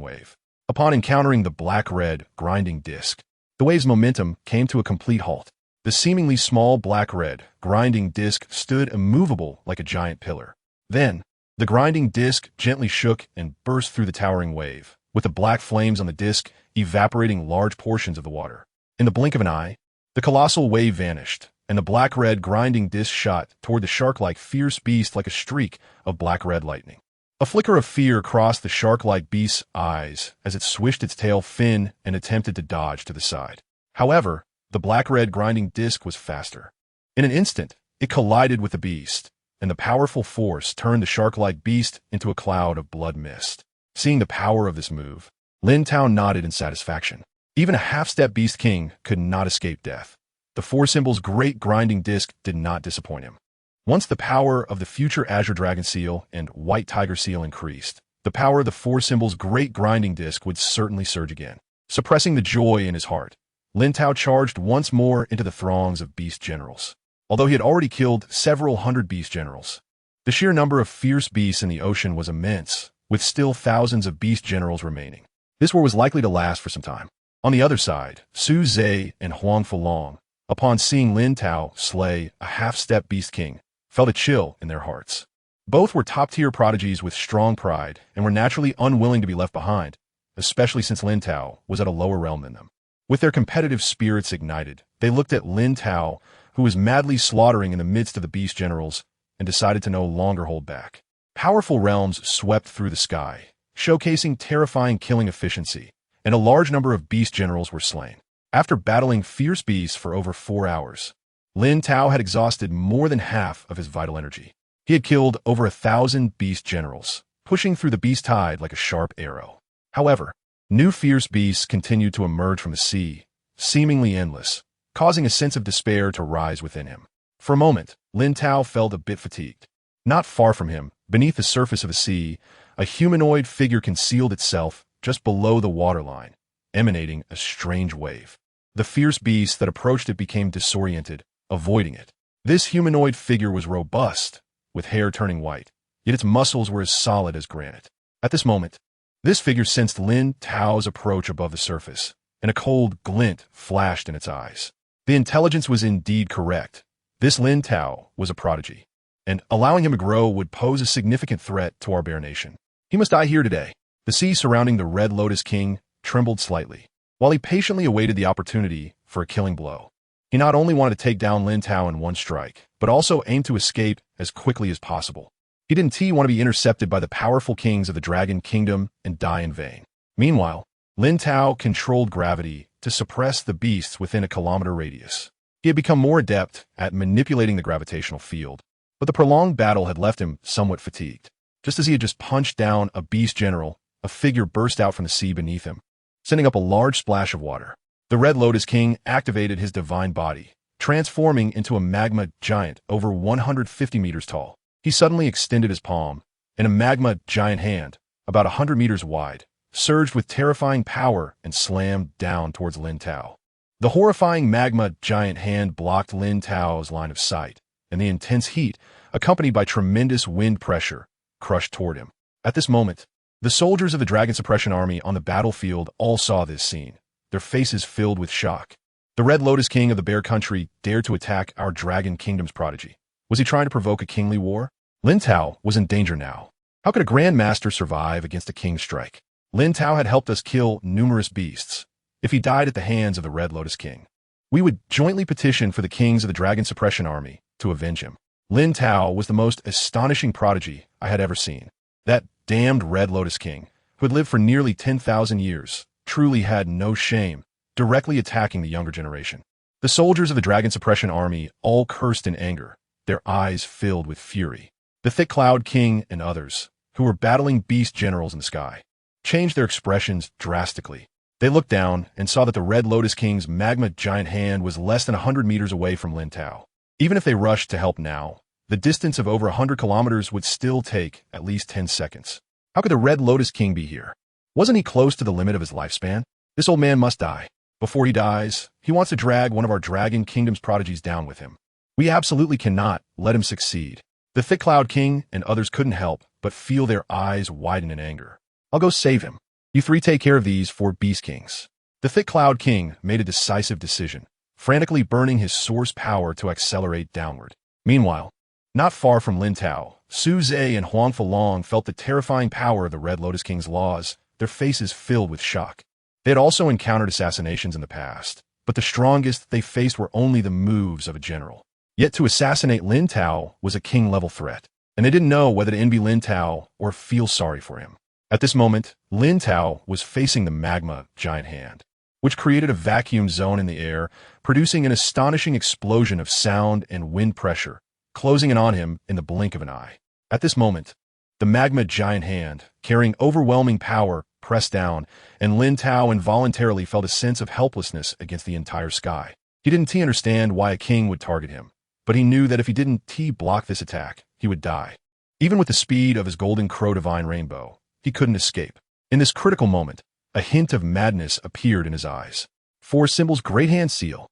wave. Upon encountering the black-red grinding disc, the wave's momentum came to a complete halt. The seemingly small black-red grinding disc stood immovable like a giant pillar. Then, The grinding disc gently shook and burst through the towering wave, with the black flames on the disc evaporating large portions of the water. In the blink of an eye, the colossal wave vanished, and the black-red grinding disc shot toward the shark-like fierce beast like a streak of black-red lightning. A flicker of fear crossed the shark-like beast's eyes as it swished its tail fin and attempted to dodge to the side. However, the black-red grinding disc was faster. In an instant, it collided with the beast, and the powerful force turned the shark-like beast into a cloud of blood mist. Seeing the power of this move, Lin Tao nodded in satisfaction. Even a half-step beast king could not escape death. The Four Symbols' great grinding disc did not disappoint him. Once the power of the future Azure Dragon Seal and White Tiger Seal increased, the power of the Four Symbols' great grinding disc would certainly surge again. Suppressing the joy in his heart, Lin Tao charged once more into the throngs of beast generals. Although he had already killed several hundred beast generals, the sheer number of fierce beasts in the ocean was immense, with still thousands of beast generals remaining. This war was likely to last for some time. On the other side, Su Zhe and Huang Fulong, upon seeing Lin Tao slay a half-step beast king, felt a chill in their hearts. Both were top-tier prodigies with strong pride and were naturally unwilling to be left behind, especially since Lin Tao was at a lower realm than them. With their competitive spirits ignited, they looked at Lin Tao, who was madly slaughtering in the midst of the beast generals, and decided to no longer hold back. Powerful realms swept through the sky, showcasing terrifying killing efficiency, and a large number of beast generals were slain. After battling fierce beasts for over 4 hours, Lin Tao had exhausted more than half of his vital energy. He had killed over 1,000 beast generals, pushing through the beast tide like a sharp arrow. However, new fierce beasts continued to emerge from the sea, seemingly endless, causing a sense of despair to rise within him. For a moment, Lin Tao felt a bit fatigued. Not far from him, beneath the surface of the sea, a humanoid figure concealed itself just below the waterline, emanating a strange wave. The fierce beasts that approached it became disoriented, avoiding it. This humanoid figure was robust, with hair turning white, yet its muscles were as solid as granite. At this moment, this figure sensed Lin Tao's approach above the surface, and a cold glint flashed in its eyes. The intelligence was indeed correct. This Lin Tao was a prodigy, and allowing him to grow would pose a significant threat to our bare nation. He must die here today. The sea surrounding the Red Lotus King trembled slightly, while he patiently awaited the opportunity for a killing blow. He not only wanted to take down Lin Tao in one strike, but also aimed to escape as quickly as possible. He didn't want to be intercepted by the powerful kings of the Dragon Kingdom and die in vain. Meanwhile, Lin Tao controlled gravity to suppress the beasts within a kilometer radius. He had become more adept at manipulating the gravitational field, but the prolonged battle had left him somewhat fatigued. Just as he had just punched down a beast general, a figure burst out from the sea beneath him, sending up a large splash of water. The Red Lotus King activated his divine body, transforming into a magma giant over 150 meters tall. He suddenly extended his palm, and a magma giant hand, about 100 meters wide, surged with terrifying power and slammed down towards Lin Tao. The horrifying magma giant hand blocked Lin Tao's line of sight, and the intense heat, accompanied by tremendous wind pressure, crushed toward him. At this moment, the soldiers of the Dragon Suppression Army on the battlefield all saw this scene, their faces filled with shock. The Red Lotus King of the Bear Country dared to attack our Dragon Kingdom's prodigy. Was he trying to provoke a kingly war? Lin Tao was in danger now. How could a Grand Master survive against a king's strike? Lin Tao had helped us kill numerous beasts. If he died at the hands of the Red Lotus King, we would jointly petition for the kings of the Dragon Suppression Army to avenge him. Lin Tao was the most astonishing prodigy I had ever seen. That damned Red Lotus King, who had lived for nearly 10,000 years, truly had no shame, directly attacking the younger generation. The soldiers of the Dragon Suppression Army all cursed in anger, their eyes filled with fury. The Thick Cloud King and others, who were battling beast generals in the sky, changed their expressions drastically. They looked down and saw that the Red Lotus King's magma giant hand was less than 100 meters away from Lin Tao. Even if they rushed to help now, the distance of over 100 kilometers would still take at least 10 seconds. How could the Red Lotus King be here? Wasn't he close to the limit of his lifespan? This old man must die. Before he dies, he wants to drag one of our Dragon Kingdom's prodigies down with him. We absolutely cannot let him succeed. The Thick Cloud King and others couldn't help but feel their eyes widen in anger. I'll go save him. You three take care of these 4 Beast Kings. The Thick Cloud King made a decisive decision, frantically burning his source power to accelerate downward. Meanwhile, not far from Lin Tao, Su Zhe and Huang Fulong felt the terrifying power of the Red Lotus King's laws, their faces filled with shock. They had also encountered assassinations in the past, but the strongest they faced were only the moves of a general. Yet to assassinate Lin Tao was a king-level threat, and they didn't know whether to envy Lin Tao or feel sorry for him. At this moment, Lin Tao was facing the magma giant hand, which created a vacuum zone in the air, producing an astonishing explosion of sound and wind pressure, closing in on him in the blink of an eye. At this moment, the magma giant hand, carrying overwhelming power, pressed down, and Lin Tao involuntarily felt a sense of helplessness against the entire sky. He didn't understand why a king would target him, but he knew that if he didn't block this attack, he would die. Even with the speed of his golden crow divine rainbow, he couldn't escape. In this critical moment, a hint of madness appeared in his eyes. Four Symbols' Great Hand Seal.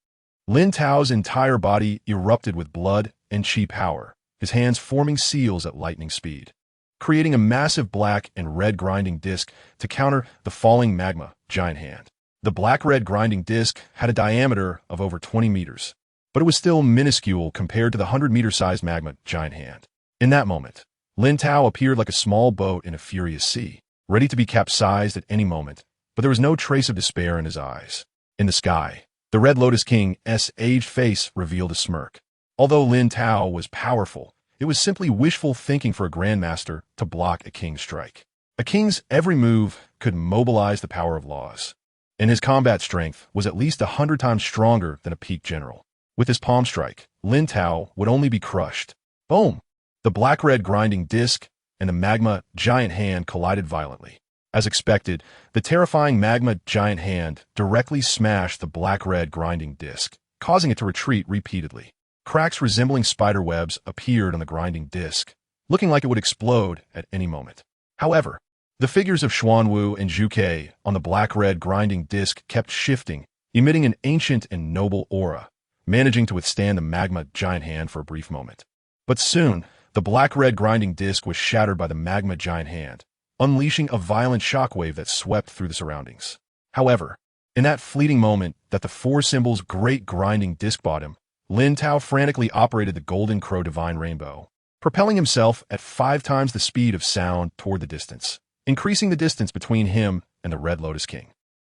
Lin Tao's entire body erupted with blood and chi power, his hands forming seals at lightning speed, creating a massive black and red grinding disc to counter the falling magma giant hand. The black-red grinding disc had a diameter of over 20 meters, but it was still minuscule compared to the 100-meter-sized magma giant hand. In that moment, Lin Tao appeared like a small boat in a furious sea, ready to be capsized at any moment, but there was no trace of despair in his eyes. In the sky, the Red Lotus King's aged face revealed a smirk. Although Lin Tao was powerful, it was simply wishful thinking for a grandmaster to block a king's strike. A king's every move could mobilize the power of laws, and his combat strength was at least 100 times stronger than a peak general. With his palm strike, Lin Tao would only be crushed. Boom! The black-red grinding disc and the magma giant hand collided violently. As expected, the terrifying magma giant hand directly smashed the black-red grinding disc, causing it to retreat repeatedly. Cracks resembling spider webs appeared on the grinding disc, looking like it would explode at any moment. However, the figures of Xuanwu and Zhu Ke on the black-red grinding disc kept shifting, emitting an ancient and noble aura, managing to withstand the magma giant hand for a brief moment. But soon, the black-red grinding disc was shattered by the magma giant hand, unleashing a violent shockwave that swept through the surroundings. However, in that fleeting moment that the Four Symbols' great grinding disc bought him, Lin Tao frantically operated the Golden Crow Divine Rainbow, propelling himself at 5 times the speed of sound toward the distance, increasing the distance between him and the Red Lotus King.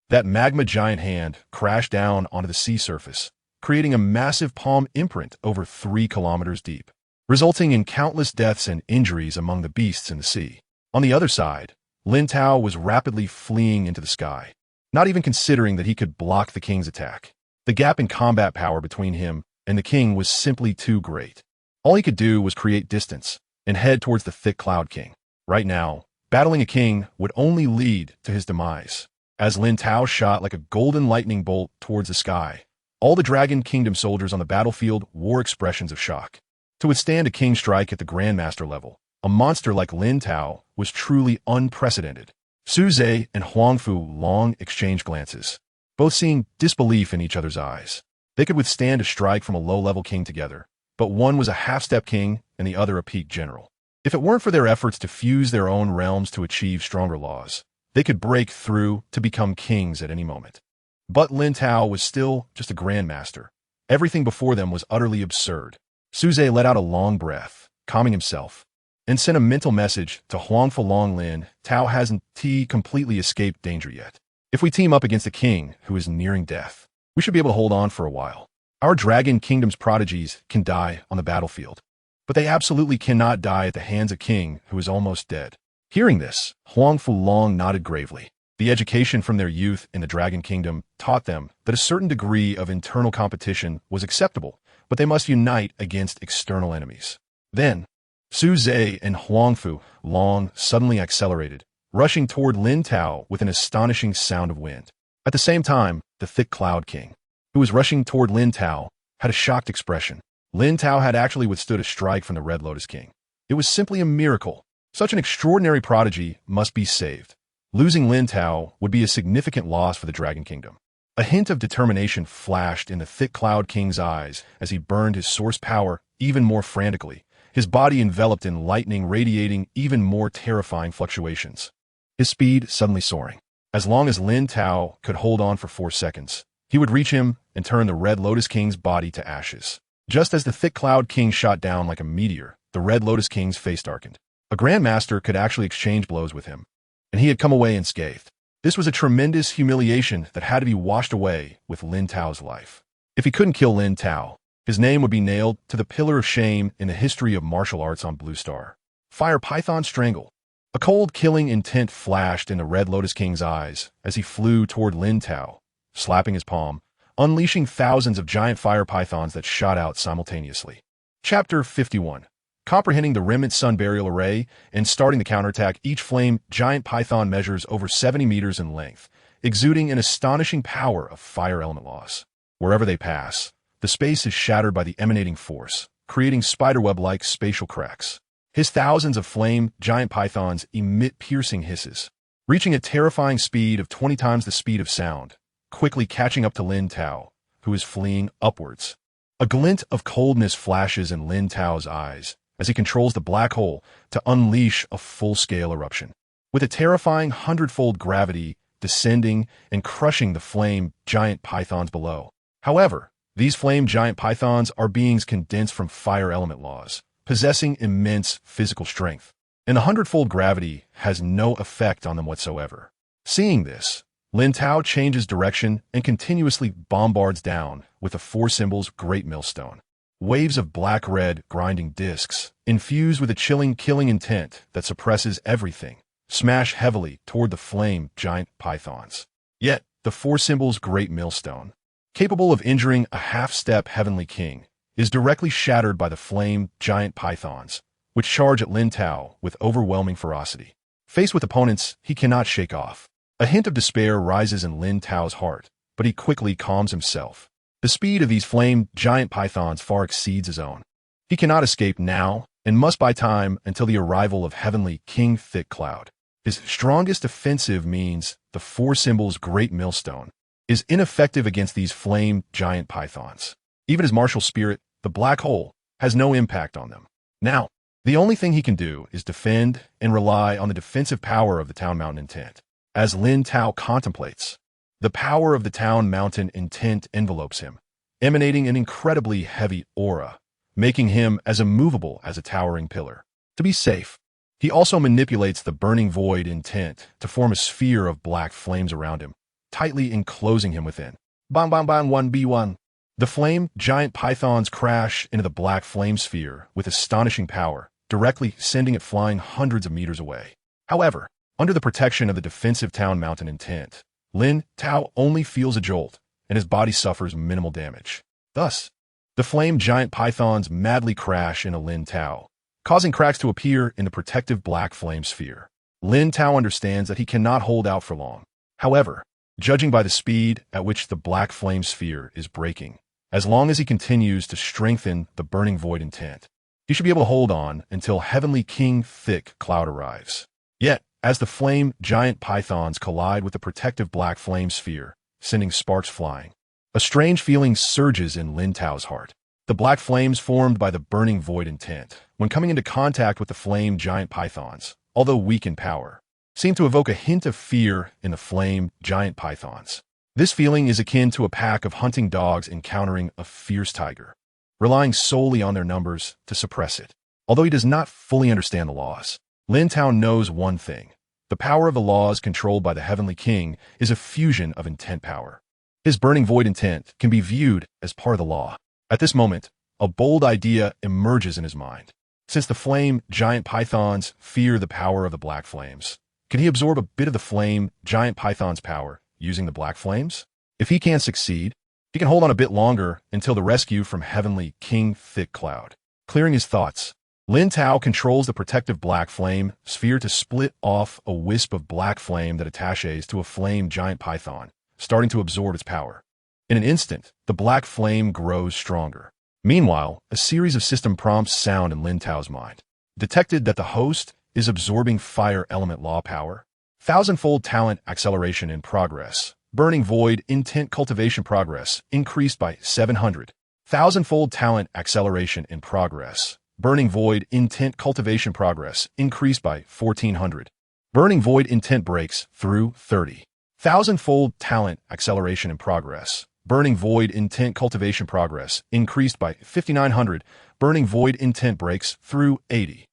That magma giant hand crashed down onto the sea surface, creating a massive palm imprint over 3 kilometers deep, resulting in countless deaths and injuries among the beasts in the sea. On the other side, Lin Tao was rapidly fleeing into the sky, not even considering that he could block the king's attack. The gap in combat power between him and the king was simply too great. All he could do was create distance and head towards the thick cloud king. Right now, battling a king would only lead to his demise. As Lin Tao shot like a golden lightning bolt towards the sky, all the Dragon Kingdom soldiers on the battlefield wore expressions of shock. To withstand a king strike at the Grandmaster level, a monster like Lin Tao was truly unprecedented. Su Zhe and Huang Fulong exchanged glances, both seeing disbelief in each other's eyes. They could withstand a strike from a low-level king together, but one was a half-step king and the other a peak general. If it weren't for their efforts to fuse their own realms to achieve stronger laws, they could break through to become kings at any moment. But Lin Tao was still just a grandmaster. Everything before them was utterly absurd. Su Zhe let out a long breath, calming himself, and sent a mental message to Huang Fulong. Lin Tao hasn't completely escaped danger yet. If we team up against a king who is nearing death, we should be able to hold on for a while. Our Dragon Kingdom's prodigies can die on the battlefield, but they absolutely cannot die at the hands of a king who is almost dead. Hearing this, Huang Fulong nodded gravely. The education from their youth in the Dragon Kingdom taught them that a certain degree of internal competition was acceptable, but they must unite against external enemies. Then, Su Zhe and Huang Fulong suddenly accelerated, rushing toward Lin Tao with an astonishing sound of wind. At the same time, the thick cloud king, who was rushing toward Lin Tao, had a shocked expression. Lin Tao had actually withstood a strike from the Red Lotus King. It was simply a miracle. Such an extraordinary prodigy must be saved. Losing Lin Tao would be a significant loss for the Dragon Kingdom. A hint of determination flashed in the thick cloud king's eyes as he burned his source power even more frantically, his body enveloped in lightning radiating even more terrifying fluctuations. His speed suddenly soaring. As long as Lin Tao could hold on for 4 seconds, he would reach him and turn the Red Lotus King's body to ashes. Just as the thick cloud king shot down like a meteor, the Red Lotus King's face darkened. A Grandmaster could actually exchange blows with him, and he had come away unscathed. This was a tremendous humiliation that had to be washed away with Lin Tao's life. If he couldn't kill Lin Tao, his name would be nailed to the pillar of shame in the history of martial arts on Blue Star. Fire Python Strangle. A cold, killing intent flashed in the Red Lotus King's eyes as he flew toward Lin Tao, slapping his palm, unleashing thousands of giant fire pythons that shot out simultaneously. Chapter 51. Comprehending the Remnant Sun Burial Array and starting the counterattack, each flame giant python measures over 70 meters in length, exuding an astonishing power of fire element laws. Wherever they pass, the space is shattered by the emanating force, creating spiderweb-like spatial cracks. His thousands of flame giant pythons emit piercing hisses, reaching a terrifying speed of 20 times the speed of sound, quickly catching up to Lin Tao, who is fleeing upwards. A glint of coldness flashes in Lin Tao's eyes as he controls the black hole to unleash a full-scale eruption. With a terrifying hundredfold gravity descending and crushing the flame giant pythons below. However, these flame giant pythons are beings condensed from fire element laws, possessing immense physical strength, and the hundredfold gravity has no effect on them whatsoever. Seeing this, Lin Tao changes direction and continuously bombards down with the four symbols Great Millstone. Waves of black-red grinding discs, infused with a chilling killing intent that suppresses everything, smash heavily toward the flame giant pythons. Yet, the four symbols Great Millstone, capable of injuring a half-step Heavenly King, is directly shattered by the flame giant pythons, which charge at Lin Tao with overwhelming ferocity. Faced with opponents he cannot shake off, a hint of despair rises in Lin Tao's heart, but he quickly calms himself. The speed of these flame giant pythons far exceeds his own. He cannot escape now and must buy time until the arrival of Heavenly King Thick Cloud. His strongest offensive means the four symbols Great Millstone is ineffective against these flame giant pythons. Even his martial spirit, the black hole, has no impact on them. Now, the only thing he can do is defend and rely on the defensive power of the Town Mountain intent. As Lin Tao contemplates, the power of the Town Mountain intent envelopes him, emanating an incredibly heavy aura, making him as immovable as a towering pillar. To be safe, he also manipulates the burning void intent to form a sphere of black flames around him, tightly enclosing him within. Bang bang bang 1v1. The flame giant pythons crash into the black flame sphere with astonishing power, directly sending it flying hundreds of meters away. However, under the protection of the defensive Town Mountain intent, Lin Tao only feels a jolt, and his body suffers minimal damage. Thus, the flame giant pythons madly crash into Lin Tao, causing cracks to appear in the protective black flame sphere. Lin Tao understands that he cannot hold out for long. However, judging by the speed at which the black flame sphere is breaking, as long as he continues to strengthen the burning void intent, he should be able to hold on until Heavenly King Thick Cloud arrives. Yet, as the flame giant pythons collide with the protective black flame sphere, sending sparks flying, a strange feeling surges in Lin Tao's heart. The black flames formed by the burning void intent, when coming into contact with the flame giant pythons, although weak in power, seem to evoke a hint of fear in the flame giant pythons. This feeling is akin to a pack of hunting dogs encountering a fierce tiger, relying solely on their numbers to suppress it. Although he does not fully understand the laws, Lin Tao knows one thing. The power of the laws controlled by the Heavenly King is a fusion of intent power. His burning void intent can be viewed as part of the law. At this moment, a bold idea emerges in his mind. Since the flame giant pythons fear the power of the black flames, can he absorb a bit of the flame giant python's power using the black flames? If he can't succeed, he can hold on a bit longer until the rescue from Heavenly King Thick Cloud. Clearing his thoughts, Lin Tao controls the protective black flame sphere to split off a wisp of black flame that attaches to a flame giant python, starting to absorb its power. In an instant, the black flame grows stronger. Meanwhile, a series of system prompts sound in Lin Tao's mind. Detected that the host is absorbing fire element law power. Thousandfold talent acceleration in progress. Burning void intent cultivation progress increased by 700. Thousandfold talent acceleration in progress. Burning void intent cultivation progress increased by 1400. Burning void intent breaks through 30. Thousandfold talent acceleration in progress. Burning Void Intent Cultivation Progress increased by 5,900. Burning Void Intent breaks through 80.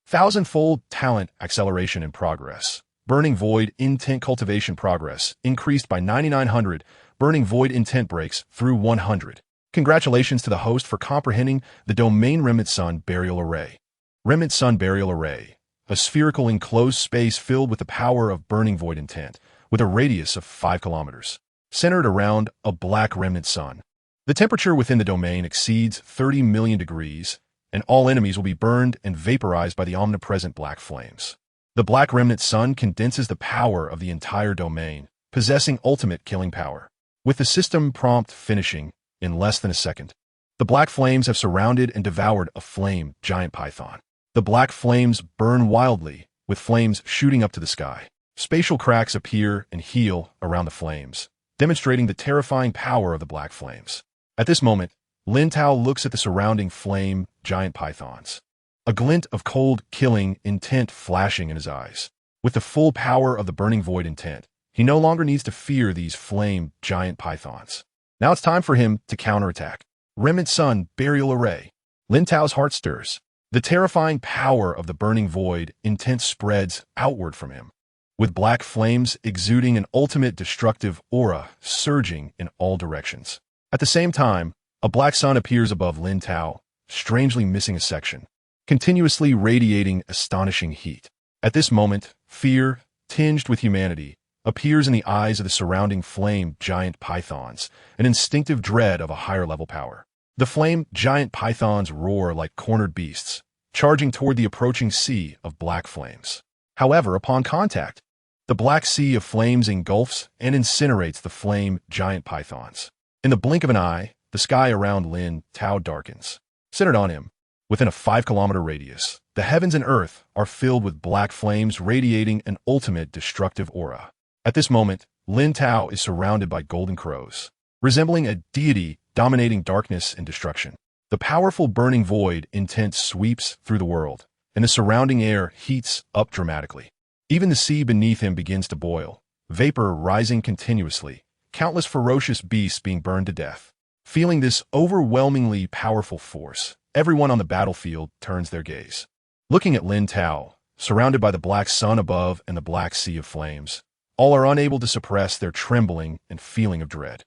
Thousandfold Talent Acceleration in Progress. Burning Void Intent Cultivation Progress increased by 9,900. Burning Void Intent breaks through 100. Congratulations to the host for comprehending the domain Remnant Sun Burial Array. Remnant Sun Burial Array, a spherical enclosed space filled with the power of Burning Void Intent, with a radius of 5 kilometers, centered around a black remnant sun. The temperature within the domain exceeds 30 million degrees, and all enemies will be burned and vaporized by the omnipresent black flames. The black remnant sun condenses the power of the entire domain, possessing ultimate killing power. With the system prompt finishing in less than a second, the black flames have surrounded and devoured a flame giant python. The black flames burn wildly, with flames shooting up to the sky. Spatial cracks appear and heal around the flames, demonstrating the terrifying power of the black flames. At this moment, Lin Tao looks at the surrounding flame giant pythons, a glint of cold, killing intent flashing in his eyes. With the full power of the Burning Void Intent, he no longer needs to fear these flame giant pythons. Now it's time for him to counterattack. Remnant Sun Burial Array. Lin Tao's heart stirs. The terrifying power of the Burning Void Intent spreads outward from him, with black flames exuding an ultimate destructive aura surging in all directions. At the same time, a black sun appears above Lin Tao, strangely missing a section, continuously radiating astonishing heat. At this moment, fear, tinged with humanity, appears in the eyes of the surrounding flame giant pythons, an instinctive dread of a higher level power. The flame giant pythons roar like cornered beasts, charging toward the approaching sea of black flames. However, upon contact, the black sea of flames engulfs and incinerates the flame giant pythons. In the blink of an eye, the sky around Lin Tao darkens. Centered on him, within a 5-kilometer radius, the heavens and earth are filled with black flames radiating an ultimate destructive aura. At this moment, Lin Tao is surrounded by golden crows, resembling a deity dominating darkness and destruction. The powerful Burning Void Intent sweeps through the world, and the surrounding air heats up dramatically. Even the sea beneath him begins to boil, vapor rising continuously, countless ferocious beasts being burned to death. Feeling this overwhelmingly powerful force, everyone on the battlefield turns their gaze. Looking at Lin Tao, surrounded by the black sun above and the black sea of flames, all are unable to suppress their trembling and feeling of dread.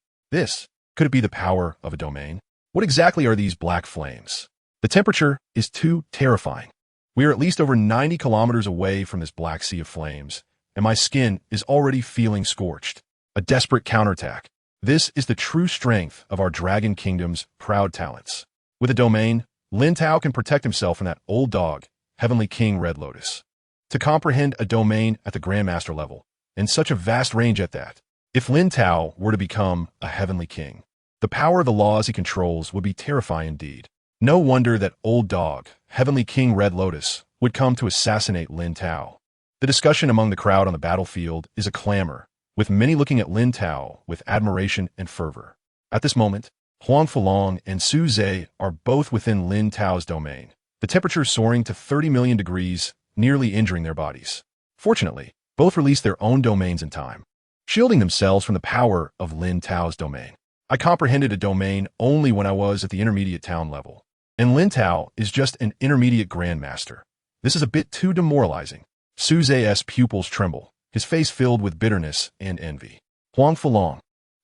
Could it be the power of a domain? What exactly are these black flames? The temperature is too terrifying. We are at least over 90 kilometers away from this black sea of flames, and my skin is already feeling scorched. A desperate counterattack. This is the true strength of our Dragon Kingdom's proud talents. With a domain, Lin Tao can protect himself from that old dog, Heavenly King Red Lotus. To comprehend a domain at the Grandmaster level, and such a vast range at that, if Lin Tao were to become a Heavenly King, the power of the laws he controls would be terrifying indeed. No wonder that old dog, Heavenly King Red Lotus, would come to assassinate Lin Tao. The discussion among the crowd on the battlefield is a clamor, with many looking at Lin Tao with admiration and fervor. At this moment, Huang Fulong and Su Zhe are both within Lin Tao's domain, the temperature soaring to 30 million degrees, nearly injuring their bodies. Fortunately, both released their own domains in time, shielding themselves from the power of Lin Tao's domain. I comprehended a domain only when I was at the intermediate town level, and Lin Tao is just an intermediate grandmaster. This is a bit too demoralizing. Su Zhe's pupils tremble, his face filled with bitterness and envy. Huang Fulong,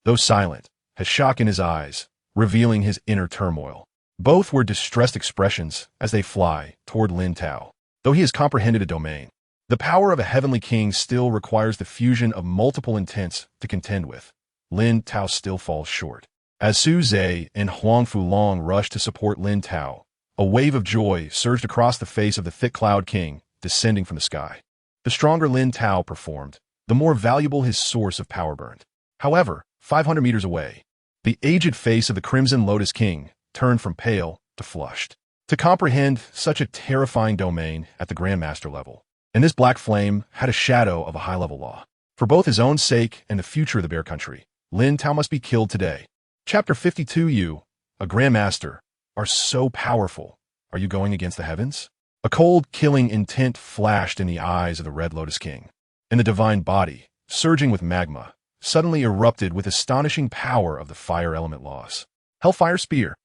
though silent, has shock in his eyes, revealing his inner turmoil. Both were distressed expressions as they fly toward Lin Tao. Though he has comprehended a domain, the power of a heavenly king still requires the fusion of multiple intents to contend with. Lin Tao still falls short. As Su Zhe and Huang Fulong rushed to support Lin Tao, a wave of joy surged across the face of the thick cloud king, descending from the sky. The stronger Lin Tao performed, the more valuable his source of power burned. However, 500 meters away, the aged face of the Crimson Lotus King turned from pale to flushed. To comprehend such a terrifying domain at the Grandmaster level, and this black flame had a shadow of a high-level law. For both his own sake and the future of the Bear Country, Lin Tao must be killed today. Chapter 52. You, a Grandmaster, are so powerful. Are you going against the heavens? A cold, killing intent flashed in the eyes of the Red Lotus King. In the divine body, surging with magma, suddenly erupted with astonishing power of the fire element laws. Hellfire Spear.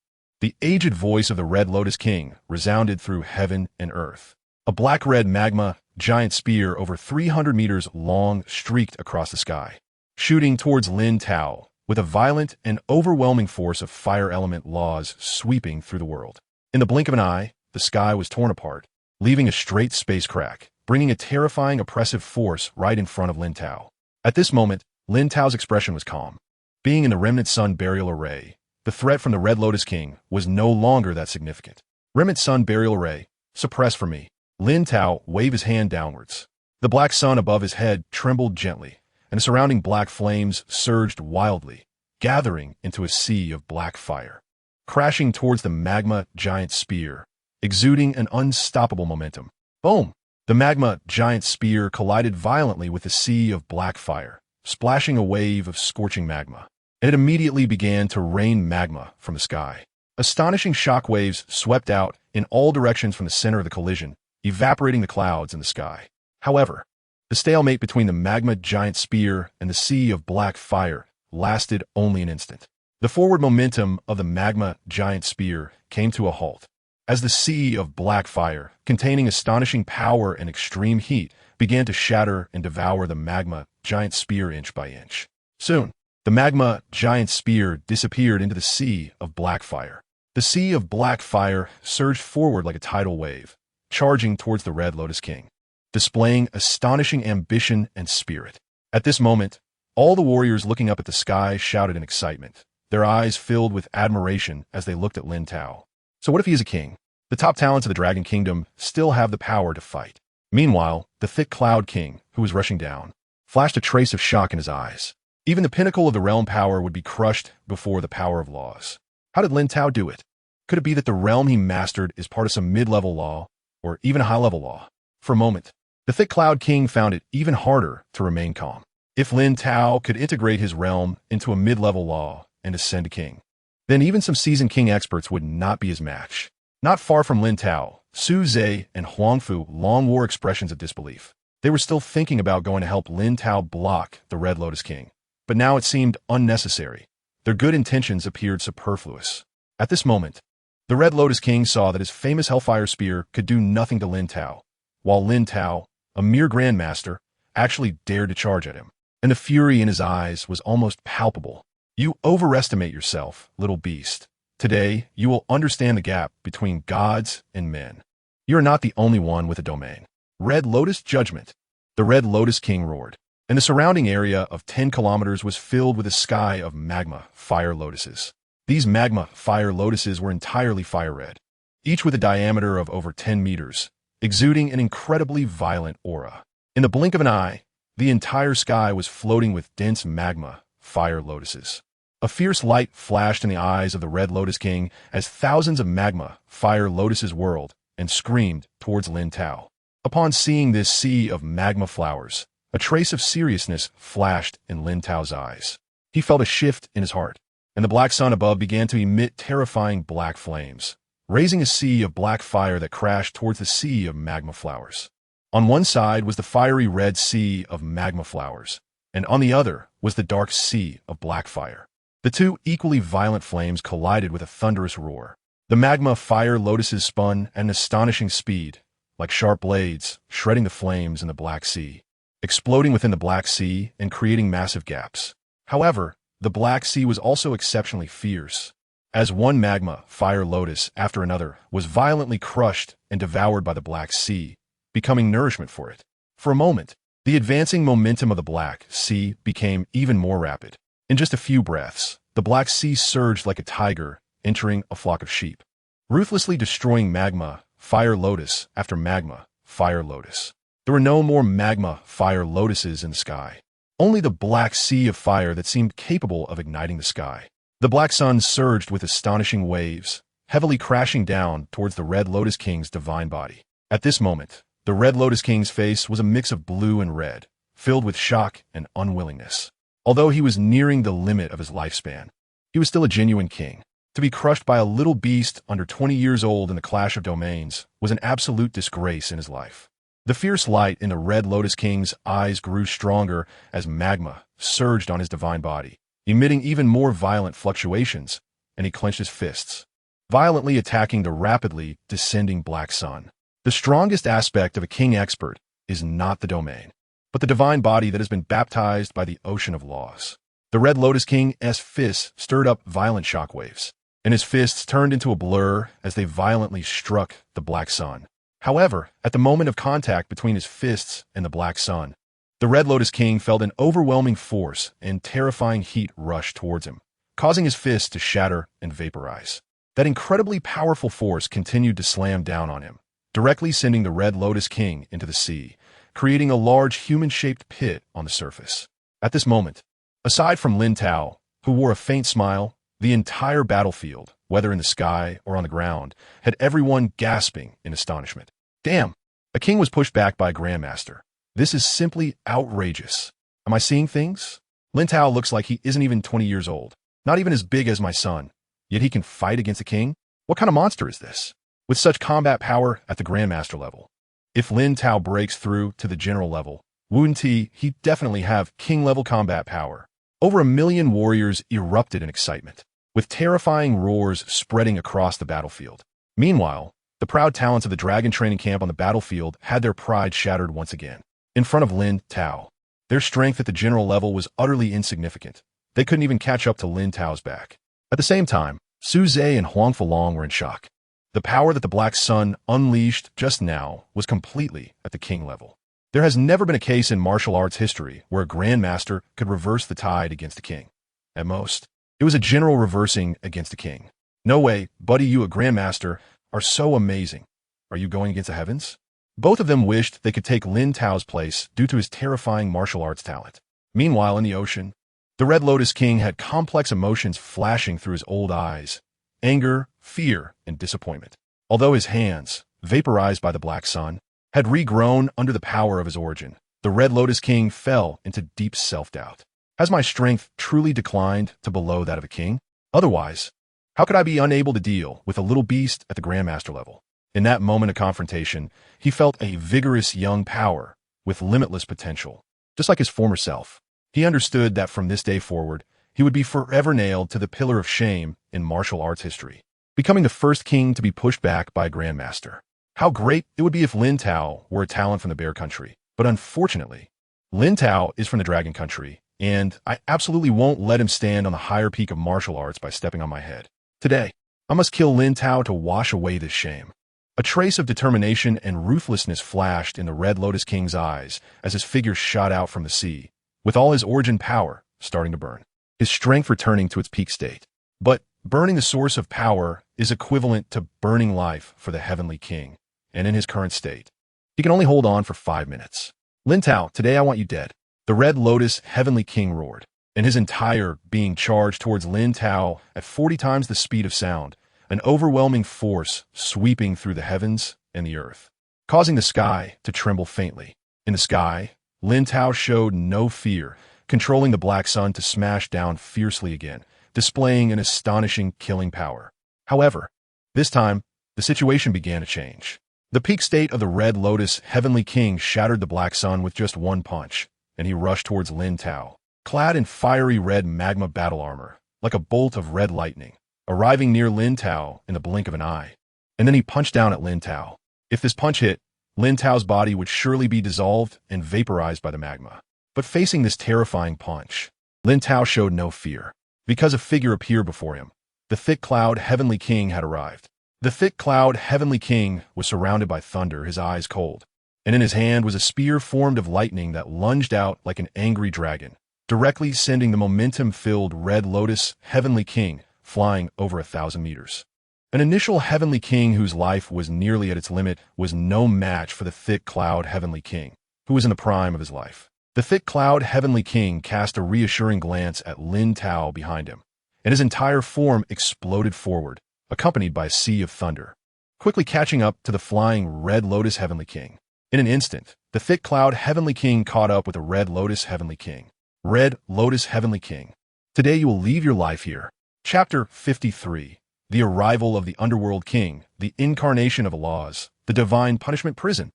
The aged voice of the Red Lotus King resounded through heaven and earth. A black-red magma giant spear over 300 meters long streaked across the sky, shooting towards Lin Tao with a violent and overwhelming force of fire element laws sweeping through the world. In the blink of an eye, the sky was torn apart, leaving a straight space crack, bringing a terrifying oppressive force right in front of Lin Tao. At this moment, Lin Tao's expression was calm. Being in the Remnant Sun Burial Array, the threat from the Red Lotus King was no longer that significant. Remnant Sun Burial Array, suppress for me. Lin Tao waved his hand downwards. The black sun above his head trembled gently, and the surrounding black flames surged wildly, gathering into a sea of black fire, crashing towards the magma giant spear, exuding an unstoppable momentum. Boom! The magma giant spear collided violently with the sea of black fire, splashing a wave of scorching magma, and it immediately began to rain magma from the sky. Astonishing shock waves swept out in all directions from the center of the collision, evaporating the clouds in the sky. However, the stalemate between the magma giant spear and the sea of black fire lasted only an instant. The forward momentum of the magma giant spear came to a halt, as the sea of black fire, containing astonishing power and extreme heat, began to shatter and devour the magma giant spear inch by inch. Soon, the magma giant spear disappeared into the sea of black fire. The sea of black fire surged forward like a tidal wave, charging towards the Red Lotus King, displaying astonishing ambition and spirit. At this moment, all the warriors looking up at the sky shouted in excitement, their eyes filled with admiration as they looked at Lin Tao. So what if he is a king? The top talents of the Dragon Kingdom still have the power to fight. Meanwhile, the thick Cloud King, who was rushing down, flashed a trace of shock in his eyes. Even the pinnacle of the realm power would be crushed before the power of laws. How did Lin Tao do it? Could it be that the realm he mastered is part of some mid-level law, or even a high-level law? For a moment, the thick Cloud King found it even harder to remain calm. If Lin Tao could integrate his realm into a mid-level law and ascend to king, then even some seasoned king experts would not be his match. Not far from Lin Tao, Su Zhe and Huangfu long wore expressions of disbelief. They were still thinking about going to help Lin Tao block the Red Lotus King, but now it seemed unnecessary. Their good intentions appeared superfluous. At this moment, the Red Lotus King saw that his famous Hellfire Spear could do nothing to Lin Tao, while Lin Tao, a mere grandmaster, actually dared to charge at him, and the fury in his eyes was almost palpable. You overestimate yourself, little beast. Today, you will understand the gap between gods and men. You are not the only one with a domain. Red Lotus Judgment. The Red Lotus King roared, and the surrounding area of 10 kilometers was filled with a sky of magma fire lotuses. These magma fire lotuses were entirely fire red, each with a diameter of over 10 meters, exuding an incredibly violent aura. In the blink of an eye, the entire sky was floating with dense magma fire lotuses. A fierce light flashed in the eyes of the Red Lotus King as thousands of magma fire lotuses whirled and screamed towards Lin Tao. Upon seeing this sea of magma flowers, a trace of seriousness flashed in Lin Tao's eyes. He felt a shift in his heart, and the black sun above began to emit terrifying black flames, raising a sea of black fire that crashed towards the sea of magma flowers. On one side was the fiery red sea of magma flowers, and on the other was the dark sea of black fire. The two equally violent flames collided with a thunderous roar. The magma fire lotuses spun at an astonishing speed, like sharp blades, shredding the flames in the Black Sea, exploding within the Black Sea and creating massive gaps. However, the Black Sea was also exceptionally fierce, as one magma fire lotus after another was violently crushed and devoured by the Black Sea, becoming nourishment for it. For a moment, the advancing momentum of the Black Sea became even more rapid. In just a few breaths, the Black Sea surged like a tiger entering a flock of sheep, ruthlessly destroying magma fire lotus after magma fire lotus. There were no more magma fire lotuses in the sky, only the Black Sea of fire that seemed capable of igniting the sky. The black sun surged with astonishing waves, heavily crashing down towards the Red Lotus King's divine body. At this moment, the Red Lotus King's face was a mix of blue and red, filled with shock and unwillingness. Although he was nearing the limit of his lifespan, he was still a genuine king. To be crushed by a little beast under 20 years old in the clash of domains was an absolute disgrace in his life. The fierce light in the Red Lotus King's eyes grew stronger as magma surged on his divine body, emitting even more violent fluctuations, and he clenched his fists, violently attacking the rapidly descending black sun. The strongest aspect of a king expert is not the domain, but the divine body that has been baptized by the ocean of laws. The Red Lotus King's fists stirred up violent shockwaves, and his fists turned into a blur as they violently struck the black sun. However, at the moment of contact between his fists and the black sun, the Red Lotus King felt an overwhelming force and terrifying heat rush towards him, causing his fists to shatter and vaporize. That incredibly powerful force continued to slam down on him, directly sending the Red Lotus King into the sea, creating a large human-shaped pit on the surface. At this moment, aside from Lin Tao, who wore a faint smile, the entire battlefield, whether in the sky or on the ground, had everyone gasping in astonishment. Damn! A king was pushed back by a grandmaster. This is simply outrageous. Am I seeing things? Lin Tao looks like he isn't even 20 years old, not even as big as my son, yet he can fight against a king? What kind of monster is this? With such combat power at the grandmaster level. If Lin Tao breaks through to the general level, wouldn't he definitely have king-level combat power? Over 1 million warriors erupted in excitement, with terrifying roars spreading across the battlefield. Meanwhile, the proud talents of the dragon training camp on the battlefield had their pride shattered once again. In front of Lin Tao, their strength at the general level was utterly insignificant. They couldn't even catch up to Lin Tao's back. At the same time, Su Zhe and Huang Fulong were in shock. The power that the Black Sun unleashed just now was completely at the king level. There has never been a case in martial arts history where a grandmaster could reverse the tide against a king. At most, it was a general reversing against a king. No way, buddy, you a grandmaster are so amazing. Are you going against the heavens? Both of them wished they could take Lin Tao's place due to his terrifying martial arts talent. Meanwhile, in the ocean, the Red Lotus King had complex emotions flashing through his old eyes: anger, fear, and disappointment. Although his hands, vaporized by the black sun, had regrown under the power of his origin, the Red Lotus King fell into deep self-doubt. Has my strength truly declined to below that of a king? Otherwise, how could I be unable to deal with a little beast at the grandmaster level? In that moment of confrontation, he felt a vigorous young power with limitless potential. Just like his former self, he understood that from this day forward, he would be forever nailed to the pillar of shame in martial arts history, becoming the first king to be pushed back by a grandmaster. How great it would be if Lin Tao were a talent from the Bear Country. But unfortunately, Lin Tao is from the Dragon Country, and I absolutely won't let him stand on the higher peak of martial arts by stepping on my head. Today, I must kill Lin Tao to wash away this shame. A trace of determination and ruthlessness flashed in the Red Lotus King's eyes as his figure shot out from the sea, with all his origin power starting to burn, his strength returning to its peak state. But burning the source of power is equivalent to burning life for the Heavenly King, and in his current state, he can only hold on for 5 minutes. Lin Tao, today I want you dead. The Red Lotus Heavenly King roared, and his entire being charged towards Lin Tao at 40 times the speed of sound, an overwhelming force sweeping through the heavens and the earth, causing the sky to tremble faintly. In the sky, Lin Tao showed no fear, controlling the black sun to smash down fiercely again, displaying an astonishing killing power. However, this time, the situation began to change. The peak state of the Red Lotus Heavenly King shattered the black sun with just one punch, and he rushed towards Lin Tao, clad in fiery red magma battle armor, like a bolt of red lightning, arriving near Lin Tao in the blink of an eye. And then he punched down at Lin Tao. If this punch hit, Lin Tao's body would surely be dissolved and vaporized by the magma. But facing this terrifying punch, Lin Tao showed no fear, because a figure appeared before him. The thick cloud Heavenly King had arrived. The thick cloud Heavenly King was surrounded by thunder, his eyes cold, and in his hand was a spear formed of lightning that lunged out like an angry dragon, directly sending the momentum-filled Red Lotus Heavenly King flying over 1,000 meters. An initial Heavenly King whose life was nearly at its limit was no match for the thick cloud Heavenly King, who was in the prime of his life. The thick cloud Heavenly King cast a reassuring glance at Lin Tao behind him, and his entire form exploded forward, accompanied by a sea of thunder, quickly catching up to the flying Red Lotus Heavenly King. In an instant, the thick cloud Heavenly King caught up with the Red Lotus Heavenly King. Red Lotus Heavenly King, today you will leave your life here. Chapter 53. The Arrival of the Underworld King, the Incarnation of Allahs, the Divine Punishment Prison.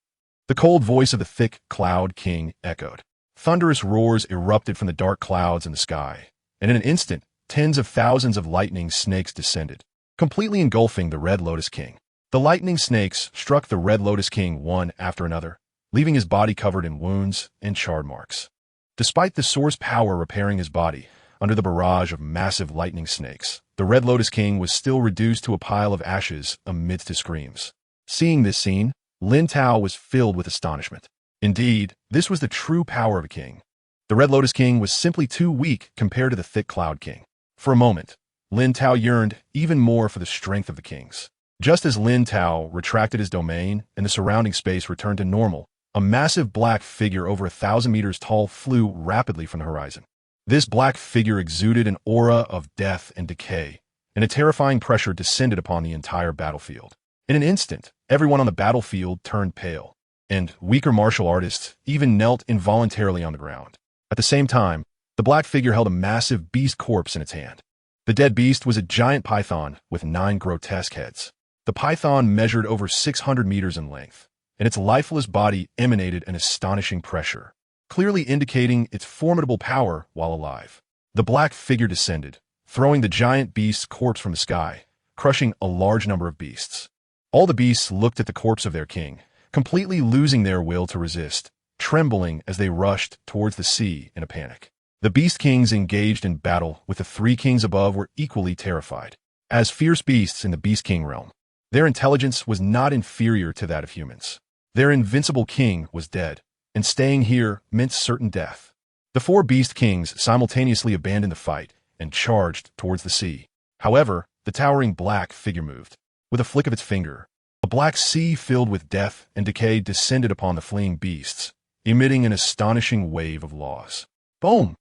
The cold voice of the thick cloud king echoed. Thunderous roars erupted from the dark clouds in the sky, and in an instant, tens of thousands of lightning snakes descended, completely engulfing the Red Lotus King. The lightning snakes struck the Red Lotus King one after another, leaving his body covered in wounds and charred marks. Despite the source power repairing his body, under the barrage of massive lightning snakes, the Red Lotus King was still reduced to a pile of ashes amidst his screams. Seeing this scene, Lin Tao was filled with astonishment. Indeed, this was the true power of a king. The Red Lotus King was simply too weak compared to the Thick Cloud King. For a moment, Lin Tao yearned even more for the strength of the kings. Just as Lin Tao retracted his domain and the surrounding space returned to normal, a massive black figure over 1,000 meters tall flew rapidly from the horizon. This black figure exuded an aura of death and decay, and a terrifying pressure descended upon the entire battlefield. In an instant, everyone on the battlefield turned pale, and weaker martial artists even knelt involuntarily on the ground. At the same time, the black figure held a massive beast corpse in its hand. The dead beast was a giant python with 9 grotesque heads. The python measured over 600 meters in length, and its lifeless body emanated an astonishing pressure, clearly indicating its formidable power while alive. The black figure descended, throwing the giant beast's corpse from the sky, crushing a large number of beasts. All the beasts looked at the corpse of their king, completely losing their will to resist, trembling as they rushed towards the sea in a panic. The beast kings engaged in battle with the 3 kings above were equally terrified. As fierce beasts in the beast king realm, their intelligence was not inferior to that of humans. Their invincible king was dead, and staying here meant certain death. The 4 beast kings simultaneously abandoned the fight and charged towards the sea. However, the towering black figure moved. With a flick of its finger, a black sea filled with death and decay descended upon the fleeing beasts, emitting an astonishing wave of loss. Boom!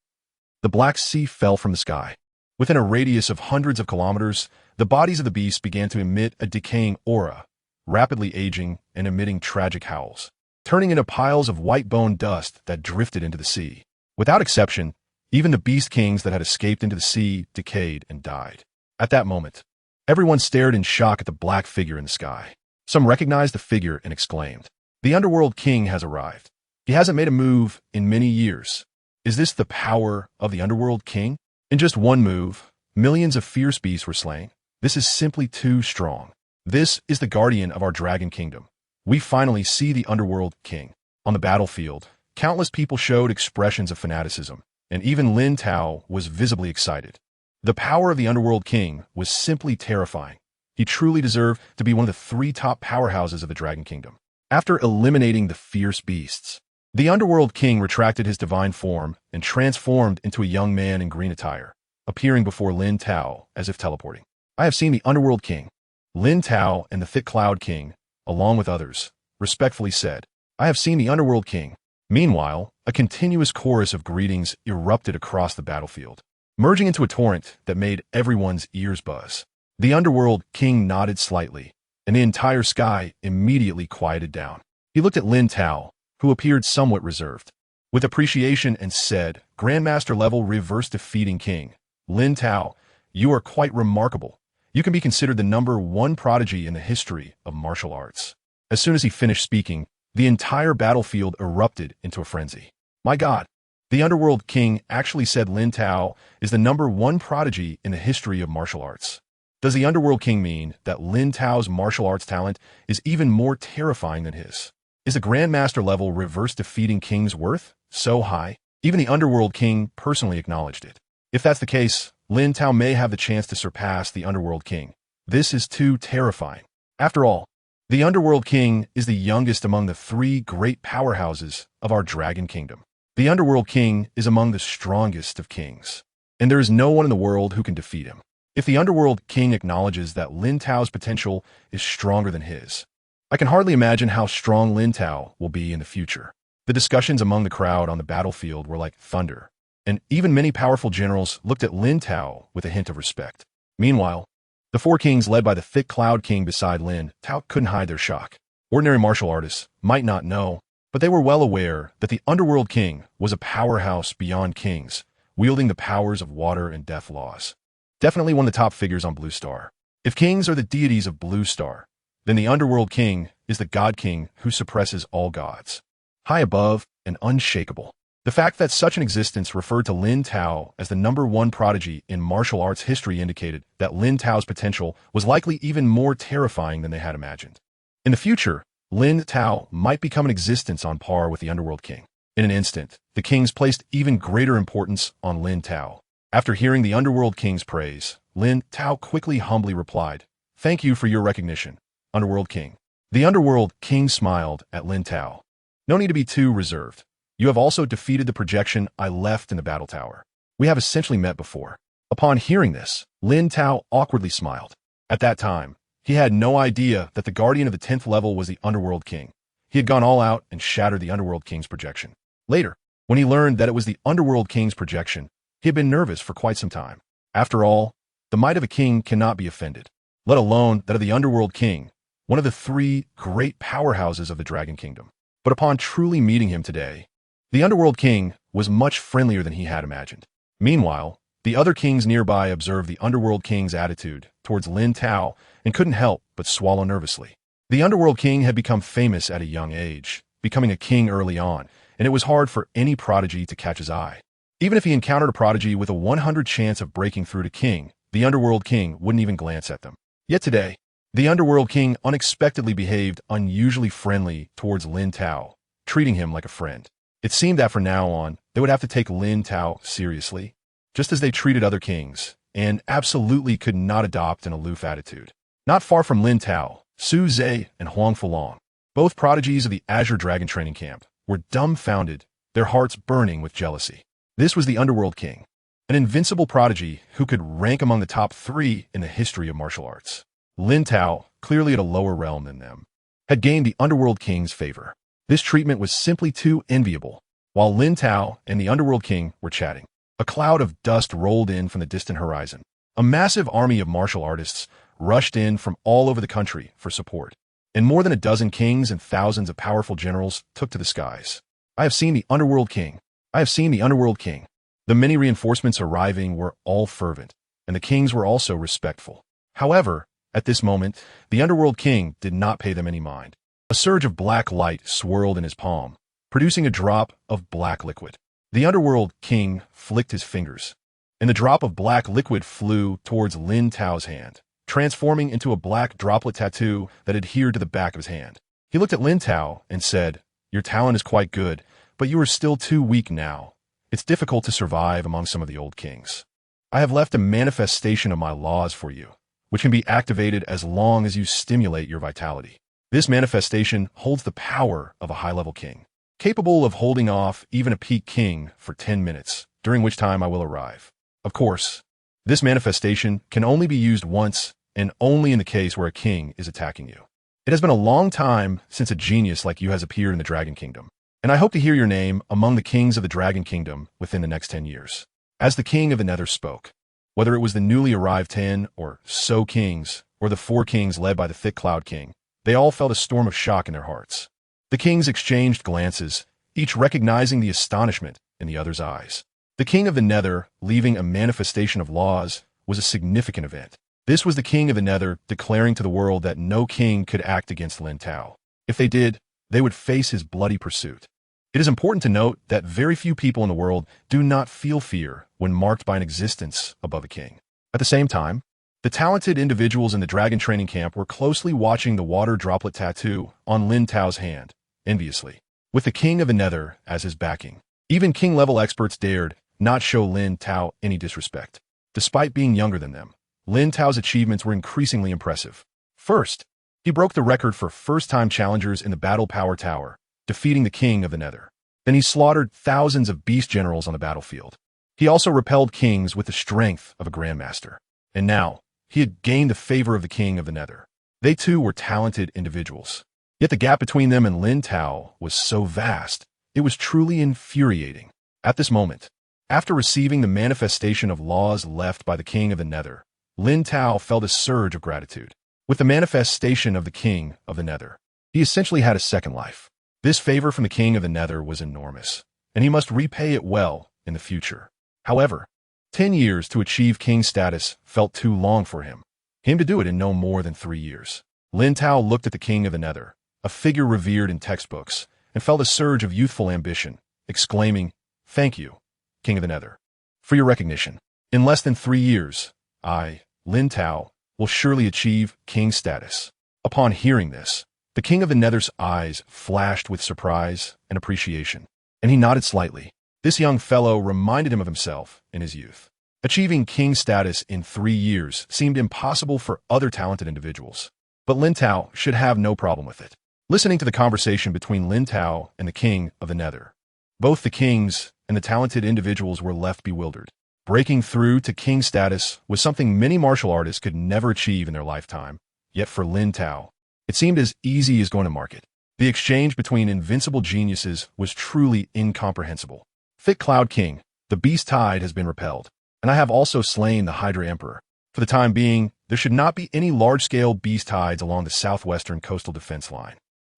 The black sea fell from the sky. Within a radius of hundreds of kilometers, the bodies of the beasts began to emit a decaying aura, rapidly aging and emitting tragic howls, turning into piles of white bone dust that drifted into the sea. Without exception, even the beast kings that had escaped into the sea decayed and died. At that moment, everyone stared in shock at the black figure in the sky. Some recognized the figure and exclaimed, "The Underworld King has arrived. He hasn't made a move in many years. Is this the power of the Underworld King?" In just one move, millions of fierce beasts were slain. This is simply too strong. This is the guardian of our dragon kingdom. We finally see the Underworld King. On the battlefield, countless people showed expressions of fanaticism, and even Lin Tao was visibly excited. The power of the Underworld King was simply terrifying. He truly deserved to be one of the 3 top powerhouses of the Dragon Kingdom. After eliminating the fierce beasts, the Underworld King retracted his divine form and transformed into a young man in green attire, appearing before Lin Tao as if teleporting. "I have seen the Underworld King." Lin Tao and the Thick Cloud King, along with others, respectfully said, "I have seen the Underworld King." Meanwhile, a continuous chorus of greetings erupted across the battlefield, merging into a torrent that made everyone's ears buzz. The Underworld King nodded slightly, and the entire sky immediately quieted down. He looked at Lin Tao, who appeared somewhat reserved, with appreciation and said, "Grandmaster level reverse defeating king. Lin Tao, you are quite remarkable. You can be considered the #1 prodigy in the history of martial arts." As soon as he finished speaking, the entire battlefield erupted into a frenzy. My God, the Underworld King actually said Lin Tao is the #1 prodigy in the history of martial arts. Does the Underworld King mean that Lin Tao's martial arts talent is even more terrifying than his? Is the Grandmaster level reverse defeating king's worth so high? Even the Underworld King personally acknowledged it. If that's the case, Lin Tao may have the chance to surpass the Underworld King. This is too terrifying. After all, the Underworld King is the youngest among the 3 great powerhouses of our Dragon Kingdom. The Underworld King is among the strongest of kings, and there is no one in the world who can defeat him. If the Underworld King acknowledges that Lin Tao's potential is stronger than his, I can hardly imagine how strong Lin Tao will be in the future. The discussions among the crowd on the battlefield were like thunder, and even many powerful generals looked at Lin Tao with a hint of respect. Meanwhile, the 4 kings led by the Thick Cloud King beside Lin Tao couldn't hide their shock. Ordinary martial artists might not know, but they were well aware that the Underworld King was a powerhouse beyond kings, wielding the powers of water and death laws. Definitely one of the top figures on Blue Star. If kings are the deities of Blue Star, then the Underworld King is the God King who suppresses all gods. High above and unshakable. The fact that such an existence referred to Lin Tao as the #1 prodigy in martial arts history indicated that Lin Tao's potential was likely even more terrifying than they had imagined. In the future, Lin Tao might become an existence on par with the Underworld King. In an instant, the kings placed even greater importance on Lin Tao. After hearing the Underworld King's praise, Lin Tao quickly humbly replied, "Thank you for your recognition, Underworld King." The Underworld King smiled at Lin Tao. "No need to be too reserved. You have also defeated the projection I left in the battle tower. We have essentially met before." Upon hearing this, Lin Tao awkwardly smiled. At that time, he had no idea that the guardian of the 10th level was the Underworld King. He had gone all out and shattered the Underworld King's projection. Later, when he learned that it was the Underworld King's projection, he had been nervous for quite some time. After all, the might of a king cannot be offended, let alone that of the Underworld King, one of the 3 great powerhouses of the Dragon Kingdom. But upon truly meeting him today, the Underworld King was much friendlier than he had imagined. Meanwhile, the other kings nearby observed the Underworld King's attitude towards Lin Tao and couldn't help but swallow nervously. The Underworld King had become famous at a young age, becoming a king early on, and it was hard for any prodigy to catch his eye. Even if he encountered a prodigy with a 100 chance of breaking through to king, the Underworld King wouldn't even glance at them. Yet today, the Underworld King unexpectedly behaved unusually friendly towards Lin Tao, treating him like a friend. It seemed that from now on, they would have to take Lin Tao seriously, just as they treated other kings, and absolutely could not adopt an aloof attitude. Not far from Lin Tao, Su Zhe and Huang Fulong, both prodigies of the Azure Dragon training camp, were dumbfounded, their hearts burning with jealousy. This was the Underworld King, an invincible prodigy who could rank among the top 3 in the history of martial arts. Lin Tao, clearly at a lower realm than them, had gained the Underworld King's favor. This treatment was simply too enviable. While Lin Tao and the Underworld King were chatting, a cloud of dust rolled in from the distant horizon. A massive army of martial artists rushed in from all over the country for support, and more than a dozen kings and thousands of powerful generals took to the skies. "I have seen the Underworld King. I have seen the Underworld King." The many reinforcements arriving were all fervent, and the kings were also respectful. However, at this moment, the Underworld King did not pay them any mind. A surge of black light swirled in his palm, producing a drop of black liquid. The Underworld King flicked his fingers, and the drop of black liquid flew towards Lin Tao's hand, transforming into a black droplet tattoo that adhered to the back of his hand. He looked at Lin Tao and said, "Your talent is quite good, but you are still too weak now. It's difficult to survive among some of the old kings. I have left a manifestation of my laws for you, which can be activated as long as you stimulate your vitality. This manifestation holds the power of a high-level king, capable of holding off even a peak king for 10 minutes, during which time I will arrive. Of course, this manifestation can only be used once and only in the case where a king is attacking you. It has been a long time since a genius like you has appeared in the Dragon Kingdom, and I hope to hear your name among the kings of the Dragon Kingdom within the next 10 years. As the king of the Nether spoke, whether it was the newly arrived 10 or so kings, or the 4 kings led by the thick Cloud King, they all felt a storm of shock in their hearts. The kings exchanged glances, each recognizing the astonishment in the other's eyes. The king of the Nether leaving a manifestation of laws was a significant event. This was the king of the Nether declaring to the world that no king could act against Lin Tao. If they did, they would face his bloody pursuit. It is important to note that very few people in the world do not feel fear when marked by an existence above a king. At the same time, the talented individuals in the dragon training camp were closely watching the water droplet tattoo on Lin Tao's hand, enviously, with the king of the Nether as his backing. Even king-level experts dared not show Lin Tao any disrespect. Despite being younger than them, Lin Tao's achievements were increasingly impressive. First, he broke the record for first-time challengers in the Battle Power Tower, defeating the king of the Nether. Then he slaughtered thousands of beast generals on the battlefield. He also repelled kings with the strength of a grandmaster. And now, he had gained the favor of the king of the Nether. They too were talented individuals. Yet the gap between them and Lin Tao was so vast, it was truly infuriating. At this moment, after receiving the manifestation of laws left by the king of the Nether, Lin Tao felt a surge of gratitude. With the manifestation of the king of the Nether, he essentially had a second life. This favor from the king of the Nether was enormous, and he must repay it well in the future. However, 10 years to achieve king status felt too long for him to do it in no more than 3 years. Lin Tao looked at the king of the Nether, a figure revered in textbooks, and felt a surge of youthful ambition, exclaiming, "Thank you, King of the Nether, for your recognition. In less than 3 years, I, Lin Tao, will surely achieve king status." Upon hearing this, the King of the Nether's eyes flashed with surprise and appreciation, and he nodded slightly. This young fellow reminded him of himself in his youth. Achieving king status in 3 years seemed impossible for other talented individuals, but Lin Tao should have no problem with it. Listening to the conversation between Lin Tao and the King of the Nether, both the kings and the talented individuals were left bewildered. Breaking through to king status was something many martial artists could never achieve in their lifetime, yet for Lin Tao, it seemed as easy as going to market. The exchange between invincible geniuses was truly incomprehensible. Thick Cloud King, the beast tide has been repelled, and I have also slain the Hydra Emperor. For the time being, there should not be any large-scale beast tides along the southwestern coastal defense line.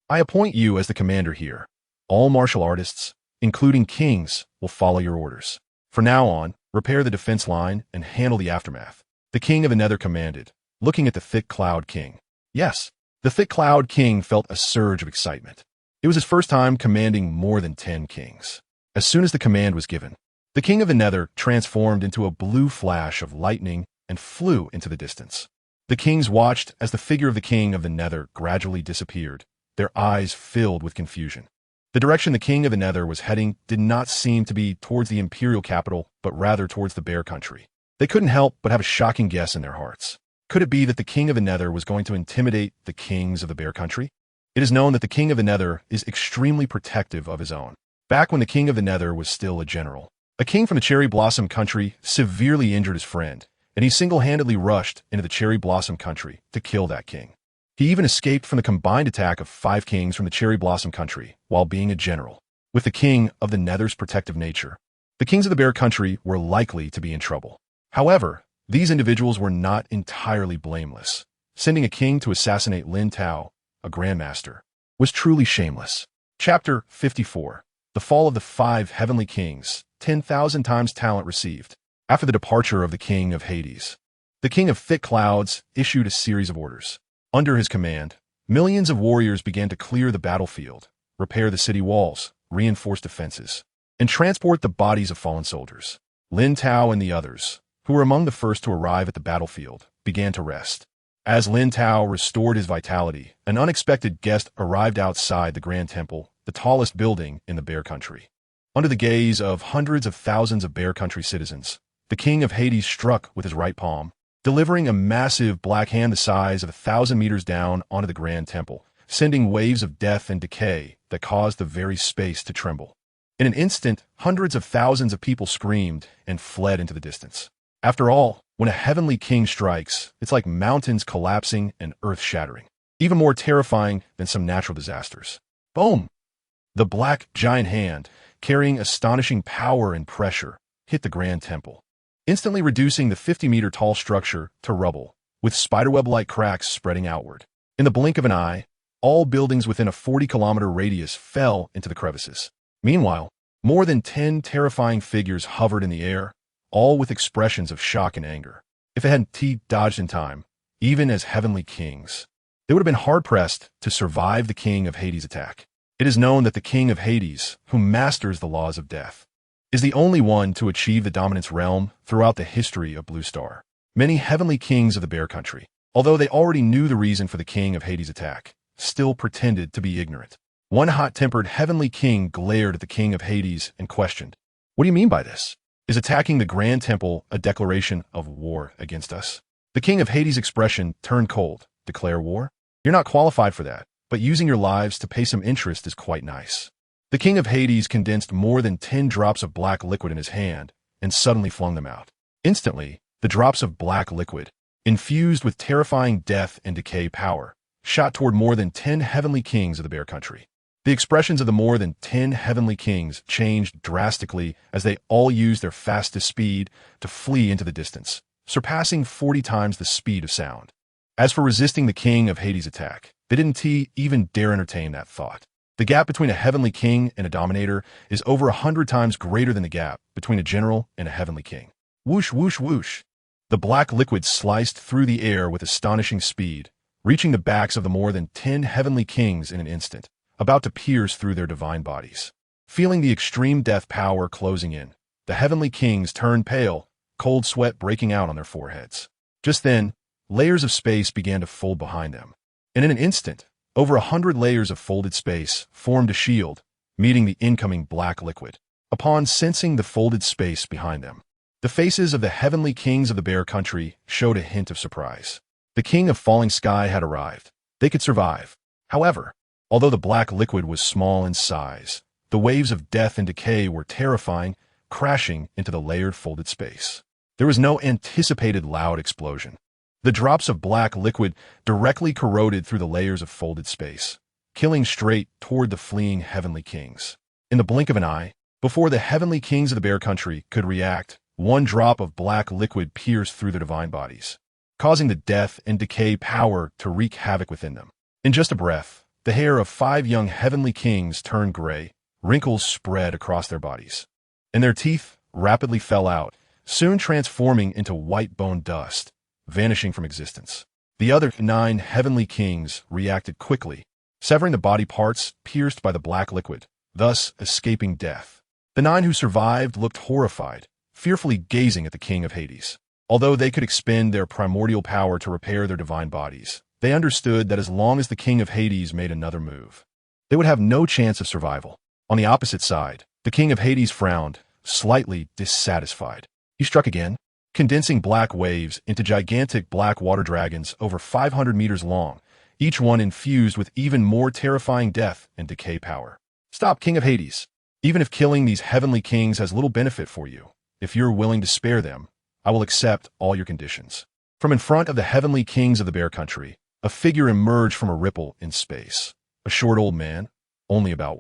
I appoint you as the commander here. All martial artists, including kings, will follow your orders. For now on, repair the defense line and handle the aftermath. The King of the Nether commanded, looking at the Thick Cloud King. Yes, the Thick Cloud King felt a surge of excitement. It was his first time commanding more than 10 kings. As soon as the command was given, the King of the Nether transformed into a blue flash of lightning and flew into the distance. The kings watched as the figure of the King of the Nether gradually disappeared, their eyes filled with confusion. The direction the King of the Nether was heading did not seem to be towards the imperial capital, but rather towards the Bear Country. They couldn't help but have a shocking guess in their hearts. Could it be that the King of the Nether was going to intimidate the kings of the Bear Country? It is known that the King of the Nether is extremely protective of his own. Back when the King of the Nether was still a general, a king from the Cherry Blossom Country severely injured his friend, and he single-handedly rushed into the Cherry Blossom Country to kill that king. He even escaped from the combined attack of 5 kings from the Cherry Blossom Country while being a general. With the King of the Nether's protective nature, the kings of the Bear Country were likely to be in trouble. However, these individuals were not entirely blameless. Sending a king to assassinate Lin Tao, a grandmaster, was truly shameless. Chapter 54. The Fall of the 5 Heavenly Kings, 10,000 times talent received. After the departure of the King of Hades, the King of Thick Clouds issued a series of orders. Under his command, millions of warriors began to clear the battlefield, repair the city walls, reinforce defenses, and transport the bodies of fallen soldiers. Lin Tao and the others, who were among the first to arrive at the battlefield, began to rest. As Lin Tao restored his vitality, an unexpected guest arrived outside the Grand Temple, the tallest building in the Bear Country. Under the gaze of hundreds of thousands of Bear Country citizens, the King of Hades struck with his right palm, delivering a massive black hand the size of 1,000 meters down onto the Grand Temple, sending waves of death and decay that caused the very space to tremble. In an instant, hundreds of thousands of people screamed and fled into the distance. After all, when a heavenly king strikes, it's like mountains collapsing and earth shattering, even more terrifying than some natural disasters. Boom! The black giant hand, carrying astonishing power and pressure, hit the Grand Temple, instantly reducing the 50-meter tall structure to rubble, with spiderweb-like cracks spreading outward. In the blink of an eye, all buildings within a 40-kilometer radius fell into the crevices. Meanwhile, more than 10 terrifying figures hovered in the air, all with expressions of shock and anger. If they hadn't dodged in time, even as heavenly kings, they would have been hard-pressed to survive the King of Hades' attack. It is known that the King of Hades, who masters the laws of death, is the only one to achieve the dominance realm throughout the history of Blue Star. Many heavenly kings of the Bear Country, although they already knew the reason for the King of Hades' attack, still pretended to be ignorant. One hot-tempered heavenly king glared at the King of Hades and questioned, "What do you mean by this? Is attacking the Grand Temple a declaration of war against us?" The King of Hades' expression turned cold. "Declare war? You're not qualified for that, but using your lives to pay some interest is quite nice." The King of Hades condensed more than 10 drops of black liquid in his hand and suddenly flung them out. Instantly, the drops of black liquid, infused with terrifying death and decay power, shot toward more than 10 heavenly kings of the Bear Country. The expressions of the more than 10 heavenly kings changed drastically as they all used their fastest speed to flee into the distance, surpassing 40 times the speed of sound. As for resisting the King of Hades' attack, they didn't even dare entertain that thought. The gap between a heavenly king and a dominator is over 100 times greater than the gap between a general and a heavenly king. Whoosh, whoosh, whoosh. The black liquid sliced through the air with astonishing speed, reaching the backs of the more than 10 heavenly kings in an instant, about to pierce through their divine bodies. Feeling the extreme death power closing in, the heavenly kings turned pale, cold sweat breaking out on their foreheads. Just then, layers of space began to fold behind them. And in an instant, over 100 layers of folded space formed a shield, meeting the incoming black liquid. Upon sensing the folded space behind them, the faces of the heavenly kings of the Bear Country showed a hint of surprise. The king of falling sky had arrived. They could survive. However, although the black liquid was small in size, the waves of death and decay were terrifying, crashing into the layered folded space. There was no anticipated loud explosion. The drops of black liquid directly corroded through the layers of folded space, killing straight toward the fleeing heavenly kings. In the blink of an eye, before the heavenly kings of the Bear Country could react, one drop of black liquid pierced through their divine bodies, causing the death and decay power to wreak havoc within them. In just a breath, the hair of 5 young heavenly kings turned gray, wrinkles spread across their bodies, and their teeth rapidly fell out, soon transforming into white bone dust, vanishing from existence. The other 9 heavenly kings reacted quickly, severing the body parts pierced by the black liquid, thus escaping death. The 9 who survived looked horrified, fearfully gazing at the king of Hades. Although they could expend their primordial power to repair their divine bodies, they understood that as long as the king of Hades made another move, they would have no chance of survival. On the opposite side, the king of Hades frowned, slightly dissatisfied. He struck again, condensing black waves into gigantic black water dragons over 500 meters long, each one infused with even more terrifying death and decay power. Stop, king of Hades. Even if killing these heavenly kings has little benefit for you, if you're willing to spare them, I will accept all your conditions. From in front of the heavenly kings of the Bear Country, a figure emerged from a ripple in space. A short old man, only about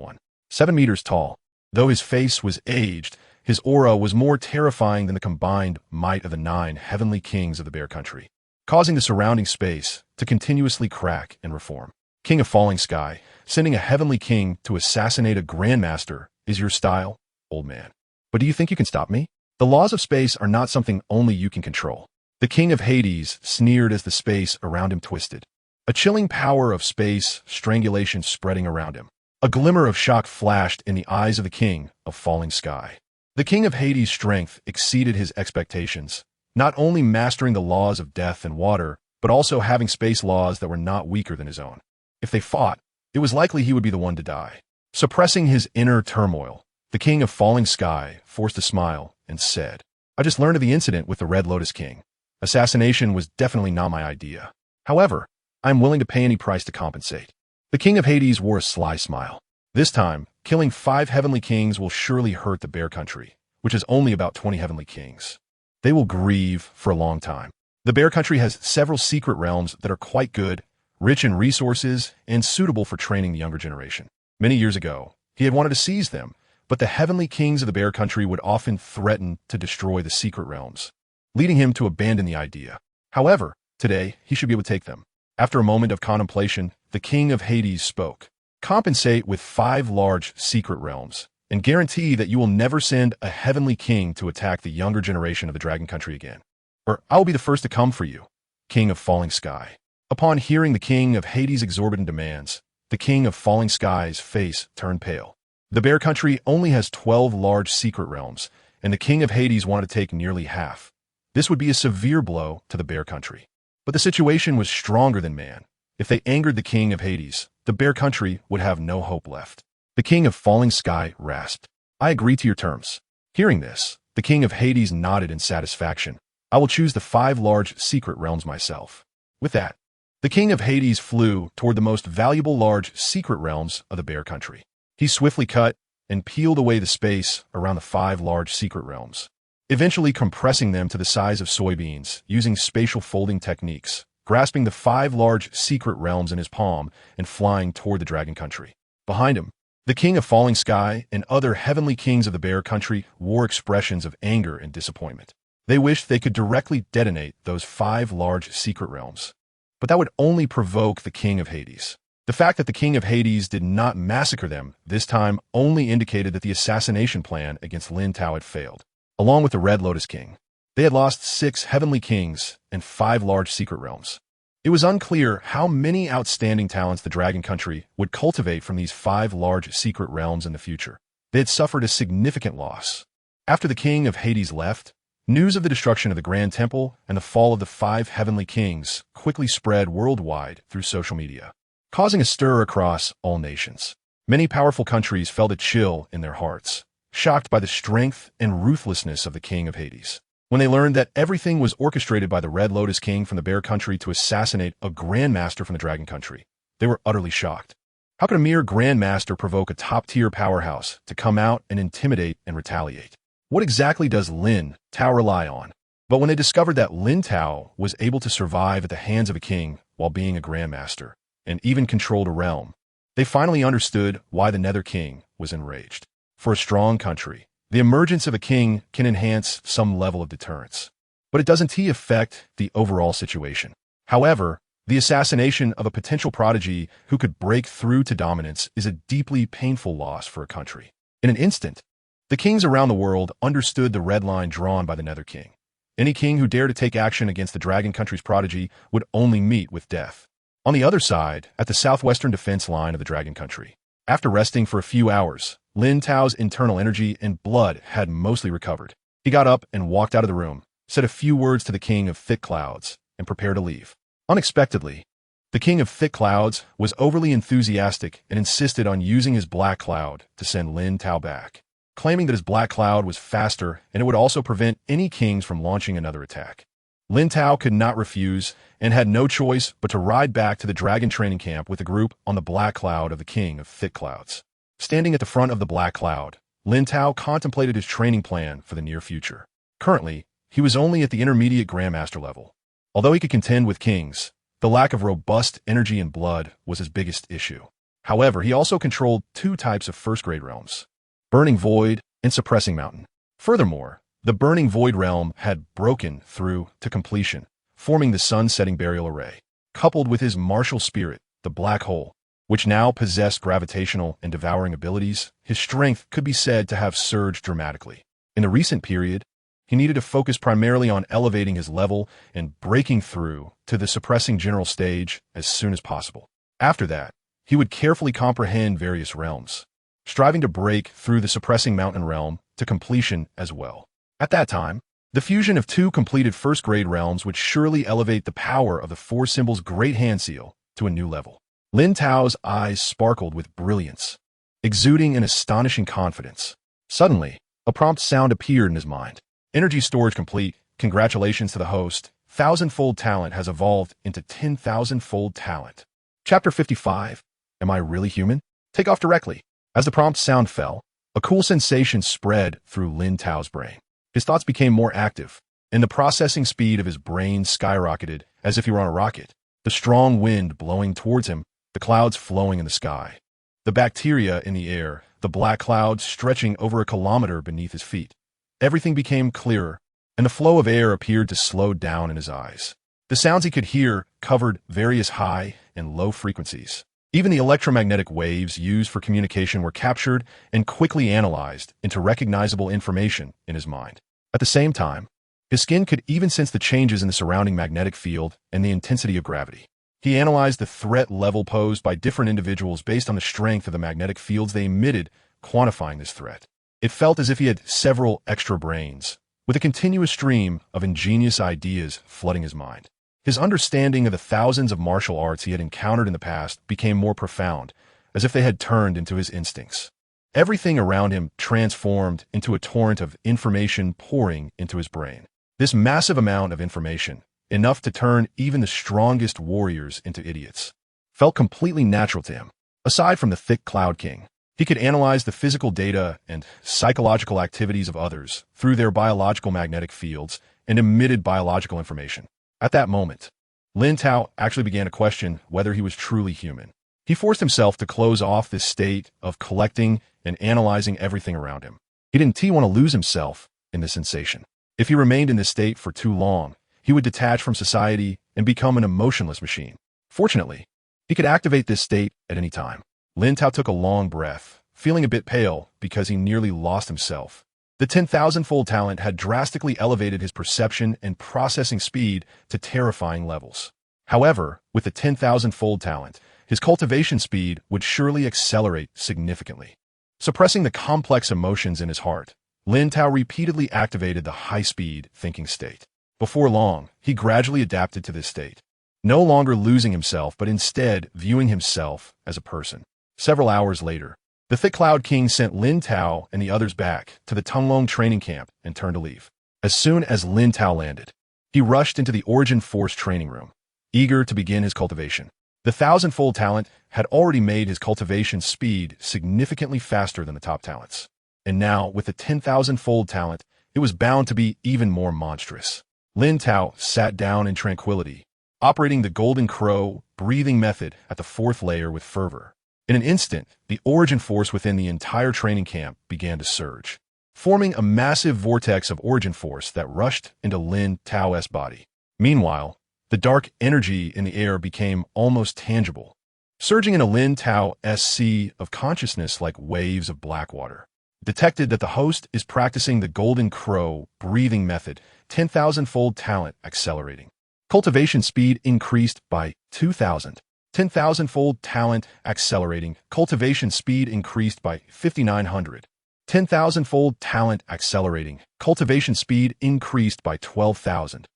7 meters tall. Though his face was aged, his aura was more terrifying than the combined might of the 9 heavenly kings of the Bear Country, causing the surrounding space to continuously crack and reform. King of falling sky, sending a heavenly king to assassinate a grandmaster is your style, old man. But do you think you can stop me? The laws of space are not something only you can control. The king of Hades sneered as the space around him twisted. A chilling power of space strangulation spreading around him. A glimmer of shock flashed in the eyes of the king of falling sky. The king of Hades' strength exceeded his expectations, not only mastering the laws of death and water, but also having space laws that were not weaker than his own. If they fought, it was likely he would be the one to die. Suppressing his inner turmoil, the king of falling sky forced a smile and said, I just learned of the incident with the Red Lotus King. Assassination was definitely not my idea. However, I am willing to pay any price to compensate. The king of Hades wore a sly smile. This time, killing 5 heavenly kings will surely hurt the Bear Country, which is only about 20 heavenly kings. They will grieve for a long time. The Bear Country has several secret realms that are quite good, rich in resources, and suitable for training the younger generation. Many years ago, he had wanted to seize them, but the heavenly kings of the Bear Country would often threaten to destroy the secret realms, leading him to abandon the idea. However, today, he should be able to take them. After a moment of contemplation, the king of Hades spoke. Compensate with 5 large secret realms, and guarantee that you will never send a heavenly king to attack the younger generation of the Dragon Country again. Or I will be the first to come for you, king of falling sky. Upon hearing the king of Hades' exorbitant demands, the king of falling sky's face turned pale. The Bear Country only has 12 large secret realms, and the king of Hades wanted to take nearly half. This would be a severe blow to the Bear Country. But the situation was stronger than man. If they angered the king of Hades, the Bear Country would have no hope left. The king of falling sky rasped, I agree to your terms. Hearing this, the king of Hades nodded in satisfaction. I will choose the 5 large secret realms myself. With that, the king of Hades flew toward the most valuable large secret realms of the Bear Country. He swiftly cut and peeled away the space around the 5 large secret realms, eventually compressing them to the size of soybeans using spatial folding techniques, grasping the 5 large secret realms in his palm and flying toward the Dragon Country. Behind him, the king of falling sky and other heavenly kings of the Bear Country wore expressions of anger and disappointment. They wished they could directly detonate those 5 large secret realms, but that would only provoke the king of Hades. The fact that the king of Hades did not massacre them this time only indicated that the assassination plan against Lin Tao had failed. Along with the Red Lotus King, they had lost 6 heavenly kings and 5 large secret realms. It was unclear how many outstanding talents the Dragon Country would cultivate from these 5 large secret realms in the future. They had suffered a significant loss. After the king of Hades left, news of the destruction of the Grand Temple and the fall of the 5 heavenly kings quickly spread worldwide through social media, causing a stir across all nations. Many powerful countries felt a chill in their hearts, shocked by the strength and ruthlessness of the king of Hades. When they learned that everything was orchestrated by the Red Lotus King from the Bear Country to assassinate a Grandmaster from the Dragon Country, they were utterly shocked. How could a mere Grandmaster provoke a top-tier powerhouse to come out and intimidate and retaliate? What exactly does Lin Tao rely on? But when they discovered that Lin Tao was able to survive at the hands of a king while being a Grandmaster, and even controlled a realm, they finally understood why the Nether King was enraged. For a strong country, the emergence of a king can enhance some level of deterrence, but it doesn't affect the overall situation. However, the assassination of a potential prodigy who could break through to dominance is a deeply painful loss for a country. In an instant, the kings around the world understood the red line drawn by the Nether King. Any king who dared to take action against the Dragon Country's prodigy would only meet with death. On the other side, at the southwestern defense line of the Dragon Country, after resting for a few hours, Lin Tao's internal energy and blood had mostly recovered. He got up and walked out of the room, said a few words to the King of Thick Clouds, and prepared to leave. Unexpectedly, the King of Thick Clouds was overly enthusiastic and insisted on using his black cloud to send Lin Tao back, claiming that his black cloud was faster and it would also prevent any kings from launching another attack. Lin Tao could not refuse and had no choice but to ride back to the dragon training camp with the group on the black cloud of the King of Thick Clouds. Standing at the front of the black cloud, Lin Tao contemplated his training plan for the near future. Currently, he was only at the intermediate Grandmaster level. Although he could contend with kings, the lack of robust energy and blood was his biggest issue. However, he also controlled 2 types of first-grade realms: Burning Void and Suppressing Mountain. Furthermore, the Burning Void realm had broken through to completion, forming the Sun-Setting Burial Array. Coupled with his martial spirit, the Black Hole, which now possessed gravitational and devouring abilities, his strength could be said to have surged dramatically. In the recent period, he needed to focus primarily on elevating his level and breaking through to the suppressing general stage as soon as possible. After that, he would carefully comprehend various realms, striving to break through the suppressing mountain realm to completion as well. At that time, the fusion of 2 completed first-grade realms would surely elevate the power of the 4 Symbols Great Hand Seal to a new level. Lin Tao's eyes sparkled with brilliance, exuding an astonishing confidence. Suddenly, a prompt sound appeared in his mind. Energy storage complete. Congratulations to the host. 1,000-fold talent has evolved into 10,000-fold talent. Chapter 55. Am I really human? Take off directly. As the prompt sound fell, a cool sensation spread through Lin Tao's brain. His thoughts became more active, and the processing speed of his brain skyrocketed as if he were on a rocket. The strong wind blowing towards him, the clouds flowing in the sky, the bacteria in the air, the black clouds stretching over a kilometer beneath his feet. Everything became clearer, and the flow of air appeared to slow down in his eyes. The sounds he could hear covered various high and low frequencies. Even the electromagnetic waves used for communication were captured and quickly analyzed into recognizable information in his mind. At the same time, his skin could even sense the changes in the surrounding magnetic field and the intensity of gravity. He analyzed the threat level posed by different individuals based on the strength of the magnetic fields they emitted, quantifying this threat. It felt as if he had several extra brains, with a continuous stream of ingenious ideas flooding his mind. His understanding of the thousands of martial arts he had encountered in the past became more profound, as if they had turned into his instincts. Everything around him transformed into a torrent of information pouring into his brain. This massive amount of information, enough to turn even the strongest warriors into idiots, felt completely natural to him. Aside from the Thick Cloud King, he could analyze the physical data and psychological activities of others through their biological magnetic fields and emitted biological information. At that moment, Lin Tao actually began to question whether he was truly human. He forced himself to close off this state of collecting and analyzing everything around him. He didn't want to lose himself in this sensation. If he remained in this state for too long, he would detach from society and become an emotionless machine. Fortunately, he could activate this state at any time. Lin Tao took a long breath, feeling a bit pale because he nearly lost himself. The 10,000-fold talent had drastically elevated his perception and processing speed to terrifying levels. However, with the 10,000-fold talent, his cultivation speed would surely accelerate significantly. Suppressing the complex emotions in his heart, Lin Tao repeatedly activated the high-speed thinking state. Before long, he gradually adapted to this state, no longer losing himself but instead viewing himself as a person. Several hours later, the Thick Cloud King sent Lin Tao and the others back to the Tunglong training camp and turned to leave. As soon as Lin Tao landed, he rushed into the Origin Force training room, eager to begin his cultivation. The 1,000-fold talent had already made his cultivation speed significantly faster than the top talents. And now, with the 10,000-fold talent, it was bound to be even more monstrous. Lin Tao sat down in tranquility, operating the Golden Crow breathing method at the 4th layer with fervor. In an instant, the origin force within the entire training camp began to surge, forming a massive vortex of origin force that rushed into Lin Tao's body. Meanwhile, the dark energy in the air became almost tangible, surging into Lin Tao's sea of consciousness like waves of black water. Detected that the host is practicing the Golden Crow breathing method, 10,000-fold talent accelerating. Cultivation speed increased by 2,000. 10,000-fold talent accelerating. Cultivation speed increased by 5,900. 10,000-fold talent accelerating. Cultivation speed increased by 12,000.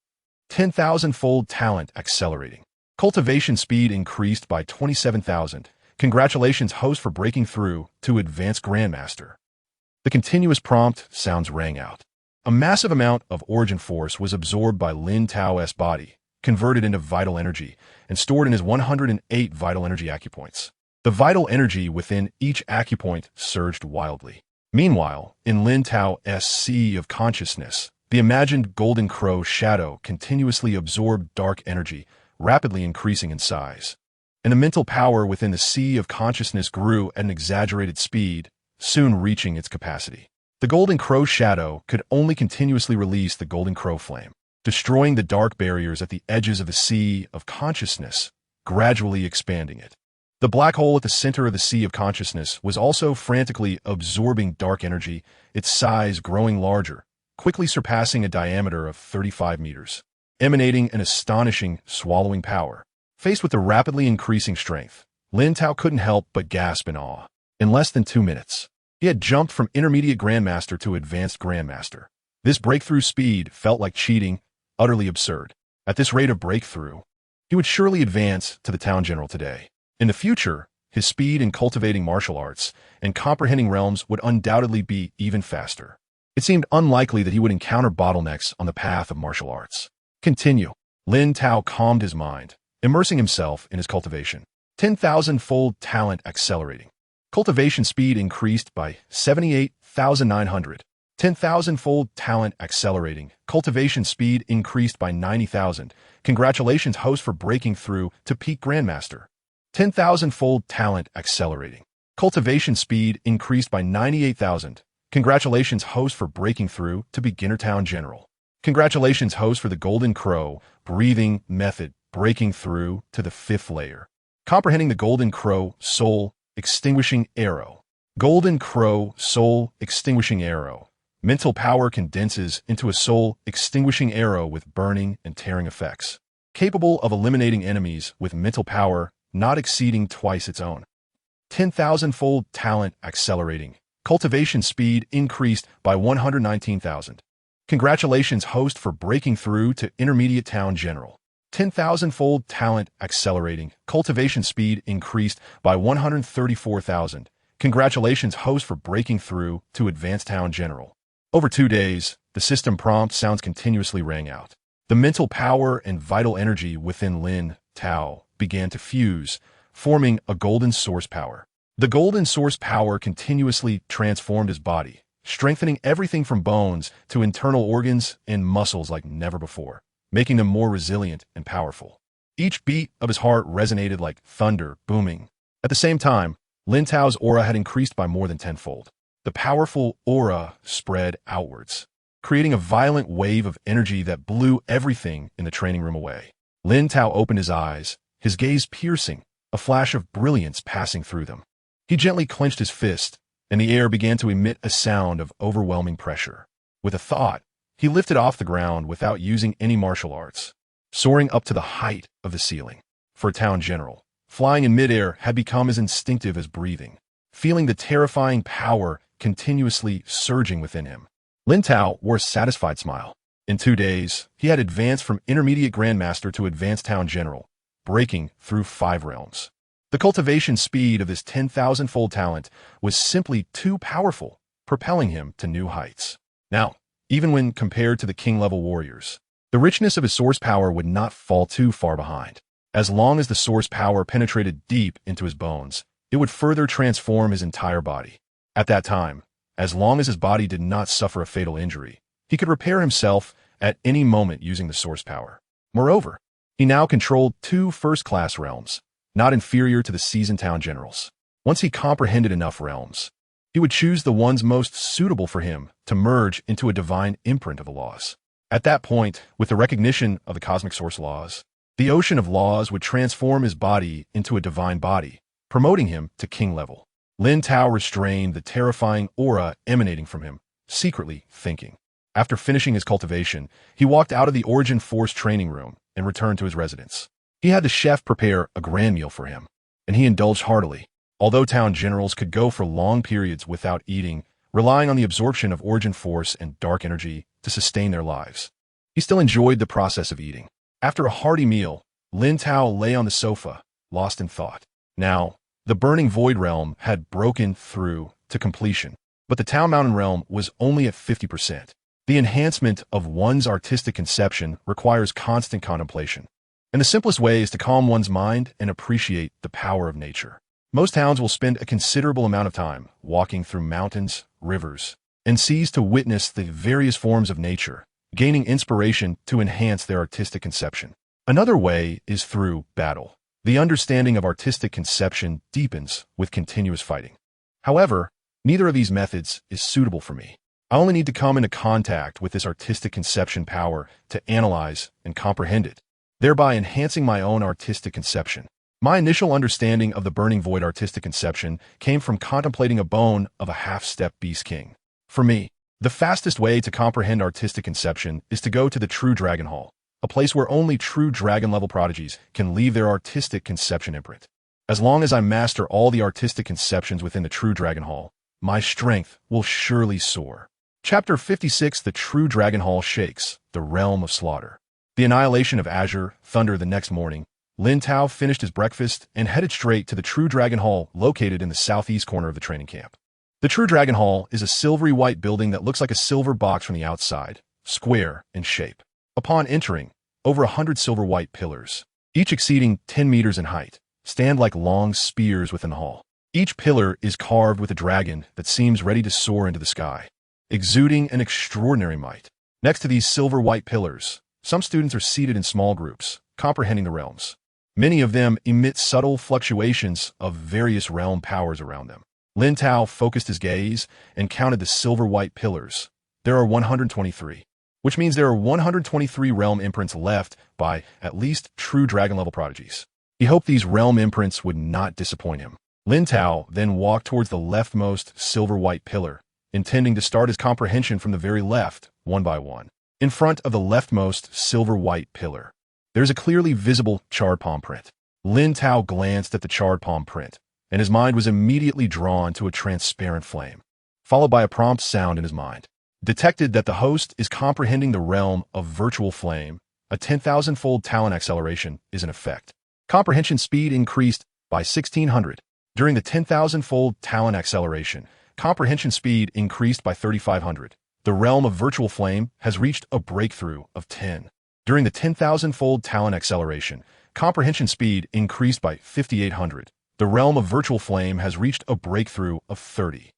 10,000-fold talent accelerating. Cultivation speed increased by 27,000. Congratulations, host, for breaking through to Advanced Grandmaster. The continuous prompt sounds rang out. A massive amount of origin force was absorbed by Lin Tao's body, converted into vital energy, and stored in his 108 vital energy acupoints. The vital energy within each acupoint surged wildly. Meanwhile, in Lin Tao's sea of consciousness, the imagined Golden Crow shadow continuously absorbed dark energy, rapidly increasing in size. And the mental power within the sea of consciousness grew at an exaggerated speed, soon reaching its capacity. The Golden Crow shadow could only continuously release the Golden Crow flame, destroying the dark barriers at the edges of the sea of consciousness, gradually expanding it. The black hole at the center of the sea of consciousness was also frantically absorbing dark energy, its size growing larger, quickly surpassing a diameter of 35 meters, emanating an astonishing swallowing power. Faced with the rapidly increasing strength, Lin Tao couldn't help but gasp in awe. In less than 2 minutes, he had jumped from Intermediate Grandmaster to Advanced Grandmaster. This breakthrough speed felt like cheating, utterly absurd. At this rate of breakthrough, he would surely advance to the Town General today. In the future, his speed in cultivating martial arts and comprehending realms would undoubtedly be even faster. It seemed unlikely that he would encounter bottlenecks on the path of martial arts. Continue. Lin Tao calmed his mind, immersing himself in his cultivation. 10,000-fold talent accelerating. Cultivation speed increased by 78,900. 10,000-fold talent accelerating. Cultivation speed increased by 90,000. Congratulations, host, for breaking through to Peak Grandmaster. 10,000-fold talent accelerating. Cultivation speed increased by 98,000. Congratulations, host, for breaking through to Beginner Town General. Congratulations, host, for the Golden Crow breathing method, breaking through to the 5th layer. Comprehending the Golden Crow soul extinguishing arrow. Golden Crow soul extinguishing arrow. Mental power condenses into a soul extinguishing arrow with burning and tearing effects, capable of eliminating enemies with mental power not exceeding twice its own. 10,000-fold talent accelerating. Cultivation speed increased by 119,000. Congratulations, host, for breaking through to Intermediate Town General. 10,000-fold talent accelerating. Cultivation speed increased by 134,000. Congratulations, host, for breaking through to Advanced Town General. Over 2 days, the system prompt sounds continuously rang out. The mental power and vital energy within Lin Tao began to fuse, forming a golden source power. The golden source power continuously transformed his body, strengthening everything from bones to internal organs and muscles like never before, making them more resilient and powerful. Each beat of his heart resonated like thunder booming. At the same time, Lin Tao's aura had increased by more than tenfold. The powerful aura spread outwards, creating a violent wave of energy that blew everything in the training room away. Lin Tao opened his eyes, his gaze piercing, a flash of brilliance passing through them. He gently clenched his fist, and the air began to emit a sound of overwhelming pressure. With a thought, he lifted off the ground without using any martial arts, soaring up to the height of the ceiling. For a town general, flying in midair had become as instinctive as breathing, feeling the terrifying power continuously surging within him. Lin Tao wore a satisfied smile. In 2 days, he had advanced from intermediate grandmaster to advanced town general, breaking through 5 realms. The cultivation speed of this 10,000-fold talent was simply too powerful, propelling him to new heights. Now, even when compared to the king-level warriors, the richness of his source power would not fall too far behind. As long as the source power penetrated deep into his bones, it would further transform his entire body. At that time, as long as his body did not suffer a fatal injury, he could repair himself at any moment using the source power. Moreover, he now controlled 2 first-class realms, not inferior to the seasoned town generals. Once he comprehended enough realms, he would choose the ones most suitable for him to merge into a divine imprint of the laws. At that point, with the recognition of the cosmic source laws, the ocean of laws would transform his body into a divine body, promoting him to king level. Lin Tao restrained the terrifying aura emanating from him, secretly thinking. After finishing his cultivation, he walked out of the Origin Force training room and returned to his residence. He had the chef prepare a grand meal for him, and he indulged heartily. Although town generals could go for long periods without eating, relying on the absorption of Origin Force and dark energy to sustain their lives, he still enjoyed the process of eating. After a hearty meal, Lin Tao lay on the sofa, lost in thought. Now, the Burning Void realm had broken through to completion, but the Tao Mountain realm was only at 50%. The enhancement of one's artistic conception requires constant contemplation, and the simplest way is to calm one's mind and appreciate the power of nature. Most towns will spend a considerable amount of time walking through mountains, rivers, and seas to witness the various forms of nature, gaining inspiration to enhance their artistic conception. Another way is through battle. The understanding of artistic conception deepens with continuous fighting. However, neither of these methods is suitable for me. I only need to come into contact with this artistic conception power to analyze and comprehend it, thereby enhancing my own artistic conception. My initial understanding of the Burning Void artistic conception came from contemplating a bone of a half-step beast king. For me, the fastest way to comprehend artistic conception is to go to the True Dragon Hall, a place where only true dragon-level prodigies can leave their artistic conception imprint. As long as I master all the artistic conceptions within the True Dragon Hall, my strength will surely soar. Chapter 56: The True Dragon Hall Shakes, the Realm of Slaughter. The annihilation of Azure Thunder. The next morning, Lin Tao finished his breakfast and headed straight to the True Dragon Hall located in the southeast corner of the training camp. The True Dragon Hall is a silvery white building that looks like a silver box from the outside, square in shape. Upon entering, over 100 silver white pillars, each exceeding 10 meters in height, stand like long spears within the hall. Each pillar is carved with a dragon that seems ready to soar into the sky, exuding an extraordinary might. Next to these silver white pillars, some students are seated in small groups, comprehending the realms. Many of them emit subtle fluctuations of various realm powers around them. Lin Tao focused his gaze and counted the silver white pillars. There are 123, which means there are 123 realm imprints left by, at least, true dragon-level prodigies. He hoped these realm imprints would not disappoint him. Lin Tao then walked towards the leftmost silver white pillar, intending to start his comprehension from the very left, one by one. In front of the leftmost silver white pillar, there's a clearly visible charred palm print. Lin Tao glanced at the charred palm print, and his mind was immediately drawn to a transparent flame, followed by a prompt sound in his mind. Detected that the host is comprehending the realm of virtual flame. A 10,000-fold talent acceleration is in effect. Comprehension speed increased by 1,600. During the 10,000-fold talent acceleration, comprehension speed increased by 3,500. The realm of virtual flame has reached a breakthrough of 10. During the 10,000-fold talent acceleration, comprehension speed increased by 5,800. The realm of virtual flame has reached a breakthrough of 30.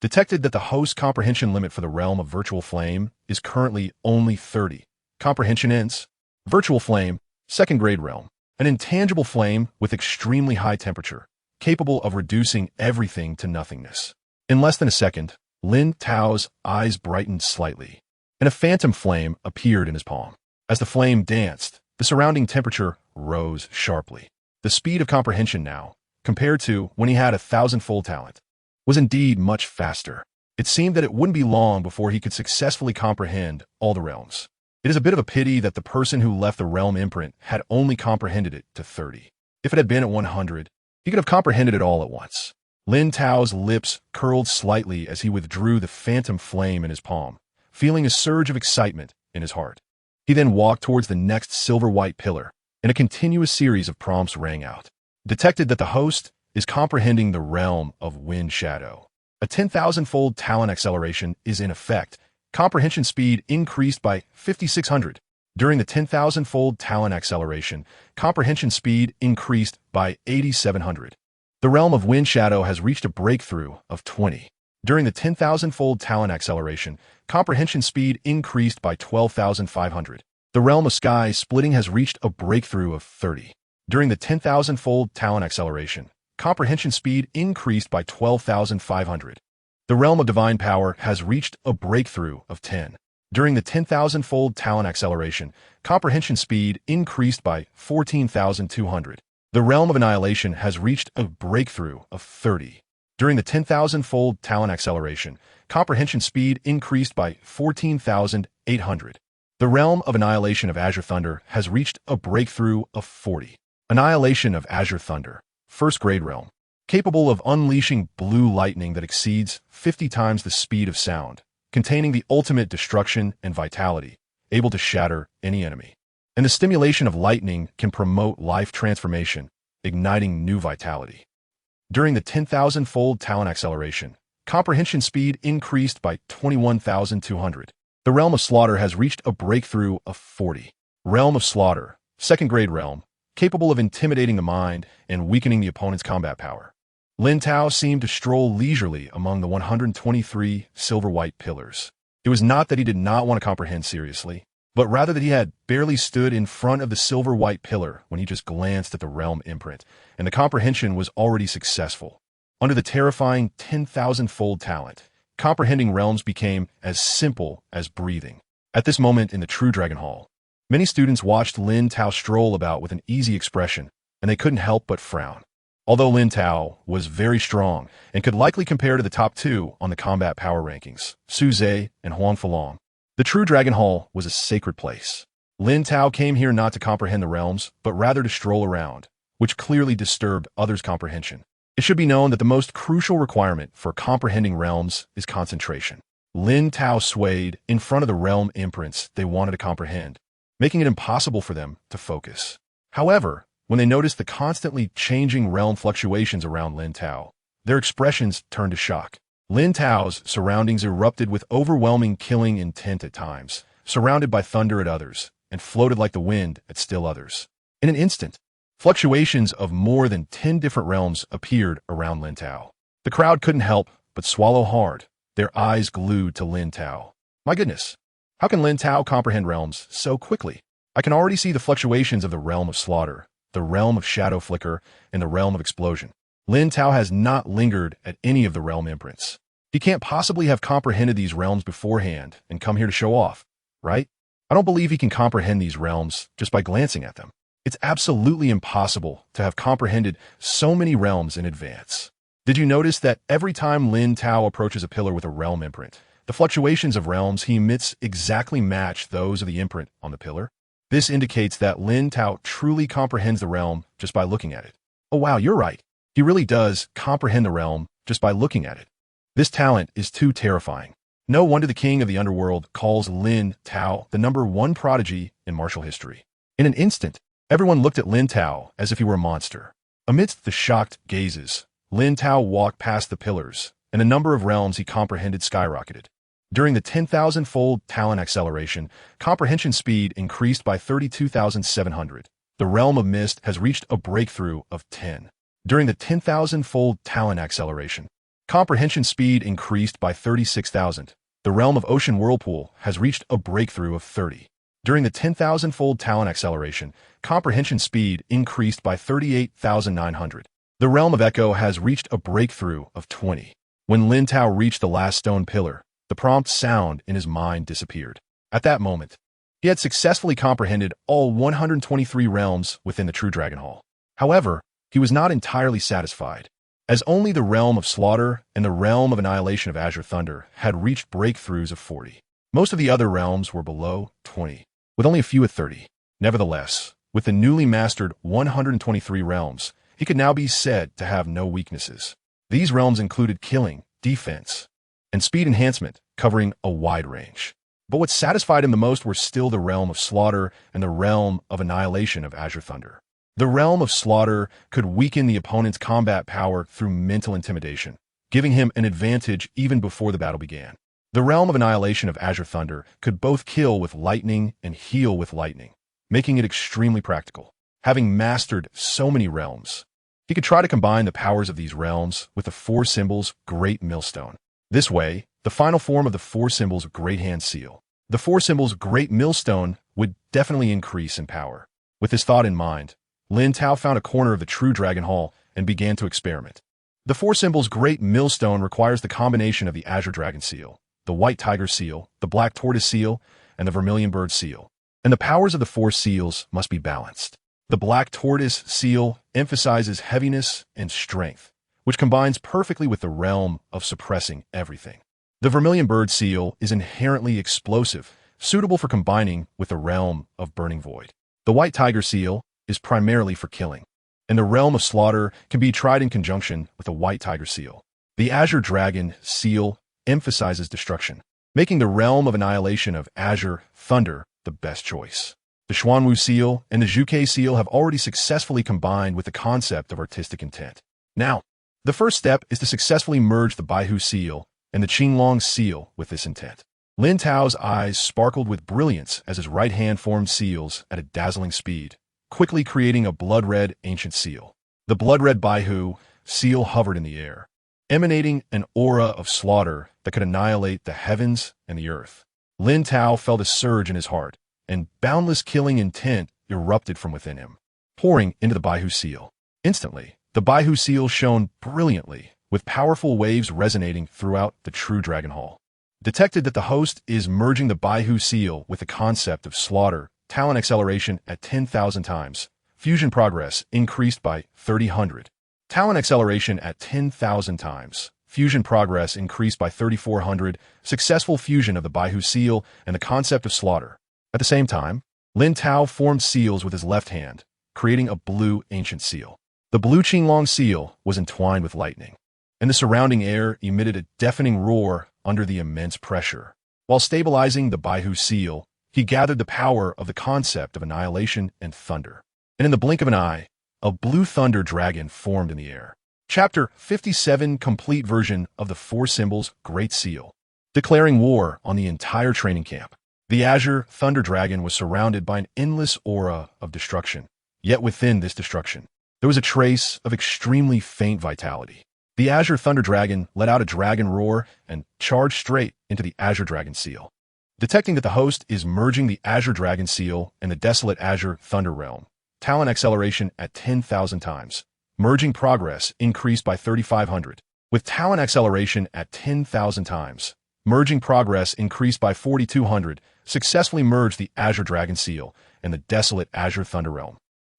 Detected that the host comprehension limit for the realm of virtual flame is currently only 30. Comprehension ends. Virtual flame, second grade realm. An intangible flame with extremely high temperature, capable of reducing everything to nothingness. In less than a second, Lin Tao's eyes brightened slightly, and a phantom flame appeared in his palm. As the flame danced, the surrounding temperature rose sharply. The speed of comprehension now, compared to when he had 1,000-fold talent, was indeed much faster. It seemed that it wouldn't be long before he could successfully comprehend all the realms. It is a bit of a pity that the person who left the realm imprint had only comprehended it to 30. If it had been at 100, he could have comprehended it all at once. Lin Tao's lips curled slightly as he withdrew the phantom flame in his palm, feeling a surge of excitement in his heart. He then walked towards the next silver-white pillar, and a continuous series of prompts rang out. Detected that the host is comprehending the realm of wind shadow. A 10,000-fold talent acceleration is in effect. Comprehension speed increased by 5,600. During the 10,000-fold talent acceleration, comprehension speed increased by 8,700. The realm of wind shadow has reached a breakthrough of 20. During the 10,000-fold talent acceleration, comprehension speed increased by 12,500. The realm of sky splitting has reached a breakthrough of 30. During the 10,000-fold talent acceleration, comprehension speed increased by 12,500. The realm of divine power has reached a breakthrough of 10. During the 10,000-fold talent acceleration, comprehension speed increased by 14,200. The realm of annihilation has reached a breakthrough of 30. During the 10,000-fold talent acceleration, comprehension speed increased by 14,800. The realm of annihilation of Azure Thunder has reached a breakthrough of 40. Annihilation of Azure Thunder, first grade realm, capable of unleashing blue lightning that exceeds 50 times the speed of sound, containing the ultimate destruction and vitality, able to shatter any enemy. And the stimulation of lightning can promote life transformation, igniting new vitality. During the 10,000-fold talent acceleration, comprehension speed increased by 21,200. The realm of slaughter has reached a breakthrough of 40. Realm of slaughter, second grade realm, capable of intimidating the mind and weakening the opponent's combat power. Lin Tao seemed to stroll leisurely among the 123 silver-white pillars. It was not that he did not want to comprehend seriously, but rather that he had barely stood in front of the silver-white pillar when he just glanced at the realm imprint, and the comprehension was already successful. Under the terrifying 10,000-fold talent, comprehending realms became as simple as breathing. At this moment in the True Dragon Hall, many students watched Lin Tao stroll about with an easy expression, and they couldn't help but frown. Although Lin Tao was very strong and could likely compare to the top two on the combat power rankings, Su Zhe and Huang Fulong, the True Dragon Hall was a sacred place. Lin Tao came here not to comprehend the realms, but rather to stroll around, which clearly disturbed others' comprehension. It should be known that the most crucial requirement for comprehending realms is concentration. Lin Tao swayed in front of the realm imprints they wanted to comprehend, making it impossible for them to focus. However, when they noticed the constantly changing realm fluctuations around Lin Tao, their expressions turned to shock. Lin Tao's surroundings erupted with overwhelming killing intent at times, surrounded by thunder at others, and floated like the wind at still others. In an instant, fluctuations of more than 10 different realms appeared around Lin Tao. The crowd couldn't help but swallow hard, their eyes glued to Lin Tao. My goodness, how can Lin Tao comprehend realms so quickly? I can already see the fluctuations of the realm of slaughter, the realm of shadow flicker, and the realm of explosion. Lin Tao has not lingered at any of the realm imprints. He can't possibly have comprehended these realms beforehand and come here to show off, right? I don't believe he can comprehend these realms just by glancing at them. It's absolutely impossible to have comprehended so many realms in advance. Did you notice that every time Lin Tao approaches a pillar with a realm imprint, the fluctuations of realms he emits exactly match those of the imprint on the pillar? This indicates that Lin Tao truly comprehends the realm just by looking at it. Oh wow, you're right. He really does comprehend the realm just by looking at it. This talent is too terrifying. No wonder the king of the underworld calls Lin Tao the #1 prodigy in martial history. In an instant, everyone looked at Lin Tao as if he were a monster. Amidst the shocked gazes, Lin Tao walked past the pillars, and the number of realms he comprehended skyrocketed. During the 10,000-fold talent acceleration, comprehension speed increased by 32,700. The realm of mist has reached a breakthrough of 10. During the 10,000-fold talent acceleration, comprehension speed increased by 36,000. The realm of ocean whirlpool has reached a breakthrough of 30. During the 10,000-fold talent acceleration, comprehension speed increased by 38,900. The realm of echo has reached a breakthrough of 20. When Lin Tao reached the last stone pillar, the prompt sound in his mind disappeared. At that moment, he had successfully comprehended all 123 realms within the True Dragon Hall. However, he was not entirely satisfied, as only the realm of slaughter and the realm of annihilation of Azure Thunder had reached breakthroughs of 40. Most of the other realms were below 20. with only a few at 30. Nevertheless, with the newly mastered 123 realms, he could now be said to have no weaknesses. These realms included killing, defense, and speed enhancement, covering a wide range. But what satisfied him the most were still the realm of slaughter and the realm of annihilation of Azure Thunder. The realm of slaughter could weaken the opponent's combat power through mental intimidation, giving him an advantage even before the battle began. The realm of annihilation of Azure Thunder could both kill with lightning and heal with lightning, making it extremely practical. Having mastered so many realms, he could try to combine the powers of these realms with the four symbols Great Millstone. This way, the final form of the four symbols Great Hand Seal. The four symbols Great Millstone would definitely increase in power. With this thought in mind, Lin Tao found a corner of the true Dragon Hall and began to experiment. The four symbols Great Millstone requires the combination of the Azure Dragon Seal, the White Tiger Seal, the Black Tortoise Seal, and the Vermilion Bird Seal. And the powers of the four seals must be balanced. The Black Tortoise Seal emphasizes heaviness and strength, which combines perfectly with the realm of suppressing everything. The Vermilion Bird Seal is inherently explosive, suitable for combining with the realm of Burning Void. The White Tiger Seal is primarily for killing, and the realm of slaughter can be tried in conjunction with the White Tiger Seal. The Azure Dragon Seal emphasizes destruction, making the realm of annihilation of Azure Thunder the best choice. The Xuanwu Seal and the Zhuke Seal have already successfully combined with the concept of artistic intent. Now, the first step is to successfully merge the Baihu Seal and the Qinglong Seal with this intent. Lin Tao's eyes sparkled with brilliance as his right hand formed seals at a dazzling speed, quickly creating a blood-red ancient seal. The blood-red Baihu Seal hovered in the air, emanating an aura of slaughter that could annihilate the heavens and the earth. Lin Tao felt a surge in his heart, and boundless killing intent erupted from within him, pouring into the Baihu Seal. Instantly, the Baihu Seal shone brilliantly, with powerful waves resonating throughout the true Dragon Hall. Detected that the host is merging the Baihu Seal with the concept of slaughter, talent acceleration at 10,000 times. Fusion progress increased by 3,000. Talent acceleration at 10,000 times. Fusion progress increased by 3,400. Successful fusion of the Baihu Seal and the concept of slaughter. At the same time, Lin Tao formed seals with his left hand, creating a blue ancient seal. The blue Qinglong Seal was entwined with lightning, and the surrounding air emitted a deafening roar under the immense pressure. While stabilizing the Baihu Seal, he gathered the power of the concept of annihilation and thunder. And in the blink of an eye, a blue thunder dragon formed in the air. Chapter 57 Complete version of the four symbols Great Seal. Declaring war on the entire training camp. The Azure Thunder Dragon was surrounded by an endless aura of destruction. Yet within this destruction, there was a trace of extremely faint vitality. The Azure Thunder Dragon let out a dragon roar and charged straight into the Azure Dragon Seal. Detecting that the host is merging the Azure Dragon Seal and the desolate Azure Thunder Realm, talent acceleration at 10,000 times. Merging progress increased by 3,500. With talent acceleration at 10,000 times, merging progress increased by 4,200, successfully merged the Azure Dragon Seal and the desolate Azure Thunder Realm.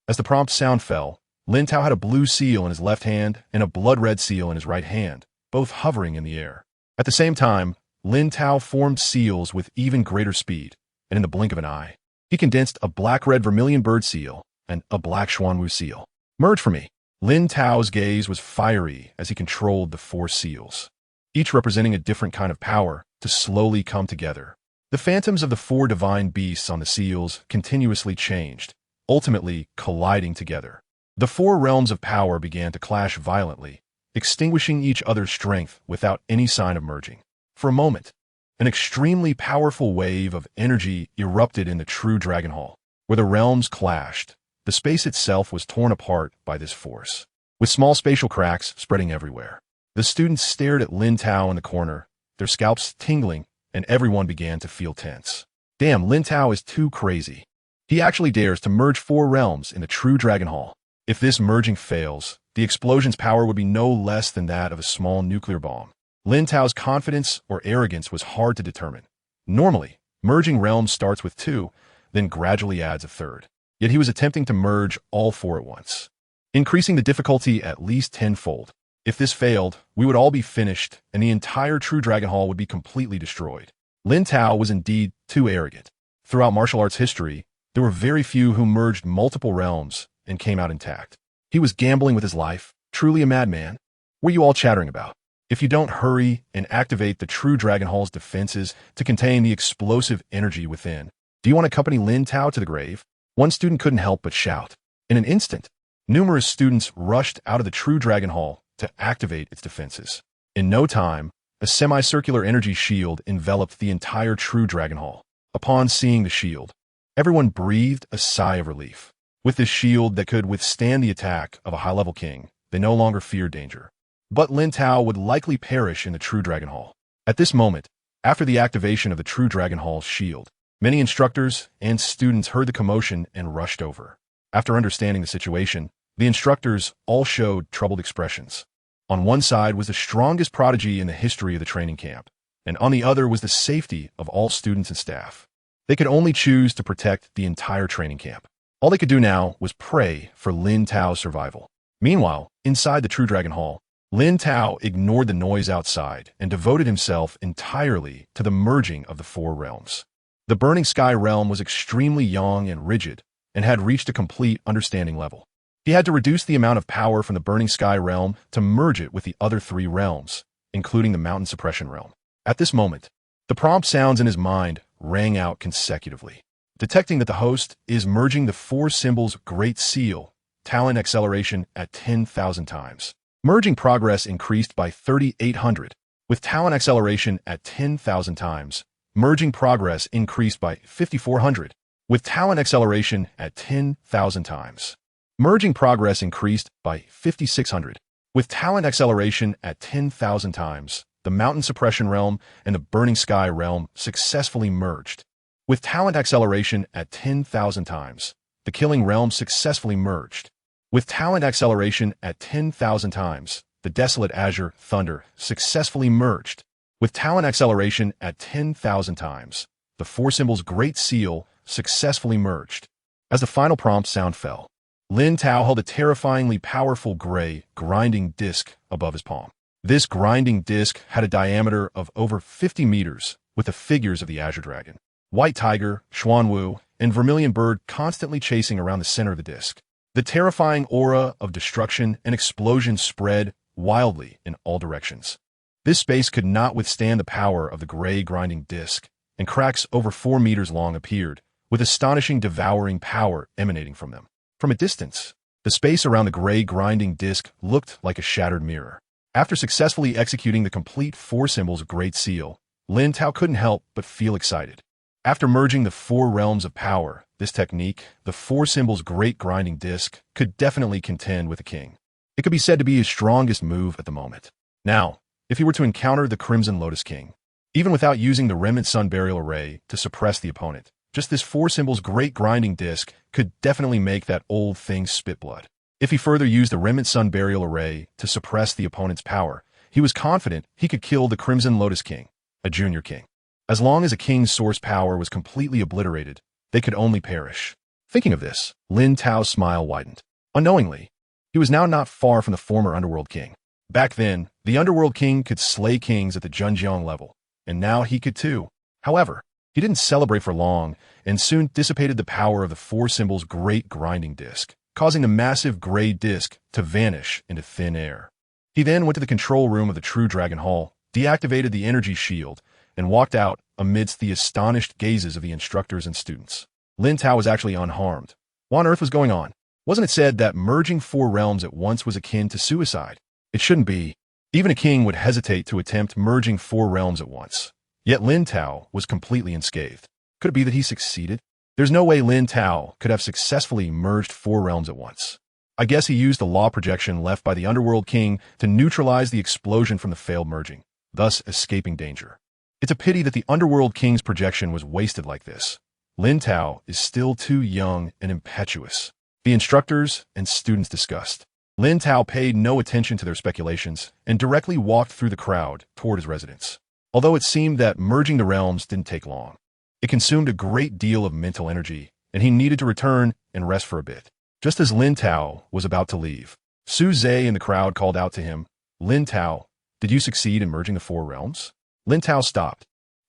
As the prompt sound fell, Lin Tao had a blue seal in his left hand and a blood-red seal in his right hand, both hovering in the air. At the same time, Lin Tao formed seals with even greater speed, and in the blink of an eye, he condensed a black-red Vermilion Bird Seal and a black Xuanwu Seal. Merge for me. Lin Tao's gaze was fiery as he controlled the four seals, each representing a different kind of power, to slowly come together. The phantoms of the four divine beasts on the seals continuously changed, ultimately colliding together. The four realms of power began to clash violently, extinguishing each other's strength without any sign of merging. For a moment, an extremely powerful wave of energy erupted in the true Dragon Hall. Where the realms clashed, the space itself was torn apart by this force, with small spatial cracks spreading everywhere. The students stared at Lin Tao in the corner, their scalps tingling, and everyone began to feel tense. Damn, Lin Tao is too crazy. He actually dares to merge four realms in the true Dragon Hall. If this merging fails, the explosion's power would be no less than that of a small nuclear bomb. Lin Tao's confidence or arrogance was hard to determine. Normally, merging realms starts with two, then gradually adds a third. Yet he was attempting to merge all four at once, increasing the difficulty at least tenfold. If this failed, we would all be finished, and the entire true Dragon Hall would be completely destroyed. Lin Tao was indeed too arrogant. Throughout martial arts history, there were very few who merged multiple realms and came out intact. He was gambling with his life, truly a madman. What are you all chattering about? If you don't hurry and activate the true Dragon Hall's defenses to contain the explosive energy within, do you want to accompany Lin Tao to the grave? One student couldn't help but shout. In an instant, numerous students rushed out of the true Dragon Hall to activate its defenses. In no time, a semicircular energy shield enveloped the entire true Dragon Hall. Upon seeing the shield, everyone breathed a sigh of relief. With this shield that could withstand the attack of a high-level king, they no longer feared danger. But Lin Tao would likely perish in the true Dragon Hall. At this moment, after the activation of the true Dragon Hall's shield, many instructors and students heard the commotion and rushed over. After understanding the situation, the instructors all showed troubled expressions. On one side was the strongest prodigy in the history of the training camp, and on the other was the safety of all students and staff. They could only choose to protect the entire training camp. All they could do now was pray for Lin Tao's survival. Meanwhile, inside the true Dragon Hall, Lin Tao ignored the noise outside and devoted himself entirely to the merging of the four realms. The Burning Sky realm was extremely young and rigid and had reached a complete understanding level. He had to reduce the amount of power from the Burning Sky realm to merge it with the other three realms, including the Mountain Suppression realm. At this moment, the prompt sounds in his mind rang out consecutively. Detecting that the host is merging the four symbols Great Seal, talent acceleration at 10,000 times. Merging progress increased by 3,800. With talent acceleration at 10,000 times, merging progress increased by 5,400. With talent acceleration at 10,000 times, merging progress increased by 5,600. With talent acceleration at 10,000 times, the Mountain Suppression realm and the Burning Sky realm successfully merged. With talent acceleration at 10,000 times, the Killing realm successfully merged. With talent acceleration at 10,000 times, the Desolate Azure Thunder successfully merged. With talent acceleration at 10,000 times, the four symbols Great Seal successfully merged. As the final prompt sound fell, Lin Tao held a terrifyingly powerful gray, grinding disc above his palm. This grinding disc had a diameter of over 50 meters, with the figures of the Azure Dragon, White Tiger, Xuanwu, and Vermilion Bird constantly chasing around the center of the disc. The terrifying aura of destruction and explosion spread wildly in all directions. This space could not withstand the power of the gray grinding disc, and cracks over 4 meters long appeared, with astonishing devouring power emanating from them. From a distance, the space around the gray grinding disc looked like a shattered mirror. After successfully executing the complete four symbols Great Seal, Lin Tao couldn't help but feel excited. After merging the four realms of power, this technique, the four symbols Great Grinding Disc, could definitely contend with the king. It could be said to be his strongest move at the moment. Now, if he were to encounter the Crimson Lotus King, even without using the Remnant Sun Burial Array to suppress the opponent, just this four symbols Great Grinding Disc could definitely make that old thing spit blood. If he further used the Remnant Sun Burial Array to suppress the opponent's power, he was confident he could kill the Crimson Lotus King, a junior king. As long as a king's source power was completely obliterated, they could only perish. Thinking of this, Lin Tao's smile widened. Unknowingly, he was now not far from the former Underworld King. Back then, the Underworld King could slay kings at the Zhenjiang level, and now he could too. However, he didn't celebrate for long, and soon dissipated the power of the four symbols Great Grinding Disc, causing the massive gray disc to vanish into thin air. He then went to the control room of the True Dragon Hall, deactivated the energy shield, and walked out amidst the astonished gazes of the instructors and students. Lin Tao was actually unharmed. What on earth was going on? Wasn't it said that merging four realms at once was akin to suicide? It shouldn't be. Even a king would hesitate to attempt merging four realms at once. Yet Lin Tao was completely unscathed. Could it be that he succeeded? There's no way Lin Tao could have successfully merged four realms at once. I guess he used the law projection left by the Underworld King to neutralize the explosion from the failed merging, thus escaping danger. It's a pity that the Underworld King's projection was wasted like this. Lin Tao is still too young and impetuous. The instructors and students discussed. Lin Tao paid no attention to their speculations and directly walked through the crowd toward his residence. Although it seemed that merging the realms didn't take long, it consumed a great deal of mental energy, and he needed to return and rest for a bit. Just as Lin Tao was about to leave, Su Zhe in the crowd called out to him, "Lin Tao, did you succeed in merging the four realms?" Lin Tao stopped.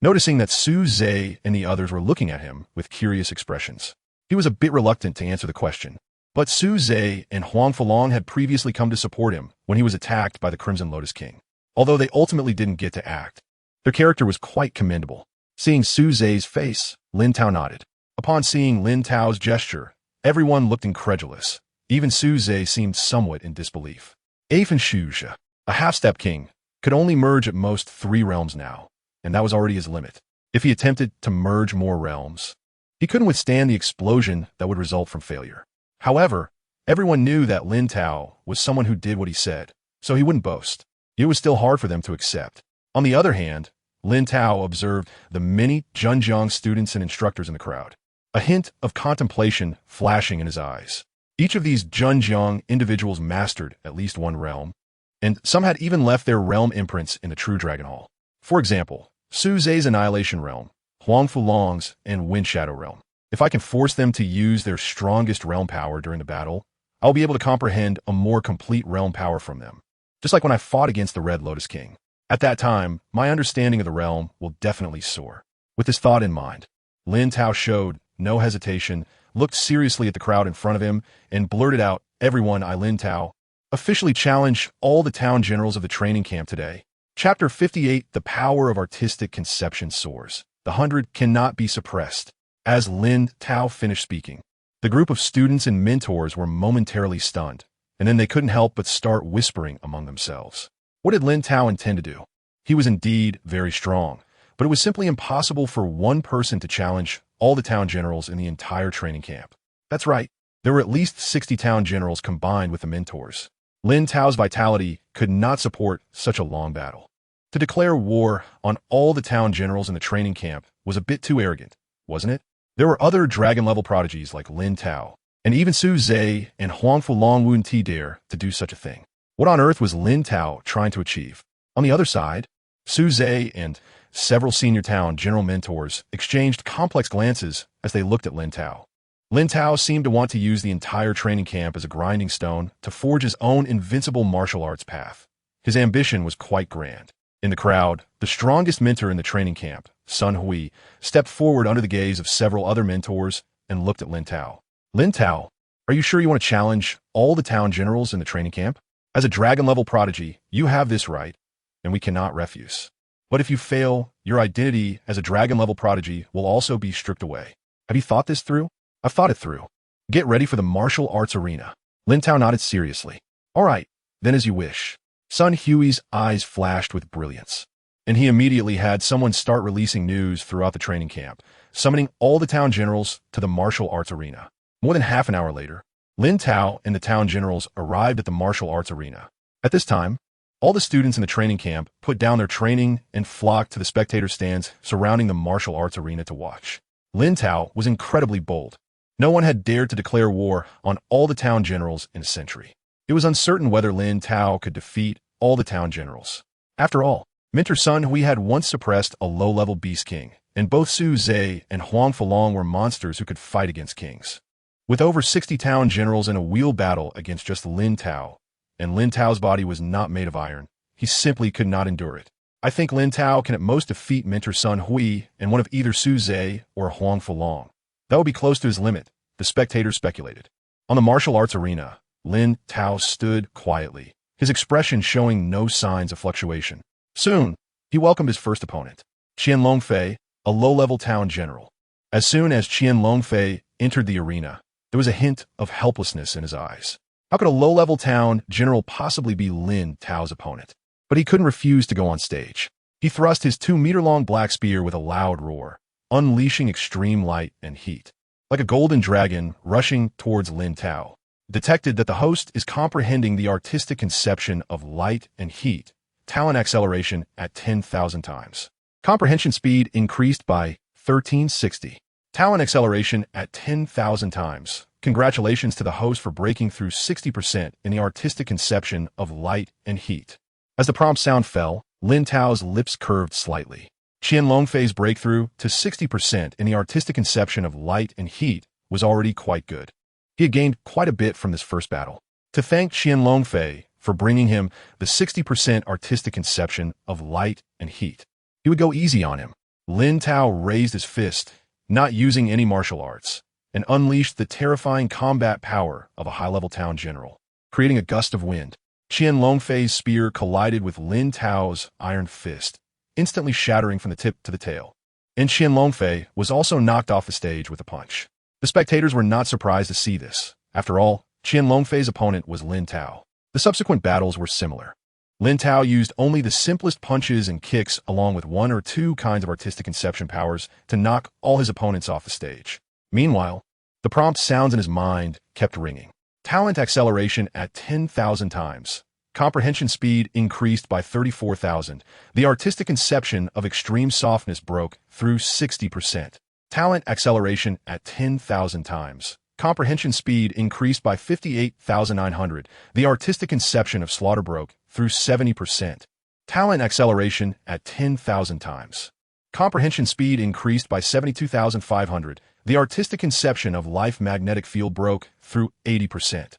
noticing that Su Zhe and the others were looking at him with curious expressions. He was a bit reluctant to answer the question, but Su Zhe and Huang Fulong had previously come to support him when he was attacked by the Crimson Lotus King. Although they ultimately didn't get to act, their character was quite commendable. Seeing Su Zhe's face, Lin Tao nodded. Upon seeing Lin Tao's gesture, everyone looked incredulous. Even Su Zhe seemed somewhat in disbelief. Afen Shuja, a half-step king, could only merge at most 3 realms now, and that was already his limit. If he attempted to merge more realms, he couldn't withstand the explosion that would result from failure. However, everyone knew that Lin Tao was someone who did what he said, so he wouldn't boast. It was still hard for them to accept. On the other hand, Lin Tao observed the many Zhenjiang students and instructors in the crowd, a hint of contemplation flashing in his eyes. Each of these Zhenjiang individuals mastered at least one realm, and some had even left their realm imprints in the True Dragon Hall. For example, Su Zhe's Annihilation Realm, Huang Fulong's, and Wind Shadow Realm. If I can force them to use their strongest realm power during the battle, I'll be able to comprehend a more complete realm power from them. Just like when I fought against the Red Lotus King. At that time, my understanding of the realm will definitely soar. With this thought in mind, Lin Tao showed no hesitation, looked seriously at the crowd in front of him, and blurted out, "Everyone, I, Lin Tao, officially challenge all the town generals of the training camp today." Chapter 58, The Power of Artistic Conception Soars. The 100 cannot be suppressed. As Lin Tao finished speaking, the group of students and mentors were momentarily stunned, and then they couldn't help but start whispering among themselves. What did Lin Tao intend to do? He was indeed very strong, but it was simply impossible for one person to challenge all the town generals in the entire training camp. That's right, there were at least 60 town generals combined with the mentors. Lin Tao's vitality could not support such a long battle. To declare war on all the town generals in the training camp was a bit too arrogant, wasn't it? There were other dragon-level prodigies like Lin Tao, and even Su Zhe and Huang Fulong wouldn't dare to do such a thing. What on earth was Lin Tao trying to achieve? On the other side, Su Zhe and several senior town general mentors exchanged complex glances as they looked at Lin Tao. Lin Tao seemed to want to use the entire training camp as a grinding stone to forge his own invincible martial arts path. His ambition was quite grand. In the crowd, the strongest mentor in the training camp, Sun Hui, stepped forward under the gaze of several other mentors and looked at Lin Tao. "Lin Tao, are you sure you want to challenge all the town generals in the training camp? As a dragon-level prodigy, you have this right, and we cannot refuse. But if you fail, your identity as a dragon-level prodigy will also be stripped away. Have you thought this through?" "I've thought it through. Get ready for the martial arts arena." Lin Tao nodded seriously. "All right, then as you wish." Sun Hui's eyes flashed with brilliance, and he immediately had someone start releasing news throughout the training camp, summoning all the town generals to the martial arts arena. More than half an hour later, Lin Tao and the town generals arrived at the martial arts arena. At this time, all the students in the training camp put down their training and flocked to the spectator stands surrounding the martial arts arena to watch. Lin Tao was incredibly bold. No one had dared to declare war on all the town generals in a century. It was uncertain whether Lin Tao could defeat all the town generals. After all, Mentor Sun Hui had once suppressed a low-level beast king, and both Su Zhe and Huang Fulong were monsters who could fight against kings. With over 60 town generals in a wheel battle against just Lin Tao, and Lin Tao's body was not made of iron, he simply could not endure it. "I think Lin Tao can at most defeat Mentor Sun Hui and one of either Su Zhe or Huang Fulong. That would be close to his limit," the spectators speculated. On the martial arts arena, Lin Tao stood quietly, his expression showing no signs of fluctuation. Soon, he welcomed his first opponent, Qian Longfei, a low-level town general. As soon as Qian Longfei entered the arena, there was a hint of helplessness in his eyes. How could a low-level town general possibly be Lin Tao's opponent? But he couldn't refuse to go on stage. He thrust his 2-meter-long black spear with a loud roar, unleashing extreme light and heat. Like a golden dragon rushing towards Lin Tao, detected that the host is comprehending the artistic conception of light and heat, talent acceleration at 10,000 times. Comprehension speed increased by 1360. Talent acceleration at 10,000 times. Congratulations to the host for breaking through 60% in the artistic conception of light and heat. As the prompt sound fell, Lin Tao's lips curved slightly. Qian Longfei's breakthrough to 60% in the artistic conception of light and heat was already quite good. He had gained quite a bit from this first battle. To thank Qian Longfei for bringing him the 60% artistic conception of light and heat, he would go easy on him. Lin Tao raised his fist, not using any martial arts, and unleashed the terrifying combat power of a high-level town general, creating a gust of wind. Qian Longfei's spear collided with Lin Tao's iron fist, instantly shattering from the tip to the tail. And Qian Longfei was also knocked off the stage with a punch. The spectators were not surprised to see this. After all, Qian Longfei's opponent was Lin Tao. The subsequent battles were similar. Lin Tao used only the simplest punches and kicks along with one or two kinds of artistic conception powers to knock all his opponents off the stage. Meanwhile, the prompt sounds in his mind kept ringing. Talent acceleration at 10,000 times. Comprehension speed increased by 34,000. The artistic conception of extreme softness broke through 60%. Talent acceleration at 10,000 times. Comprehension speed increased by 58,900. The artistic conception of slaughter broke through 70%. Talent acceleration at 10,000 times. Comprehension speed increased by 72,500. The artistic conception of life magnetic field broke through 80%.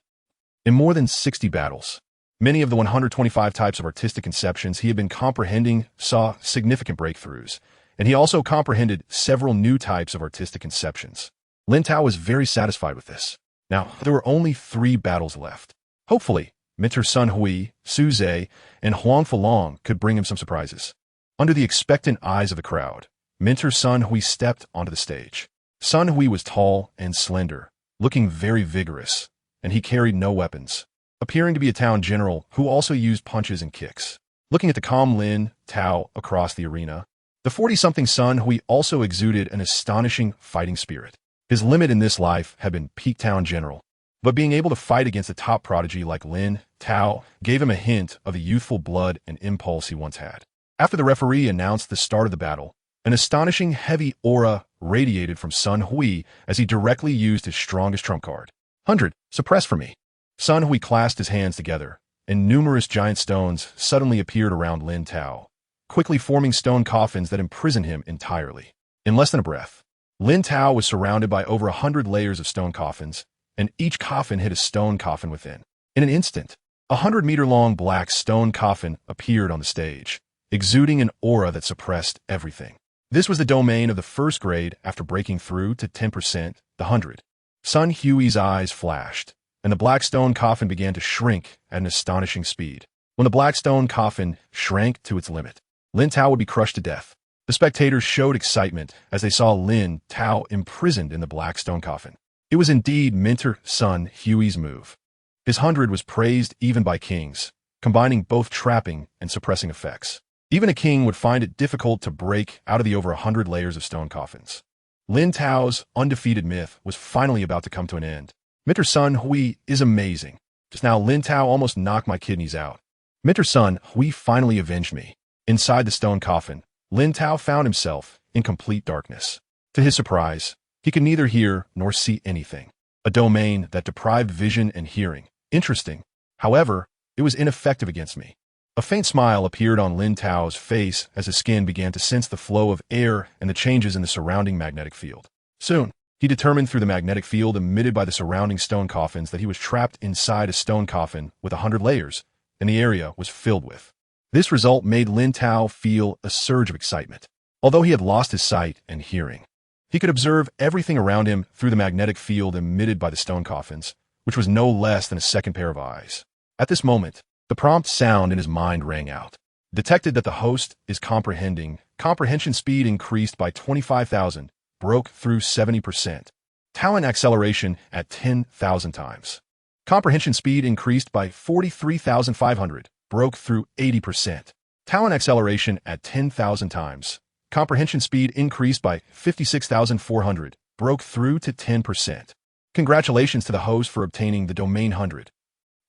In more than 60 battles, many of the 125 types of artistic conceptions he had been comprehending saw significant breakthroughs, and he also comprehended several new types of artistic conceptions. Lin Tao was very satisfied with this. Now, there were only 3 battles left. Hopefully, Mentor Sun Hui, Su Zhe, and Huang Fulong could bring him some surprises. Under the expectant eyes of the crowd, Mentor Sun Hui stepped onto the stage. Sun Hui was tall and slender, looking very vigorous, and he carried no weapons, appearing to be a town general who also used punches and kicks. Looking at the calm Lin Tao across the arena, the 40-something Sun Hui also exuded an astonishing fighting spirit. His limit in this life had been peak town general, but being able to fight against a top prodigy like Lin Tao gave him a hint of the youthful blood and impulse he once had. After the referee announced the start of the battle, an astonishing heavy aura radiated from Sun Hui as he directly used his strongest trump card. 100, suppress for me. Sun Hui clasped his hands together, and numerous giant stones suddenly appeared around Lin Tao, quickly forming stone coffins that imprisoned him entirely. In less than a breath, Lin Tao was surrounded by over 100 layers of stone coffins, and each coffin hid a stone coffin within. In an instant, a 100-meter-long black stone coffin appeared on the stage, exuding an aura that suppressed everything. This was the domain of the first grade after breaking through to 10%, the 100. Sun Hui's eyes flashed, and the black stone coffin began to shrink at an astonishing speed. When the black stone coffin shrank to its limit, Lin Tao would be crushed to death. The spectators showed excitement as they saw Lin Tao imprisoned in the black stone coffin. It was indeed Mentor Sun Hui's move. His 100 was praised even by kings, combining both trapping and suppressing effects. Even a king would find it difficult to break out of the over 100 layers of stone coffins. Lin Tao's undefeated myth was finally about to come to an end. Mentor Sun Hui is amazing. Just now, Lin Tao almost knocked my kidneys out. Mentor Sun Hui finally avenged me. Inside the stone coffin, Lin Tao found himself in complete darkness. To his surprise, he could neither hear nor see anything, a domain that deprived vision and hearing. Interesting. However, it was ineffective against me. A faint smile appeared on Lin Tao's face as his skin began to sense the flow of air and the changes in the surrounding magnetic field. Soon, he determined through the magnetic field emitted by the surrounding stone coffins that he was trapped inside a stone coffin with 100 layers, and the area was filled with. This result made Lin Tao feel a surge of excitement. Although he had lost his sight and hearing, he could observe everything around him through the magnetic field emitted by the stone coffins, which was no less than a second pair of eyes. At this moment, the prompt sound in his mind rang out. Detected that the host is comprehending. Comprehension speed increased by 25,000, broke through 70%. Talent acceleration at 10,000 times. Comprehension speed increased by 43,500, broke through 80%. Talent acceleration at 10,000 times. Comprehension speed increased by 56,400, broke through to 10%. Congratulations to the host for obtaining the domain 100.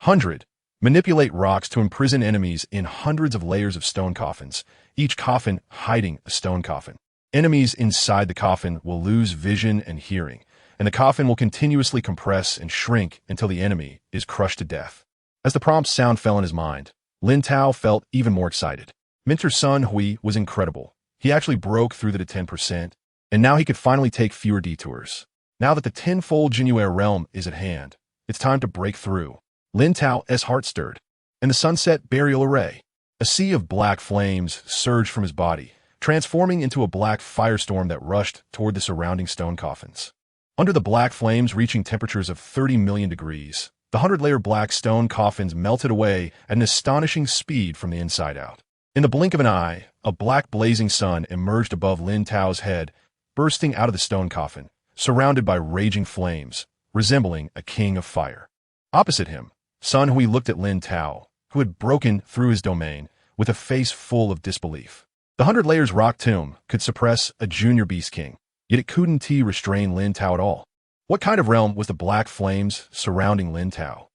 100. Manipulate rocks to imprison enemies in hundreds of layers of stone coffins, each coffin hiding a stone coffin. Enemies inside the coffin will lose vision and hearing, and the coffin will continuously compress and shrink until the enemy is crushed to death. As the prompt sound fell in his mind, Lin Tao felt even more excited. Mentor Sun Hui was incredible. He actually broke through the 10%, and now he could finally take fewer detours. Now that the tenfold Jinuer realm is at hand, it's time to break through. Lin Tao's heart stirred, and the sunset burial array. A sea of black flames surged from his body, transforming into a black firestorm that rushed toward the surrounding stone coffins. Under the black flames reaching temperatures of 30 million degrees, the 100-layer black stone coffins melted away at an astonishing speed from the inside out. In the blink of an eye, a black blazing sun emerged above Lin Tao's head, bursting out of the stone coffin, surrounded by raging flames, resembling a king of fire. Opposite him, Sun Hui looked at Lin Tao, who had broken through his domain, with a face full of disbelief. The 100 Layers rock tomb could suppress a junior beast king, yet it couldn't restrain Lin Tao at all. What kind of realm was the black flames surrounding Lin Tao?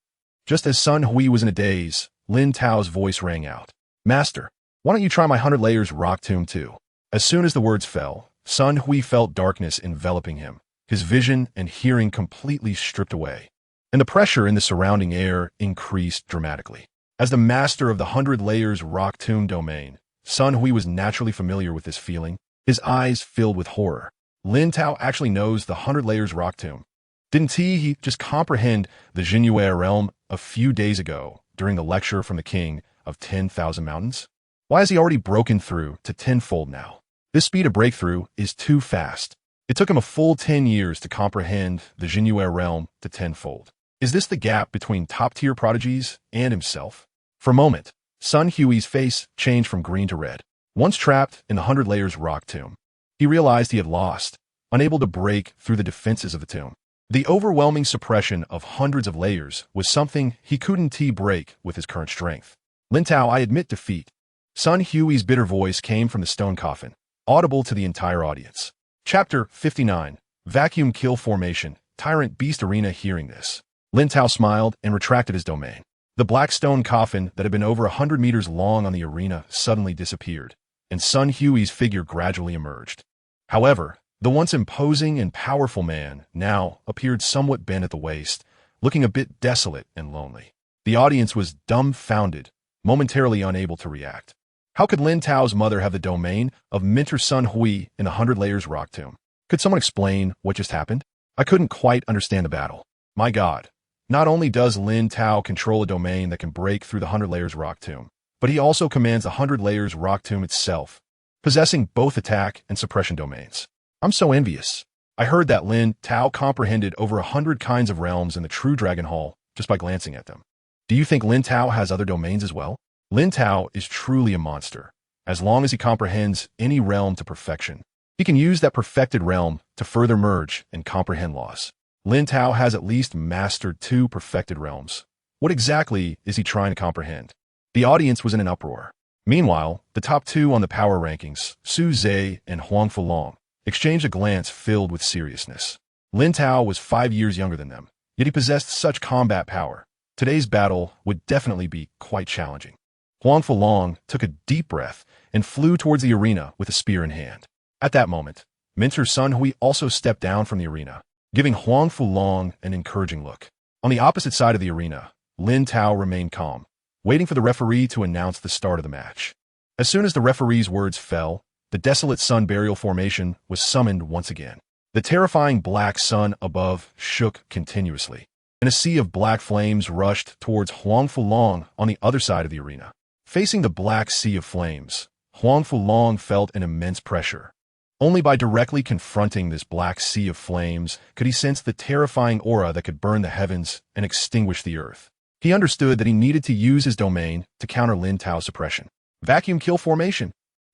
Just as Sun Hui was in a daze, Lin Tao's voice rang out. "Master, why don't you try my 100 Layers rock tomb too?" As soon as the words fell, Sun Hui felt darkness enveloping him, his vision and hearing completely stripped away. And the pressure in the surrounding air increased dramatically. As the master of the 100 Layers rock tomb domain, Sun Hui was naturally familiar with this feeling, his eyes filled with horror. Lin Tao actually knows the 100 Layers rock tomb. Didn't he just comprehend the Jingyue realm a few days ago during the lecture from the king of 10,000 mountains? Why has he already broken through to tenfold now? This speed of breakthrough is too fast. It took him a full 10 years to comprehend the Jingyue realm to tenfold. Is this the gap between top-tier prodigies and himself? For a moment, Sun Hui's face changed from green to red. Once trapped in the 100 Layers rock tomb, he realized he had lost, unable to break through the defenses of the tomb. The overwhelming suppression of hundreds of layers was something he couldn't break with his current strength. "Lin Tao, I admit defeat." Sun Hui's bitter voice came from the stone coffin, audible to the entire audience. Chapter 59, Vacuum Kill Formation, Tyrant Beast Arena. Hearing this, Lin Tao smiled and retracted his domain. The black stone coffin that had been over 100 meters long on the arena suddenly disappeared, and Sun Hui's figure gradually emerged. However, the once imposing and powerful man now appeared somewhat bent at the waist, looking a bit desolate and lonely. The audience was dumbfounded, momentarily unable to react. How could Lin Tao's mother have the domain of Mentor Sun Hui in the 100 Layers rock tomb? Could someone explain what just happened? I couldn't quite understand the battle. My God, not only does Lin Tao control a domain that can break through the 100 Layers rock tomb, but he also commands the 100 Layers rock tomb itself, possessing both attack and suppression domains. I'm so envious. I heard that Lin Tao comprehended over 100 kinds of realms in the True Dragon Hall just by glancing at them. Do you think Lin Tao has other domains as well? Lin Tao is truly a monster. As long as he comprehends any realm to perfection, he can use that perfected realm to further merge and comprehend laws. Lin Tao has at least mastered 2 perfected realms. What exactly is he trying to comprehend? The audience was in an uproar. Meanwhile, the top 2 on the power rankings, Su Zhe and Huang Fulong, exchanged a glance filled with seriousness. Lin Tao was 5 years younger than them, yet he possessed such combat power. Today's battle would definitely be quite challenging. Huang Fulong took a deep breath and flew towards the arena with a spear in hand. At that moment, Mentor Sun Hui also stepped down from the arena, giving Huang Fulong an encouraging look. On the opposite side of the arena, Lin Tao remained calm, waiting for the referee to announce the start of the match. As soon as the referee's words fell, the desolate sun burial formation was summoned once again. The terrifying black sun above shook continuously, and a sea of black flames rushed towards Huang Fulong on the other side of the arena. Facing the black sea of flames, Huang Fulong felt an immense pressure. Only by directly confronting this black sea of flames could he sense the terrifying aura that could burn the heavens and extinguish the earth. He understood that he needed to use his domain to counter Lin Tao's suppression. "Vacuum Kill Formation!"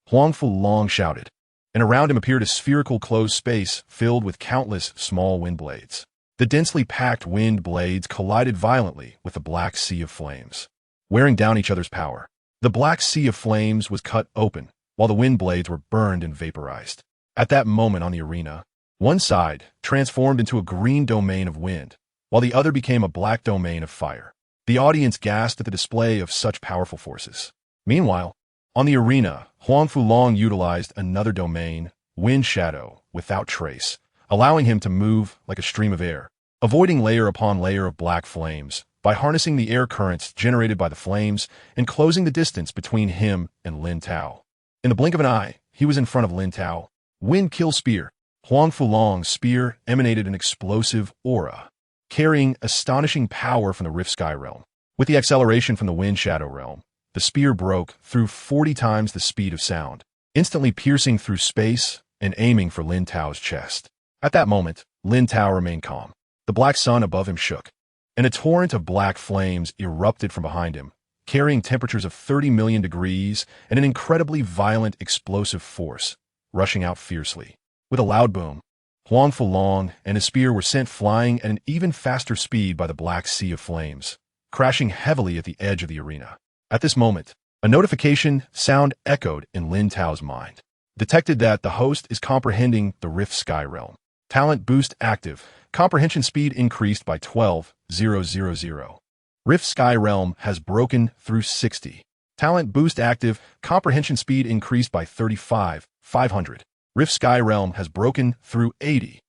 Huang Fulong shouted, and around him appeared a spherical closed space filled with countless small wind blades. The densely packed wind blades collided violently with the black sea of flames, wearing down each other's power. The black sea of flames was cut open, while the wind blades were burned and vaporized. At that moment on the arena, one side transformed into a green domain of wind, while the other became a black domain of fire. The audience gasped at the display of such powerful forces. Meanwhile, on the arena, Huang Fulong utilized another domain, Wind Shadow, without trace, allowing him to move like a stream of air, avoiding layer upon layer of black flames, by harnessing the air currents generated by the flames and closing the distance between him and Lin Tao. In the blink of an eye, he was in front of Lin Tao. Wind Kill Spear. Huang Fulong's spear emanated an explosive aura, carrying astonishing power from the Rift Sky realm. With the acceleration from the Wind Shadow realm, the spear broke through 40 times the speed of sound. instantly piercing through space and aiming for Lin Tao's chest. At that moment, Lin Tao remained calm. The black sun above him shook, and a torrent of black flames erupted from behind him, carrying temperatures of 30 million degrees and an incredibly violent explosive force, rushing out fiercely. With a loud boom, Huang Fulong and his spear were sent flying at an even faster speed by the black sea of flames, crashing heavily at the edge of the arena. At this moment, a notification sound echoed in Lin Tao's mind. Detected that the host is comprehending the Rift Sky Realm. Talent boost active. Comprehension speed increased by 12,000. Rift Sky Realm has broken through 60. Talent boost active. Comprehension speed increased by 35,500. Rift Sky Realm has broken through 80.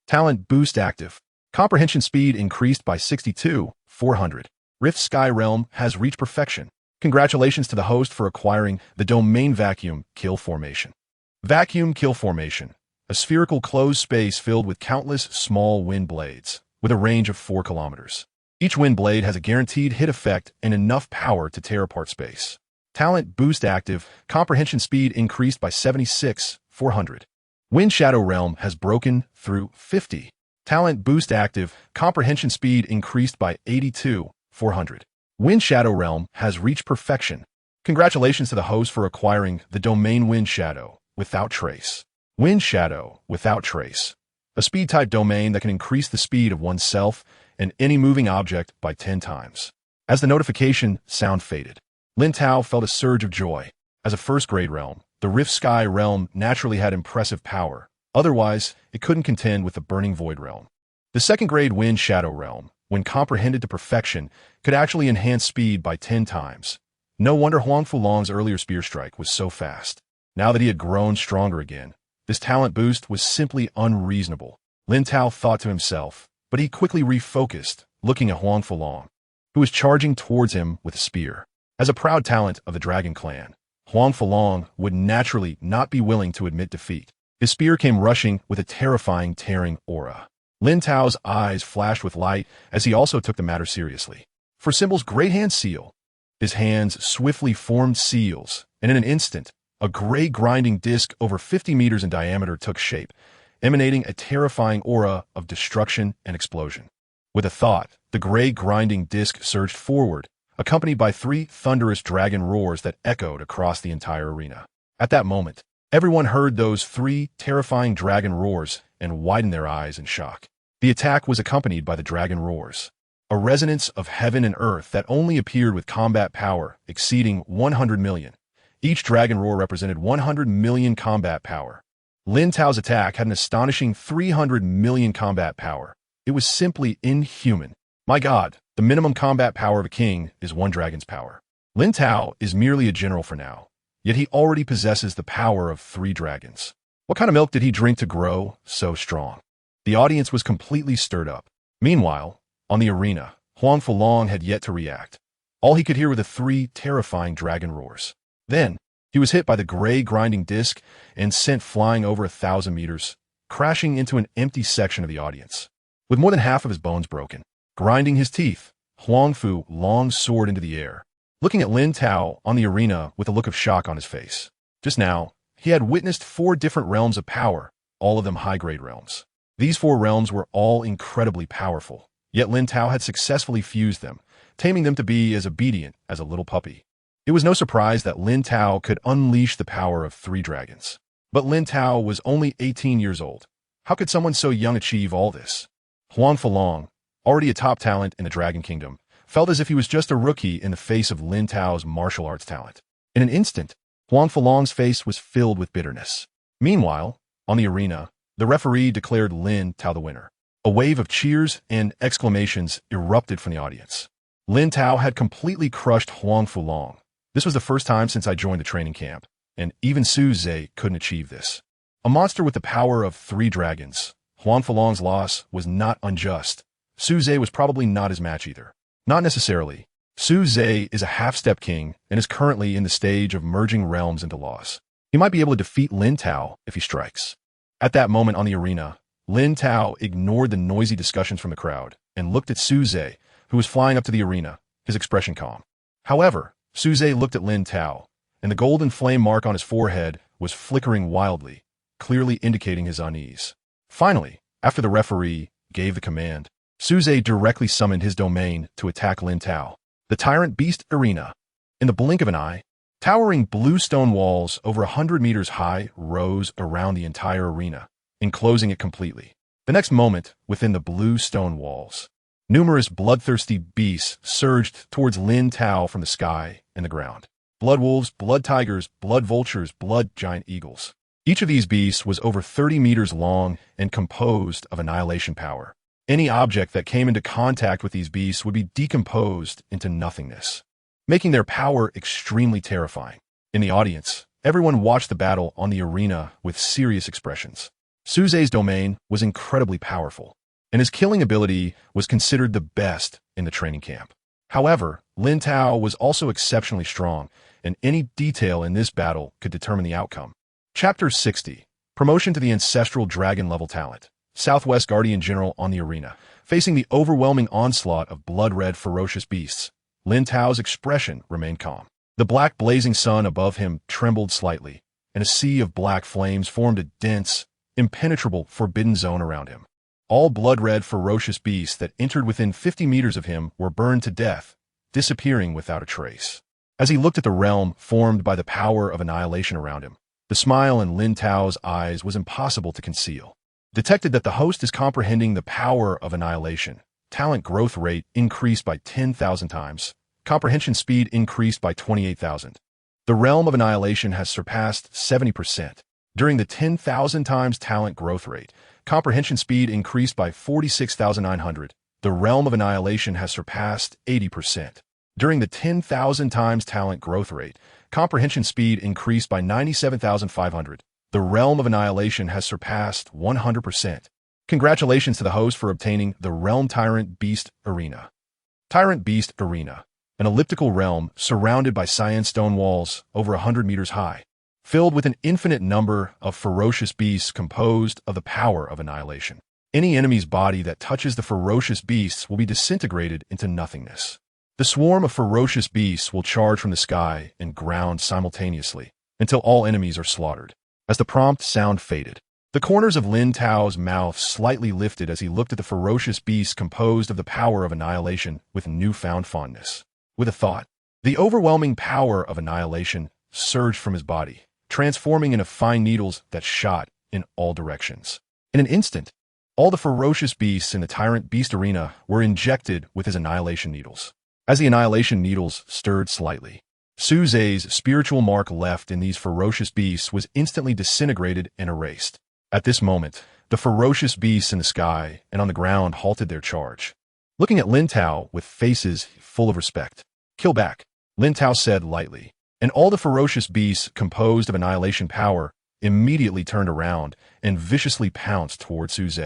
Talent boost active. Comprehension speed increased by 62,400. Rift Sky Realm has reached perfection. Congratulations to the host for acquiring the domain Vacuum Kill Formation. Vacuum Kill Formation, a spherical closed space filled with countless small wind blades, with a range of 4 kilometers. Each wind blade has a guaranteed hit effect and enough power to tear apart space. Talent boost active. Comprehension speed increased by 76,400. Wind Shadow Realm has broken through 50. Talent boost active. Comprehension speed increased by 82,400. Wind Shadow Realm has reached perfection. Congratulations to the host for acquiring the domain Wind Shadow without trace. Wind Shadow without trace. A speed-type domain that can increase the speed of oneself and any moving object by 10 times. As the notification sound faded, Lin Tao felt a surge of joy. As a first-grade realm, the Rift Sky Realm naturally had impressive power. Otherwise, it couldn't contend with the Burning Void Realm. The second-grade Wind Shadow Realm, when comprehended to perfection, could actually enhance speed by 10 times. No wonder Huang Fulong's earlier spear strike was so fast. Now that he had grown stronger again, this talent boost was simply unreasonable. Lin Tao thought to himself, but he quickly refocused, looking at Huang Fulong, who was charging towards him with a spear. As a proud talent of the Dragon Clan, Huang Fulong would naturally not be willing to admit defeat. His spear came rushing with a terrifying tearing aura. Lin Tao's eyes flashed with light as he also took the matter seriously. For Symbol's Great Hand Seal, his hands swiftly formed seals, and in an instant, a gray grinding disc over 50 meters in diameter took shape, emanating a terrifying aura of destruction and explosion. With a thought, the gray grinding disc surged forward, accompanied by 3 thunderous dragon roars that echoed across the entire arena. At that moment, everyone heard those 3 terrifying dragon roars and widened their eyes in shock. The attack was accompanied by the dragon roars, a resonance of heaven and earth that only appeared with combat power exceeding 100 million. Each dragon roar represented 100 million combat power. Lin Tao's attack had an astonishing 300 million combat power. It was simply inhuman. My God, the minimum combat power of a king is 1 dragon's power. Lin Tao is merely a general for now, yet he already possesses the power of 3 dragons. What kind of milk did he drink to grow so strong? The audience was completely stirred up. Meanwhile, on the arena, Huang Fulong had yet to react. All he could hear were the 3 terrifying dragon roars. Then, he was hit by the gray grinding disc and sent flying over 1,000 meters, crashing into an empty section of the audience. With more than half of his bones broken, grinding his teeth, Huang Fulong soared into the air, looking at Lin Tao on the arena with a look of shock on his face. Just now, he had witnessed 4 different realms of power, all of them high-grade realms. These 4 realms were all incredibly powerful, yet Lin Tao had successfully fused them, taming them to be as obedient as a little puppy. It was no surprise that Lin Tao could unleash the power of 3 dragons. But Lin Tao was only 18 years old. How could someone so young achieve all this? Huang Fulong, already a top talent in the Dragon Kingdom, felt as if he was just a rookie in the face of Lin Tao's martial arts talent. In an instant, Huang Fulong's face was filled with bitterness. Meanwhile, on the arena, the referee declared Lin Tao the winner. A wave of cheers and exclamations erupted from the audience. Lin Tao had completely crushed Huang Fulong. This was the first time since I joined the training camp, and even Su Zhe couldn't achieve this. A monster with the power of 3 dragons, Huang Fulong's loss was not unjust. Su Zhe was probably not his match either. Not necessarily. Su Zhe is a half-step king and is currently in the stage of merging realms into laws. He might be able to defeat Lin Tao if he strikes. At that moment on the arena, Lin Tao ignored the noisy discussions from the crowd and looked at Su Zhe, who was flying up to the arena, his expression calm. However, Su Zhe looked at Lin Tao, and the golden flame mark on his forehead was flickering wildly, clearly indicating his unease. Finally, after the referee gave the command, Suze directly summoned his domain to attack Lin Tao, the Tyrant Beast Arena. In the blink of an eye, towering blue stone walls over 100 meters high rose around the entire arena, enclosing it completely. The next moment, within the blue stone walls, numerous bloodthirsty beasts surged towards Lin Tao from the sky and the ground. Blood wolves, blood tigers, blood vultures, blood giant eagles. Each of these beasts was over 30 meters long and composed of annihilation power. Any object that came into contact with these beasts would be decomposed into nothingness, making their power extremely terrifying. In the audience, everyone watched the battle on the arena with serious expressions. Suze's domain was incredibly powerful, and his killing ability was considered the best in the training camp. However, Lin Tao was also exceptionally strong, and any detail in this battle could determine the outcome. Chapter 60. Promotion to the Ancestral Dragon Level Talent. Southwest Guardian General on the arena. Facing the overwhelming onslaught of blood-red ferocious beasts, Lin Tao's expression remained calm. The black blazing sun above him trembled slightly, and a sea of black flames formed a dense, impenetrable forbidden zone around him. All blood-red ferocious beasts that entered within 50 meters of him were burned to death, disappearing without a trace. As he looked at the realm formed by the power of annihilation around him, the smile in Lin Tao's eyes was impossible to conceal. Detected that the host is comprehending the power of annihilation. Talent growth rate increased by 10,000 times. Comprehension speed increased by 28,000. The realm of annihilation has surpassed 70%. During the 10,000 times talent growth rate, comprehension speed increased by 46,900. The realm of annihilation has surpassed 80%. During the 10,000 times talent growth rate, comprehension speed increased by 97,500. The realm of annihilation has surpassed 100%. Congratulations to the host for obtaining the Realm Tyrant Beast Arena. Tyrant Beast Arena, an elliptical realm surrounded by cyan stone walls over 100 meters high, filled with an infinite number of ferocious beasts composed of the power of annihilation. Any enemy's body that touches the ferocious beasts will be disintegrated into nothingness. The swarm of ferocious beasts will charge from the sky and ground simultaneously until all enemies are slaughtered. As the prompt sound faded, the corners of Lin Tao's mouth slightly lifted as he looked at the ferocious beasts composed of the power of annihilation with newfound fondness. With a thought, the overwhelming power of annihilation surged from his body, transforming into fine needles that shot in all directions. In an instant, all the ferocious beasts in the Tyrant Beast Arena were injected with his annihilation needles. As the annihilation needles stirred slightly, Suze's spiritual mark left in these ferocious beasts was instantly disintegrated and erased. At this moment, the ferocious beasts in the sky and on the ground halted their charge, looking at Lin Tao with faces full of respect. "Kill back," Lin Tao said lightly, and all the ferocious beasts composed of annihilation power immediately turned around and viciously pounced toward Suze.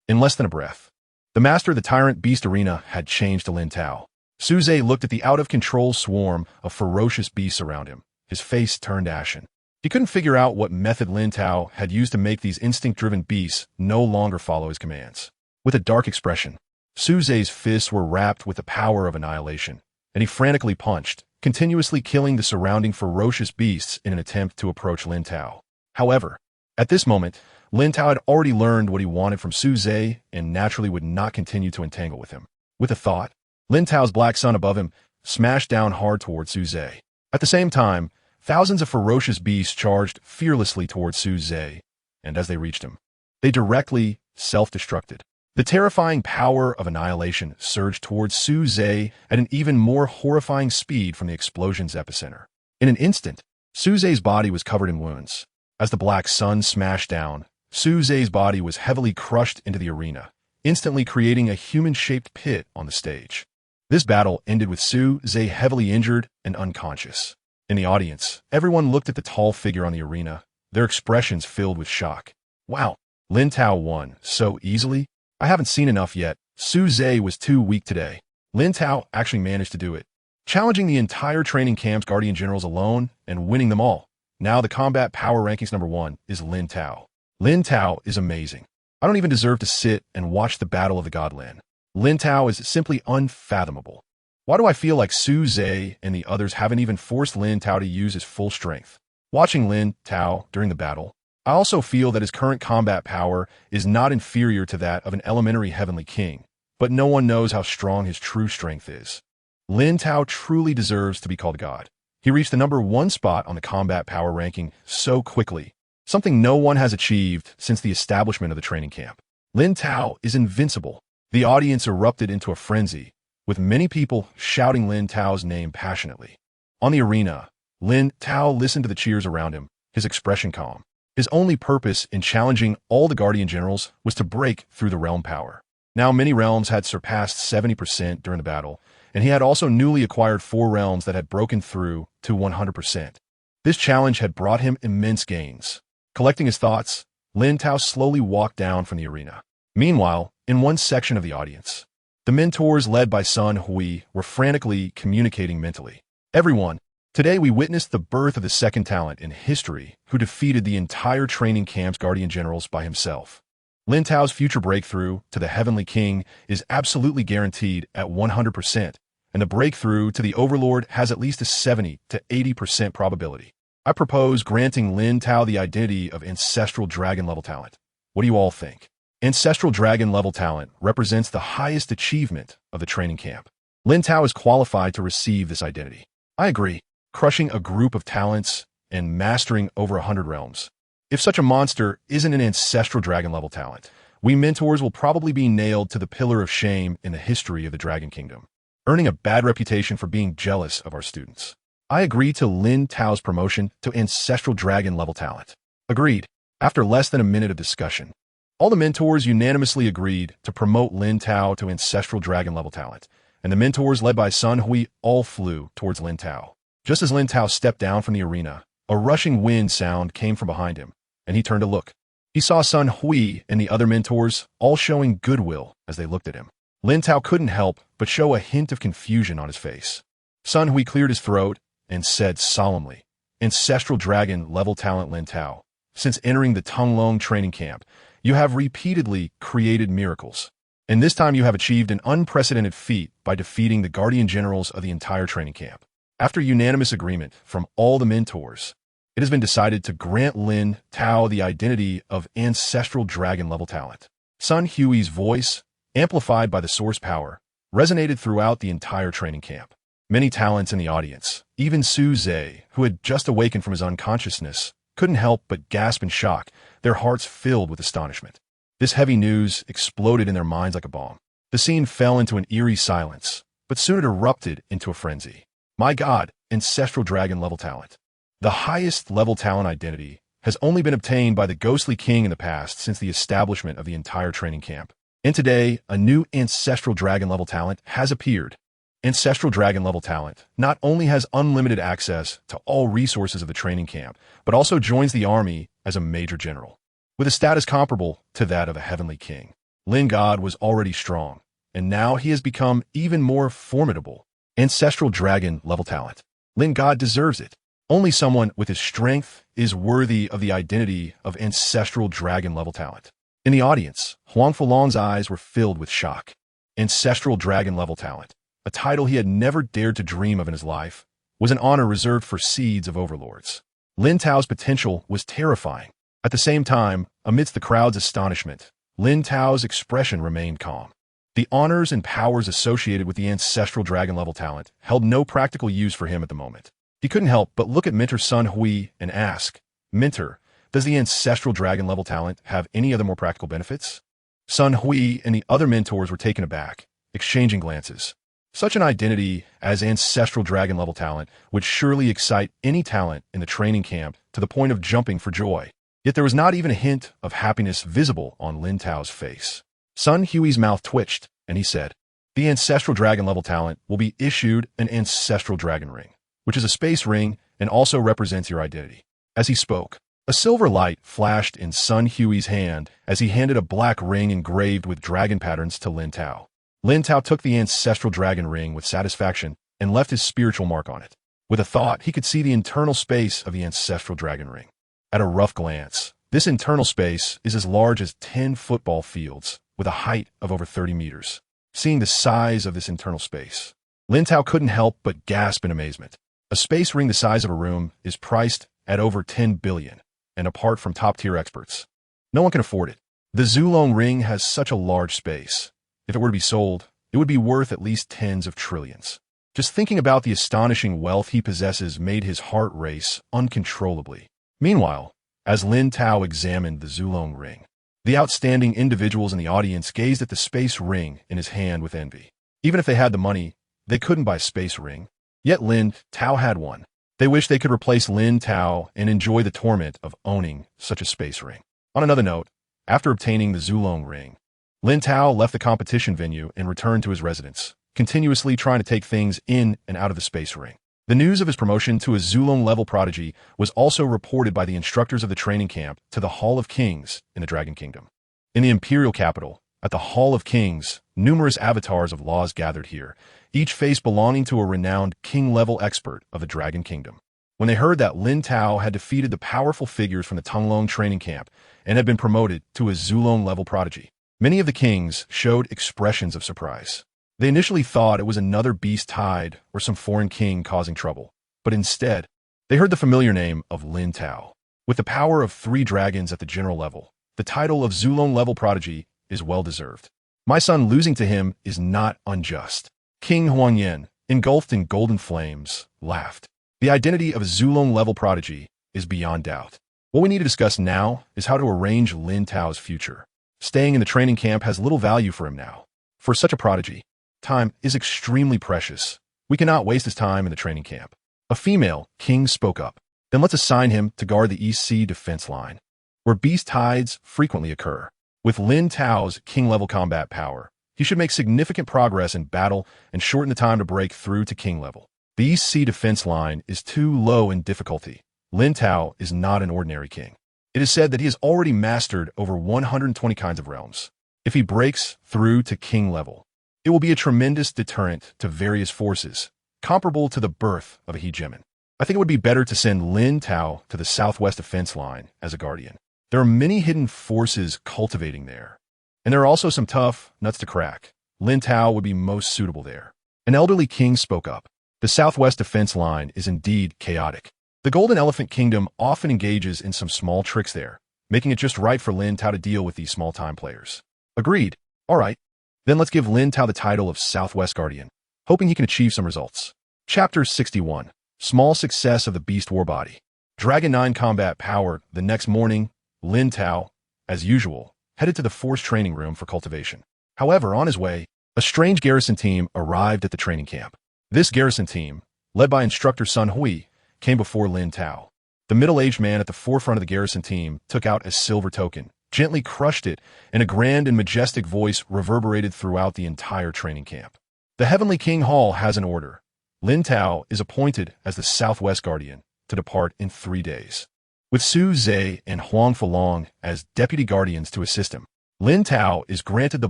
In less than a breath, the master of the Tyrant Beast Arena had changed to Lin Tao. Suze looked at the out-of-control swarm of ferocious beasts around him. His face turned ashen. He couldn't figure out what method Lin Tao had used to make these instinct-driven beasts no longer follow his commands. With a dark expression, Suze's fists were wrapped with the power of annihilation, and he frantically punched, continuously killing the surrounding ferocious beasts in an attempt to approach Lin Tao. However, at this moment, Lin Tao had already learned what he wanted from Suze and naturally would not continue to entangle with him. With a thought, Lin Tao's black sun above him smashed down hard towards Suze. At the same time, thousands of ferocious beasts charged fearlessly towards Suze, and as they reached him, they directly self-destructed. The terrifying power of annihilation surged towards Suze at an even more horrifying speed from the explosion's epicenter. In an instant, Suze's body was covered in wounds. As the black sun smashed down, Suze's body was heavily crushed into the arena, instantly creating a human-shaped pit on the stage. This battle ended with Suze heavily injured and unconscious. In the audience, everyone looked at the tall figure on the arena, their expressions filled with shock. "Wow, Lin Tao won so easily? I haven't seen enough yet. Suze was too weak today. Lin Tao actually managed to do it, challenging the entire training camp's Guardian Generals alone and winning them all. Now the combat power rankings #1 is Lin Tao. Lin Tao is amazing. I don't even deserve to sit and watch the battle of the God Lin. Lin Tao is simply unfathomable. Why do I feel like Suze and the others haven't even forced Lin Tao to use his full strength? Watching Lin Tao during the battle, I also feel that his current combat power is not inferior to that of an elementary heavenly king, but no one knows how strong his true strength is. Lin Tao truly deserves to be called God. He reached the #1 spot on the combat power ranking so quickly, something no one has achieved since the establishment of the training camp. Lin Tao is invincible. The audience erupted into a frenzy, with many people shouting Lin Tao's name passionately. On the arena, Lin Tao listened to the cheers around him, his expression calm. His only purpose in challenging all the Guardian Generals was to break through the realm power. Now many realms had surpassed 70% during the battle, and he had also newly acquired 4 realms that had broken through to 100%. This challenge had brought him immense gains. Collecting his thoughts, Lin Tao slowly walked down from the arena. Meanwhile, in one section of the audience, the mentors led by Sun Hui were frantically communicating mentally. Everyone, today we witnessed the birth of the second talent in history who defeated the entire training camp's Guardian Generals by himself. Lin Tao's future breakthrough to the Heavenly King is absolutely guaranteed at 100%, and the breakthrough to the Overlord has at least a 70 to 80% probability. I propose granting Lin Tao the identity of Ancestral Dragon level talent. What do you all think? Ancestral Dragon level talent represents the highest achievement of the training camp. Lin Tao is qualified to receive this identity. I agree, crushing a group of talents and mastering over 100 realms. If such a monster isn't an Ancestral Dragon level talent, we mentors will probably be nailed to the pillar of shame in the history of the Dragon Kingdom, earning a bad reputation for being jealous of our students. I agree to Lin Tao's promotion to Ancestral Dragon level talent. Agreed. After less than a minute of discussion, all the mentors unanimously agreed to promote Lin Tao to Ancestral Dragon level talent, and the mentors led by Sun Hui all flew towards Lin Tao. Just as Lin Tao stepped down from the arena, a rushing wind sound came from behind him, and he turned to look. He saw Sun Hui and the other mentors all showing goodwill as they looked at him. Lin Tao couldn't help but show a hint of confusion on his face. Sun Hui cleared his throat and said solemnly, Ancestral Dragon level talent Lin Tao, since entering the Tunglong training camp, you have repeatedly created miracles. And this time you have achieved an unprecedented feat by defeating the Guardian Generals of the entire training camp. After unanimous agreement from all the mentors, it has been decided to grant Lin Tao the identity of Ancestral Dragon level talent. Sun Hui's voice, amplified by the source power, resonated throughout the entire training camp. Many talents in the audience, even Su Zhe, who had just awakened from his unconsciousness, couldn't help but gasp in shock, their hearts filled with astonishment. This heavy news exploded in their minds like a bomb. The scene fell into an eerie silence, but soon it erupted into a frenzy. My God, Ancestral Dragon level talent. The highest level talent identity has only been obtained by the Ghostly King in the past since the establishment of the entire training camp. And today, a new Ancestral Dragon level talent has appeared. Ancestral Dragon level talent not only has unlimited access to all resources of the training camp, but also joins the army as a major general. With a status comparable to that of a heavenly king, Lin God was already strong, and now he has become even more formidable. Ancestral Dragon level talent. Lin God deserves it. Only someone with his strength is worthy of the identity of Ancestral Dragon level talent. In the audience, Huang Fulong's eyes were filled with shock. Ancestral Dragon level talent, a title he had never dared to dream of in his life, was an honor reserved for seeds of overlords. Lin Tao's potential was terrifying. At the same time, amidst the crowd's astonishment, Lin Tao's expression remained calm. The honors and powers associated with the Ancestral Dragon level talent held no practical use for him at the moment. He couldn't help but look at Mentor Sun Hui and ask, Mentor, does the Ancestral Dragon level talent have any other more practical benefits? Sun Hui and the other mentors were taken aback, exchanging glances. Such an identity as Ancestral Dragon level talent would surely excite any talent in the training camp to the point of jumping for joy. Yet there was not even a hint of happiness visible on Lin Tao's face. Sun Hui's mouth twitched, and he said, the Ancestral Dragon level talent will be issued an Ancestral Dragon ring, which is a space ring and also represents your identity. As he spoke, a silver light flashed in Sun Hui's hand as he handed a black ring engraved with dragon patterns to Lin Tao. Lin Tao took the Ancestral Dragon ring with satisfaction and left his spiritual mark on it. With a thought, he could see the internal space of the Ancestral Dragon ring. At a rough glance, this internal space is as large as 10 football fields, with a height of over 30 meters. Seeing the size of this internal space, Lin Tao couldn't help but gasp in amazement. A space ring the size of a room is priced at over 10 billion, and apart from top-tier experts. No one can afford it. The Zulong ring has such a large space. If it were to be sold, it would be worth at least tens of trillions. Just thinking about the astonishing wealth he possesses made his heart race uncontrollably. Meanwhile, as Lin Tao examined the Zulong ring, the outstanding individuals in the audience gazed at the space ring in his hand with envy. Even if they had the money, they couldn't buy a space ring. Yet Lin Tao had one. They wished they could replace Lin Tao and enjoy the torment of owning such a space ring. On another note, after obtaining the Zulong ring, Lin Tao left the competition venue and returned to his residence, continuously trying to take things in and out of the space ring. The news of his promotion to a Zulong-level prodigy was also reported by the instructors of the training camp to the Hall of Kings in the Dragon Kingdom. In the imperial capital, at the Hall of Kings, numerous avatars of laws gathered here, each face belonging to a renowned king-level expert of the Dragon Kingdom. When they heard that Lin Tao had defeated the powerful figures from the Tonglong training camp and had been promoted to a Zulong-level prodigy, many of the kings showed expressions of surprise. They initially thought it was another beast tide or some foreign king causing trouble, but instead, they heard the familiar name of Lin Tao. With the power of 3 dragons at the general level, the title of Zulong-level prodigy is well-deserved. My son losing to him is not unjust. King Huangyan, engulfed in golden flames, laughed. The identity of a Zulong-level prodigy is beyond doubt. What we need to discuss now is how to arrange Lin Tao's future. Staying in the training camp has little value for him now. For such a prodigy, time is extremely precious. We cannot waste his time in the training camp. A female king spoke up. Then let's assign him to guard the East Sea defense line, where beast tides frequently occur. With Lin Tao's king-level combat power, he should make significant progress in battle and shorten the time to break through to king level. The East Sea defense line is too low in difficulty. Lin Tao is not an ordinary king. It is said that he has already mastered over 120 kinds of realms. If he breaks through to king level, it will be a tremendous deterrent to various forces, comparable to the birth of a hegemon. I think it would be better to send Lin Tao to the southwest defense line as a guardian. There are many hidden forces cultivating there, and there are also some tough nuts to crack. Lin Tao would be most suitable there. An elderly king spoke up. The southwest defense line is indeed chaotic. The Golden Elephant Kingdom often engages in some small tricks there, making it just right for Lin Tao to deal with these small-time players. Agreed. All right. Then let's give Lin Tao the title of Southwest Guardian, hoping he can achieve some results. Chapter 61. Small Success of the Beast War Body. Dragon 9 Combat Power. The next morning, Lin Tao, as usual, headed to the Force training room for cultivation. However, on his way, a strange garrison team arrived at the training camp. This garrison team, led by instructor Sun Hui, came before Lin Tao. The middle-aged man at the forefront of the garrison team took out a silver token, gently crushed it, and a grand and majestic voice reverberated throughout the entire training camp. The Heavenly King Hall has an order. Lin Tao is appointed as the Southwest Guardian to depart in 3 days, with Su Zhe and Huang Falong as deputy guardians to assist him. Lin Tao is granted the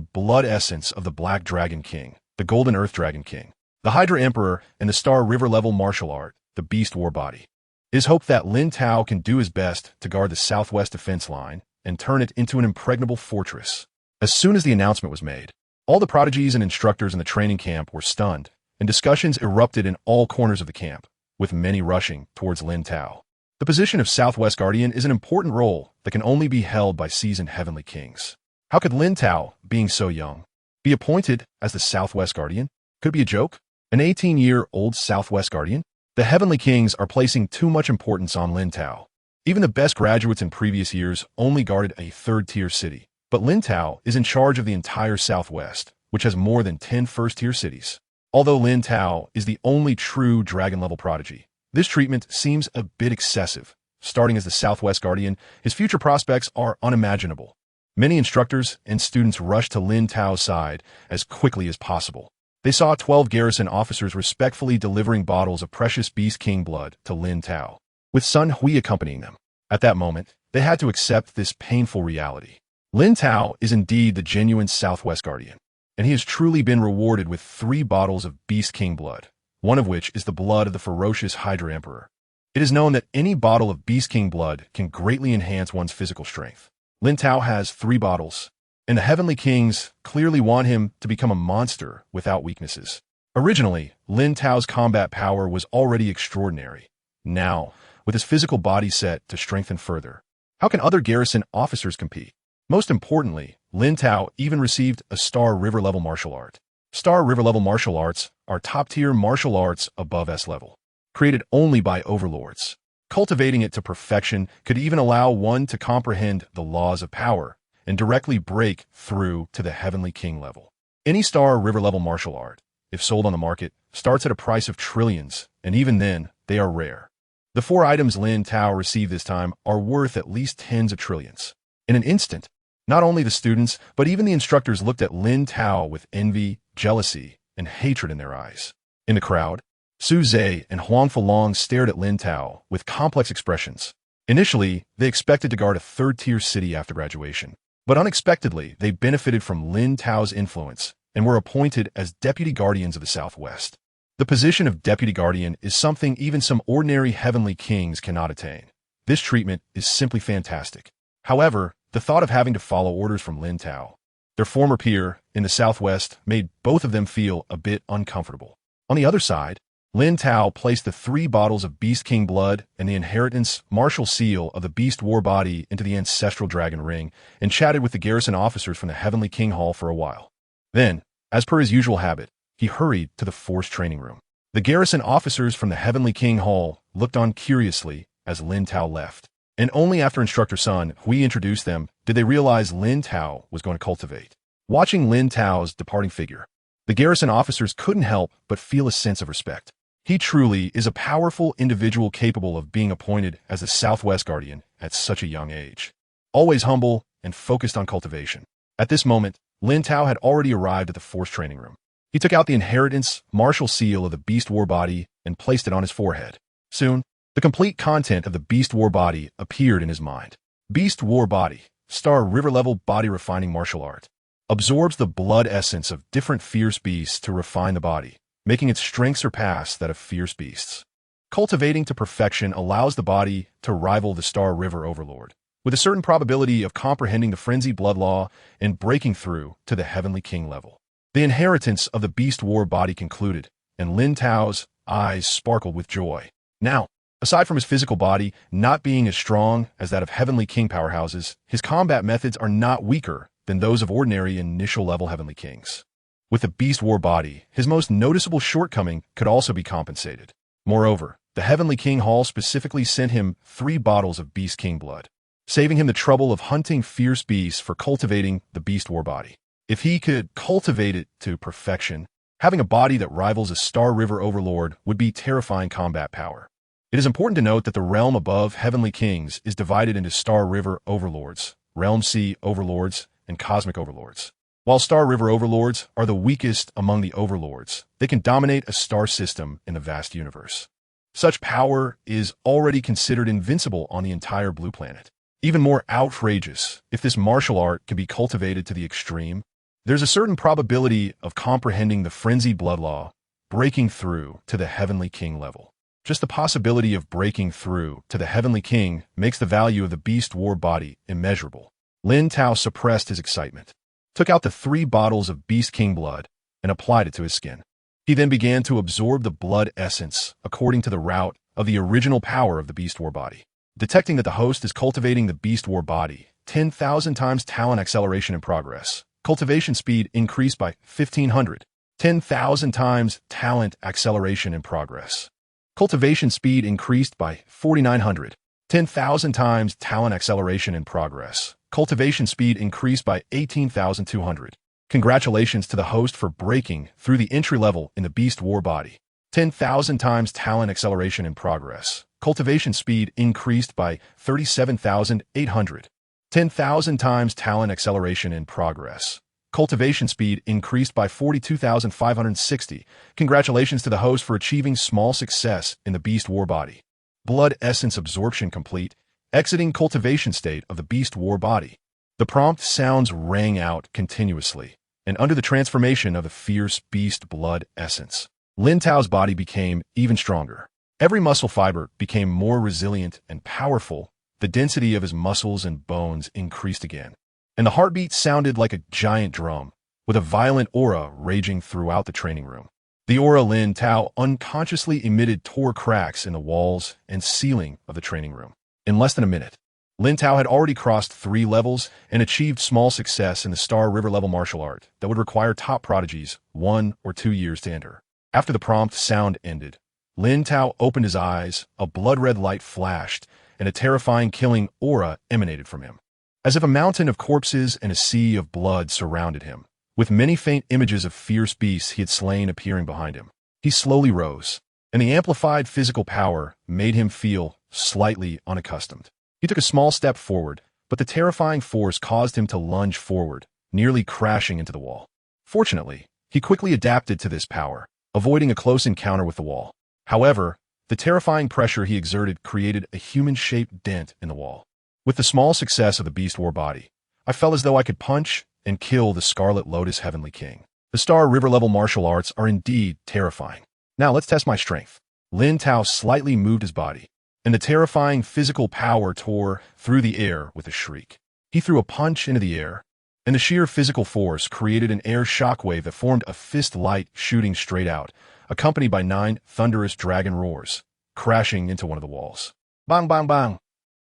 blood essence of the Black Dragon King, the Golden Earth Dragon King, the Hydra Emperor, and the Star River-level martial art, the Beast War Body. It is hoped that Lin Tao can do his best to guard the southwest defense line and turn it into an impregnable fortress. As soon as the announcement was made, all the prodigies and instructors in the training camp were stunned, and discussions erupted in all corners of the camp, with many rushing towards Lin Tao. The position of Southwest Guardian is an important role that can only be held by seasoned heavenly kings. How could Lin Tao, being so young, be appointed as the Southwest Guardian? Could it be a joke? An 18-year-old Southwest Guardian? The heavenly kings are placing too much importance on Lin Tao. Even the best graduates in previous years only guarded a third-tier city. But Lin Tao is in charge of the entire Southwest, which has more than 10 first-tier cities. Although Lin Tao is the only true dragon-level prodigy, this treatment seems a bit excessive. Starting as the Southwest Guardian, his future prospects are unimaginable. Many instructors and students rushed to Lin Tao's side as quickly as possible. They saw 12 garrison officers respectfully delivering bottles of precious Beast King blood to Lin Tao, with Sun Hui accompanying them. At that moment, they had to accept this painful reality. Lin Tao is indeed the genuine Southwest Guardian, and he has truly been rewarded with 3 bottles of Beast King blood, one of which is the blood of the ferocious Hydra Emperor. It is known that any bottle of Beast King blood can greatly enhance one's physical strength. Lin Tao has 3 bottles, and the Heavenly Kings clearly want him to become a monster without weaknesses. Originally, Lin Tao's combat power was already extraordinary. Now, with his physical body set to strengthen further. How can other garrison officers compete? Most importantly, Lin Tao even received a Star River level martial art. Star River level martial arts are top-tier martial arts above S level, created only by overlords. Cultivating it to perfection could even allow one to comprehend the laws of power and directly break through to the Heavenly King level. Any Star River level martial art, if sold on the market, starts at a price of trillions, and even then, they are rare. The 4 items Lin Tao received this time are worth at least tens of trillions. In an instant, not only the students, but even the instructors looked at Lin Tao with envy, jealousy, and hatred in their eyes. In the crowd, Su Zhe and Huang Fulong stared at Lin Tao with complex expressions. Initially, they expected to guard a third-tier city after graduation. But unexpectedly, they benefited from Lin Tao's influence and were appointed as Deputy Guardians of the Southwest. The position of Deputy Guardian is something even some ordinary Heavenly Kings cannot attain. This treatment is simply fantastic. However, the thought of having to follow orders from Lin Tao, their former peer in the Southwest, made both of them feel a bit uncomfortable. On the other side, Lin Tao placed the 3 bottles of Beast King blood and the inheritance martial seal of the Beast War body into the ancestral dragon ring and chatted with the garrison officers from the Heavenly King Hall for a while. Then, as per his usual habit, he hurried to the force training room. The garrison officers from the Heavenly King Hall looked on curiously as Lin Tao left, and only after Instructor Sun Hui introduced them did they realize Lin Tao was going to cultivate. Watching Lin Tao's departing figure, the garrison officers couldn't help but feel a sense of respect. He truly is a powerful individual capable of being appointed as the Southwest Guardian at such a young age. Always humble and focused on cultivation. At this moment, Lin Tao had already arrived at the force training room. He took out the inheritance martial seal of the Beast War body and placed it on his forehead. Soon, the complete content of the Beast War body appeared in his mind. Beast War body, Star River level body refining martial art. Absorbs the blood essence of different fierce beasts to refine the body, making its strength surpass that of fierce beasts. Cultivating to perfection allows the body to rival the Star River Overlord, with a certain probability of comprehending the frenzied blood law and breaking through to the Heavenly King level. The inheritance of the Beast War body concluded, and Lin Tao's eyes sparkled with joy. Now, aside from his physical body not being as strong as that of Heavenly King powerhouses, his combat methods are not weaker than those of ordinary initial-level Heavenly Kings. With the Beast War body, his most noticeable shortcoming could also be compensated. Moreover, the Heavenly King Hall specifically sent him 3 bottles of Beast King blood, saving him the trouble of hunting fierce beasts for cultivating the Beast War body. If he could cultivate it to perfection, having a body that rivals a Star River Overlord would be terrifying combat power. It is important to note that the realm above Heavenly Kings is divided into Star River Overlords, Realm Sea Overlords, and Cosmic Overlords. While Star River Overlords are the weakest among the Overlords, they can dominate a star system in the vast universe. Such power is already considered invincible on the entire blue planet. Even more outrageous, if this martial art can be cultivated to the extreme, there's a certain probability of comprehending the frenzied blood law, breaking through to the Heavenly King level. Just the possibility of breaking through to the Heavenly King makes the value of the Beast War body immeasurable. Lin Tao suppressed his excitement, took out the 3 bottles of Beast King blood, and applied it to his skin. He then began to absorb the blood essence according to the route of the original power of the Beast War body. Detecting that the host is cultivating the Beast War body, 10,000 times talent acceleration in progress. Cultivation speed increased by 1,500. 10,000 times talent acceleration in progress. Cultivation speed increased by 4,900. 10,000 times talent acceleration in progress. Cultivation speed increased by 18,200. Congratulations to the host for breaking through the entry level in the Beast War body. 10,000 times talent acceleration in progress. Cultivation speed increased by 37,800. 10,000 times talent acceleration in progress. Cultivation speed increased by 42,560. Congratulations to the host for achieving small success in the Beast War body. Blood essence absorption complete. Exiting cultivation state of the Beast War body. The prompt sounds rang out continuously, and under the transformation of the fierce beast blood essence, Lin Tao's body became even stronger. Every muscle fiber became more resilient and powerful. The density of his muscles and bones increased again, and the heartbeat sounded like a giant drum, with a violent aura raging throughout the training room. The aura Lin Tao unconsciously emitted tore cracks in the walls and ceiling of the training room. In less than a minute, Lin Tao had already crossed 3 levels and achieved small success in the Star River level martial art that would require top prodigies 1 or 2 years to enter. After the prompt sound ended, Lin Tao opened his eyes, a blood-red light flashed, and a terrifying killing aura emanated from him. As if a mountain of corpses and a sea of blood surrounded him, with many faint images of fierce beasts he had slain appearing behind him. He slowly rose, and the amplified physical power made him feel slightly unaccustomed. He took a small step forward, but the terrifying force caused him to lunge forward, nearly crashing into the wall. Fortunately, he quickly adapted to this power, avoiding a close encounter with the wall. However, the terrifying pressure he exerted created a human-shaped dent in the wall. With the small success of the Beast War body, I felt as though I could punch and kill the Scarlet Lotus Heavenly King. The Star River level martial arts are indeed terrifying. Now let's test my strength. Lin Tao slightly moved his body, and the terrifying physical power tore through the air with a shriek. He threw a punch into the air, and the sheer physical force created an air shockwave that formed a fist light shooting straight out, accompanied by 9 thunderous dragon roars, crashing into one of the walls. Bang, bang, bang!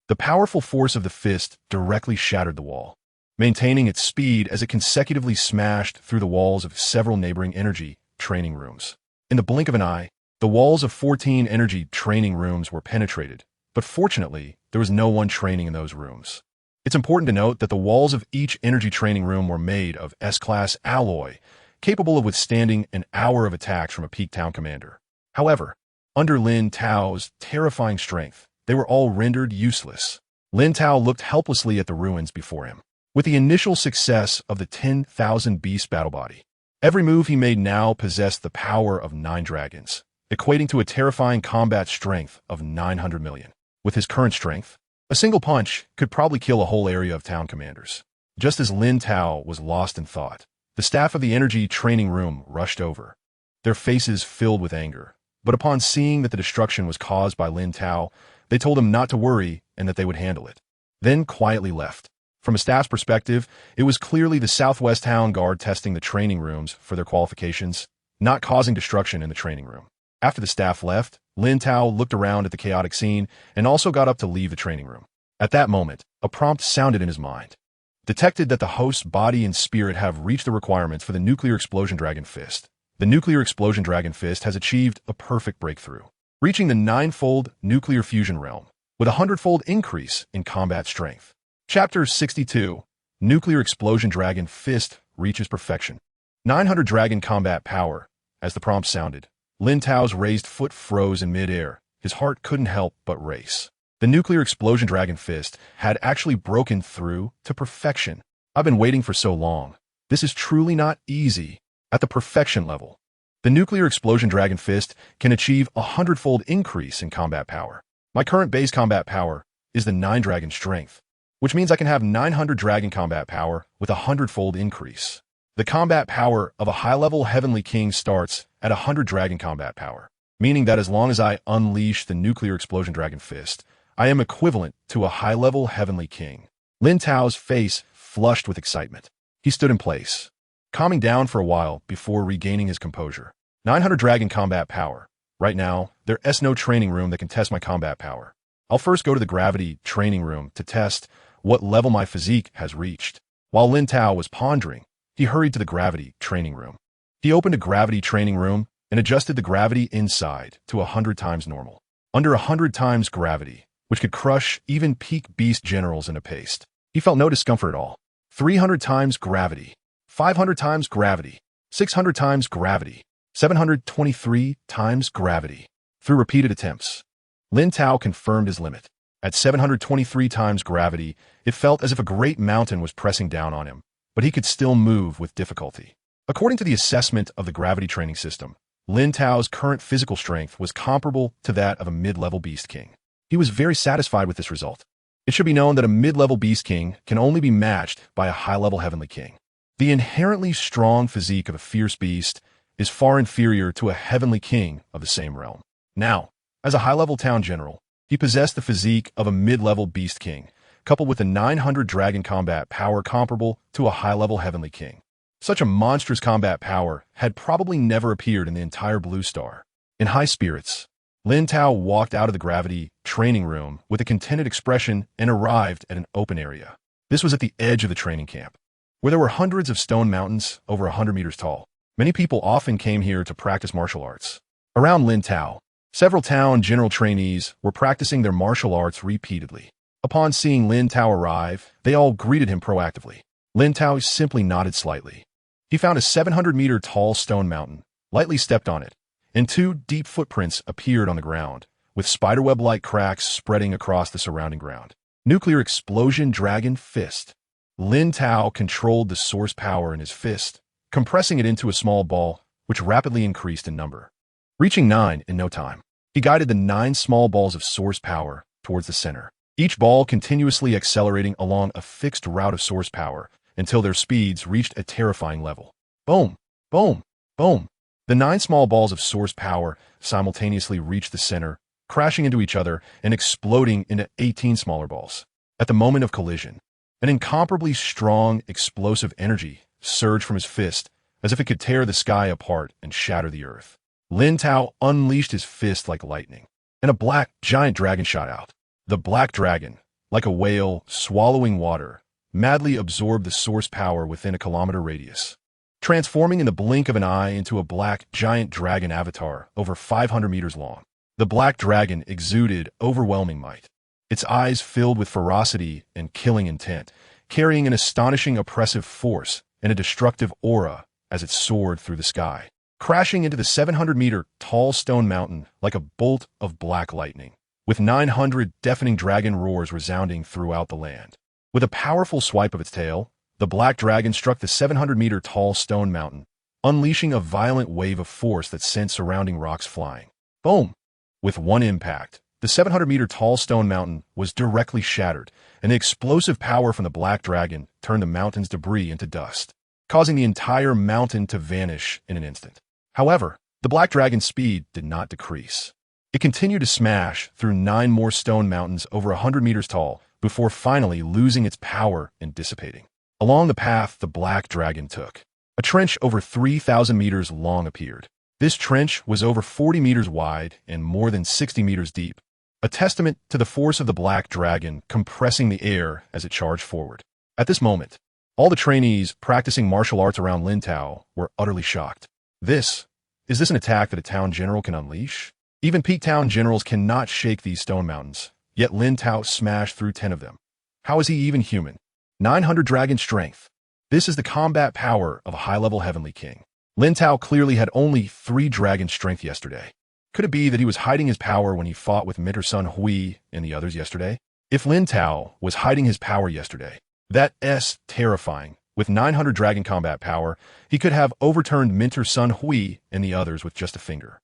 The powerful force of the fist directly shattered the wall, maintaining its speed as it consecutively smashed through the walls of several neighboring energy training rooms. In the blink of an eye, the walls of 14 energy training rooms were penetrated, but fortunately, there was no one training in those rooms. It's important to note that the walls of each energy training room were made of S-class alloy, capable of withstanding an hour of attacks from a peak town commander. However, under Lin Tao's terrifying strength, they were all rendered useless. Lin Tao looked helplessly at the ruins before him. With the initial success of the 10,000 beast battle body, every move he made now possessed the power of 9 dragons, equating to a terrifying combat strength of 900 million. With his current strength, a single punch could probably kill a whole area of town commanders. Just as Lin Tao was lost in thought, the staff of the energy training room rushed over, their faces filled with anger. But upon seeing that the destruction was caused by Lin Tao, they told him not to worry and that they would handle it, then quietly left. From a staff's perspective, it was clearly the Southwest Town Guard testing the training rooms for their qualifications, not causing destruction in the training room. After the staff left, Lin Tao looked around at the chaotic scene and also got up to leave the training room. At that moment, a prompt sounded in his mind. Detected that the host's body and spirit have reached the requirements for the Nuclear Explosion Dragon Fist. The Nuclear Explosion Dragon Fist has achieved a perfect breakthrough, reaching the 9-fold nuclear fusion realm, with a 100-fold increase in combat strength. Chapter 62, Nuclear Explosion Dragon Fist reaches perfection. 900 dragon combat power. As the prompt sounded, Lin Tao's raised foot froze in mid-air. His heart couldn't help but race. The Nuclear Explosion Dragon Fist had actually broken through to perfection. I've been waiting for so long. This is truly not easy. At the perfection level, the Nuclear Explosion Dragon Fist can achieve a 100-fold increase in combat power. My current base combat power is the 9 dragon strength, which means I can have 900 dragon combat power with a 100-fold increase. The combat power of a high-level Heavenly King starts at 100 dragon combat power, meaning that as long as I unleash the Nuclear Explosion Dragon Fist, I am equivalent to a high-level Heavenly King. Lin Tao's face flushed with excitement. He stood in place, calming down for a while before regaining his composure. 900 dragon combat power. Right now, there's no training room that can test my combat power. I'll first go to the gravity training room to test what level my physique has reached. While Lin Tao was pondering, he hurried to the gravity training room. He opened a gravity training room and adjusted the gravity inside to 100 times normal. Under 100 times gravity, which could crush even peak beast generals in a paste. He felt no discomfort at all. 300 times gravity, 500 times gravity, 600 times gravity, 723 times gravity. Through repeated attempts, Lin Tao confirmed his limit. At 723 times gravity, it felt as if a great mountain was pressing down on him, but he could still move with difficulty. According to the assessment of the gravity training system, Lin Tao's current physical strength was comparable to that of a mid-level Beast King. He was very satisfied with this result. It should be known that a mid-level Beast King can only be matched by a high-level Heavenly King. The inherently strong physique of a fierce beast is far inferior to a Heavenly King of the same realm. Now, as a high-level town general, he possessed the physique of a mid-level Beast King, coupled with a 900 dragon combat power comparable to a high-level Heavenly King. Such a monstrous combat power had probably never appeared in the entire Blue Star. In high spirits, Lin Tao walked out of the gravity training room with a contented expression and arrived at an open area. This was at the edge of the training camp, where there were hundreds of stone mountains over 100 meters tall. Many people often came here to practice martial arts. Around Lin Tao, several town general trainees were practicing their martial arts repeatedly. Upon seeing Lin Tao arrive, they all greeted him proactively. Lin Tao simply nodded slightly. He found a 700-meter tall stone mountain, lightly stepped on it, and two deep footprints appeared on the ground, with spiderweb-like cracks spreading across the surrounding ground. Nuclear explosion dragon fist. Lin Tao controlled the source power in his fist, compressing it into a small ball, which rapidly increased in number. Reaching 9 in no time, he guided the 9 small balls of source power towards the center, each ball continuously accelerating along a fixed route of source power until their speeds reached a terrifying level. Boom! Boom! Boom! The 9 small balls of source power simultaneously reached the center, crashing into each other and exploding into 18 smaller balls. At the moment of collision, an incomparably strong, explosive energy surged from his fist as if it could tear the sky apart and shatter the earth. Lin Tao unleashed his fist like lightning, and a black, giant dragon shot out. The black dragon, like a whale swallowing water, madly absorbed the source power within a kilometer radius, transforming in the blink of an eye into a black, giant dragon avatar over 500 meters long. The black dragon exuded overwhelming might, its eyes filled with ferocity and killing intent, carrying an astonishing oppressive force and a destructive aura as it soared through the sky, crashing into the 700-meter tall stone mountain like a bolt of black lightning, with 900 deafening dragon roars resounding throughout the land. With a powerful swipe of its tail, the black dragon struck the 700-meter tall stone mountain, unleashing a violent wave of force that sent surrounding rocks flying. Boom! With one impact, the 700-meter tall stone mountain was directly shattered, and the explosive power from the black dragon turned the mountain's debris into dust, causing the entire mountain to vanish in an instant. However, the black dragon's speed did not decrease. It continued to smash through 9 more stone mountains over 100 meters tall before finally losing its power and dissipating. Along the path the black dragon took, a trench over 3,000 meters long appeared. This trench was over 40 meters wide and more than 60 meters deep, a testament to the force of the black dragon compressing the air as it charged forward. At this moment, all the trainees practicing martial arts around Lin Tao were utterly shocked. Is this an attack that a town general can unleash? Even peak town generals cannot shake these stone mountains, yet Lin Tao smashed through 10 of them. How is he even human? 900 dragon strength. This is the combat power of a high-level heavenly king. Lin Tao clearly had only 3 dragon strength yesterday. Could it be that he was hiding his power when he fought with Minter Sun Hui and the others yesterday? If Lin Tao was hiding his power yesterday, that's terrifying. With 900 dragon combat power, he could have overturned Minter Sun Hui and the others with just a finger.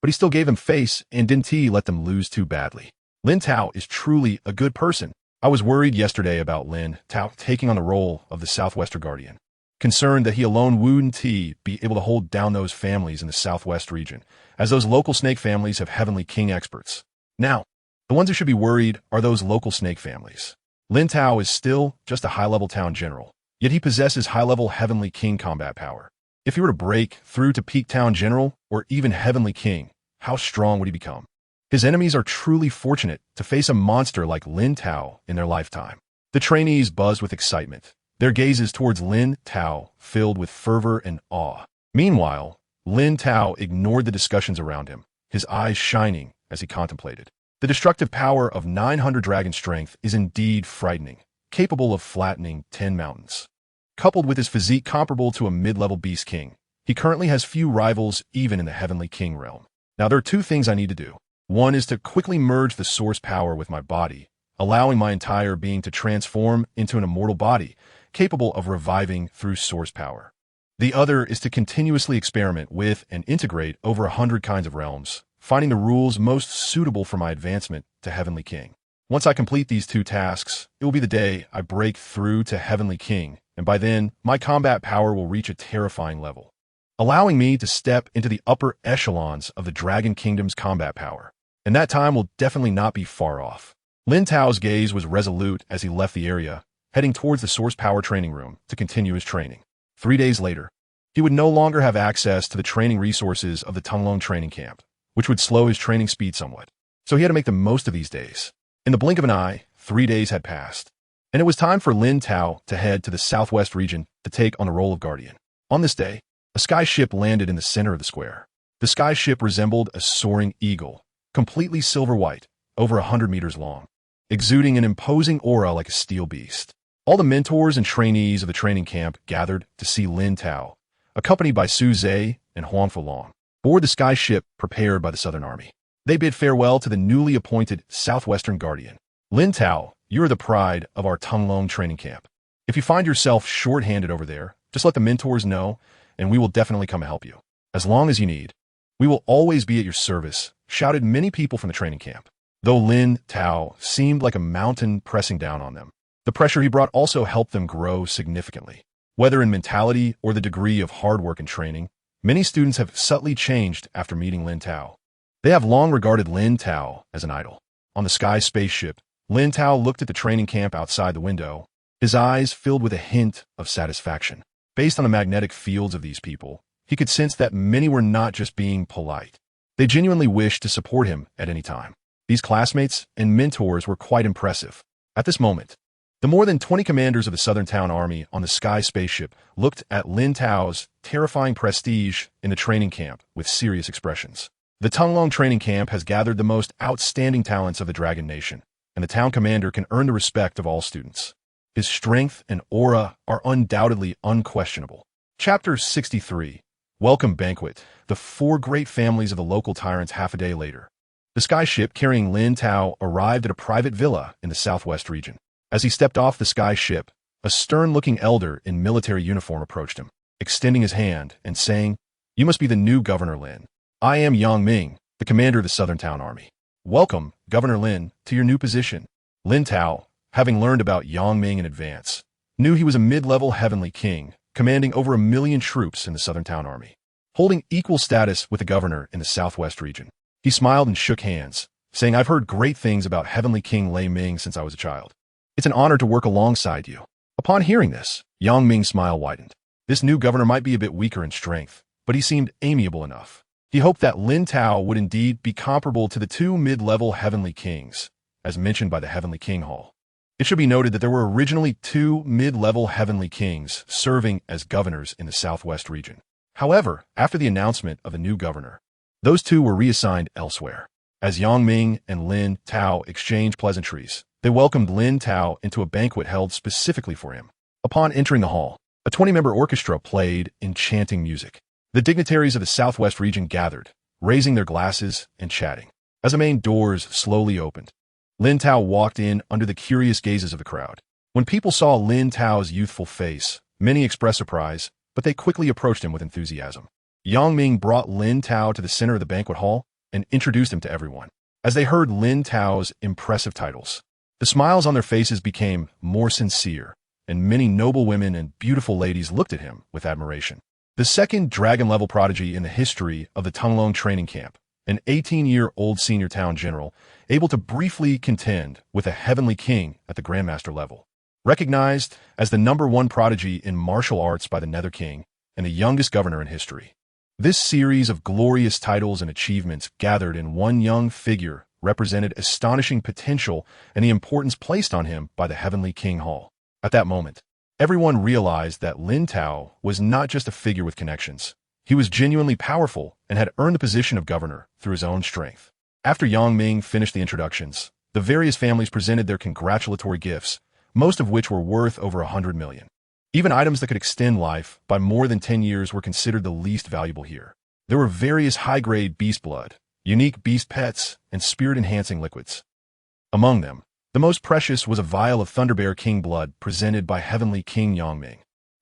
But he still gave them face and didn't let them lose too badly. Lin Tao is truly a good person. I was worried yesterday about Lin Tao taking on the role of the Southwestern Guardian, concerned that he alone wouldn't be able to hold down those families in the Southwest region, as those local snake families have heavenly king experts. Now, the ones who should be worried are those local snake families. Lin Tao is still just a high-level town general, yet he possesses high-level heavenly king combat power. If he were to break through to peak town general or even heavenly king, how strong would he become? His enemies are truly fortunate to face a monster like Lin Tao in their lifetime. The trainees buzzed with excitement, their gazes towards Lin Tao filled with fervor and awe. Meanwhile, Lin Tao ignored the discussions around him, his eyes shining as he contemplated. The destructive power of 900 dragon strength is indeed frightening, capable of flattening 10 mountains. Coupled with his physique comparable to a mid-level beast king, he currently has few rivals even in the heavenly king realm. Now there are 2 things I need to do. One is to quickly merge the source power with my body, allowing my entire being to transform into an immortal body, capable of reviving through source power. The other is to continuously experiment with and integrate over 100 kinds of realms, finding the rules most suitable for my advancement to Heavenly King. Once I complete these 2 tasks, it will be the day I break through to Heavenly King, and by then, my combat power will reach a terrifying level, allowing me to step into the upper echelons of the Dragon Kingdom's combat power. And that time will definitely not be far off. Lin Tao's gaze was resolute as he left the area, heading towards the source power training room to continue his training. 3 days later, he would no longer have access to the training resources of the Tunglong training camp, which would slow his training speed somewhat. So he had to make the most of these days. In the blink of an eye, 3 days had passed, and it was time for Lin Tao to head to the southwest region to take on the role of guardian. On this day, a sky ship landed in the center of the square. The sky ship resembled a soaring eagle, completely silver-white, over 100 meters long, exuding an imposing aura like a steel beast. All the mentors and trainees of the training camp gathered to see Lin Tao, accompanied by Su Zhe and Huang Fulong, board the sky ship prepared by the Southern Army. They bid farewell to the newly appointed Southwestern Guardian. Lin Tao, you are the pride of our Tunglong training camp. If you find yourself short-handed over there, just let the mentors know, and we will definitely come and help you. As long as you need, we will always be at your service, shouted many people from the training camp. Though Lin Tao seemed like a mountain pressing down on them, the pressure he brought also helped them grow significantly. Whether in mentality or the degree of hard work and training, many students have subtly changed after meeting Lin Tao. They have long regarded Lin Tao as an idol. On the sky spaceship, Lin Tao looked at the training camp outside the window, his eyes filled with a hint of satisfaction. Based on the magnetic fields of these people, he could sense that many were not just being polite. They genuinely wished to support him at any time. These classmates and mentors were quite impressive. At this moment, the more than 20 commanders of the Southern Town Army on the sky spaceship looked at Lin Tao's terrifying prestige in the training camp with serious expressions. The Tunglong training camp has gathered the most outstanding talents of the Dragon Nation, and the town commander can earn the respect of all students. His strength and aura are undoubtedly unquestionable. Chapter 63. Welcome Banquet. The 4 great families of the local tyrants. Half a day later, the sky ship carrying Lin Tao arrived at a private villa in the southwest region. As he stepped off the sky ship, a stern-looking elder in military uniform approached him, extending his hand and saying, "You must be the new Governor Lin. I am Yang Ming, the commander of the Southern Town Army. Welcome, Governor Lin, to your new position." Lin Tao, having learned about Yang Ming in advance, knew he was a mid-level heavenly king, commanding over 1 million troops in the Southern Town Army, holding equal status with the governor in the southwest region. He smiled and shook hands, saying, "I've heard great things about Heavenly King Lei Ming since I was a child. It's an honor to work alongside you." Upon hearing this, Yang Ming's smile widened. This new governor might be a bit weaker in strength, but he seemed amiable enough. He hoped that Lin Tao would indeed be comparable to the 2 mid-level heavenly kings, as mentioned by the Heavenly King Hall. It should be noted that there were originally 2 mid-level heavenly kings serving as governors in the southwest region. However, after the announcement of the new governor, those 2 were reassigned elsewhere. As Yang Ming and Lin Tao exchanged pleasantries, they welcomed Lin Tao into a banquet held specifically for him. Upon entering the hall, a 20-member orchestra played enchanting music. The dignitaries of the southwest region gathered, raising their glasses and chatting. As the main doors slowly opened, Lin Tao walked in under the curious gazes of the crowd. When people saw Lin Tao's youthful face, many expressed surprise, but they quickly approached him with enthusiasm. Yang Ming brought Lin Tao to the center of the banquet hall and introduced him to everyone. As they heard Lin Tao's impressive titles, the smiles on their faces became more sincere, and many noble women and beautiful ladies looked at him with admiration. The second dragon-level prodigy in the history of the Tunglong training camp, an 18-year-old senior town general, able to briefly contend with a heavenly king at the grandmaster level. Recognized as the #1 prodigy in martial arts by the Nether King and the youngest governor in history. This series of glorious titles and achievements gathered in one young figure represented astonishing potential and the importance placed on him by the Heavenly King Hall. At that moment, everyone realized that Lin Tao was not just a figure with connections. He was genuinely powerful and had earned the position of governor through his own strength. After Yang Ming finished the introductions, the various families presented their congratulatory gifts, most of which were worth over 100 million. Even items that could extend life by more than 10 years were considered the least valuable here. There were various high-grade beast blood, unique beast pets, and spirit-enhancing liquids. Among them, the most precious was a vial of Thunderbear King blood presented by Heavenly King Yang Ming.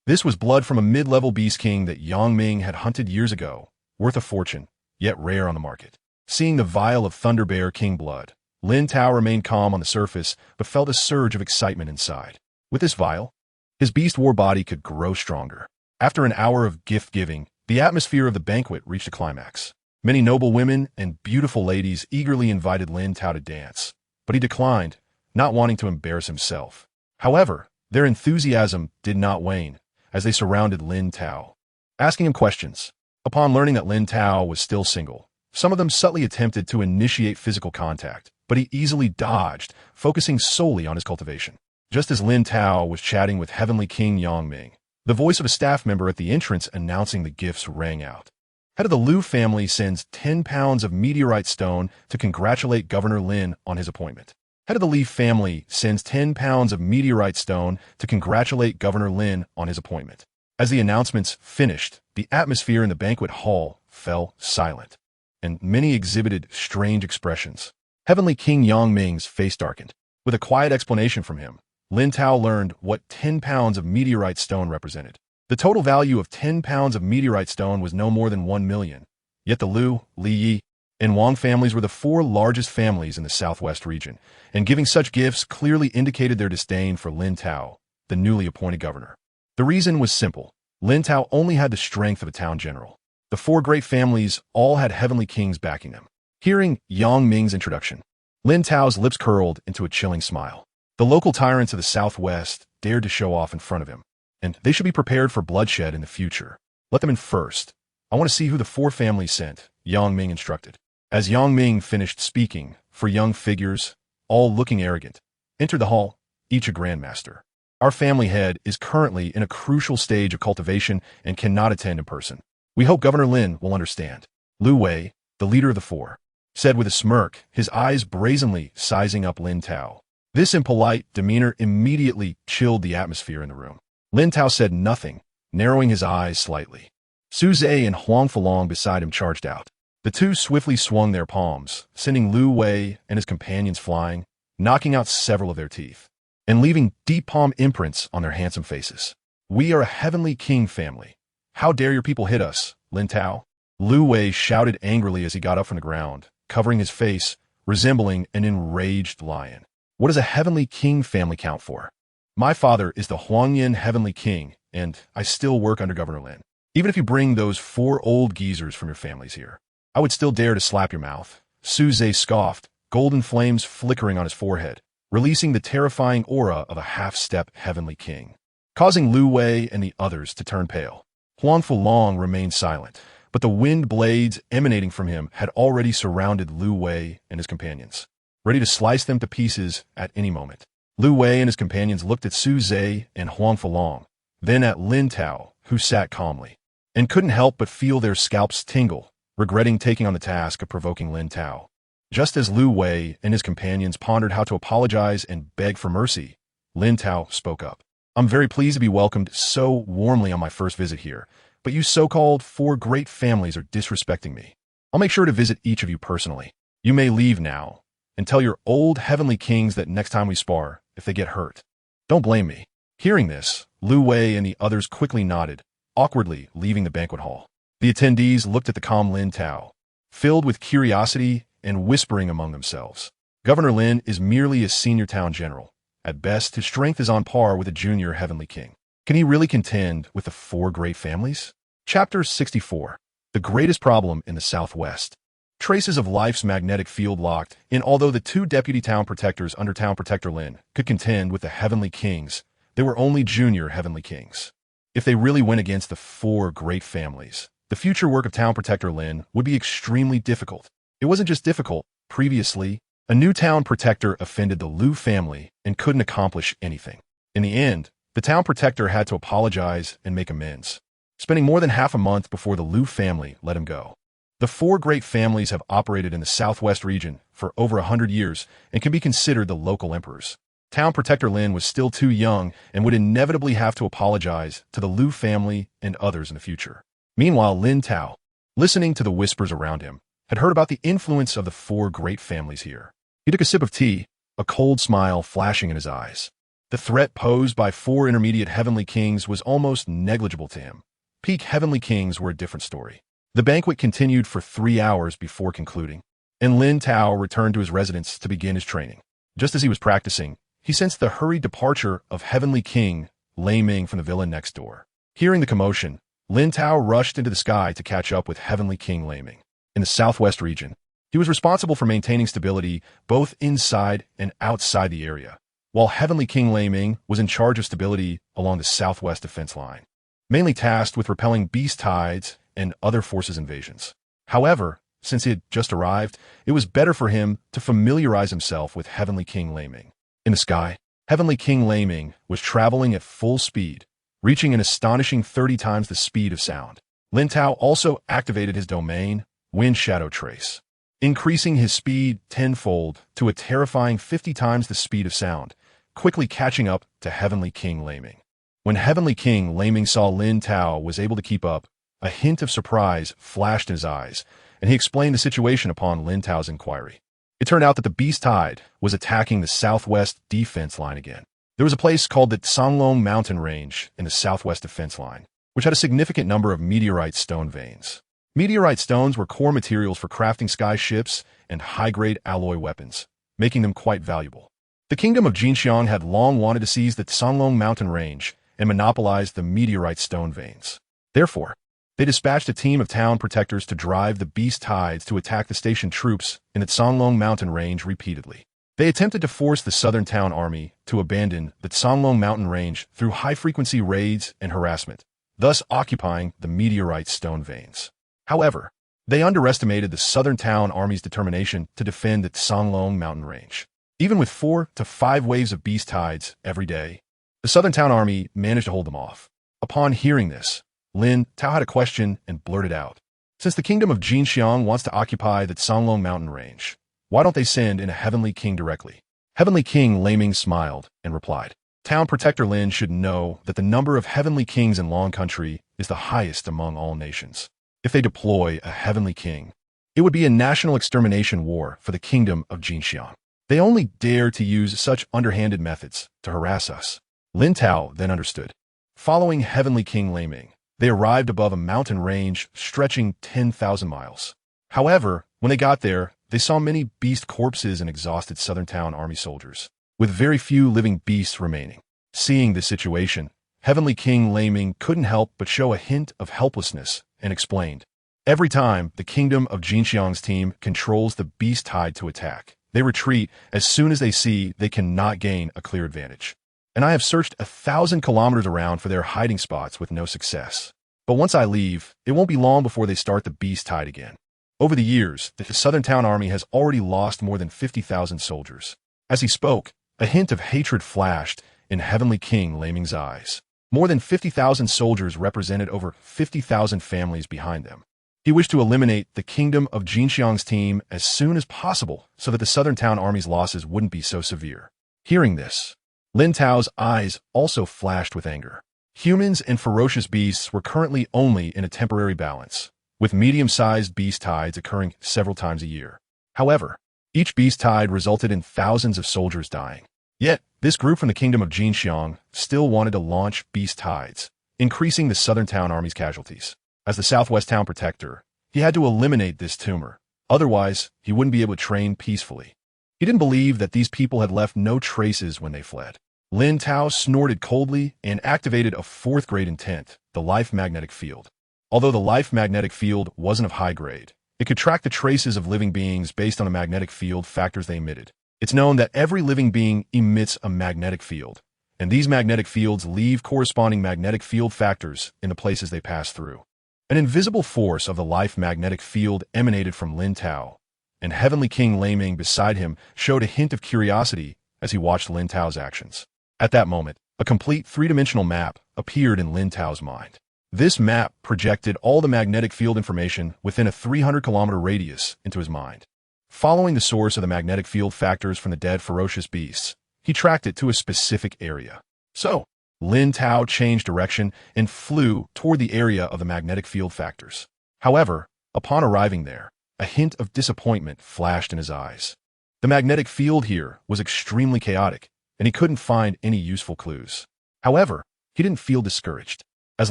This was blood from a mid-level beast king that Yang Ming had hunted years ago, worth a fortune, yet rare on the market. Seeing the vial of Thunderbear King blood, Lin Tao remained calm on the surface but felt a surge of excitement inside. With this vial, his beast war body could grow stronger. After an hour of gift-giving, the atmosphere of the banquet reached a climax. Many noble women and beautiful ladies eagerly invited Lin Tao to dance, but he declined, not wanting to embarrass himself. However, their enthusiasm did not wane, as they surrounded Lin Tao, asking him questions. Upon learning that Lin Tao was still single, some of them subtly attempted to initiate physical contact, but he easily dodged, focusing solely on his cultivation. Just as Lin Tao was chatting with Heavenly King Yangming, the voice of a staff member at the entrance announcing the gifts rang out. Head of the Liu family sends 10 pounds of meteorite stone to congratulate Governor Lin on his appointment. Head of the Li family sends 10 pounds of meteorite stone to congratulate Governor Lin on his appointment. As the announcements finished, the atmosphere in the banquet hall fell silent, and many exhibited strange expressions. Heavenly King Yangming's face darkened. With a quiet explanation from him, Lin Tao learned what 10 pounds of meteorite stone represented. The total value of 10 pounds of meteorite stone was no more than 1 million. Yet the Liu, Li Yi, and Wang families were the 4 largest families in the southwest region, and giving such gifts clearly indicated their disdain for Lin Tao, the newly appointed governor. The reason was simple. Lin Tao only had the strength of a town general. The 4 great families all had heavenly kings backing them. Hearing Yang Ming's introduction, Lin Tao's lips curled into a chilling smile. The local tyrants of the southwest dared to show off in front of him, and they should be prepared for bloodshed in the future. Let them in first. I want to see who the 4 families sent, Yang Ming instructed. As Yang Ming finished speaking, 4 young figures, all looking arrogant, entered the hall, each a grandmaster. Our family head is currently in a crucial stage of cultivation and cannot attend in person. We hope Governor Lin will understand. Lu Wei, the leader of the 4, said with a smirk, his eyes brazenly sizing up Lin Tao. This impolite demeanor immediately chilled the atmosphere in the room. Lin Tao said nothing, narrowing his eyes slightly. Su Zhe and Huang Fulong beside him charged out. The 2 swiftly swung their palms, sending Lu Wei and his companions flying, knocking out several of their teeth, and leaving deep palm imprints on their handsome faces. We are a heavenly king family. How dare your people hit us, Lin Tao? Lu Wei shouted angrily as he got up from the ground, covering his face, resembling an enraged lion. What does a heavenly king family count for? My father is the Huangyan heavenly king, and I still work under Governor Lin. Even if you bring those 4 old geezers from your families here, I would still dare to slap your mouth. Su Zhe scoffed, golden flames flickering on his forehead, releasing the terrifying aura of a half-step heavenly king, causing Lu Wei and the others to turn pale. Huang Fulong remained silent, but the wind blades emanating from him had already surrounded Lu Wei and his companions, ready to slice them to pieces at any moment. Lu Wei and his companions looked at Su Zhe and Huang Fulong, then at Lin Tao, who sat calmly, and couldn't help but feel their scalps tingle, regretting taking on the task of provoking Lin Tao. Just as Lu Wei and his companions pondered how to apologize and beg for mercy, Lin Tao spoke up. I'm very pleased to be welcomed so warmly on my first visit here, but you so-called 4 great families are disrespecting me. I'll make sure to visit each of you personally. You may leave now, and tell your old heavenly kings that next time we spar, if they get hurt, don't blame me. Hearing this, Lu Wei and the others quickly nodded, awkwardly leaving the banquet hall. The attendees looked at the calm Lin Tao, filled with curiosity and whispering among themselves. Governor Lin is merely a senior town general. At best, his strength is on par with a junior heavenly king. Can he really contend with the 4 great families? Chapter 64. The greatest problem in the Southwest. Traces of life's magnetic field locked in. Although the 2 deputy town protectors under Town Protector Lin could contend with the heavenly kings, they were only junior heavenly kings. If they really went against the 4 great families, the future work of Town Protector Lin would be extremely difficult. It wasn't just difficult. Previously, a new town protector offended the Liu family and couldn't accomplish anything. In the end, the town protector had to apologize and make amends, spending more than half a month before the Liu family let him go. The 4 great families have operated in the southwest region for over 100 years and can be considered the local emperors. Town Protector Lin was still too young and would inevitably have to apologize to the Liu family and others in the future. Meanwhile, Lin Tao, listening to the whispers around him, had heard about the influence of the 4 great families here. He took a sip of tea, a cold smile flashing in his eyes. The threat posed by 4 intermediate heavenly kings was almost negligible to him. Peak heavenly kings were a different story. The banquet continued for 3 hours before concluding, and Lin Tao returned to his residence to begin his training. Just as he was practicing, he sensed the hurried departure of heavenly king Lei Ming from the villa next door. Hearing the commotion, Lin Tao rushed into the sky to catch up with heavenly king Lei Ming. In the southwest region, he was responsible for maintaining stability both inside and outside the area, while heavenly king Lei Ming was in charge of stability along the southwest defense line. mainly tasked with repelling beast tides and other forces' invasions. However, since he had just arrived, it was better for him to familiarize himself with Heavenly King Laming. In the sky, Heavenly King Laming was traveling at full speed, reaching an astonishing 30 times the speed of sound. Lin Tao also activated his domain, Wind Shadow Trace, increasing his speed tenfold to a terrifying 50 times the speed of sound, quickly catching up to Heavenly King Laming. When Heavenly King Laming saw Lin Tao was able to keep up, a hint of surprise flashed in his eyes, and he explained the situation upon Lin Tao's inquiry. It turned out that the beast tide was attacking the southwest defense line again. There was a place called the Songlong Mountain Range in the southwest defense line, which had a significant number of meteorite stone veins. Meteorite stones were core materials for crafting sky ships and high-grade alloy weapons, making them quite valuable. The kingdom of Jinxiang had long wanted to seize the Songlong Mountain Range and monopolize the meteorite stone veins. Therefore, they dispatched a team of town protectors to drive the beast tides to attack the station troops in the Songlong Mountain Range repeatedly. They attempted to force the southern town army to abandon the Songlong Mountain Range through high-frequency raids and harassment, thus occupying the meteorite stone veins. However, they underestimated the southern town army's determination to defend the Songlong Mountain Range. Even with 4 to 5 waves of beast tides every day, the southern town army managed to hold them off. Upon hearing this, Lin Tao had a question and blurted out, "Since the kingdom of Jinxiang wants to occupy the Songlong Mountain Range, why don't they send in a Heavenly King directly?" Heavenly King Laming smiled and replied, "Town Protector Lin should know that the number of Heavenly Kings in Long Country is the highest among all nations. If they deploy a Heavenly King, it would be a national extermination war for the kingdom of Jinxiang. They only dare to use such underhanded methods to harass us." Lin Tao then understood. Following Heavenly King Laming, they arrived above a mountain range stretching 10,000 miles. However, when they got there, they saw many beast corpses and exhausted southern town army soldiers, with very few living beasts remaining. Seeing this situation, Heavenly King Laming couldn't help but show a hint of helplessness and explained, "Every time the kingdom of Jinxiang's team controls the beast tide to attack, they retreat as soon as they see they cannot gain a clear advantage. And I have searched 1,000 kilometers around for their hiding spots with no success. But once I leave, it won't be long before they start the beast tide again." Over the years, the southern town army has already lost more than 50,000 soldiers. As he spoke, a hint of hatred flashed in Heavenly King Laming's eyes. More than 50,000 soldiers represented over 50,000 families behind them. He wished to eliminate the kingdom of Jinxiang's team as soon as possible so that the southern town army's losses wouldn't be so severe. Hearing this, Lin Tao's eyes also flashed with anger. Humans and ferocious beasts were currently only in a temporary balance, with medium-sized beast tides occurring several times a year. However, each beast tide resulted in thousands of soldiers dying. Yet, this group from the kingdom of Jinxiang still wanted to launch beast tides, increasing the southern town army's casualties. As the southwest town protector, he had to eliminate this tumor. Otherwise, he wouldn't be able to train peacefully. He didn't believe that these people had left no traces when they fled. Lin Tao snorted coldly and activated a 4th grade intent, the Life Magnetic Field. Although the Life Magnetic Field wasn't of high grade, it could track the traces of living beings based on the magnetic field factors they emitted. It's known that every living being emits a magnetic field, and these magnetic fields leave corresponding magnetic field factors in the places they pass through. An invisible force of the Life Magnetic Field emanated from Lin Tao, and Heavenly King Laming beside him showed a hint of curiosity as he watched Lin Tao's actions. At that moment, a complete 3-dimensional map appeared in Lin Tao's mind. This map projected all the magnetic field information within a 300-kilometer radius into his mind. Following the source of the magnetic field factors from the dead ferocious beasts, he tracked it to a specific area. So, Lin Tao changed direction and flew toward the area of the magnetic field factors. However, upon arriving there, a hint of disappointment flashed in his eyes. The magnetic field here was extremely chaotic, and he couldn't find any useful clues. However, he didn't feel discouraged. As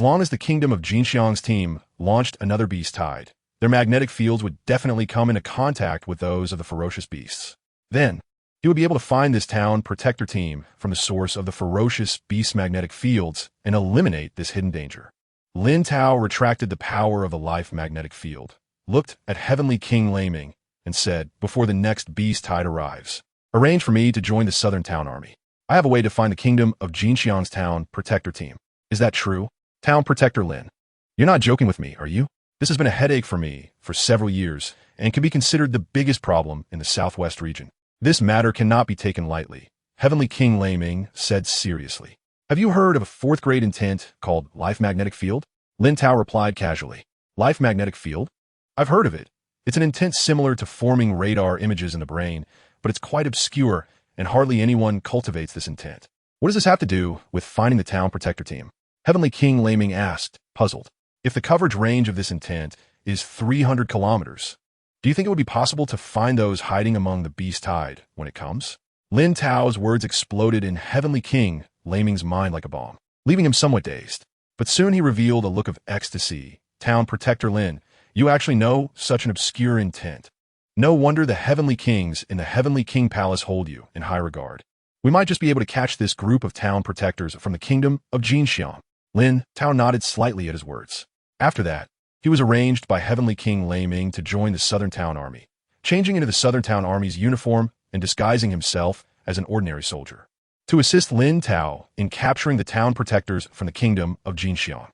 long as the kingdom of Jinxiang's team launched another beast tide, their magnetic fields would definitely come into contact with those of the ferocious beasts. Then, he would be able to find this town protector team from the source of the ferocious beast magnetic fields and eliminate this hidden danger. Lin Tao retracted the power of the Life Magnetic Field, looked at Heavenly King Laming, and said, "Before the next beast tide arrives, arrange for me to join the southern town army. I have a way to find the kingdom of Jinxiang's town protector team. Is that true?" Town Protector Lin. You're not joking with me, are you? This has been a headache for me for several years and can be considered the biggest problem in the southwest region. This matter cannot be taken lightly, Heavenly King Lei Ming said seriously. Have you heard of a fourth-grade intent called life magnetic field? Lin Tao replied casually. Life magnetic field? I've heard of it. It's an intent similar to forming radar images in the brain, but it's quite obscure and hardly anyone cultivates this intent. What does this have to do with finding the Town Protector team? Heavenly King Lei Ming asked, puzzled. If the coverage range of this intent is 300 kilometers, do you think it would be possible to find those hiding among the beast tide when it comes? Lin Tao's words exploded in Heavenly King Lei Ming's mind like a bomb, leaving him somewhat dazed. But soon he revealed a look of ecstasy. Town Protector Lin, you actually know such an obscure intent. No wonder the Heavenly Kings in the Heavenly King Palace hold you in high regard. We might just be able to catch this group of town protectors from the kingdom of Jinxiang. Lin Tao nodded slightly at his words. After that, he was arranged by Heavenly King Lei Ming to join the Southern Town Army, changing into the Southern Town Army's uniform and disguising himself as an ordinary soldier, to assist Lin Tao in capturing the town protectors from the kingdom of Jinxiang.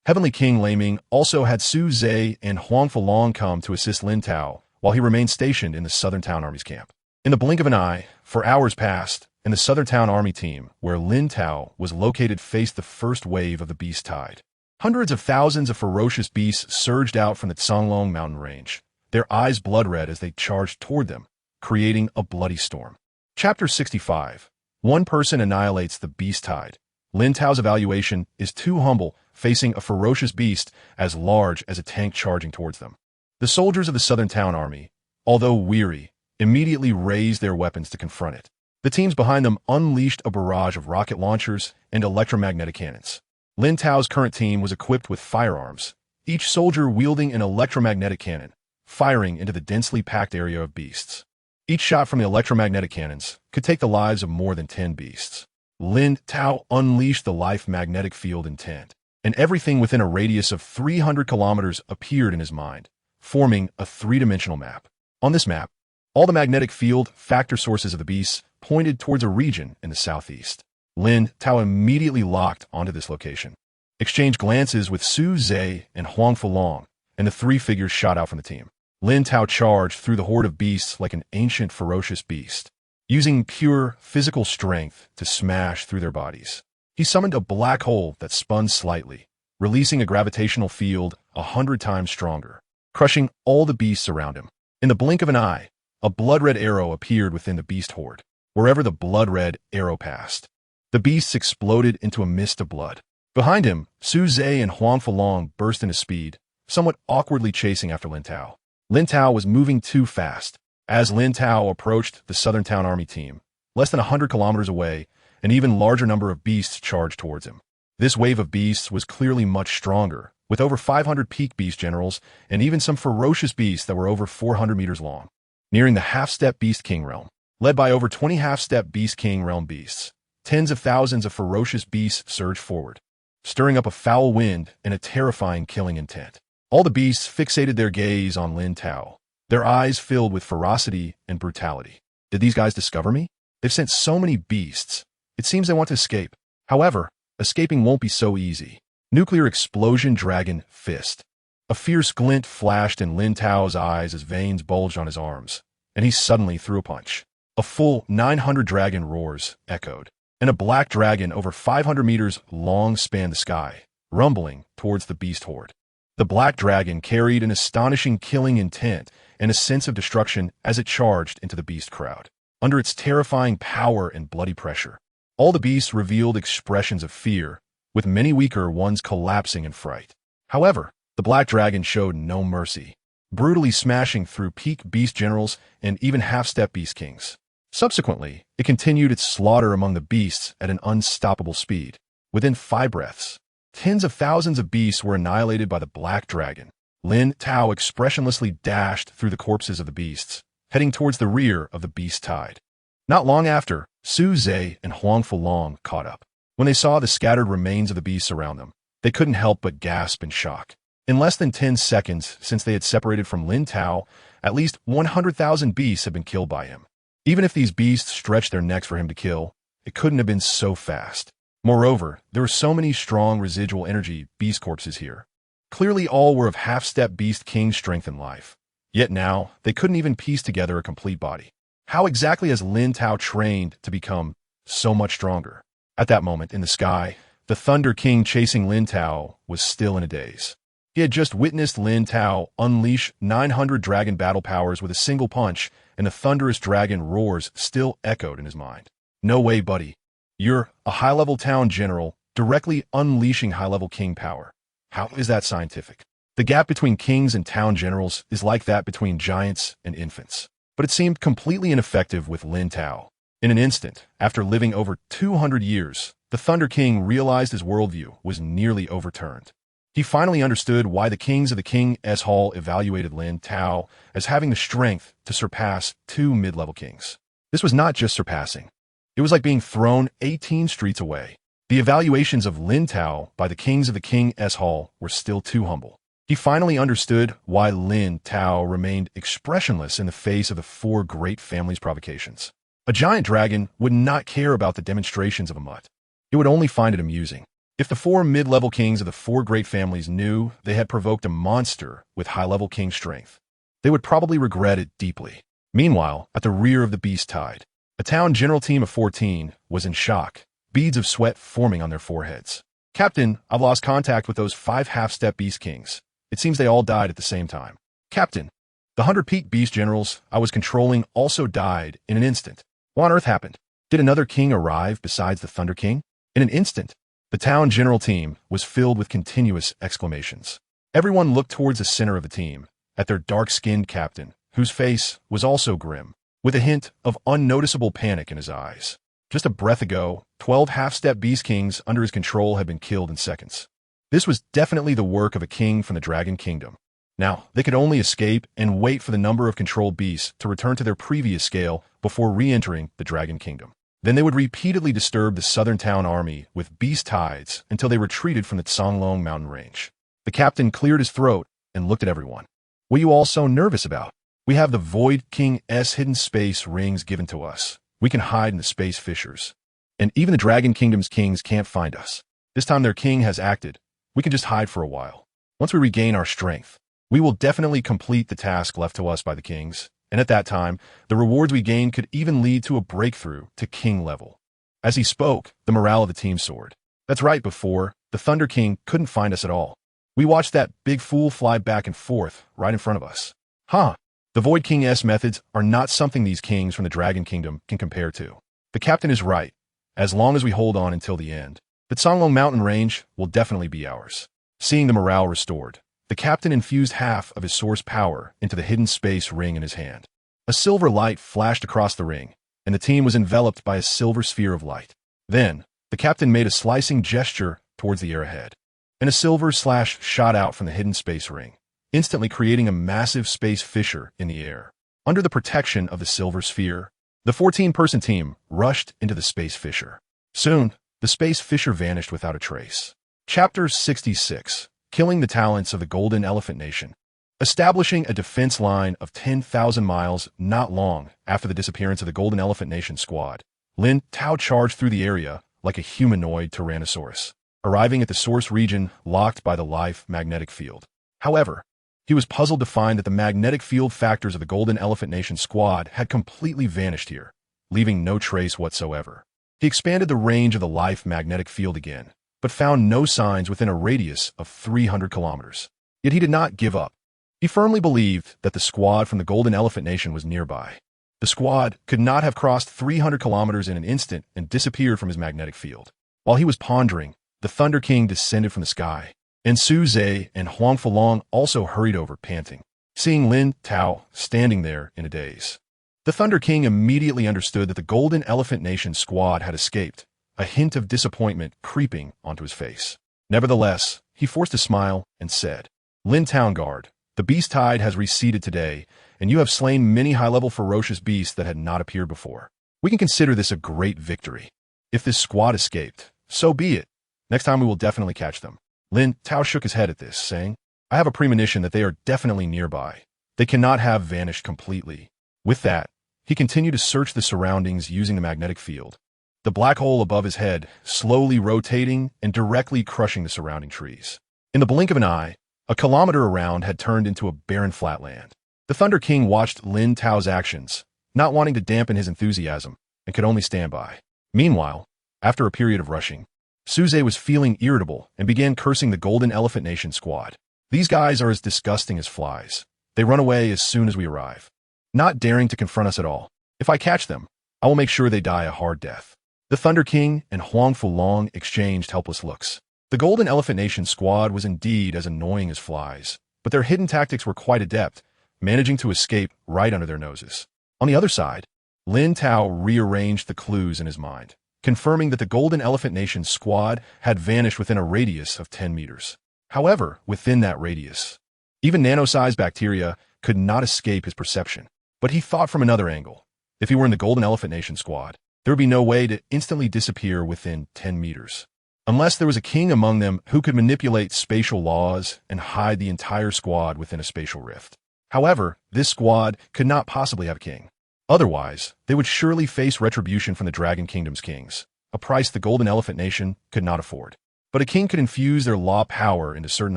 Heavenly King Lei Ming also had Su Zhe and Huang Fulong come to assist Lin Tao while he remained stationed in the Southern Town Army's camp. In the blink of an eye, for hours passed, and the Southern Town Army team, where Lin Tao was located, faced the first wave of the beast tide. Hundreds of thousands of ferocious beasts surged out from the Songlong mountain range, their eyes blood-red as they charged toward them, creating a bloody storm. Chapter 65. One person annihilates the beast tide. Lin Tao's evaluation is too humble, facing a ferocious beast as large as a tank charging towards them. The soldiers of the Southern Town Army, although weary, immediately raised their weapons to confront it. The teams behind them unleashed a barrage of rocket launchers and electromagnetic cannons. Lin Tao's current team was equipped with firearms, each soldier wielding an electromagnetic cannon, firing into the densely packed area of beasts. Each shot from the electromagnetic cannons could take the lives of more than 10 beasts. Lin Tao unleashed the life magnetic field intent, and everything within a radius of 300 kilometers appeared in his mind, forming a three-dimensional map. On this map, all the magnetic field factor sources of the beasts pointed towards a region in the southeast. Lin Tao immediately locked onto this location, exchanged glances with Su Zhe and Huang Fulong, and the three figures shot out from the team. Lin Tao charged through the horde of beasts like an ancient ferocious beast, using pure physical strength to smash through their bodies. He summoned a black hole that spun slightly, releasing a gravitational field 100 times stronger, crushing all the beasts around him. In the blink of an eye, a blood-red arrow appeared within the beast horde. Wherever the blood-red arrow passed, the beasts exploded into a mist of blood. Behind him, Su Zhe and Huang Fulong burst into speed, somewhat awkwardly chasing after Lin Tao. Lin Tao was moving too fast. As Lin Tao approached the Southern Town Army team, less than 100 kilometers away, an even larger number of beasts charged towards him. This wave of beasts was clearly much stronger, with over 500 peak beast generals and even some ferocious beasts that were over 400 meters long. Nearing the half-step Beast King realm, led by over 20 half-step Beast King realm beasts, tens of thousands of ferocious beasts surged forward, stirring up a foul wind and a terrifying killing intent. All the beasts fixated their gaze on Lin Tao, their eyes filled with ferocity and brutality. Did these guys discover me? They've sent so many beasts. It seems they want to escape. However, escaping won't be so easy. Nuclear explosion dragon fist. A fierce glint flashed in Lin Tao's eyes as veins bulged on his arms, and he suddenly threw a punch. A full 900 dragon roars echoed, and a black dragon over 500 meters long spanned the sky, rumbling towards the beast horde. The black dragon carried an astonishing killing intent and a sense of destruction as it charged into the beast crowd. Under its terrifying power and bloody pressure, all the beasts revealed expressions of fear, with many weaker ones collapsing in fright. However, the black dragon showed no mercy, brutally smashing through peak beast generals and even half-step beast kings. Subsequently, it continued its slaughter among the beasts at an unstoppable speed. Within 5 breaths, tens of thousands of beasts were annihilated by the black dragon. Lin Tao expressionlessly dashed through the corpses of the beasts, heading towards the rear of the beast tide. Not long after, Su Zhe and Huang Fulong caught up. When they saw the scattered remains of the beasts around them, they couldn't help but gasp in shock. In less than 10 seconds since they had separated from Lin Tao, at least 100,000 beasts had been killed by him. Even if these beasts stretched their necks for him to kill, it couldn't have been so fast. Moreover, there were so many strong residual energy beast corpses here. Clearly all were of half-step beast king strength and life. Yet now, they couldn't even piece together a complete body. How exactly has Lin Tao trained to become so much stronger? At that moment, in the sky, the Thunder King chasing Lin Tao was still in a daze. He had just witnessed Lin Tao unleash 900 dragon battle powers with a single punch, and the thunderous dragon roars still echoed in his mind. No way, buddy. You're a high-level town general directly unleashing high-level king power. How is that scientific? The gap between kings and town generals is like that between giants and infants. But it seemed completely ineffective with Lin Tao. In an instant, after living over 200 years, the Thunder King realized his worldview was nearly overturned. He finally understood why the kings of the King's Hall evaluated Lin Tao as having the strength to surpass two mid-level kings. This was not just surpassing. It was like being thrown 18 streets away. The evaluations of Lin Tao by the kings of the King's Hall were still too humble. He finally understood why Lin Tao remained expressionless in the face of the four great families' provocations. A giant dragon would not care about the demonstrations of a mutt. It would only find it amusing. If the four mid-level kings of the four great families knew they had provoked a monster with high-level king strength, they would probably regret it deeply. Meanwhile, at the rear of the beast tide, a town general team of 14 was in shock, beads of sweat forming on their foreheads. Captain, I've lost contact with those 5 half-step beast kings. It seems they all died at the same time. Captain, the 100 peak beast generals I was controlling also died in an instant. What on earth happened? Did another king arrive besides the Thunder King? In an instant, the town general team was filled with continuous exclamations. Everyone looked towards the center of the team, at their dark-skinned captain, whose face was also grim, with a hint of unnoticeable panic in his eyes. Just a breath ago, 12 half-step beast kings under his control had been killed in seconds. This was definitely the work of a king from the Dragon Kingdom. Now, they could only escape and wait for the number of controlled beasts to return to their previous scale before re-entering the Dragon Kingdom. Then they would repeatedly disturb the southern town army with beast tides until they retreated from the Songlong mountain range. The captain cleared his throat and looked at everyone. What are you all so nervous about? We have the Void King's hidden space rings given to us. We can hide in the space fissures. And even the Dragon Kingdom's kings can't find us. This time their king has acted. We can just hide for a while. Once we regain our strength, we will definitely complete the task left to us by the kings. And at that time, the rewards we gain could even lead to a breakthrough to king level. As he spoke, the morale of the team soared. That's right, before, the Thunder King couldn't find us at all. We watched that big fool fly back and forth right in front of us. Huh. The Void King's methods are not something these kings from the Dragon Kingdom can compare to. The captain is right. As long as we hold on until the end, the Songlong mountain range will definitely be ours. Seeing the morale restored, the captain infused half of his source power into the hidden space ring in his hand. A silver light flashed across the ring, and the team was enveloped by a silver sphere of light. Then, the captain made a slicing gesture towards the air ahead, and a silver slash shot out from the hidden space ring, instantly creating a massive space fissure in the air. Under the protection of the silver sphere, the 14-person team rushed into the space fissure. Soon, the space fissure vanished without a trace. Chapter 66. Killing the talents of the Golden Elephant Nation. Establishing a defense line of 10,000 miles not long after the disappearance of the Golden Elephant Nation squad, Lin Tao charged through the area like a humanoid Tyrannosaurus, arriving at the source region locked by the life magnetic field. However, he was puzzled to find that the magnetic field factors of the Golden Elephant Nation squad had completely vanished here, leaving no trace whatsoever. He expanded the range of the life magnetic field again, but found no signs within a radius of 300 kilometers. Yet he did not give up. He firmly believed that the squad from the Golden Elephant Nation was nearby. The squad could not have crossed 300 kilometers in an instant and disappeared from his magnetic field. While he was pondering, the Thunder King descended from the sky, and Su Zhe and Huang Fulong also hurried over, panting, seeing Lin Tao standing there in a daze. The Thunder King immediately understood that the Golden Elephant Nation squad had escaped, a hint of disappointment creeping onto his face. Nevertheless, he forced a smile and said, Lin Town Guard, the beast tide has receded today, and you have slain many high-level ferocious beasts that had not appeared before. We can consider this a great victory. If this squad escaped, so be it. Next time we will definitely catch them. Lin Tao shook his head at this, saying, I have a premonition that they are definitely nearby. They cannot have vanished completely. With that, he continued to search the surroundings using the magnetic field. the black hole above his head slowly rotating and directly crushing the surrounding trees. In the blink of an eye, a kilometer around had turned into a barren flatland. The Thunder King watched Lin Tao's actions, not wanting to dampen his enthusiasm, and could only stand by. Meanwhile, after a period of rushing, Suze was feeling irritable and began cursing the Golden Elephant Nation squad. These guys are as disgusting as flies. They run away as soon as we arrive, not daring to confront us at all. If I catch them, I will make sure they die a hard death. The Thunder King and Huang Fulong exchanged helpless looks. The Golden Elephant Nation squad was indeed as annoying as flies, but their hidden tactics were quite adept, managing to escape right under their noses. On the other side, Lin Tao rearranged the clues in his mind, confirming that the Golden Elephant Nation squad had vanished within a radius of 10 meters. However, within that radius, even nano-sized bacteria could not escape his perception. But he thought from another angle. If he were in the Golden Elephant Nation squad, there would be no way to instantly disappear within 10 meters. Unless there was a king among them who could manipulate spatial laws and hide the entire squad within a spatial rift. However, this squad could not possibly have a king. Otherwise, they would surely face retribution from the Dragon Kingdom's kings, a price the Golden Elephant Nation could not afford. But a king could infuse their law power into certain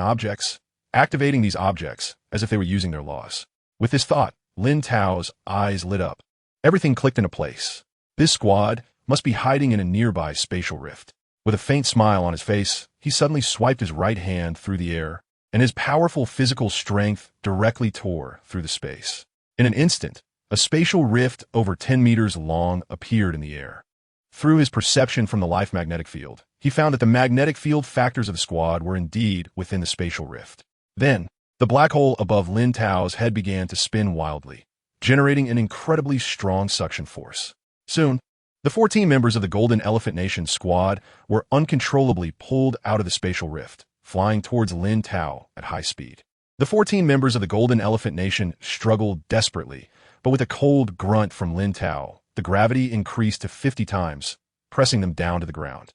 objects, activating these objects as if they were using their laws. With this thought, Lin Tao's eyes lit up. Everything clicked into place. This squad must be hiding in a nearby spatial rift. With a faint smile on his face, he suddenly swiped his right hand through the air, and his powerful physical strength directly tore through the space. In an instant, a spatial rift over 10 meters long appeared in the air. Through his perception from the life magnetic field, he found that the magnetic field factors of the squad were indeed within the spatial rift. Then, the black hole above Lin Tao's head began to spin wildly, generating an incredibly strong suction force. Soon, the 14 members of the Golden Elephant Nation squad were uncontrollably pulled out of the spatial rift, flying towards Lin Tao at high speed. The 14 members of the Golden Elephant Nation struggled desperately, but with a cold grunt from Lin Tao, the gravity increased to 50 times, pressing them down to the ground.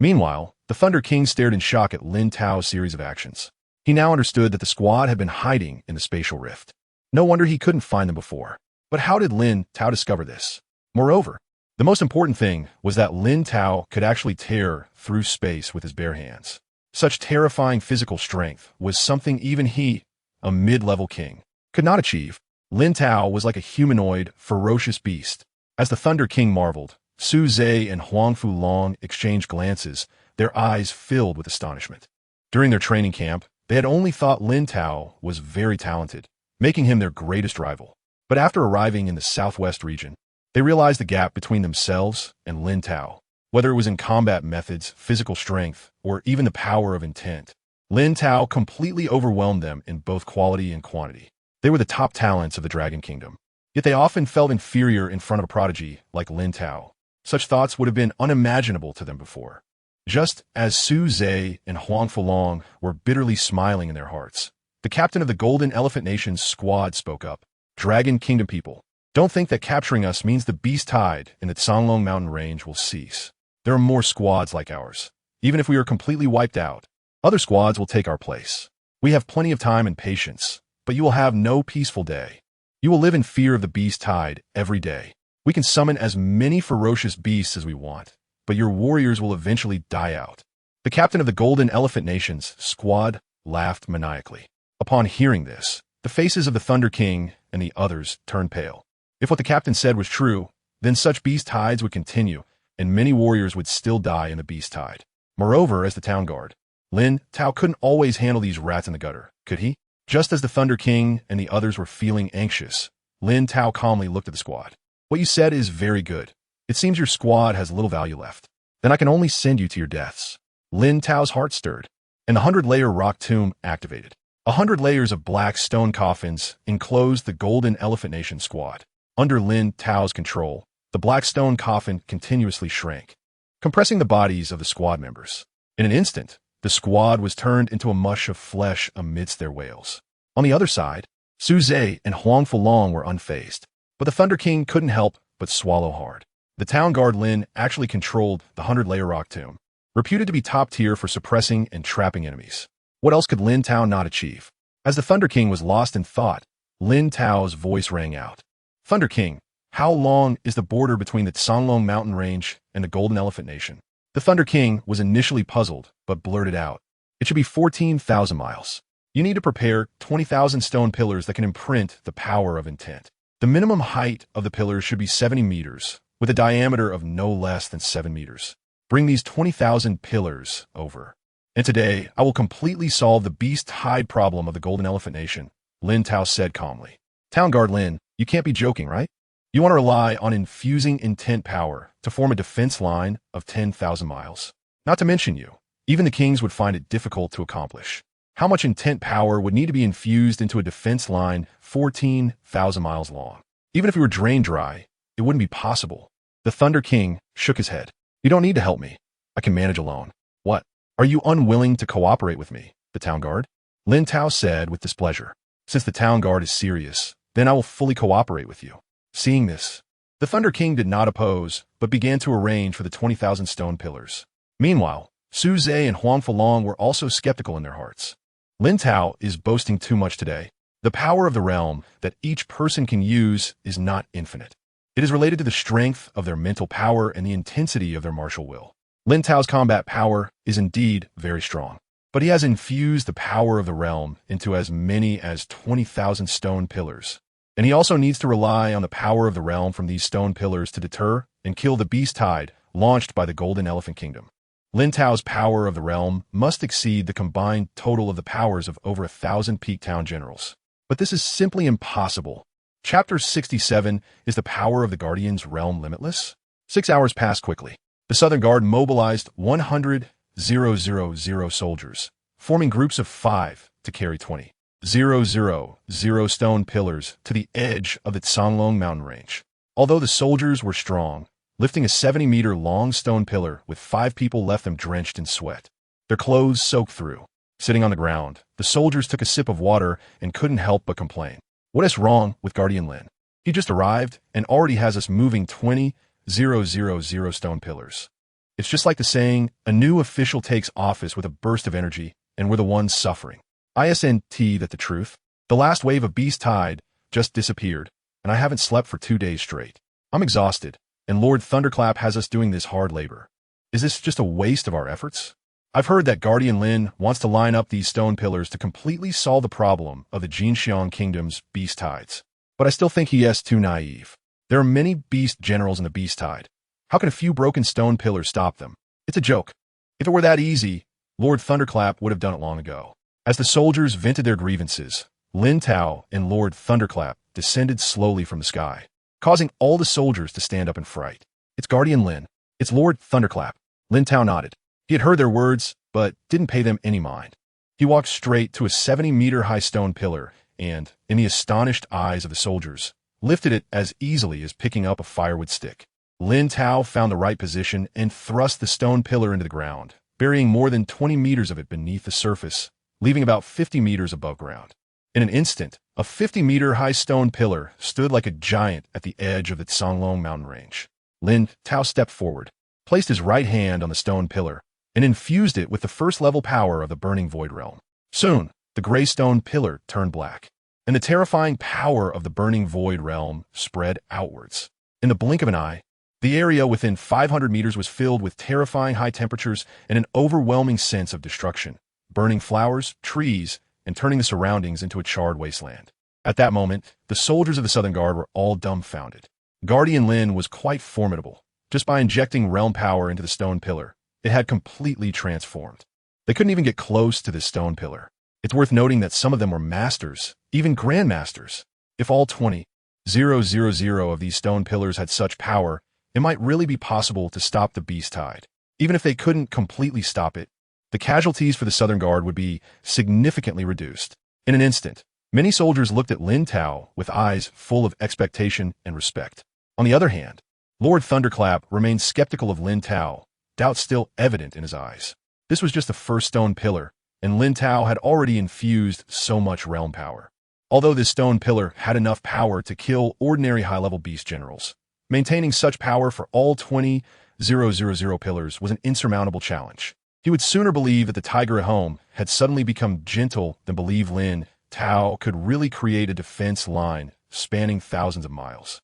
Meanwhile, the Thunder King stared in shock at Lin Tao's series of actions. He now understood that the squad had been hiding in the spatial rift. No wonder he couldn't find them before. But how did Lin Tao discover this? Moreover, the most important thing was that Lin Tao could actually tear through space with his bare hands. Such terrifying physical strength was something even he, a mid-level king, could not achieve. Lin Tao was like a humanoid, ferocious beast. As the Thunder King marveled, Su Zhe and Huang Fulong exchanged glances, their eyes filled with astonishment. During their training camp, they had only thought Lin Tao was very talented, making him their greatest rival. But after arriving in the southwest region, they realized the gap between themselves and Lin Tao. Whether it was in combat methods, physical strength, or even the power of intent, Lin Tao completely overwhelmed them in both quality and quantity. They were the top talents of the Dragon Kingdom, yet they often felt inferior in front of a prodigy like Lin Tao. Such thoughts would have been unimaginable to them before. Just as Su Zhe and Huang Fulong were bitterly smiling in their hearts, the captain of the Golden Elephant Nation's squad spoke up. Dragon Kingdom people, don't think that capturing us means the beast tide in the Canglong mountain range will cease. There are more squads like ours. Even if we are completely wiped out, other squads will take our place. We have plenty of time and patience, but you will have no peaceful day. You will live in fear of the beast tide every day. We can summon as many ferocious beasts as we want, but your warriors will eventually die out. The captain of the Golden Elephant Nation's squad laughed maniacally. Upon hearing this, the faces of the Thunder King and the others turned pale. If what the captain said was true, then such beast tides would continue, and many warriors would still die in the beast tide. Moreover, as the town guard, Lin Tao couldn't always handle these rats in the gutter, could he? Just as the Thunder King and the others were feeling anxious, Lin Tao calmly looked at the squad. What you said is very good. It seems your squad has little value left. Then I can only send you to your deaths. Lin Tao's heart stirred, and the 100-layer rock tomb activated. 100 layers of black stone coffins enclosed the Golden Elephant Nation squad. Under Lin Tao's control, the black stone coffin continuously shrank, compressing the bodies of the squad members. In an instant, the squad was turned into a mush of flesh amidst their wails. On the other side, Su Zhe and Huang Fulong were unfazed, but the Thunder King couldn't help but swallow hard. The town guard Lin actually controlled the 100-layer rock tomb, reputed to be top tier for suppressing and trapping enemies. What else could Lin Tao not achieve? As the Thunder King was lost in thought, Lin Tao's voice rang out. Thunder King, How long is the border between the Songlong mountain range and the Golden Elephant Nation? The Thunder King was initially puzzled, but blurted out. It should be 14,000 miles. You need to prepare 20,000 stone pillars that can imprint the power of intent. The minimum height of the pillars should be 70 meters, with a diameter of no less than 7 meters. Bring these 20,000 pillars over. And today, I will completely solve the beast hide problem of the Golden Elephant Nation, Lin Tao said calmly. Town Guard Lin, you can't be joking, right? You want to rely on infusing intent power to form a defense line of 10,000 miles. Not to mention you. Even the kings would find it difficult to accomplish. How much intent power would need to be infused into a defense line 14,000 miles long? Even if we were drained dry, it wouldn't be possible. The Thunder King shook his head. You don't need to help me. I can manage alone. What? Are you unwilling to cooperate with me, the town guard? Lin Tao said with displeasure. Since the town guard is serious, then I will fully cooperate with you. Seeing this, the Thunder King did not oppose, but began to arrange for the 20,000 stone pillars. Meanwhile, Su Zhe and Huang Fulong were also skeptical in their hearts. Lin Tao is boasting too much today. The power of the realm that each person can use is not infinite. It is related to the strength of their mental power and the intensity of their martial will. Lin Tao's combat power is indeed very strong, but he has infused the power of the realm into as many as 20,000 stone pillars. And he also needs to rely on the power of the realm from these stone pillars to deter and kill the beast tide launched by the Golden Elephant Kingdom. Lin Tao's power of the realm must exceed the combined total of the powers of over 1,000 peak town generals. But this is simply impossible. Chapter 67 is the power of the Guardian's realm limitless? 6 hours passed quickly. The Southern Guard mobilized 100,000 soldiers, forming groups of 5 to carry 20,000 stone pillars to the edge of the Songlong mountain range. Although the soldiers were strong, lifting a 70-meter-long stone pillar with 5 people left them drenched in sweat. Their clothes soaked through. Sitting on the ground, the soldiers took a sip of water and couldn't help but complain. What is wrong with Guardian Lin? He just arrived and already has us moving 20,000 stone pillars. It's just like the saying, a new official takes office with a burst of energy, and we're the ones suffering. Isn't that the truth? The last wave of beast tide just disappeared, and I haven't slept for 2 days straight. I'm exhausted, and Lord Thunderclap has us doing this hard labor. Is this just a waste of our efforts? I've heard that Guardian Lin wants to line up these stone pillars to completely solve the problem of the Jinxiang Kingdom's beast tides. But I still think he is too naive. There are many beast generals in the beast tide. How can a few broken stone pillars stop them? It's a joke. If it were that easy, Lord Thunderclap would have done it long ago. As the soldiers vented their grievances, Lin Tao and Lord Thunderclap descended slowly from the sky, causing all the soldiers to stand up in fright. It's Guardian Lin. It's Lord Thunderclap. Lin Tao nodded. He had heard their words, but didn't pay them any mind. He walked straight to a 70-meter-high stone pillar and, in the astonished eyes of the soldiers, lifted it as easily as picking up a firewood stick. Lin Tao found the right position and thrust the stone pillar into the ground, burying more than 20 meters of it beneath the surface, leaving about 50 meters above ground. In an instant, a 50-meter-high stone pillar stood like a giant at the edge of the Songlong mountain range. Lin Tao stepped forward, placed his right hand on the stone pillar, and infused it with the first-level power of the burning void realm. Soon, the gray stone pillar turned black, and the terrifying power of the burning void realm spread outwards. In the blink of an eye, the area within 500 meters was filled with terrifying high temperatures and an overwhelming sense of destruction, burning flowers, trees, and turning the surroundings into a charred wasteland. At that moment, the soldiers of the Southern Guard were all dumbfounded. Guardian Lin was quite formidable. Just by injecting realm power into the stone pillar, it had completely transformed. They couldn't even get close to this stone pillar. It's worth noting that some of them were masters, even grandmasters. If all 20,000 of these stone pillars had such power, it might really be possible to stop the beast tide. Even if they couldn't completely stop it, the casualties for the Southern Guard would be significantly reduced. In an instant, many soldiers looked at Lin Tao with eyes full of expectation and respect. On the other hand, Lord Thunderclap remained skeptical of Lin Tao, doubt still evident in his eyes. This was just the first stone pillar, and Lin Tao had already infused so much realm power. Although this stone pillar had enough power to kill ordinary high-level beast generals, maintaining such power for all 20,000 pillars was an insurmountable challenge. He would sooner believe that the tiger at home had suddenly become gentle than believe Lin Tao could really create a defense line spanning thousands of miles.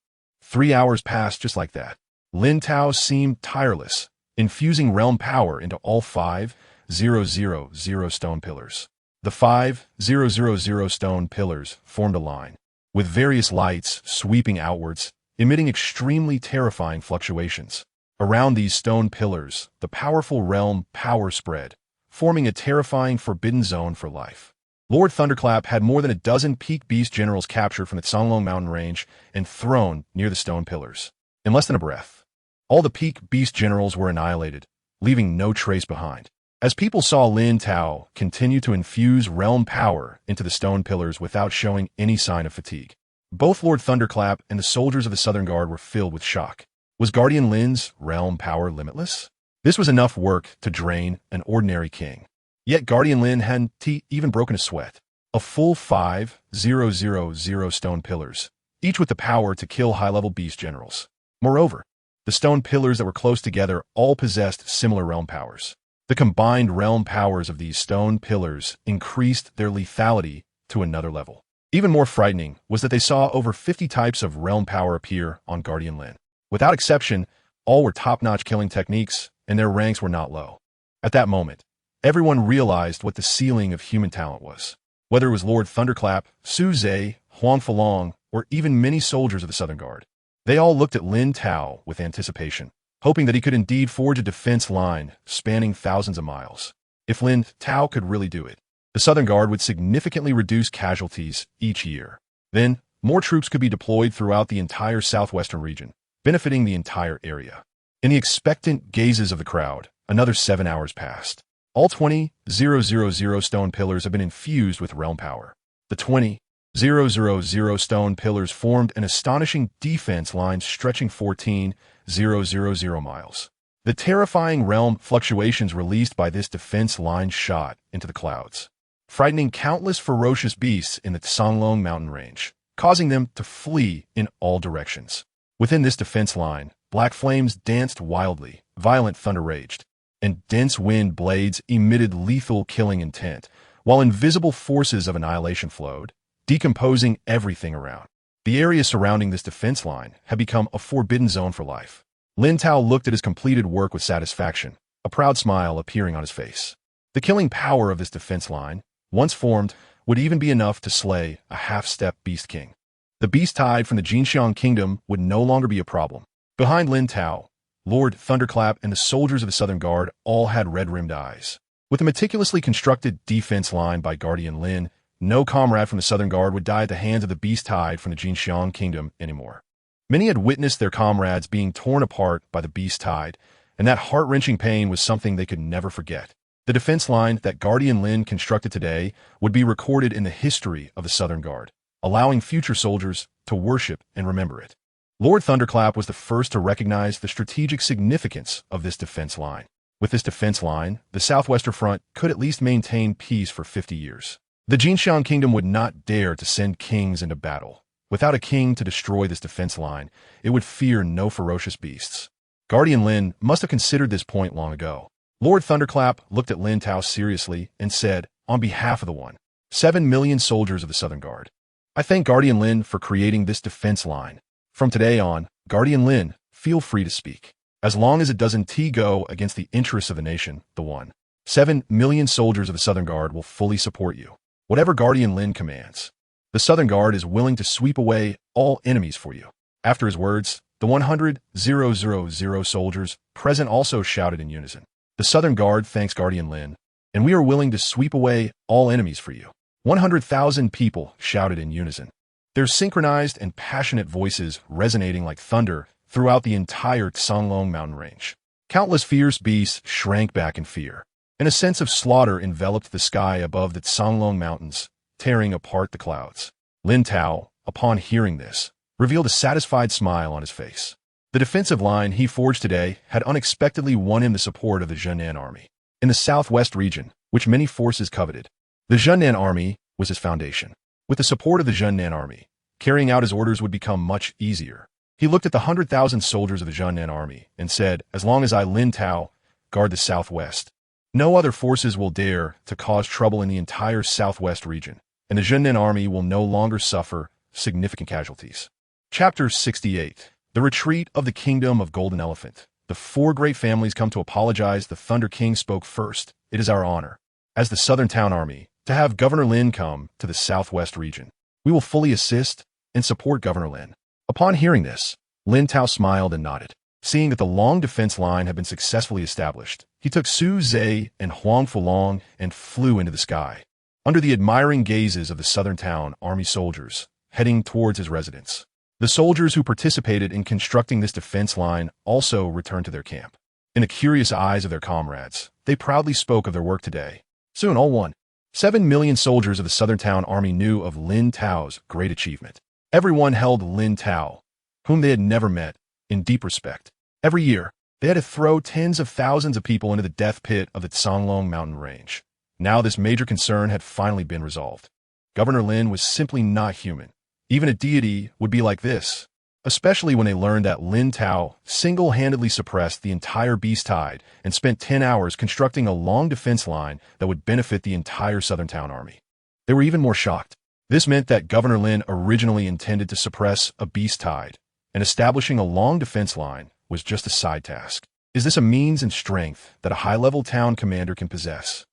3 hours passed just like that. Lin Tao seemed tireless, infusing realm power into all 5,000 stone pillars. The 5,000 stone pillars formed a line, with various lights sweeping outwards, emitting extremely terrifying fluctuations. Around these stone pillars, the powerful realm power spread, forming a terrifying forbidden zone for life. Lord Thunderclap had more than a dozen peak beast generals captured from the Songlong mountain range and thrown near the stone pillars. In less than a breath, all the peak beast generals were annihilated, leaving no trace behind. As people saw Lin Tao continue to infuse realm power into the stone pillars without showing any sign of fatigue, both Lord Thunderclap and the soldiers of the Southern Guard were filled with shock. Was Guardian Lin's realm power limitless? This was enough work to drain an ordinary king. Yet Guardian Lin hadn't even broken a sweat. A full 5,000 stone pillars, each with the power to kill high-level beast generals. Moreover, the stone pillars that were close together all possessed similar realm powers. The combined realm powers of these stone pillars increased their lethality to another level. Even more frightening was that they saw over 50 types of realm power appear on Guardian Lin. Without exception, all were top-notch killing techniques, and their ranks were not low. At that moment, everyone realized what the ceiling of human talent was. Whether it was Lord Thunderclap, Su Zhe, Huang Falong, or even many soldiers of the Southern Guard, they all looked at Lin Tao with anticipation, hoping that he could indeed forge a defense line spanning thousands of miles. If Lin Tao could really do it, the Southern Guard would significantly reduce casualties each year. Then, more troops could be deployed throughout the entire southwestern region, benefiting the entire area. In the expectant gazes of the crowd, another 7 hours passed. All 20,000 stone pillars have been infused with realm power. The 20,000 stone pillars formed an astonishing defense line stretching 14,000 miles. The terrifying realm fluctuations released by this defense line shot into the clouds, frightening countless ferocious beasts in the Songlong mountain range, causing them to flee in all directions. Within this defense line, black flames danced wildly, violent thunder raged, and dense wind blades emitted lethal killing intent, while invisible forces of annihilation flowed, decomposing everything around. The area surrounding this defense line had become a forbidden zone for life. Lin Tao looked at his completed work with satisfaction, a proud smile appearing on his face. The killing power of this defense line, once formed, would even be enough to slay a half-step beast king. The beast tide from the Jinxiang kingdom would no longer be a problem. Behind Lin Tao, Lord Thunderclap and the soldiers of the Southern Guard all had red-rimmed eyes. With a meticulously constructed defense line by Guardian Lin, no comrade from the Southern Guard would die at the hands of the beast tide from the Jinxiang kingdom anymore. Many had witnessed their comrades being torn apart by the beast tide, and that heart-wrenching pain was something they could never forget. The defense line that Guardian Lin constructed today would be recorded in the history of the Southern Guard, allowing future soldiers to worship and remember it. Lord Thunderclap was the first to recognize the strategic significance of this defense line. With this defense line, the southwestern front could at least maintain peace for 50 years. The Jinxiang kingdom would not dare to send kings into battle. Without a king to destroy this defense line, it would fear no ferocious beasts. Guardian Lin must have considered this point long ago. Lord Thunderclap looked at Lin Tao seriously and said, on behalf of the 7 million soldiers of the Southern Guard, I thank Guardian Lin for creating this defense line. From today on, Guardian Lin, feel free to speak. As long as it doesn't go against the interests of the nation, the 7 million soldiers of the Southern Guard will fully support you. Whatever Guardian Lin commands, the Southern Guard is willing to sweep away all enemies for you. After his words, the 100,000 soldiers present also shouted in unison. The Southern Guard thanks Guardian Lin, and we are willing to sweep away all enemies for you. 100,000 people shouted in unison, their synchronized and passionate voices resonating like thunder throughout the entire Songlong mountain range. Countless fierce beasts shrank back in fear, and a sense of slaughter enveloped the sky above the Songlong mountains, tearing apart the clouds. Lin Tao, upon hearing this, revealed a satisfied smile on his face. The defensive line he forged today had unexpectedly won him the support of the Zhennan army. In the southwest region, which many forces coveted, the Zhennan army was his foundation. With the support of the Zhennan army, carrying out his orders would become much easier. He looked at the 100,000 soldiers of the Zhennan army and said, as long as I, Lin Tao, guard the southwest, no other forces will dare to cause trouble in the entire southwest region, and the Zhennan army will no longer suffer significant casualties. Chapter 68. The retreat of the Kingdom of Golden Elephant. The four great families come to apologize. The Thunder King spoke first. It is our honor, as the Southern Town Army, to have Governor Lin come to the Southwest region. We will fully assist and support Governor Lin. Upon hearing this, Lin Tao smiled and nodded. Seeing that the long defense line had been successfully established, he took Su Zhe and Huang Fulong and flew into the sky, under the admiring gazes of the Southern Town Army soldiers, heading towards his residence. The soldiers who participated in constructing this defense line also returned to their camp. In the curious eyes of their comrades, they proudly spoke of their work today. Soon all 7 million soldiers of the Southern Town Army knew of Lin Tao's great achievement. Everyone held Lin Tao, whom they had never met, in deep respect. Every year, they had to throw tens of thousands of people into the death pit of the Canglong mountain range. Now this major concern had finally been resolved. Governor Lin was simply not human. Even a deity would be like this, especially when they learned that Lin Tao single-handedly suppressed the entire beast tide and spent 10 hours constructing a long defense line that would benefit the entire Southern Town Army. They were even more shocked. This meant that Governor Lin originally intended to suppress a beast tide, and establishing a long defense line was just a side task. Is this a means and strength that a high-level town commander can possess?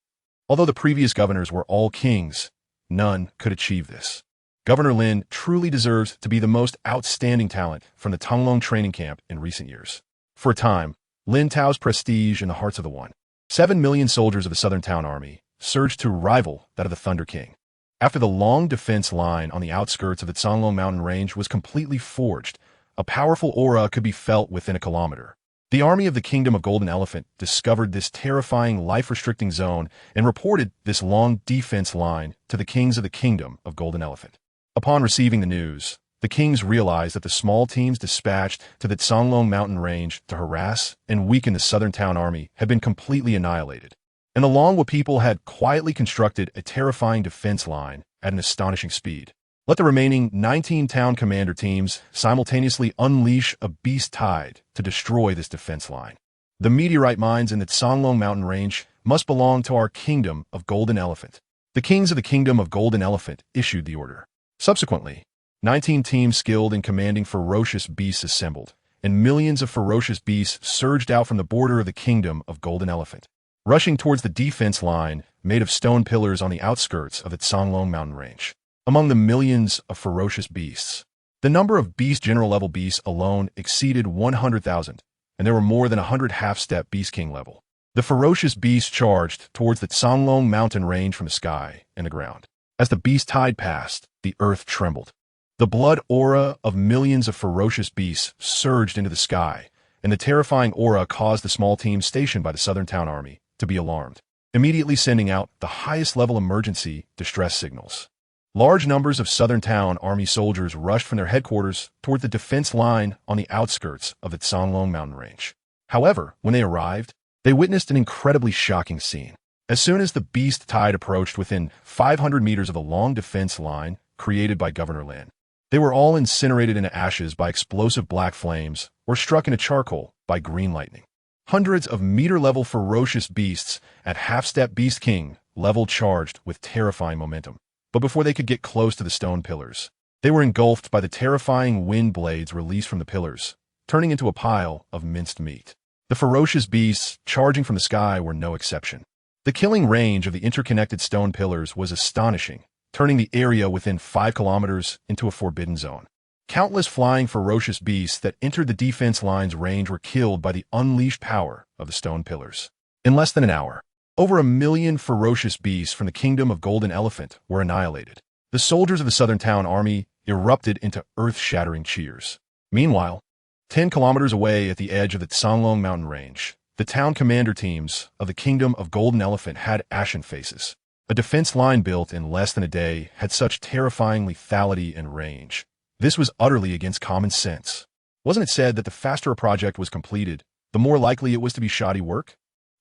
Although the previous governors were all kings, none could achieve this. Governor Lin truly deserves to be the most outstanding talent from the Canglong training camp in recent years. For a time, Lin Tao's prestige in the hearts of the 7 million soldiers of the Southern Town Army surged to rival that of the Thunder King. After the long defense line on the outskirts of the Canglong mountain range was completely forged, a powerful aura could be felt within a kilometer. The army of the Kingdom of Golden Elephant discovered this terrifying life-restricting zone and reported this long defense line to the kings of the Kingdom of Golden Elephant. Upon receiving the news, the kings realized that the small teams dispatched to the Canglong mountain range to harass and weaken the Southern Town Army had been completely annihilated, and the Longwa people had quietly constructed a terrifying defense line at an astonishing speed. Let the remaining 19 town commander teams simultaneously unleash a beast tide to destroy this defense line. The meteorite mines in the Canglong mountain range must belong to our Kingdom of Golden Elephant. The kings of the Kingdom of Golden Elephant issued the order. Subsequently, 19 teams skilled in commanding ferocious beasts assembled, and millions of ferocious beasts surged out from the border of the Kingdom of Golden Elephant, rushing towards the defense line made of stone pillars on the outskirts of the Canglong mountain range. Among the millions of ferocious beasts, the number of beast general-level beasts alone exceeded 100,000, and there were more than 100 half-step beast king level. The ferocious beasts charged towards the Canglong mountain range from the sky and the ground. As the beast tide passed, the earth trembled. The blood aura of millions of ferocious beasts surged into the sky, and the terrifying aura caused the small team stationed by the Southern Town Army to be alarmed, immediately sending out the highest level emergency distress signals. Large numbers of Southern Town Army soldiers rushed from their headquarters toward the defense line on the outskirts of the Canglong mountain range. However, when they arrived, they witnessed an incredibly shocking scene. As soon as the beast tide approached within 500 meters of the long defense line created by Governor Lin, they were all incinerated into ashes by explosive black flames or struck into charcoal by green lightning. Hundreds of meter-level ferocious beasts at half-step Beast King level charged with terrifying momentum. But before they could get close to the stone pillars, they were engulfed by the terrifying wind blades released from the pillars, turning into a pile of minced meat. The ferocious beasts charging from the sky were no exception. The killing range of the interconnected stone pillars was astonishing, turning the area within 5 kilometers into a forbidden zone. Countless flying ferocious beasts that entered the defense line's range were killed by the unleashed power of the stone pillars. In less than an hour, over 1 million ferocious beasts from the Kingdom of Golden Elephant were annihilated. The soldiers of the Southern Town Army erupted into earth-shattering cheers. Meanwhile, 10 kilometers away at the edge of the Canglong mountain range, the town commander teams of the Kingdom of Golden Elephant had ashen faces. A defense line built in less than a day had such terrifying lethality and range. This was utterly against common sense. Wasn't it said that the faster a project was completed, the more likely it was to be shoddy work?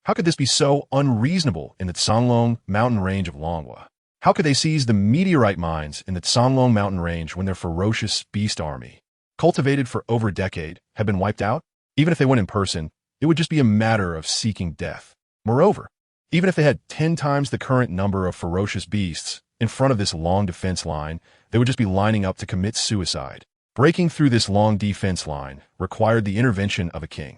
How could this be so unreasonable in the Canglong mountain range of Longwa? How could they seize the meteorite mines in the Canglong mountain range when their ferocious beast army, cultivated for over a decade, had been wiped out? Even if they went in person, it would just be a matter of seeking death. Moreover, even if they had 10 times the current number of ferocious beasts in front of this long defense line, they would just be lining up to commit suicide. Breaking through this long defense line required the intervention of a king.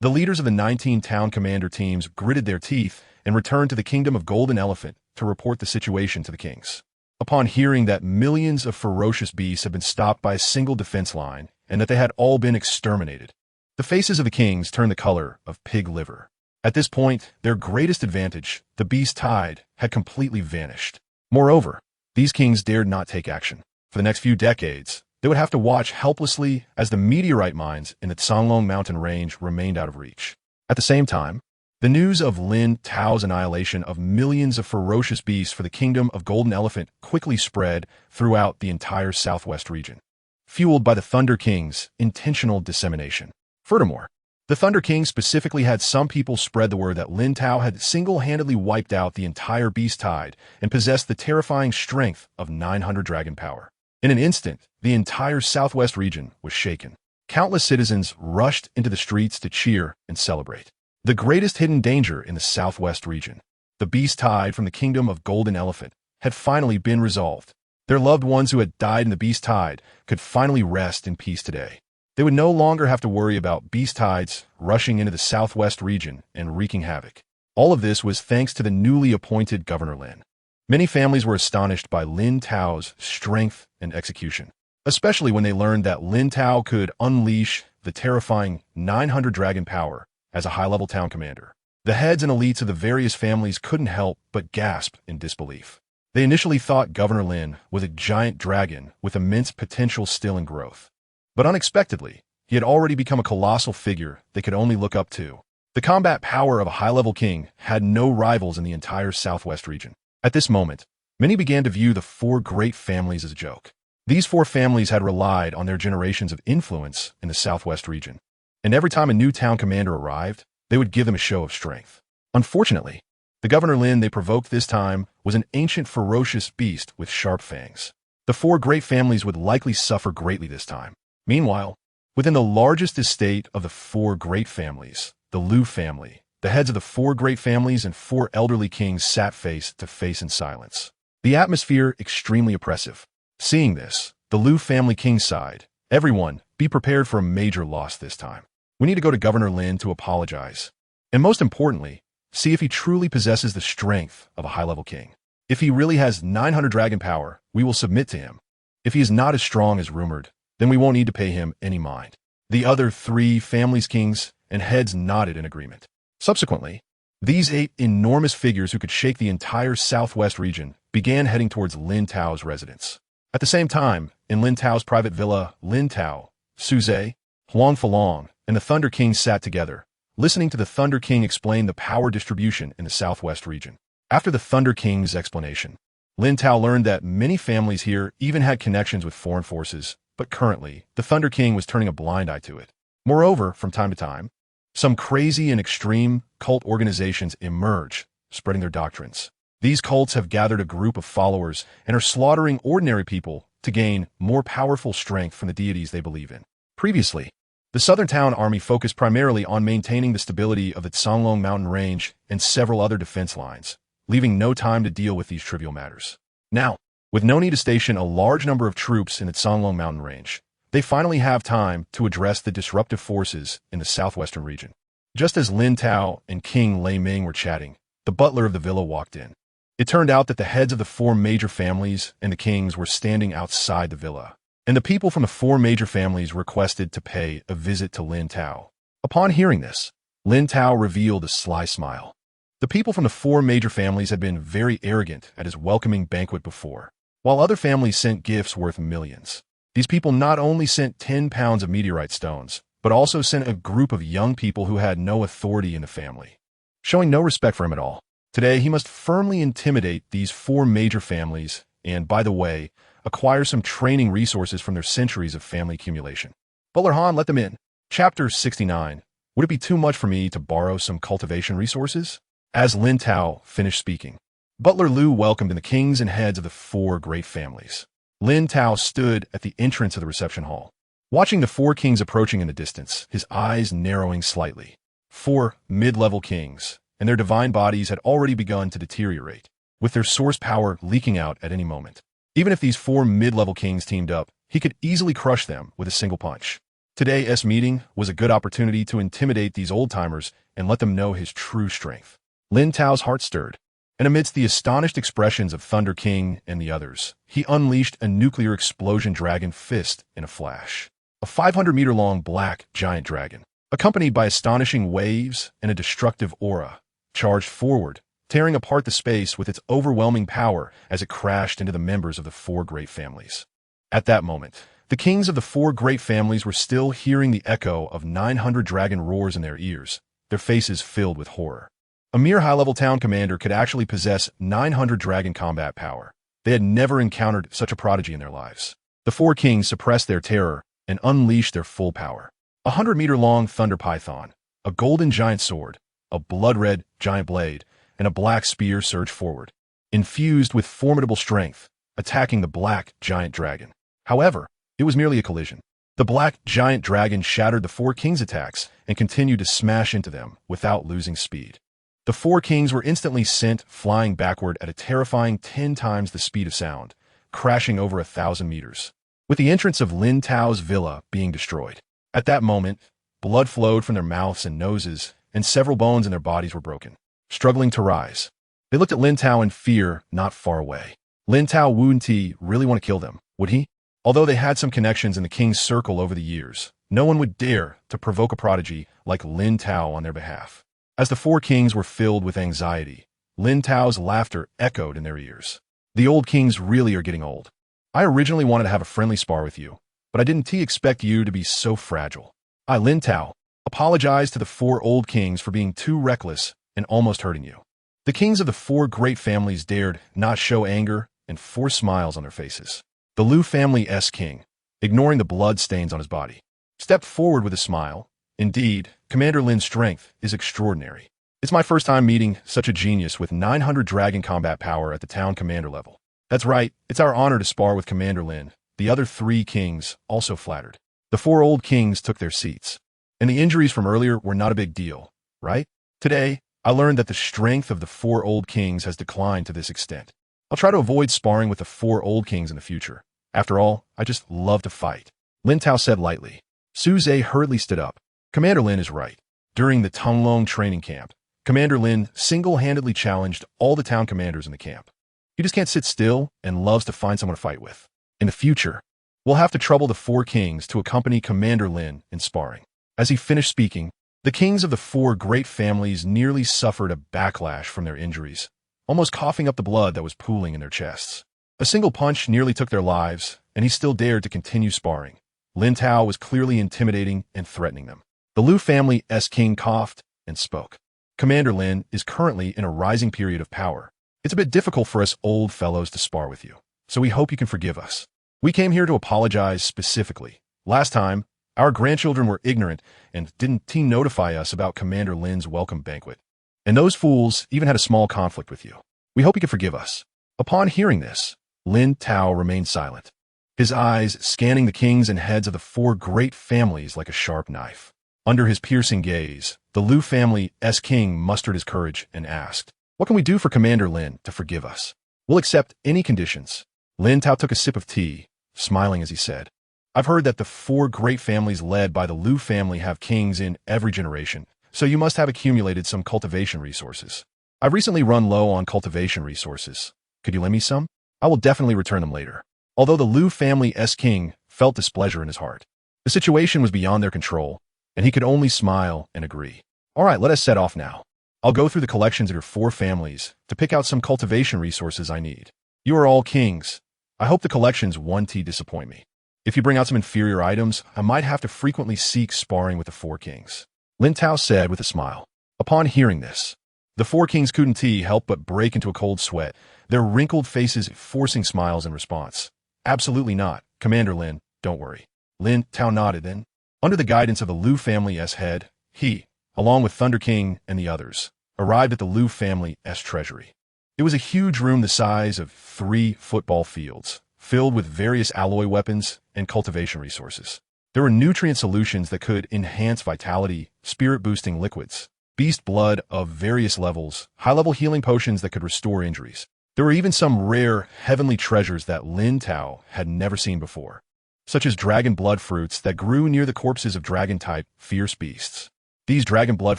The leaders of the 19 town commander teams gritted their teeth and returned to the kingdom of Golden Elephant to report the situation to the kings. Upon hearing that millions of ferocious beasts had been stopped by a single defense line and that they had all been exterminated, the faces of the kings turned the color of pig liver. At this point, their greatest advantage, the beast tide, had completely vanished. Moreover, these kings dared not take action. For the next few decades, they would have to watch helplessly as the meteorite mines in the Songlong mountain range remained out of reach. At the same time, the news of Lin Tao's annihilation of millions of ferocious beasts for the kingdom of Golden Elephant quickly spread throughout the entire southwest region, fueled by the Thunder King's intentional dissemination. Furthermore, the Thunder King specifically had some people spread the word that Lin Tao had single-handedly wiped out the entire beast tide and possessed the terrifying strength of 900 dragon power. In an instant, the entire southwest region was shaken. Countless citizens rushed into the streets to cheer and celebrate. The greatest hidden danger in the southwest region, the beast tide from the kingdom of Golden Elephant, had finally been resolved. Their loved ones who had died in the beast tide could finally rest in peace today. They would no longer have to worry about beast tides rushing into the southwest region and wreaking havoc. All of this was thanks to the newly appointed Governor Lin. Many families were astonished by Lin Tao's strength and execution, especially when they learned that Lin Tao could unleash the terrifying 900 dragon power as a high-level town commander. The heads and elites of the various families couldn't help but gasp in disbelief. They initially thought Governor Lin was a giant dragon with immense potential still in growth. But unexpectedly, he had already become a colossal figure they could only look up to. The combat power of a high-level king had no rivals in the entire southwest region. At this moment, many began to view the four great families as a joke. These four families had relied on their generations of influence in the southwest region, and every time a new town commander arrived, they would give them a show of strength. Unfortunately, the Governor Lin they provoked this time was an ancient ferocious beast with sharp fangs. The four great families would likely suffer greatly this time. Meanwhile, within the largest estate of the four great families, the Liu family, the heads of the four great families and four elderly kings sat face to face in silence. The atmosphere extremely oppressive. Seeing this, the Liu family king sighed. Everyone, be prepared for a major loss this time. We need to go to Governor Lin to apologize. And most importantly, see if he truly possesses the strength of a high-level king. If he really has 900 dragon power, we will submit to him. If he is not as strong as rumored, then we won't need to pay him any mind. The other three families' kings and heads nodded in agreement. Subsequently, these 8 enormous figures who could shake the entire southwest region began heading towards Lin Tao's residence. At the same time, in Lin Tao's private villa, Lin Tao, Suze, Huang Falong, and the Thunder King sat together, listening to the Thunder King explain the power distribution in the southwest region. After the Thunder King's explanation, Lin Tao learned that many families here even had connections with foreign forces, but currently, the Thunder King was turning a blind eye to it. Moreover, from time to time, some crazy and extreme cult organizations emerge, spreading their doctrines. These cults have gathered a group of followers and are slaughtering ordinary people to gain more powerful strength from the deities they believe in. Previously, the Southern Town Army focused primarily on maintaining the stability of the Songlong mountain range and several other defense lines, leaving no time to deal with these trivial matters. Now, with no need to station a large number of troops in the Songlong mountain range, they finally have time to address the disruptive forces in the southwestern region. Just as Lin Tao and King Lei Ming were chatting, the butler of the villa walked in. It turned out that the heads of the four major families and the kings were standing outside the villa, and the people from the four major families requested to pay a visit to Lin Tao. Upon hearing this, Lin Tao revealed a sly smile. The people from the four major families had been very arrogant at his welcoming banquet before. While other families sent gifts worth millions, these people not only sent 10 pounds of meteorite stones, but also sent a group of young people who had no authority in the family, showing no respect for him at all. Today, he must firmly intimidate these four major families and, by the way, acquire some training resources from their centuries of family accumulation. Butler Han, let them in. Chapter 69. Would it be too much for me to borrow some cultivation resources? As Lin Tao finished speaking, Butler Liu welcomed in the kings and heads of the four great families. Lin Tao stood at the entrance of the reception hall, watching the four kings approaching in the distance, his eyes narrowing slightly. 4 mid-level kings, and their divine bodies had already begun to deteriorate, with their source power leaking out at any moment. Even if these 4 mid-level kings teamed up, he could easily crush them with a single punch. Today's meeting was a good opportunity to intimidate these old-timers and let them know his true strength. Lin Tao's heart stirred, and amidst the astonished expressions of Thunder King and the others, he unleashed a nuclear explosion dragon fist in a flash. A 500-meter-long black giant dragon, accompanied by astonishing waves and a destructive aura, charged forward, tearing apart the space with its overwhelming power as it crashed into the members of the four great families. At that moment, the kings of the four great families were still hearing the echo of 900 dragon roars in their ears, their faces filled with horror. A mere high-level town commander could actually possess 900 dragon combat power. They had never encountered such a prodigy in their lives. The four kings suppressed their terror and unleashed their full power. A 100-meter-long thunder python, a golden giant sword, a blood-red giant blade, and a black spear surged forward, infused with formidable strength, attacking the black giant dragon. However, it was merely a collision. The black giant dragon shattered the four kings' attacks and continued to smash into them without losing speed. The four kings were instantly sent flying backward at a terrifying 10 times the speed of sound, crashing over 1,000 meters, with the entrance of Lin Tao's villa being destroyed. At that moment, blood flowed from their mouths and noses, and several bones in their bodies were broken, struggling to rise. They looked at Lin Tao in fear not far away. Lin Tao wouldn't he really want to kill them, would he? Although they had some connections in the king's circle over the years, no one would dare to provoke a prodigy like Lin Tao on their behalf. As the four kings were filled with anxiety, Lin Tao's laughter echoed in their ears. The old kings really are getting old. I originally wanted to have a friendly spar with you, but I didn't expect you to be so fragile. I, Lin Tao, apologize to the four old kings for being too reckless and almost hurting you. The kings of the four great families dared not show anger and forced smiles on their faces. The Liu family's king, ignoring the blood stains on his body, stepped forward with a smile. Indeed, Commander Lin's strength is extraordinary. It's my first time meeting such a genius with 900 dragon combat power at the town commander level. That's right, it's our honor to spar with Commander Lin. The other three kings also flattered. The four old kings took their seats. And the injuries from earlier were not a big deal, right? Today, I learned that the strength of the four old kings has declined to this extent. I'll try to avoid sparring with the four old kings in the future. After all, I just love to fight. Lin Tao said lightly. Su Zhe hurriedly stood up. Commander Lin is right. During the Tonglong training camp, Commander Lin single-handedly challenged all the town commanders in the camp. He just can't sit still and loves to find someone to fight with. In the future, we'll have to trouble the four kings to accompany Commander Lin in sparring. As he finished speaking, the kings of the four great families nearly suffered a backlash from their injuries, almost coughing up the blood that was pooling in their chests. A single punch nearly took their lives, and he still dared to continue sparring. Lin Tao was clearly intimidating and threatening them. The Liu family's king coughed and spoke. Commander Lin is currently in a rising period of power. It's a bit difficult for us old fellows to spar with you, so we hope you can forgive us. We came here to apologize specifically. Last time, our grandchildren were ignorant and didn't notify us about Commander Lin's welcome banquet. And those fools even had a small conflict with you. We hope you can forgive us. Upon hearing this, Lin Tao remained silent, his eyes scanning the kings and heads of the four great families like a sharp knife. Under his piercing gaze, the Liu family's king mustered his courage and asked, "What can we do for Commander Lin to forgive us? We'll accept any conditions." Lin Tao took a sip of tea, smiling as he said, "I've heard that the four great families led by the Liu family have kings in every generation, so you must have accumulated some cultivation resources. I've recently run low on cultivation resources. Could you lend me some? I will definitely return them later." Although the Liu family's king felt displeasure in his heart, the situation was beyond their control, and he could only smile and agree. "All right, let us set off now. I'll go through the collections of your four families to pick out some cultivation resources I need. You are all kings. I hope the collections won't disappoint me. If you bring out some inferior items, I might have to frequently seek sparring with the four kings," Lin Tao said with a smile. Upon hearing this, the four kings couldn't help but break into a cold sweat, their wrinkled faces forcing smiles in response. "Absolutely not, Commander Lin, don't worry." Lin Tao nodded then. Under the guidance of the Liu family's head, he, along with Thunder King and the others, arrived at the Liu family's treasury. It was a huge room the size of 3 football fields, filled with various alloy weapons and cultivation resources. There were nutrient solutions that could enhance vitality, spirit-boosting liquids, beast blood of various levels, high-level healing potions that could restore injuries. There were even some rare, heavenly treasures that Lin Tao had never seen before. such as dragon blood fruits that grew near the corpses of dragon-type fierce beasts. These dragon blood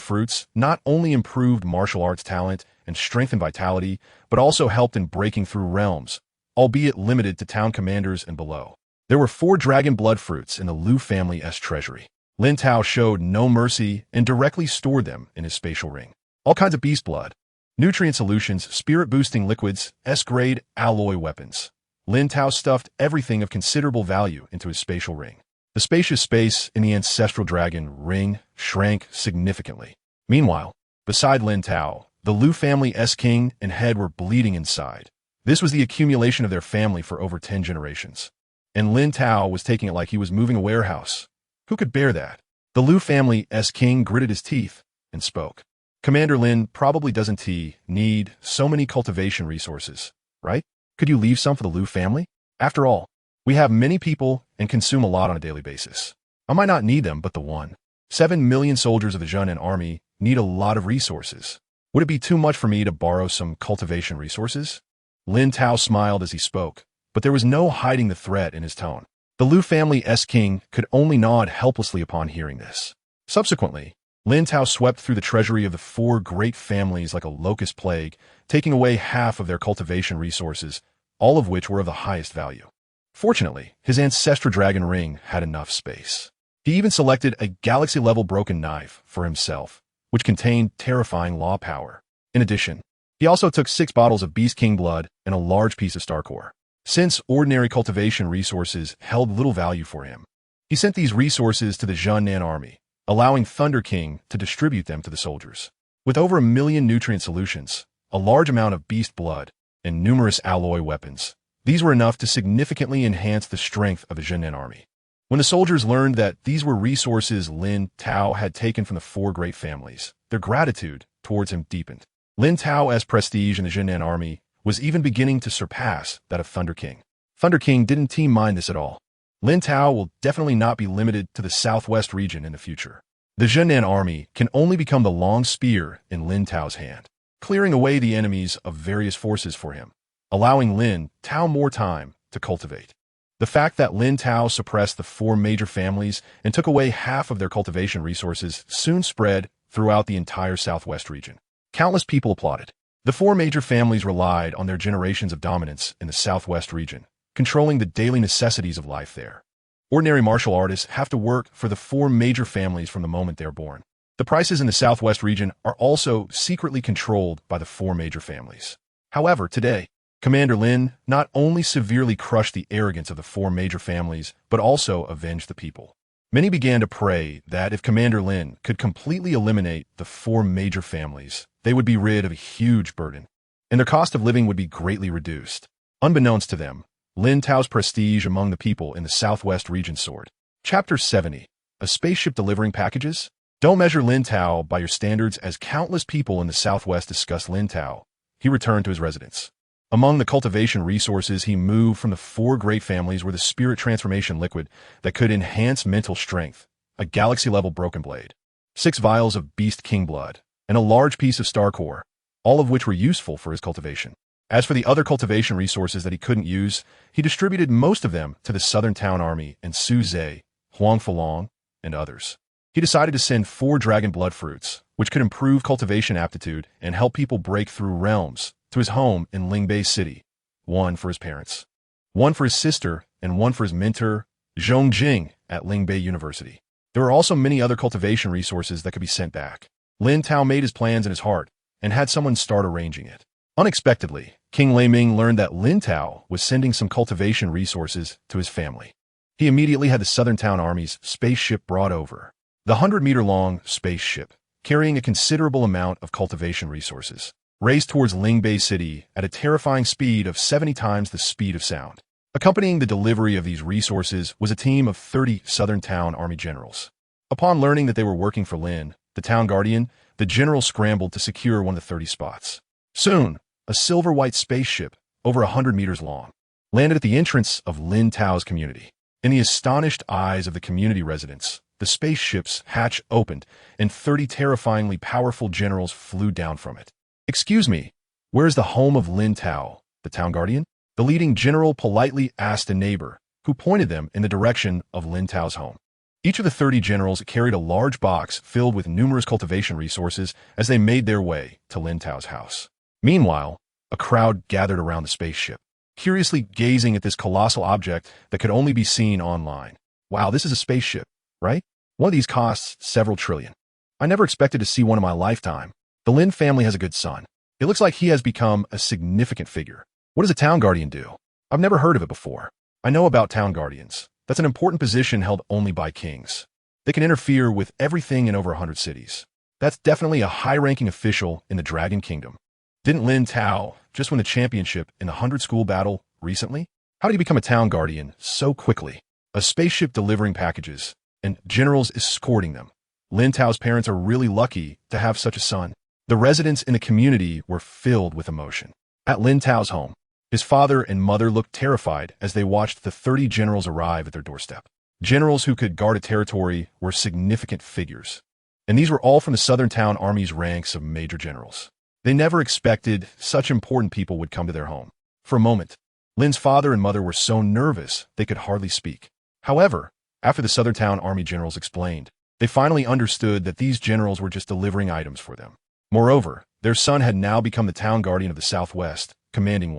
fruits not only improved martial arts talent and strength and vitality, but also helped in breaking through realms, albeit limited to town commanders and below. There were 4 dragon blood fruits in the Liu family's treasury. Lin Tao showed no mercy and directly stored them in his spatial ring. All kinds of beast blood, nutrient solutions, spirit-boosting liquids, S-grade alloy weapons. Lin Tao stuffed everything of considerable value into his spatial ring. The spacious space in the ancestral dragon ring shrank significantly. Meanwhile, beside Lin Tao, the Liu family's king and head were bleeding inside. This was the accumulation of their family for over 10 generations. And Lin Tao was taking it like he was moving a warehouse. Who could bear that? The Liu family's king gritted his teeth and spoke. Commander Lin probably doesn't need so many cultivation resources, right? Could you leave some for the Liu family? After all, we have many people and consume a lot on a daily basis. I might not need them, but the 7 million soldiers of the Zhenan army need a lot of resources. Would it be too much for me to borrow some cultivation resources? Lin Tao smiled as he spoke, but there was no hiding the threat in his tone. The Liu family's king could only nod helplessly upon hearing this. Subsequently, Lin Tao swept through the treasury of the 4 great families like a locust plague, taking away half of their cultivation resources, all of which were of the highest value. Fortunately, his ancestral dragon ring had enough space. He even selected a galaxy-level broken knife for himself, which contained terrifying law power. In addition, he also took 6 bottles of Beast King blood and a large piece of star core. Since ordinary cultivation resources held little value for him, he sent these resources to the Zhenan army, allowing Thunder King to distribute them to the soldiers. With over 1 million nutrient solutions, a large amount of beast blood, and numerous alloy weapons, these were enough to significantly enhance the strength of the Zhenan army. When the soldiers learned that these were resources Lin Tao had taken from the 4 great families, their gratitude towards him deepened. Lin Tao's prestige in the Zhenan army was even beginning to surpass that of Thunder King. Thunder King didn't mind this at all. Lin Tao will definitely not be limited to the southwest region in the future. The Zhenan army can only become the long spear in Lin Tao's hand, clearing away the enemies of various forces for him, allowing Lin Tao more time to cultivate. The fact that Lin Tao suppressed the 4 major families and took away half of their cultivation resources soon spread throughout the entire southwest region. Countless people applauded. The 4 major families relied on their generations of dominance in the southwest region, controlling the daily necessities of life there. Ordinary martial artists have to work for the 4 major families from the moment they are born. The prices in the southwest region are also secretly controlled by the 4 major families. However, today, Commander Lin not only severely crushed the arrogance of the 4 major families, but also avenged the people. Many began to pray that if Commander Lin could completely eliminate the 4 major families, they would be rid of a huge burden, and their cost of living would be greatly reduced. Unbeknownst to them, Lin Tao's prestige among the people in the southwest region soared. Chapter 70. A spaceship delivering packages? Don't measure Lin Tao by your standards. As countless people in the southwest discussed Lin Tao, he returned to his residence. Among the cultivation resources he moved from the 4 great families were the spirit transformation liquid that could enhance mental strength, a galaxy-level broken blade, 6 vials of Beast King blood, and a large piece of star core, all of which were useful for his cultivation. As for the other cultivation resources that he couldn't use, he distributed most of them to the Southern Town Army and Su Zhe, Huang Fulong, and others. He decided to send 4 dragon blood fruits, which could improve cultivation aptitude and help people break through realms, to his home in Lingbei City, 1 for his parents, 1 for his sister, and 1 for his mentor, Zhongjing, at Lingbei University. There were also many other cultivation resources that could be sent back. Lin Tao made his plans in his heart and had someone start arranging it. Unexpectedly, King Lei Ming learned that Lin Tao was sending some cultivation resources to his family. He immediately had the Southern Town Army's spaceship brought over. The 100-meter-long spaceship, carrying a considerable amount of cultivation resources, raced towards Lingbei City at a terrifying speed of 70 times the speed of sound. Accompanying the delivery of these resources was a team of 30 Southern Town Army generals. Upon learning that they were working for Lin, the town guardian, the general scrambled to secure one of the 30 spots. Soon, a silver-white spaceship, over 100 meters long, landed at the entrance of Lin Tao's community. In the astonished eyes of the community residents, the spaceship's hatch opened, and 30 terrifyingly powerful generals flew down from it. "Excuse me, where is the home of Lin Tao, the town guardian?" The leading general politely asked a neighbor, who pointed them in the direction of Lin Tao's home. Each of the 30 generals carried a large box filled with numerous cultivation resources as they made their way to Lin Tao's house. Meanwhile, a crowd gathered around the spaceship, curiously gazing at this colossal object that could only be seen online. Wow, this is a spaceship, right? One of these costs several trillion. I never expected to see one in my lifetime. The Lin family has a good son. It looks like he has become a significant figure. What does a town guardian do? I've never heard of it before. I know about town guardians. That's an important position held only by kings. They can interfere with everything in over 100 cities. That's definitely a high-ranking official in the Dragon Kingdom. Didn't Lin Tao just win the championship in the 100-school battle recently? How did he become a town guardian so quickly? A spaceship delivering packages, and generals escorting them. Lin Tao's parents are really lucky to have such a son. The residents in the community were filled with emotion. At Lin Tao's home, his father and mother looked terrified as they watched the 30 generals arrive at their doorstep. Generals who could guard a territory were significant figures, and these were all from the Southern Town Army's ranks of major generals. They never expected such important people would come to their home. For a moment, Lin's father and mother were so nervous they could hardly speak. However, after the Southern Town Army generals explained, they finally understood that these generals were just delivering items for them. Moreover, their son had now become the town guardian of the Southwest, commanding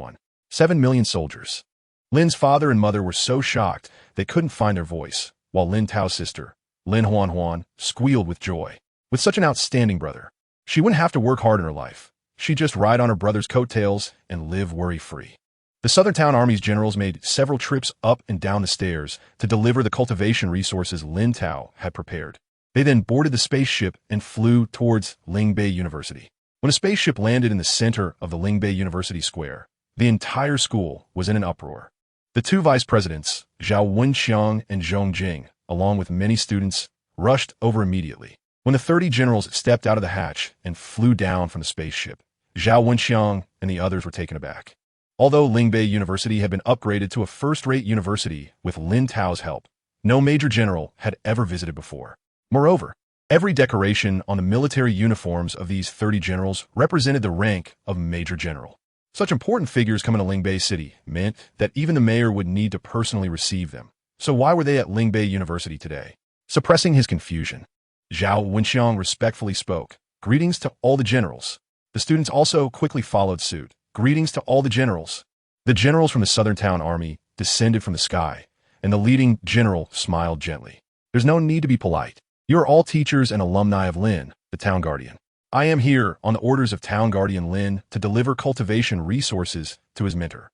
7 million soldiers. Lin's father and mother were so shocked they couldn't find their voice, while Lin Tao's sister, Lin Huan, squealed with joy. With such an outstanding brother, she wouldn't have to work hard in her life. She'd just ride on her brother's coattails and live worry-free. The Southern Town Army's generals made several trips up and down the stairs to deliver the cultivation resources Lin Tao had prepared. They then boarded the spaceship and flew towards Lingbei University. When a spaceship landed in the center of the Lingbei University square, the entire school was in an uproar. The two vice presidents, Zhao Wenxiang and Zhong Jing, along with many students, rushed over immediately. When the 30 generals stepped out of the hatch and flew down from the spaceship, Zhao Wenxiang and the others were taken aback. Although Lingbei University had been upgraded to a first-rate university with Lin Tao's help, no major general had ever visited before. Moreover, every decoration on the military uniforms of these 30 generals represented the rank of Major General. Such important figures coming to Lingbei City meant that even the mayor would need to personally receive them. So why were they at Lingbei University today? Suppressing his confusion, Zhao Wenxiang respectfully spoke, "Greetings to all the generals." The students also quickly followed suit. "Greetings to all the generals." The generals from the Southern Town Army descended from the sky, and the leading general smiled gently. "There's no need to be polite. You are all teachers and alumni of Lin, the town guardian. I am here on the orders of Town Guardian Lin to deliver cultivation resources to his mentor,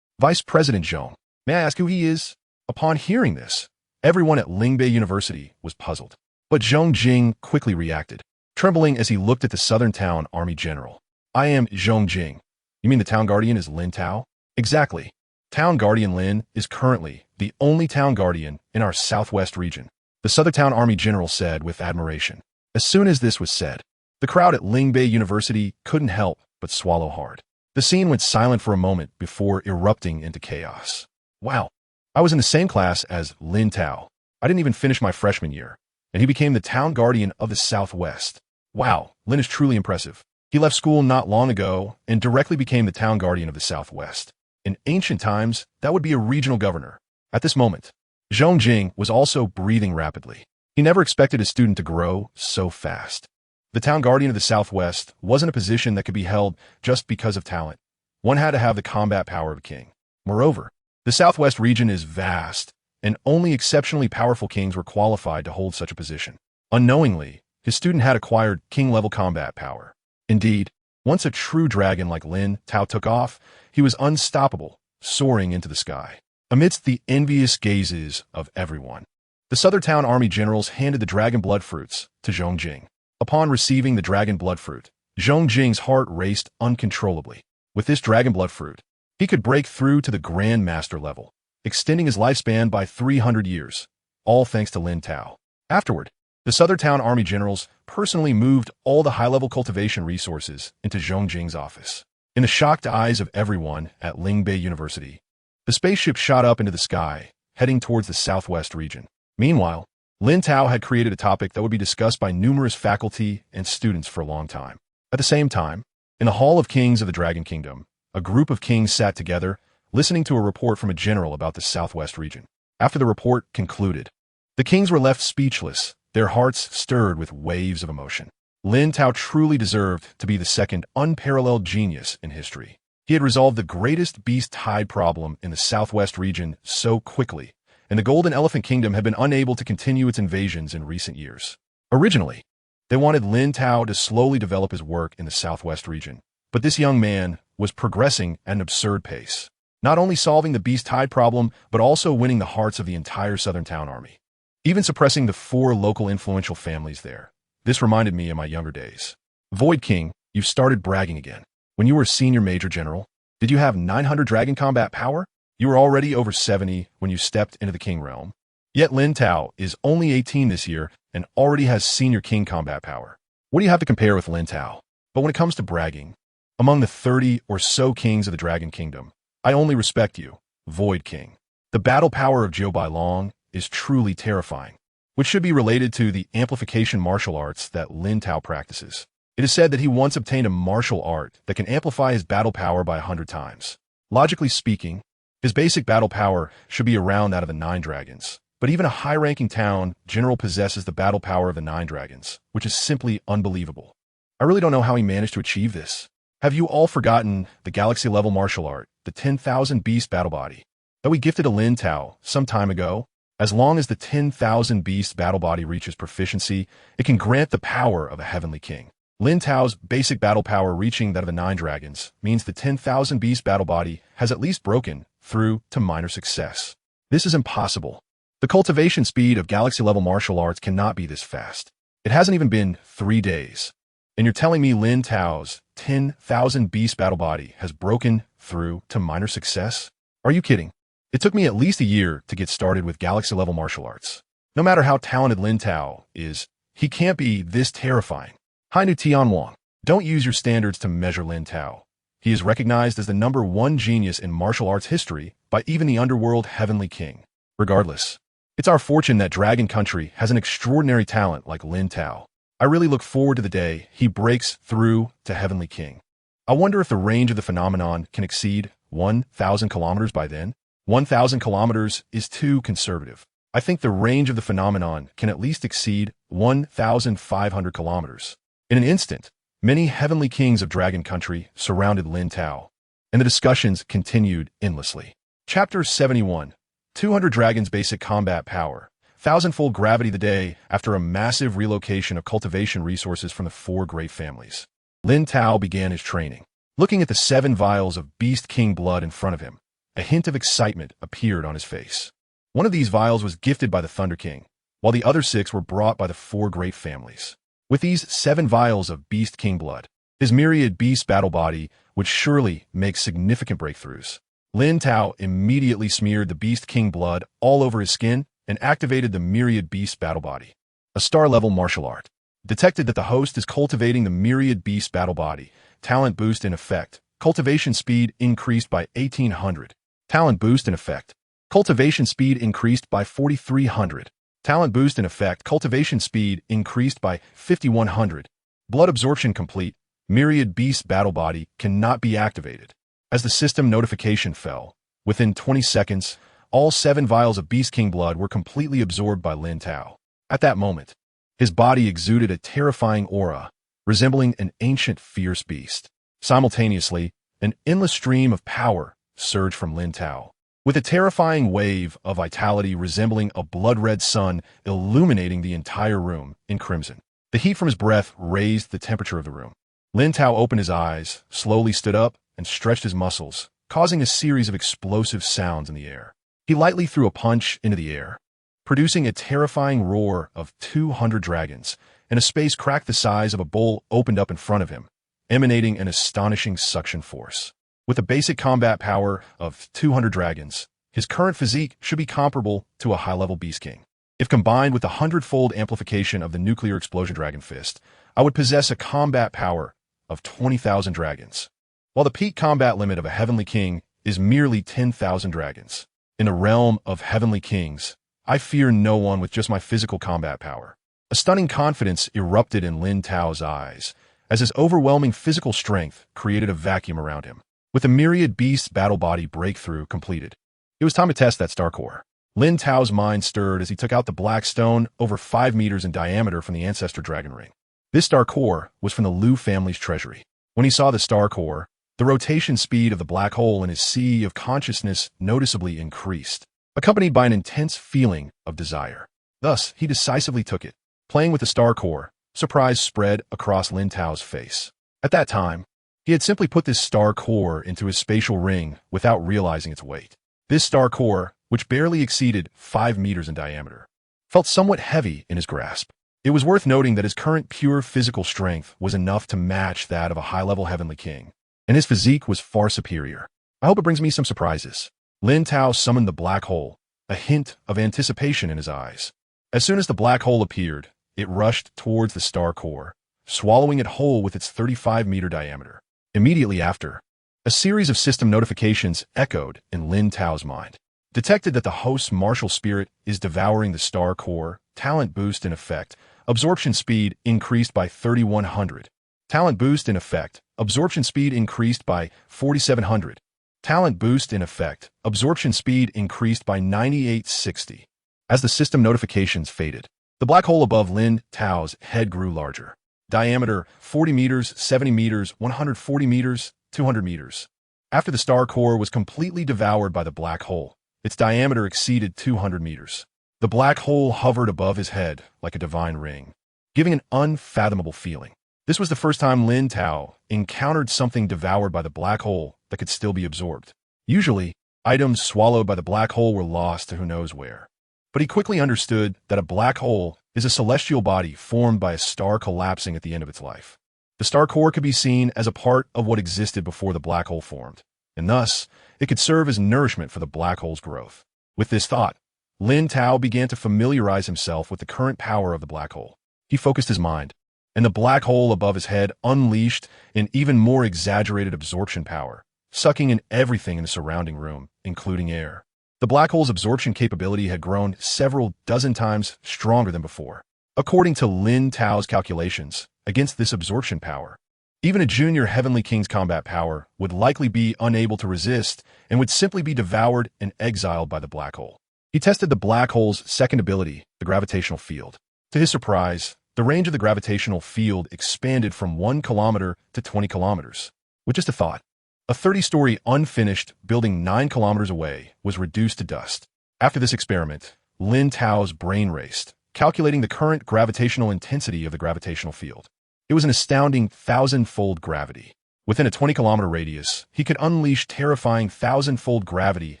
Vice President Zhong. May I ask who he is?" Upon hearing this, everyone at Lingbei University was puzzled. But Zhong Jing quickly reacted, trembling as he looked at the Southern Town Army general. "I am Zhong Jing. You mean the town guardian is Lin Tao?" "Exactly. Town Guardian Lin is currently the only town guardian in our southwest region," the Southern Town Army general said with admiration. As soon as this was said, the crowd at Lingbei University couldn't help but swallow hard. The scene went silent for a moment before erupting into chaos. "Wow, I was in the same class as Lin Tao. I didn't even finish my freshman year, and he became the town guardian of the Southwest. Wow, Lin is truly impressive. He left school not long ago and directly became the town guardian of the Southwest. In ancient times, that would be a regional governor." At this moment, Zhong Jing was also breathing rapidly. He never expected a student to grow so fast. The town guardian of the Southwest wasn't a position that could be held just because of talent. One had to have the combat power of a king. Moreover, the Southwest region is vast, and only exceptionally powerful kings were qualified to hold such a position. Unknowingly, his student had acquired king-level combat power. Indeed, once a true dragon like Lin Tao took off, he was unstoppable, soaring into the sky. Amidst the envious gazes of everyone, the Southern Town Army generals handed the dragon blood fruits to Zhong Jing. Upon receiving the dragon blood fruit, Zhong Jing's heart raced uncontrollably. With this dragon blood fruit, he could break through to the Grand Master level, extending his lifespan by 300 years, all thanks to Lin Tao. Afterward, the Southern Town Army generals personally moved all the high-level cultivation resources into Zhong Jing's office. In the shocked eyes of everyone at Lingbei University, the spaceship shot up into the sky, heading towards the southwest region. Meanwhile, Lin Tao had created a topic that would be discussed by numerous faculty and students for a long time. At the same time, in the Hall of Kings of the Dragon Kingdom, a group of kings sat together, listening to a report from a general about the southwest region. After the report concluded, the kings were left speechless, their hearts stirred with waves of emotion. Lin Tao truly deserved to be the second unparalleled genius in history. He had resolved the greatest beast tide problem in the southwest region so quickly, and the Golden Elephant Kingdom had been unable to continue its invasions in recent years. Originally, they wanted Lin Tao to slowly develop his work in the southwest region, but this young man was progressing at an absurd pace, not only solving the beast tide problem, but also winning the hearts of the entire Southern Town Army, even suppressing the 4 local influential families there. This reminded me of my younger days. Void King, you've started bragging again. When you were a senior major general, did you have 900 dragon combat power? You were already over 70 when you stepped into the king realm. Yet Lin Tao is only 18 this year and already has senior king combat power. What do you have to compare with Lin Tao? But when it comes to bragging, among the 30 or so kings of the Dragon Kingdom, I only respect you, Void King. The battle power of Zhou Bailong is truly terrifying, which should be related to the amplification martial arts that Lin Tao practices. It is said that he once obtained a martial art that can amplify his battle power by 100 times. Logically speaking, his basic battle power should be around that of the 9 dragons. But even a high-ranking town general possesses the battle power of the 9 dragons, which is simply unbelievable. I really don't know how he managed to achieve this. Have you all forgotten the galaxy-level martial art, the 10,000 Beast Battle Body, that we gifted to Lin Tao some time ago? As long as the 10,000 Beast Battle Body reaches proficiency, it can grant the power of a heavenly king. Lin Tao's basic battle power reaching that of the 9 dragons means the 10,000 Beast Battle Body has at least broken through to minor success. This is impossible. The cultivation speed of galaxy-level martial arts cannot be this fast. It hasn't even been 3 days. And you're telling me Lin Tao's 10,000 Beast Battle Body has broken through to minor success? Are you kidding? It took me at least a year to get started with galaxy-level martial arts. No matter how talented Lin Tao is, he can't be this terrifying. Hainu Tianwang, don't use your standards to measure Lin Tao. He is recognized as the #1 genius in martial arts history by even the underworld Heavenly King. Regardless, it's our fortune that Dragon Country has an extraordinary talent like Lin Tao. I really look forward to the day he breaks through to Heavenly King. I wonder if the range of the phenomenon can exceed 1,000 kilometers by then. 1,000 kilometers is too conservative. I think the range of the phenomenon can at least exceed 1,500 kilometers. In an instant, many heavenly kings of Dragon Country surrounded Lin Tao, and the discussions continued endlessly. Chapter 71, 200 Dragons Basic Combat Power, 1,000-fold gravity the day after a massive relocation of cultivation resources from the 4 great families. Lin Tao began his training. Looking at the 7 vials of Beast King blood in front of him, a hint of excitement appeared on his face. One of these vials was gifted by the Thunder King, while the other 6 were brought by the 4 great families. With these 7 vials of Beast King blood, his myriad beast battle body would surely make significant breakthroughs. Lin Tao immediately smeared the Beast King blood all over his skin and activated the myriad beast battle body. A star-level martial art. Detected that the host is cultivating the myriad beast battle body. Talent boost in effect. Cultivation speed increased by 1,800. Talent boost in effect. Cultivation speed increased by 4,300. Talent boost in effect. Cultivation speed increased by 5,100. Blood absorption complete. Myriad beast battle body cannot be activated. As the system notification fell, within 20 seconds, all 7 vials of Beast King blood were completely absorbed by Lin Tao. At that moment, his body exuded a terrifying aura, resembling an ancient fierce beast. Simultaneously, an endless stream of power surged from Lin Tao, with a terrifying wave of vitality resembling a blood-red sun illuminating the entire room in crimson. The heat from his breath raised the temperature of the room. Lin Tao opened his eyes, slowly stood up, and stretched his muscles, causing a series of explosive sounds in the air. He lightly threw a punch into the air, producing a terrifying roar of 200 dragons, and a space crack the size of a bowl opened up in front of him, emanating an astonishing suction force. With a basic combat power of 200 dragons, his current physique should be comparable to a high-level Beast King. If combined with the 100-fold amplification of the nuclear explosion dragon fist, I would possess a combat power of 20,000 dragons, while the peak combat limit of a heavenly king is merely 10,000 dragons. In the realm of heavenly kings, I fear no one with just my physical combat power. A stunning confidence erupted in Lin Tao's eyes, as his overwhelming physical strength created a vacuum around him. With the myriad beast battle body breakthrough completed, it was time to test that star core. Lin Tao's mind stirred as he took out the black stone over 5 meters in diameter from the ancestor dragon ring. This star core was from the Liu family's treasury. When he saw the star core, the rotation speed of the black hole in his sea of consciousness noticeably increased, accompanied by an intense feeling of desire. Thus, he decisively took it. Playing with the star core, surprise spread across Lin Tao's face. At that time, he had simply put this star core into his spatial ring without realizing its weight. This star core, which barely exceeded 5 meters in diameter, felt somewhat heavy in his grasp. It was worth noting that his current pure physical strength was enough to match that of a high-level heavenly king, and his physique was far superior. I hope it brings me some surprises. Lin Tao summoned the black hole, a hint of anticipation in his eyes. As soon as the black hole appeared, it rushed towards the star core, swallowing it whole with its 35-meter diameter. Immediately after, a series of system notifications echoed in Lin Tao's mind. Detected that the host's martial spirit is devouring the star core, talent boost in effect, absorption speed increased by 3,100. Talent boost in effect, absorption speed increased by 4,700. Talent boost in effect, absorption speed increased by 9860. As the system notifications faded, the black hole above Lin Tao's head grew larger. Diameter 40 meters, 70 meters, 140 meters, 200 meters. After the star core was completely devoured by the black hole, its diameter exceeded 200 meters. The black hole hovered above his head like a divine ring, giving an unfathomable feeling. This was the first time Lin Tao encountered something devoured by the black hole that could still be absorbed. Usually, items swallowed by the black hole were lost to who knows where. But he quickly understood that a black hole is a celestial body formed by a star collapsing at the end of its life. The star core could be seen as a part of what existed before the black hole formed, and thus, it could serve as nourishment for the black hole's growth. With this thought, Lin Tao began to familiarize himself with the current power of the black hole. He focused his mind, and the black hole above his head unleashed an even more exaggerated absorption power, sucking in everything in the surrounding room, including air. The black hole's absorption capability had grown several dozen times stronger than before. According to Lin Tao's calculations, against this absorption power, even a junior Heavenly King's combat power would likely be unable to resist and would simply be devoured and exiled by the black hole. He tested the black hole's second ability, the gravitational field. To his surprise, the range of the gravitational field expanded from 1 kilometer to 20 kilometers. With just a thought, a 30-story unfinished building 9 kilometers away was reduced to dust. After this experiment, Lin Tao's brain raced, calculating the current gravitational intensity of the gravitational field. It was an astounding 1,000-fold gravity. Within a 20-kilometer radius, he could unleash terrifying 1,000-fold gravity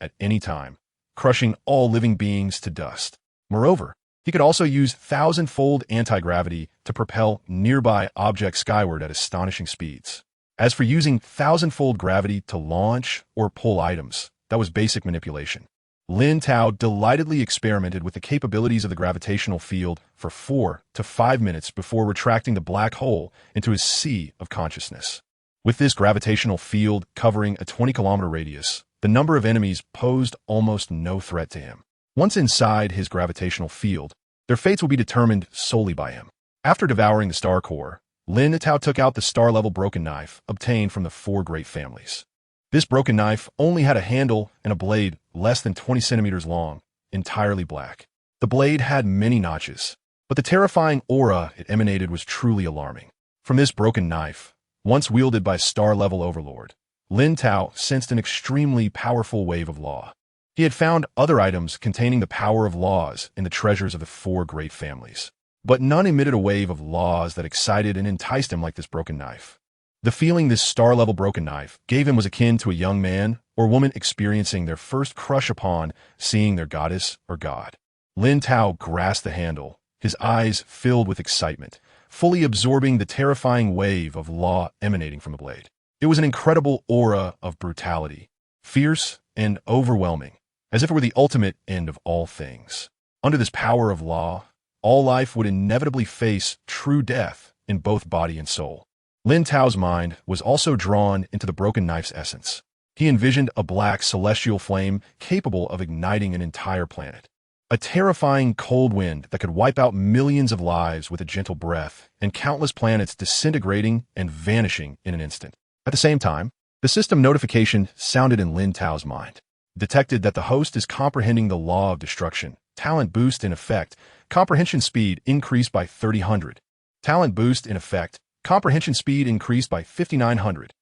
at any time, crushing all living beings to dust. Moreover, he could also use 1,000-fold anti-gravity to propel nearby objects skyward at astonishing speeds. As for using 1,000-fold gravity to launch or pull items, that was basic manipulation. Lin Tao delightedly experimented with the capabilities of the gravitational field for 4 to 5 minutes before retracting the black hole into his sea of consciousness. With this gravitational field covering a 20-kilometer radius, the number of enemies posed almost no threat to him. Once inside his gravitational field, their fates would be determined solely by him. After devouring the star core, Lin Tao took out the star-level broken knife obtained from the 4 great families. This broken knife only had a handle and a blade less than 20 centimeters long, entirely black. The blade had many notches, but the terrifying aura it emanated was truly alarming. From this broken knife, once wielded by star-level overlord, Lin Tao sensed an extremely powerful wave of law. He had found other items containing the power of laws in the treasures of the 4 great families, but none emitted a wave of laws that excited and enticed him like this broken knife. The feeling this star-level broken knife gave him was akin to a young man or woman experiencing their first crush upon seeing their goddess or god. Lin Tao grasped the handle, his eyes filled with excitement, fully absorbing the terrifying wave of law emanating from the blade. It was an incredible aura of brutality, fierce and overwhelming, as if it were the ultimate end of all things. Under this power of law, all life would inevitably face true death in both body and soul. Lin Tao's mind was also drawn into the broken knife's essence. He envisioned a black celestial flame capable of igniting an entire planet. A terrifying cold wind that could wipe out millions of lives with a gentle breath, and countless planets disintegrating and vanishing in an instant. At the same time, the system notification sounded in Lin Tao's mind. Detected that the host is comprehending the law of destruction. Talent boost in effect. Comprehension speed increased by 3000. Talent boost in effect. Comprehension speed increased by 5900.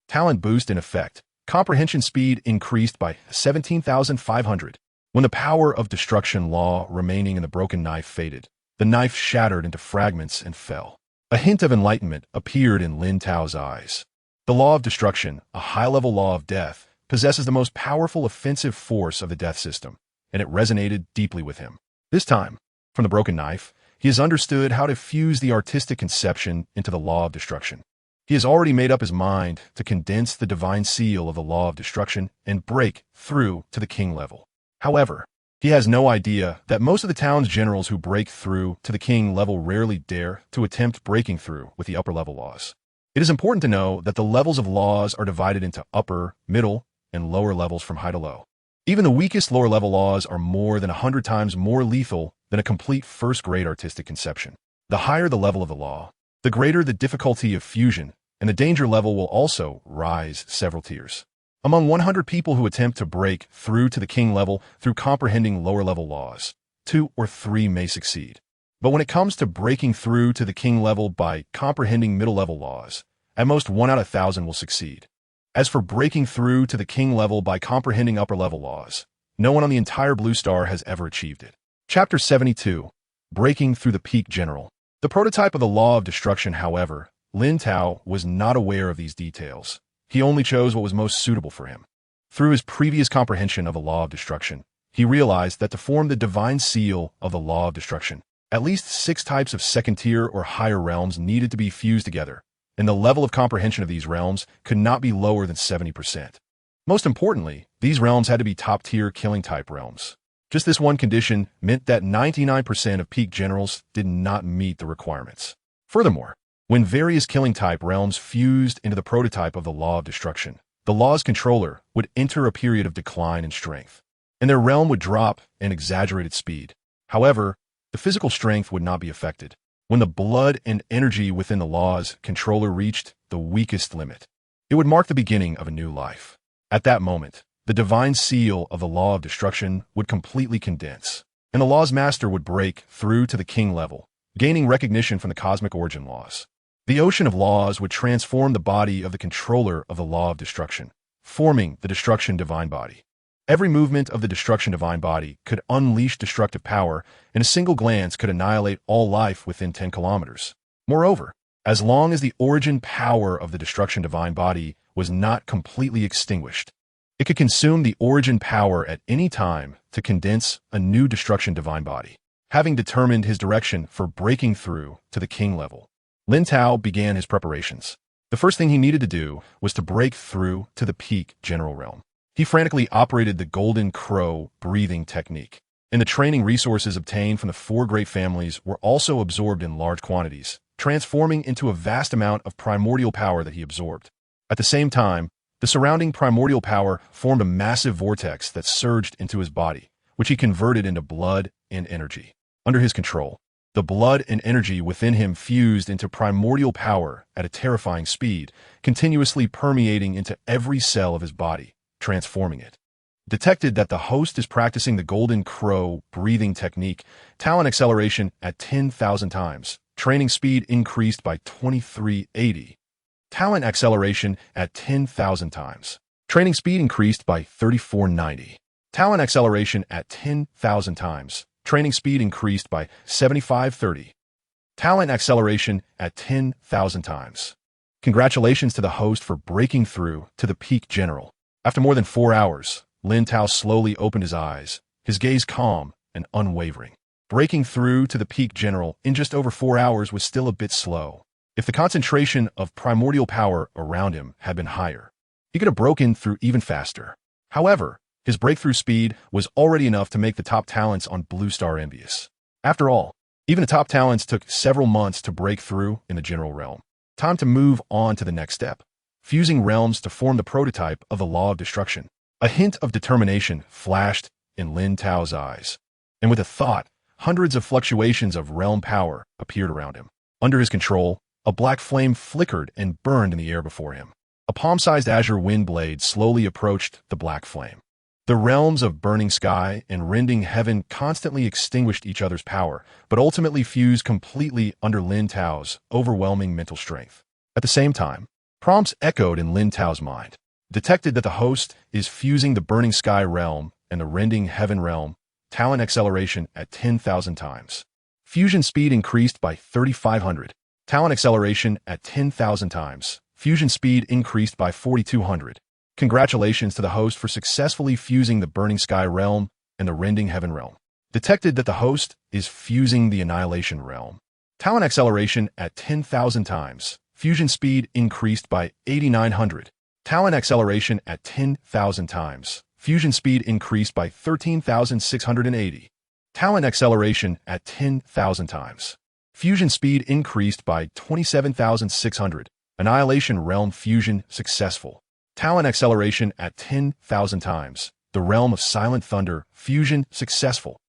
Talent boost in effect. Comprehension speed increased by 17,500. When the power of destruction law remaining in the broken knife faded, the knife shattered into fragments and fell. A hint of enlightenment appeared in Lin Tao's eyes. The law of destruction, a high-level law of death, possesses the most powerful offensive force of the death system, and it resonated deeply with him. This time, from the broken knife, he has understood how to fuse the artistic conception into the law of destruction. He has already made up his mind to condense the divine seal of the law of destruction and break through to the king level. However, he has no idea that most of the town's generals who break through to the king level rarely dare to attempt breaking through with the upper level laws. It is important to know that the levels of laws are divided into upper, middle, and lower levels from high to low. Even the weakest lower level laws are more than 100 times more lethal than a complete first-grade artistic conception. The higher the level of the law, the greater the difficulty of fusion, and the danger level will also rise several tiers. Among 100 people who attempt to break through to the king level through comprehending lower level laws, 2 or 3 may succeed. But when it comes to breaking through to the king level by comprehending middle level laws, at most 1 out of 1,000 will succeed. As for breaking through to the king level by comprehending upper level laws, no one on the entire Blue Star has ever achieved it. Chapter 72. Breaking through the peak general. The prototype of the law of destruction, however, Lin Tao was not aware of these details. He only chose what was most suitable for him. Through his previous comprehension of the law of destruction, he realized that to form the divine seal of the law of destruction, at least 6 types of second-tier or higher realms needed to be fused together, and the level of comprehension of these realms could not be lower than 70%. Most importantly, these realms had to be top-tier killing-type realms. Just this one condition meant that 99% of peak generals did not meet the requirements. Furthermore, when various killing-type realms fused into the prototype of the law of destruction, the law's controller would enter a period of decline in strength, and their realm would drop in exaggerated speed. However, the physical strength would not be affected. When the blood and energy within the law's controller reached the weakest limit, it would mark the beginning of a new life. At that moment, the divine seal of the law of destruction would completely condense, and the law's master would break through to the king level, gaining recognition from the cosmic origin laws. The ocean of laws would transform the body of the controller of the law of destruction, forming the destruction divine body. Every movement of the destruction divine body could unleash destructive power, and a single glance could annihilate all life within 10 kilometers. Moreover, as long as the origin power of the destruction divine body was not completely extinguished, it could consume the origin power at any time to condense a new destruction divine body. Having determined his direction for breaking through to the king level, Lin Tao began his preparations. The first thing he needed to do was to break through to the peak general realm. He frantically operated the golden crow breathing technique, and the training resources obtained from the 4 great families were also absorbed in large quantities, transforming into a vast amount of primordial power that he absorbed. At the same time, the surrounding primordial power formed a massive vortex that surged into his body, which he converted into blood and energy. Under his control, the blood and energy within him fused into primordial power at a terrifying speed, continuously permeating into every cell of his body, transforming it. Detected that the host is practicing the golden crow breathing technique, talent acceleration at 10,000 times, training speed increased by 2380. Talent acceleration at 10,000 times, training speed increased by 3490. Talent acceleration at 10,000 times, training speed increased by 7530. Talent acceleration at 10,000 times. Congratulations to the host for breaking through to the peak general. After more than 4 hours, Lin Tao slowly opened his eyes, his gaze calm and unwavering. Breaking through to the peak general in just over 4 hours was still a bit slow. If the concentration of primordial power around him had been higher, he could have broken through even faster. However, his breakthrough speed was already enough to make the top talents on Blue Star envious. After all, even the top talents took several months to break through in the general realm. Time to move on to the next step, fusing realms to form the prototype of the law of destruction. A hint of determination flashed in Lin Tao's eyes, and with a thought, hundreds of fluctuations of realm power appeared around him. Under his control, a black flame flickered and burned in the air before him. A palm-sized azure wind blade slowly approached the black flame. The realms of burning sky and rending heaven constantly extinguished each other's power, but ultimately fused completely under Lin Tao's overwhelming mental strength. At the same time, prompts echoed in Lin Tao's mind, detected that the host is fusing the burning sky realm and the rending heaven realm, talent acceleration at 10,000 times. Fusion speed increased by 3,500. Talent acceleration at 10,000 times. Fusion speed increased by 4,200. Congratulations to the host for successfully fusing the burning sky realm and the rending heaven realm. Detected that the host is fusing the annihilation realm. Talent acceleration at 10,000 times. Fusion speed increased by 8,900. Talent acceleration at 10,000 times. Fusion speed increased by 13,680. Talent acceleration at 10,000 times. Fusion speed increased by 27,600. Annihilation realm fusion successful. Talent acceleration at 10,000 times. The realm of silent thunder fusion successful.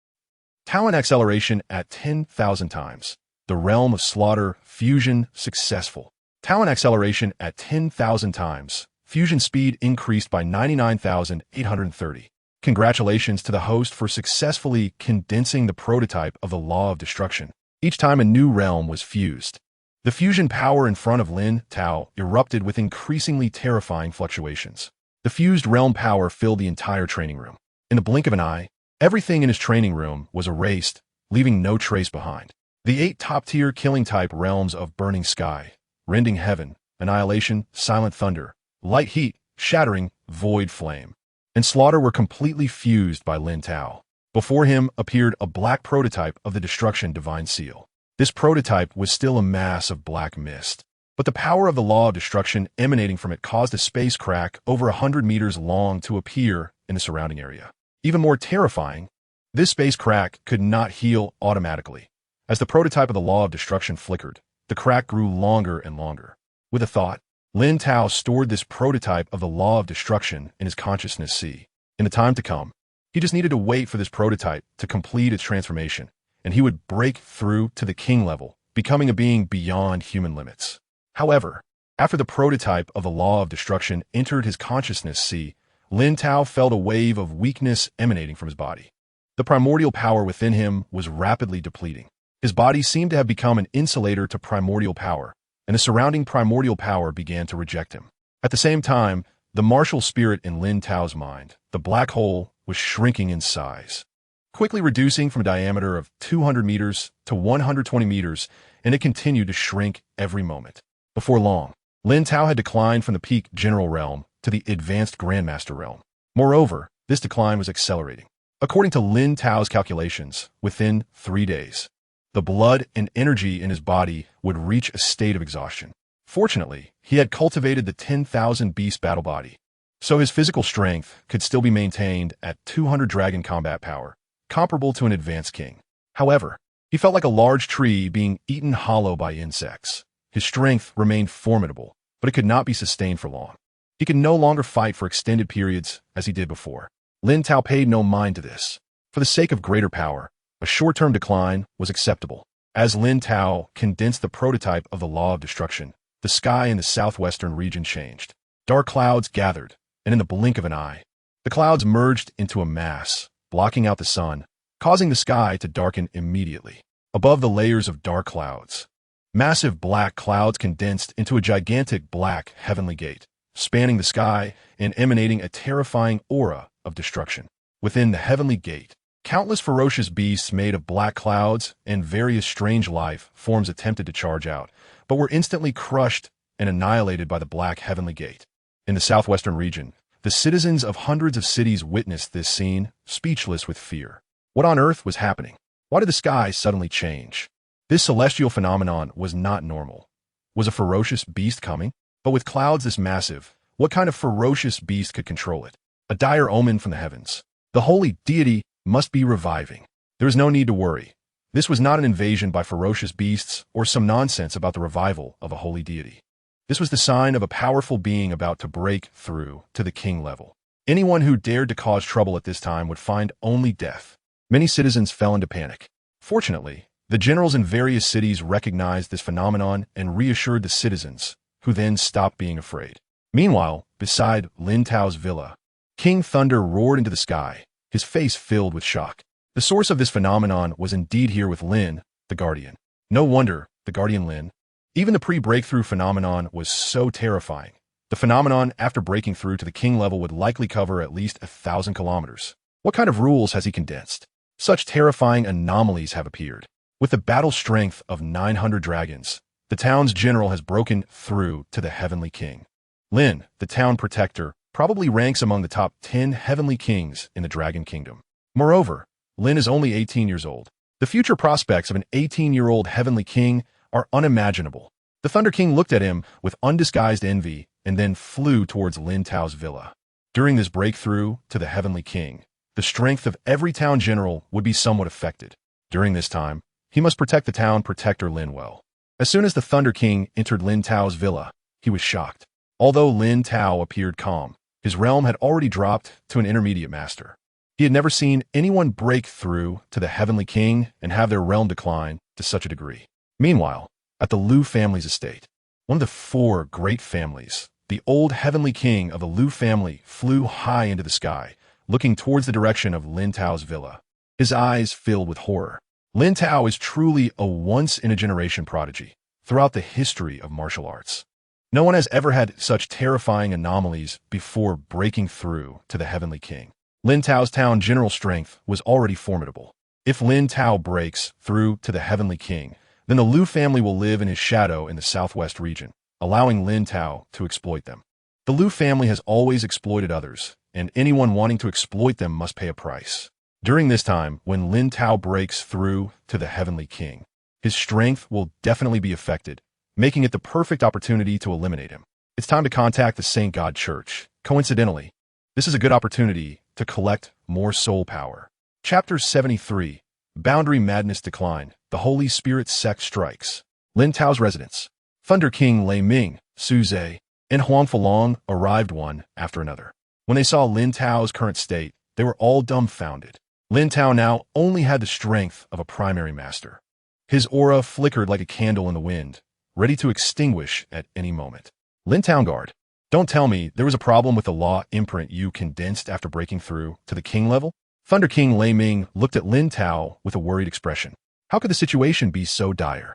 Talent acceleration at 10,000 times. The realm of slaughter fusion successful. Talent acceleration at 10,000 times. Fusion speed increased by 99,830. Congratulations to the host for successfully condensing the prototype of the law of destruction. Each time a new realm was fused, the fusion power in front of Lin Tao erupted with increasingly terrifying fluctuations. The fused realm power filled the entire training room. In the blink of an eye, everything in his training room was erased, leaving no trace behind. The 8 top-tier killing-type realms of burning sky, rending heaven, annihilation, silent thunder, light heat, shattering, void flame, and slaughter were completely fused by Lin Tao. Before him appeared a black prototype of the destruction divine seal. This prototype was still a mass of black mist, but the power of the law of destruction emanating from it caused a space crack over 100 meters long to appear in the surrounding area. Even more terrifying, this space crack could not heal automatically. As the prototype of the law of destruction flickered, the crack grew longer and longer. With a thought, Lin Tao stored this prototype of the law of destruction in his consciousness sea. In the time to come, he just needed to wait for this prototype to complete its transformation, and he would break through to the king level, becoming a being beyond human limits. However, after the prototype of the law of destruction entered his consciousness sea, Lin Tao felt a wave of weakness emanating from his body. The primordial power within him was rapidly depleting. His body seemed to have become an insulator to primordial power, and the surrounding primordial power began to reject him. At the same time, the martial spirit in Lin Tao's mind, the black hole, was shrinking in size, quickly reducing from a diameter of 200 meters to 120 meters, and it continued to shrink every moment. Before long, Lin Tao had declined from the peak general realm to the advanced grandmaster realm. Moreover, this decline was accelerating. According to Lin Tao's calculations, within 3 days, the blood and energy in his body would reach a state of exhaustion. Fortunately, he had cultivated the 10,000 beast battle body, so his physical strength could still be maintained at 200 dragon combat power, comparable to an advanced king. However, he felt like a large tree being eaten hollow by insects. His strength remained formidable, but it could not be sustained for long. He could no longer fight for extended periods as he did before. Lin Tao paid no mind to this. For the sake of greater power, a short-term decline was acceptable. As Lin Tao condensed the prototype of the law of destruction, the sky in the southwestern region changed. Dark clouds gathered, and in the blink of an eye, the clouds merged into a mass, blocking out the sun, causing the sky to darken immediately. Above the layers of dark clouds, massive black clouds condensed into a gigantic black heavenly gate, spanning the sky and emanating a terrifying aura of destruction. Within the heavenly gate, countless ferocious beasts made of black clouds and various strange life forms attempted to charge out, but were instantly crushed and annihilated by the black heavenly gate. In the southwestern region, the citizens of hundreds of cities witnessed this scene, speechless with fear. What on earth was happening? Why did the sky suddenly change? This celestial phenomenon was not normal. Was a ferocious beast coming? But with clouds this massive, what kind of ferocious beast could control it? A dire omen from the heavens. The holy deity must be reviving. There is no need to worry. This was not an invasion by ferocious beasts or some nonsense about the revival of a holy deity. This was the sign of a powerful being about to break through to the king level. Anyone who dared to cause trouble at this time would find only death. Many citizens fell into panic. Fortunately, the generals in various cities recognized this phenomenon and reassured the citizens, who then stopped being afraid. Meanwhile, beside Lin Tao's villa, King Thunder roared into the sky, his face filled with shock. The source of this phenomenon was indeed here with Lin, the Guardian. No wonder, the Guardian Lin. Even the pre-breakthrough phenomenon was so terrifying. The phenomenon, after breaking through to the king level, would likely cover at least 1,000 kilometers. What kind of rules has he condensed? Such terrifying anomalies have appeared. With the battle strength of 900 dragons, the town's general has broken through to the Heavenly King. Lin, the town protector, probably ranks among the top 10 heavenly kings in the Dragon Kingdom. Moreover, Lin is only 18 years old. The future prospects of an 18-year-old heavenly king are unimaginable. The Thunder King looked at him with undisguised envy and then flew towards Lin Tao's villa. During this breakthrough to the Heavenly King, the strength of every town general would be somewhat affected. During this time, he must protect the town protector Lin well. As soon as the Thunder King entered Lin Tao's villa, he was shocked. Although Lin Tao appeared calm, his realm had already dropped to an intermediate master. He had never seen anyone break through to the Heavenly King and have their realm decline to such a degree. Meanwhile, at the Liu family's estate, one of the 4 great families, the old Heavenly King of the Liu family flew high into the sky, looking towards the direction of Lin Tao's villa. His eyes filled with horror. Lin Tao is truly a once-in-a-generation prodigy throughout the history of martial arts. No one has ever had such terrifying anomalies before breaking through to the Heavenly King. Lin Tao's town general strength was already formidable. If Lin Tao breaks through to the Heavenly King, then the Liu family will live in his shadow in the southwest region, allowing Lin Tao to exploit them. The Liu family has always exploited others, and anyone wanting to exploit them must pay a price. During this time, when Lin Tao breaks through to the Heavenly King, his strength will definitely be affected, making it the perfect opportunity to eliminate him. It's time to contact the Saint God Church. Coincidentally, this is a good opportunity to collect more soul power. Chapter 73, Boundary Madness Decline, the Holy Spirit Sect Strikes. Lin Tao's residence. Thunder King Lei Ming, Su Zhe, and Huang Falong arrived one after another. When they saw Lin Tao's current state, they were all dumbfounded. Lin Tao now only had the strength of a primary master. His aura flickered like a candle in the wind, ready to extinguish at any moment. Lin Tao Guard, don't tell me there was a problem with the law imprint you condensed after breaking through to the king level? Thunder King Lei Ming looked at Lin Tao with a worried expression. How could the situation be so dire?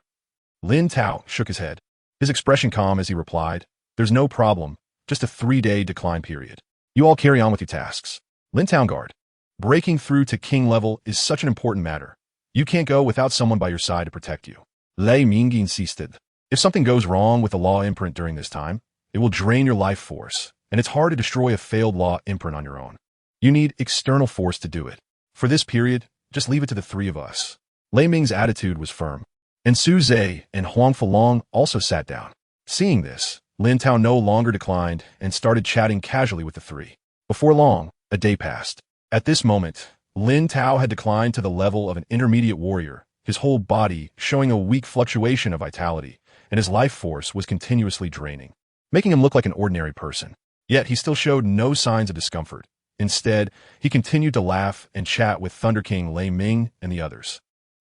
Lin Tao shook his head, his expression calm as he replied, there's no problem, just a 3-day decline period. You all carry on with your tasks. Lin Tao Guard, breaking through to king level is such an important matter. You can't go without someone by your side to protect you. Lei Ming insisted. If something goes wrong with the law imprint during this time, it will drain your life force, and it's hard to destroy a failed law imprint on your own. You need external force to do it. For this period, just leave it to the 3 of us. Lei Ming's attitude was firm, and Su Zhe and Huang Falong also sat down. Seeing this, Lin Tao no longer declined and started chatting casually with the 3. Before long, a day passed. At this moment, Lin Tao had declined to the level of an intermediate warrior, his whole body showing a weak fluctuation of vitality, and his life force was continuously draining, making him look like an ordinary person. Yet he still showed no signs of discomfort. Instead, he continued to laugh and chat with Thunder King Lei Ming and the others.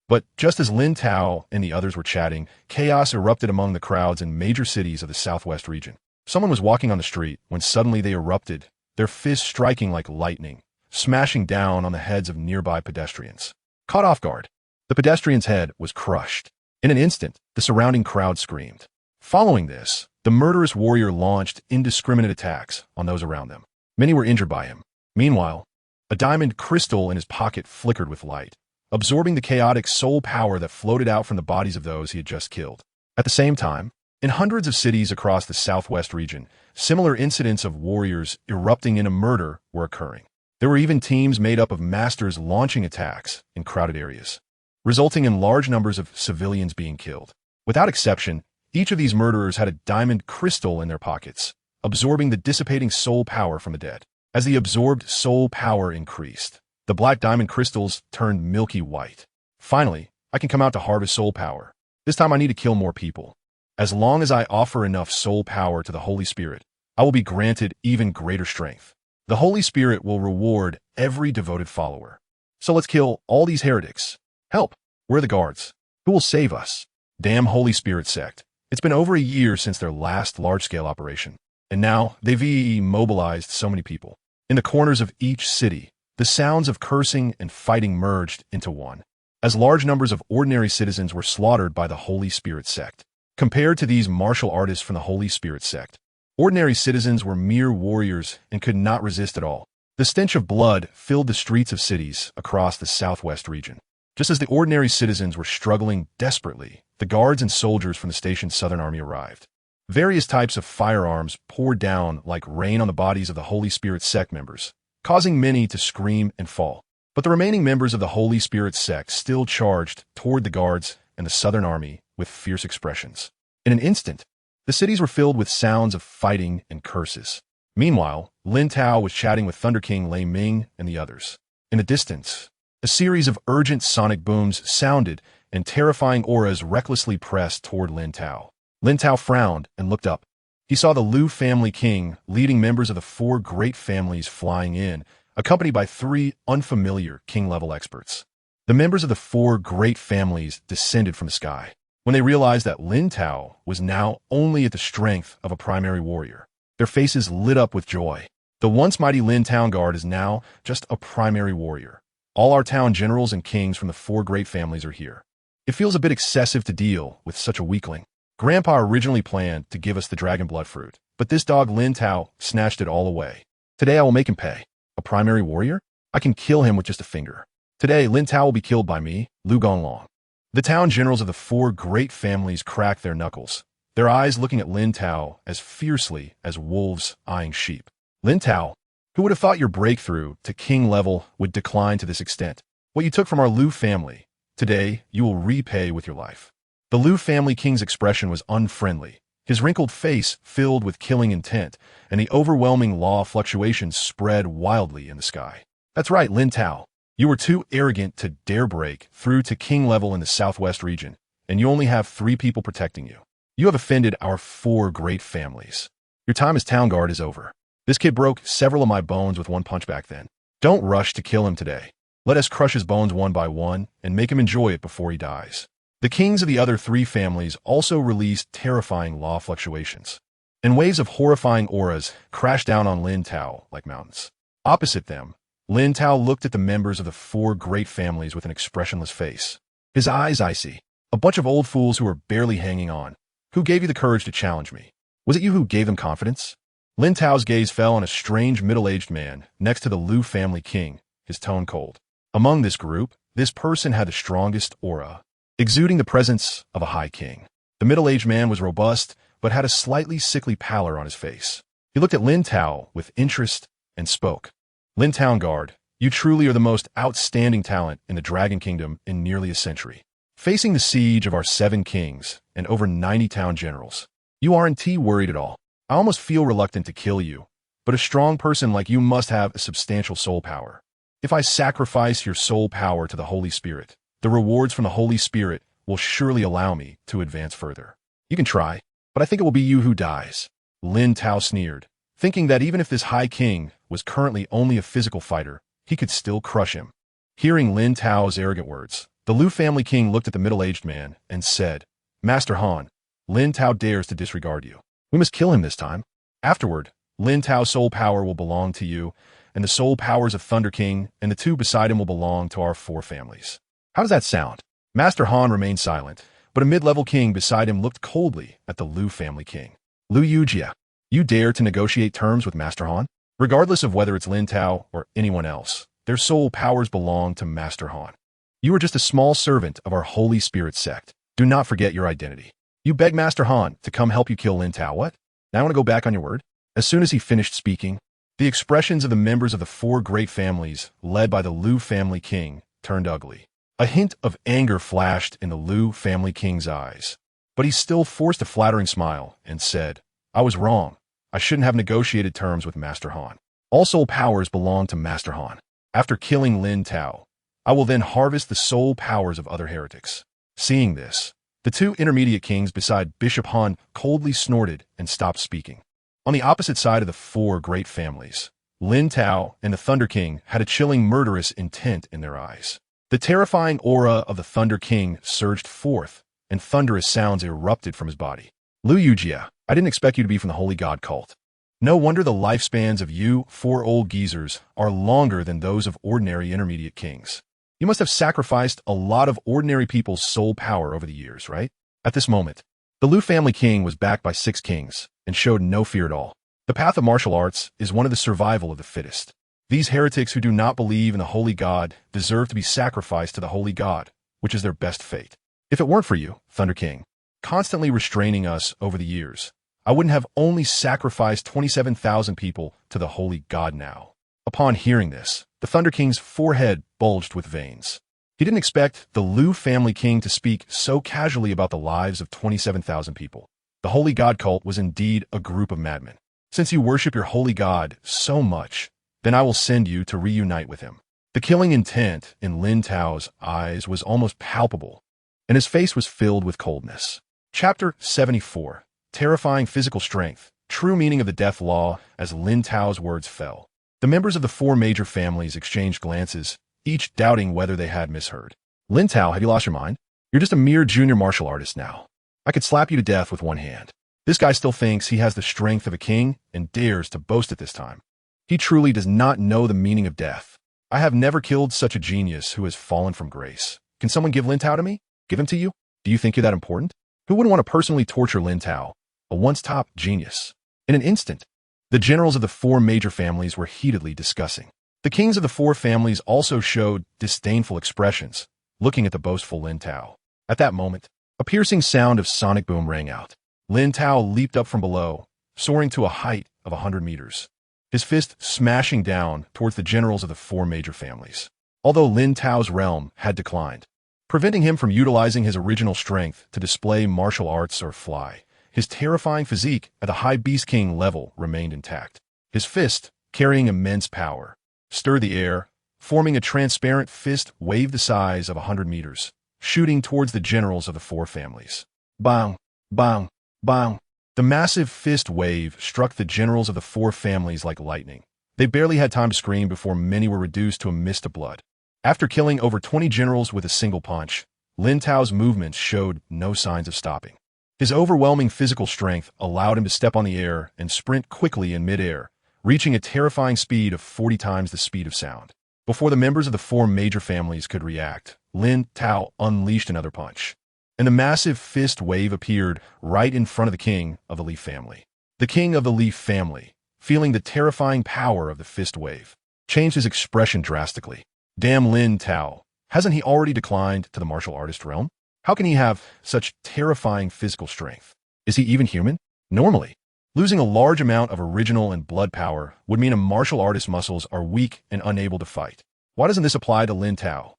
But just as Lin Tao and the others were chatting, chaos erupted among the crowds in major cities of the southwest region. Someone was walking on the street when suddenly they erupted, their fists striking like lightning, smashing down on the heads of nearby pedestrians. Caught off guard, the pedestrian's head was crushed. In an instant, the surrounding crowd screamed. Following this, the murderous warrior launched indiscriminate attacks on those around them. Many were injured by him. Meanwhile, a diamond crystal in his pocket flickered with light, absorbing the chaotic soul power that floated out from the bodies of those he had just killed. At the same time, in hundreds of cities across the southwest region, similar incidents of warriors erupting in a murder were occurring. There were even teams made up of masters launching attacks in crowded areas, resulting in large numbers of civilians being killed. Without exception, each of these murderers had a diamond crystal in their pockets, absorbing the dissipating soul power from the dead. As the absorbed soul power increased, the black diamond crystals turned milky white. Finally, I can come out to harvest soul power. This time I need to kill more people. As long as I offer enough soul power to the Holy Spirit, I will be granted even greater strength. The Holy Spirit will reward every devoted follower. So let's kill all these heretics. Help! Where are the guards? Who will save us? Damn Holy Spirit sect. It's been over a year since their last large-scale operation, and now they've mobilized so many people. In the corners of each city, the sounds of cursing and fighting merged into one, as large numbers of ordinary citizens were slaughtered by the Holy Spirit sect. Compared to these martial artists from the Holy Spirit sect, ordinary citizens were mere warriors and could not resist at all. The stench of blood filled the streets of cities across the southwest region. Just as the ordinary citizens were struggling desperately, the guards and soldiers from the station's southern army arrived. Various types of firearms poured down like rain on the bodies of the Holy Spirit sect members, causing many to scream and fall. But the remaining members of the Holy Spirit sect still charged toward the guards and the southern army with fierce expressions. In an instant, the cities were filled with sounds of fighting and curses. Meanwhile, Lin Tao was chatting with Thunder King Lei Ming and the others. In the distance, a series of urgent sonic booms sounded and terrifying auras recklessly pressed toward Lin Tao. Lin Tao frowned and looked up. He saw the Liu family king leading members of the 4 great families flying in, accompanied by 3 unfamiliar king-level experts. The members of the 4 great families descended from the sky when they realized that Lin Tao was now only at the strength of a primary warrior. Their faces lit up with joy. The once mighty Lin Town Guard is now just a primary warrior. All our town generals and kings from the 4 great families are here. It feels a bit excessive to deal with such a weakling. Grandpa originally planned to give us the dragon blood fruit, but this dog Lin Tao snatched it all away. Today I will make him pay. A primary warrior? I can kill him with just a finger. Today Lin Tao will be killed by me, Lu Gonglong. The town generals of the 4 great families cracked their knuckles, their eyes looking at Lin Tao as fiercely as wolves eyeing sheep. Lin Tao, who would have thought your breakthrough to king level would decline to this extent? What you took from our Liu family, today you will repay with your life. The Liu family king's expression was unfriendly, his wrinkled face filled with killing intent, and the overwhelming law of fluctuations spread wildly in the sky. That's right, Lin Tao. You were too arrogant to dare break through to king level in the southwest region, and you only have 3 people protecting you. You have offended our 4 great families. Your time as town guard is over. This kid broke several of my bones with one punch back then. Don't rush to kill him today. Let us crush his bones one by one and make him enjoy it before he dies. The kings of the other 3 families also released terrifying law fluctuations, and waves of horrifying auras crashed down on Lin Tao like mountains. Opposite them, Lin Tao looked at the members of the 4 great families with an expressionless face. His eyes icy. A bunch of old fools who were barely hanging on. Who gave you the courage to challenge me? Was it you who gave them confidence? Lin Tao's gaze fell on a strange middle-aged man next to the Liu family king, his tone cold. Among this group, this person had the strongest aura, exuding the presence of a high king. The middle-aged man was robust, but had a slightly sickly pallor on his face. He looked at Lin Tao with interest and spoke. Lin Town Guard, you truly are the most outstanding talent in the Dragon Kingdom in nearly a century. Facing the siege of our 7 kings and over 90 town generals, you aren't worried at all. I almost feel reluctant to kill you, but a strong person like you must have a substantial soul power. If I sacrifice your soul power to the Holy Spirit, the rewards from the Holy Spirit will surely allow me to advance further. You can try, but I think it will be you who dies. Lin Tao sneered, thinking that even if this high king was currently only a physical fighter, he could still crush him. Hearing Lin Tao's arrogant words, the Liu family king looked at the middle-aged man and said, Master Han, Lin Tao dares to disregard you. We must kill him this time. Afterward, Lin Tao's soul power will belong to you, and the soul powers of Thunder King and the 2 beside him will belong to our 4 families. How does that sound? Master Han remained silent, but a mid-level king beside him looked coldly at the Liu family king. Liu Yujia, you dare to negotiate terms with Master Han? Regardless of whether it's Lin Tao or anyone else, their soul powers belong to Master Han. You are just a small servant of our Holy Spirit sect. Do not forget your identity. You beg Master Han to come help you kill Lin Tao, what? Now I want to go back on your word? As soon as he finished speaking, the expressions of the members of the 4 great families, led by the Liu family king, turned ugly. A hint of anger flashed in the Liu family king's eyes, but he still forced a flattering smile and said, I was wrong. I shouldn't have negotiated terms with Master Han. All soul powers belong to Master Han. After killing Lin Tao, I will then harvest the soul powers of other heretics. Seeing this, the 2 intermediate kings beside Bishop Han coldly snorted and stopped speaking. On the opposite side of the 4 great families, Lin Tao and the Thunder King had a chilling murderous intent in their eyes. The terrifying aura of the Thunder King surged forth, and thunderous sounds erupted from his body. Liu Yujia, I didn't expect you to be from the Holy God cult. No wonder the lifespans of you four old geezers are longer than those of ordinary intermediate kings. You must have sacrificed a lot of ordinary people's soul power over the years, right? At this moment, the Liu family king was backed by 6 kings and showed no fear at all. The path of martial arts is one of the survival of the fittest. These heretics who do not believe in the holy god deserve to be sacrificed to the holy god, which is their best fate. If it weren't for you, Thunder King, constantly restraining us over the years, I wouldn't have only sacrificed 27,000 people to the holy god now. Upon hearing this, the Thunder King's forehead bulged with veins. He didn't expect the Liu family king to speak so casually about the lives of 27,000 people. The holy god cult was indeed a group of madmen. Since you worship your holy god so much, then I will send you to reunite with him. The killing intent in Lin Tao's eyes was almost palpable, and his face was filled with coldness. Chapter 74. Terrifying physical strength. True meaning of the death law as Lin Tao's words fell. The members of the 4 major families exchanged glances, each doubting whether they had misheard. Lin Tao, have you lost your mind? You're just a mere junior martial artist now. I could slap you to death with one hand. This guy still thinks he has the strength of a king and dares to boast it this time. He truly does not know the meaning of death. I have never killed such a genius who has fallen from grace. Can someone give Lin Tao to me? Give him to you? Do you think you're that important? Who wouldn't want to personally torture Lin Tao, a once-top genius? In an instant, the generals of the 4 major families were heatedly discussing. The kings of the 4 families also showed disdainful expressions, looking at the boastful Lin Tao. At that moment, a piercing sound of sonic boom rang out. Lin Tao leaped up from below, soaring to a height of 100 meters, his fist smashing down towards the generals of the 4 major families. Although Lin Tao's realm had declined, preventing him from utilizing his original strength to display martial arts or fly, his terrifying physique at the high beast king level remained intact. His fist, carrying immense power, stirred the air, forming a transparent fist wave the size of 100 meters, shooting towards the generals of the 4 families. Bang! Bang! Bang! The massive fist wave struck the generals of the 4 families like lightning. They barely had time to scream before many were reduced to a mist of blood. After killing over 20 generals with a single punch, Lin Tao's movements showed no signs of stopping. His overwhelming physical strength allowed him to step on the air and sprint quickly in midair, reaching a terrifying speed of 40 times the speed of sound. Before the members of the 4 major families could react, Lin Tao unleashed another punch, and the massive fist wave appeared right in front of the king of the Li family. The king of the Li family, feeling the terrifying power of the fist wave, changed his expression drastically. Damn Lin Tao, hasn't he already declined to the martial artist realm? How can he have such terrifying physical strength? Is he even human? Normally, losing a large amount of original and blood power would mean a martial artist's muscles are weak and unable to fight. Why doesn't this apply to Lin Tao?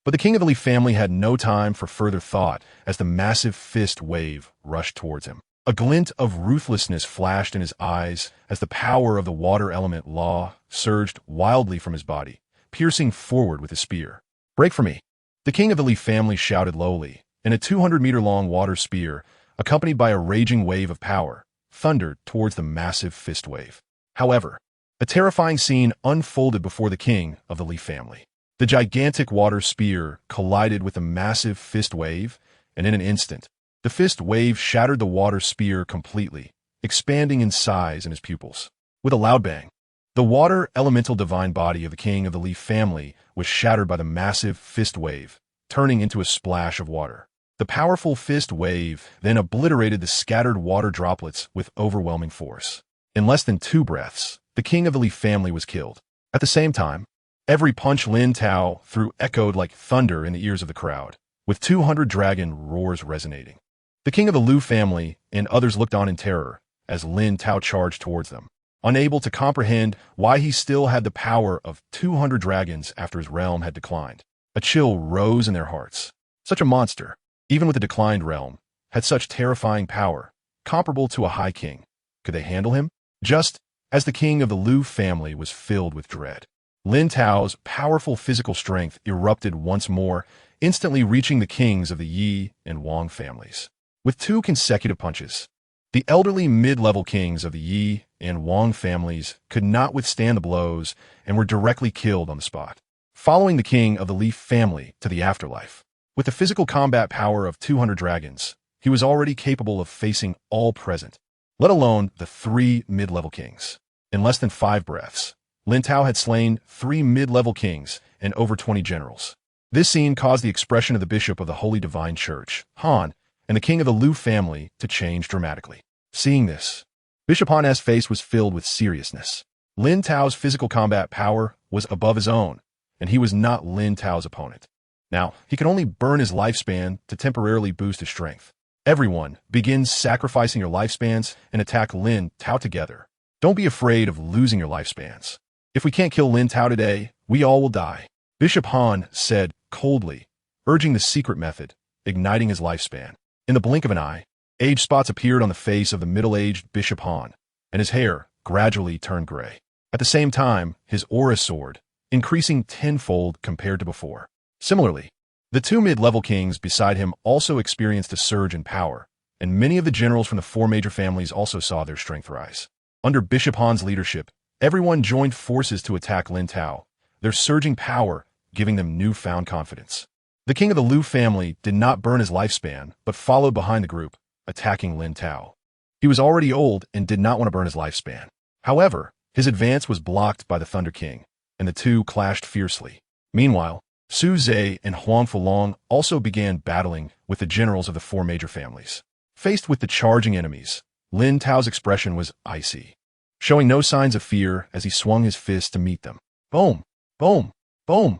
But the king of the Li family had no time for further thought as the massive fist wave rushed towards him. A glint of ruthlessness flashed in his eyes as the power of the water element law surged wildly from his body, piercing forward with his spear. Break for me! The king of the Li family shouted lowly, and a 200-meter-long water spear, accompanied by a raging wave of power, thundered towards the massive fist wave. However, a terrifying scene unfolded before the king of the Li family. The gigantic water spear collided with the massive fist wave, and in an instant, the fist wave shattered the water spear completely, expanding in size in his pupils. With a loud bang, the water elemental divine body of the king of the Li family was shattered by the massive fist wave, turning into a splash of water. The powerful fist wave then obliterated the scattered water droplets with overwhelming force. In less than 2 breaths, the king of the Li family was killed. At the same time, every punch Lin Tao threw echoed like thunder in the ears of the crowd, with 200 dragon roars resonating. The king of the Liu family and others looked on in terror as Lin Tao charged towards them, unable to comprehend why he still had the power of 200 dragons after his realm had declined. A chill rose in their hearts. Such a monster, even with a declined realm, had such terrifying power, comparable to a high king. Could they handle him? Just as the king of the Liu family was filled with dread, Lin Tao's powerful physical strength erupted once more, instantly reaching the kings of the Yi and Wang families. With 2 consecutive punches, the elderly mid-level kings of the Yi and Wang families could not withstand the blows and were directly killed on the spot, following the king of the Li family to the afterlife. With the physical combat power of 200 dragons, he was already capable of facing all present. let alone the 3 mid-level kings. In less than 5 breaths, Lin Tao had slain 3 mid-level kings and over 20 generals. This scene caused the expression of the bishop of the Holy Divine Church, Han, and the king of the Liu family to change dramatically. Seeing this, Bishop Han's face was filled with seriousness. Lin Tao's physical combat power was above his own, and he was not Lin Tao's opponent. Now, he could only burn his lifespan to temporarily boost his strength. Everyone begins sacrificing your lifespans and attack Lin Tao together. Don't be afraid of losing your lifespans. If we can't kill Lin Tao today, we all will die. Bishop Han said coldly, urging the secret method, igniting his lifespan. In the blink of an eye, age spots appeared on the face of the middle-aged Bishop Han, and his hair gradually turned gray. At the same time, his aura soared, increasing tenfold compared to before. Similarly, the 2 mid-level kings beside him also experienced a surge in power, and many of the generals from the 4 major families also saw their strength rise. Under Bishop Han's leadership, everyone joined forces to attack Lin Tao, their surging power giving them newfound confidence. The king of the Liu family did not burn his lifespan, but followed behind the group, attacking Lin Tao. He was already old and did not want to burn his lifespan. However, his advance was blocked by the Thunder King, and the two clashed fiercely. Meanwhile, Su Zhe and Huang Fulong also began battling with the generals of the 4 major families. Faced with the charging enemies, Lin Tao's expression was icy, showing no signs of fear as he swung his fist to meet them. Boom! Boom! Boom!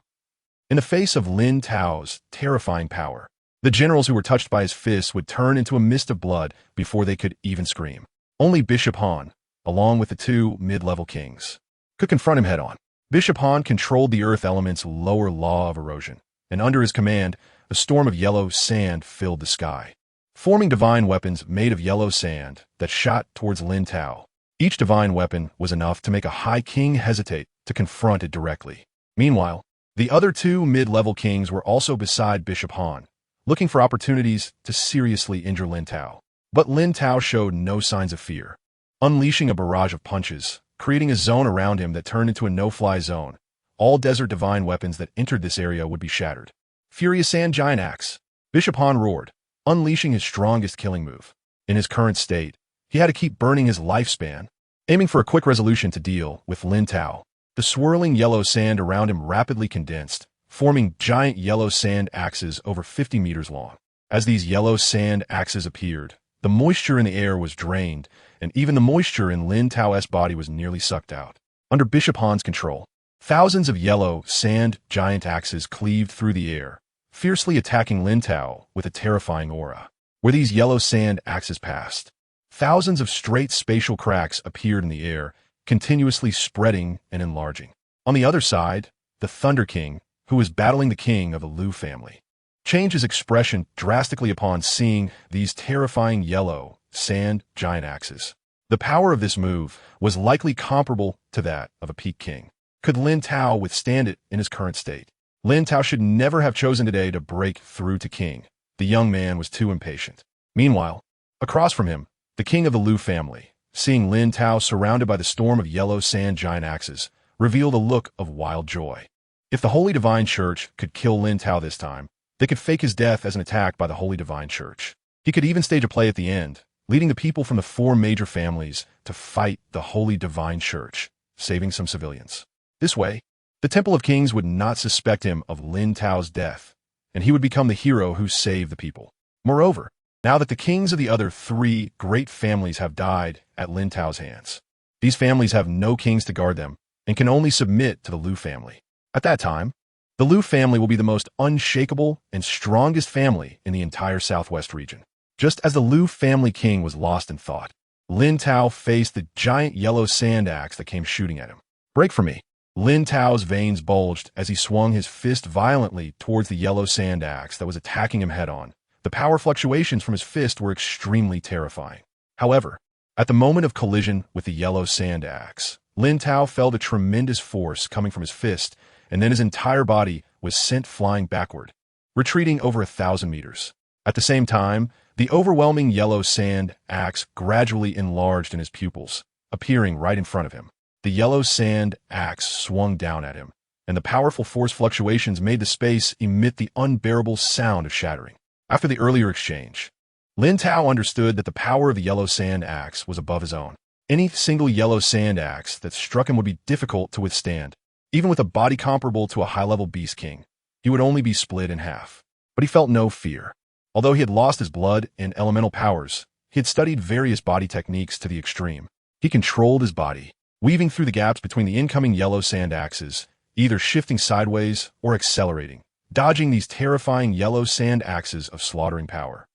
In the face of Lin Tao's terrifying power, the generals who were touched by his fists would turn into a mist of blood before they could even scream. Only Bishop Han, along with the 2 mid-level kings, could confront him head-on. Bishop Han controlled the earth element's lower law of erosion, and under his command, a storm of yellow sand filled the sky, forming divine weapons made of yellow sand that shot towards Lin Tao. Each divine weapon was enough to make a high king hesitate to confront it directly. Meanwhile, the other 2 mid-level kings were also beside Bishop Han, looking for opportunities to seriously injure Lin Tao. But Lin Tao showed no signs of fear, unleashing a barrage of punches, creating a zone around him that turned into a no-fly zone. All desert divine weapons that entered this area would be shattered. Furious Sand Giant Axe. Bishop Han roared, unleashing his strongest killing move. In his current state, he had to keep burning his lifespan, aiming for a quick resolution to deal with Lin Tao. The swirling yellow sand around him rapidly condensed, forming giant yellow sand axes over 50 meters long. As these yellow sand axes appeared, the moisture in the air was drained, and even the moisture in Lin Tao's body was nearly sucked out. Under Bishop Han's control, thousands of yellow sand giant axes cleaved through the air, fiercely attacking Lin Tao with a terrifying aura. Where these yellow sand axes passed, thousands of straight spatial cracks appeared in the air, continuously spreading and enlarging. On the other side, the Thunder King, who was battling the king of the Liu family, changed his expression drastically upon seeing these terrifying yellow sand giant axes. The power of this move was likely comparable to that of a peak king. Could Lin Tao withstand it in his current state? Lin Tao should never have chosen today to break through to king. The young man was too impatient. Meanwhile, across from him, the king of the Liu family, seeing Lin Tao surrounded by the storm of yellow sand giant axes, revealed a look of wild joy. If the Holy Divine Church could kill Lin Tao this time, they could fake his death as an attack by the Holy Divine Church. He could even stage a play at the end, leading the people from the 4 major families to fight the Holy Divine Church, saving some civilians. This way, the Temple of Kings would not suspect him of Lin Tao's death, and he would become the hero who saved the people. Moreover, now that the kings of the other 3 great families have died at Lin Tao's hands, these families have no kings to guard them and can only submit to the Liu family. At that time, the Liu family will be the most unshakable and strongest family in the entire southwest region. Just as the Liu family king was lost in thought, Lin Tao faced the giant yellow sand axe that came shooting at him. Break from me. Lin Tao's veins bulged as he swung his fist violently towards the yellow sand axe that was attacking him head-on. The power fluctuations from his fist were extremely terrifying. However, at the moment of collision with the yellow sand axe, Lin Tao felt a tremendous force coming from his fist, and then his entire body was sent flying backward, retreating over 1,000 meters. At the same time, the overwhelming yellow sand axe gradually enlarged in his pupils, appearing right in front of him. The yellow sand axe swung down at him, and the powerful force fluctuations made the space emit the unbearable sound of shattering. After the earlier exchange, Lin Tao understood that the power of the yellow sand axe was above his own. Any single yellow sand axe that struck him would be difficult to withstand. Even with a body comparable to a high-level beast king, he would only be split in half. But he felt no fear. Although he had lost his blood and elemental powers, he had studied various body techniques to the extreme. He controlled his body, weaving through the gaps between the incoming yellow sand axes, either shifting sideways or accelerating, dodging these terrifying yellow sand axes of slaughtering power.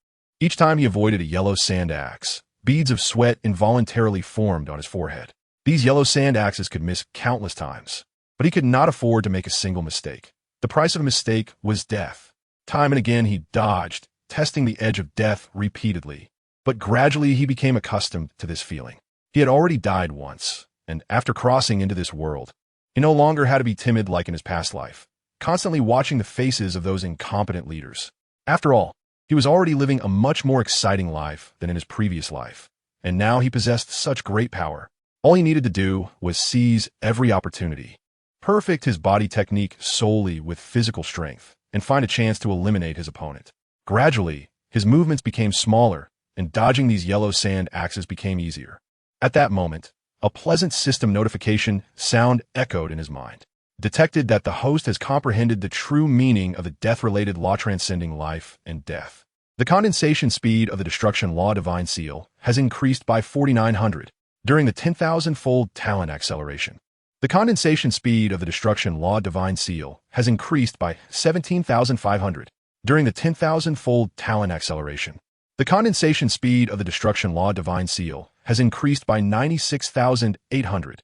Each time he avoided a yellow sand axe, beads of sweat involuntarily formed on his forehead. These yellow sand axes could miss countless times, but he could not afford to make a single mistake. The price of a mistake was death. Time and again he dodged, testing the edge of death repeatedly. But gradually he became accustomed to this feeling. He had already died once, and after crossing into this world, he no longer had to be timid like in his past life, constantly watching the faces of those incompetent leaders. After all, he was already living a much more exciting life than in his previous life, and now he possessed such great power. All he needed to do was seize every opportunity, perfect his body technique solely with physical strength, and find a chance to eliminate his opponent. Gradually, his movements became smaller, and dodging these yellow sand axes became easier. At that moment, a pleasant system notification sound echoed in his mind. Detected that the host has comprehended the true meaning of the death-related law transcending life and death. The condensation speed of the destruction law divine seal has increased by 4,900 during the 10,000-fold talent acceleration. The condensation speed of the destruction law divine seal has increased by 17,500 during the 10,000-fold talent acceleration. The condensation speed of the destruction law divine seal has increased by 96,800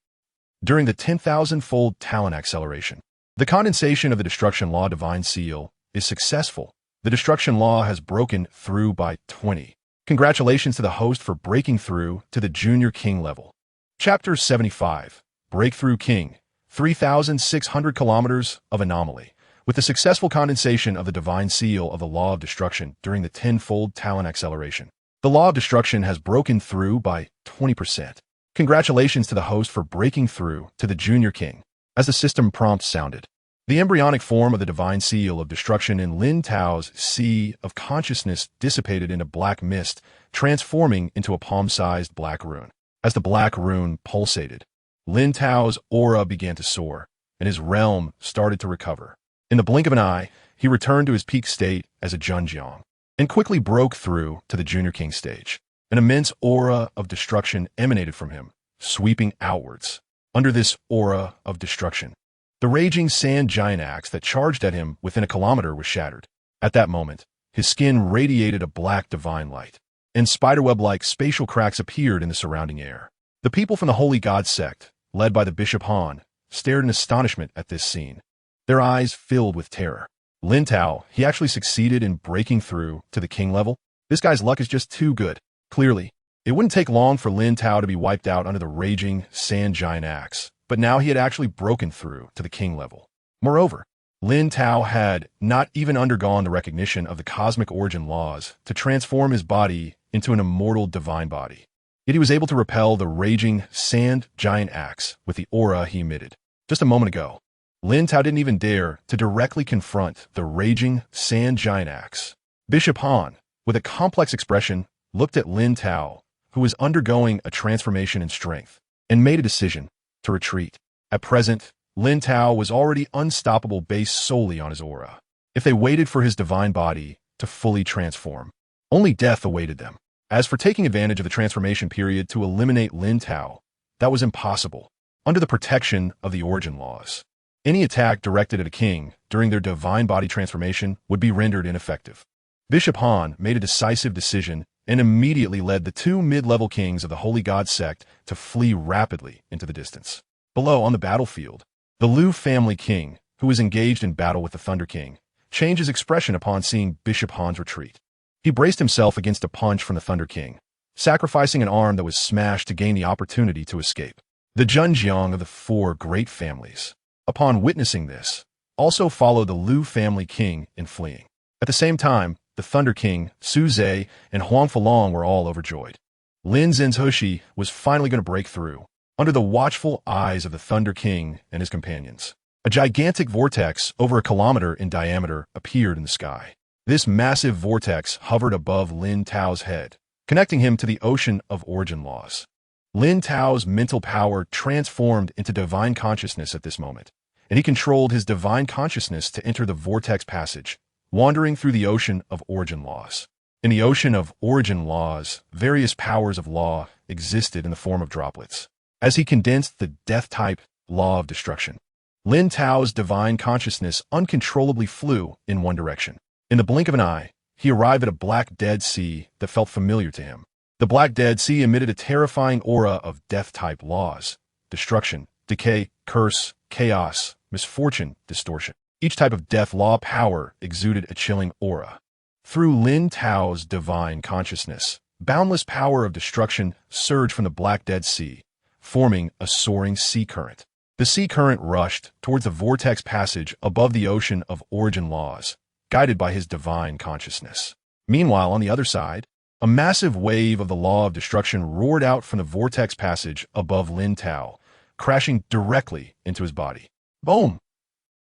during the 10,000-fold talent acceleration. The condensation of the destruction law divine seal is successful. The destruction law has broken through by 20. Congratulations to the host for breaking through to the junior king level. Chapter 75. Breakthrough King. 3,600 kilometers of anomaly. With the successful condensation of the divine seal of the law of destruction during the 10-fold talent acceleration, the law of destruction has broken through by 20%. Congratulations to the host for breaking through to the junior king. As the system prompt sounded, the embryonic form of the divine seal of destruction in Lin Tao's sea of consciousness dissipated into black mist, transforming into a palm-sized black rune. As the black rune pulsated, Lin Tao's aura began to soar, and his realm started to recover. In the blink of an eye, he returned to his peak state as a Junjiang, and quickly broke through to the junior king stage. An immense aura of destruction emanated from him, sweeping outwards. Under this aura of destruction, the raging sand giant axe that charged at him within a kilometer was shattered. At that moment, his skin radiated a black divine light, and spiderweb-like spatial cracks appeared in the surrounding air. The people from the Holy God sect, led by the Bishop Han, stared in astonishment at this scene, their eyes filled with terror. Lin Tao, he actually succeeded in breaking through to the king level? This guy's luck is just too good. Clearly, it wouldn't take long for Lin Tao to be wiped out under the raging sand giant axe, but now he had actually broken through to the king level. Moreover, Lin Tao had not even undergone the recognition of the cosmic origin laws to transform his body into an immortal divine body. Yet he was able to repel the raging sand giant axe with the aura he emitted. Just a moment ago, Lin Tao didn't even dare to directly confront the raging sand giant axe. Bishop Han, with a complex expression, looked at Lin Tao, who was undergoing a transformation in strength, and made a decision to retreat. At present, Lin Tao was already unstoppable based solely on his aura. If they waited for his divine body to fully transform, only death awaited them. As for taking advantage of the transformation period to eliminate Lin Tao, that was impossible. Under the protection of the origin laws, any attack directed at a king during their divine body transformation would be rendered ineffective. Bishop Han made a decisive decision and immediately led the two mid-level kings of the Holy God sect to flee rapidly into the distance. Below, on the battlefield, the Liu family king, who was engaged in battle with the Thunder King, changed his expression upon seeing Bishop Han's retreat. He braced himself against a punch from the Thunder King, sacrificing an arm that was smashed to gain the opportunity to escape. The Junjiang of the four great families, upon witnessing this, also followed the Liu family king in fleeing. At the same time, the Thunder King, Su Zhe, and Huang Falong were all overjoyed. Lin Zhenhushi was finally going to break through, under the watchful eyes of the Thunder King and his companions. A gigantic vortex over a kilometer in diameter appeared in the sky. This massive vortex hovered above Lin Tao's head, connecting him to the ocean of origin laws. Lin Tao's mental power transformed into divine consciousness at this moment, and he controlled his divine consciousness to enter the vortex passage, wandering through the ocean of origin laws. In the ocean of origin laws, various powers of law existed in the form of droplets. As he condensed the death-type law of destruction, Lin Tao's divine consciousness uncontrollably flew in one direction. In the blink of an eye, he arrived at a black Dead Sea that felt familiar to him. The Black Dead Sea emitted a terrifying aura of death-type laws: destruction, decay, curse, chaos, misfortune, distortion. Each type of death law power exuded a chilling aura. Through Lin Tao's divine consciousness, boundless power of destruction surged from the Black Dead Sea, forming a soaring sea current. The sea current rushed towards the vortex passage above the ocean of origin laws, guided by his divine consciousness. Meanwhile, on the other side, a massive wave of the law of destruction roared out from the vortex passage above Lin Tao, crashing directly into his body. Boom!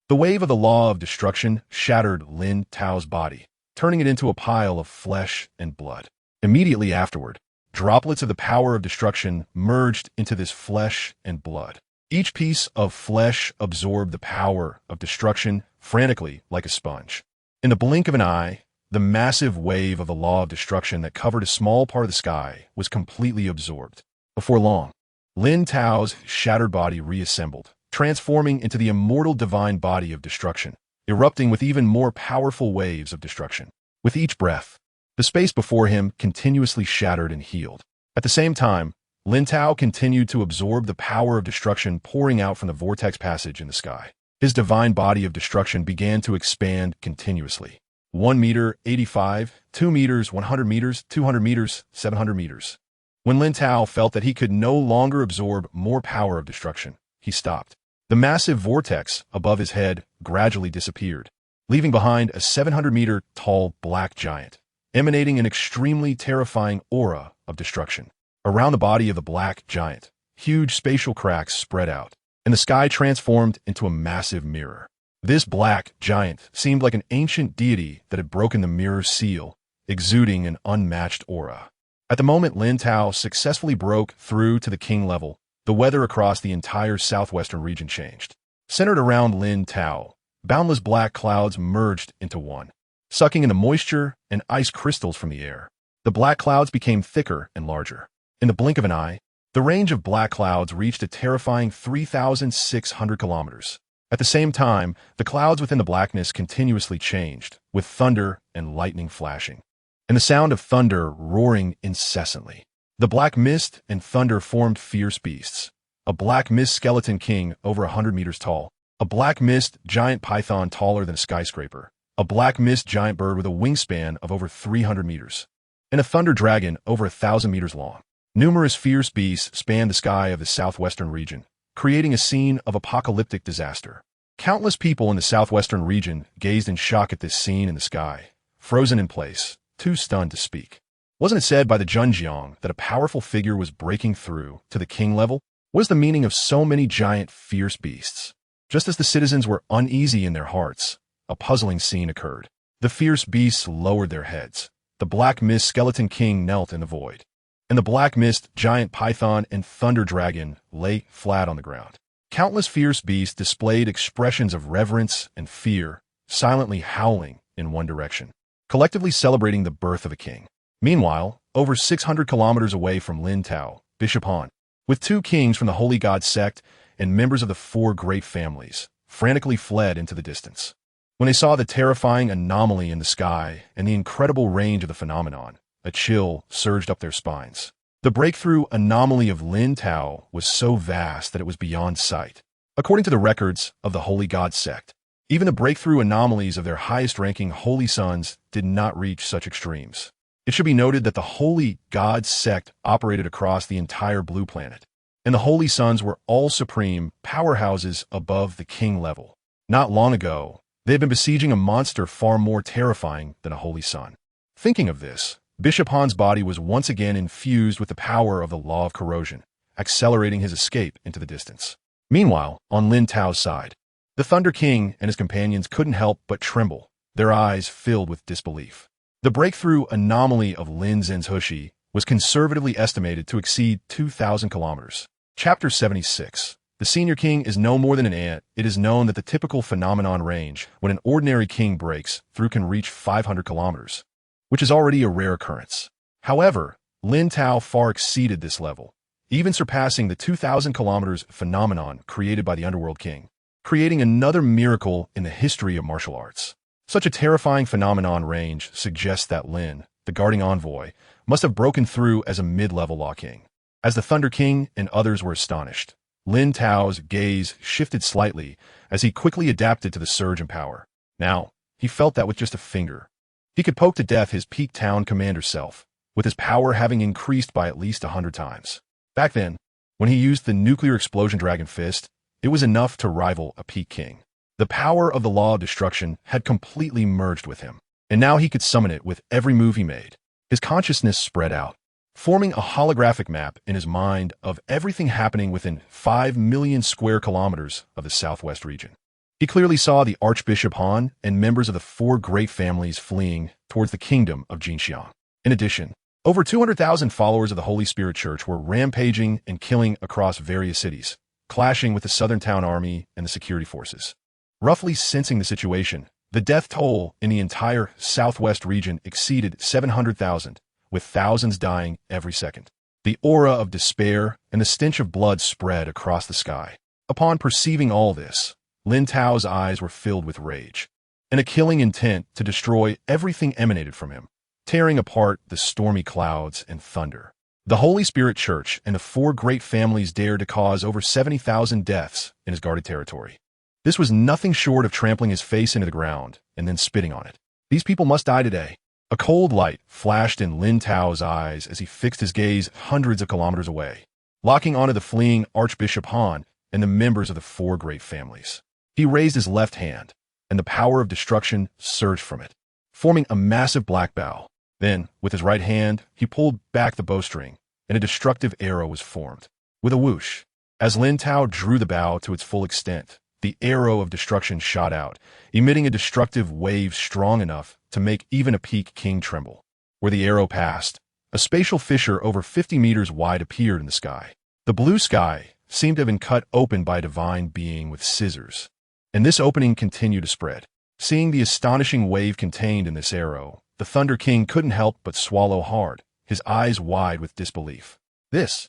The wave of the law of destruction shattered Lin Tao's body, turning it into a pile of flesh and blood. Immediately afterward, droplets of the power of destruction merged into this flesh and blood. Each piece of flesh absorbed the power of destruction frantically like a sponge. In the blink of an eye, the massive wave of the law of destruction that covered a small part of the sky was completely absorbed. Before long, Lin Tao's shattered body reassembled, transforming into the immortal divine body of destruction, erupting with even more powerful waves of destruction. With each breath, the space before him continuously shattered and healed. At the same time, Lin Tao continued to absorb the power of destruction pouring out from the vortex passage in the sky. His divine body of destruction began to expand continuously. 1 meter, 85, 2 meters, 100 meters, 200 meters, 700 meters. When Lin Tao felt that he could no longer absorb more power of destruction, he stopped. The massive vortex above his head gradually disappeared, leaving behind a 700-meter tall black giant, emanating an extremely terrifying aura of destruction. Around the body of the black giant, huge spatial cracks spread out, and the sky transformed into a massive mirror. This black giant seemed like an ancient deity that had broken the mirror's seal, exuding an unmatched aura. At the moment Lin Tao successfully broke through to the king level, the weather across the entire southwestern region changed. Centered around Lin Tao, boundless black clouds merged into one, sucking in the moisture and ice crystals from the air. The black clouds became thicker and larger. In the blink of an eye, the range of black clouds reached a terrifying 3,600 kilometers. At the same time, the clouds within the blackness continuously changed, with thunder and lightning flashing, and the sound of thunder roaring incessantly. The black mist and thunder formed fierce beasts. A black mist skeleton king over 100 meters tall, a black mist giant python taller than a skyscraper, a black mist giant bird with a wingspan of over 300 meters, and a thunder dragon over 1,000 meters long. Numerous fierce beasts spanned the sky of the southwestern region, creating a scene of apocalyptic disaster. Countless people in the southwestern region gazed in shock at this scene in the sky, frozen in place, too stunned to speak. Wasn't it said by the Junjiang that a powerful figure was breaking through to the king level? What is the meaning of so many giant, fierce beasts? Just as the citizens were uneasy in their hearts, a puzzling scene occurred. The fierce beasts lowered their heads. The black mist skeleton king knelt in the void, and the black mist giant python and thunder dragon lay flat on the ground. Countless fierce beasts displayed expressions of reverence and fear, silently howling in one direction, collectively celebrating the birth of a king. Meanwhile, over 600 kilometers away from Lin Tao, Bishop Han, with 2 kings from the Holy God sect and members of the 4 great families, frantically fled into the distance. When they saw the terrifying anomaly in the sky and the incredible range of the phenomenon, a chill surged up their spines. The breakthrough anomaly of Lin Tao was so vast that it was beyond sight. According to the records of the Holy God sect, even the breakthrough anomalies of their highest-ranking holy sons did not reach such extremes. It should be noted that the Holy God sect operated across the entire blue planet, and the holy sons were all supreme powerhouses above the king level. Not long ago, they had been besieging a monster far more terrifying than a holy son. Thinking of this, Bishop Han's body was once again infused with the power of the law of corrosion, accelerating his escape into the distance. Meanwhile, on Lin Tao's side, the Thunder King and his companions couldn't help but tremble. their eyes filled with disbelief. The breakthrough anomaly of Lin Zhen's Hushi was conservatively estimated to exceed 2,000 kilometers. Chapter 76. The senior king is no more than an ant. It is known that the typical phenomenon range when an ordinary king breaks through can reach 500 kilometers, which is already a rare occurrence. However, Lin Tao far exceeded this level, even surpassing the 2,000 kilometers phenomenon created by the Underworld King, creating another miracle in the history of martial arts. Such a terrifying phenomenon range suggests that Lin, the guarding envoy, must have broken through as a mid-level Law King. As the Thunder King and others were astonished, Lin Tao's gaze shifted slightly as he quickly adapted to the surge in power. Now, he felt that with just a finger, he could poke to death his peak town commander self, with his power having increased by at least 100 times. Back then, when he used the nuclear explosion dragon fist, it was enough to rival a peak king. The power of the law of destruction had completely merged with him, and now he could summon it with every move he made. His consciousness spread out, forming a holographic map in his mind of everything happening within 5 million square kilometers of the southwest region. He clearly saw the Archbishop Han and members of the 4 great families fleeing towards the kingdom of Jinxiang. In addition, over 200,000 followers of the Holy Spirit Church were rampaging and killing across various cities, clashing with the Southern Town Army and the security forces. Roughly sensing the situation, the death toll in the entire southwest region exceeded 700,000, with thousands dying every second. The aura of despair and the stench of blood spread across the sky. Upon perceiving all this, Lin Tao's eyes were filled with rage, and a killing intent to destroy everything emanated from him, tearing apart the stormy clouds and thunder. The Holy Spirit Church and the 4 great families dared to cause over 70,000 deaths in his guarded territory. This was nothing short of trampling his face into the ground and then spitting on it. These people must die today. A cold light flashed in Lin Tao's eyes as he fixed his gaze hundreds of kilometers away, locking onto the fleeing Archbishop Han and the members of the 4 great families. He raised his left hand, and the power of destruction surged from it, forming a massive black bow. Then, with his right hand, he pulled back the bowstring, and a destructive arrow was formed. With a whoosh, as Lin Tao drew the bow to its full extent, the arrow of destruction shot out, emitting a destructive wave strong enough to make even a peak king tremble. Where the arrow passed, a spatial fissure over 50 meters wide appeared in the sky. The blue sky seemed to have been cut open by a divine being with scissors, and this opening continued to spread. Seeing the astonishing wave contained in this arrow, the Thunder King couldn't help but swallow hard, his eyes wide with disbelief. This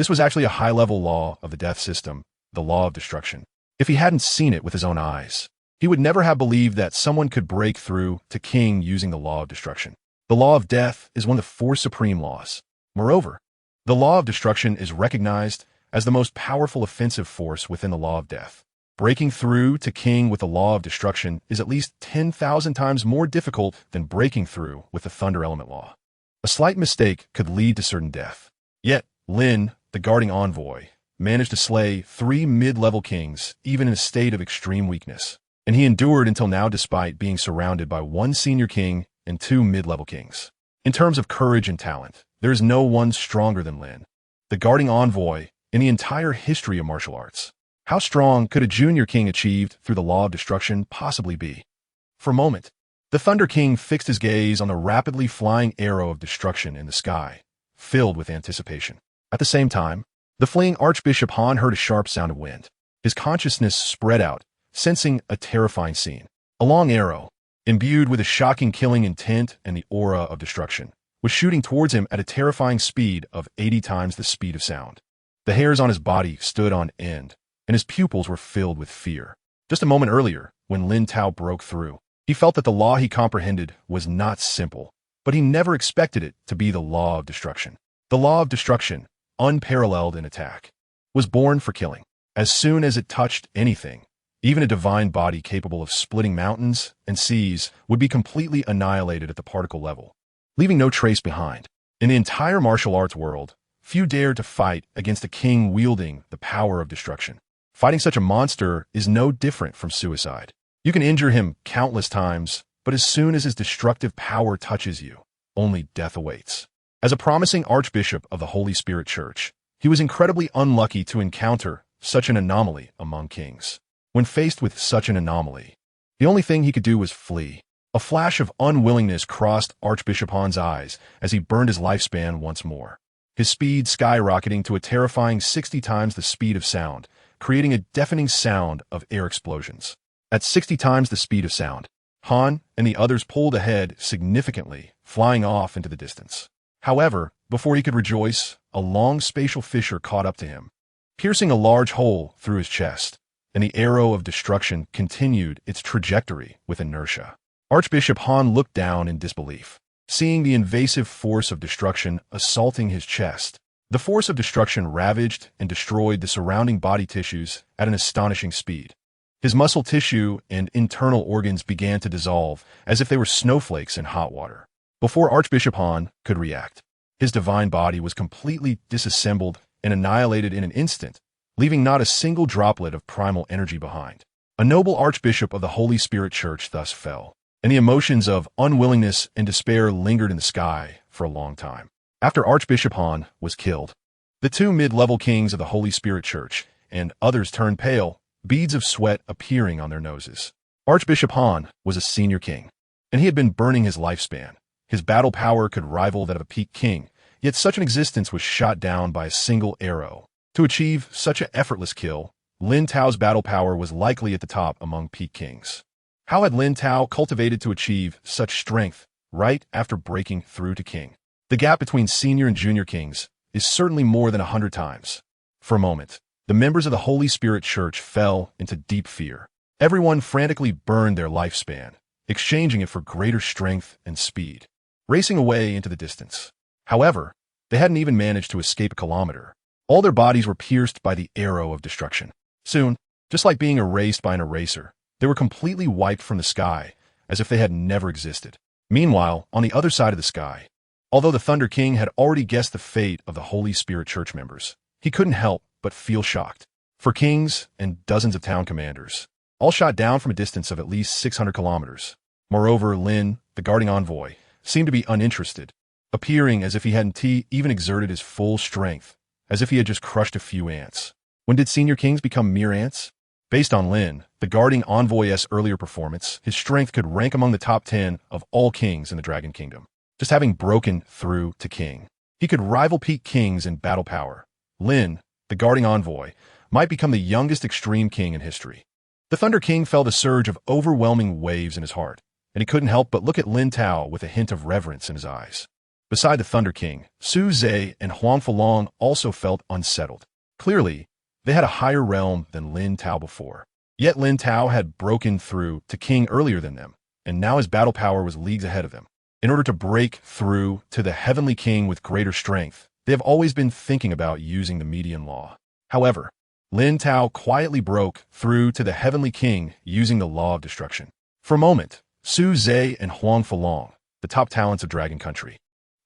was actually a high-level law of the death system, the law of destruction. If he hadn't seen it with his own eyes, he would never have believed that someone could break through to king using the law of destruction. The law of death is one of the 4 supreme laws. Moreover, the law of destruction is recognized as the most powerful offensive force within the law of death. Breaking through to king with the law of destruction is at least 10,000 times more difficult than breaking through with the thunder element law. A slight mistake could lead to certain death. Yet, Lin, the guarding envoy, managed to slay 3 mid-level kings, even in a state of extreme weakness. And he endured until now despite being surrounded by 1 senior king and 2 mid-level kings. In terms of courage and talent, there is no one stronger than Lin, the guarding envoy, in the entire history of martial arts. How strong could a junior king achieved through the law of destruction possibly be? For a moment, the Thunder King fixed his gaze on the rapidly flying arrow of destruction in the sky, filled with anticipation. At the same time, the fleeing Archbishop Han heard a sharp sound of wind. His consciousness spread out, sensing a terrifying scene. A long arrow, imbued with a shocking killing intent and the aura of destruction, was shooting towards him at a terrifying speed of 80 times the speed of sound. The hairs on his body stood on end, and his pupils were filled with fear. Just a moment earlier, when Lin Tao broke through, he felt that the law he comprehended was not simple, but he never expected it to be the law of destruction. The law of destruction, unparalleled in attack, was born for killing. As soon as it touched anything, even a divine body capable of splitting mountains and seas would be completely annihilated at the particle level, leaving no trace behind. In the entire martial arts world, few dared to fight against a king wielding the power of destruction. Fighting such a monster is no different from suicide. You can injure him countless times, but as soon as his destructive power touches you, only death awaits. As a promising archbishop of the Holy Spirit Church, he was incredibly unlucky to encounter such an anomaly among kings. When faced with such an anomaly, the only thing he could do was flee. A flash of unwillingness crossed Archbishop Han's eyes as he burned his lifespan once more. His speed skyrocketing to a terrifying 60 times the speed of sound, creating a deafening sound of air explosions. At 60 times the speed of sound, Han and the others pulled ahead significantly, flying off into the distance. However, before he could rejoice, a long spatial fissure caught up to him, piercing a large hole through his chest, and the arrow of destruction continued its trajectory with inertia. Archbishop Han looked down in disbelief, seeing the invasive force of destruction assaulting his chest. The force of destruction ravaged and destroyed the surrounding body tissues at an astonishing speed. His muscle tissue and internal organs began to dissolve as if they were snowflakes in hot water. Before Archbishop Han could react, his divine body was completely disassembled and annihilated in an instant, leaving not a single droplet of primal energy behind. A noble archbishop of the Holy Spirit Church thus fell, and the emotions of unwillingness and despair lingered in the sky for a long time. After Archbishop Han was killed, the two mid-level kings of the Holy Spirit Church and others turned pale, beads of sweat appearing on their noses. Archbishop Han was a senior king, and he had been burning his lifespan. His battle power could rival that of a peak king, yet such an existence was shot down by a single arrow. To achieve such an effortless kill, Lin Tao's battle power was likely at the top among peak kings. How had Lin Tao cultivated to achieve such strength right after breaking through to king? The gap between senior and junior kings is certainly more than 100 times. For a moment, the members of the Holy Spirit Church fell into deep fear. Everyone frantically burned their lifespan, exchanging it for greater strength and speed, racing away into the distance. However, they hadn't even managed to escape a kilometer. All their bodies were pierced by the arrow of destruction. Soon, just like being erased by an eraser, they were completely wiped from the sky, as if they had never existed. Meanwhile, on the other side of the sky, although the Thunder King had already guessed the fate of the Holy Spirit Church members, he couldn't help but feel shocked. For kings and dozens of town commanders, all shot down from a distance of at least 600 kilometers. Moreover, Lin, the guarding envoy, seemed to be uninterested, appearing as if he hadn't even exerted his full strength, as if he had just crushed a few ants. When did senior kings become mere ants? Based on Lin, the guarding envoy's earlier performance, his strength could rank among the top 10 of all kings in the Dragon Kingdom. Just having broken through to king, he could rival peak kings in battle power. Lin, the guarding envoy, might become the youngest extreme king in history. The Thunder King felt a surge of overwhelming waves in his heart, and he couldn't help but look at Lin Tao with a hint of reverence in his eyes. Beside the Thunder King, Su Zhe and Huang Fulong also felt unsettled. Clearly, they had a higher realm than Lin Tao before. Yet Lin Tao had broken through to king earlier than them, and now his battle power was leagues ahead of them. In order to break through to the heavenly king with greater strength, they have always been thinking about using the median law. However, Lin Tao quietly broke through to the heavenly king using the law of destruction. For a moment, Su Zhe and Huang Fulong, the top talents of Dragon Country,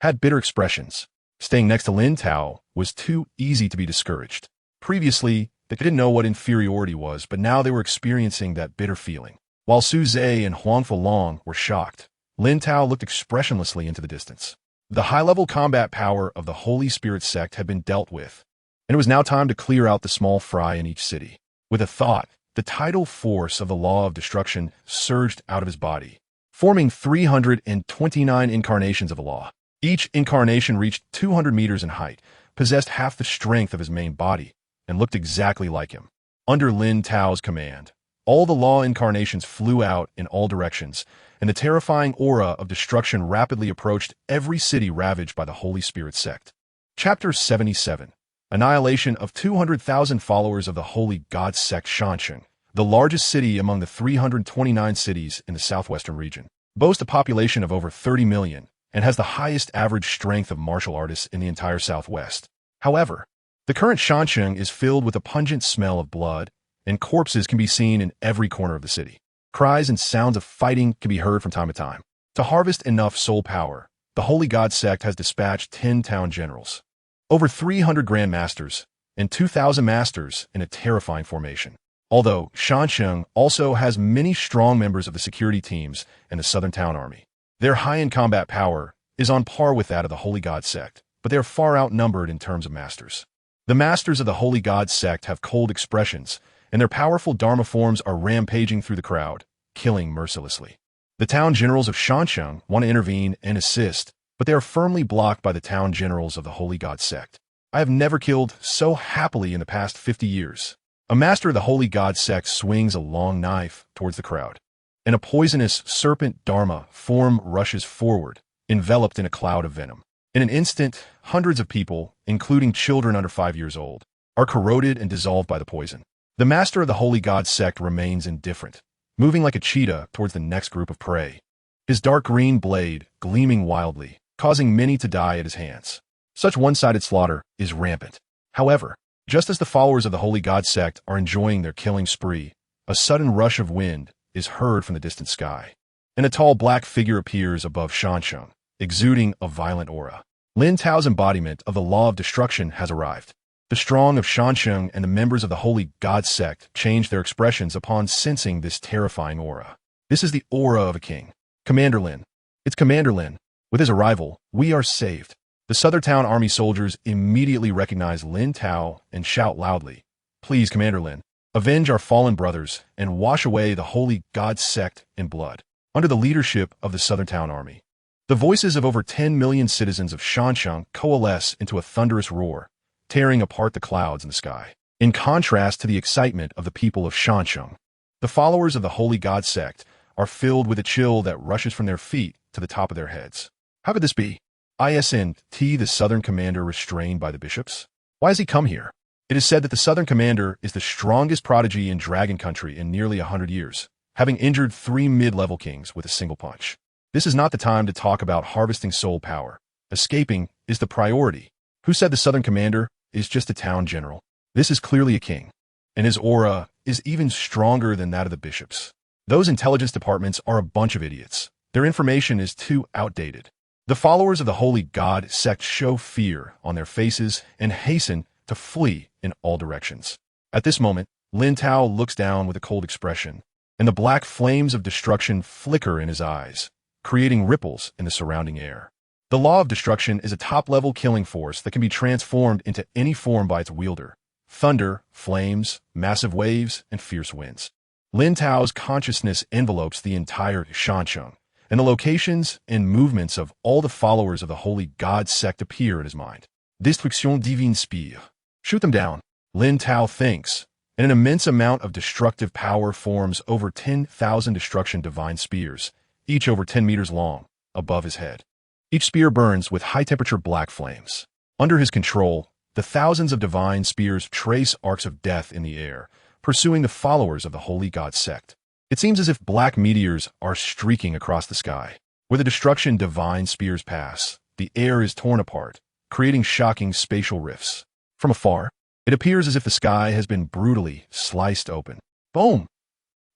had bitter expressions. Staying next to Lin Tao was too easy to be discouraged. Previously, they didn't know what inferiority was, but now they were experiencing that bitter feeling. While Su Zhe and Huang Fulong were shocked, Lin Tao looked expressionlessly into the distance. The high-level combat power of the Holy Spirit sect had been dealt with, and it was now time to clear out the small fry in each city. With a thought, the tidal force of the law of destruction surged out of his body, forming 329 incarnations of the law. Each incarnation reached 200 meters in height, possessed half the strength of his main body, and looked exactly like him. Under Lin Tao's command, all the law incarnations flew out in all directions, and the terrifying aura of destruction rapidly approached every city ravaged by the Holy Spirit sect. Chapter 77. Annihilation of 200,000 followers of the Holy God sect. Shansheng, the largest city among the 329 cities in the southwestern region, boasts a population of over 30 million and has the highest average strength of martial artists in the entire southwest. However, the current Shansheng is filled with a pungent smell of blood, and corpses can be seen in every corner of the city. Cries and sounds of fighting can be heard from time to time. To harvest enough soul power, the Holy God sect has dispatched 10 town generals, over 300 grandmasters, and 2,000 masters in a terrifying formation. Although Shansheng also has many strong members of the security teams and the Southern Town Army. Their high-end combat power is on par with that of the Holy God sect, but they are far outnumbered in terms of masters. The masters of the Holy God sect have cold expressions, and their powerful Dharma forms are rampaging through the crowd, killing mercilessly. The town generals of Shansheng want to intervene and assist, but they are firmly blocked by the town generals of the Holy God sect. I have never killed so happily in the past 50 years. A master of the Holy God sect swings a long knife towards the crowd, and a poisonous serpent Dharma form rushes forward, enveloped in a cloud of venom. In an instant, hundreds of people, including children under 5 years old, are corroded and dissolved by the poison. The master of the Holy God sect remains indifferent, moving like a cheetah towards the next group of prey, his dark green blade gleaming wildly, causing many to die at his hands. Such one-sided slaughter is rampant. However, just as the followers of the Holy God sect are enjoying their killing spree, a sudden rush of wind is heard from the distant sky, and a tall black figure appears above Shansheng, exuding a violent aura. Lin Tao's embodiment of the law of destruction has arrived. The strong of Shansheng and the members of the Holy God sect change their expressions upon sensing this terrifying aura. This is the aura of a king. Commander Lin. It's Commander Lin. With his arrival, we are saved. The Southern Town Army soldiers immediately recognize Lin Tao and shout loudly, "Please, Commander Lin, avenge our fallen brothers and wash away the Holy God sect in blood." Under the leadership of the Southern Town Army, the voices of over 10 million citizens of Shansheng coalesce into a thunderous roar, tearing apart the clouds in the sky. In contrast to the excitement of the people of Shansheng, the followers of the Holy God sect are filled with a chill that rushes from their feet to the top of their heads. How could this be? Isn't the Southern Commander restrained by the bishops? Why has he come here? It is said that the Southern Commander is the strongest prodigy in Dragon Country in nearly 100 years, having injured 3 mid-level kings with a single punch. This is not the time to talk about harvesting soul power. Escaping is the priority. Who said the Southern Commander is just a town general? This is clearly a king, and his aura is even stronger than that of the bishops. Those intelligence departments are a bunch of idiots. Their information is too outdated. The followers of the Holy God sect show fear on their faces and hasten to flee in all directions. At this moment, Lin Tao looks down with a cold expression, and the black flames of destruction flicker in his eyes, creating ripples in the surrounding air. The law of destruction is a top-level killing force that can be transformed into any form by its wielder: thunder, flames, massive waves, and fierce winds. Lin Tao's consciousness envelopes the entire Shansheng, and the locations and movements of all the followers of the Holy God sect appear in his mind. Destruction divine spire. Shoot them down, Lin Tao thinks, and an immense amount of destructive power forms over 10,000 destruction divine spears, each over 10 meters long, above his head. Each spear burns with high-temperature black flames. Under his control, the thousands of divine spears trace arcs of death in the air, pursuing the followers of the Holy God sect. It seems as if black meteors are streaking across the sky. Where the destruction divine spears pass, the air is torn apart, creating shocking spatial rifts. From afar, it appears as if the sky has been brutally sliced open. Boom!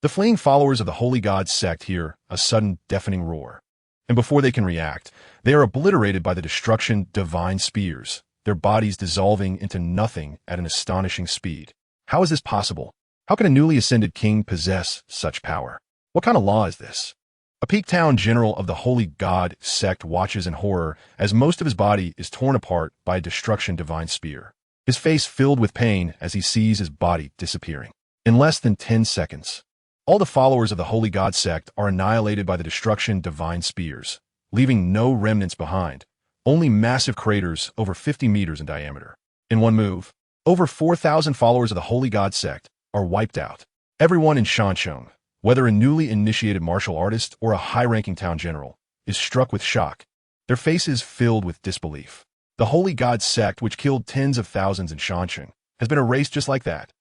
The fleeing followers of the Holy God sect hear a sudden deafening roar, and before they can react, they are obliterated by the destruction divine spears, their bodies dissolving into nothing at an astonishing speed. How is this possible? How can a newly ascended king possess such power? What kind of law is this? A peak town general of the Holy God sect watches in horror as most of his body is torn apart by a destruction divine spear, his face filled with pain as he sees his body disappearing. In less than 10 seconds, all the followers of the Holy God sect are annihilated by the destruction divine spears, leaving no remnants behind, only massive craters over 50 meters in diameter. In one move, over 4,000 followers of the Holy God sect are wiped out. Everyone in Shansheng, whether a newly initiated martial artist or a high-ranking town general, is struck with shock, their faces filled with disbelief. The Holy God sect, which killed tens of thousands in Shansheng, has been erased just like that.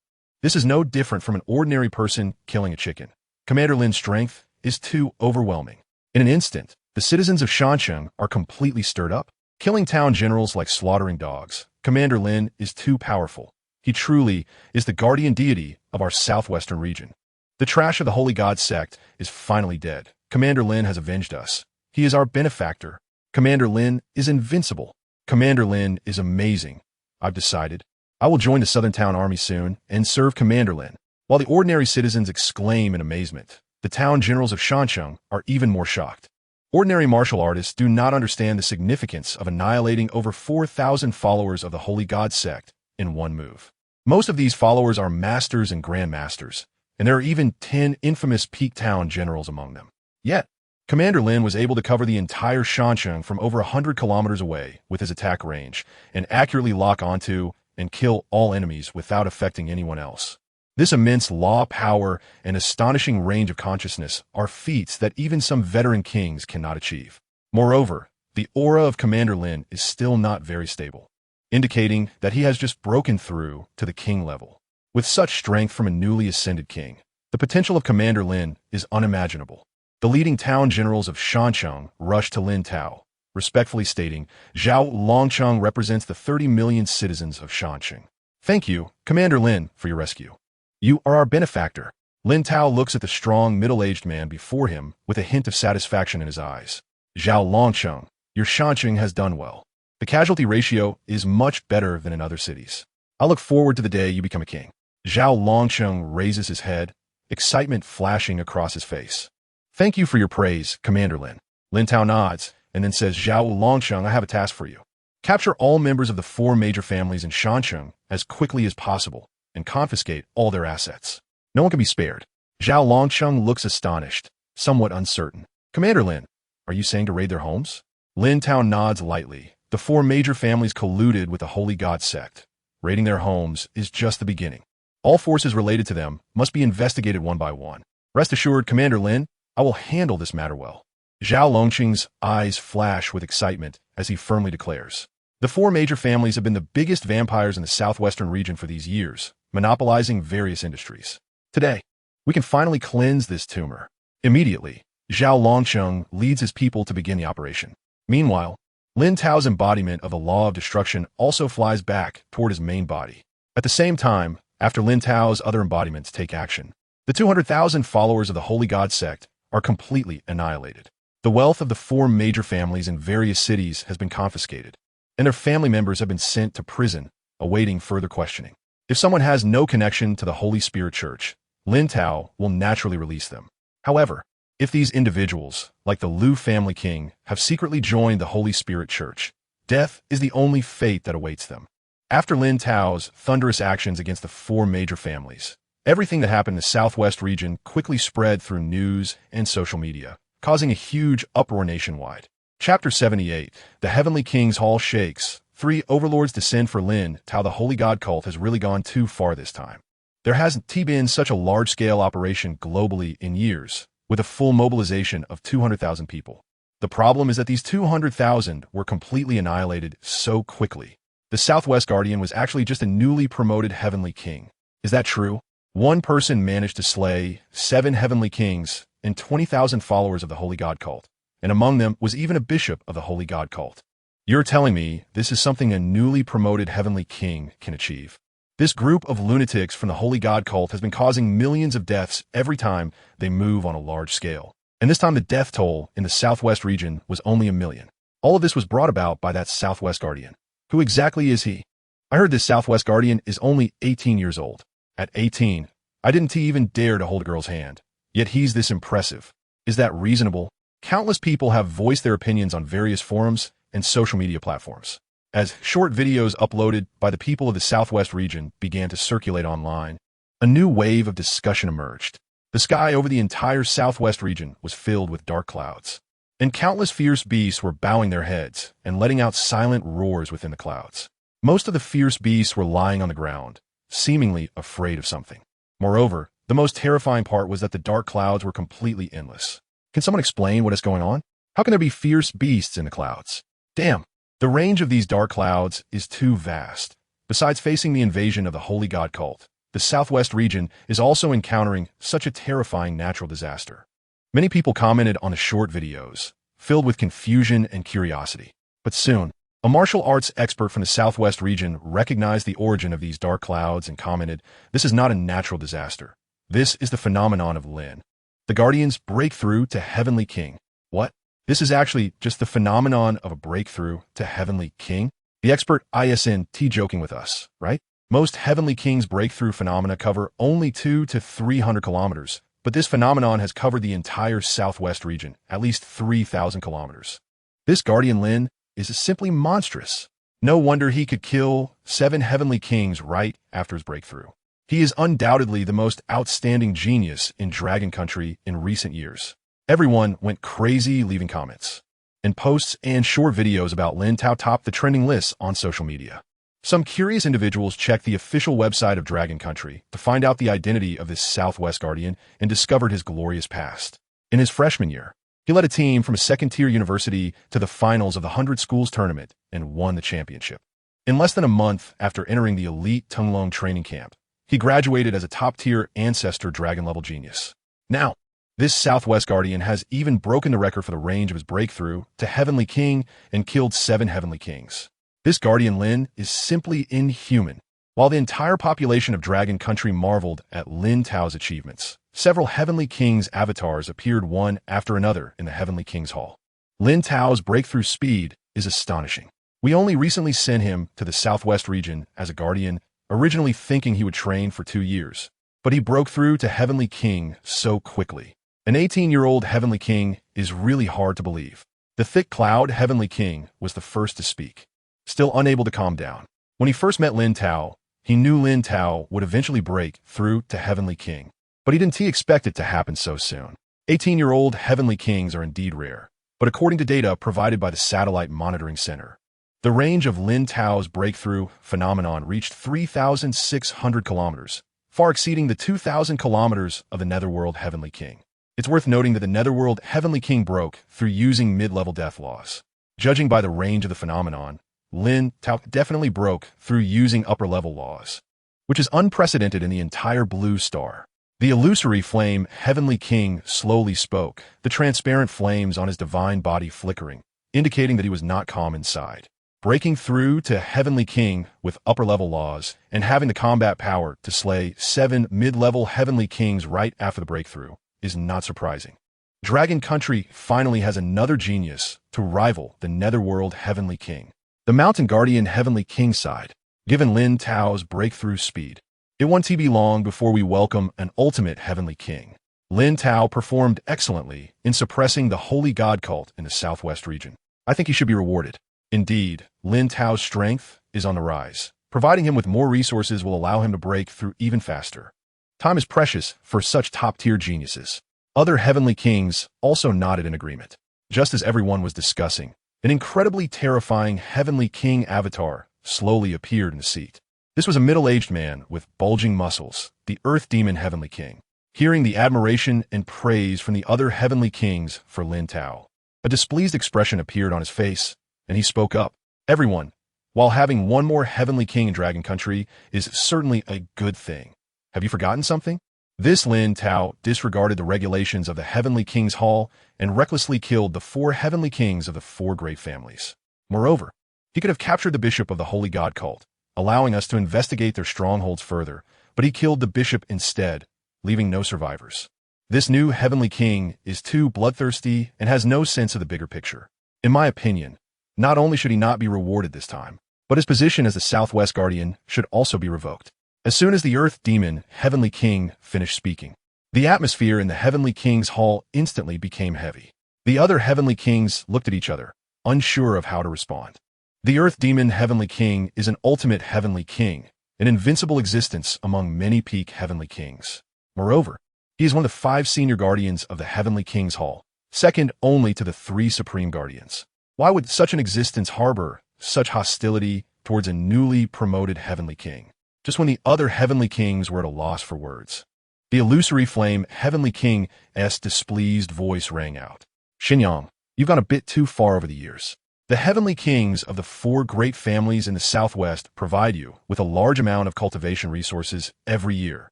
This is no different from an ordinary person killing a chicken. Commander Lin's strength is too overwhelming. In an instant, the citizens of Shansheng are completely stirred up, killing town generals like slaughtering dogs. Commander Lin is too powerful. He truly is the guardian deity of our southwestern region. The trash of the Holy God sect is finally dead. Commander Lin has avenged us. He is our benefactor. Commander Lin is invincible. Commander Lin is amazing. I've decided. I will join the Southern Town Army soon and serve Commander Lin. While the ordinary citizens exclaim in amazement, the town generals of Shansheng are even more shocked. Ordinary martial artists do not understand the significance of annihilating over 4,000 followers of the Holy God sect in one move. Most of these followers are masters and grandmasters, and there are even 10 infamous peak town generals among them. Yet, Commander Lin was able to cover the entire Shancheng from over 100 kilometers away with his attack range and accurately lock onto and kill all enemies without affecting anyone else. This immense law power and astonishing range of consciousness are feats that even some veteran kings cannot achieve. Moreover, the aura of Commander Lin is still not very stable, indicating that he has just broken through to the king level. With such strength from a newly ascended king, the potential of Commander Lin is unimaginable. The leading town generals of Shancheng rushed to Lin Tao, respectfully stating, "Zhao Longcheng represents the 30 million citizens of Shancheng. Thank you, Commander Lin, for your rescue. You are our benefactor." Lin Tao looks at the strong, middle-aged man before him with a hint of satisfaction in his eyes. "Zhao Longcheng, your Shancheng has done well. The casualty ratio is much better than in other cities. I look forward to the day you become a king." Zhao Longcheng raises his head, excitement flashing across his face. "Thank you for your praise, Commander Lin." Lin Tao nods and then says, "Zhao Longcheng, I have a task for you. Capture all members of the 4 major families in Shancheng as quickly as possible and confiscate all their assets. No one can be spared." Zhao Longcheng looks astonished, somewhat uncertain. "Commander Lin, are you saying to raid their homes?" Lin Tao nods lightly. The 4 major families colluded with the Holy God sect. Raiding their homes is just the beginning. All forces related to them must be investigated one by one. Rest assured, Commander Lin, I will handle this matter well." Zhao Longcheng's eyes flash with excitement as he firmly declares. The 4 major families have been the biggest vampires in the southwestern region for these years, monopolizing various industries. Today, we can finally cleanse this tumor. Immediately, Zhao Longcheng leads his people to begin the operation. Meanwhile, Lin Tao's embodiment of the law of destruction also flies back toward his main body. At the same time, after Lin Tao's other embodiments take action, the 200,000 followers of the Holy God sect are completely annihilated. The wealth of the 4 major families in various cities has been confiscated, and their family members have been sent to prison, awaiting further questioning. If someone has no connection to the Holy Spirit Church, Lin Tao will naturally release them. However, if these individuals, like the Liu family king, have secretly joined the Holy Spirit Church, death is the only fate that awaits them. After Lin Tao's thunderous actions against the 4 major families, everything that happened in the southwest region quickly spread through news and social media, causing a huge uproar nationwide. Chapter 78, The Heavenly King's Hall Shakes. 3 overlords descend for Lin Tao. The Holy God cult has really gone too far this time. There hasn't been such a large-scale operation globally in years, with a full mobilization of 200,000 people. The problem is that these 200,000 were completely annihilated so quickly. The Southwest Guardian was actually just a newly promoted Heavenly King. Is that true? One person managed to slay 7 Heavenly Kings and 20,000 followers of the Holy God cult, and among them was even a bishop of the Holy God cult. You're telling me this is something a newly promoted Heavenly King can achieve? This group of lunatics from the Holy God cult has been causing millions of deaths every time they move on a large scale. And this time the death toll in the Southwest region was only 1 million. All of this was brought about by that Southwest Guardian. Who exactly is he? I heard this Southwest Guardian is only 18 years old. At 18, I didn't even dare to hold a girl's hand. Yet he's this impressive. Is that reasonable? Countless people have voiced their opinions on various forums and social media platforms. As short videos uploaded by the people of the Southwest region began to circulate online, a new wave of discussion emerged. The sky over the entire Southwest region was filled with dark clouds, and countless fierce beasts were bowing their heads and letting out silent roars within the clouds. Most of the fierce beasts were lying on the ground, seemingly afraid of something. Moreover, the most terrifying part was that the dark clouds were completely endless. Can someone explain what is going on? How can there be fierce beasts in the clouds? Damn, the range of these dark clouds is too vast. Besides facing the invasion of the Holy God cult, the Southwest region is also encountering such a terrifying natural disaster. Many people commented on the short videos, filled with confusion and curiosity. But soon, a martial arts expert from the Southwest region recognized the origin of these dark clouds and commented, "This is not a natural disaster. This is the phenomenon of Lin. The Guardian's breakthrough to Heavenly King." What? This is actually just the phenomenon of a breakthrough to Heavenly King? The expert isn't joking with us, right? Most Heavenly King's breakthrough phenomena cover only 200 to 300 kilometers, but this phenomenon has covered the entire Southwest region, at least 3,000 kilometers. This Guardian Lin is simply monstrous. No wonder he could kill 7 Heavenly Kings right after his breakthrough. He is undoubtedly the most outstanding genius in Dragon Country in recent years. Everyone went crazy leaving comments, and posts and short videos about Lin Tao topped the trending lists on social media. Some curious individuals checked the official website of Dragon Country to find out the identity of this Southwest Guardian and discovered his glorious past. In his freshman year, he led a team from a second-tier university to the finals of the 100 Schools tournament and won the championship. In less than a month after entering the elite Tunglong training camp, he graduated as a top-tier Ancestor Dragon-level genius. Now, this Southwest Guardian has even broken the record for the range of his breakthrough to Heavenly King and killed 7 Heavenly Kings. This Guardian Lin is simply inhuman. While the entire population of Dragon Country marveled at Lin Tao's achievements, several Heavenly Kings avatars appeared one after another in the Heavenly Kings Hall. Lin Tao's breakthrough speed is astonishing. We only recently sent him to the Southwest region as a Guardian, originally thinking he would train for 2 years. But he broke through to Heavenly King so quickly. An 18-year-old Heavenly King is really hard to believe. The thick cloud Heavenly King was the first to speak, still unable to calm down. When he first met Lin Tao, he knew Lin Tao would eventually break through to Heavenly King. But he didn't expect it to happen so soon. 18-year-old Heavenly Kings are indeed rare, but according to data provided by the Satellite Monitoring Center, the range of Lin Tao's breakthrough phenomenon reached 3,600 kilometers, far exceeding the 2,000 kilometers of the Netherworld Heavenly King. It's worth noting that the Netherworld Heavenly King broke through using mid-level death laws. Judging by the range of the phenomenon, Lin Tao definitely broke through using upper-level laws, which is unprecedented in the entire Blue Star. The illusory flame Heavenly King slowly spoke, the transparent flames on his divine body flickering, indicating that he was not calm inside. Breaking through to Heavenly King with upper-level laws and having the combat power to slay 7 mid-level Heavenly Kings right after the breakthrough is not surprising. Dragon Country finally has another genius to rival the Netherworld Heavenly King. The Mountain Guardian Heavenly King side, given Lin Tao's breakthrough speed. It won't be long before we welcome an ultimate Heavenly King. Lin Tao performed excellently in suppressing the Holy God cult in the Southwest region. I think he should be rewarded. Indeed, Lin Tao's strength is on the rise. Providing him with more resources will allow him to break through even faster. Time is precious for such top-tier geniuses. Other Heavenly Kings also nodded in agreement. Just as everyone was discussing, an incredibly terrifying Heavenly King avatar slowly appeared in the seat. This was a middle-aged man with bulging muscles, the Earth Demon Heavenly King. Hearing the admiration and praise from the other Heavenly Kings for Lin Tao, a displeased expression appeared on his face, and he spoke up. Everyone, while having one more Heavenly King in Dragon Country is certainly a good thing. Have you forgotten something? This Lin Tao disregarded the regulations of the Heavenly King's Hall and recklessly killed the 4 Heavenly Kings of the 4 great families. Moreover, he could have captured the bishop of the Holy God cult, allowing us to investigate their strongholds further, but he killed the bishop instead, leaving no survivors. This new Heavenly King is too bloodthirsty and has no sense of the bigger picture. In my opinion, not only should he not be rewarded this time, but his position as the Southwest Guardian should also be revoked. As soon as the Earth Demon Heavenly King finished speaking, the atmosphere in the Heavenly King's Hall instantly became heavy. The other Heavenly Kings looked at each other, unsure of how to respond. The Earth Demon Heavenly King is an ultimate Heavenly King, an invincible existence among many peak Heavenly Kings. Moreover, he is one of the 5 senior guardians of the Heavenly King's Hall, second only to the 3 supreme guardians. Why would such an existence harbor such hostility towards a newly promoted Heavenly King, just when the other Heavenly Kings were at a loss for words? The illusory flame Heavenly King's displeased voice rang out. Xinyang, you've gone a bit too far over the years. The Heavenly Kings of the 4 great families in the Southwest provide you with a large amount of cultivation resources every year,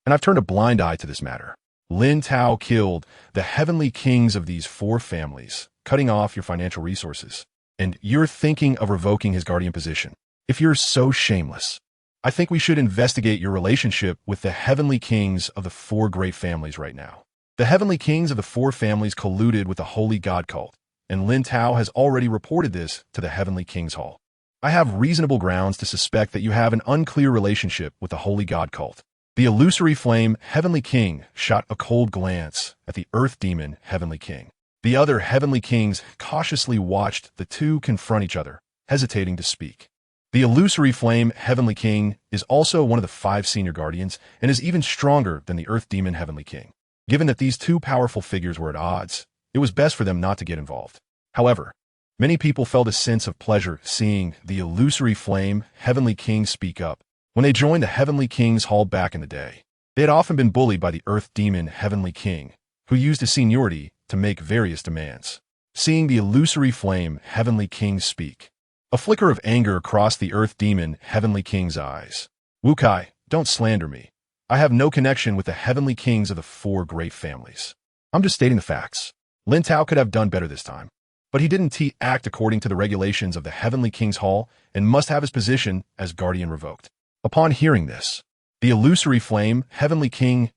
and I've turned a blind eye to this matter. Lin Tao killed the Heavenly Kings of these 4 families, cutting off your financial resources, and you're thinking of revoking his guardian position. If you're so shameless, I think we should investigate your relationship with the Heavenly Kings of the 4 great families right now. The Heavenly Kings of the 4 families colluded with the Holy God cult, and Lin Tao has already reported this to the Heavenly King's Hall. I have reasonable grounds to suspect that you have an unclear relationship with the Holy God cult. The illusory flame Heavenly King shot a cold glance at the Earth Demon Heavenly King. The other Heavenly Kings cautiously watched the two confront each other, hesitating to speak. The illusory flame Heavenly King is also one of the 5 senior guardians and is even stronger than the Earth Demon Heavenly King. Given that these two powerful figures were at odds, it was best for them not to get involved. However, many people felt a sense of pleasure seeing the illusory flame Heavenly King speak up. When they joined the Heavenly King's hall back in the day, they had often been bullied by the Earth Demon Heavenly King, who used his seniority to make various demands. Seeing the illusory flame Heavenly King speak, a flicker of anger crossed the Earth Demon Heavenly King's eyes. Wukai, don't slander me. I have no connection with the Heavenly Kings of the four great families. I'm just stating the facts. Lin Tao could have done better this time, but he didn't act according to the regulations of the Heavenly King's Hall and must have his position as guardian revoked. Upon hearing this, the illusory flame Heavenly King's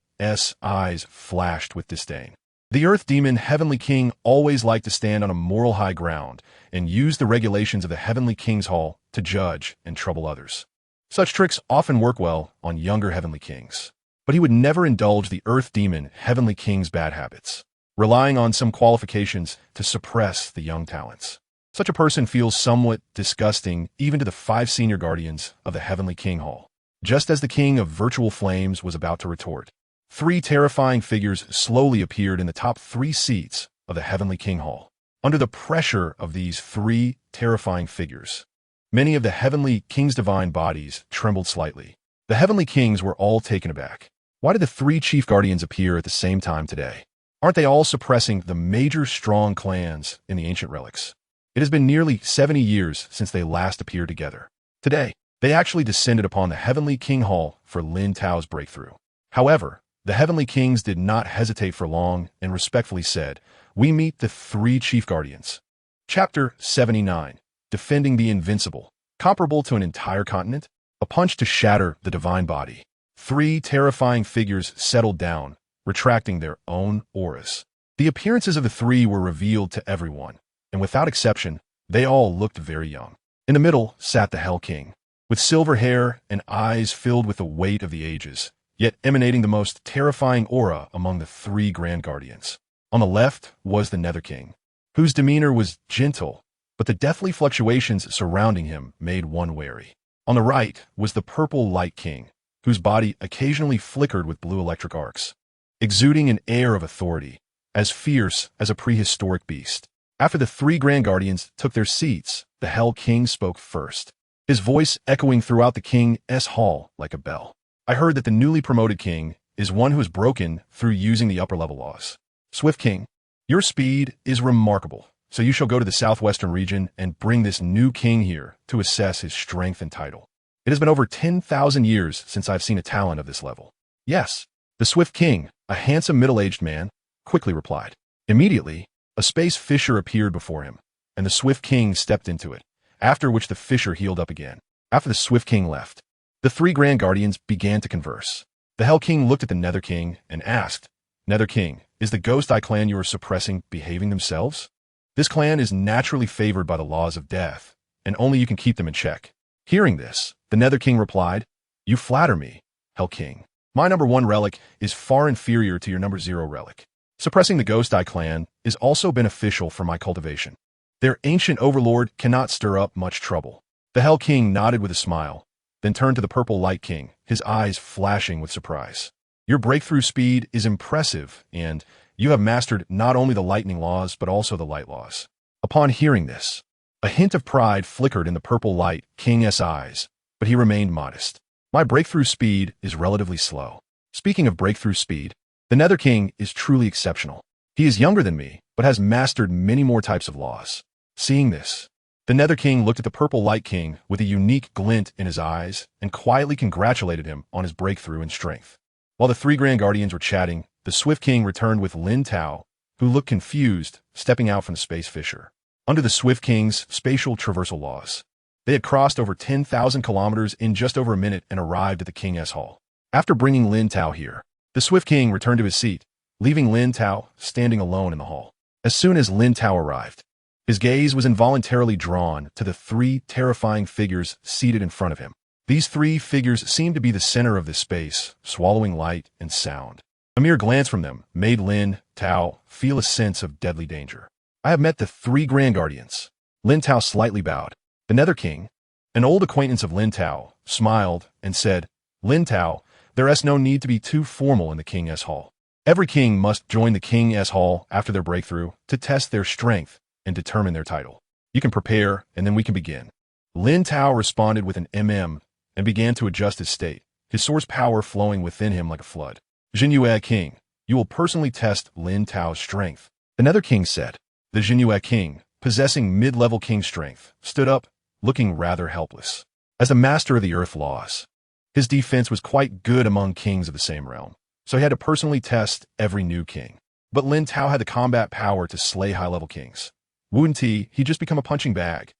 eyes flashed with disdain. The Earth Demon Heavenly King always liked to stand on a moral high ground and use the regulations of the Heavenly King's Hall to judge and trouble others. Such tricks often work well on younger Heavenly Kings, but he would never indulge the Earth Demon Heavenly King's bad habits, relying on some qualifications to suppress the young talents. Such a person feels somewhat disgusting even to the 5 senior guardians of the Heavenly King Hall. Just as the King of Virtual Flames was about to retort, 3 terrifying figures slowly appeared in the top 3 seats of the Heavenly King Hall. Under the pressure of these 3 terrifying figures, many of the Heavenly King's divine bodies trembled slightly. The Heavenly Kings were all taken aback. Why did the 3 chief guardians appear at the same time today? Aren't they all suppressing the major strong clans in the ancient relics? It has been nearly 70 years since they last appeared together. Today, they actually descended upon the Heavenly King Hall for Lin Tao's breakthrough. However, the Heavenly Kings did not hesitate for long and respectfully said, "We meet the 3 chief guardians." Chapter 79. Defending the Invincible. Comparable to an entire continent? A punch to shatter the divine body. 3 terrifying figures settled down, retracting their own auras. The appearances of the 3 were revealed to everyone, and without exception, they all looked very young. In the middle sat the Hell King, with silver hair and eyes filled with the weight of the ages, yet emanating the most terrifying aura among the 3 Grand Guardians. On the left was the Nether King, whose demeanor was gentle, but the deathly fluctuations surrounding him made one wary. On the right was the Purple Light King, whose body occasionally flickered with blue electric arcs, exuding an air of authority, as fierce as a prehistoric beast. After the 3 Grand Guardians took their seats, the Hell King spoke first, his voice echoing throughout the King's hall like a bell. I heard that the newly promoted king is one who has broken through using the upper-level laws. Swift King, your speed is remarkable, so you shall go to the southwestern region and bring this new king here to assess his strength and title. It has been over 10,000 years since I've seen a talent of this level. Yes, the Swift King, a handsome middle-aged man, quickly replied. Immediately, a space fissure appeared before him, and the Swift King stepped into it, after which the fissure healed up again. After the Swift King left, the 3 Grand Guardians began to converse. The Hell King looked at the Nether King and asked, "Nether King, is the Ghost Eye clan you are suppressing behaving themselves? This clan is naturally favored by the laws of death, and only you can keep them in check." Hearing this, the Nether King replied, "You flatter me, Hell King. My number 1 relic is far inferior to your number 0 relic. Suppressing the Ghost Eye clan is also beneficial for my cultivation. Their ancient overlord cannot stir up much trouble." The Hell King nodded with a smile, then turned to the Purple Light King, his eyes flashing with surprise. "Your breakthrough speed is impressive, and you have mastered not only the lightning laws but also the light laws." Upon hearing this, a hint of pride flickered in the Purple Light King's eyes, but he remained modest. "My breakthrough speed is relatively slow." Speaking of breakthrough speed, the Nether King is truly exceptional. He is younger than me, but has mastered many more types of laws. Seeing this, the Nether King looked at the Purple Light King with a unique glint in his eyes and quietly congratulated him on his breakthrough in strength. While the 3 Grand Guardians were chatting, the Swift King returned with Lin Tao, who looked confused, stepping out from the space fissure. Under the Swift King's spatial traversal laws, they had crossed over 10,000 kilometers in just over a minute and arrived at the King's hall. After bringing Lin Tao here, the Swift King returned to his seat, leaving Lin Tao standing alone in the hall. As soon as Lin Tao arrived, his gaze was involuntarily drawn to the 3 terrifying figures seated in front of him. These 3 figures seemed to be the center of this space, swallowing light and sound. A mere glance from them made Lin Tao feel a sense of deadly danger. "I have met the 3 Grand Guardians." Lin Tao slightly bowed. The Nether King, an old acquaintance of Lin Tao, smiled and said, "Lin Tao, there is no need to be too formal in the King's hall. Every king must join the King's Hall after their breakthrough to test their strength and determine their title. You can prepare, and then we can begin. Lin Tao responded with an and began to adjust his state, his source power flowing within him like a flood. Jinyue King, you will personally test Lin Tao's strength. Another king said. The Jinyue King, possessing mid-level king strength, stood up, looking rather helpless. As the master of the earth laws, his defense was quite good among kings of the same realm, so he had to personally test every new king. But Lin Tao had the combat power to slay high-level kings. Wouldn't he'd just become a punching bag.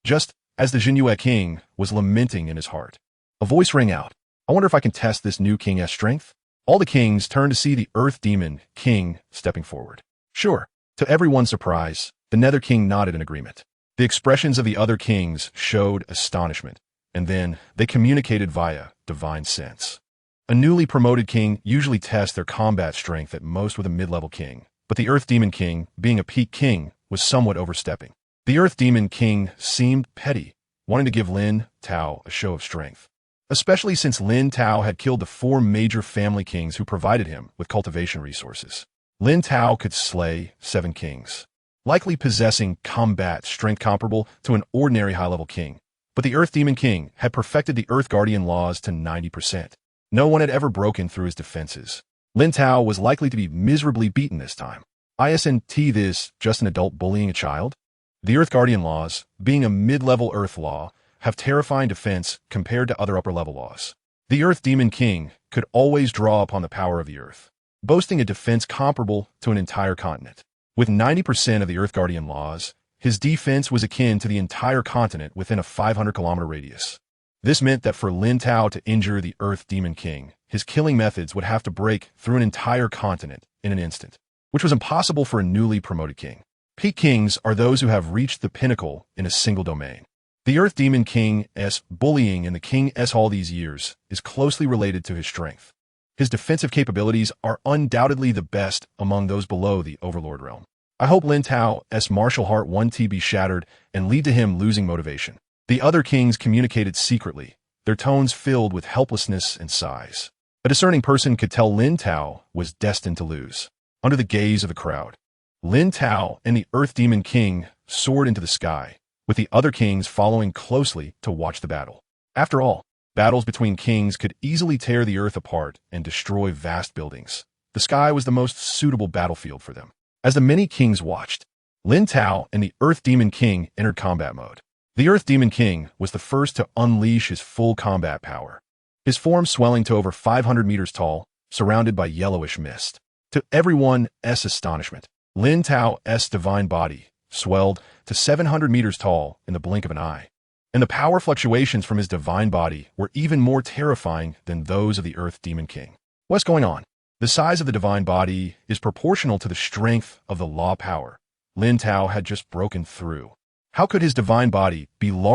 Just as the Jinyue King was lamenting in his heart, a voice rang out. I wonder if I can test this new king's strength? All the kings turned to see the Earth Demon King stepping forward. Sure. To everyone's surprise, the Nether King nodded in agreement. The expressions of the other kings showed astonishment, and then they communicated via divine sense. A newly promoted king usually tests their combat strength at most with a mid-level king, but the Earth Demon King, being a peak king, was somewhat overstepping. The Earth Demon King seemed petty, wanting to give Lin Tao a show of strength, especially since Lin Tao had killed the 4 major family kings who provided him with cultivation resources. Lin Tao could slay 7 kings, likely possessing combat strength comparable to an ordinary high-level king. But the Earth Demon King had perfected the Earth Guardian laws to 90%. No one had ever broken through his defenses. Lin Tao was likely to be miserably beaten this time. Isn't this just an adult bullying a child? The Earth Guardian laws, being a mid-level Earth law, have terrifying defense compared to other upper-level laws. The Earth Demon King could always draw upon the power of the Earth, boasting a defense comparable to an entire continent. With 90% of the Earth Guardian laws, his defense was akin to the entire continent within a 500-kilometer radius. This meant that for Lin Tao to injure the Earth Demon King, his killing methods would have to break through an entire continent in an instant, which was impossible for a newly promoted king. Peak kings are those who have reached the pinnacle in a single domain. The Earth Demon King's bullying in the King's Hall these years is closely related to his strength. His defensive capabilities are undoubtedly the best among those below the Overlord realm. I hope Lin Tao's martial heart won't be shattered and lead to him losing motivation. The other kings communicated secretly, their tones filled with helplessness and sighs. A discerning person could tell Lin Tao was destined to lose. Under the gaze of the crowd, Lin Tao and the Earth Demon King soared into the sky, with the other kings following closely to watch the battle. After all, battles between kings could easily tear the earth apart and destroy vast buildings. The sky was the most suitable battlefield for them. As the many kings watched, Lin Tao and the Earth Demon King entered combat mode. The Earth Demon King was the first to unleash his full combat power, his form swelling to over 500 meters tall, surrounded by yellowish mist. To everyone's astonishment, Lin Tao's divine body swelled to 700 meters tall in the blink of an eye, and the power fluctuations from his divine body were even more terrifying than those of the Earth Demon King. What's going on? The size of the divine body is proportional to the strength of the law power Lin Tao had just broken through. How could his divine body be larger